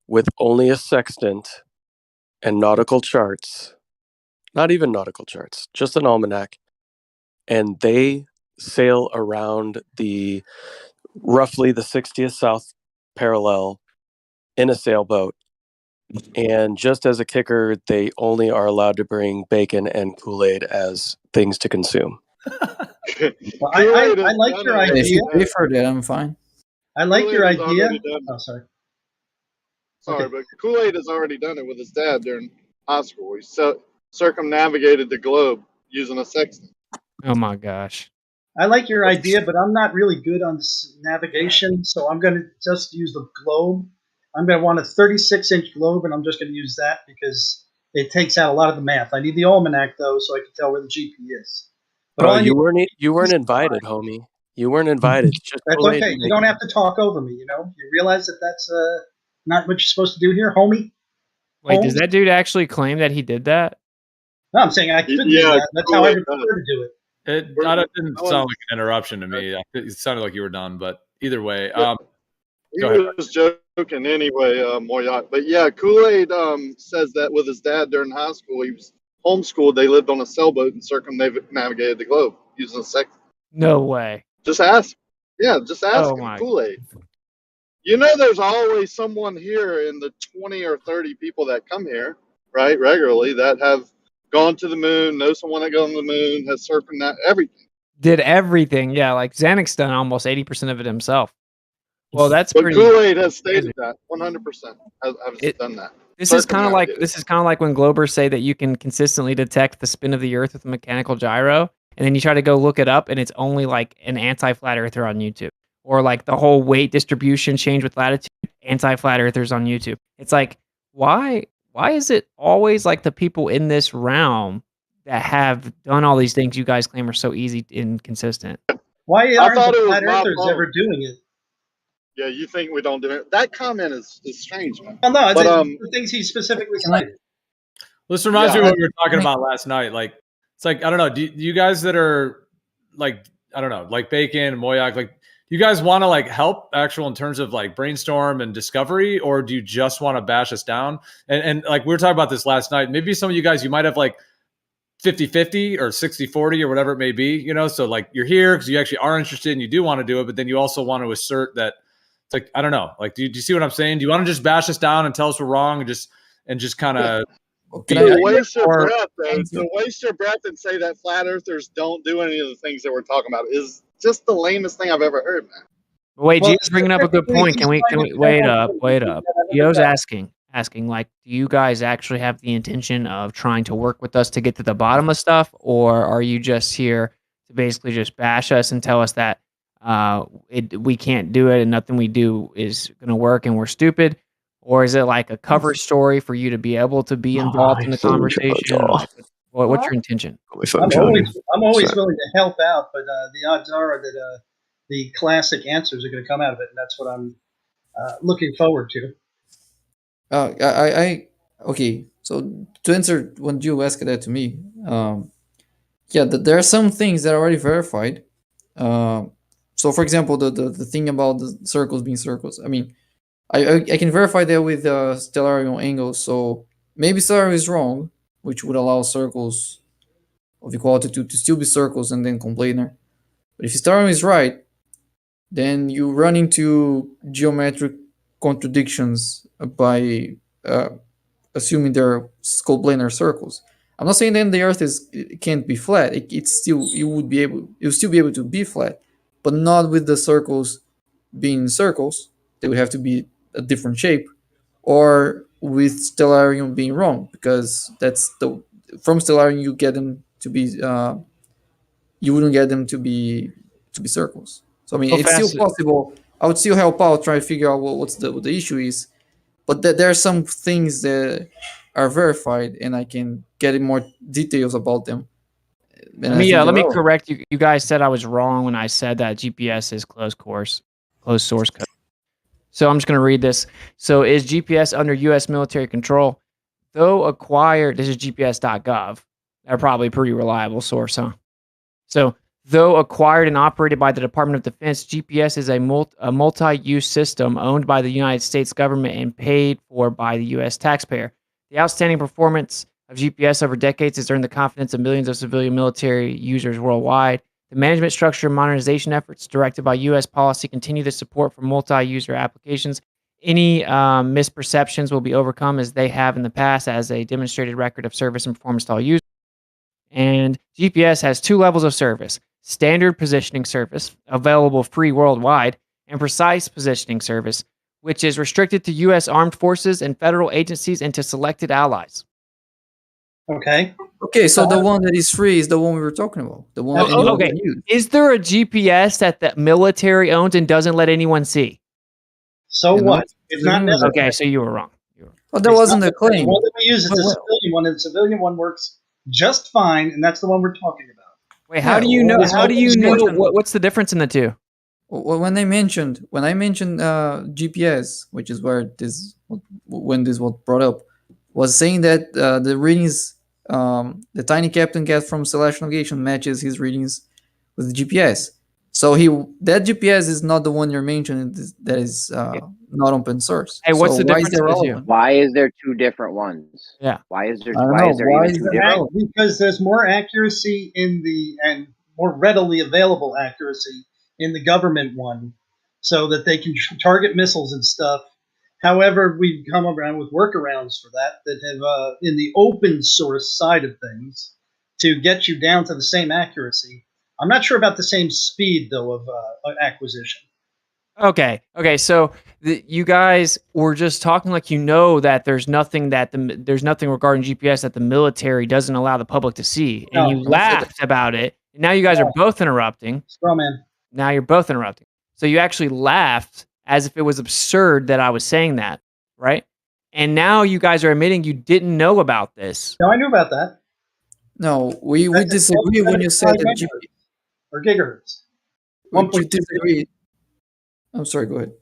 with only a sextant and nautical charts. Not even nautical charts, just an almanac. And they sail around roughly the 60th south parallel in a sailboat. And just as a kicker, they only are allowed to bring bacon and Kool-Aid as things to consume. Well, I like your If idea. you pay for that, I'm fine. I like your Kool-Aid has idea. already done Oh, it. sorry. Sorry, but Kool-Aid has already done it with his dad during high school. He circumnavigated the globe using a sextant. Oh my gosh. I like your idea, but I'm not really good on navigation, so I'm going to just use the globe. I'm going to want a 36-inch globe, and I'm just going to use that because it takes out a lot of the math. I need the almanac, though, so I can tell where the GP is. But all Bro, I need you weren't invited, homie. You weren't invited. It's just That's Kool-Aid okay. and You don't bacon. have to talk over me, you know? You realize that that's not what you're supposed to do here, homie? Wait, does Holmes? that dude actually claim that he did that? No, I'm saying I could do Yeah, that. That's how I Kool-Aid would does. prefer to do it. It didn't sound like an interruption to me. It sounded like you were done, but either way, He go ahead. was joking anyway, Moyak. But yeah, Kool-Aid says that with his dad during high school, he was homeschooled. They lived on a sailboat and circumnavigated the globe using a sextant. No way. Just ask. Yeah, just ask Oh him, my. Kool-Aid. You know, there's always someone here in the 20 or 30 people that come here, right, regularly that have gone to the moon, know someone that got on the moon, has everything. Did everything. Yeah, like Xanax done almost 80% of it himself. Well, that's But pretty Kool-Aid has crazy. stated that 100% has It- done that. This is kind of like Circumnavigated. when Globers say that you can consistently detect the spin of the Earth with a mechanical gyro, and then you try to go look it up, and it's only like an anti-flat earther on YouTube, or like the whole weight distribution change with latitude, anti-flat earthers on YouTube. It's like why is it always like the people in this realm that have done all these things you guys claim are so easy and consistent? Why I aren't thought the it was flat my earthers phone. ever doing it? Yeah, you think we don't do it? That comment is strange, man. Well, no, But the things he specifically cited. This reminds Yeah, me of what we were talking about last night. Like, it's like, I don't know. Do you guys that are like, I don't know, like Bacon and Moyak, like, do you guys want to like help actual in terms of like brainstorm and discovery, or do you just want to bash us down? And like, we were talking about this last night. Maybe some of you guys, you might have like 50-50 or 60-40 or whatever it may be, you know? So like you're here because you actually are interested and you do want to do it, but then you also want to assert that it's like, I don't know, like, do you see what I'm saying? Do you want to just bash us down and tell us we're wrong and just kind of to waste your breath, though, to waste your breath and say that flat earthers don't do any of the things that we're talking about is just the lamest thing I've ever heard, man. Wait, Well, Gio's bringing up a good point. Can we wait up? Gio's asking like, do you guys actually have the intention of trying to work with us to get to the bottom of stuff, or are you just here to basically just bash us and tell us that we can't do it and nothing we do is going to work and we're stupid? Or is it like a cover story for you to be able to be involved in the conversation? Like, what's your intention? I'm always willing to help out, but the odds are that the classic answers are going to come out of it, and that's what I'm looking forward to. Okay. So to answer when you asked that to me, there are some things that are already verified. So for example, the thing about the circles being circles. I mean, I can verify that with stellarium angles. So maybe stellarium is wrong, which would allow circles of equality to still be circles and then coplanar. But if stellarium is right, then you run into geometric contradictions by assuming they're coplanar circles. I'm not saying then the Earth can't be flat. It's still you'll still be able to be flat, but not with the circles being circles. They would have to be a different shape, or with stellarium being wrong, because from stellarium you get them to be you wouldn't get them to be circles. So I mean, How it's still fast- possible. I would still help out, try to figure out what the issue is, but there are some things that are verified, and I can get in more details about them. And Let me correct you. You guys said I was wrong when I said that GPS is closed source code. So I'm just going to read this. So is GPS under U.S. military control? Though acquired, this is GPS.gov. They're probably a pretty reliable source, huh? So though acquired and operated by the Department of Defense, GPS is a multi-use system owned by the United States government and paid for by the U.S. taxpayer. The outstanding performance of GPS over decades has earned the confidence of millions of civilian military users worldwide. The management structure and modernization efforts directed by U.S. policy continue the support for multi-user applications Any misperceptions will be overcome as they have in the past as a demonstrated record of service and performance to all users. And GPS has 2 levels of service: standard positioning service, available free worldwide, and precise positioning service, which is restricted to U.S. armed forces and federal agencies and to selected allies. Okay. Okay, so the one that is free is the one we were talking about. The one Oh, anyone okay. can use. Is there a GPS that the military owns and doesn't let anyone see? So what? It's not necessary. Okay, so you were wrong. But there It's wasn't not a claim. The one that we use is Wait, the what? civilian one, and the civilian one works just fine, and that's the one we're talking about. Wait, how do you know? There's How no do you know? distinction. What's the difference in the two? Well, when I mentioned GPS, which is where when this was brought up, was saying that the readings the tiny captain gets from Celestial Navigation matches his readings with the GPS. So that GPS is not the one you're mentioning. That is not open source. Hey, what's so the why is difference that in the two? relevant? Why is there 2 different ones? Yeah. Why is there? I don't Why know. is there Why even is 2 that different? relevant? Because there's more accuracy and more readily available accuracy in the government one, so that they can target missiles and stuff. However, we've come around with workarounds for that have in the open source side of things to get you down to the same accuracy. I'm not sure about the same speed though of acquisition. Okay. So you guys were just talking like that there's nothing regarding GPS that the military doesn't allow the public to see, and No, you laughed about it. And now you guys are both interrupting. Straw man. Now you're both interrupting. So you actually laughed as if it was absurd that I was saying that, right? And now you guys are admitting you didn't know about this. No, I knew about that. No, we disagree when you said that GPS. Or gigahertz. We disagree. I'm sorry. Go ahead.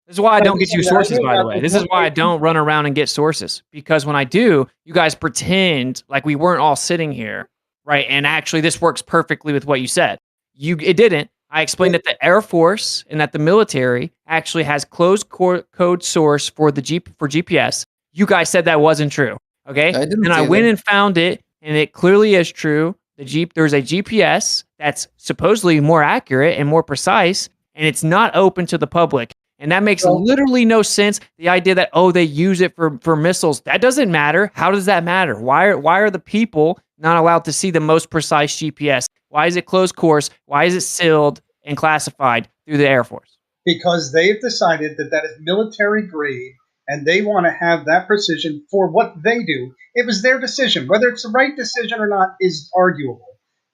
This is why I don't get you sources, by the way. This is why I don't run around and get sources, because when I do, you guys pretend like we weren't all sitting here, right? And actually, this works perfectly with what you said. It didn't. I explained that the Air Force and that the military actually has closed code source for GPS. You guys said that wasn't true, okay? And I went and found it, and it clearly is true. There's a GPS that's supposedly more accurate and more precise, and it's not open to the public. And that makes literally no sense. The idea that, they use it for missiles, that doesn't matter. How does that matter? Why are the people not allowed to see the most precise GPS? Why is it closed course? Why is it sealed and classified through the Air Force? Because they've decided that is military grade, and they want to have that precision for what they do. It was their decision. Whether it's the right decision or not is arguable.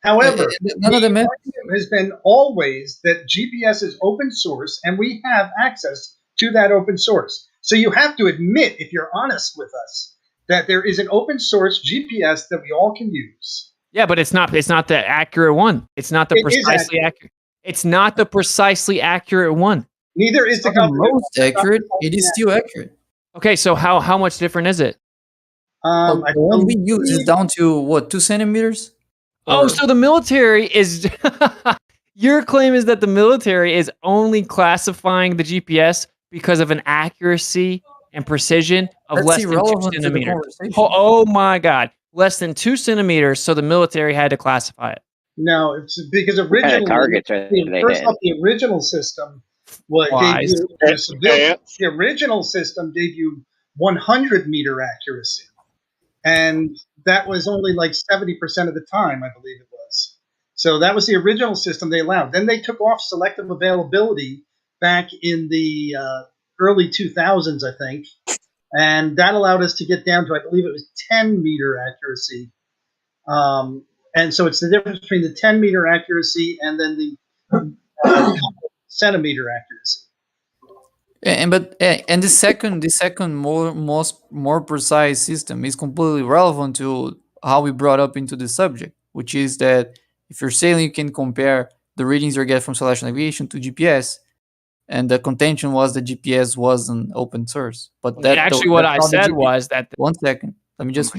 However, the argument has been always that GPS is open source, and we have access to that open source. So you have to admit, if you're honest with us, that there is an open source GPS that we all can use. Yeah, but it's not the accurate one. It's not the precisely accurate. It's not the precisely accurate one. Neither is the most accurate. It is still accurate. Okay, so how much different is it? The one we use is down to what, 2 centimeters? So the military is. Your claim is that the military is only classifying the GPS because of an accuracy and precision of That's less than 2 irrelevant to the centimeters. conversation. Oh my God, less than 2 centimeters. So the military had to classify it. No, it's because originally, targets are they first hit? off, the original system Wise. gave you the original system gave you 100-meter accuracy, and that was only like 70% of the time, I believe it was. So that was the original system they allowed. Then they took off selective availability back in the early 2000s, I think, and that allowed us to get down to, I believe it was 10-meter accuracy. And so it's the difference between the 10-meter accuracy and then the centimeter accuracy. And the second more precise system is completely relevant to how we brought up into the subject, which is that if you're saying you can compare the readings you get from Celestial Navigation to GPS, and the contention was that GPS wasn't open source, but that Actually, what I said was that. 1 second, let me just.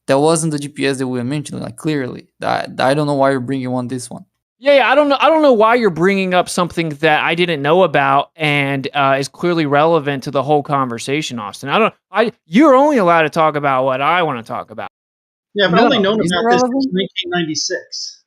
That wasn't the GPS that we were mentioning. Like clearly, I don't know why you're bringing on this one. Yeah, I don't know why you're bringing up something that I didn't know about and is clearly relevant to the whole conversation, Austin. You're only allowed to talk about what I want to talk about. Yeah, I've only known about this since 1996.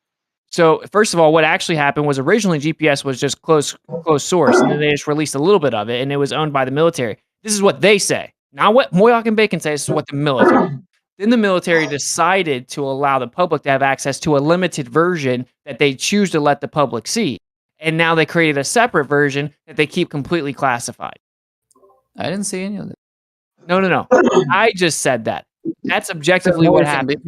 So first of all, what actually happened was originally GPS was just closed source, and then they just released a little bit of it, and it was owned by the military. This is what they say, not what Moyock and Bacon say. This is what the military. Then the military decided to allow the public to have access to a limited version that they choose to let the public see, and now they created a separate version that they keep completely classified. I didn't see any of that. No. I just said that. That's objectively what happened.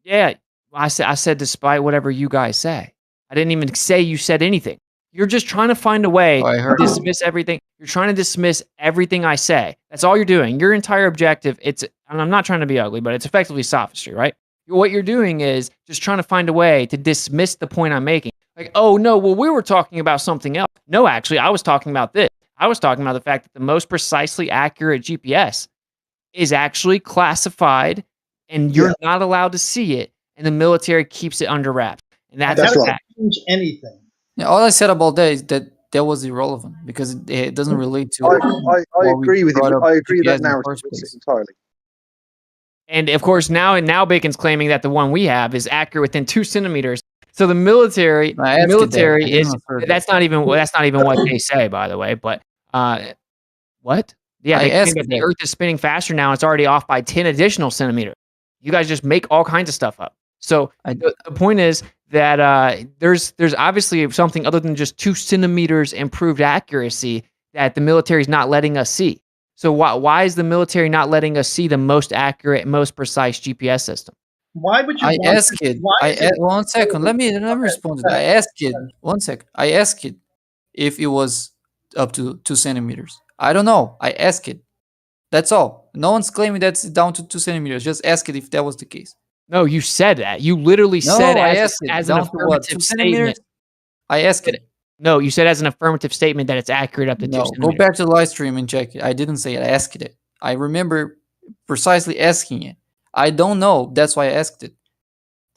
Yeah, I said despite whatever you guys say. I didn't even say you said anything. You're just trying to find a way to dismiss everything. You're trying to dismiss everything I say. That's all you're doing. Your entire objective, and I'm not trying to be ugly, but it's effectively sophistry, right? What you're doing is just trying to find a way to dismiss the point I'm making. Like, oh, no, well, we were talking about something else. No, actually, I was talking about this. I was talking about the fact that the most precisely accurate GPS is actually classified, and you're not allowed to see it, and the military keeps it under wraps. And that's right. fact. Change anything. Yeah, all I said about that is that was irrelevant because it doesn't relate to. I agree with you. I agree with that narrative entirely. And of course, now Bacon's claiming that the one we have is accurate within 2 centimeters. So the military is that's not even what they say, by the way. But what? Yeah, they claim that the Earth is spinning faster now. It's already off by 10 additional centimeters. You guys just make all kinds of stuff up. So the point is that there's obviously something other than just 2 centimeters improved accuracy that the military is not letting us see. So why is the military not letting us see the most accurate, most precise GPS system? Why would you? I asked it. 1 second. Let me respond to that. I asked it. 1 second. I asked it if it was up to 2 centimeters. I don't know. I asked it. That's all. No one's claiming that's down to 2 centimeters. Just ask it if that was the case. No, you said that. You literally said as an affirmative statement. I asked it. No, you said as an affirmative statement that it's accurate up to 2 centimeters. Go back to the live stream and check it. I didn't say it. I asked it. I remember precisely asking it. I don't know. That's why I asked it.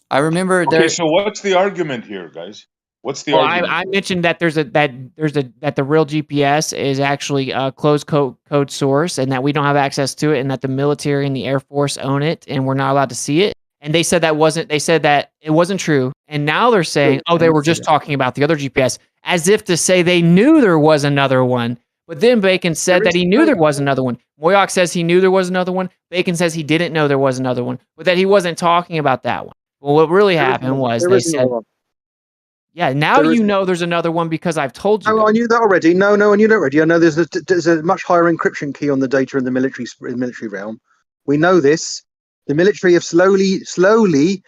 I remember. Okay, so what's the argument here, guys? What's the argument? I mentioned that that the real GPS is actually a closed code source, and that we don't have access to it, and that the military and the Air Force own it, and we're not allowed to see it. And they said that it wasn't true. And now they're saying, oh, they were just talking about the other GPS, as if to say they knew there was another one. But then Bacon said that he knew there was another one. Moyock says he knew there was another one. Bacon says he didn't know there was another one, but that he wasn't talking about that one. Well, what really happened was they said, yeah, now you know there's another one because I've told you. No, I knew that already. No, I knew that already. I know there's a much higher encryption key on the data in the military realm. We know this. The military have slowly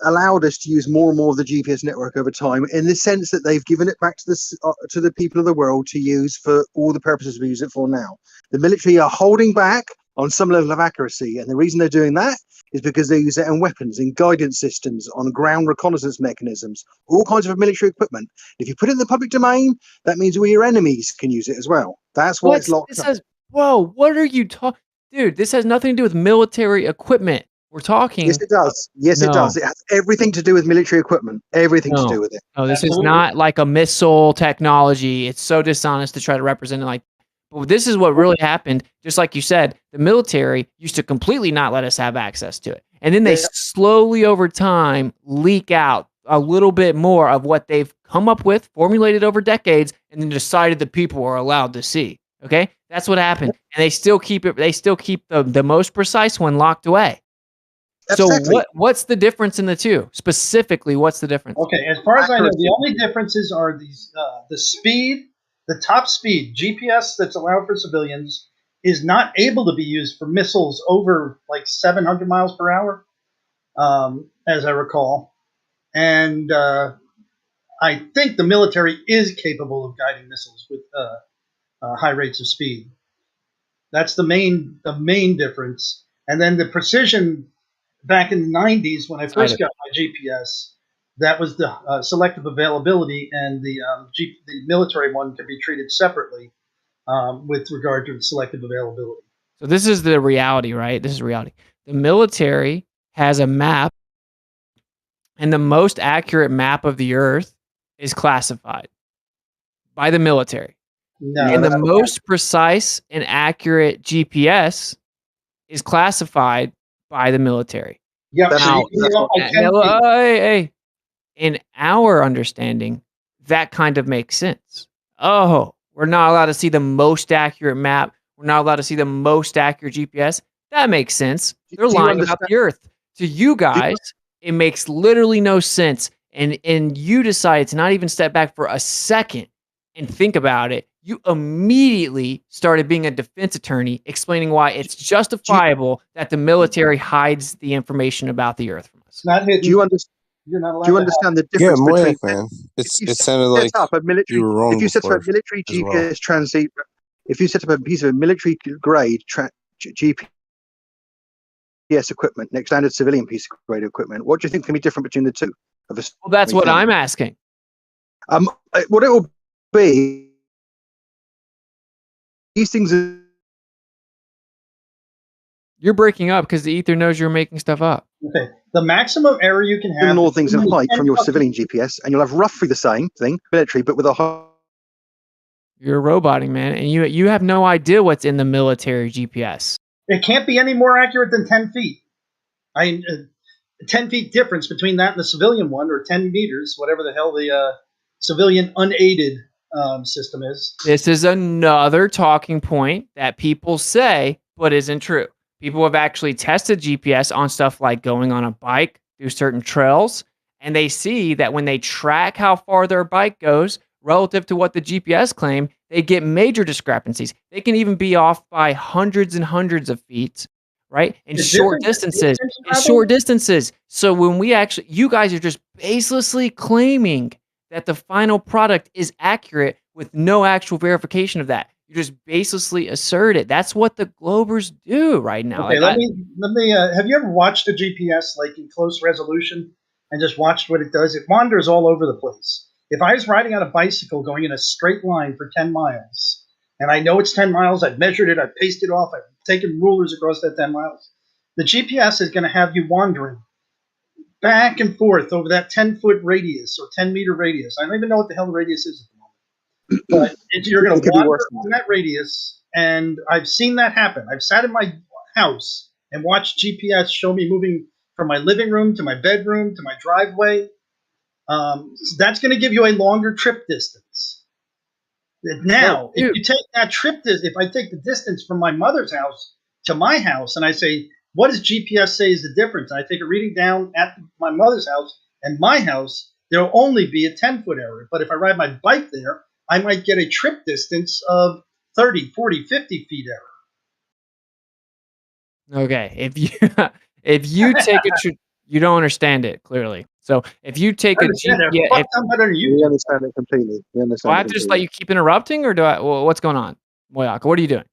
allowed us to use more and more of the GPS network over time, in the sense that they've given it back to the people of the world to use for all the purposes we use it for now. The military are holding back on some level of accuracy, and the reason they're doing that is because they use it in weapons, in guidance systems, on ground reconnaissance mechanisms, all kinds of military equipment. If you put it in the public domain, that means all your enemies can use it as well. That's why it's locked up. Whoa, what are you talking? Dude, this has nothing to do with military equipment. We're talking. Yes, it does. Yes, it does. It has everything to do with military equipment. Everything to do with it. No, this is not like a missile technology. It's so dishonest to try to represent it like. But this is what really happened. Just like you said, the military used to completely not let us have access to it. And then they slowly over time leak out a little bit more of what they've come up with, formulated over decades, and then decided the people are allowed to see. Okay? That's what happened. And they still keep it, the most precise one locked away. Exactly. So what's the difference in the two? Specifically, what's the difference? Okay, as far as I know, the only differences are these the speed. The top speed GPS that's allowed for civilians is not able to be used for missiles over like 700 miles per hour, as I recall. And I think the military is capable of guiding missiles with high rates of speed. That's the main difference. And then the precision back in the 90s when I first got my GPS. That was the selective availability, and the military one can be treated separately with regard to the selective availability. So this is the reality, right? This is reality. The military has a map, and the most accurate map of the Earth is classified by the military. No, and the most precise and accurate GPS is classified by the military. Yeah. Now, hey. in our understanding, that kind of makes sense. Oh, we're not allowed to see the most accurate map. We're not allowed to see the most accurate GPS. That makes sense. They're Do you lying about understand? the Earth. To you guys, it makes literally no sense. And you decided to not even step back for a second and think about it. You immediately started being a defense attorney, explaining why it's justifiable that the military hides the information about the Earth from us. It's not hidden. Do you understand? You're not allowed Do you to understand the Yeah, difference Moyak, between man. if you It sounded set like up a you military were wrong if you set up a before military as well. GPS transceiver, if you set up a piece of military grade GPS equipment next to standard civilian piece of grade equipment, what do you think can be different between the two? Well, that's what I'm asking. What it will be, these things are You're breaking up because the ether knows you're making stuff up. Okay. The maximum error you can have. doing all things in is height from 10 your fucking- civilian GPS, and you'll have roughly the same thing, military, but with a high. You're roboting, man, and you have no idea what's in the military GPS. It can't be any more accurate than 10 feet. 10 feet difference between that and the civilian one, or 10 meters, whatever the hell the civilian unaided system is. This is another talking point that people say, but isn't true. People have actually tested GPS on stuff like going on a bike through certain trails, and they see that when they track how far their bike goes relative to what the GPS claim, they get major discrepancies. They can even be off by hundreds and hundreds of feet, right? In Is short different- distances. different In travel? short distances. So when we actually, you guys are just baselessly claiming that the final product is accurate with no actual verification of that. You just baselessly assert it. That's what the Globers do right now. Okay, Like, let me. Have you ever watched a GPS like in close resolution and just watched what it does? It wanders all over the place. If I was riding on a bicycle going in a straight line for 10 miles, and I know it's 10 miles, I've measured it, I've pasted off, I've taken rulers across that 10 miles, the GPS is going to have you wandering back and forth over that 10-foot radius or 10-meter radius. I don't even know what the hell the radius is at the moment. But you're going It to could be wander worse than on that radius, and I've seen that happen. I've sat in my house and watched GPS show me moving from my living room to my bedroom to my driveway. That's going to give you a longer trip distance. Now, if you take that trip if I take the distance from my mother's house to my house, and I say, what does GPS say is the difference? And I take a reading down at my mother's house and my house, there'll only be a 10-foot error. But if I ride my bike there, I might get a trip distance of 30, 40, 50 feet error. okay, if you take a you don't understand it clearly. So if you take I a understand that. GPS, Fuck, I'm better than you. We understand it completely. We do understand. I have to just let you keep interrupting, or do I? Well, what's going on, Moyaka? What are you doing?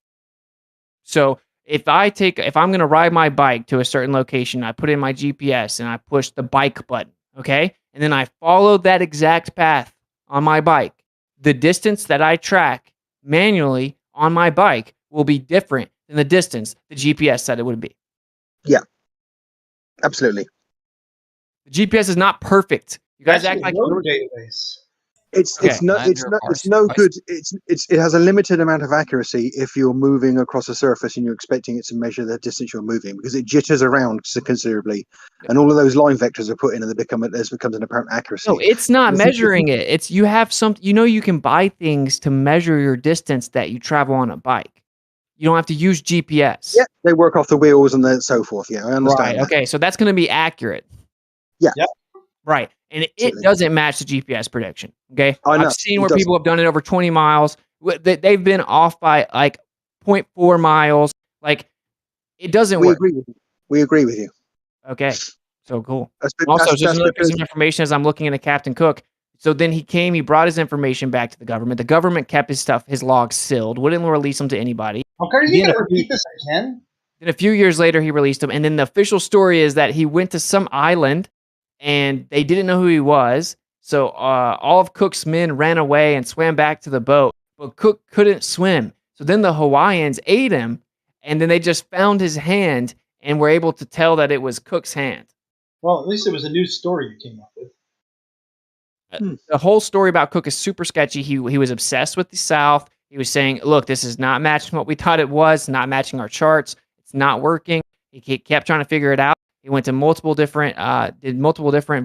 So if I'm going to ride my bike to a certain location, I put in my GPS and I push the bike button, okay, and then I follow that exact path on my bike. The distance that I track manually on my bike will be different than the distance the GPS said it would be. Yeah, absolutely. The GPS is not perfect. You guys That's act like your database. It's Okay. no good. It has a limited amount of accuracy if you're moving across a surface and you're expecting it to measure the distance you're moving, because it jitters around considerably, and all of those line vectors are put in, and there's becomes an apparent accuracy. No, it's not measuring it. It's you have some. You can buy things to measure your distance that you travel on a bike. You don't have to use GPS. Yeah, they work off the wheels and so forth. Yeah, I understand. Right. That. Okay. So that's going to be accurate. Yeah. Yep. Right. And it doesn't match the GPS prediction. Okay. I know. I've seen It where doesn't. people have done it over 20 miles. They've been off by like 0.4 miles. Like it doesn't We work. agree with you. We agree with you. Okay. So cool. That's Also, just another piece because of information as I'm looking into Captain Cook. So then he brought his information back to the government. The government kept his logs sealed, wouldn't release them to anybody. Okay, you gotta repeat this again. Then a few years later, he released them. And then the official story is that he went to some island and they didn't know who he was. So all of Cook's men ran away and swam back to the boat. But Cook couldn't swim. So then the Hawaiians ate him. And then they just found his hand and were able to tell that it was Cook's hand. Well, at least it was a new story you came up with. The whole story about Cook is super sketchy. He was obsessed with the South. He was saying, look, this is not matching what we thought it was, not matching our charts. It's not working. He kept trying to figure it out. He went to multiple different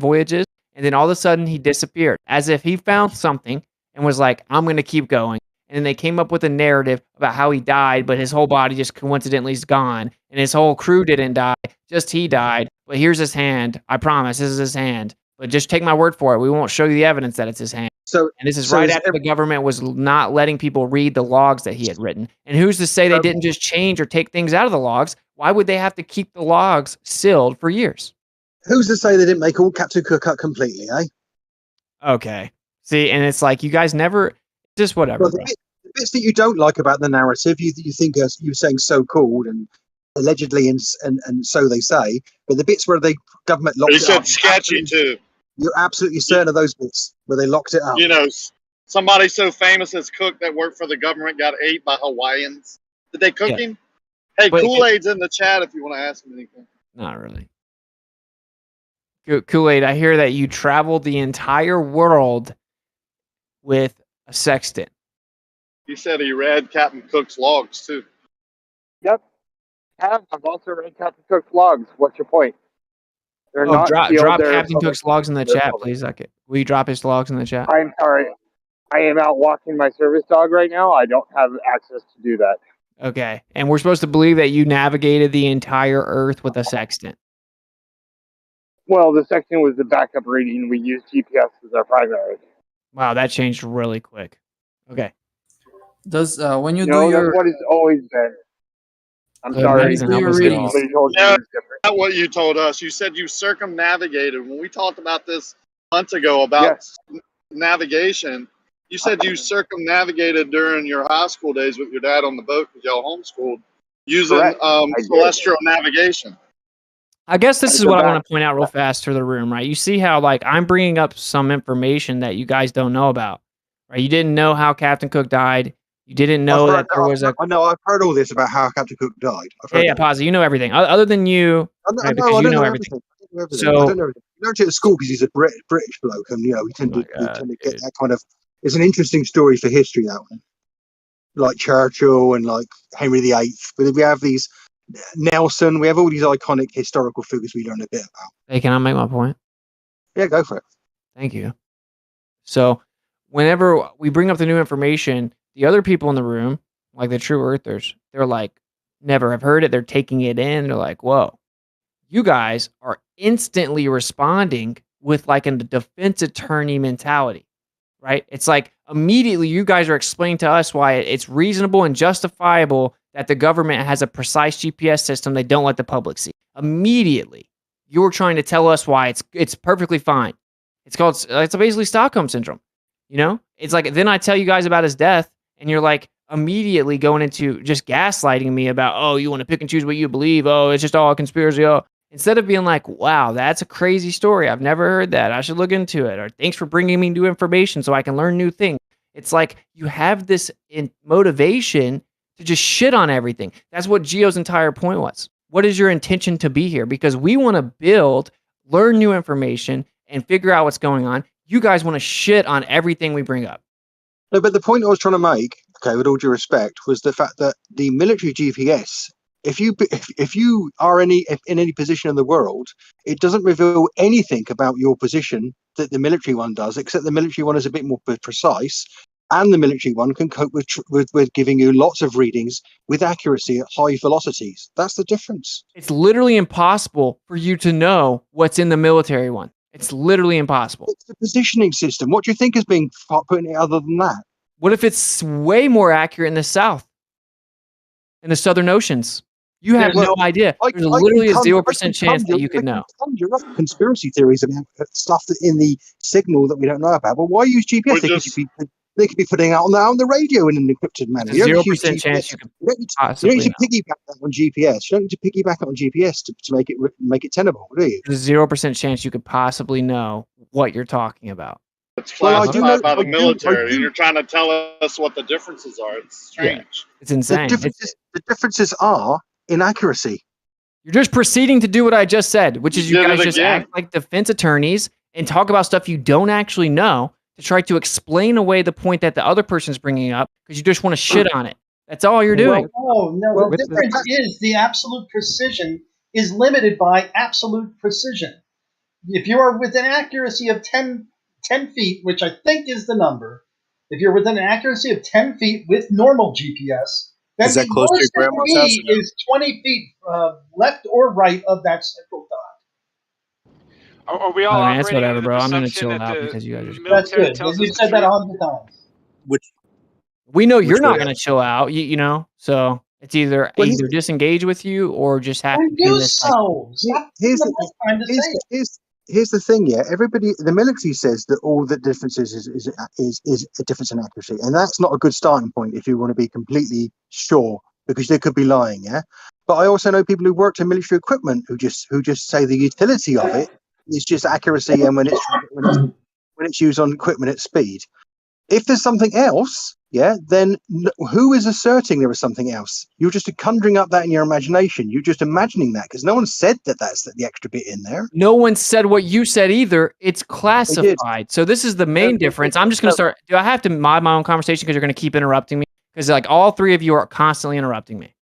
voyages, and then all of a sudden he disappeared, as if he found something and was like, I'm going to keep going. And then they came up with a narrative about how he died, but his whole body just coincidentally is gone, and his whole crew didn't die, just he died. But here's his hand. I promise, this is his hand. But just take my word for it. We won't show you the evidence that it's his hand. So, And this is so right is after the government was not letting people read the logs that he had written. And who's to say they didn't just change or take things out of the logs? Why would they have to keep the logs sealed for years? who's to say they didn't make all Captain Cook up completely, eh? Okay. See, and it's like you guys never just whatever, Well, bro. the bits that you don't like about the narrative, you think you're saying so called and allegedly and so they say, but the bits where the government locked He it said up, sketchy too. you're absolutely certain of those bits where they locked it up. You know, somebody so famous as Cook that worked for the government got ate by Hawaiians. Did they cook Yeah. him? Hey, But- Kool-Aid's in the chat if you want to ask him anything. Not really. Kool-Aid, I hear that you traveled the entire world with a sextant. He said he read Captain Cook's logs too. Yep. I've also read Captain Cook's logs. What's your point? They're Oh, not drop sealed. They're Captain public. Cook's logs in the They're chat, public. please. Okay. Will you drop his logs in the chat? I'm sorry. I am out walking my service dog right now. I don't have access to do that. Okay. And we're supposed to believe that you navigated the entire Earth with a sextant. Well, the section was the backup reading. We used GPS as our primary. Wow, that changed really quick. Okay. Does when you No, do that's your what it's always been. I'm So sorry. that doesn't help us at all. Somebody told you Yeah, it was different. that's what you told us. You said you circumnavigated. When we talked about this months ago about navigation, you said you circumnavigated during your high school days with your dad on the boat because y'all homeschooled using Correct. I did. celestial navigation. I guess this It's is a what I back- want to point out real fast to the room, right? You see how, like, I'm bringing up some information that you guys don't know about, right? You didn't know how Captain Cook died. You didn't know that there was a... I know, I've heard all this about how Captain Cook died. I've heard Yeah, that. Pazzi, you know everything. Other than you, I know, right, I because you don't know know everything. everything. I don't know everything. So- I don't know everything. You learned it at school because he's a British bloke, and you know we tend to get that kind of. It's an interesting story for history, that one. Like Churchill and like Henry VIII, but we have these Nelson. We have all these iconic historical figures we learn a bit about. Hey, can I make my point? Yeah, go for it. Thank you. So, whenever we bring up the new information, the other people in the room, like the true earthers, they're like, never have heard it. They're taking it in. They're like, whoa. You guys are instantly responding with like a defense attorney mentality, right? It's like immediately you guys are explaining to us why it's reasonable and justifiable that the government has a precise GPS system they don't let the public see. Immediately, you're trying to tell us why it's perfectly fine. It's basically Stockholm syndrome. You know, it's like then I tell you guys about his death, and you're like immediately going into just gaslighting me about, oh, you want to pick and choose what you believe. Oh, it's just all a conspiracy. Oh, instead of being like, wow, that's a crazy story. I've never heard that. I should look into it. Or thanks for bringing me new information so I can learn new things. It's like you have this motivation to just shit on everything. That's what Gio's entire point was. What is your intention to be here? Because we want to build, learn new information, and figure out what's going on. You guys want to shit on everything we bring up. No, but the point I was trying to make, okay, with all due respect, was the fact that the military GPS, if you are in any position in the world, it doesn't reveal anything about your position that the military one does, except the military one is a bit more precise, and the military one can cope with giving you lots of readings with accuracy at high velocities. That's the difference. It's literally impossible for you to know what's in the military one. It's literally impossible. It's the positioning system. What do you think is being put in it other than that? What if it's way more accurate in the South? In the Southern Oceans? You have no idea. There's literally a 0% chance that you could know. Conjure up conspiracy theories about stuff that in the signal that we don't know about. But why use GPS? They could be putting out on the radio in an encrypted manner. There's a 0% chance you could possibly you don't need to know. piggyback that on GPS. You don't need to piggyback it on GPS to make it tenable, do you? There's a 0% chance you could possibly know what you're talking about. It's Well, I do classified know- by the I do- military, I do- and you're trying to tell us what the differences are. It's strange. It's insane. The differences are inaccuracy. You're just proceeding to do what I just said, which is You you did guys it just again. act like defense attorneys and talk about stuff you don't actually know to try to explain away the point that the other person's bringing up because you just want to shit on it. That's all you're doing. No. The difference is the absolute precision is limited by absolute precision. if you are within accuracy of 10 feet, which I think is the number, if you're within an accuracy of 10 feet with normal GPS, then Is that the close to your worst it can grandma's house be or no? is 20 feet left or right of that central dot. Are we all Oh, man, it's operating whatever, under the bro. I'm gonna presumption chill that out the because you guys are. That's military good. tells us You've the said that truth? 100 times. Which We know you're Which not way? gonna chill out. You know, so it's either Well, here's, disengage with you or just have Well, to be in do this like. so. Stop here's taking the the time to here's say it. here's the thing. Yeah, everybody, the military says that all the differences is a difference in accuracy, and that's not a good starting point if you want to be completely sure, because they could be lying. Yeah, but I also know people who worked in military equipment who just say the utility of it is just accuracy, and when it's used on equipment at speed. If there's something else, yeah, then who is asserting there is something else? You're just conjuring up that in your imagination. You're just imagining that because no one said that that's the extra bit in there. No one said what you said either. It's They did. classified. So this is the main difference. I'm just gonna start. Do I have to mod my own conversation because you're gonna keep interrupting me? Because like all three of you are constantly interrupting me.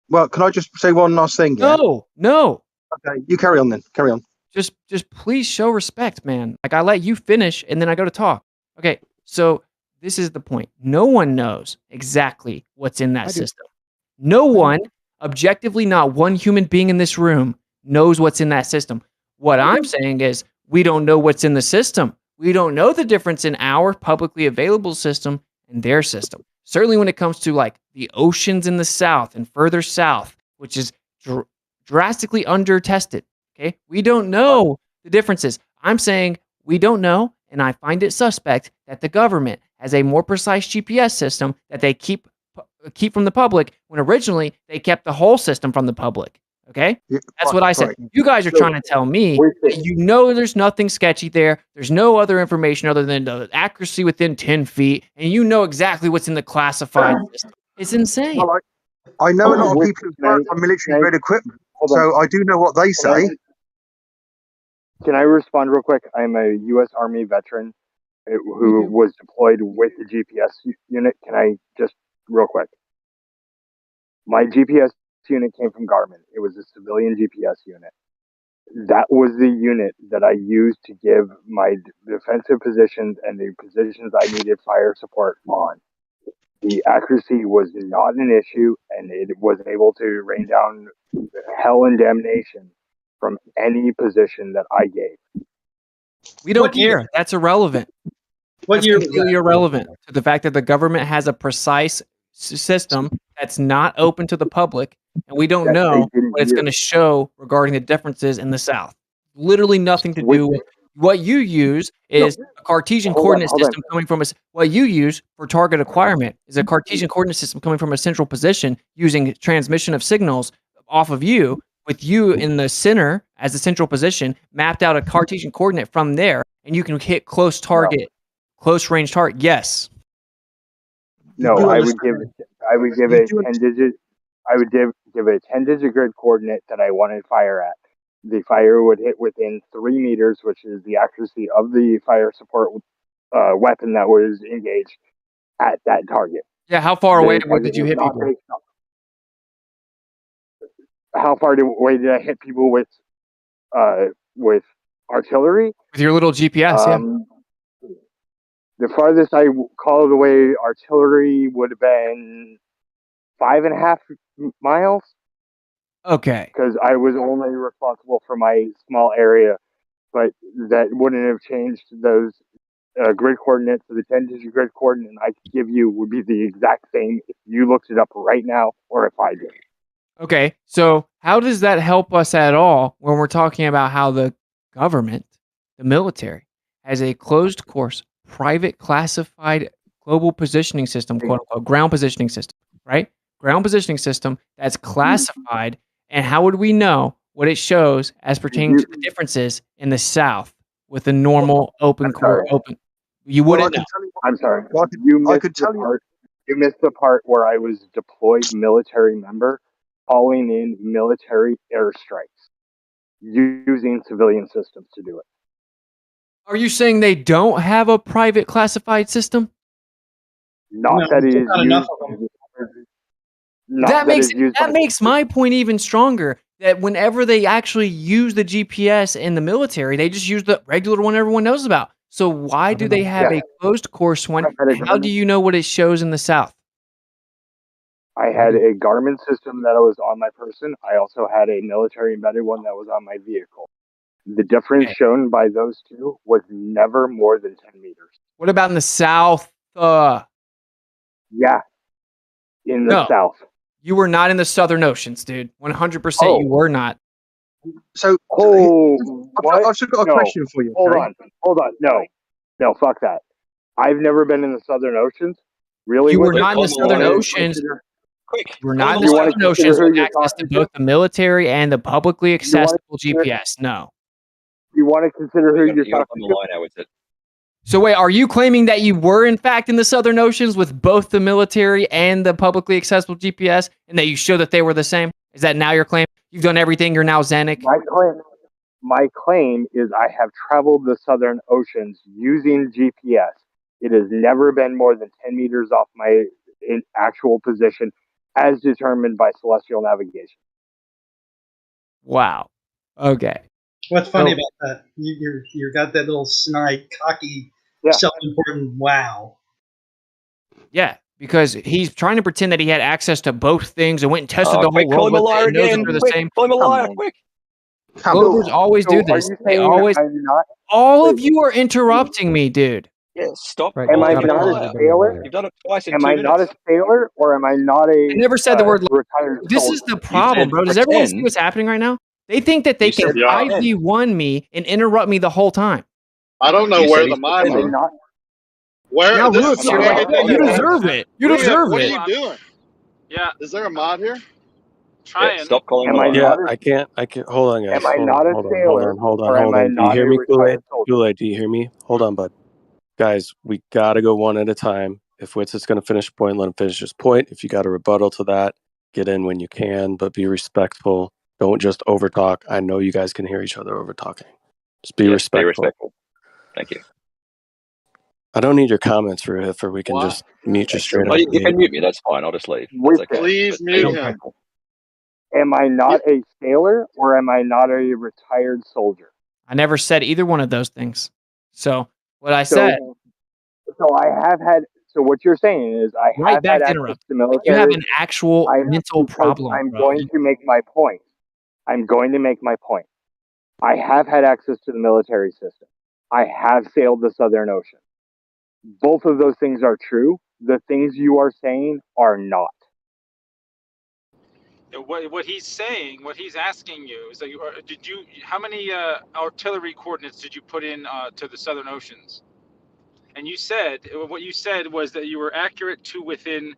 Well, can I just say one last thing? Yeah. No. Okay, you carry on then. Carry on. Just please show respect, man. Like I let you finish and then I go to talk. Okay, so this is the point. No one knows exactly what's in that system. No one, objectively, not one human being in this room knows what's in that system. What I'm saying is we don't know what's in the system. We don't know the difference in our publicly available system and their system. Certainly when it comes to like the oceans in the south and further south, which is drastically under tested. Okay, we don't know the differences. I'm saying we don't know, and I find it suspect that the government has a more precise GPS system that they keep from the public when originally they kept the whole system from the public. Okay, that's what I said. You guys are trying to tell me that you know there's nothing sketchy there. There's no other information other than the accuracy within 10 feet, and you know exactly what's in the classified system. It's insane. Well, I know a lot of people who work on military grade equipment, so I do know what they say. Can I respond real quick? I'm a U.S. Army veteran who was deployed with the GPS unit. Can I just real quick? My GPS unit came from Garmin. It was a civilian GPS unit. That was the unit that I used to give my defensive positions and the positions I needed fire support on. The accuracy was not an issue, and it was able to rain down hell and damnation from any position that I gave. We don't care. That's irrelevant. What That's year was completely that? irrelevant to the fact that the government has a precise system that's not open to the public, and we don't know what it's going to show regarding the differences in the South. Literally nothing to do with what you use is a Cartesian coordinate system coming from what you use for target acquirement is a Cartesian coordinate system coming from a central position using transmission of signals off of you, with you in the center as the central position, mapped out a Cartesian coordinate from there, and you can hit close range target. Yes. No, I would give a 10-digit. I would give a 10-digit grid coordinate that I wanted fire at. The fire would hit within 3 meters, which is the accuracy of the fire support weapon that was engaged at that target. Yeah, how far away did you hit people? How far away did I hit people with artillery? With your little GPS, yeah. The farthest I called away artillery would have been 5.5 miles. Okay. Because I was only responsible for my small area, but that wouldn't have changed those grid coordinates. So the 10-digit grid coordinate I could give you would be the exact same if you looked it up right now or if I did. Okay, so how does that help us at all when we're talking about how the government, the military, has a closed course, private classified global positioning system, quote unquote, ground positioning system, right? Ground positioning system that's classified, and how would we know what it shows as pertaining to the differences in the South with the normal open core open? You wouldn't know. I'm sorry. You missed the part where I was a deployed military member calling in military airstrikes using civilian systems to do it. Are you saying they don't have a private classified system? That is used. That makes my point even stronger. that whenever they actually use the GPS in the military, they just use the regular one everyone knows about. So why do they have a closed course one? How do you know what it shows in the South? I had a Garmin system that was on my person. I also had a military embedded one that was on my vehicle. The difference shown by those two was never more than 10 meters. What about in the South? Yeah, in the South. You were not in the Southern Oceans, dude. 100% you were not. So, what? I've just got a No. question for you. Hold okay? on. No, fuck that. I've never been in the Southern Oceans. Really? You were Whitney? not in the Southern Oceans. You were not in the You wanna Southern consider Oceans who with you're access to talking both the military and the publicly accessible consider- GPS. No. You want to consider who you're talking to? Now with it. So wait, are you claiming that you were in fact in the Southern Oceans with both the military and the publicly accessible GPS, and that you show that they were the same? Is that now your claim? You've done everything. You're now Zenic. My claim is I have traveled the Southern Oceans using GPS. It has never been more than 10 meters off my actual position as determined by celestial navigation. Wow. Okay. What's funny So- about that? You got that little snide, cocky, Yeah. self-important wow. Yeah, because he's trying to pretend that he had access to both things and went and tested Oh, the quick, whole call world him a with it liar and knows that again. they're the Quick, same. call him a liar, on. quick. Globers always do So are this. you They saying always. I'm not? All of you are interrupting me, dude. Yeah, stop. Right, Am I gotta not call a everybody a sailor? liar. You've done it twice in Am 2 I minutes. not a sailor, or am I not a I never said the word. retired This soldier? is the problem, bro. Does everyone see what's happening right now? They think that they You can said pretend. 5v1 me and interrupt me the whole time. I don't know You where said the he's mods Am I pretending. are. not? Where? Now This look, is the only thing you that deserve matters. it. You What are deserve What are it. you doing? Yeah, Is there a mod here? trying. Stop calling him Am a I liar. Yeah, not? I can't. Hold on, guys. Am I Hold not on. a sailor, or am Hold I on. Do you not hear a me, Kool-Aid? retired soldier? Kool-Aid, do you hear me? Hold on, bud. Guys, we gotta go one at a time. If Witz is gonna finish a point, let him finish his point. If you got a rebuttal to that, get in when you can, but be respectful. Don't just overtalk. I know you guys can hear each other over talking. Just be Yes, respectful. Be respectful. Thank you. I don't need your comments for if we can Why? just mute you straight Oh, up. you can mute me. That's fine. I'll just leave. With That's okay. Please But mute be him. respectful. Am I not a sailor, or am I not a retired soldier? I never said either one of those things. So what I So, said, so I have had. So what you're saying is I right have back had to access interrupt. to You military. have an actual I'm mental because problem, I'm bro. going to make my point. I'm going to make my point. I have had access to the military system. I have sailed the Southern Ocean. Both of those things are true. The things you are saying are not. What he's saying, what he's asking you is that how many artillery coordinates did you put in to the Southern Oceans? And what you said was that you were accurate to within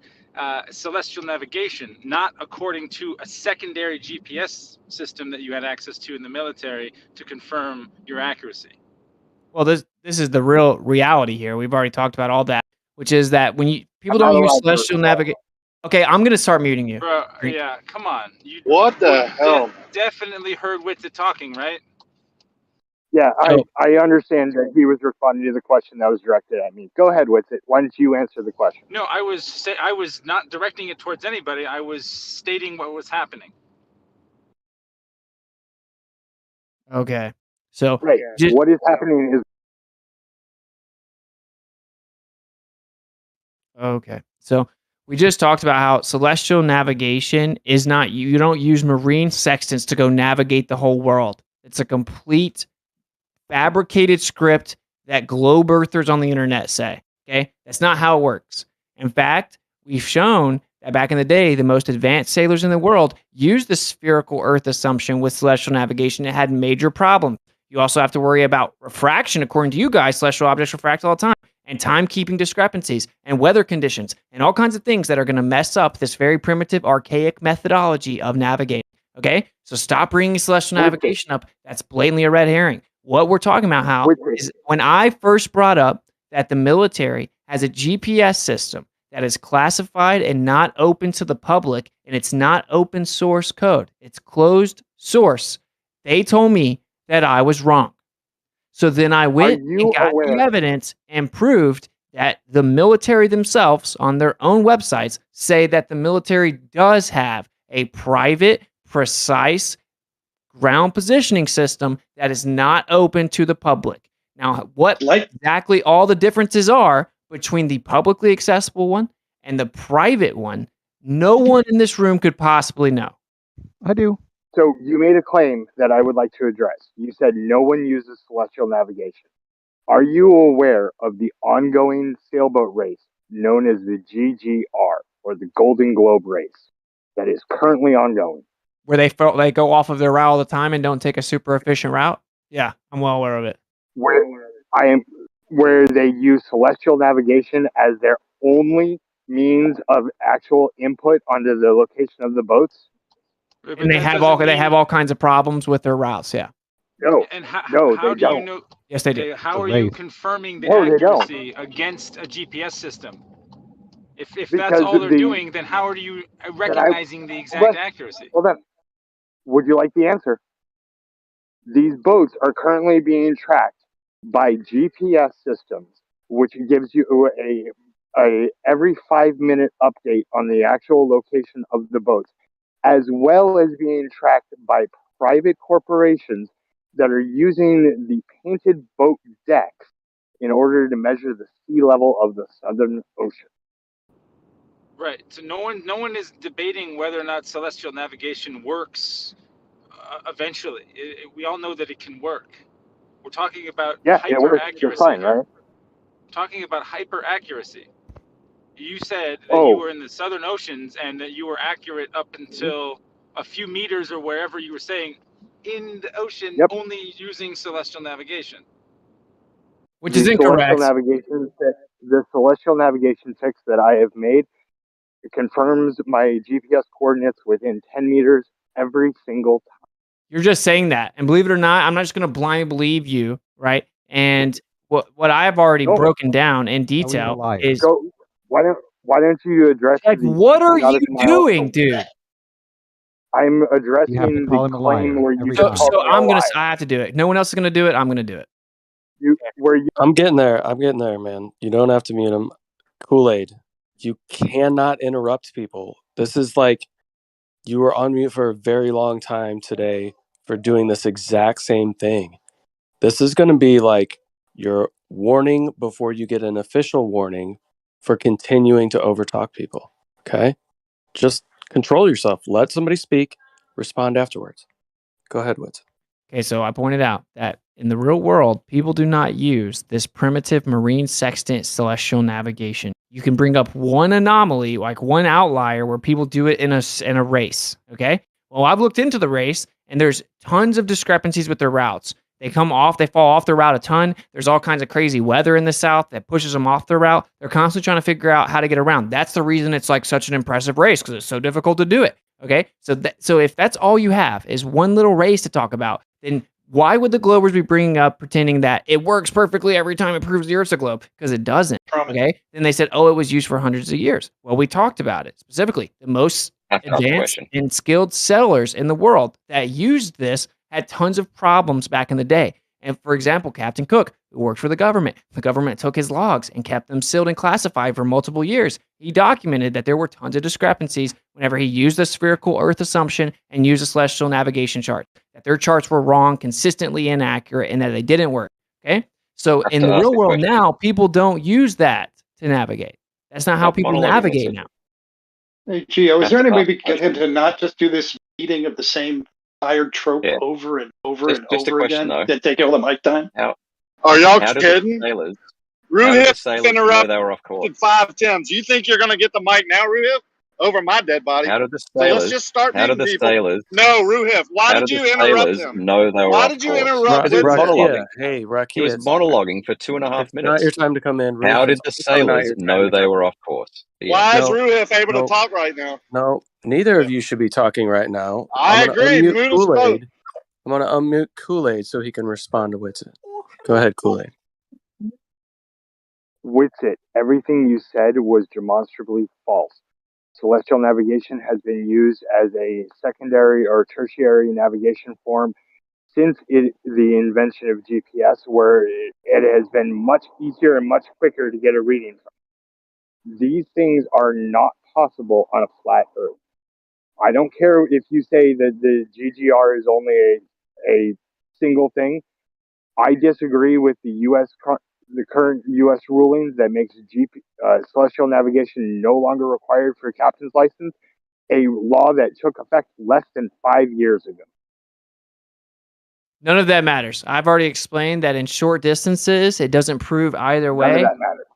celestial navigation, not according to a secondary GPS system that you had access to in the military to confirm your accuracy. Well, this is the real reality here. We've already talked about all that, which is that when people I'm don't not use allowed to celestial respond. navigation. Okay, I'm gonna start muting you. Bro, Drink. yeah, come on. You What the hell? definitely heard Witted talking, right? Yeah, So I understand that he was responding to the question that was directed at me. Go ahead with it. Why don't you answer the question? No, I was not directing it towards anybody. I was stating what was happening. okay, so Right. just What is happening is okay. So we just talked about how celestial navigation is not you don't use marine sextants to go navigate the whole world. It's a complete fabricated script that globe earthers on the internet say. Okay? That's not how it works. In fact, we've shown that back in the day, the most advanced sailors in the world used the spherical Earth assumption with celestial navigation. It had major problems. You also have to worry about refraction, according to you guys. Celestial objects refract all the time, and timekeeping discrepancies, and weather conditions, and all kinds of things that are going to mess up this very primitive, archaic methodology of navigating. Okay, so stop bringing celestial navigation up. That's blatantly a red herring. What we're talking about, how is when I first brought up that the military has a GPS system that is classified and not open to the public, and it's not open source code. It's closed source. They told me that I was wrong. So then I went and got the evidence and proved that the military themselves on their own websites say that the military does have a private, precise ground positioning system that is not open to the public. Now, what exactly all the differences are between the publicly accessible one and the private one, no one in this room could possibly know. I do. So you made a claim that I would like to address. You said no one uses celestial navigation. Are you aware of the ongoing sailboat race known as the GGR, or the Golden Globe Race, that is currently ongoing? Where they go off of their route all the time and don't take a super efficient route? Yeah, I'm well aware of it. Where they use celestial navigation as their only means of actual input onto the location of the boats? And they have all kinds of problems with their routes, yeah. No, And how they do you don't. know? Yes, they do. How are you confirming the No, they don't. accuracy against a GPS system? If that's Because all they're doing, then how are you recognizing the exact accuracy? Well then, would you like the answer? These boats are currently being tracked by GPS systems, which gives you a every 5-minute update on the actual location of the boats, as well as being tracked by private corporations that are using the painted boat decks in order to measure the sea level of the Southern Ocean. Right. So no one is debating whether or not celestial navigation works eventually. We all know that it can work. We're talking about Yeah, it hyper works just accuracy fine, here. right? We're talking about hyper accuracy. You said that you were in the Southern Oceans and that you were accurate up until a few meters or wherever you were saying in the ocean, only using celestial navigation. Which is incorrect. The celestial navigation fix that I have made, it confirms my GPS coordinates within 10 meters every single time. You're just saying that. And believe it or not, I'm not just going to blindly believe you, right? And what I've already broken down in detail is why don't you address like, what are you doing, dude? I'm addressing You have to call him a liar where you So I have to do it. No one else is going to do it. I'm going to do it. I'm getting there. I'm getting there, man. You don't have to mute him. Kool-Aid, you cannot interrupt people. This is like you were on mute for a very long time today for doing this exact same thing. This is going to be like your warning before you get an official warning for continuing to overtalk people. Okay? Just control yourself. Let somebody speak. Respond afterwards. Go ahead, Witz. Okay, so I pointed out that in the real world, people do not use this primitive marine sextant celestial navigation. You can bring up one anomaly, like one outlier, where people do it in a race. Okay, well, I've looked into the race, and there's tons of discrepancies with their routes. They fall off their route a ton. There's all kinds of crazy weather in the south that pushes them off their route. They're constantly trying to figure out how to get around. That's the reason it's like such an impressive race, because it's so difficult to do it. Okay, so if that's all you have is one little race to talk about, then why would the Globers be bringing up pretending that it works perfectly every time it proves the Earth's a globe? Because it doesn't. Okay. Then they said, oh, it was used for hundreds of years. Well, we talked about it specifically. The most advanced and skilled settlers in the world that used this had tons of problems back in the day. And for example, Captain Cook, who worked for the government took his logs and kept them sealed and classified for multiple years. He documented that there were tons of discrepancies whenever he used the spherical Earth assumption and used a celestial navigation chart, that their charts were wrong, consistently inaccurate, and that they didn't work. Okay. So in the real world now, people don't use that to navigate. That's not how people navigate now. Hey, Gio, is there any way we can get him to not just do this reading of the same tired trope over and over and over again? That take all the mic time? Are y'all kidding? Ruhif interrupted 5 times. You think you're going to get the mic now, Ruhif? Over my dead body. How did the So sailors? let's just start How did meeting the people. sailors? No, Ruhif. Why did you interrupt him? Know they were Why off did you course? interrupt He was monologuing. Hey, Rakia, He was monologuing for 2.5 it's minutes. not your time to come in. How Ruhif, did it's the also not sailors your time know to they come were in. off course? Why is No, Ruhif able no. to talk right now? No, neither of you should be talking right now. I I'm agree. gonna unmute Noodles spoke. Kool-Aid. I'm gonna unmute Kool-Aid so he can respond to Witsit. Go ahead, Kool-Aid. Witsit, everything you said was demonstrably false. Celestial navigation has been used as a secondary or tertiary navigation form since the invention of GPS, where it has been much easier and much quicker to get a reading from. These things are not possible on a flat Earth. I don't care if you say that the GGR is only a single thing. I disagree with the current U.S. rulings that makes celestial navigation no longer required for a captain's license, a law that took effect less than 5 years ago. None of that matters. I've already explained that in short distances, it doesn't prove either way. None of that matters.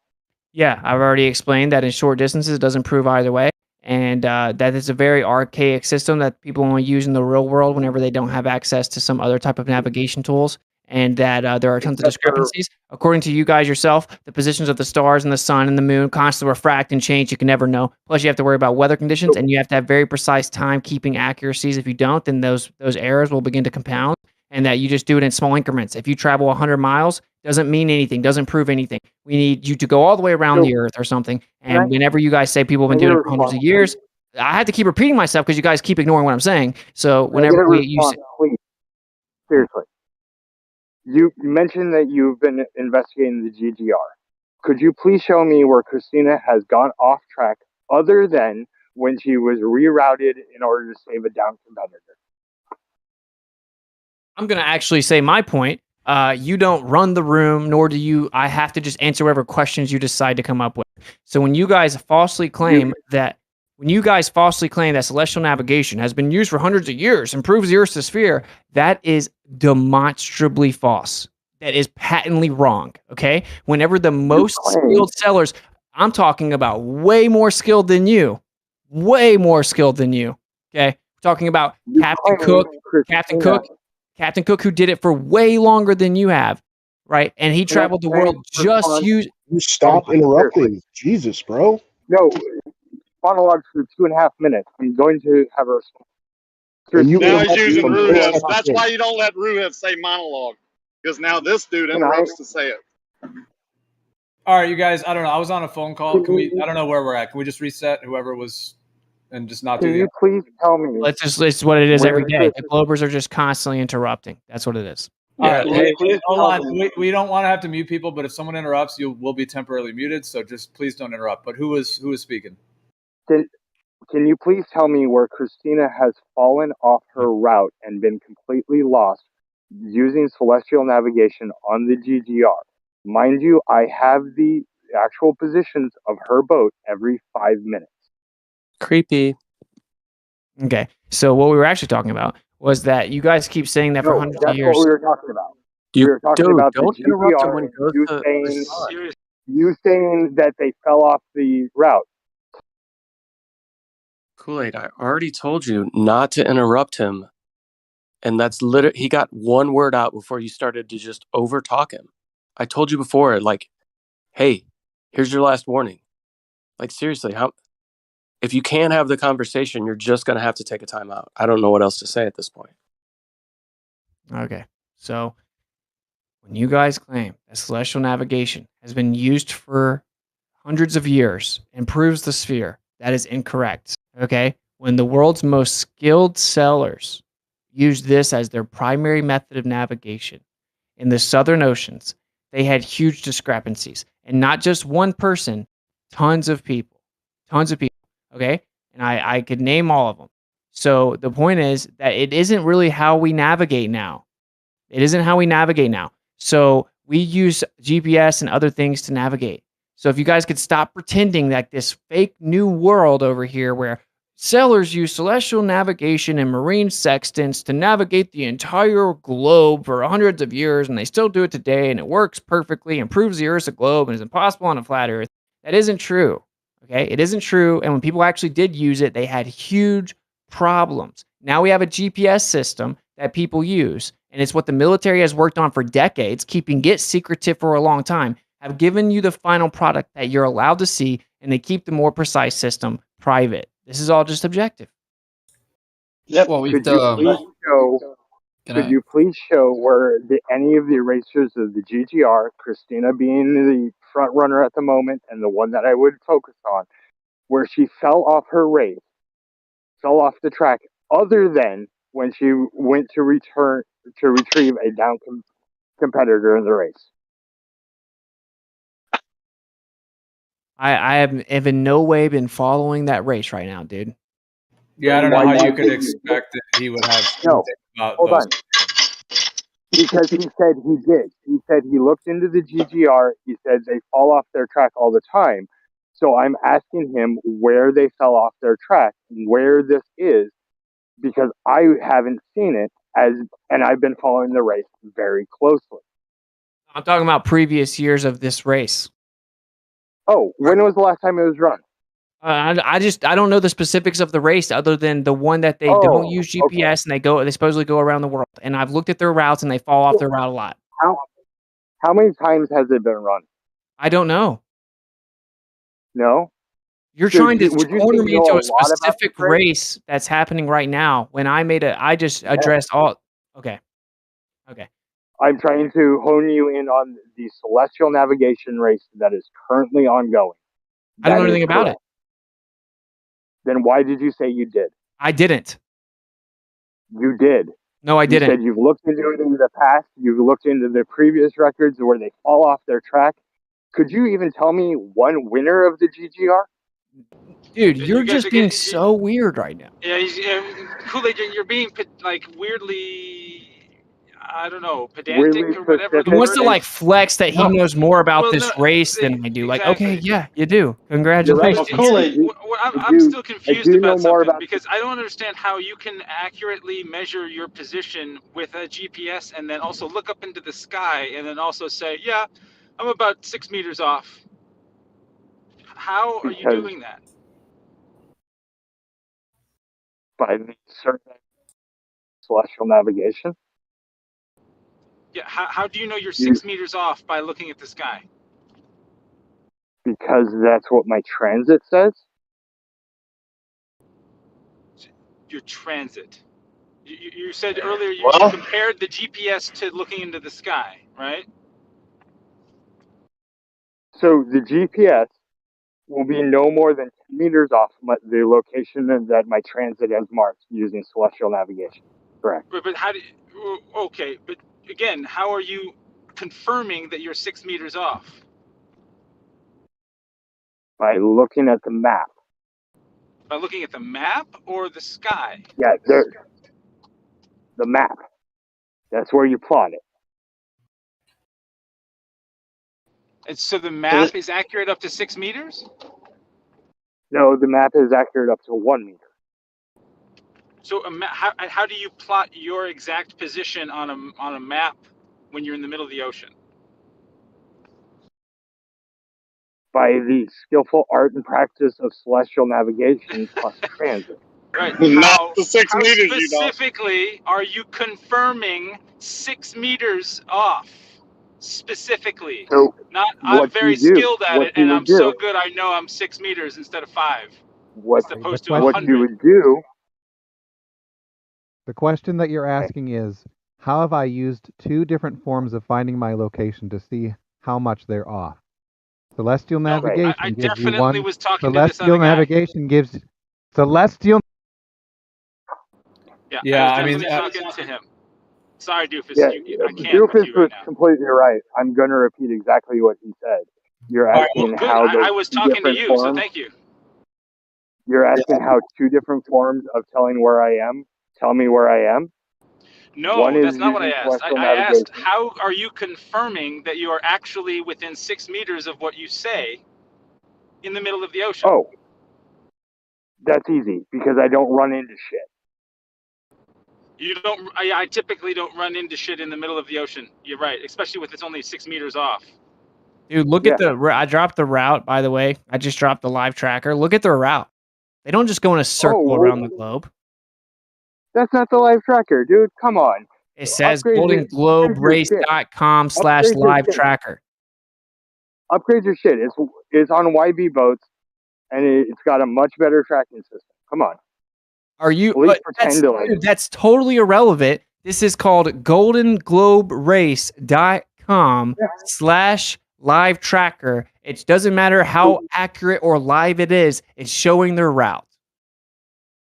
Yeah, I've already explained that in short distances, it doesn't prove either way. And that is a very archaic system that people only use in the real world whenever they don't have access to some other type of navigation tools. And that there are tons of discrepancies. According to you guys yourself, the positions of the stars and the sun and the moon constantly refract and change. You can never know. Plus, you have to worry about weather conditions, and you have to have very precise timekeeping accuracies. If you don't, then those errors will begin to compound. And that you just do it in small increments. If you travel 100 miles, doesn't mean anything, doesn't prove anything. We need you to go all the way around the earth or something. And whenever you guys say people have been doing it for hundreds of years, I have to keep repeating myself because you guys keep ignoring what I'm saying. So whenever you say, please, seriously, you mentioned that you've been investigating the GGR. Could you please show me where Christina has gone off track other than when she was rerouted in order to save a down competitor? I'm going to actually say my point. You don't run the room, nor do you. I have to just answer whatever questions you decide to come up with. So when you guys falsely claim that celestial navigation has been used for hundreds of years and proves the Earth's sphere, that is demonstrably false. That is patently wrong. Okay. Whenever the most skilled sellers, I'm talking about way more skilled than you, way more skilled than you. Okay. We're talking about Captain Cook, who did it for way longer than you have, right? And he traveled the world just You stop interrupting. Jesus, bro. No, monologue for 2.5 minutes. I'm going to have a response. Now he's using Ruhev. That's why you don't let Ruhev say monologue. Because now this dude interrupts to say it. All right, you guys. I don't know. I was on a phone call. Can we? I don't know where we're at. Can we just reset whoever was, and just not do the? Can you please tell me? It's what it is every day. The Globers are just constantly interrupting. That's what it is. All right. Hey, hold on. We don't want to have to mute people, but if someone interrupts, you will be temporarily muted. So just please don't interrupt. But who was speaking? Can you please tell me where Christina has fallen off her route and been completely lost using celestial navigation on the GGR? Mind you, I have the actual positions of her boat every 5 minutes. Creepy. Okay. So what we were actually talking about was that you guys keep saying that for hundreds of years. That's what we were talking about. We were talking about the GGR. You saying that they fell off the route. Kool-Aid, I already told you not to interrupt him. And that's literally, he got one word out before you started to just over-talk him. I told you before, like, hey, here's your last warning. Like, seriously, if you can't have the conversation, you're just going to have to take a time out. I don't know what else to say at this point. Okay. So when you guys claim that celestial navigation has been used for hundreds of years and proves the sphere, that is incorrect. Okay. When the world's most skilled sellers used this as their primary method of navigation in the southern oceans, they had huge discrepancies. And not just one person, tons of people. Okay. And I could name all of them. So the point is that it isn't really how we navigate now. So we use GPS and other things to navigate. So if you guys could stop pretending that this fake new world over here where sellers use celestial navigation and marine sextants to navigate the entire globe for hundreds of years, and they still do it today, and it works perfectly and proves the Earth's a globe and is impossible on a flat Earth. That isn't true. Okay, it isn't true. And when people actually did use it, they had huge problems. Now we have a GPS system that people use, and it's what the military has worked on for decades, keeping it secretive for a long time, have given you the final product that you're allowed to see, and they keep the more precise system private. This is all just objective. Yep. Well, Could you please show where any of the erasers of the GGR, Christina being the front runner at the moment and the one that I would focus on, where she fell off her race, fell off the track, other than when she went to retrieve a down competitor in the race? I have in no way been following that race right now, dude. Yeah, I don't know Why how do you you could think he did? expect that he would have No, anything about hold those. on. Because he said he did. He said he looked into the GGR. He said they fall off their track all the time. So I'm asking him where they fell off their track, where this is, because I haven't seen it and I've been following the race very closely. I'm talking about previous years of this race. Oh, when was the last time it was run? I don't know the specifics of the race other than the one that they don't use GPS and they supposedly go around the world. And I've looked at their routes and they fall off their route a lot. How many times has it been run? I don't know. No? You're So trying to would you corner say me you know into a a lot about specific this race? race that's happening right now when I just addressed all. Okay. Okay. I'm trying to hone you in on the celestial navigation race that is currently ongoing. I don't know That is anything about correct. it. Then why did you say you did? I didn't. You did. No, I You didn't. said you've looked into it in the past. You've looked into the previous records where they fall off their track. Could you even tell me one winner of the GGR? Dude, you're You guys just are being getting. so weird right now. Yeah, Kool-Aid, you're being like weirdly, I don't know, pedantic Weirdly or whatever the He wants word to like is. flex that he knows more about Well, this no, race than I do. Like, okay, exactly. yeah, you do. You're Congratulations. right. But here's, I'm still I confused do know about more something about because I don't understand how you can accurately measure your position with a GPS and then also look up into the sky and then also say, yeah, I'm about 6 meters off. How are you because doing that? by the certain celestial navigation. Yeah, how do you know you're 6 meters off by looking at the sky? Because that's what my transit says. Your transit. You said earlier you compared the GPS to looking into the sky, right? So the GPS will be no more than 10 meters off the location that my transit has marked using celestial navigation. Correct. But how do you, okay, but again, how are you confirming that you're 6 meters off? By looking at the map. By looking at the map or the sky? Yeah, the map. That's where you plot it. And so the map is accurate up to 6 meters? No, the map is accurate up to 1 meter. So how do you plot your exact position on a map when you're in the middle of the ocean? By the skillful art and practice of celestial navigation plus transit. Right. Not the 6 how meters, specifically are you confirming 6 meters off? Specifically. So Not I'm what very you do, skilled at what it you and would I'm so do, good I know I'm 6 meters instead of 5. what As opposed to you 100. would do. The question that you're asking is, how have I used two different forms of finding my location to see how much they're off? Celestial No, navigation I gives you definitely one. was talking to this Celestial other guy. navigation gives celestial. Yeah, I was definitely talking to him. Sorry, Doofus. Yeah, I can't with Doofus you was right now. completely right. I'm going to repeat exactly what he said. You're asking Good. how those I was two talking to different you, forms. so thank you. You're asking how two different forms of telling where I am tell me where I am. One No, is that's not what I using asked. celestial I asked, navigation. how are you confirming that you are actually within 6 meters of what you say in the middle of the ocean? Oh, that's easy because I don't run into shit. You don't. I typically don't run into shit in the middle of the ocean. You're right, especially with it's only 6 meters off. Dude, look at I dropped the route, by the way. I just dropped the live tracker. Look at their route. They don't just go in a circle around the globe. That's not the live tracker, dude. Come on. It says Upgrade your shit. goldenglobe.com/live tracker. Upgrade your shit. It's on YB boats, and it's got a much better tracking system. Come on. Are you? At least pretend to like. Dude, that's totally irrelevant. This is called goldenglobe.com/live tracker. It doesn't matter how accurate or live it is. It's showing their route.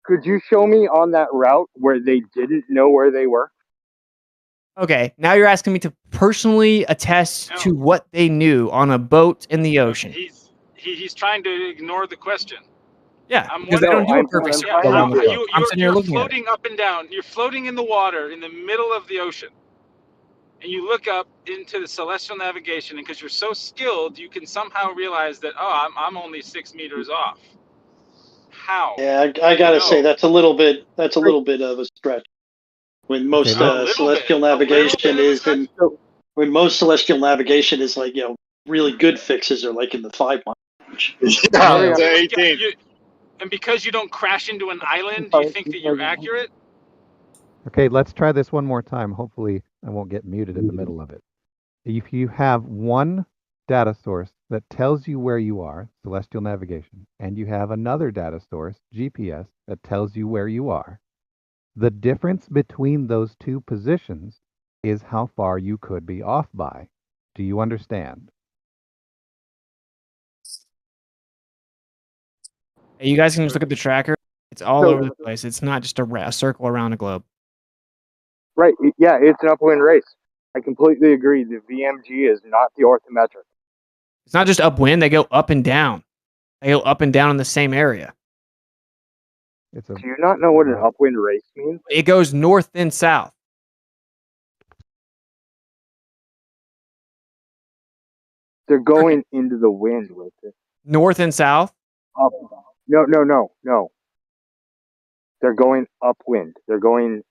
Could you show me on that route where they didn't know where they were? Okay, now you're asking me to personally attest to what they knew on a boat in the ocean. He's trying to ignore the question. Yeah, I'm because they wondering. don't do a perfect circle around the globe. I'm sitting here You're looking at it. floating up and down. You're floating in the water in the middle of the ocean, and you look up into the celestial navigation, and because you're so skilled, you can somehow realize that I'm only 6 meters off. How? Yeah, I gotta say that's a little bit of a stretch. When most celestial navigation is in, when most celestial navigation is like really good fixes are like in the 5 mile range. And because you don't crash into an island, do you think that you're accurate? Okay, let's try this one more time. Hopefully, I won't get muted in the middle of it. If you have one data source that tells you where you are, celestial navigation, and you have another data source, GPS, that tells you where you are, the difference between those two positions is how far you could be off by. Do you understand? Hey, you guys can just look at the tracker. It's all over the place. It's not just a circle around a globe. Right. Yeah, it's an upwind race. I completely agree. The VMG is not the orthometric. It's not just upwind. They go up and down. They go up and down in the same area. Do you not know what an upwind race means? It goes north and south. They're going into the wind with it. North and south? Up. No. They're going upwind. They're going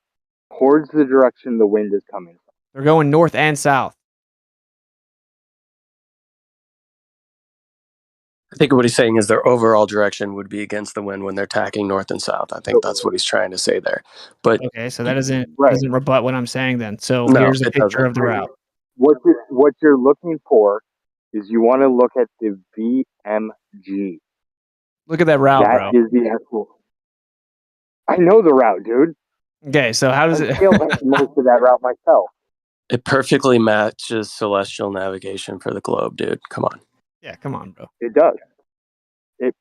towards the direction the wind is coming from. They're going north and south. I think what he's saying is their overall direction would be against the wind when they're tacking north and south. I think that's what he's trying to say there. But okay, so that doesn't rebut what I'm saying then. So No, here's a it picture doesn't. of the route. What you're looking for is you want to look at the VMG. Look at that route, That bro. is the actual. I know the route, dude. Okay, so how does I it? scaled most of that route myself. it perfectly matches celestial navigation for the globe, dude. Come on. Yeah, come on, bro. It does. It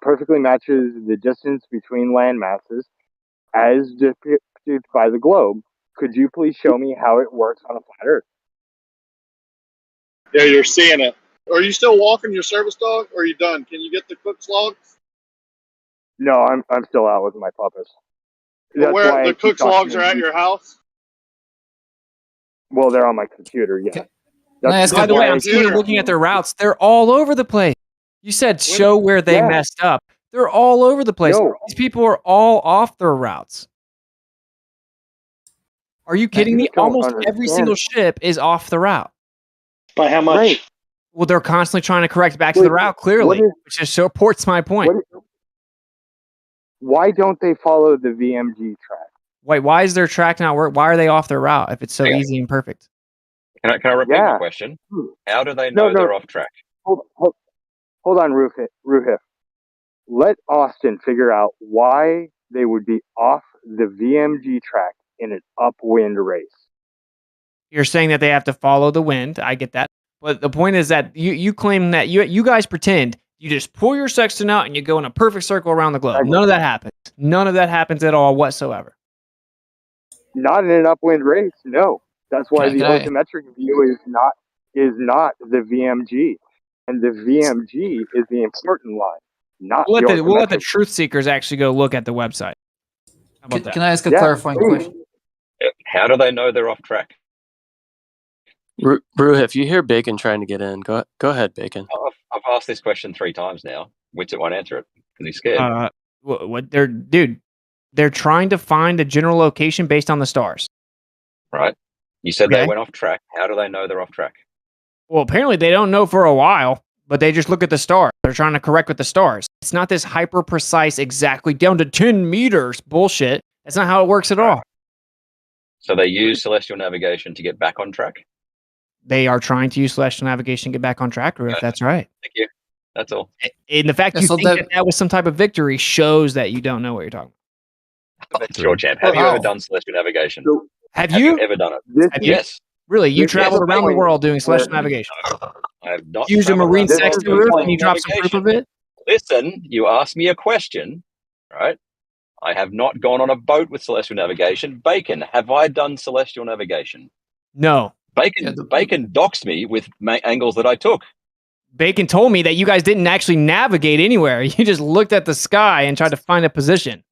perfectly matches the distance between land masses as depicted by the globe. Could you please show me how it works on a flat Earth? Yeah, you're seeing it. Are you still walking your service dog, or are you done? Can you get the cook's logs? No, I'm still out with my puppets. But where the cook's logs are at your house? Well, they're on my computer. Yeah. By the way, I'm sitting here looking at their routes. They're all over the place. You said show where they messed up. They're all over the place. No. These people are all off their routes. Are you kidding me? Almost every single ship is off the route. By how much? Right. Well, they're constantly trying to correct back to the route, clearly, which just supports my point. Why don't they follow the VMG track? Wait, why is their track not work? Why are they off their route if it's so easy and perfect? Can I repeat my question? How do they know they're off track? Hold on, Ruhif. Let Austin figure out why they would be off the VMG track in an upwind race. You're saying that they have to follow the wind. I get that. But the point is that you claim that you guys pretend you just pull your sextant out and you go in a perfect circle around the globe. None of that happens. None of that happens at all whatsoever. Not in an upwind race, no. That's why the orthometric view is not the VMG. And the VMG is the important line, not We'll let the orthometric. truth seekers actually go look at the website. How about that? Can I ask a clarifying question? How do they know they're off track? Ruh, if you hear Bacon trying to get in, go ahead, Bacon. I've asked this question 3 times now. Witsit won't answer it because he's scared. They're trying to find a general location based on the stars. Right? You said they went off track. How do they know they're off track? Well, apparently they don't know for a while, but they just look at the stars. They're trying to correct with the stars. It's not this hyper precise, exactly down to 10 meters bullshit. That's not how it works at all. So they use celestial navigation to get back on track? They are trying to use celestial navigation to get back on track, or if that's right. Thank you. That's all. And the fact you think that was some type of victory shows that you don't know what you're talking about. That's your champ. Have you ever done celestial navigation? Have you ever done it? Yes. Really? You traveled around the world doing celestial navigation? I have not Used a traveled marine around the world sextant doing roof celestial and you dropped some proof of navigation. it? Listen, you asked me a question, right? I have not gone on a boat with celestial navigation. Bacon, have I done celestial navigation? No. Bacon doxed me with angles that I took. Bacon told me that you guys didn't actually navigate anywhere. You just looked at the sky and tried to find a position.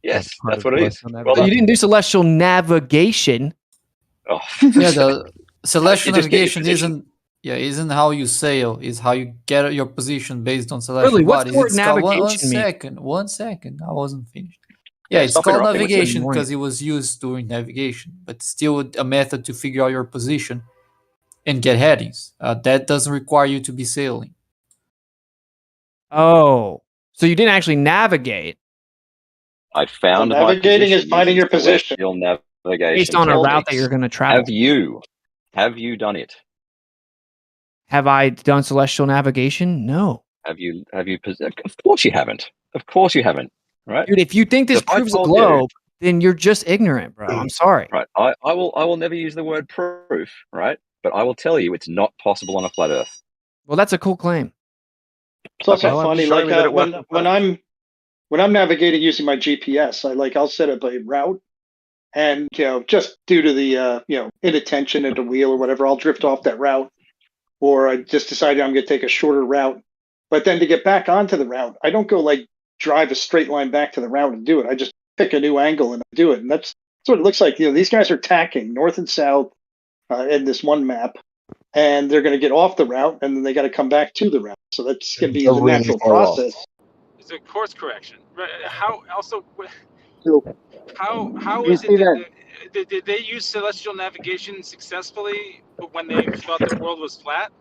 Yes, that's what it is. Well So you done. didn't do celestial navigation. Oh, Yeah, the celestial You just get your navigation position. isn't how you sail, is how you get your position based on celestial Really, what's bodies. the word It's called navigation mean? one second. I wasn't finished. Yeah, Yeah, it's stop called interrupting. What's navigation annoying. because it was used during navigation, but still a method to figure out your position and get headings. That doesn't require you to be sailing. Oh, so you didn't actually navigate I found my navigating position is finding using your position. celestial navigation based on a route that techniques. you're going to travel. Have you done it? Have I done celestial navigation? No. Of course you haven't. Of course you haven't. Right? Dude, if you think this If I proves a told you- globe, then you're just ignorant, bro. I'm sorry. Right. I will never use the word proof, right? But I will tell you it's not possible on a flat Earth. Well, that's a cool claim. It's also Okay. funny, Show like me that it works on when I'm navigating using my GPS, I'll set up a route, and just due to the inattention at the wheel or whatever, I'll drift off that route, or I just decided I'm going to take a shorter route. But then to get back onto the route, I don't go like drive a straight line back to the route and do it. I just pick a new angle and do it, and that's what it looks like. These guys are tacking north and south in this one map, and they're going to get off the route, and then they got to come back to the route. So that's going to be the They're really natural far off. process. It's a course correction. Right? How also? So How you is see it that? that did they use celestial navigation successfully when they thought the world was flat?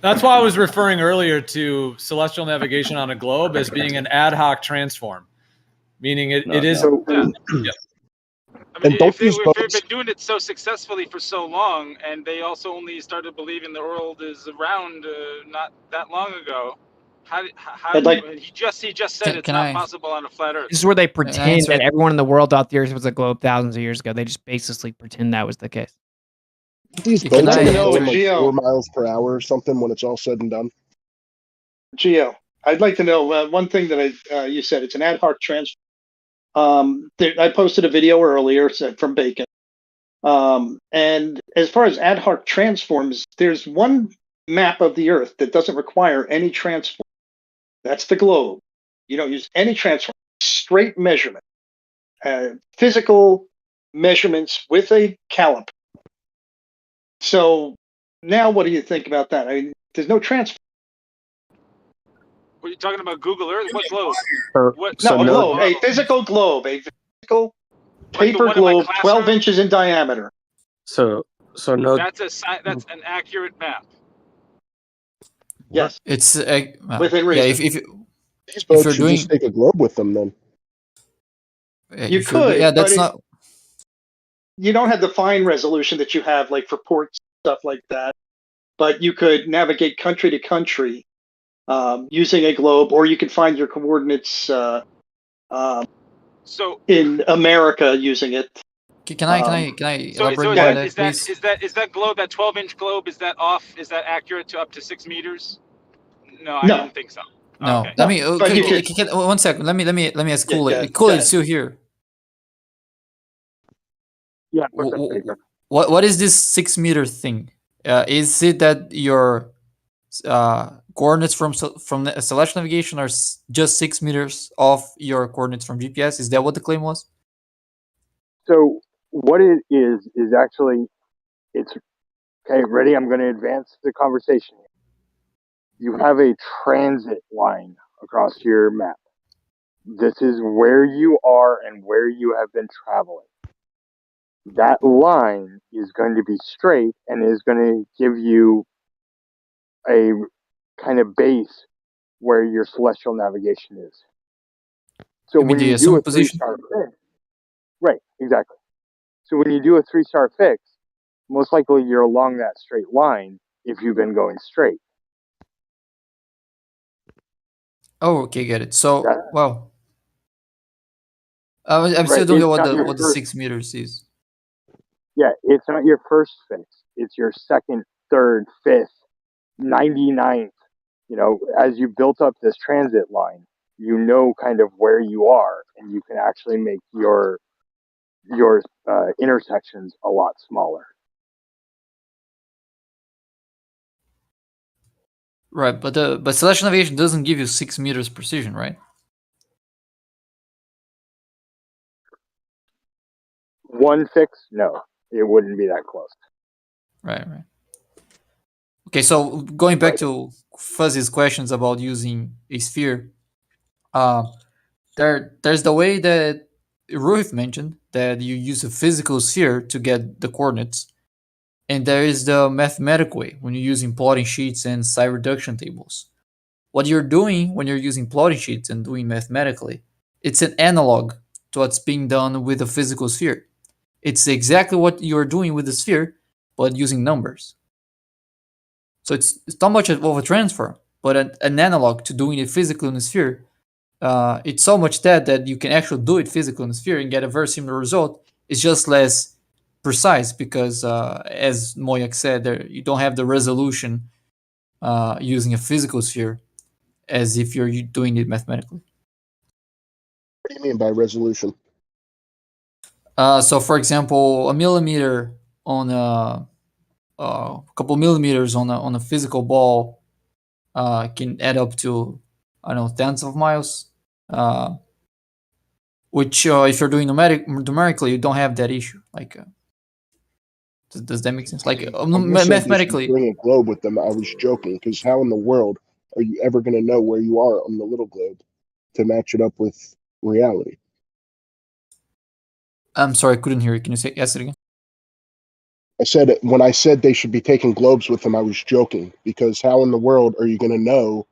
That's why I was referring earlier to celestial navigation on a globe as being an ad hoc transform, meaning it is. Yeah. Yeah. I mean, And don't if they've these been doing it so successfully for so long, and they also only started believing the world is around not that long ago, how I'd like- he just said it's Can not I- possible on a flat Earth. This is where they pretend answer that it? everyone in the world thought the Earth was a globe thousands of years ago. They just basically pretend that was the case. These Can boats I are know, going like Gio? 4 miles per hour or something when it's all said and done. Gio, I'd like to know one thing that you said. It's an ad hoc transfer. I posted a video earlier from Bacon. And as far as ad hoc transforms, there's one map of the Earth that doesn't require any transform. That's the globe. You don't use any transform. Straight measurement. Physical measurements with a caliper. So now what do you think about that? I mean, there's no transform. What are you talking about? Google Earth? What globe? What? No, a what globe. model? A physical globe. A physical Like the paper one in my globe, classroom? 12 inches in diameter. So no. That's an accurate map. Yes. It's Within yeah. reason. If These if boats you're should doing just take a globe with them then. You if you're could, yeah, that's but not. you don't have the fine resolution that you have like for ports, stuff like that. But you could navigate country to country using a globe, or you could find your coordinates So in America using it. Can I So, elaborate so more on that, please? is that globe, that 12-inch globe, is that off? Is that accurate to up to 6 meters? No, I No. didn't think so. No, Okay. let me. But you One second. Let me ask Yeah, Kool-Aid. go ahead. Kool-Aid's still here. Yeah. What is this 6 meter thing? Is it that your coordinates from the celestial navigation are just 6 meters off your coordinates from GPS? Is that what the claim was? So what it is actually it's okay. Ready? I'm going to advance the conversation. You have a transit line across your map. This is where you are and where you have been traveling. That line is going to be straight and is going to give you a kind of base where your celestial navigation is. So You mean when the you do assumed a position? 3-star fix, right, exactly. So when you do a 3-star fix, most likely you're along that straight line if you've been going straight. Oh, okay, get it. So, That- well, I'm still Right, don't know it's what not your the first- 6 meters is. Yeah, it's not your first fix. It's your second, third, fifth, 99th. You know, as you built up this transit line, you know kind of where you are, and you can actually make your intersections a lot smaller. Right, but celestial navigation doesn't give you 6 meters precision, right? 1/6? No, it wouldn't be that close. Right. Okay, so going back to Fuzzy's questions about using a sphere, there's the way that Ruth mentioned that you use a physical sphere to get the coordinates, and there is the mathematical way when you're using plotting sheets and side reduction tables. What you're doing when you're using plotting sheets and doing mathematically, it's an analog to what's being done with a physical sphere. It's exactly what you're doing with the sphere, but using numbers. So it's not much of a transfer, but an analog to doing it physically in a sphere. It's so much that you can actually do it physically in a sphere and get a very similar result. It's just less precise because, as Moyak said, you don't have the resolution using a physical sphere as if you're doing it mathematically. What do you mean by resolution? So, for example, a millimeter on a couple millimeters on a physical ball can add up to, I don't know, tens of miles. Which, if you're doing numerically, you don't have that issue. Like, does that make sense? Like, When you said they should mathematically, bring a globe with them, I was joking, because how in the world are you ever going to know where you are on the little globe to match it up with reality? I'm sorry, I couldn't hear you. Can you ask it again? I said when I said they should be taking globes with them, I was joking, because how in the world are you going to know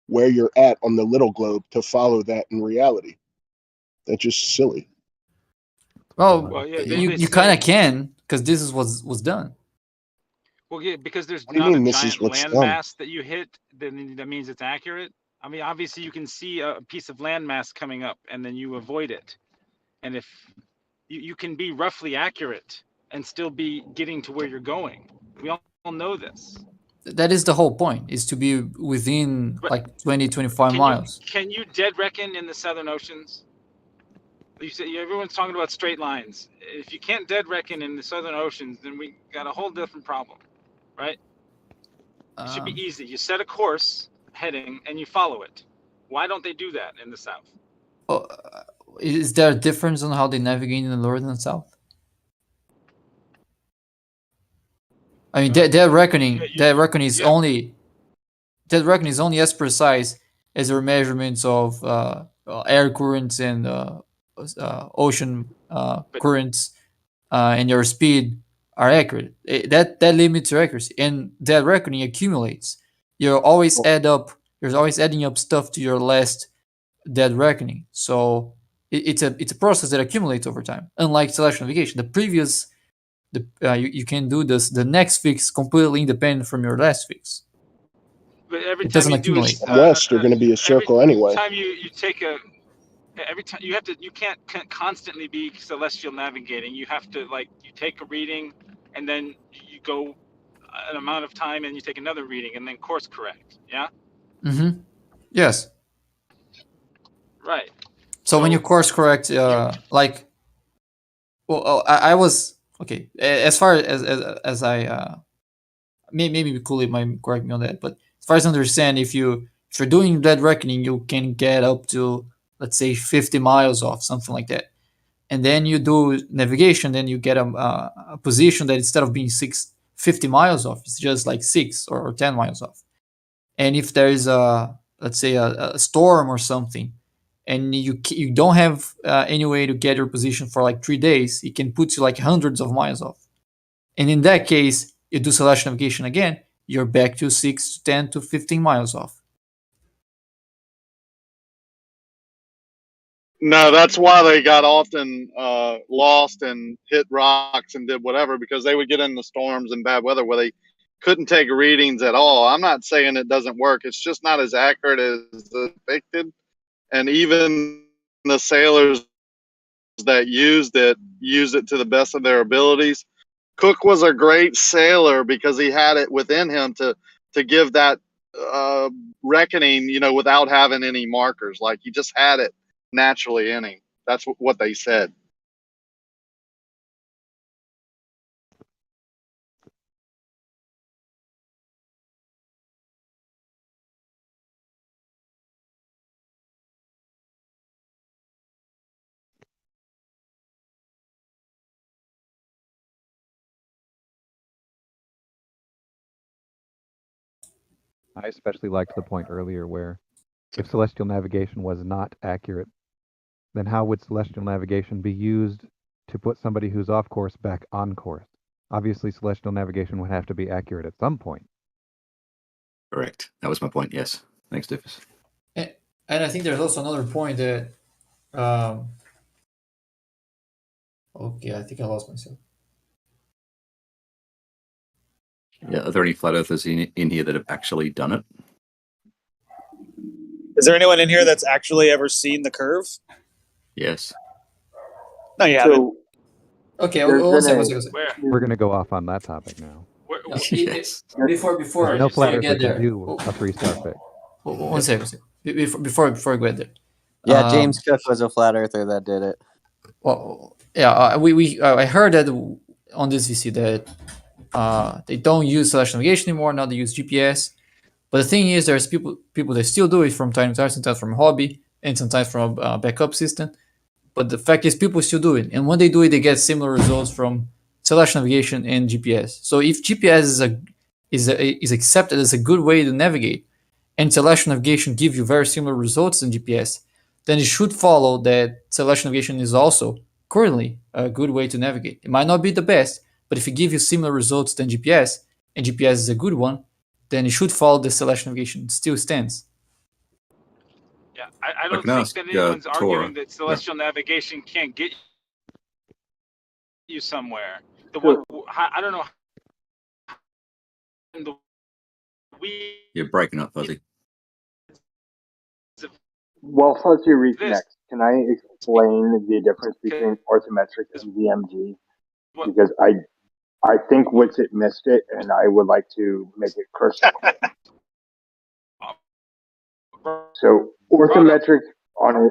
where you're at on the little globe to follow that in reality? That's just silly. Well, yeah, you kind of can, because this is what's done. Well, yeah, because there's What do you not a mean this is giant what's land done? mass that you hit, then that means it's accurate. I mean, obviously you can see a piece of land mass coming up and then you avoid it. And if you can be roughly accurate and still be getting to where you're going. We all know this. That is the whole point, is to be within But like 20, 25 miles. Can you dead reckon in the Southern Oceans? You say everyone's talking about straight lines. If you can't dead reckon in the Southern Oceans, then we got a whole different problem, right? It should be easy. You set a course heading and you follow it. Why don't they do that in the South? Is there a difference on how they navigate in the north and south? I mean, that reckoning is only as precise as your measurements of air currents and ocean currents and your speed are accurate. That limits your accuracy, and that reckoning accumulates. You're always adding up stuff to your last dead reckoning. So it's a process that accumulates over time. Unlike celestial navigation, you can do this. The next fix completely independent from your last fix. But every It time doesn't you do accumulate. West are going to be a circle anyway. time you take a every time you can't constantly be celestial navigating. You have to you take a reading and then you go an amount of time and you take another reading and then course correct. Yeah. Mm-hmm. Yes. Right. So when you course correct, I was okay. As far as I maybe Cooley might correct me on that, but as far as I understand, if you're doing that reckoning, you can get up to, let's say, 50 miles off, something like that, and then you do navigation, then you get a position that instead of being 50 miles off, it's just like 6 or 10 miles off. And if there is let's say a storm or something, and you don't have any way to get your position for like 3 days, it can put you like hundreds of miles off. And in that case, you do celestial navigation again, you're back to 6 to 10 to 15 miles off. No, that's why they got often lost and hit rocks and did whatever, because they would get in the storms and bad weather where they couldn't take readings at all. I'm not saying it doesn't work. It's just not as accurate as depicted. And even the sailors that used it to the best of their abilities. Cook was a great sailor because he had it within him to give that reckoning, without having any markers. Like he just had it naturally in him. That's what they said. I especially liked the point earlier where if celestial navigation was not accurate, then how would celestial navigation be used to put somebody who's off course back on course? Obviously, celestial navigation would have to be accurate at some point. Correct. That was my point. Yes. Thanks, Doofus. And I think there's also another point that. Okay, I think I lost myself. Yeah. Are there any flat earthers in here that have actually done it? Is there anyone in here that's actually ever seen the curve? Yes. No, you haven't. So, okay, one second. We're going to go off on that topic now. Yes. Before There's no flat you earther get there. can do a 3-star pick. One second. Before I get there. Yeah, James Cook was a flat earther that did it. Well, yeah, I heard that on this VC that they don't use celestial navigation anymore. Now they use GPS. But the thing is, there's people that still do it from time to time, sometimes from a hobby and sometimes from a backup system. But the fact is, people still do it, and when they do it, they get similar results from celestial navigation and GPS. So if GPS is accepted as a good way to navigate, and celestial navigation give you very similar results than GPS, then it should follow that celestial navigation is also currently a good way to navigate. It might not be the best, but if it gives you similar results than GPS, and GPS is a good one, then it should follow the celestial navigation still stands. Yeah, I don't can think ask, that anyone's Tora. arguing that celestial navigation can't get you somewhere. I don't know. You're breaking up, Fuzzy. Well, Fuzzy reconnects. Can I explain the difference between orthometric and VMG? Because I think Witsit missed it, and I would like to make it crystal clear. So orthometric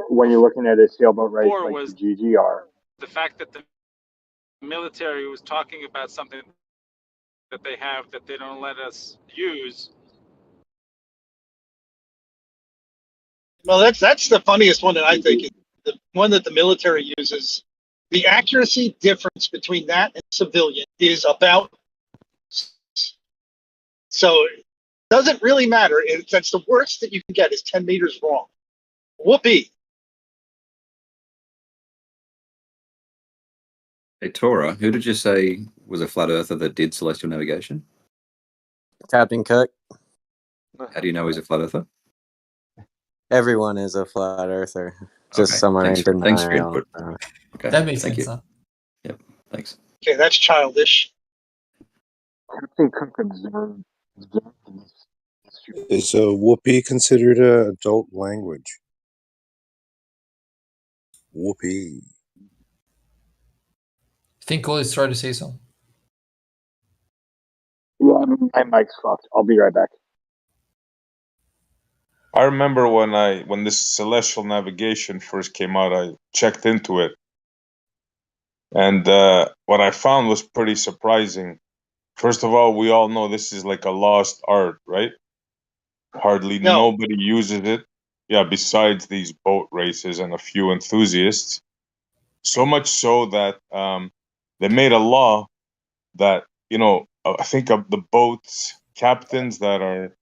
when you're looking at a sailboat race like the GGR. The fact that the military was talking about something that they have that they don't let us use. Well, that's the funniest one that I think. The one that the military uses. The accuracy difference between that and civilian is about. So it doesn't really matter. That's the worst that you can get is 10 meters wrong. Whoopee. Hey, Tora, who did you say was a flat earther that did celestial navigation? Captain Cook. How do you know he's a flat earther? Everyone is a flat earther. Just Okay, some are in thanks for your denial. input. Okay, That makes thank sense. you. Huh? Yep, thanks. Okay, that's childish. Captain Cook observed. Is whoopee considered an adult language? Whoopee. I think Cole is trying to say something. Yeah, my mic's fucked. I'll be right back. I remember when this celestial navigation first came out, I checked into it, and what I found was pretty surprising. First of all, we all know this is like a lost art, right? Hardly nobody uses it. Yeah, besides these boat races and a few enthusiasts. So much so that they made a law that, I think of the boats, captains that are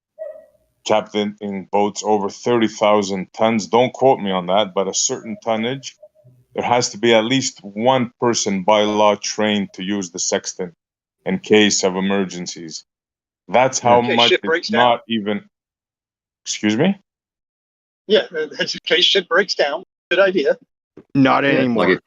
captaining boats over 30,000 tons. Don't quote me on that, but a certain tonnage, there has to be at least one person by law trained to use the sextant in case of emergencies. That's how much it's not even. Excuse me? Yeah, that's in case shit breaks down. Good idea. Not anymore. Like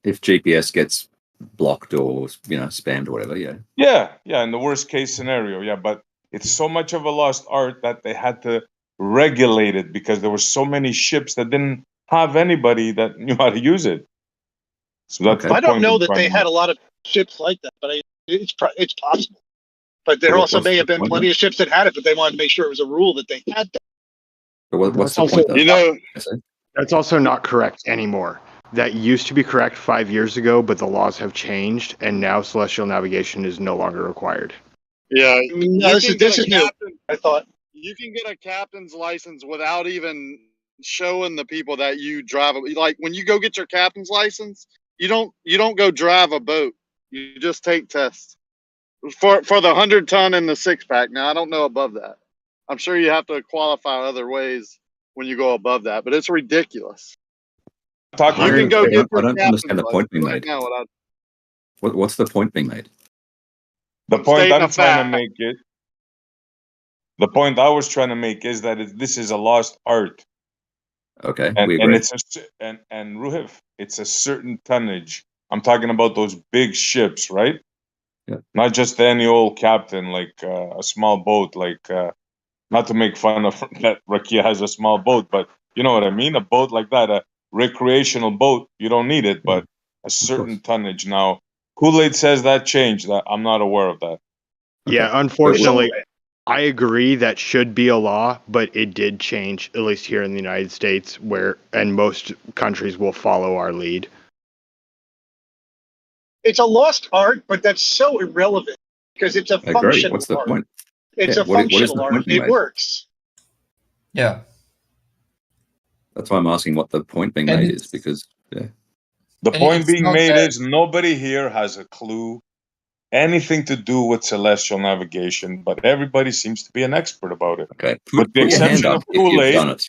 if GPS gets blocked or spammed or whatever, yeah. Yeah, in the worst case scenario, yeah, but it's so much of a lost art that they had to regulate it because there were so many ships that didn't have anybody that knew how to use it. So that's I don't know that they had a lot of ships like that, but it's possible. But there also may have been plenty of ships that had it, but they wanted to make sure it was a rule that they had that. But what's the also, point? That's also not correct anymore. That used to be correct 5 years ago, but the laws have changed, and now celestial navigation is no longer required. Yeah, No, this is new. I thought you can get a captain's license without even showing the people that you drive. Like when you go get your captain's license, you don't go drive a boat. You just take tests for the 100-ton and the 6-pack. Now I don't know above that. I'm sure you have to qualify other ways when you go above that, but it's ridiculous. You can go get I your don't understand captain's the point being license right made. now. What's the point being made? The point stating a I'm trying to fact. make it. The point I was trying to make is that this is a lost art. Okay, And, we and agree. it's and Ruhif, it's a certain tonnage. I'm talking about those big ships, right? Yeah. Not just any old captain, like a small boat, like not to make fun of that Rakia has a small boat, but you know what I mean? A boat like that, a recreational boat, you don't need it, but a certain tonnage. Now, Kool-Aid says that changed. That I'm not aware of that. Yeah, unfortunately, I agree that should be a law, but it did change, at least here in the United States, and most countries will follow our lead. It's a lost art, but that's so irrelevant because it's a I agree. functional What's the art. point? It's Yeah, a what is functional the art. point being It made? works. Yeah. That's why I'm asking what the point being And made it's- is, because The And point it's being not made that- is nobody here has a clue anything to do with celestial navigation, but everybody seems to be an expert about it. Okay, With the put your hand exception up of if you've Kool-Aid. done it.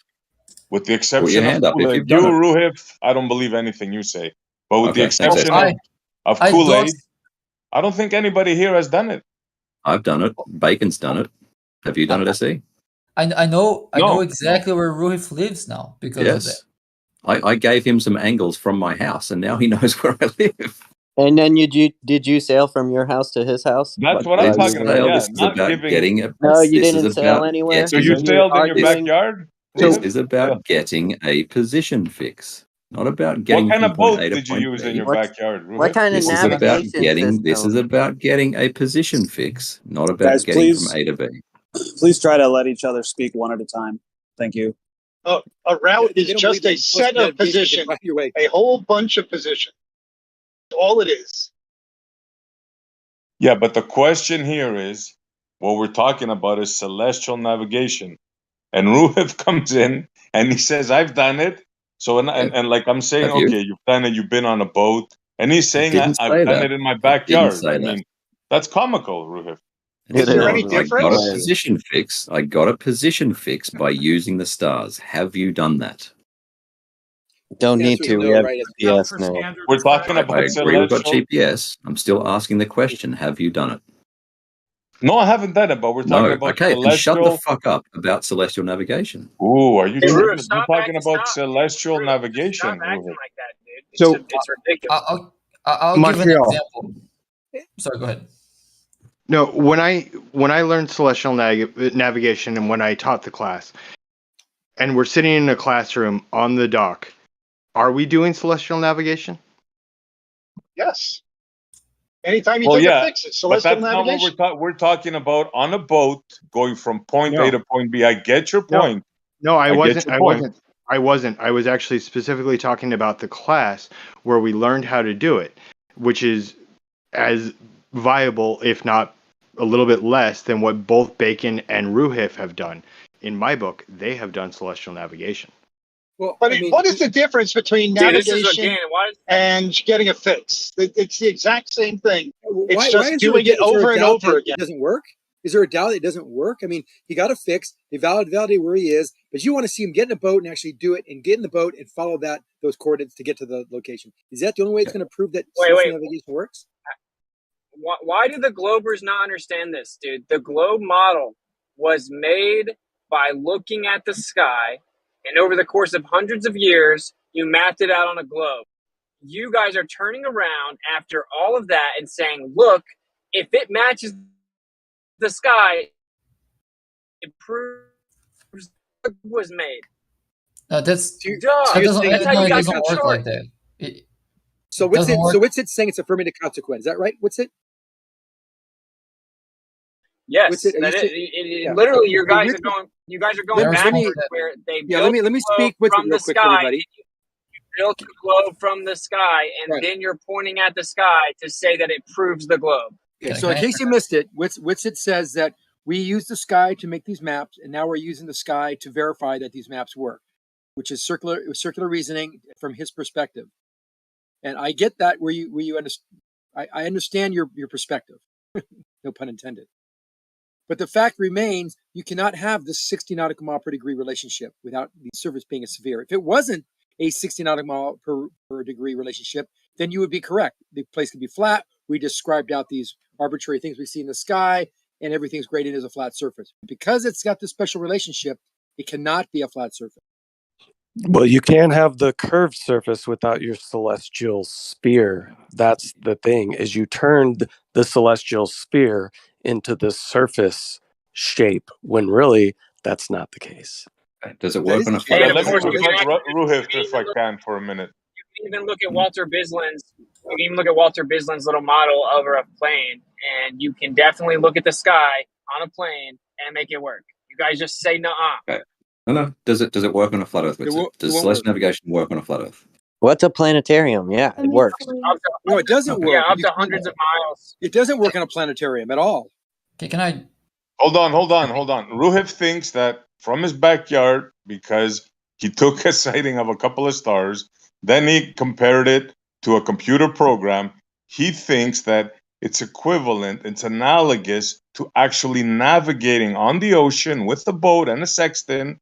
With the Put your exception of hand up if Kool-Aid. you've You, done it. Ruhif, I don't believe anything you say. But with the Okay, thanks, exception Ed. of I Kool-Aid, don't- I don't think anybody here has done it. I've done it. Bacon's done it. Have you done it, SE? I know No. exactly where Ruhif lives now because of that. Yes. I gave him some angles from my house, and now he knows where I live. And then did you sail from your house to his house? That's By- what by I'm moving talking about. around? Yeah, This is not about giving. getting a. No, you this is didn't sail about anywhere. So you getting- sailed in your arguing- backyard? This Ruhif? is about getting a position fix, not about What getting kind from of point boat A to did you point use B. in your backyard, Ruhif? What kind of This is about navigation getting. This system? is about getting a position fix, not about Guys, getting please- from A to B. Please try to let each other speak one at a time. Thank you. A route They is don't just believe a that set most of navigation can positions, find your way. a whole bunch of positions. All it is. Yeah, but the question here is, what we're talking about is celestial navigation. And Ruhif comes in and he says, I've done it. So, and like I'm saying, Have you? okay, you've done it, you've been on a boat. And he's saying, didn't I've say done that. it in my I didn't backyard. say I that. mean, that's comical, Ruhif. Is there any I got a difference? position fix. I got a position fix by using the stars. Have you done that? Don't need to. We have GPS now. We're talking I about agree. We've got celestial. GPS. I'm still asking the question. Have you done it? No, I haven't done it, but we're talking No. about Okay, then shut the celestial. fuck up about celestial navigation. Ooh, are you Hey, tripping? Ruth, stop We're talking acting- about stop. celestial Ruth, navigation, Stop acting Ruhif. like that, dude. So- It's ridiculous. I'll give an Montreal. example. Sorry, go ahead. No, when I learned celestial navigation and when I taught the class, and we're sitting in a classroom on the dock, are we doing celestial navigation? Yes. Anytime you Well, take yeah, a fix, it's but celestial that's not what navigation. we're talking about on a boat going from point No. A to point B. I get your No. point. No, I get wasn't. your I point. wasn't. I wasn't. I was actually specifically talking about the class where we learned how to do it, which is as viable, if not a little bit less, than what both Bacon and Ruhif have done. In my book, they have done celestial navigation. But what is the difference between See, this is navigation again. Why is and getting a fix? It's the exact same thing. It's Why just is doing there, it is there over a and doubt over that again. it doesn't work? Is there a doubt that it doesn't work? I mean, he got a fix. They validate where he is, but you want to see him get in a boat and actually do it, and get in the boat and follow those coordinates to get to the location. Is that the only way it's going to prove that celestial navigation works? why do the Globers not understand this, dude? The globe model was made by looking at the sky, and over the course of hundreds of years, you mapped it out on a globe. You guys are turning around after all of that and saying, look, if it matches the sky, it proves it was made. No, that's Duh. that doesn't, That's how you guys doesn't can work chart. like that. So it what's doesn't it? work. So what's it saying? It's affirmative consequence. Is that right? What's it? Yes, What's it? Are you that saying- yeah. literally you So guys you're are going. You guys are Let going me- backwards. Where they yeah, built let me the globe speak with it from real the quick, sky. everybody. You built the globe from the sky, and Right. then you're pointing at the sky to say that it proves the globe. Okay, so in case you missed it, Witsit says that we use the sky to make these maps, and now we're using the sky to verify that these maps work, which is circular reasoning from his perspective. And I get that where you understand. I understand your perspective. No pun intended. But the fact remains, you cannot have this 60 nautical mile per degree relationship without the surface being a sphere. If it wasn't a 60 nautical mile per degree relationship, then you would be correct. The place could be flat. We described out these arbitrary things we see in the sky, and everything's graded as a flat surface. Because it's got this special relationship, it cannot be a flat surface. Well, you can't have the curved surface without your celestial sphere. That's the thing, is you turned the celestial sphere into the surface shape when really that's not the case. Does it work on a flat Yeah, Earth? let me course, you can confront actually- Ruhift if I can for a minute. You can even look at Walter Bislin's. You can even look at Walter Bislin's little model over a plane, and you can definitely look at the sky on a plane and make it work. You guys just say nuh-uh. Okay. No. Does it work on a flat Earth? Does won't celestial work. navigation work on a flat Earth? What's a planetarium? Yeah, it works. No, it doesn't work. Yeah, up You to can't- hundreds of miles. It doesn't work in a planetarium at all. Okay, can I? Hold on. Ruhift thinks that from his backyard, because he took a sighting of a couple of stars, then he compared it to a computer program. He thinks that it's equivalent, it's analogous to actually navigating on the ocean with a boat and a sextant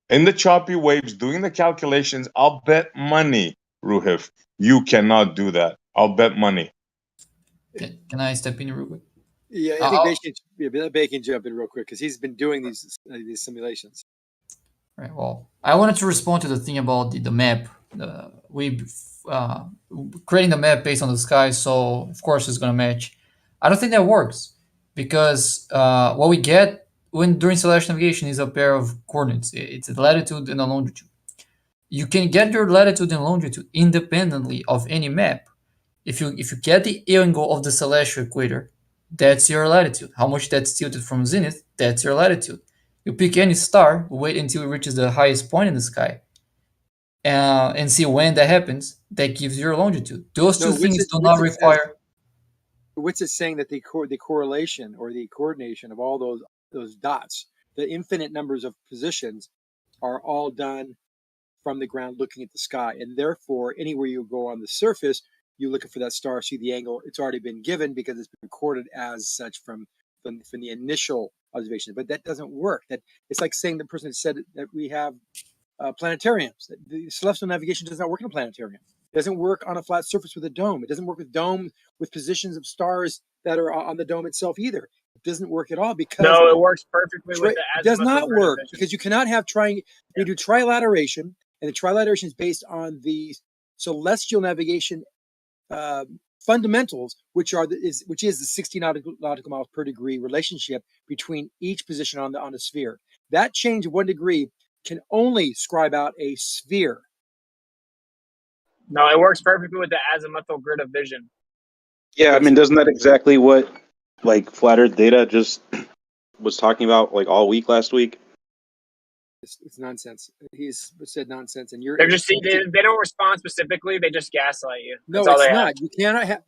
in the choppy waves, doing the calculations. I'll bet money, Ruhift, you cannot do that. I'll bet money. Can I step in real quick? Yeah, I think Bay can jump in real quick because he's been doing these simulations. Right. Well, I wanted to respond to the thing about the map. We creating the map based on the sky, so of course it's gonna match. I don't think that works because what we get when during celestial navigation is a pair of coordinates. It's a latitude and a longitude. You can get your latitude and longitude independently of any map. If you get the angle of the celestial equator, that's your latitude. How much that's tilted from zenith, that's your latitude. You pick any star, wait until it reaches the highest point in the sky, and see when that happens. That gives you your longitude. Those two things do not require. What's it saying that the correlation or the coordination of all those dots, the infinite numbers of positions, are all done from the ground looking at the sky, and therefore anywhere you go on the surface, you're looking for that star, see the angle. It's already been given because it's been recorded as such from the initial observation. But that doesn't work. That it's like saying the person said that we have planetariums. The celestial navigation does not work in a planetarium. It doesn't work on a flat surface with a dome. It doesn't work with dome with positions of stars that are on the dome itself either. It doesn't work at all because No, it works perfectly with the it does not azimuthal grid work division. because you cannot have you do trilateration, and the trilateration is based on the celestial navigation fundamentals, which is the 60 nautical miles per degree relationship between each position on the sphere. That change of 1 degree can only scribe out a sphere. No, it works perfectly with the azimuthal grid of vision. Yeah, I mean, doesn't that exactly what like Flat Earth Data just was talking about like all week last week? It's nonsense. He's said nonsense, and you're They're just they don't respond specifically. They just gaslight you. no, That's all it's they not. have. You cannot have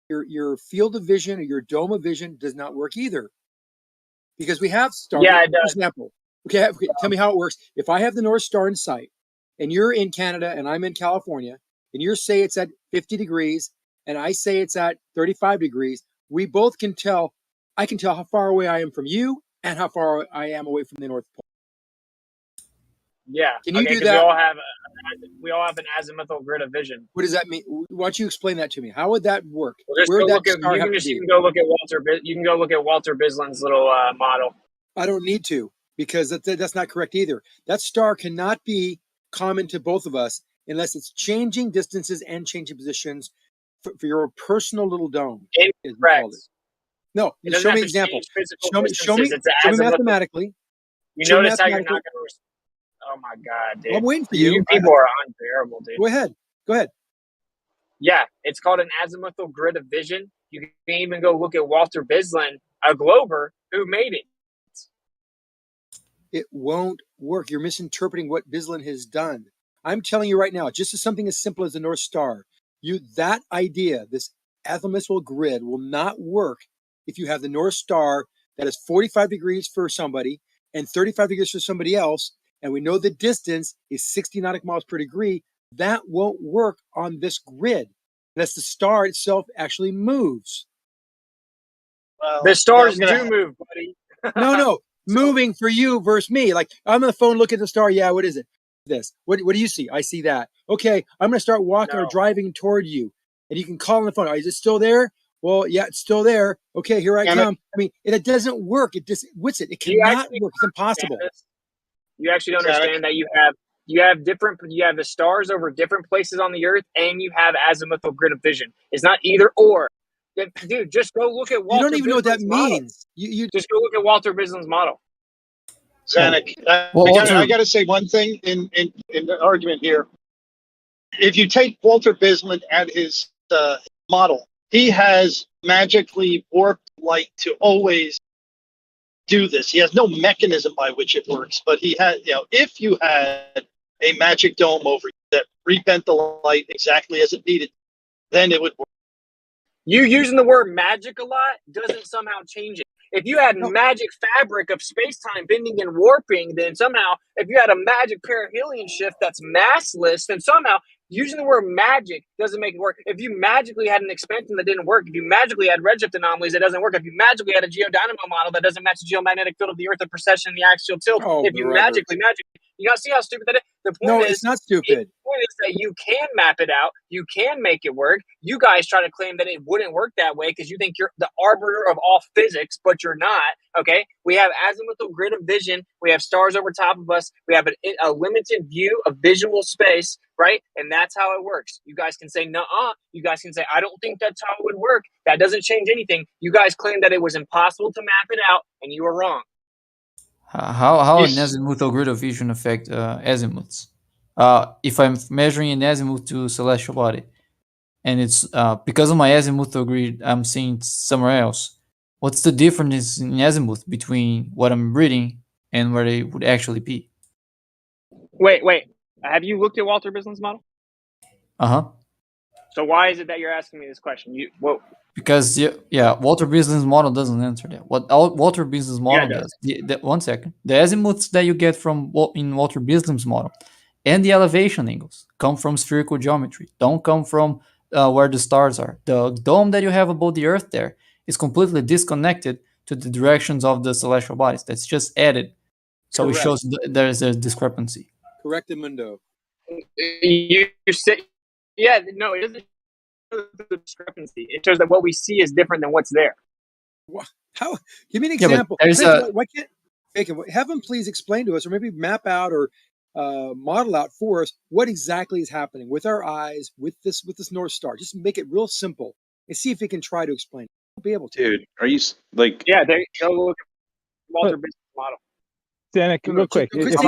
your field of vision or your dome of vision does not work either, because we have stars. Yeah, it For does. example, okay, tell me how it works. If I have the North Star in sight, and you're in Canada and I'm in California, and you say it's at 50 degrees, and I say it's at 35 degrees, we both can tell. I can tell how far away I am from you and how far I am away from the North Pole. Yeah. Can you do 'cause that? We all have an azimuthal grid of vision. What does that mean? Why don't you explain that to me? How would that work? Well, just Where go would that look at, star you have can to just be? you can go look at You can go look at Walter Bislin's little model. I don't need to, because that's not correct either. That star cannot be common to both of us unless it's changing distances and changing positions for your personal little dome. as we Incorrect. called it. No, It just doesn't show have me to example. change physical Show me distances. It's show me azimuthal. mathematically. You Show me notice how you're not mathematically. going to. Oh my god, dude! I'm waiting for You you. people are unbearable, dude. Go ahead. Go ahead. Yeah, it's called an azimuthal grid of vision. You can even go look at Walter Bislin, a glober who made it. It won't work. You're misinterpreting what Bislin has done. I'm telling you right now, just as something as simple as the North Star, that idea, this azimuthal grid, will not work if you have the North Star that is 45 degrees for somebody and 35 degrees for somebody else, and we know the distance is 60 nautical miles per degree. That won't work on this grid unless the star itself actually moves. The stars do move, buddy. No. So- Moving for you versus me. Like I'm on the phone looking at the star. Yeah, what is it? This. What do you see? I see that. Okay, I'm gonna start walking or driving toward you, and you can call on the phone. Is it still there? Well, yeah, it's still there. Okay, here I come. I mean, it doesn't work. It just what's it? It cannot work. It's impossible. You actually don't understand that you have the stars over different places on the earth, and you have azimuthal grid of vision. It's not either or. Dude, just go look at Walter. You don't even know what that Bislin's model. means. You just go look at Walter Bislin's model. Zanuck, I got to say one thing in the argument here. If you take Walter Bislin at his model, he has magically warped light to always do this. He has no mechanism by which it works, but he had, if you had a magic dome over you that rebent the light exactly as it needed, then it would work. You using the word magic a lot doesn't somehow change it. If you had magic fabric of space-time bending and warping, then somehow, if you had a magic perihelion shift that's massless, then somehow using the word magic doesn't make it work. If you magically had an expansion that didn't work, if you magically had redshift anomalies, it doesn't work. If you magically had a geodynamo model that doesn't match the geomagnetic field of the Earth, the precession, and the axial tilt, if you magically, you guys see how stupid that is? The point is, it's not stupid. The point is that you can map it out. You can make it work. You guys try to claim that it wouldn't work that way because you think you're the arbiter of all physics, but you're not. Okay, we have azimuthal grid of vision. We have stars over top of us. We have a limited view of visual space, right? And that's how it works. You guys can say, nuh-uh. You guys can say, I don't think that's how it would work. That doesn't change anything. You guys claim that it was impossible to map it out, and you were wrong. How an azimuthal grid of vision affect azimuths? If I'm measuring an azimuth to celestial body, and it's because of my azimuthal grid, I'm seeing somewhere else. What's the difference in azimuth between what I'm reading and where they would actually be? Wait. Have you looked at Walter Bislin's model? So why is it that you're asking me this question? Because Walter Bislin's model doesn't answer that. What Walter Bislin's model does. One second. The azimuths that you get from in Walter Bislin's model and the elevation angles come from spherical geometry. Don't come from where the stars are. The dome that you have above the Earth there is completely disconnected to the directions of the celestial bodies. That's just added. So It shows there's a discrepancy. Correctamundo. It doesn't show the discrepancy. It shows that what we see is different than what's there. How? Give me an example. Why can't have them please explain to us, or maybe map out or model out for us what exactly is happening with our eyes with this North Star. Just make it real simple and see if we can try to explain it. We'll be able to. Dude, are you like? Yeah, there you go. Look at Walter Bislin's model. Danik, real quick. If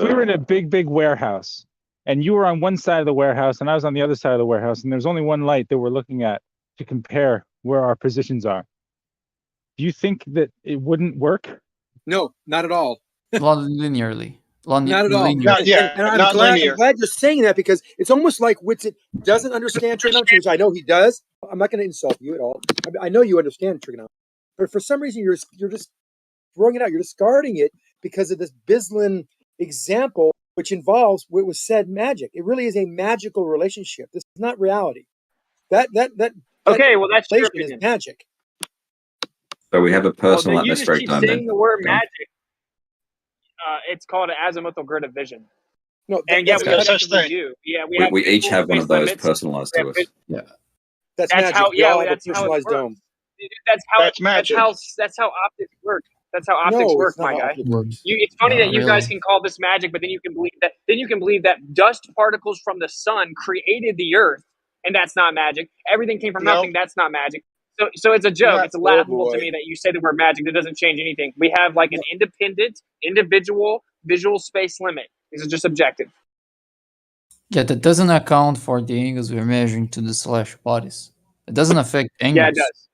we were in a big warehouse, and you were on one side of the warehouse and I was on the other side of the warehouse, and there's only one light that we're looking at to compare where our positions are, do you think that it wouldn't work? No, not at all. Not linearly. Not at all. And I'm glad you're saying that, because it's almost like Whitsitt doesn't understand trigonometry, which I know he does. I'm not going to insult you at all. I know you understand trigonometry, but for some reason you're just throwing it out. You're discarding it because of this Bislin example, which involves what was said magic. It really is a magical relationship. This is not reality. That well, that's your opinion. Is magic. So we have a personal atmospheric dome. You just keep saying the word magic. It's called an azimuthal grid of vision. No, and yeah, we definitely do. Yeah, we each have one of those personalized to us. Yeah, that's magic. How. Yeah, that's personalized how it dome. That's magic. That's how optics work. That's how optics work, my guy. It's funny that you guys can call this magic, but then you can believe that dust particles from the sun created the Earth, and that's not magic. Everything came from nothing. That's not magic. So it's a joke. It's laughable to me that you say the word magic. That doesn't change anything. We have like an independent, individual visual space limit. These are just objective. Yeah, that doesn't account for the angles we're measuring to the celestial bodies. It doesn't affect angles. Yeah, it does.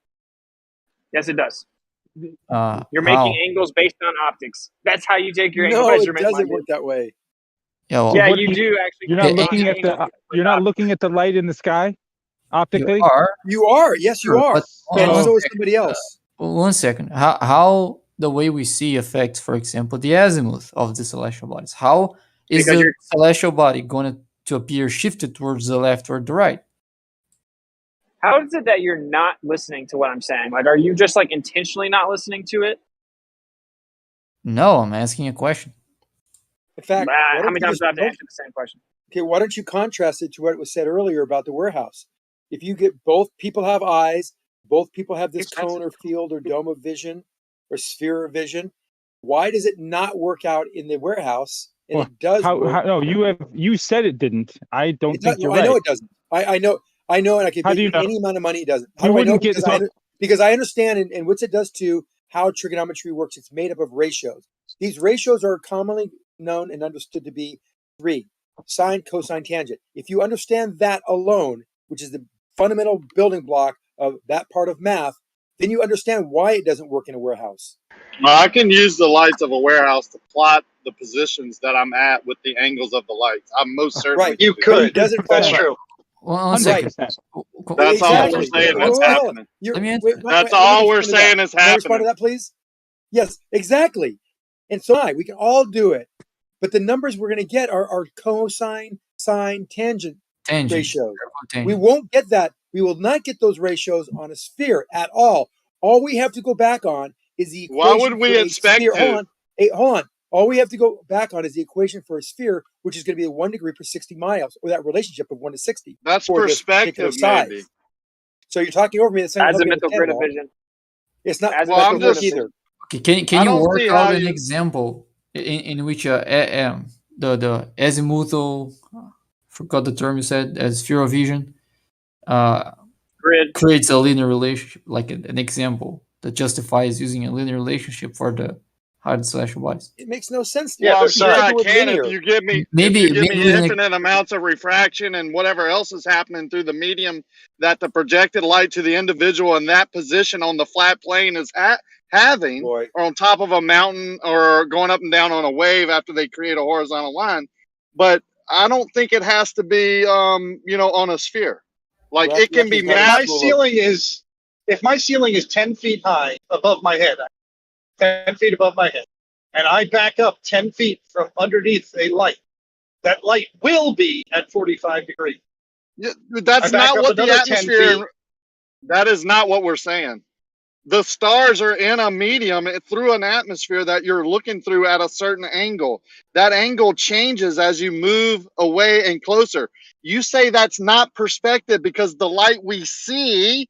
Yes, it does. You're making angles based on optics. That's how you take your angle measurement. No, it doesn't work that way. Yeah, you do actually. You're not looking at the light in the sky optically. You are. Yes, you are. And so is somebody else. 1 second. How the way we see affects, for example, the azimuth of the celestial bodies? How is the celestial body going to appear shifted towards the left or the right? How is it that you're not listening to what I'm saying? Like, are you just like intentionally not listening to it? No, I'm asking a question. In fact, How many times do I have to answer the same question? Okay, why don't you contrast it to what was said earlier about the warehouse? If you get both people have eyes, both people have this cone or field or dome of vision or sphere of vision, why does it not work out in the warehouse? And Well, it does work. No, you said it didn't. I don't think you're I right. know it doesn't. I know, and I can How pay do you you know? any amount of money. It doesn't. How You do I know? wouldn't get Because I understand, and what it does to how trigonometry works. It's made up of ratios. These ratios are commonly known and understood to be three: sine, cosine, tangent. If you understand that alone, which is the fundamental building block of that part of math, then you understand why it doesn't work in a warehouse. Well, I can use the lights of a warehouse to plot the positions that I'm at with the angles of the lights. I most certainly Right. can do But that. it doesn't fall. That's true. Well, one second. That's all we're saying that's happening. That's all we're saying is Can I respond to happening. that, please? Yes, exactly. And so we can all do it. But the numbers we're going to get are cosine, sine, tangent ratios. We won't get that. We will not get those ratios on a sphere at all. All we have to go back on is the equation. Why would we for a expect sphere. to? Hold on. All we have to go back on is the equation for a sphere, which is going to be 1 degree per 60 miles, or that relationship of 1 to 60. That's for this particular perspective, size. maybe. So you're talking over me. That's not As a helping mental with grid of Canwall. vision. It's not. As Well, I'm just just- either. Okay, can I you don't work see out how an you- example in which the azimuthal, forgot the term you said, as sphere of vision, Grid creates a linear relationship, like an example that justifies using a linear relationship for the hard slash wise. It makes no sense. Well, I'm sure You I do it can linear. if you give me Maybe using infinite amounts of refraction and whatever else is happening through the medium that the projected light to the individual in that position on the flat plane is having, or on top of a mountain, or going up and down on a wave after they create a horizontal line. But I don't think it has to be, on a sphere. Like Well, it can be that's not mapped. My ceiling is, if my ceiling is 10 feet high above my head, 10 feet above my head, and I back up 10 feet from underneath a light, that light will be at 45 degrees. That's I back not up what the another 10 atmosphere. feet. That is not what we're saying. The stars are in a medium through an atmosphere that you're looking through at a certain angle. That angle changes as you move away and closer. You say that's not perspective because the light we see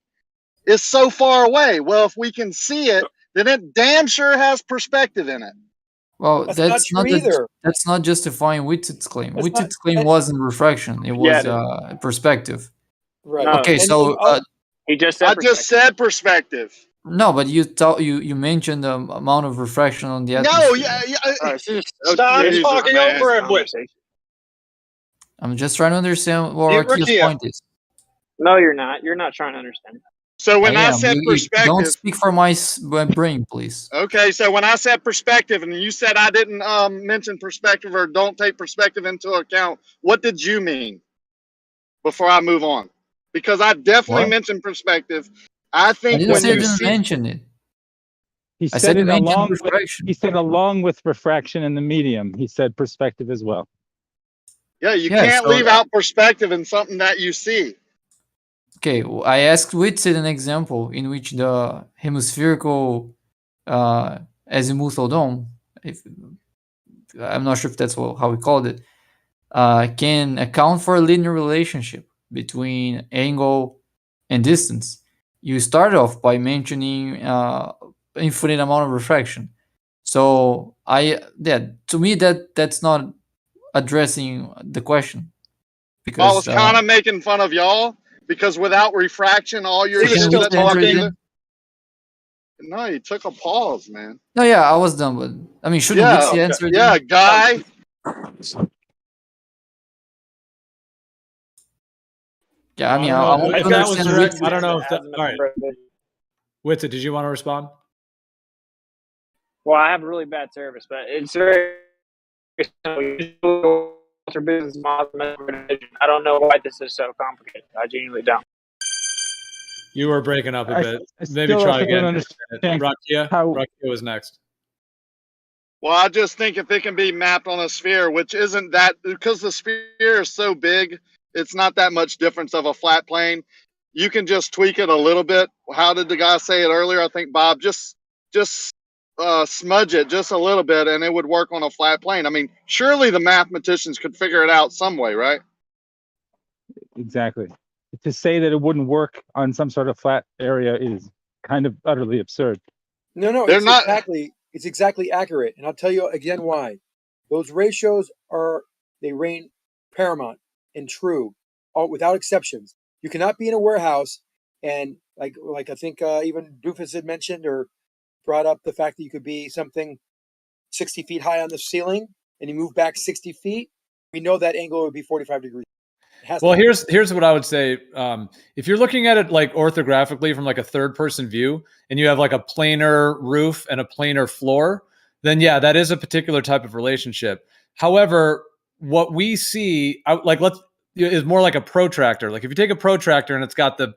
is so far away. Well, if we can see it, then it damn sure has perspective in it. Well, That's not true either. That's not justifying Wittet's claim. That's Wittet's claim wasn't refraction; it was perspective. Right. Okay, so he just I just said perspective. no, but you mentioned the amount of refraction on the atmosphere. No, yeah. Stop talking over him, Whit. I'm just trying to understand what Arkia's point is. No, you're not. You're not trying to understand. So when I am. said You perspective, don't speak for my brain, please. Okay, so when I said perspective and you said I didn't mention perspective or don't take perspective into account, what did you mean before I move on? Because I definitely What? mentioned perspective. I think I didn't when say I you didn't see mention it. He I said said it mention along with, refraction. he said along with refraction in the medium. He said perspective as well. Yeah, you Yeah, can't so leave out perspective in something that you see. Okay, I asked Witsit an example in which the hemispherical azimuthal dome, I'm not sure if that's how we called it, can account for a linear relationship between angle and distance. You start off by mentioning infinite amount of refraction. So to me that's not addressing the question. Well, I was Because kind of making fun of y'all because without refraction, all your So can shit we that's enter talking. then? No, you took a pause, man. No, yeah, I was done, but I mean, shouldn't Witsi answer it? Yeah, then? guy. Yeah, I mean, don't I know want if to that was understand direct. Witsi. I don't know if that. All right, Witsit, did you want to respond? Well, I have really bad service, but it's very business model. I don't know why this is so complicated. I genuinely don't. You were breaking up a I bit. still Maybe try also don't again. understand Rakia was next. Well, I just think if it can be mapped on a sphere, which isn't that, because the sphere is so big, it's not that much difference of a flat plane. you can just tweak it a little bit. How did the guy say it earlier? I think Bob, just smudge it just a little bit, and it would work on a flat plane. I mean, surely the mathematicians could figure it out some way, right? Exactly. To say that it wouldn't work on some sort of flat area is kind of utterly absurd. No, They're it's not. exactly accurate, and I'll tell you again why. Those ratios they reign paramount and true, all without exceptions. You cannot be in a warehouse and like I think even Doofus had mentioned or brought up the fact that you could be something 60 feet high on the ceiling and you move back 60 feet. We know that angle would be 45 degrees. Well, here's what I would say. If you're looking at it like orthographically from like a third person view, and you have like a planar roof and a planar floor, then yeah, that is a particular type of relationship. However, what we see, is more like a protractor. Like if you take a protractor and it's got the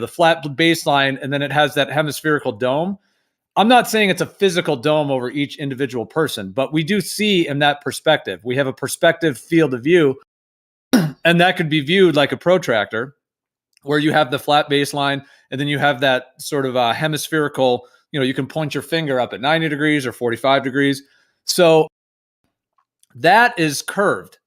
flat baseline, and then it has that hemispherical dome. I'm not saying it's a physical dome over each individual person, but we do see in that perspective. We have a perspective field of view. And that could be viewed like a protractor, where you have the flat baseline, and then you have that sort of hemispherical, you can point your finger up at 90 degrees or 45 degrees. So that is curved.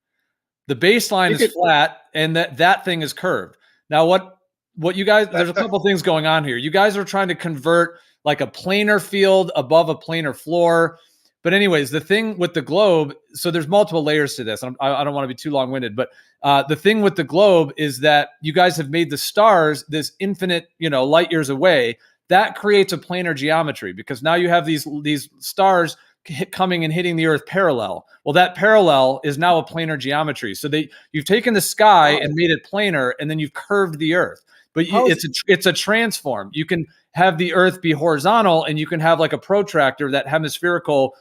The baseline is flat, and that thing is curved. Now, what you guys, there's a couple things going on here. You guys are trying to convert like a planar field above a planar floor. But anyways, the thing with the globe, so there's multiple layers to this. I don't want to be too long-winded, but the thing with the globe is that you guys have made the stars this infinite, light years away. That creates a planar geometry because now you have these stars coming and hitting the Earth parallel. Well, that parallel is now a planar geometry. So you've taken the sky and made it planar, and then you've curved the Earth. But it's a transform. You can have the Earth be horizontal, and you can have like a protractor, that hemispherical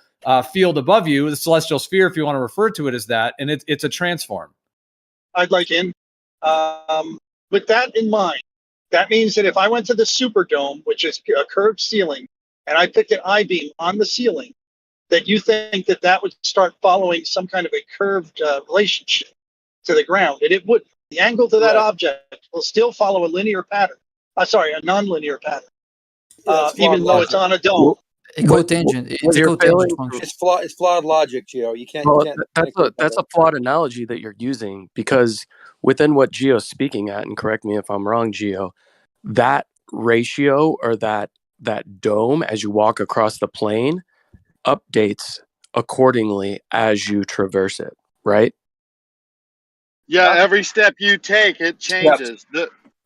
field above you, the celestial sphere, if you want to refer to it as that, and it's a transform. I'd like in. With that in mind, that means that if I went to the Superdome, which is a curved ceiling, and I picked an I-beam on the ceiling, that you think that would start following some kind of a curved relationship to the ground, and it would. The angle to that object will still follow a linear pattern. A non-linear pattern, even though it's on a dome. A cotangent. It's a cotangent function. It's flawed logic, Gio. You can't. That's a flawed analogy that you're using, because within what Gio's speaking at, and correct me if I'm wrong, Gio, that ratio or that dome as you walk across the plane updates accordingly as you traverse it, right? Yeah, every step you take, it changes.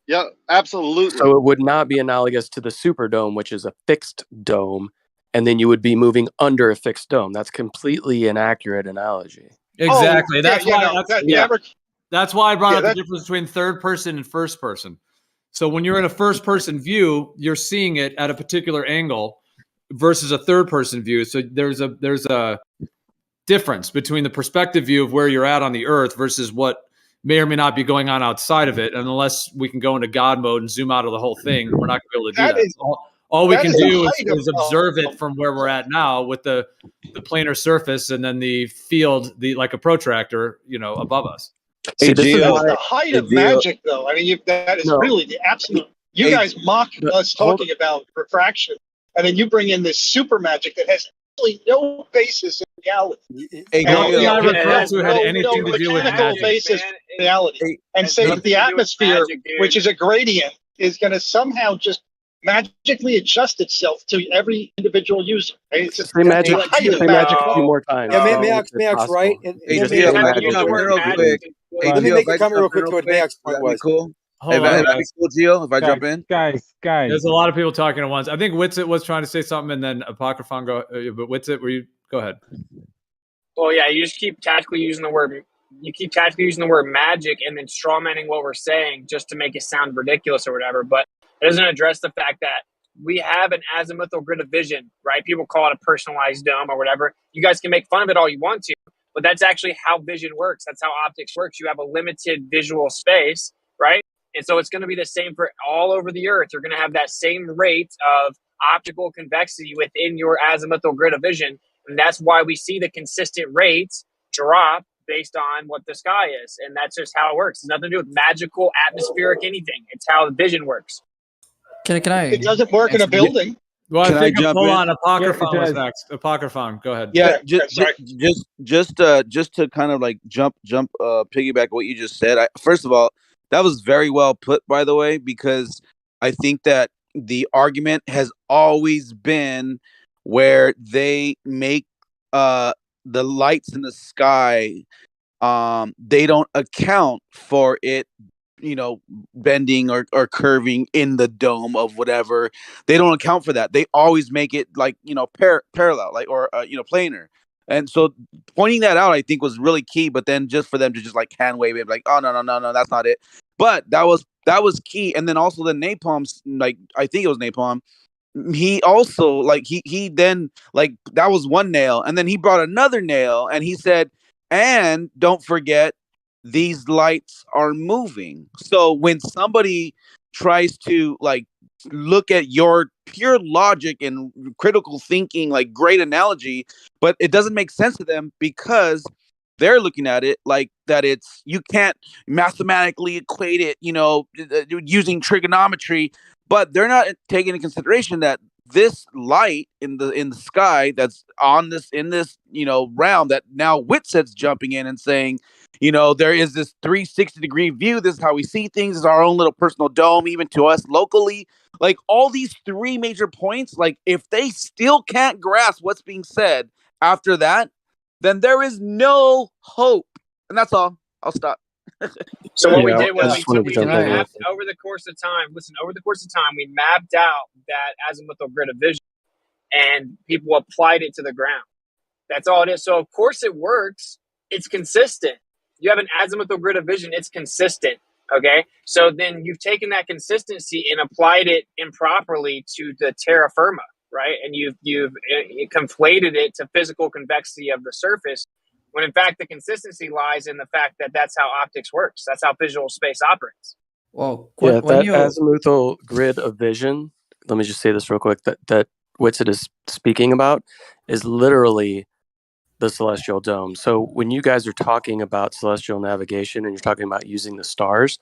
Yeah, absolutely. So it would not be analogous to the Superdome, which is a fixed dome, and then you would be moving under a fixed dome. That's completely inaccurate analogy. Exactly. That's why I brought up that- the difference between third person and first person. So when you're in a first person view, you're seeing it at a particular angle versus a third person view. So there's a difference between the perspective view of where you're at on the Earth versus what may or may not be going on outside of it. And unless we can go into God mode and zoom out of the whole thing, we're not going to be able to do that. All we can do is observe it from where we're at now with the planar surface, and then the field, like a protractor, above us. See, that's the height of magic, though. I mean, that is really the absolute. You guys mock us talking about refraction, and then you bring in this super magic that has absolutely no basis in reality. Nothing I referred to had anything to do with magic. Basis in reality, and say that the atmosphere, which is a gradient, is going to somehow just magically adjust itself to every individual user. Right? It's just Say magic a few more times. Yeah, Max, right? And Let me make a comment real quick to what Max point was. Cool. If that'd be cool, Gio, if I jump in. Guys. There's a lot of people talking at once. I think Witsit was trying to say something, and then Apocryphon but Witsit, go ahead. Well, yeah, you just keep tactically using the word. You keep tactically using the word magic, and then strawmanning what we're saying just to make it sound ridiculous or whatever. But it doesn't address the fact that we have an azimuthal grid of vision, right? People call it a personalized dome or whatever. You guys can make fun of it all you want to, but that's actually how vision works. That's how optics works. You have a limited visual space, right? And so it's going to be the same for all over the Earth. You're going to have that same rate of optical convexity within your azimuthal grid of vision. And that's why we see the consistent rates drop based on what the sky is, and that's just how it works. It's nothing to do with magical, atmospheric, anything. It's how the vision works. Can I? It doesn't work in a building. Well, I Can I think jump hold in? on. Apocryphon Yeah, it was does. next. Apocryphon, go ahead. Yeah, sorry. just to kind of like jump piggyback what you just said. First of all, that was very well put, by the way, because I think that the argument has always been where they make the lights in the sky, they don't account for it, bending or curving in the dome of whatever. They don't account for that. They always make it like, parallel, like, or planar. And so pointing that out, I think, was really key. But then just for them to just like hand wave it, like, oh no, that's not it. But that was key. And then also the napalm's, like, I think it was napalm. He also like he then, like, that was one nail, and then he brought another nail, and he said, and don't forget, these lights are moving. So when somebody tries to like look at your pure logic and critical thinking, like, great analogy, but it doesn't make sense to them because they're looking at it like that you can't mathematically equate it, using trigonometry, but they're not taking into consideration that this light in the sky that's on this in this realm, that now Whitset's jumping in and saying, there is this 360-degree view. This is how we see things. It's our own little personal dome, even to us locally. Like, all these three major points, like, if they still can't grasp what's being said after that, then there is no hope. And that's all. I'll stop. So what we did was we mapped over the course of time. Listen, over the course of time, we mapped out that azimuthal grid of vision, and people applied it to the ground. That's all it is. So of course it works. It's consistent. You have an azimuthal grid of vision. It's consistent. Okay. So then you've taken that consistency and applied it improperly to the terra firma, right? And you've conflated it to physical convexity of the surface, when in fact the consistency lies in the fact that that's how optics works. That's how visual space operates. Well, Yeah, that azimuthal grid of vision, let me just say this real quick, that Whitset is speaking about is literally the celestial dome. So when you guys are talking about celestial navigation and you're talking about using the stars,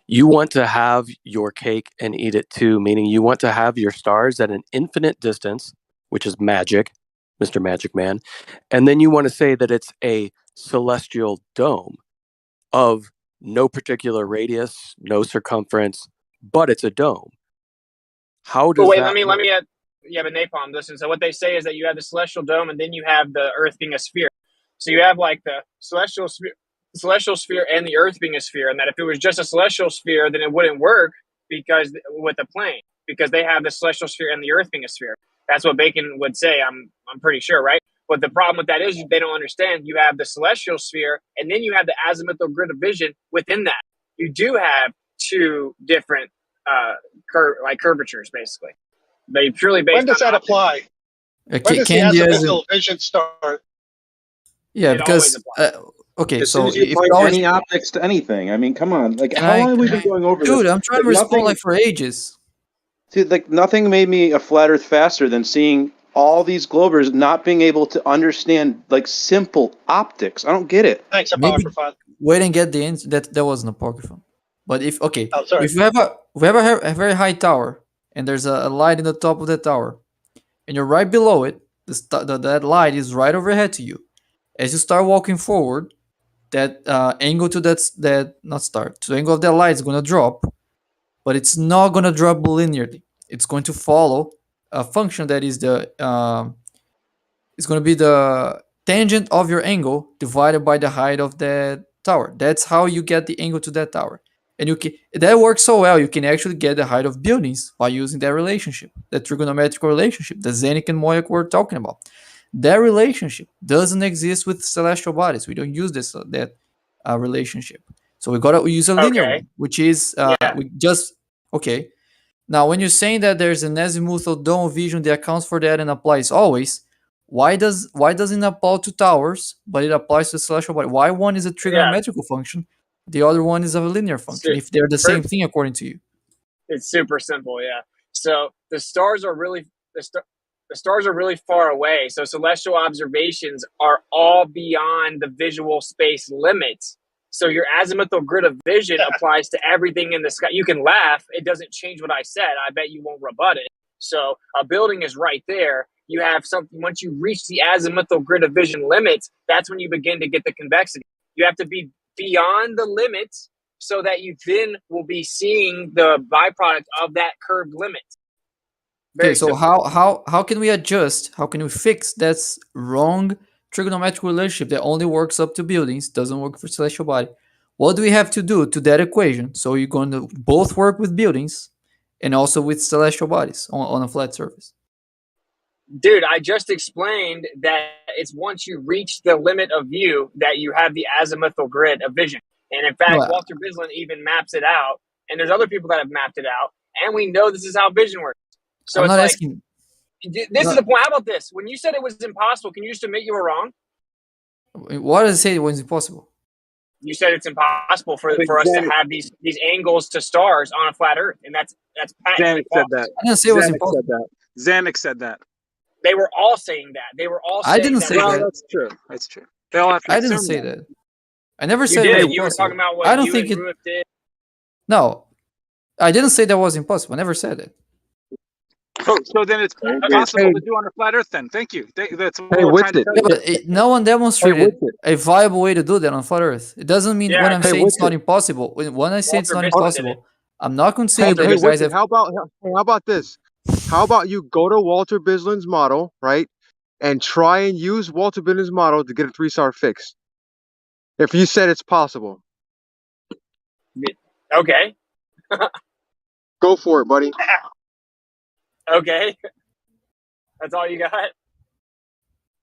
you want to have your cake and eat it too, meaning you want to have your stars at an infinite distance, which is magic, Mr. Magic Man. And then you want to say that it's a celestial dome of no particular radius, no circumference, but it's a dome. How does wait, that let me add. Yeah, but napalm. Listen. So what they say is that you have the celestial dome, and then you have the Earth being a sphere. So you have like the celestial sphere, and the Earth being a sphere. And that if it was just a celestial sphere, then it wouldn't work because with the plane, because they have the celestial sphere and the Earth being a sphere. That's what Bacon would say. I'm pretty sure, right? But the problem with that is they don't understand. You have the celestial sphere, and then you have the azimuthal grid of vision within that. You do have two different curvatures, basically. They purely based. When does that apply? When does the azimuthal vision start? Yeah, because okay, as so soon as you if apply it always, any optics to anything, I mean, come on, like, Can how I- long have we can been going over dude, this? I'm trying to Like, respond nothing- like for ages. Dude, like, nothing made me a flat Earth faster than seeing all these globers not being able to understand like simple optics. I don't get it. Thanks, Maybe Apocryphon. wait and get the answer. That was an apocryphon. But if okay, Oh, sorry. if you have a very high tower and there's a light in the top of the tower, and you're right below it, that light is right overhead to you. As you start walking forward, that angle to that not start, so the angle of that light is gonna drop, but it's not gonna drop linearly. It's going to follow a function that is it's going to be the tangent of your angle divided by the height of that tower. That's how you get the angle to that tower. And that works so well, you can actually get the height of buildings by using that relationship, that trigonometric relationship that Zenik and Moyak were talking about. That relationship doesn't exist with celestial bodies. We don't use that relationship. So we use a linear one, which is we just okay. Now, when you're saying that there's an azimuthal dome vision that accounts for that and applies always, why doesn't it apply to towers, but it applies to celestial body? Why one is a trigonometrical function, the other one is a linear function, if they're the same thing according to you? It's super simple, yeah. So the stars are really The stars are really far away, so celestial observations are all beyond the visual space limits. So your azimuthal grid of vision applies to everything in the sky. You can laugh. It doesn't change what I said. I bet you won't rebut it. So a building is right there. You have something, once you reach the azimuthal grid of vision limits, that's when you begin to get the convexity. You have to be beyond the limits so that you then will be seeing the byproduct of that curved limit. Okay, so how can we adjust? How can we fix that's wrong trigonometric relationship that only works up to buildings, doesn't work for celestial body? What do we have to do to that equation? So you're going to both work with buildings and also with celestial bodies on a flat surface. Dude, I just explained that it's once you reach the limit of view that you have the azimuthal grid of vision. And in fact, Well, Walter Bislin even maps it out. And there's other people that have mapped it out. And we know this is how vision works. So I'm it's not like, asking. this is the point. How about this? When you said it was impossible, can you just admit you were wrong? What does it say when it's impossible? You said it's impossible for us to have these angles to stars on a flat Earth, and that's Zanuck said that. I didn't say it was Zanuck impossible. said that. Zanuck said that. They were all saying that. They were all I saying didn't that. say Well, that. that's true. That's true. They all have to I didn't assume say that. that. I never You said it did. was You were impossible. talking about what I don't you think and it. Ruth did. No, I didn't say that was impossible. I never said it. So then it's possible to do on a flat Earth. Then thank you. That's what we're trying to tell Yeah, you. but no one demonstrated a viable way to do that on flat Earth. It doesn't mean when I'm saying it's not impossible. When I say it's not impossible, I'm not considering that you guys have. How about this? How about you go to Walter Bislin's model, right, and try and use Walter Bislin's model to get a 3-star fix? If you said it's possible, Okay. go for it, buddy. Okay. That's all you got?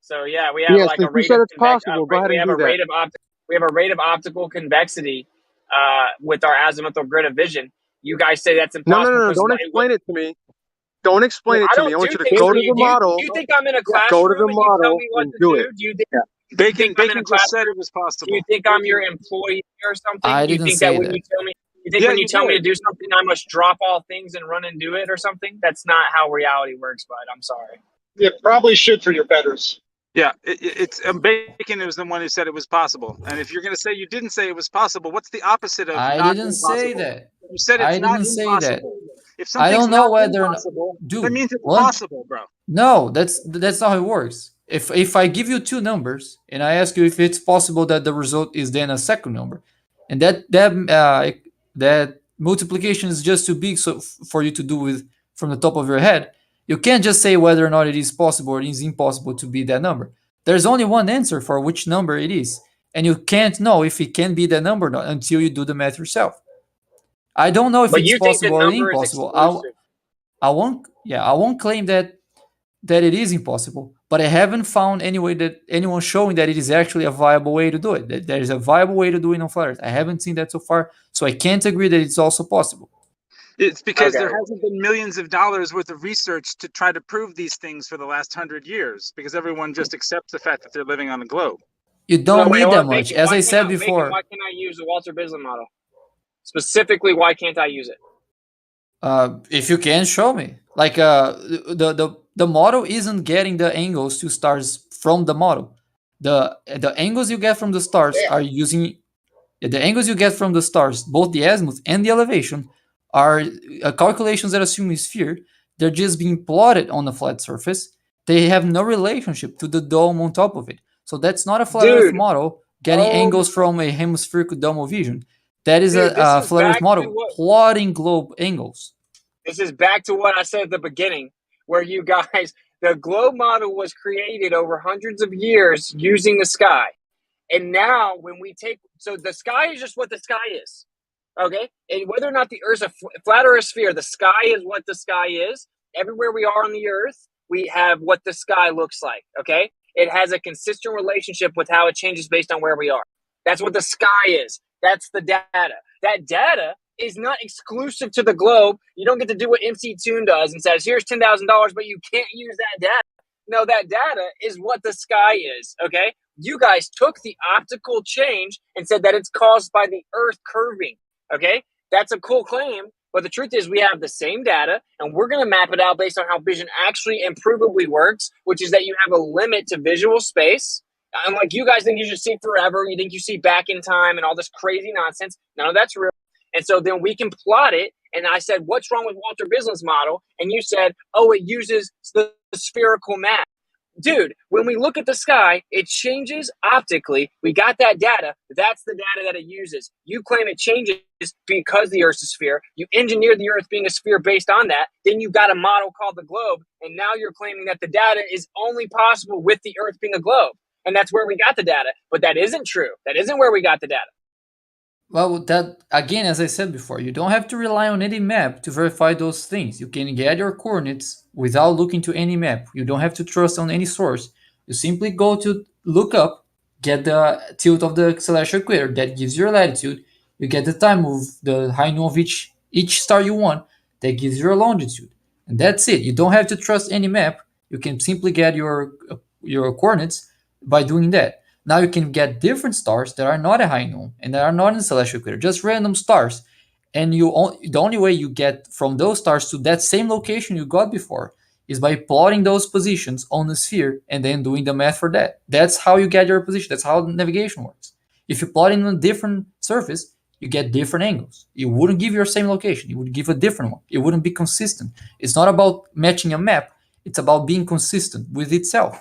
So yeah, we have Yes, like if a you rate said of it's possible, go ahead we and have do a rate that. of we have a rate of optical convexity with our azimuthal grid of vision. You guys say that's impossible. No. because Don't light explain it to me. Don't explain it I to me. don't I do want you to things go to to you. the model. Do you think I'm in a Go to classroom the and you tell model me what and to do do? it. Do you think, Bacon I'm in a just said classroom? it was Do possible. you think I'm your employee or something? I Do you didn't think that say when that. you tell me when you tell me to do something, I must drop all things and run and do it or something? That's not how reality works, bud. I'm sorry. It probably should for your betters. Yeah, it's Bacon was the one who said it was possible. And if you're going to say you didn't say it was possible, what's the opposite of I not didn't say impossible? that. You said it's I not didn't say that. impossible. If I something's don't know not whether or not, impossible, that dude. means it's What? possible, bro. No, that's not how it works. If I give you two numbers and I ask you if it's possible that the result is then a second number, and that multiplication is just too big so for you to do with from the top of your head, you can't just say whether or not it is possible or it is impossible to be that number. There's only one answer for which number it is, and you can't know if it can be that number or not until you do the math yourself. I don't know if But it's you think the possible or number is impossible. exclusive. I won't claim that it is impossible, but I haven't found anyone showing that it is actually a viable way to do it. That there is a viable way to do it on flat Earth. I haven't seen that so far, so I can't agree that it's also possible. It's because Okay. there hasn't been millions of dollars worth of research to try to prove these things for the last 100 years, because everyone just accepts the fact that they're living on a globe. You don't wait, need hold that on, much. Bacon, As why I can't said Bacon, before, why can't I use the Walter Bislin model? Specifically, why can't I use it? if you can show me, like the model isn't getting the angles to stars from the model. The angles you get from the stars are using the angles you get from the stars, both the azimuth and the elevation, are calculations that assume a sphere. They're just being plotted on a flat surface. They have no relationship to the dome on top of it. So that's not a flat Earth Dude, model getting angles from a hemispherical dome of vision. That is Dude, a flat Earth model plotting globe angles. This is back to what I said at the beginning, where you guys, the globe model was created over hundreds of years using the sky. And now when we take, so the sky is just what the sky is. Okay. And whether or not the Earth's a flat or a sphere, the sky is what the sky is. Everywhere we are on the Earth, we have what the sky looks like. Okay. It has a consistent relationship with how it changes based on where we are. That's what the sky is. That's the data. That data is not exclusive to the globe. You don't get to do what MC Toon does and says, here's $10,000, but you can't use that data. No, that data is what the sky is. Okay. You guys took the optical change and said that it's caused by the Earth curving. Okay. That's a cool claim, But the truth is we have the same data, and we're going to map it out based on how vision actually improvably works, which is that you have a limit to visual space. And like you guys think you should see forever, you think you see back in time and all this crazy nonsense. None of that's real. And so then we can plot it. And I said, what's wrong with Walter Bislin's model? And you said, oh, it uses the spherical map. Dude, when we look at the sky, it changes optically. We got that data. That's the data that it uses. You claim it changes because the Earth's a sphere. You engineered the Earth being a sphere based on that. Then you got a model called the globe. And now you're claiming that the data is only possible with the Earth being a globe. And that's where we got the data. But that isn't true. That isn't where we got the data. Well, that again, as I said before, you don't have to rely on any map to verify those things. You can get your coordinates without looking to any map. You don't have to trust on any source. You simply go to look up, get the tilt of the celestial equator, that gives you your latitude. You get the time of the high noon of each star you want, that gives you your longitude. And that's it. You don't have to trust any map. You can simply get your coordinates by doing that. Now you can get different stars that are not a high noon and that are not in the celestial equator, just random stars. And the only way you get from those stars to that same location you got before is by plotting those positions on the sphere and then doing the math for that. That's how you get your position. That's how navigation works. If you plot it on a different surface, you get different angles. It wouldn't give your same location. It would give a different one. It wouldn't be consistent. It's not about matching a map. It's about being consistent with itself.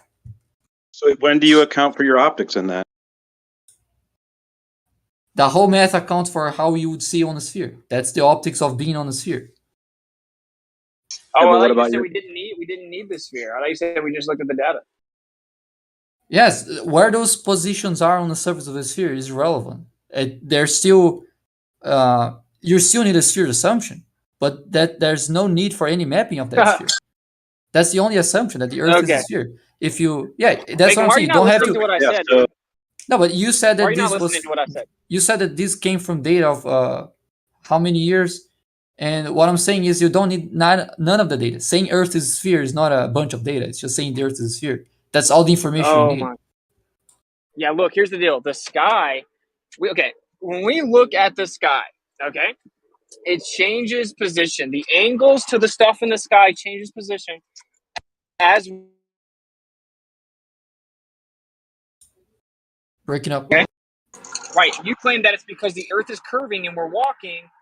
So when do you account for your optics in that? The whole math accounts for how you would see on a sphere. That's the optics of being on a sphere. Oh, Yeah, I but what thought you about said your- we didn't need the sphere. I thought you said we just looked at the data. Yes, where those positions are on the surface of the sphere is relevant. They're still, you still need a sphere assumption, but that there's no need for any mapping of that sphere. That's the only assumption, that the Earth is a Okay. sphere. If you, that's Like, what I'm why are saying. you You not don't have listening to. to what I Yeah, said? so No, but you said Why are that you not this listening was. to what I said? You said that this came from data of how many years, and what I'm saying is you don't need none of the data. Saying Earth is a sphere is not a bunch of data. It's just saying the Earth is a sphere. That's all the information you Oh need. my. Yeah, look, here's the deal. The sky, when we look at the sky, okay, it changes position. The angles to the stuff in the sky changes position as Breaking up. okay. Right. You claim that it's because the Earth is curving and we're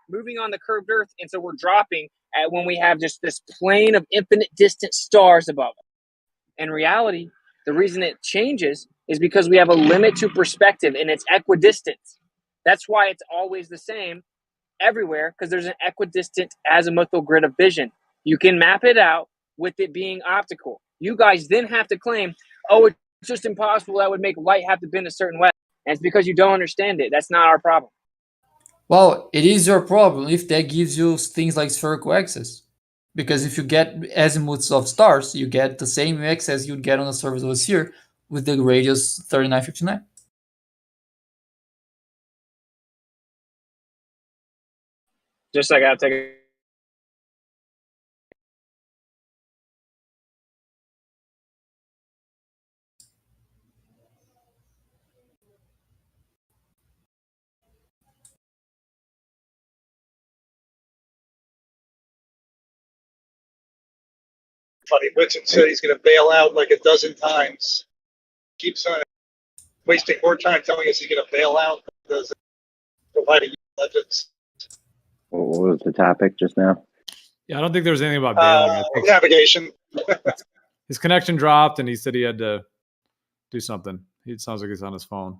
moving on the curved Earth, and so we're dropping when we have just this plane of infinite distant stars above it. In reality, the reason it changes is because we have a limit to perspective, and it's equidistant. That's why it's always the same everywhere, because there's an equidistant azimuthal grid of vision. You can map it out with it being optical. You guys then have to claim, oh, it's just impossible. That would make light have to bend a certain way. And it's because you don't understand it. That's not our problem. Well, it is your problem if that gives you things like spherical axis. Because if you get azimuths of stars, you get the same x as you'd get on the surface of a sphere with the radius 3959. Just like I gotta take a Funny, Whitson said he's going to bail out like a dozen times. Keeps on wasting more time telling us he's going to bail out than does providing legends. What was the topic just now? Yeah, I don't think there was anything about bailing. I think Navigation. his connection dropped, and he said he had to do something. It sounds like he's on his phone.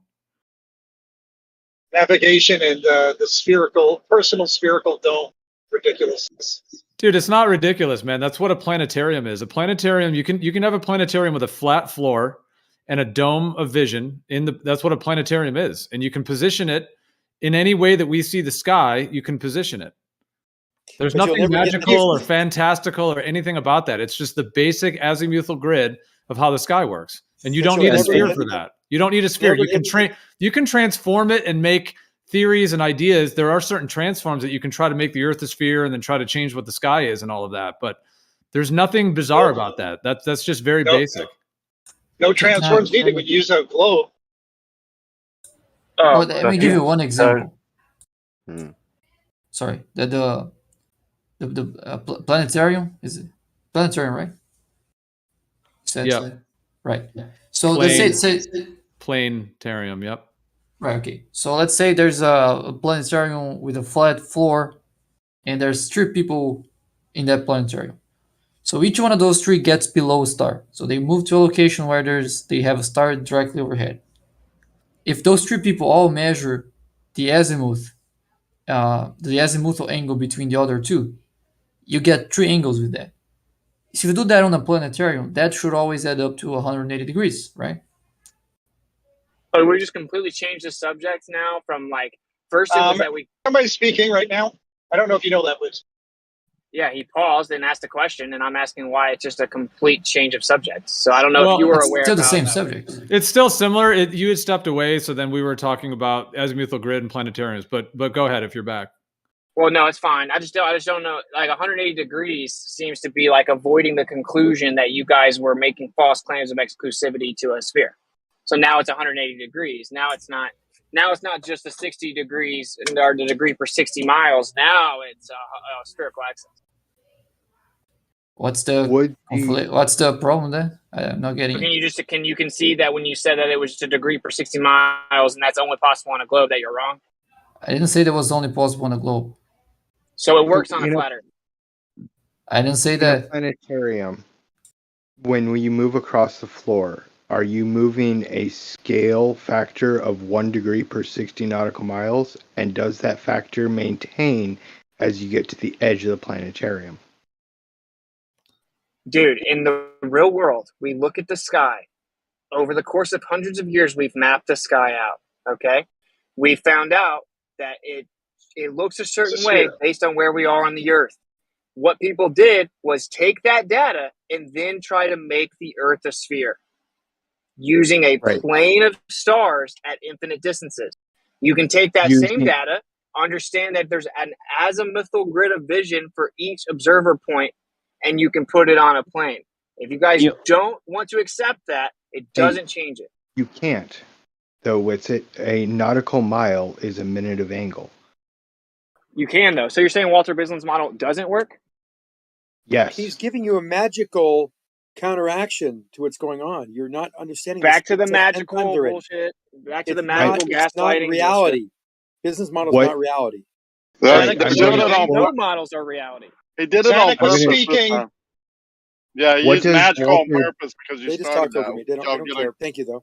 Navigation and the personal spherical dome ridiculousness. Dude, it's not ridiculous, man. That's what a planetarium is. A planetarium, you can have a planetarium with a flat floor and a dome of vision. That's what a planetarium is. And you can position it in any way that we see the sky, you can position it. There's But you'll nothing never get magical or fantastical or anything about that. It's just the basic azimuthal grid of how the sky works. And you But don't you'll need a never sphere get- for that. You don't need a sphere. never You can transform it and make theories and ideas. There are certain transforms that you can try to make the Earth a sphere and then try to change what the sky is and all of that. But there's nothing bizarre about that. That's just very basic. No transforms needed. We use a globe. Let me give you one example. Hmm. Sorry, the the planetarium, is it planetarium, right? Yeah. Right. So let's say planetarium. Yep. right. Okay. So let's say there's a planetarium with a flat floor, and there's 3 people in that planetarium. So each one of those 3 gets below a star. So they move to a location where they have a star directly overhead. If those 3 people all measure the azimuthal angle between the other 2, you get 3 angles with that. If you do that on a planetarium, that should always add up to 180 degrees, right? But we just completely changed the subject now from like first it was that we. Somebody's speaking right now. I don't know if you know that, Liz. Yeah, he paused and asked a question, and I'm asking why it's just a complete change of subject. So I don't know if you were aware. It's still the same subject. It's still similar. You had stepped away, so then we were talking about azimuthal grid and planetariums. But go ahead if you're back. Well, no, it's fine. I just don't know. Like 180 degrees seems to be like avoiding the conclusion that you guys were making false claims of exclusivity to a sphere. So now it's 180 degrees. Now it's not. Now it's not just the 60 degrees or the degree per 60 miles. Now it's a spherical axis. What's the problem there? I'm not getting it. Can you concede that when you said that it was just a degree per 60 miles and that's only possible on a globe, that you're wrong? I didn't say that was only possible on a globe. So it works on a flat Earth. I didn't say that. Planetarium. When you move across the floor, are you moving a scale factor of 1 degree per 60 nautical miles? And does that factor maintain as you get to the edge of the planetarium? Dude, in the real world, we look at the sky. Over the course of hundreds of years, we've mapped the sky out, okay? We found out that it looks a certain way based on where we are on the Earth. What people did was take that data and then try to make the Earth a sphere using a plane of stars at infinite distances. You can take that same data, understand that there's an azimuthal grid of vision for each observer point, and you can put it on a plane. If you guys don't want to accept that, it doesn't change it. You can't, though. A nautical mile is a minute of angle. You can, though. So you're saying Walter Bisland's model doesn't work? Yes. He's giving you a magical counteraction to what's going on. You're not understanding. Back to the magical bullshit. Back to the magical gaslighting. It's not reality. Business model is not reality. No models are reality. He did it on purpose. Yeah, he used magical on purpose because you started over me. They don't care. Thank you, though.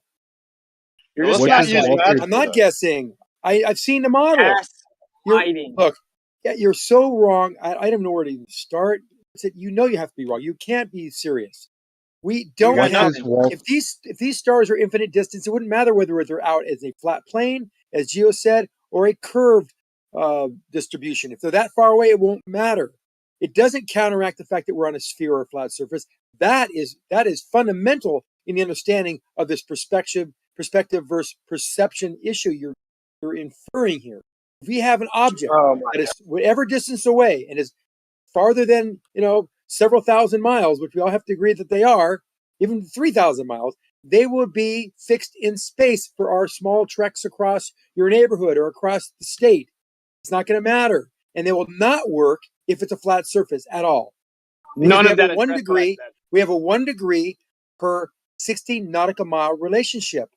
You're just guessing. I'm not guessing. I've seen the model. Look, you're so wrong. I don't know where to even start. You know you have to be wrong. You can't be serious. We don't have. If these stars are infinite distance, it wouldn't matter whether they're out as a flat plane, as Gio said, or a curved distribution. If they're that far away, it won't matter. It doesn't counteract the fact that we're on a sphere or a flat surface. That is fundamental in the understanding of this perspective versus perception issue you're inferring here. If we have an object that is whatever distance away and is farther than several thousand miles, which we all have to agree that they are, even 3,000 miles, they will be fixed in space for our small treks across your neighborhood or across the state. It's not going to matter, and they will not work if it's a flat surface at all. None of that. 1 degree. We have a 1 degree per 60 nautical mile relationship,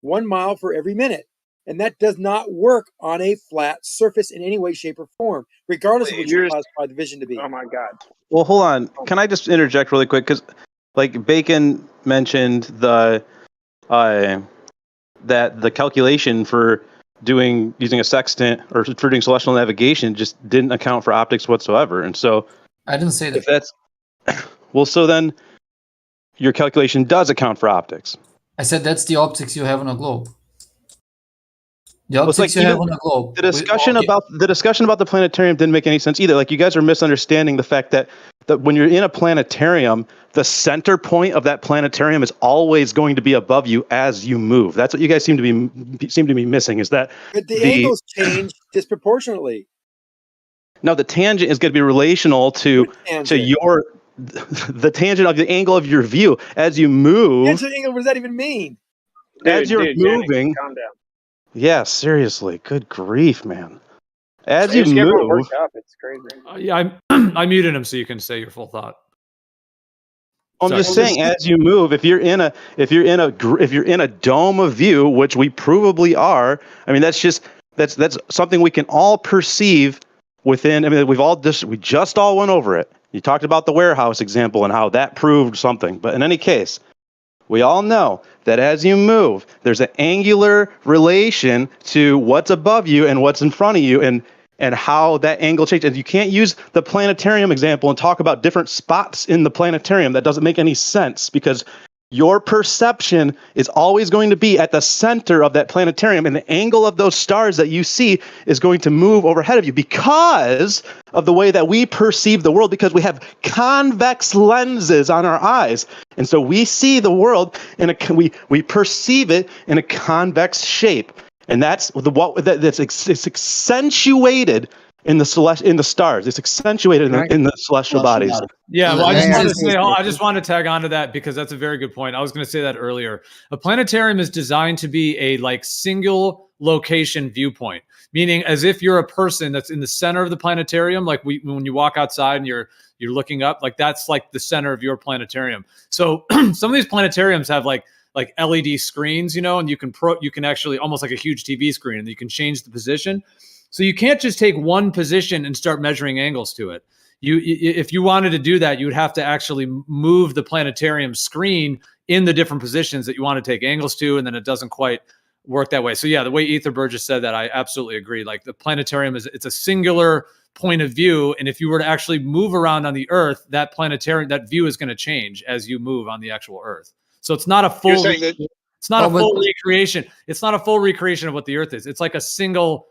1 mile for every minute. And that does not work on a flat surface in any way, shape, or form, regardless of what you classify the vision to be. Oh my God. Well, hold on. Can I just interject really quick? Because, Bacon mentioned that the calculation for using a sextant or for doing celestial navigation just didn't account for optics whatsoever. And so I didn't say that. If that's so then your calculation does account for optics. I said that's the optics you have on a globe. The optics you have on a globe. The discussion about the planetarium didn't make any sense either. You guys are misunderstanding the fact that when you're in a planetarium, the center point of that planetarium is always going to be above you as you move. That's what you guys seem to be missing. Is that but the angles change disproportionately? No, the tangent is going to be relational to the tangent of the angle of your view as you move. Tangent angle. What does that even mean? As you're moving. Calm down. Yeah, seriously. Good grief, man. As you move, it's crazy. Yeah, I muted him so you can say your full thought. I'm just saying, as you move, if you're in a dome of view, which we provably are, I mean, that's something we can all perceive within. I mean, we just all went over it. You talked about the warehouse example and how that proved something. But in any case, we all know that as you move, there's an angular relation to what's above you and what's in front of you, and how that angle changes. You can't use the planetarium example and talk about different spots in the planetarium. That doesn't make any sense, because your perception is always going to be at the center of that planetarium, and the angle of those stars that you see is going to move overhead of you because of the way that we perceive the world, because we have convex lenses on our eyes. And so we see the world we perceive it in a convex shape. And that's it's accentuated in the stars. It's accentuated in the celestial bodies. Yeah, well, I just want to tag on to that because that's a very good point. I was going to say that earlier. A planetarium is designed to be a single location viewpoint, meaning as if you're a person that's in the center of the planetarium. Like when you walk outside and you're looking up, like that's like the center of your planetarium. So some of these planetariums have like LED screens, and you can actually almost like a huge TV screen, and you can change the position. So you can't just take one position and start measuring angles to it. If you wanted to do that, you would have to actually move the planetarium screen in the different positions that you want to take angles to, and then it doesn't quite work that way. So yeah, the way Ether Burgess said that, I absolutely agree. Like the planetarium it's a singular point of view, and if you were to actually move around on the Earth, that view is going to change as you move on the actual Earth. So it's not a full. It's not a full recreation. It's not a full recreation of what the Earth is. It's like a single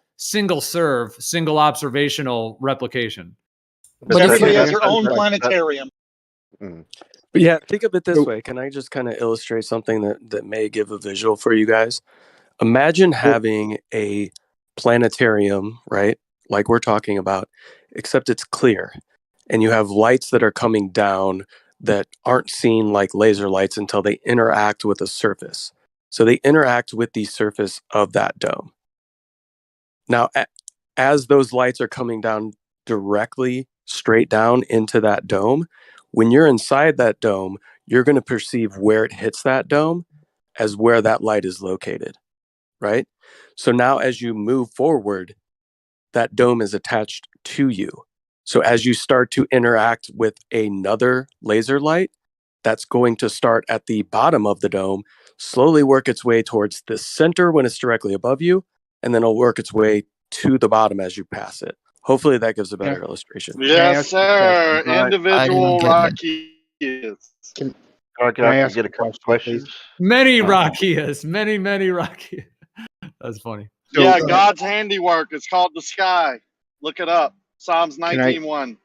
observational replication. But everybody has their own planetarium. But yeah, think of it this way. Can I just kind of illustrate something that may give a visual for you guys? Imagine having a planetarium, right? Like we're talking about, except it's clear, and you have lights that are coming down that aren't seen like laser lights until they interact with a surface. So they interact with the surface of that dome. Now, as those lights are coming down directly straight down into that dome, when you're inside that dome, you're going to perceive where it hits that dome as where that light is located, right? So now as you move forward, that dome is attached to you. So as you start to interact with another laser light, that's going to start at the bottom of the dome, slowly work its way towards the center when it's directly above you, and then it'll work its way to the bottom as you pass it. Hopefully that gives a better illustration. Yes, sir. Individual Rockies. Can I get a couple questions? Many Rockias. Many Rockias. That's funny. Yeah, God's handiwork. It's called the sky. Look it up. Psalms 19:1.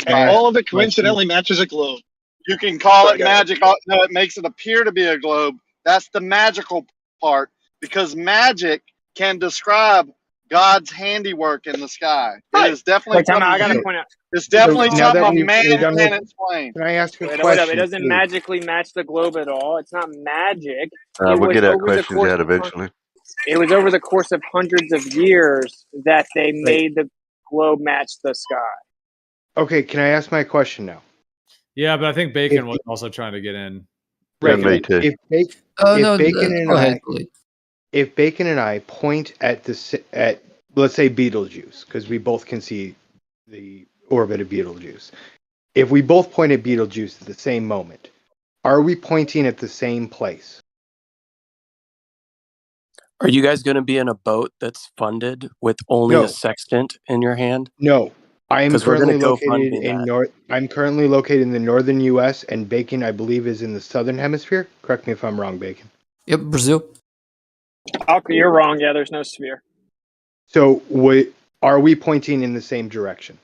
All of it coincidentally matches a globe. You can call it magic. No, it makes it appear to be a globe. That's the magical part, because magic can describe God's handiwork in the sky. It is definitely something. I gotta point out. It's definitely something a man can explain. Can I ask a question? Wait up. It doesn't magically match the globe at all. It's not magic. We'll get that question yet eventually. It was over the course of hundreds of years that they made the globe match the sky. Okay, can I ask my question now? Yeah, but I think Bacon was also trying to get in. Right. Me too. If Bacon and I point at let's say Betelgeuse, because we both can see the orbit of Betelgeuse. If we both point at Betelgeuse at the same moment, are we pointing at the same place? Are you guys going to be in a boat that's funded with only a sextant in your hand? No. I'm currently located in the northern U.S. and Bacon, I believe, is in the southern hemisphere. Correct me if I'm wrong, Bacon. Yep, Brazil. You're wrong. Yeah, there's no sphere. So, are we pointing in the same direction?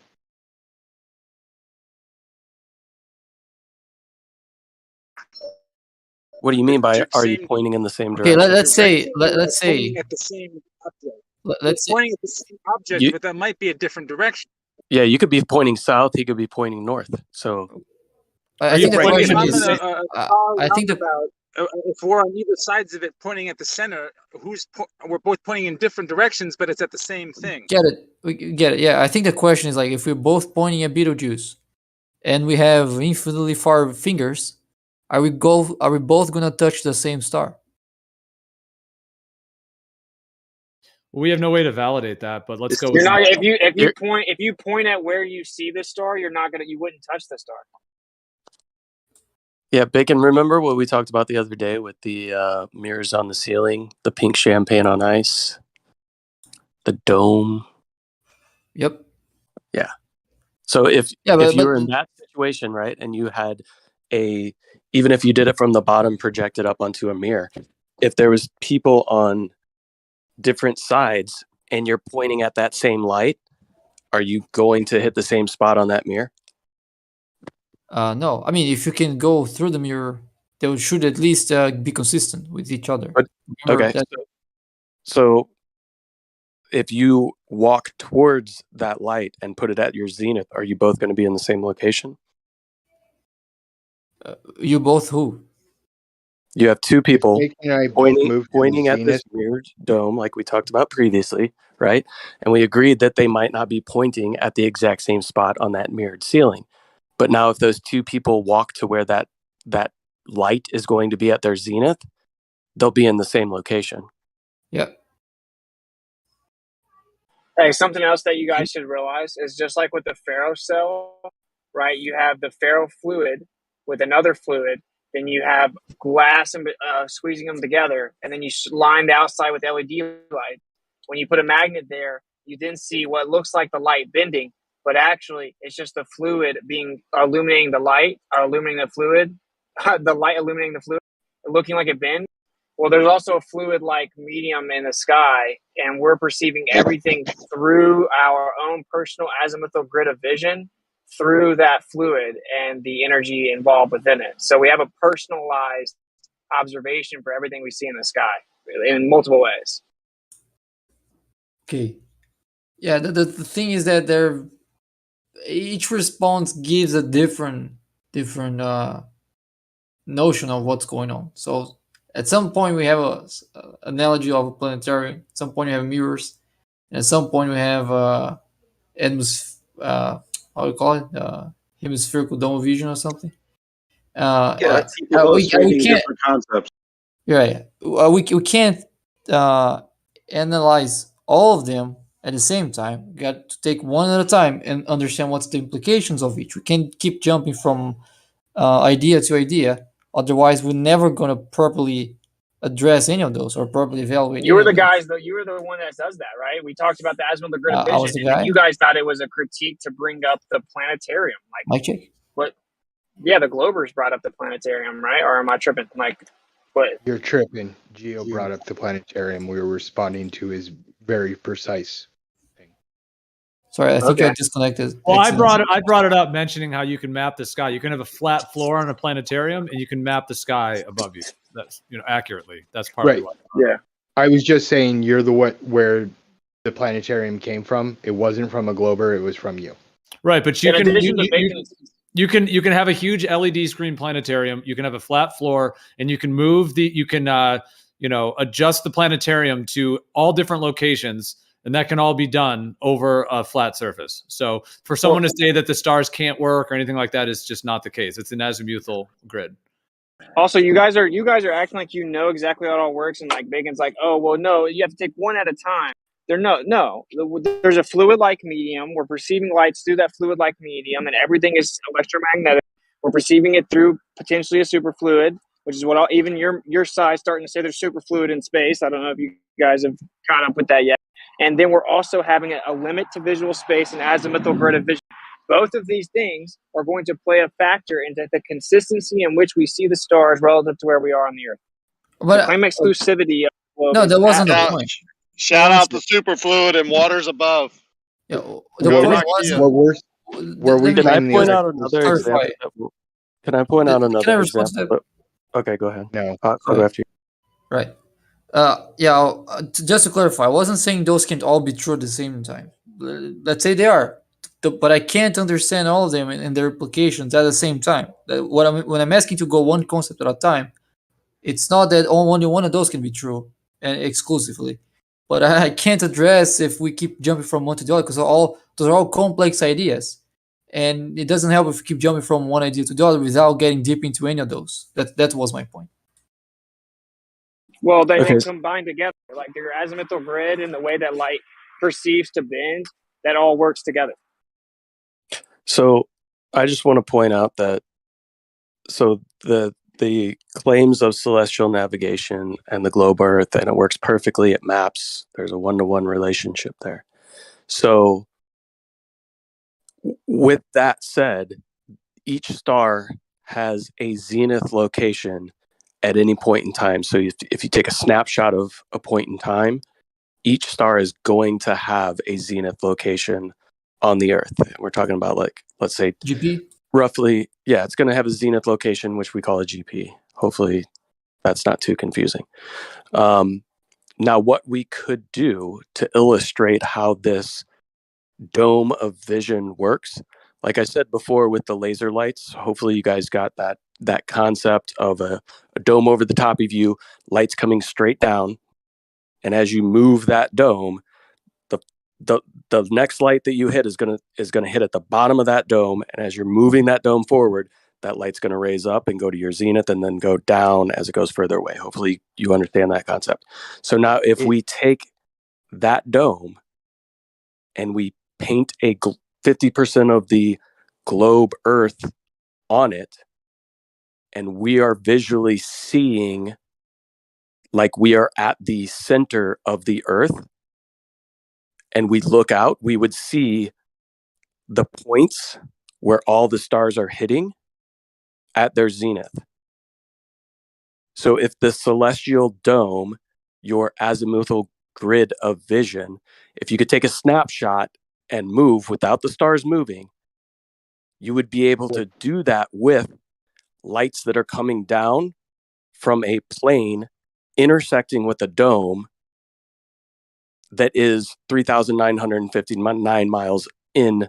What do you mean by are you pointing in the same Okay, direction? let's say Pointing at the same object. Pointing at the same object, but that might be a different direction. Yeah, you could be pointing south. He could be pointing north. So I think the question is. I think the if we're on either sides of it pointing at the center, we're both pointing in different directions, but it's at the same thing. Get it? We get it. Yeah, I think the question is like if we're both pointing at Beetlejuice, and we have infinitely far fingers, are we both gonna touch the same star? We have no way to validate that, but let's go. You're with not if you point at where you see the star, you wouldn't touch the star. Yeah, Bacon, remember what we talked about the other day with the mirrors on the ceiling, the pink champagne on ice, the dome? Yep. Yeah. So if you were in that situation, right, and you had even if you did it from the bottom projected up onto a mirror, if there was people on different sides and you're pointing at that same light, are you going to hit the same spot on that mirror? No. I mean, if you can go through the mirror, they should at least be consistent with each other. But, okay. So if you walk towards that light and put it at your zenith, are you both going to be in the same location? You both who? You have two people pointing at zenith. this mirrored dome, like we talked about previously, right? And we agreed that they might not be pointing at the exact same spot on that mirrored ceiling. But now if those two people walk to where that light is going to be at their zenith, they'll be in the same location. Yeah. Hey, something else that you guys should realize is just like with the ferrocell, right? You have the ferrofluid with another fluid, then you have glass and squeezing them together, and then you line the outside with LED light. When you put a magnet there, you then see what looks like the light bending, but actually it's just the fluid illuminating the light, or illuminating the fluid, the light illuminating the fluid, looking like it bends. Well, there's also a fluid-like medium in the sky, and we're perceiving everything through our own personal azimuthal grid of vision through that fluid and the energy involved within it. So we have a personalized observation for everything we see in the sky in multiple ways. Okay. Yeah, the thing is that each response gives a different notion of what's going on. So at some point we have a analogy of a planetarium. At some point we have mirrors. And at some point we have how do you call it? Hemispherical dome vision or something. We can't different concepts. Right. We can't analyze all of them at the same time. We got to take one at a time and understand what's the implications of each. We can't keep jumping from idea to idea. Otherwise, we're never going to properly address any of those or properly evaluate. You were the guys, though. You were the one that does that, right? We talked about the azimuthal grid of vision. I was the guy. And you guys thought it was a critique to bring up the planetarium. Mic check. What? Yeah, the Globers brought up the planetarium, right? Or am I tripping? What? You're tripping. Geo brought up the planetarium. We were responding to his very precise thing. Sorry, I think I disconnected. Well, I brought it up mentioning how you can map the sky. You can have a flat floor on a planetarium, and you can map the sky above you. That's accurately. That's part of what. Yeah. I was just saying you're where the planetarium came from. It wasn't from a Glober. It was from you. Right, but you can you can have a huge LED screen planetarium. You can have a flat floor, and you can move adjust the planetarium to all different locations, and that can all be done over a flat surface. So for someone to say that the stars can't work or anything like that is just not the case. It's an azimuthal grid. Also, you guys are acting like you know exactly how it all works, and like Bacon's like, oh well, no, you have to take one at a time. There's a fluid-like medium. We're perceiving lights through that fluid-like medium, and everything is electromagnetic. We're perceiving it through potentially a superfluid, which is what even your side starting to say there's superfluid in space. I don't know if you guys have caught up with that yet. And then we're also having a limit to visual space and azimuthal grid of vision. Both of these things are going to play a factor into the consistency in which we see the stars relative to where we are on the Earth. But claim exclusivity. No, that wasn't the point. Shout out to superfluid and waters above. Yeah, the point was Can I point out another example? Can I point out another example? Okay, go ahead. No, I'll go after you. Right. Just to clarify, I wasn't saying those can't all be true at the same time. Let's say they are, but I can't understand all of them and their implications at the same time. When I'm asking to go one concept at a time, It's not that only one of those can be true and exclusively. But I can't address if we keep jumping from one to the other because those are all complex ideas. And it doesn't help if we keep jumping from one idea to the other without getting deep into any of those. That was my point. Well, they Okay. combine together, like your azimuthal grid and the way that light perceives to bend, that all works together. So I just want to point out that the claims of celestial navigation and the globe Earth, and it works perfectly. It maps. There's a one-to-one relationship there. So with that said, each star has a zenith location at any point in time. So if you take a snapshot of a point in time, each star is going to have a zenith location on the Earth. We're talking about, like, let's say GP? Roughly, yeah, it's going to have a zenith location, which we call a GP. Hopefully that's not too confusing. Now, what we could do to illustrate how this dome of vision works, like I said before with the laser lights, hopefully you guys got that concept of a dome over the top of you, lights coming straight down, and as you move that dome, the next light that you hit is gonna hit at the bottom of that dome, and as you're moving that dome forward, that light's gonna raise up and go to your zenith, and then go down as it goes further away. Hopefully, you understand that concept. So now, if we take that dome and we paint 50% of the globe Earth on it, and we are visually seeing like we are at the center of the Earth, and we look out, we would see the points where all the stars are hitting at their zenith. So if the celestial dome, your azimuthal grid of vision, if you could take a snapshot and move without the stars moving, you would be able to do that with lights that are coming down from a plane intersecting with a dome that is 3,959 miles in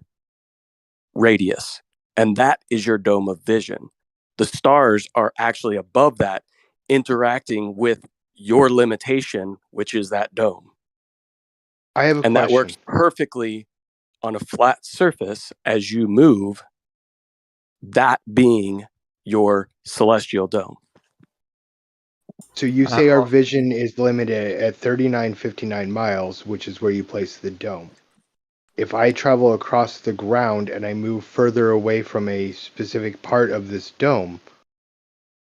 radius. And that is your dome of vision. The stars are actually above that, interacting with your limitation, which is that dome. I have a question. And that works perfectly on a flat surface as you move, that being your celestial dome. So you say our vision is limited at 3,959 miles, which is where you place the dome. If I travel across the ground and I move further away from a specific part of this dome,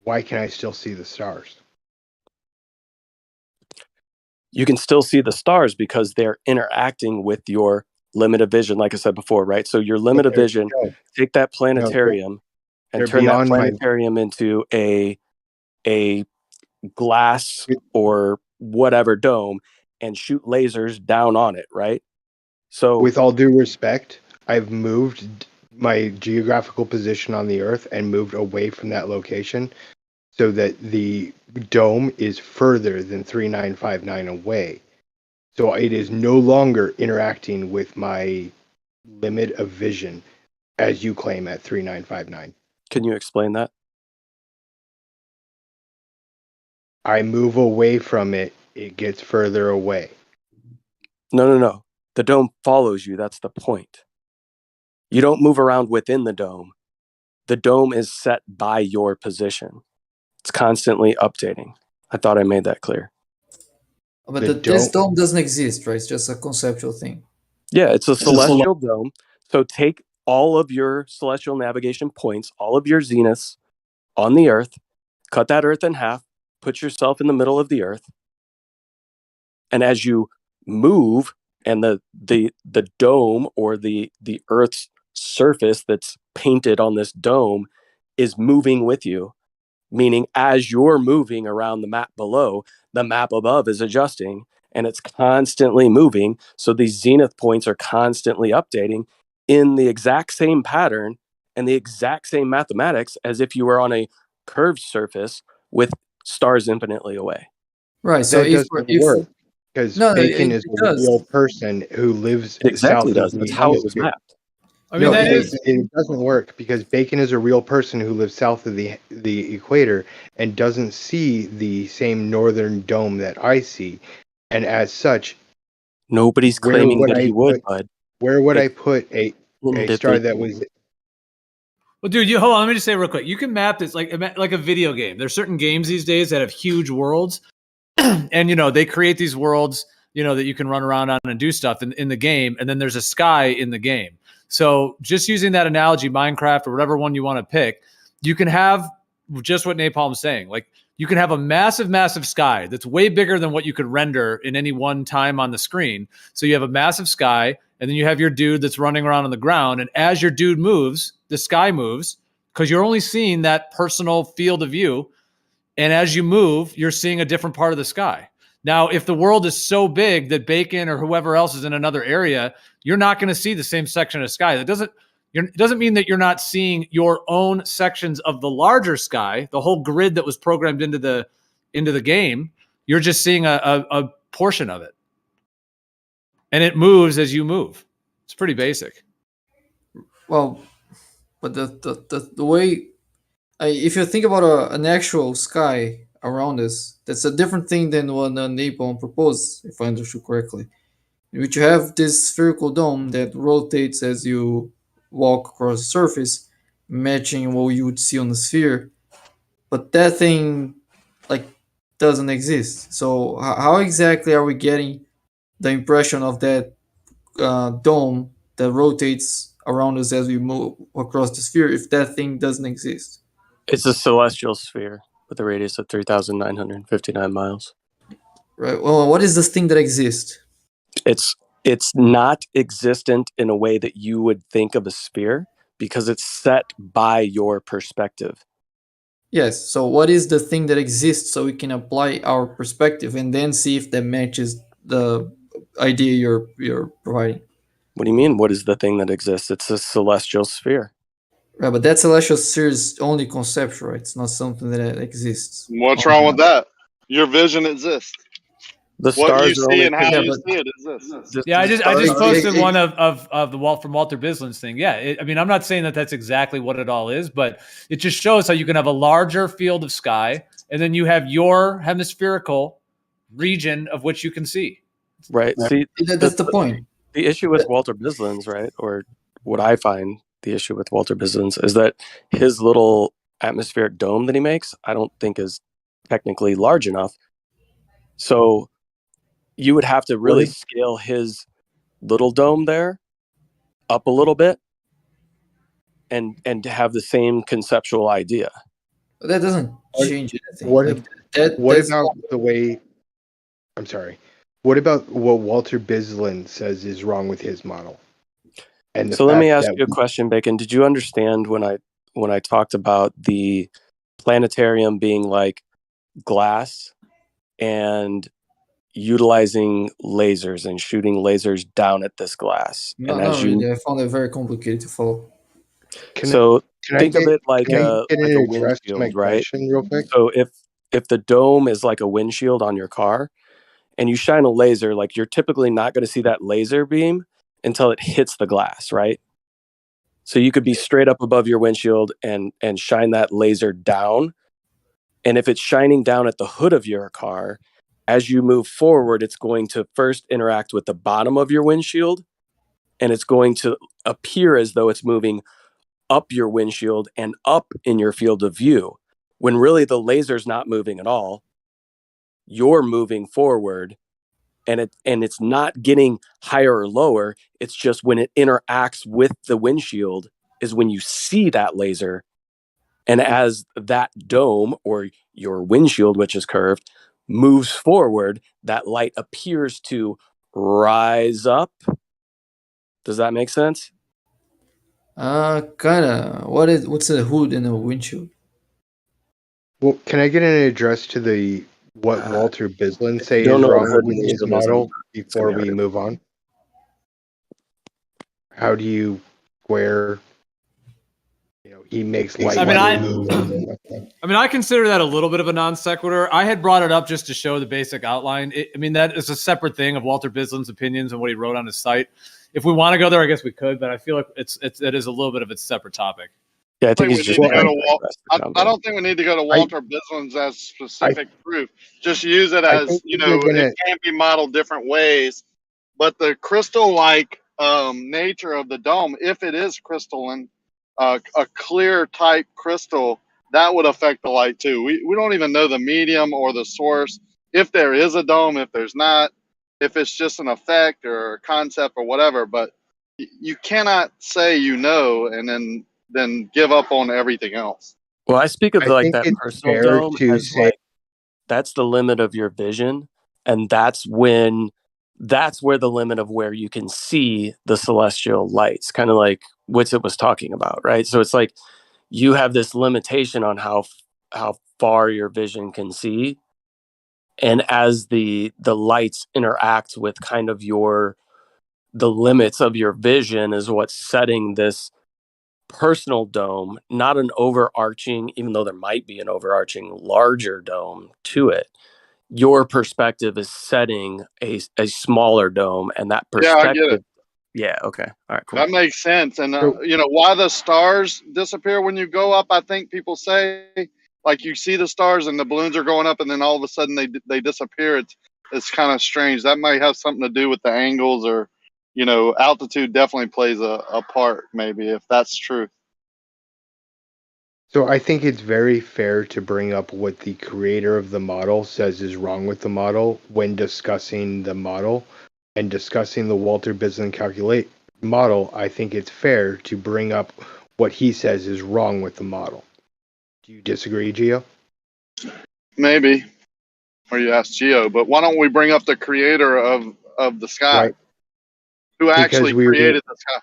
why can I still see the stars? You can still see the stars because they're interacting with your limit of vision, like I said before, right? So your limit of vision, take that planetarium and turn that planetarium into a glass or whatever dome and shoot lasers down on it, right? So with all due respect, I've moved my geographical position on the Earth and moved away from that location so that the dome is further than 3,959 away. So it is no longer interacting with my limit of vision as you claim at 3,959. Can you explain that? I move away from it, it gets further away. No. The dome follows you. That's the point. You don't move around within the dome. The dome is set by your position. It's constantly updating. I thought I made that clear. But this dome doesn't exist, right? It's just a conceptual thing. Yeah, it's a celestial dome. So take all of your celestial navigation points, all of your zeniths on the Earth, cut that Earth in half, put yourself in the middle of the Earth, and as you move, and the dome or the Earth's surface that's painted on this dome is moving with you, meaning as you're moving around the map below, the map above is adjusting and it's constantly moving. So these zenith points are constantly updating in the exact same pattern and the exact same mathematics as if you were on a curved surface with stars infinitely away. Right. So that doesn't work because Bacon is a real person who lives exactly south of does. That's the how it was hemisphere. mapped. I mean, that because is. it doesn't work because Bacon is a real person who lives south of the equator and doesn't see the same northern dome that I see, and as such, Nobody's claiming that he would, bud. Where would I put a star that was? Well, dude, hold on. Let me just say real quick. You can map this like a video game. There's certain games these days that have huge worlds, and they create these worlds, that you can run around on and do stuff in the game, and then there's a sky in the game. So just using that analogy, Minecraft or whatever one you want to pick, you can have just what Napalm's saying. Like you can have a massive, massive sky that's way bigger than what you could render in any one time on the screen. So you have a massive sky, and then you have your dude that's running around on the ground. And as your dude moves, the sky moves because you're only seeing that personal field of view. And as you move, you're seeing a different part of the sky. Now, if the world is so big that Bacon or whoever else is in another area, you're not going to see the same section of sky. That doesn't mean that you're not seeing your own sections of the larger sky, the whole grid that was programmed into the game. You're just seeing a portion of it, and it moves as you move. It's pretty basic. Well, but the way, if you think about an actual sky around us, that's a different thing than what Napalm proposed, if I understood correctly. In which you have this spherical dome that rotates as you walk across the surface, matching what you would see on the sphere. But that thing, doesn't exist. So how exactly are we getting the impression of that dome that rotates around us as we move across the sphere if that thing doesn't exist? It's a celestial sphere with a radius of 3,959 miles. Right. Well, what is this thing that exists? It's not existent in a way that you would think of a sphere because it's set by your perspective. Yes. So what is the thing that exists so we can apply our perspective and then see if that matches the idea you're providing? What do you mean? What is the thing that exists? It's a celestial sphere. Right, but that celestial sphere is only conceptual, right? It's not something that exists. What's wrong with that? Your vision exists. The what stars you are see only and how you see it exists. Yeah, I just posted one of the Walt from Walter Bisland's thing. Yeah, I mean, I'm not saying that that's exactly what it all is, but it just shows how you can have a larger field of sky, and then you have your hemispherical region of which you can see. Right. See, that's the point. The issue with Walter Bisland's, right, or what I find the issue with Walter Bisland's is that his little atmospheric dome that he makes, I don't think is technically large enough. So you would have to really scale his little dome there up a little bit and to have the same conceptual idea. That doesn't change anything. What about the way? I'm sorry. What about what Walter Bisland says is wrong with his model? And so let me ask you a question, Bacon. Did you understand when I talked about the planetarium being like glass and utilizing lasers and shooting lasers down at this glass? No, and as really. I found it very complicated to follow. Think of it like a windshield, right? Real quick? So if the dome is like a windshield on your car and you shine a laser, like you're typically not going to see that laser beam until it hits the glass, right? So you could be straight up above your windshield and shine that laser down. And if it's shining down at the hood of your car, as you move forward, it's going to first interact with the bottom of your windshield, and it's going to appear as though it's moving up your windshield and up in your field of view, when really the laser's not moving at all. You're moving forward, and it's not getting higher or lower. It's just when it interacts with the windshield is when you see that laser. And as that dome or your windshield, which is curved, moves forward, that light appears to rise up. Does that make sense? Kinda. What's a hood and a windshield? Well, can I get an address to what Walter Bisland say is wrong with his model before we move on? How do you square? He makes light. I consider that a little bit of a non sequitur. I had brought it up just to show the basic outline. That is a separate thing of Walter Bisland's opinions and what he wrote on his site. if we want to go there, I guess we could, but I feel like it is a little bit of a separate topic. Yeah, I think we he's need just. to go to I don't think we need to go to Walter Bislin's as specific proof. Just use it as it can be modeled different ways. But the crystal-like nature of the dome, if it is crystalline, a clear type crystal, that would affect the light too. We don't even know the medium or the source. If there is a dome, if there's not, if it's just an effect or a concept or whatever. But you cannot say and then give up on everything else. Well, I speak of like think that it's personal fair dome to as say like that's the limit of your vision, and that's where the limit of where you can see the celestial lights, kind of like Witsit was talking about, right? So it's like you have this limitation on how far your vision can see, and as the lights interact with kind of the limits of your vision is what's setting this personal dome, not an overarching, even though there might be an overarching larger dome to it. Your perspective is setting a smaller dome, and that Yeah, I get perspective. it. Yeah. Okay. All right. Cool. That makes sense. And why the stars disappear when you go up? I think people say like you see the stars and the balloons are going up, and then all of a sudden they disappear. It's kind of strange. That might have something to do with the angles, or altitude definitely plays a part. Maybe if that's true. So I think it's very fair to bring up what the creator of the model says is wrong with the model when discussing the model and discussing the Walter Bislin calculate model. I think it's fair to bring up what he says is wrong with the model. Do you disagree, Gio? Maybe. Or you ask Gio, but why don't we bring up the creator of the sky? Right. Who actually Because created the sky?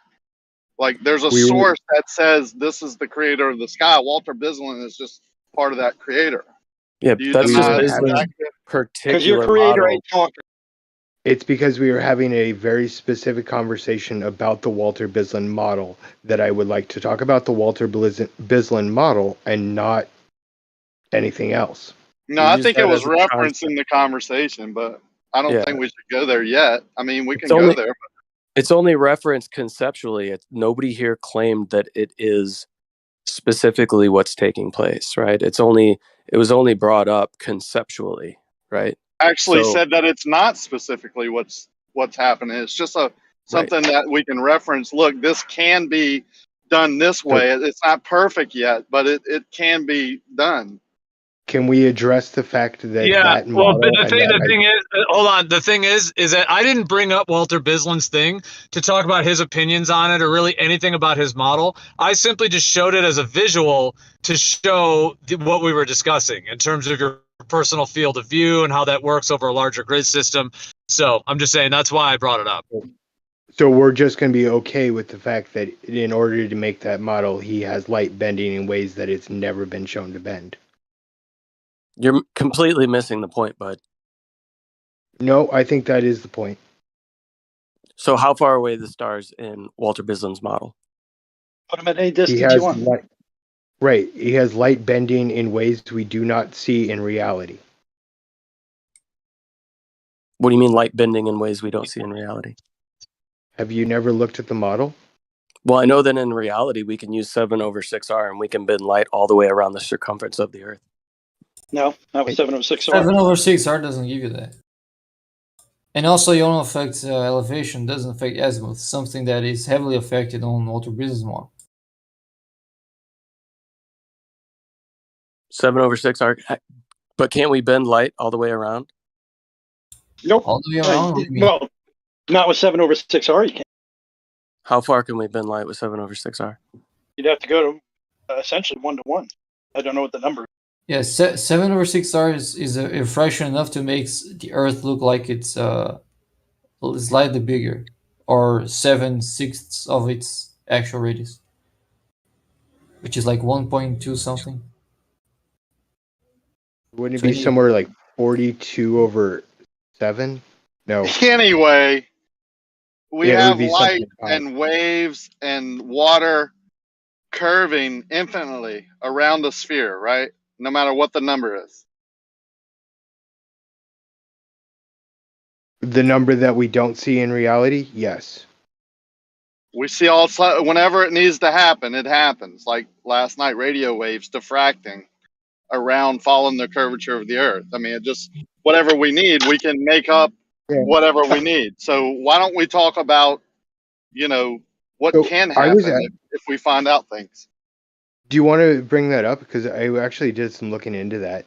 Like there's a source that says this is the creator of the sky. Walter Bislin is just part of that creator. Yeah, that's just Bislin's particular because your creator model. ain't talking. It's because we were having a very specific conversation about the Walter Bislin model that I would like to talk about the Walter Bislin model and not anything else. No, I think it was referenced in the conversation, but I don't think we should go there yet. I mean, we can go there. But it's only referenced conceptually. Nobody here claimed that it is specifically what's taking place, right? It was only brought up conceptually, right? Actually said that it's not specifically what's happening. It's just something that we can reference. Look, this can be done this way. It's not perfect yet, but it can be done. Can we address the fact that that model? Well, the thing is, hold on. The thing is that I didn't bring up Walter Bislin's thing to talk about his opinions on it or really anything about his model. I simply just showed it as a visual to show what we were discussing in terms of your personal field of view and how that works over a larger grid system. So I'm just saying that's why I brought it up. So we're just going to be okay with the fact that in order to make that model, he has light bending in ways that it's never been shown to bend. You're completely missing the point, bud. No, I think that is the point. So how far away are the stars in Walter Bislin's model? Put them at any distance you want. Right. He has light bending in ways we do not see in reality. What do you mean light bending in ways we don't see in reality? Have you never looked at the model? Well, I know that in reality we can use 7/6R and we can bend light all the way around the circumference of the Earth. No, not with 7/6R. 7/6R doesn't give you that. And also, it only affects elevation, doesn't affect azimuth, something that is heavily affected on Walter Bislin's model. 7/6R, but can't we bend light all the way around? Nope. All the way around? Well, not with 7/6R. You can't. How far can we bend light with 7/6R? You'd have to go to essentially 1-to-1. I don't know what the number is. Yeah, 7/6R is a fraction enough to make the Earth look like it's slightly bigger, or 7/6 of its actual radius, which is like 1.2 something. Wouldn't it be somewhere like 42/7? No. Anyway, we have light and waves and water curving infinitely around the sphere, right? No matter what the number is. The number that we don't see in reality? Yes. We see whenever it needs to happen, it happens. Like last night, radio waves diffracting around following the curvature of the Earth. I mean, it just whatever we need, we can make up whatever we need. So why don't we talk about, what So can I was happen if we find out things? Do you want to bring that up? Because I actually did some looking into that.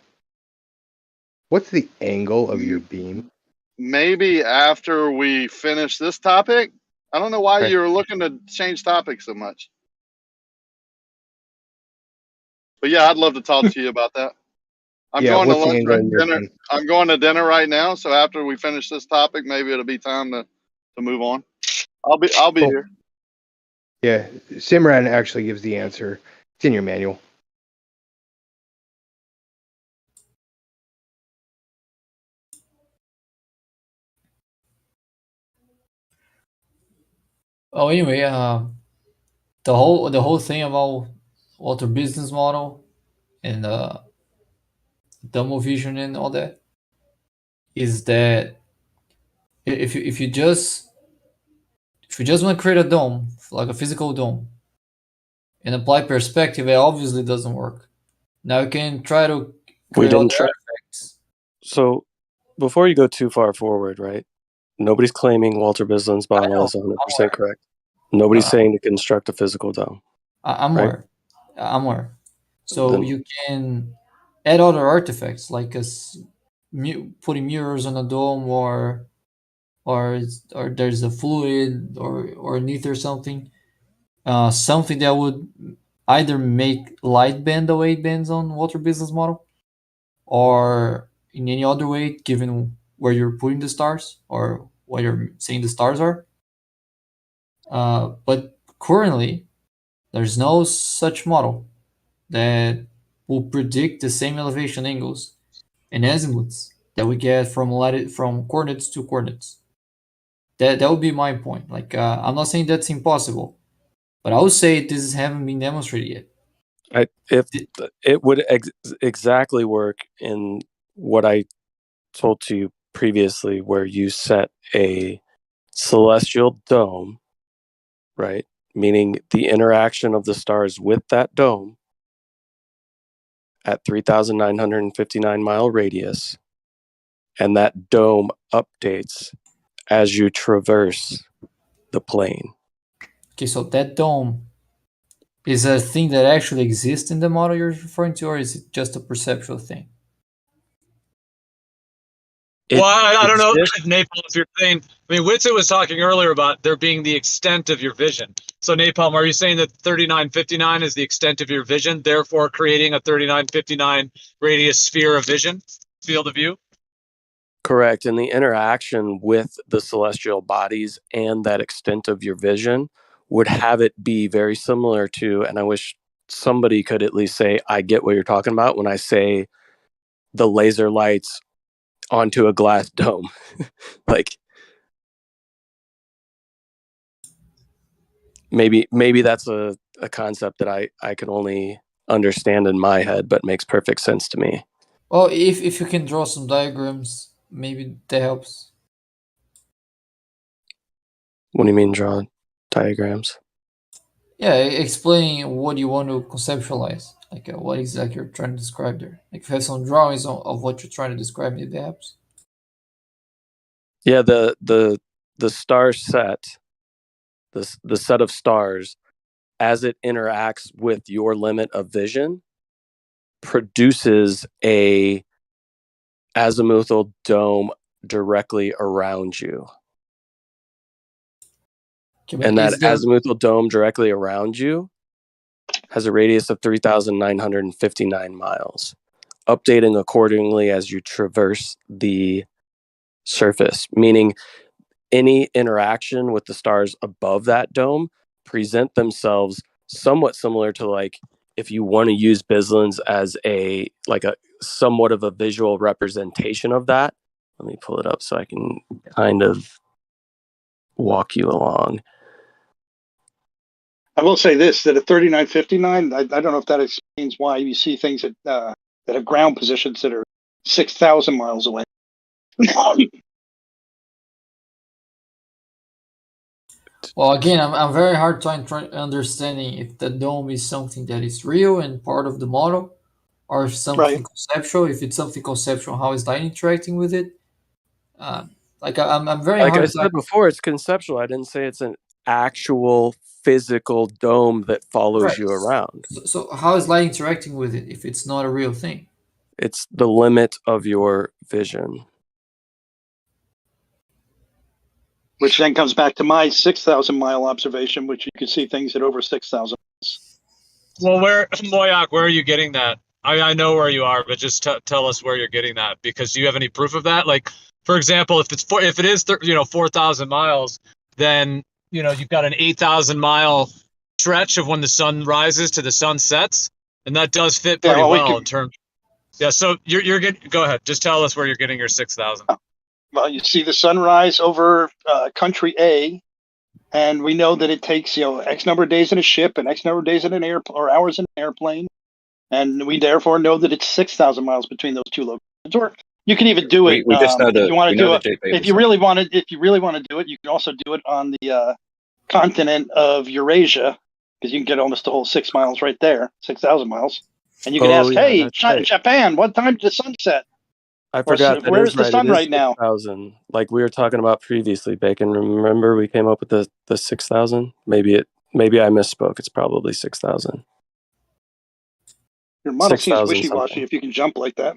What's the angle of your beam? Maybe after we finish this topic. I don't know why Okay. you're looking to change topics so much. But yeah, I'd love to talk to you about that. I'm going to what's the lunch angle right of your dinner. beam? I'm going to dinner right now, so after we finish this topic, maybe it'll be time to move on. I'll be Cool. here. Yeah, Simran actually gives the answer. It's in your manual. Oh, anyway, the whole thing about Walter business model and demo vision and all that is that if you just want to create a dome, like a physical dome, and apply perspective, it obviously doesn't work. Now you can try to We create all didn't the try. artifacts. So before you go too far forward, right? Nobody's claiming Walter Bislin's model is 100% correct. Nobody's saying to construct a physical dome. I'm right? aware. I'm aware. So Then- you can add other artifacts like putting mirrors on a dome, or there's a fluid or an ether something, something that would either make light bend the way it bends on Walter business model, or in any other way, given where you're putting the stars or what you're saying the stars are. But currently, there's no such model that will predict the same elevation angles and azimuths that we get from coordinates to coordinates. That would be my point. Like, I'm not saying that's impossible, but I would say this haven't been demonstrated yet. If it would exactly work in what I told to you previously, where you set a celestial dome, right? Meaning the interaction of the stars with that dome at 3,959 mile radius, and that dome updates as you traverse the plane. Okay, so that dome is a thing that actually exists in the model you're referring to, or is it just a perceptual thing? Well, I don't know, Napalm, if you're saying, I mean, Witsit was talking earlier about there being the extent of your vision. So, Napalm, are you saying that 3959 is the extent of your vision, therefore creating a 3959 radius sphere of vision, field of view? Correct. And the interaction with the celestial bodies and that extent of your vision would have it be very similar to, and I wish somebody could at least say, I get what you're talking about when I say the laser lights onto a glass dome. Like, maybe that's a concept that I can only understand in my head, but makes perfect sense to me. Well, if you can draw some diagrams, maybe that helps. What do you mean draw diagrams? Yeah, explaining what you want to conceptualize, like what exactly you're trying to describe there. Like if you have some drawings of what you're trying to describe, maybe that helps. Yeah, the star set, the set of stars, as it interacts with your limit of vision, produces a azimuthal dome directly around you. Okay, and that azimuthal dome directly around you has a radius of 3,959 miles, updating accordingly as you traverse the surface, meaning any interaction with the stars above that dome present themselves somewhat similar to, like, if you want to use Bislin's as a somewhat of a visual representation of that. Let me pull it up so I can kind of walk you along. I will say this, that at 3959, I don't know if that explains why you see things that have ground positions that are 6,000 miles away. Well, again, I'm very hard trying understanding if the dome is something that is real and part of the model, or if something conceptual. If it's something conceptual, how is light interacting with it? I'm very like hard. I said before, it's conceptual. I didn't say it's an actual physical dome that follows you around. So how is light interacting with it if it's not a real thing? It's the limit of your vision. Which then comes back to my 6,000 mile observation, which you can see things at over 6,000 miles. Well, Moyak, where are you getting that? I know where you are, but just tell us where you're getting that, because do you have any proof of that? Like, for example, if it is 4,000 miles, then you've got an 8,000 mile stretch of when the sun rises to the sun sets, and that does fit pretty well in terms. Yeah, so you're getting. Go ahead, just tell us where you're getting your 6,000. Well, you see the sunrise over country A, and we know that it takes X number of days in a ship and X number of days in an or hours in an airplane, and we therefore know that it's 6,000 miles between those two locations. Or you can even do it We just know if you want to do it. If you really want to, do it, you can also do it on the continent of Eurasia, because you can get almost the whole 6 miles right there, 6,000 miles, and you can ask, "Hey, Japan, what time did the sun set?" I forgot. Where's the sun right now? 6,000. Like we were talking about previously, Bacon. Remember we came up with the 6,000? Maybe I misspoke. It's probably 6,000. Your model seems wishy-washy if you can jump like that.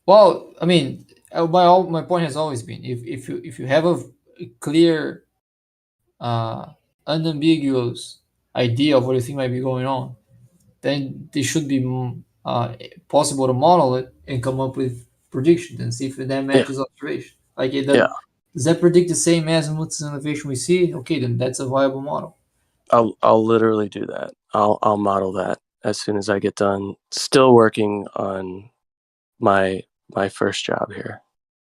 Well, I mean, my point has always been if you have a clear, unambiguous idea of what you think might be going on, then it should be possible to model it and come up with predictions and see if that matches observation. Like does that predict the same azimuth elevation we see? Okay, then that's a viable model. I'll literally do that. I'll model that as soon as I get done. Still working on my first job here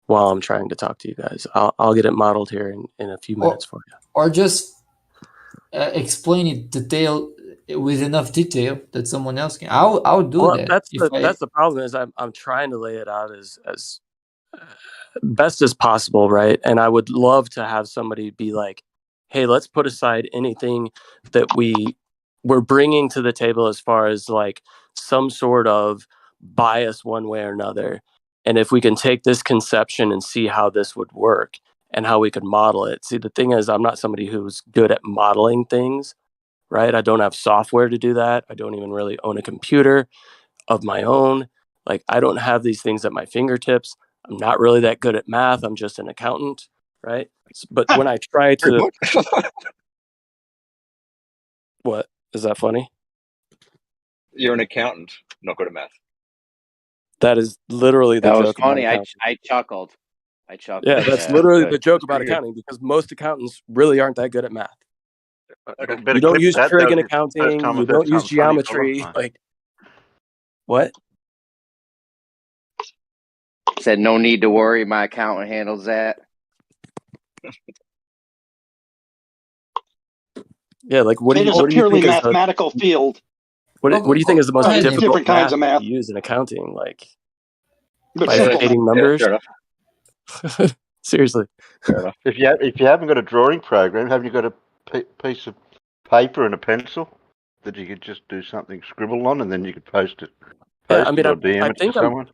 while I'm trying to talk to you guys. I'll get it modeled here in a few minutes for you. Or just explain it with enough detail that someone else can. I'll do that. That's the problem is I'm trying to lay it out as best as possible, right? And I would love to have somebody be like, hey, let's put aside anything that we're bringing to the table as far as like some sort of bias one way or another. And if we can take this conception and see how this would work and how we could model it. See, the thing is, I'm not somebody who's good at modeling things, right? I don't have software to do that. I don't even really own a computer of my own. Like, I don't have these things at my fingertips. I'm not really that good at math. I'm just an accountant, right? But when I try to... What? Is that funny? You're an accountant, not good at math. That is literally the That joke. was funny. I chuckled. I chuckled. Yeah, that's literally the joke about accounting, because most accountants really aren't that good at math. You don't use trig in accounting. You don't use geometry. Like, what? Said no need to worry. My accountant handles that. Yeah, like what do you purely think mathematical field. What do you think is the most difficult different kinds of math to use in accounting? Like But bifurcating numbers? Seriously. If you haven't got a drawing program, have you got a piece of paper and a pencil that you could just do something, scribble on, and then you could post it? Yeah, I mean, or DM it to someone?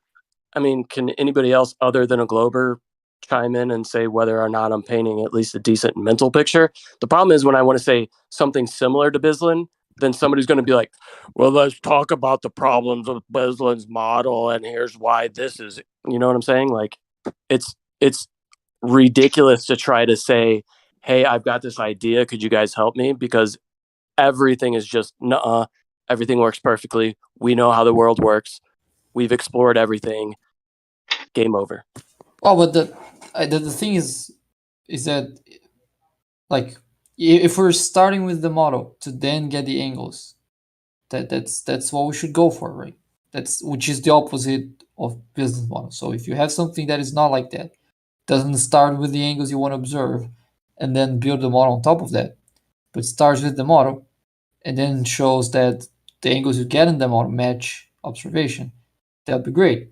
Can anybody else other than a Glober chime in and say whether or not I'm painting at least a decent mental picture? The problem is when I want to say something similar to Bislin, then somebody's going to be like, well, let's talk about the problems of Bislin's model, and here's why this is, you know what I'm saying? Like, it's ridiculous to try to say, hey, I've got this idea, could you guys help me? Because everything is just, nuh-uh, everything works perfectly. We know how the world works. We've explored everything. Game over. Well, but the thing is that, like, if we're starting with the model to then get the angles, that's what we should go for, right? Which is the opposite of business model. So if you have something that is not like that, doesn't start with the angles you want to observe and then build the model on top of that, but starts with the model and then shows that the angles you get in the model match observation, that'd be great.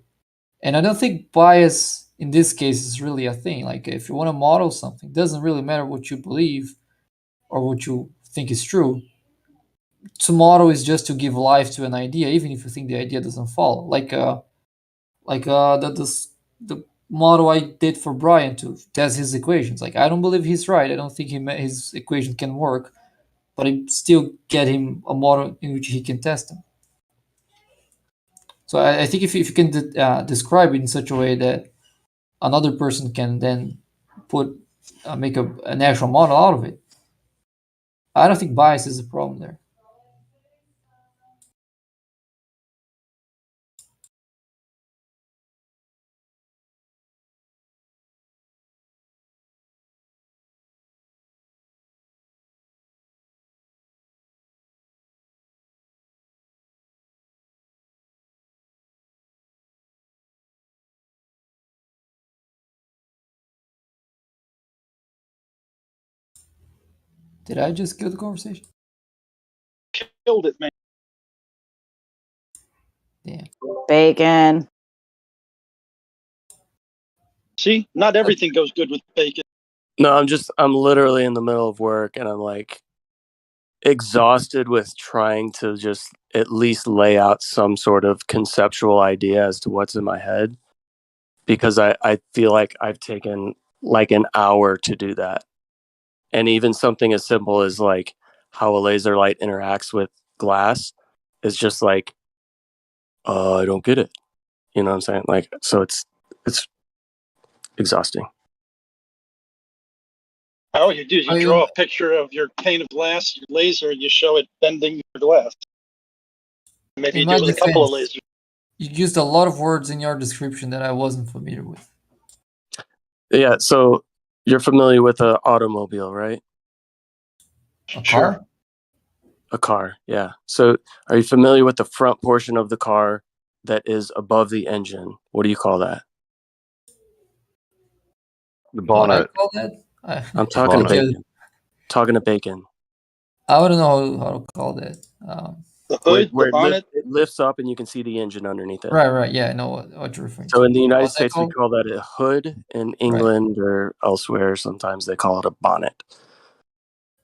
And I don't think bias in this case is really a thing. Like if you want to model something, it doesn't really matter what you believe or what you think is true. To model is just to give life to an idea, even if you think the idea doesn't follow. The model I did for Brian to test his equations. Like I don't believe he's right. I don't think his equation can work, but I still get him a model in which he can test them. So I think if you can describe it in such a way that another person can then make an actual model out of it, I don't think bias is a problem there. Did I just kill the conversation? Killed it, man. Damn. Bacon. See, not everything goes good with bacon. No, I'm literally in the middle of work and I'm like exhausted with trying to just at least lay out some sort of conceptual idea as to what's in my head, because I feel like I've taken like an hour to do that. And even something as simple as like how a laser light interacts with glass is just like, I don't get it. You know what I'm saying? Like, so it's exhausting. All you do is you draw a picture of your pane of glass, your laser, and you show it bending your glass. Maybe you do it with a couple of lasers. You used a lot of words in your description that I wasn't familiar with. Yeah, so you're familiar with an automobile, right? A car? A car, yeah. So are you familiar with the front portion of the car that is above the engine? What do you call that? The What I bonnet. call that? I'm talking to bonnet. bacon. Talking to bacon. I wouldn't know how to call that. The hood, where the bonnet. it lifts up and you can see the engine underneath it. Right. Yeah, I know what you're referring to. So in the United What's that States, we called? call that a hood. In England or elsewhere, sometimes they call it a bonnet.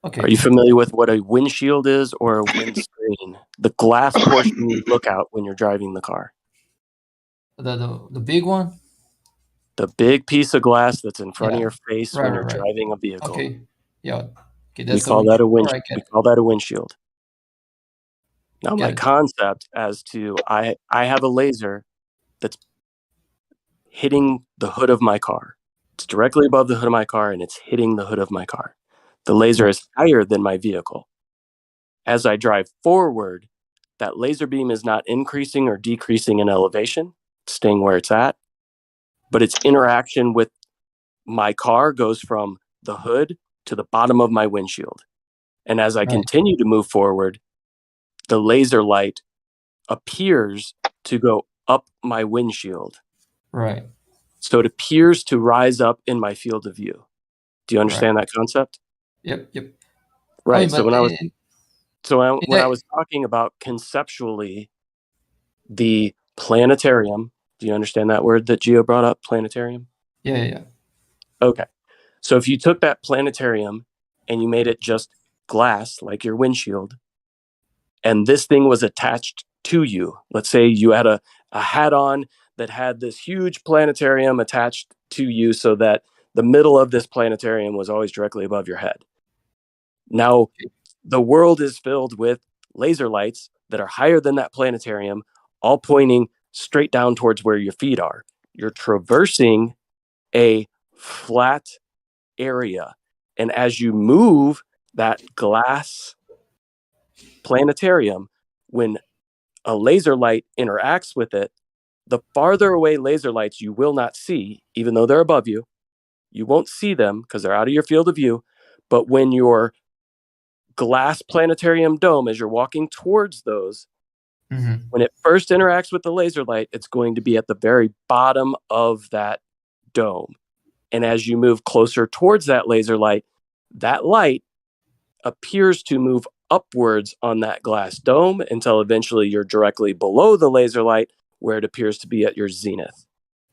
Okay. Are you familiar with what a windshield is or a windscreen? The glass portion you look out when you're driving the car. The big one? The big piece of glass that's in front of Yeah. your face when you're driving a vehicle. Okay. Yeah. Okay, We that's call that a windshield. we call that a windshield. Now, my it. concept as to I have a laser that's hitting the hood of my car. It's directly above the hood of my car and it's hitting the hood of my car. The laser is higher than my vehicle. As I drive forward, that laser beam is not increasing or decreasing in elevation, it's staying where it's at, but its interaction with my car goes from the hood to the bottom of my windshield. And as I continue to move forward, the laser light appears to go up my windshield. Right. So it appears to rise up in my field of view. Do you understand that concept? Yep. Right. I mean, So but when I was talking about conceptually the planetarium, do you understand that word that Gio brought up, planetarium? Yeah. Okay. So if you took that planetarium and you made it just glass, like your windshield, and this thing was attached to you, let's say you had a hat on that had this huge planetarium attached to you so that the middle of this planetarium was always directly above your head. Now, the world is filled with laser lights that are higher than that planetarium, all pointing straight down towards where your feet are. You're traversing a flat area. And as you move that glass planetarium, when a laser light interacts with it, the farther away laser lights you will not see, even though they're above you. You won't see them because they're out of your field of view. But when your glass planetarium dome, as you're walking towards those, when it first interacts with the laser light, it's going to be at the very bottom of that dome. And as you move closer towards that laser light, that light appears to move upwards on that glass dome until eventually you're directly below the laser light where it appears to be at your zenith.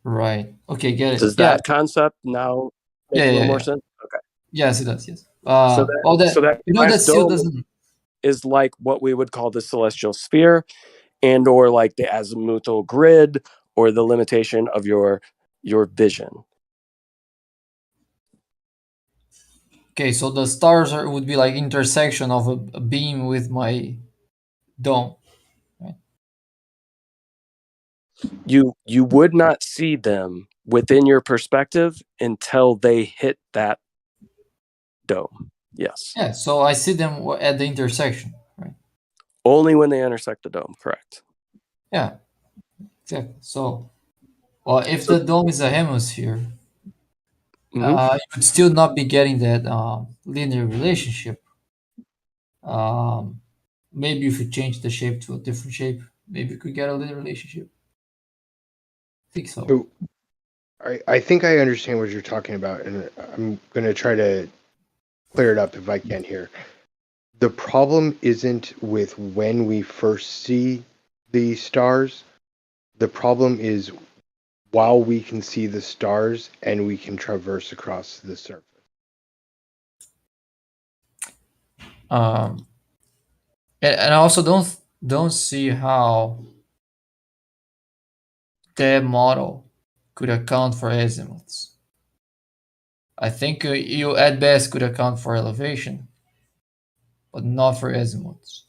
Right. Okay, get it. Does that concept now make a little more sense? Okay. Yes, it does. Yes. So that that glass still dome doesn't. is like what we would call the celestial sphere, and or like the azimuthal grid, or the limitation of your vision. Okay, so the stars would be like intersection of a beam with my dome. You would not see them within your perspective until they hit that dome. Yes. Yeah, so I see them at the intersection, right? Only when they intersect the dome, correct. Yeah, exactly. So, well, if the dome is a hemisphere, you would still not be getting that linear relationship. Maybe if you change the shape to a different shape, maybe you could get a linear relationship. I think so. So I think I understand what you're talking about, and I'm going to try to clear it up if I can here. The problem isn't with when we first see the stars. The problem is while we can see the stars and we can traverse across the surface. And I also don't see how that model could account for azimuths. I think you at best could account for elevation, but not for azimuths.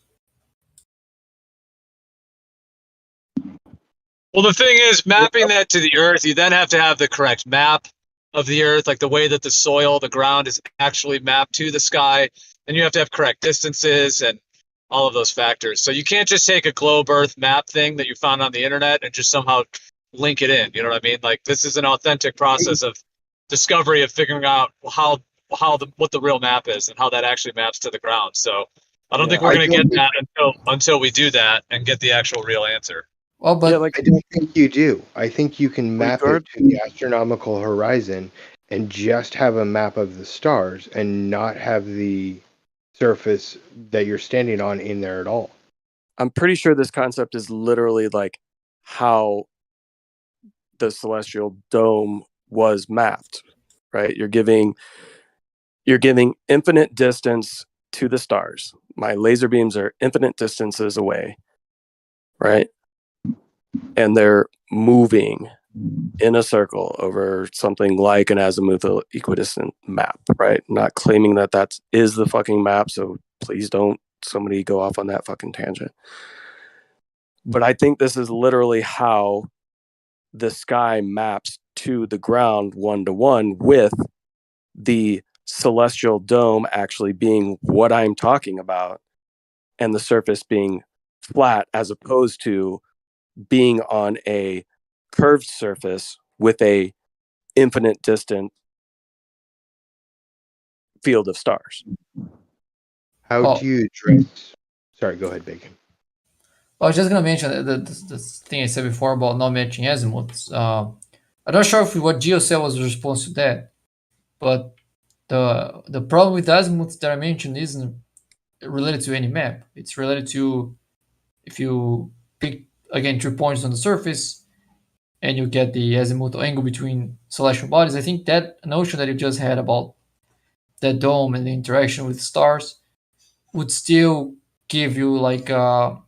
Well, the thing is, mapping that to the Earth, you then have to have the correct map of the Earth, like the way that the soil, the ground is actually mapped to the sky. And you have to have correct distances and all of those factors. So you can't just take a globe Earth map thing that you found on the internet and just somehow link it in. You know what I mean? Like, this is an authentic process of discovery of figuring out what the real map is and how that actually maps to the ground. So I don't think we're going to get that until we do that and get the actual real answer. Well, but I don't think you do. I think you can map it to the astronomical horizon and just have a map of the stars and not have the surface that you're standing on in there at all. I'm pretty sure this concept is literally like how the celestial dome was mapped, right? You're giving infinite distance to the stars. My laser beams are infinite distances away, right? And they're moving in a circle over something like an azimuthal equidistant map, right? Not claiming that is the fucking map, so please don't somebody go off on that fucking tangent. But I think this is literally how the sky maps to the ground 1-to-1, with the celestial dome actually being what I'm talking about and the surface being flat, as opposed to being on a curved surface with a infinite distant field of stars. How do you address? Sorry, go ahead, Bacon. I was just gonna mention the thing I said before about not matching azimuths. I'm not sure if what Gio said was a response to that, but the problem with azimuths that I mentioned isn't related to any map. It's related to if you pick again 3 points on the surface and you get the azimuthal angle between celestial bodies. I think that notion that you just had about that dome and the interaction with stars would still give you like a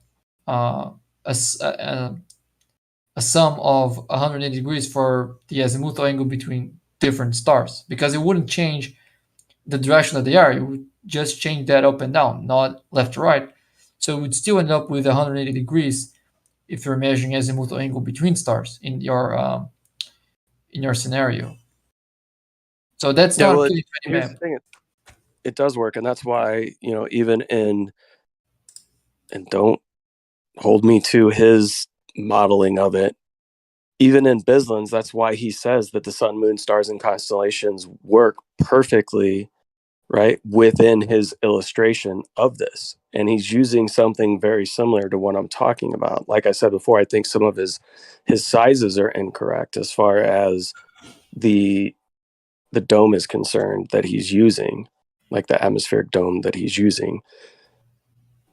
sum of 180 degrees for the azimuthal angle between different stars, because it wouldn't change the direction that they are. It would just change that up and down, not left to right. So it would still end up with 180 degrees if you're measuring azimuthal angle between stars in your scenario. So that's not a pretty map. It does work, and that's why, even and don't hold me to his modeling of it, even in Bislan's, that's why he says that the sun, moon, stars, and constellations work perfectly, right, within his illustration of this. And he's using something very similar to what I'm talking about. Like I said before, I think some of his sizes are incorrect as far as the dome is concerned that he's using, like the atmospheric dome that he's using.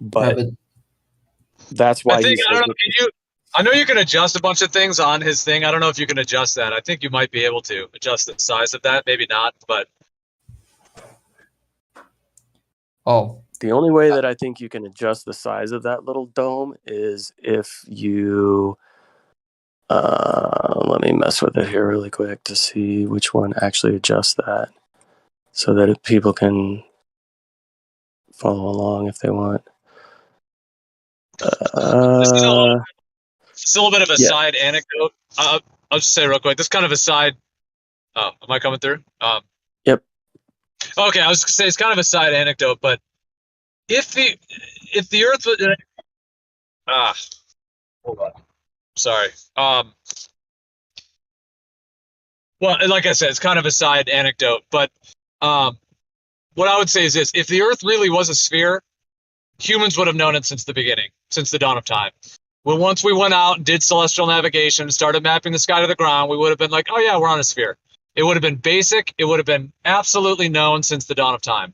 But that's why I don't know. I know you can adjust a bunch of things on his thing. I don't know if you can adjust that. I think you might be able to adjust the size of that. Maybe not, but. Oh. The only way that I think you can adjust the size of that little dome is if you. Let me mess with it here really quick to see which one actually adjusts that, so that if people can follow along if they want. This is a little bit of a yeah. side anecdote. I'll just say real quick. This is kind of a side. Oh, am I coming through? Yep. Okay, I was gonna say it's kind of a side anecdote, but if the Earth was hold on, sorry. Well, like I said, it's kind of a side anecdote, but what I would say is this: if the Earth really was a sphere, humans would have known it since the beginning, since the dawn of time. Well, once we went out and did celestial navigation, started mapping the sky to the ground, we would have been like, oh yeah, we're on a sphere. It would have been basic. It would have been absolutely known since the dawn of time.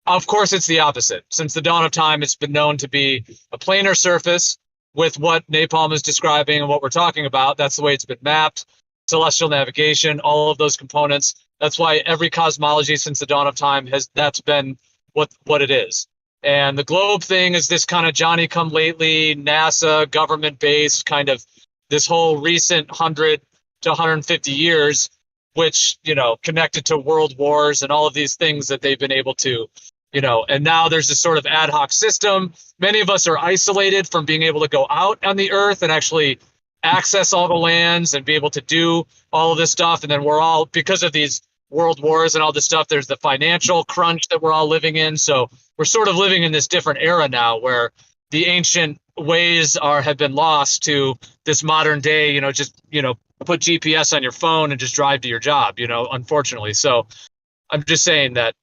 Of course, it's the opposite. Since the dawn of time, it's been known to be a planar surface with what Napalm is describing and what we're talking about. That's the way it's been mapped. Celestial navigation, all of those components. That's why every cosmology since the dawn of time that's been what it is. And the globe thing is this kind of Johnny come lately, NASA, government based kind of this whole recent 100 to 150 years, which, connected to world wars and all of these things that they've been able to, and now there's this sort of ad hoc system. Many of us are isolated from being able to go out on the earth and actually access all the lands and be able to do all of this stuff. And then we're all, because of these world wars and all this stuff, there's the financial crunch that we're all living in. So we're sort of living in this different era now where the ancient ways have been lost to this modern day, just, put GPS on your phone and just drive to your job, unfortunately. So I'm just saying that,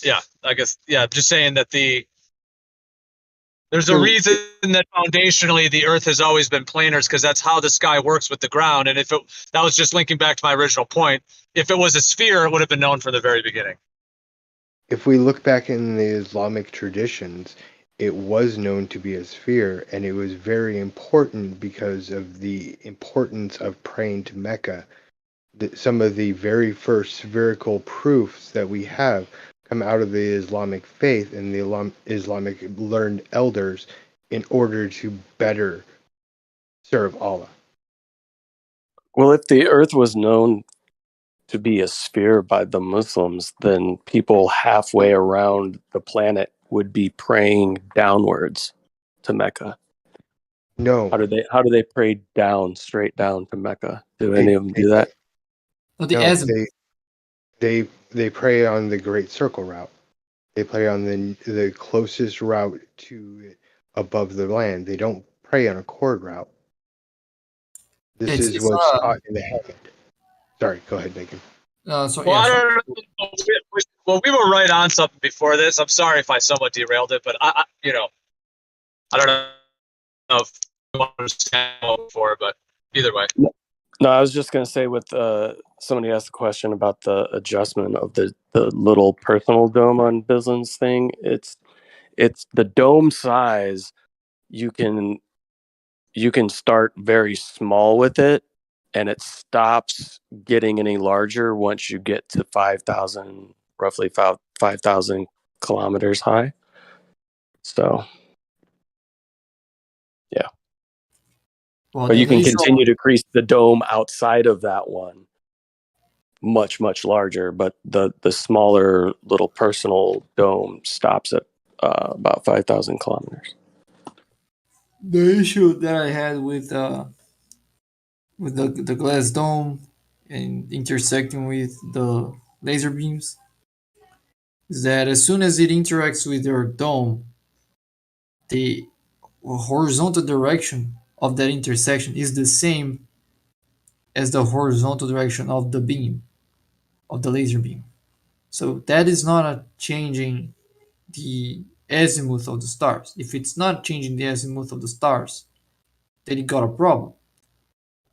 just saying that there's a reason that foundationally the Earth has always been planars, because that's how the sky works with the ground. And that was just linking back to my original point. If it was a sphere, it would have been known from the very beginning. If we look back in the Islamic traditions, it was known to be a sphere, and it was very important because of the importance of praying to Mecca. Some of the very first spherical proofs that we have come out of the Islamic faith and the Islamic learned elders in order to better serve Allah. Well, if the Earth was known to be a sphere by the Muslims, then people halfway around the planet would be praying downwards to Mecca. No. How do they pray straight down to Mecca? Do any of them do that? They pray on the Great Circle route. They pray on the closest route to above the land. They don't pray on a chord route. This is what's taught in the heaven. Sorry, go ahead, Megan. I don't know. Well, we were right on something before this. I'm sorry if I somewhat derailed it, but I don't know if you want to understand before, but either way. No, I was just going to say with somebody asked a question about the adjustment of the little personal dome on Bislin's thing. It's the dome size. You can start very small with it, and it stops getting any larger once you get to 5,000, roughly 5,000 kilometers high. So, yeah. Well, but you can continue to increase the dome outside of that one much, much larger. But the smaller little personal dome stops at about 5,000 kilometers. The issue that I had with the glass dome and intersecting with the laser beams is that as soon as it interacts with your dome, the horizontal direction of that intersection is the same as the horizontal direction of the beam, of the laser beam. So that is not changing the azimuth of the stars. If it's not changing the azimuth of the stars, then you got a problem.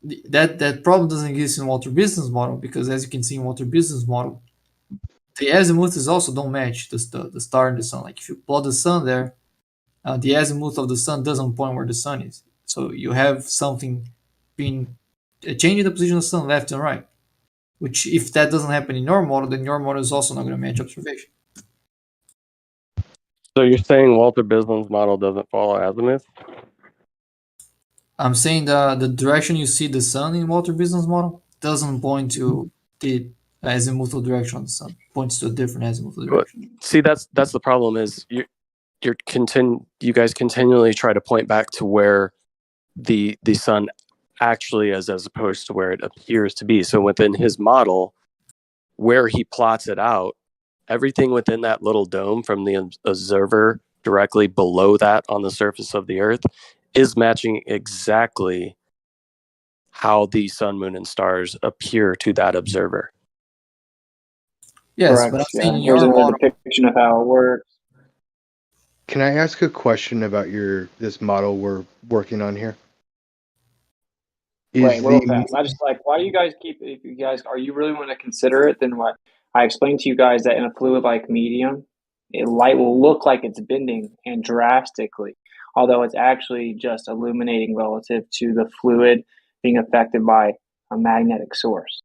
That problem doesn't exist in Walter Business Model, because as you can see in Walter Business Model, the azimuth is also don't match the star and the sun. Like if you plot the sun there, the azimuth of the sun doesn't point where the sun is. So you have something being changing the position of the sun left and right. Which, if that doesn't happen in your model, then your model is also not going to match observation. So you're saying Walter Bislin's model doesn't follow azimuth? I'm saying the direction you see the sun in Walter Bislin's model doesn't point to the azimuthal direction of the sun. It points to a different azimuthal direction. See, that's the problem. Is you guys continually try to point back to where the sun actually is, as opposed to where it appears to be. So within his model, where he plots it out, everything within that little dome from the observer directly below that on the surface of the Earth is matching exactly how the sun, moon, and stars appear to that observer. Yes, Correct. but I'm Yeah. saying Here's your another model. depiction of how it works. Can I ask a question about this model we're working on here? Wait, real fast. I just like, why do you guys if you guys, are you really want to consider it, then what? I explained to you guys that in a fluid-like medium, light will look like it's bending and drastically, although it's actually just illuminating relative to the fluid being affected by a magnetic source.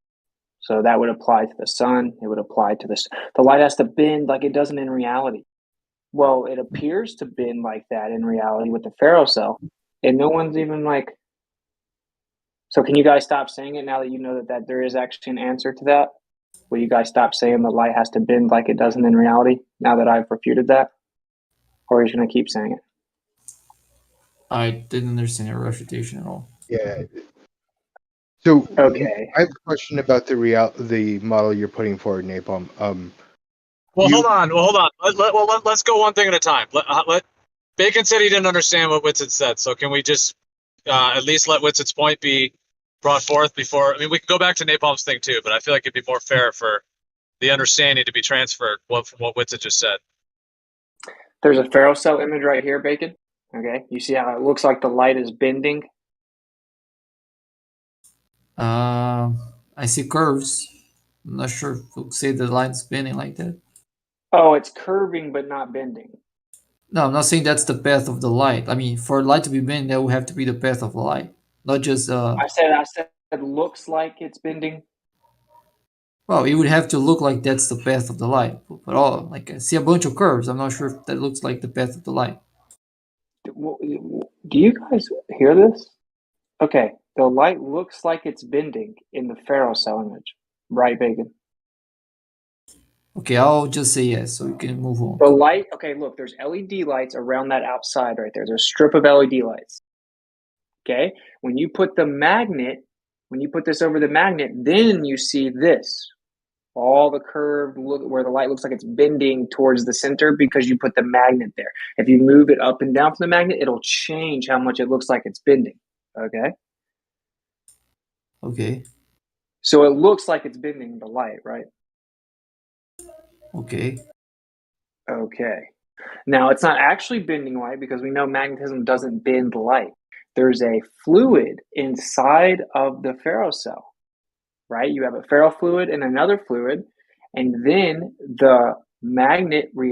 So that would apply to the sun. It would apply to this. The light has to bend like it doesn't in reality. Well, it appears to bend like that in reality with the ferrocell, and no one's even like. So can you guys stop saying it now that you know that there is actually an answer to that? Will you guys stop saying the light has to bend like it doesn't in reality now that I've refuted that? Or are you going to keep saying it? I didn't understand your refutation at all. Yeah. So okay, I have a question about the model you're putting forward, Napalm. Well, hold on. Let's go one thing at a time. Bacon said he didn't understand what Witsit said, so can we just at least let Witsit's point be brought forth before? I mean, we can go back to Napalm's thing too, but I feel like it'd be more fair for the understanding to be transferred from what Witsit just said. There's a ferrocell image right here, Bacon. Okay, you see how it looks like the light is bending? I see curves. I'm not sure if we'll say the line's bending like that. Oh, it's curving but not bending. No, I'm not saying that's the path of the light. I mean, for light to be bending, that would have to be the path of the light, not just. I said it looks like it's bending. Well, it would have to look like that's the path of the light. But all like I see a bunch of curves. I'm not sure if that looks like the path of the light. Do you guys hear this? Okay, the light looks like it's bending in the ferrocell image, right, Bacon? Okay, I'll just say yes, so we can move on. The light, okay, look, there's LED lights around that outside right there. There's a strip of LED lights. Okay, when you put this over the magnet, then you see this. All the curved look where the light looks like it's bending towards the center because you put the magnet there. If you move it up and down from the magnet, it'll change how much it looks like it's bending. Okay? Okay. So it looks like it's bending the light, right? Okay. Okay. Now, it's not actually bending light because we know magnetism doesn't bend light. There's a fluid inside of the ferrocell, right? You have a ferrofluid and another fluid, and then the magnet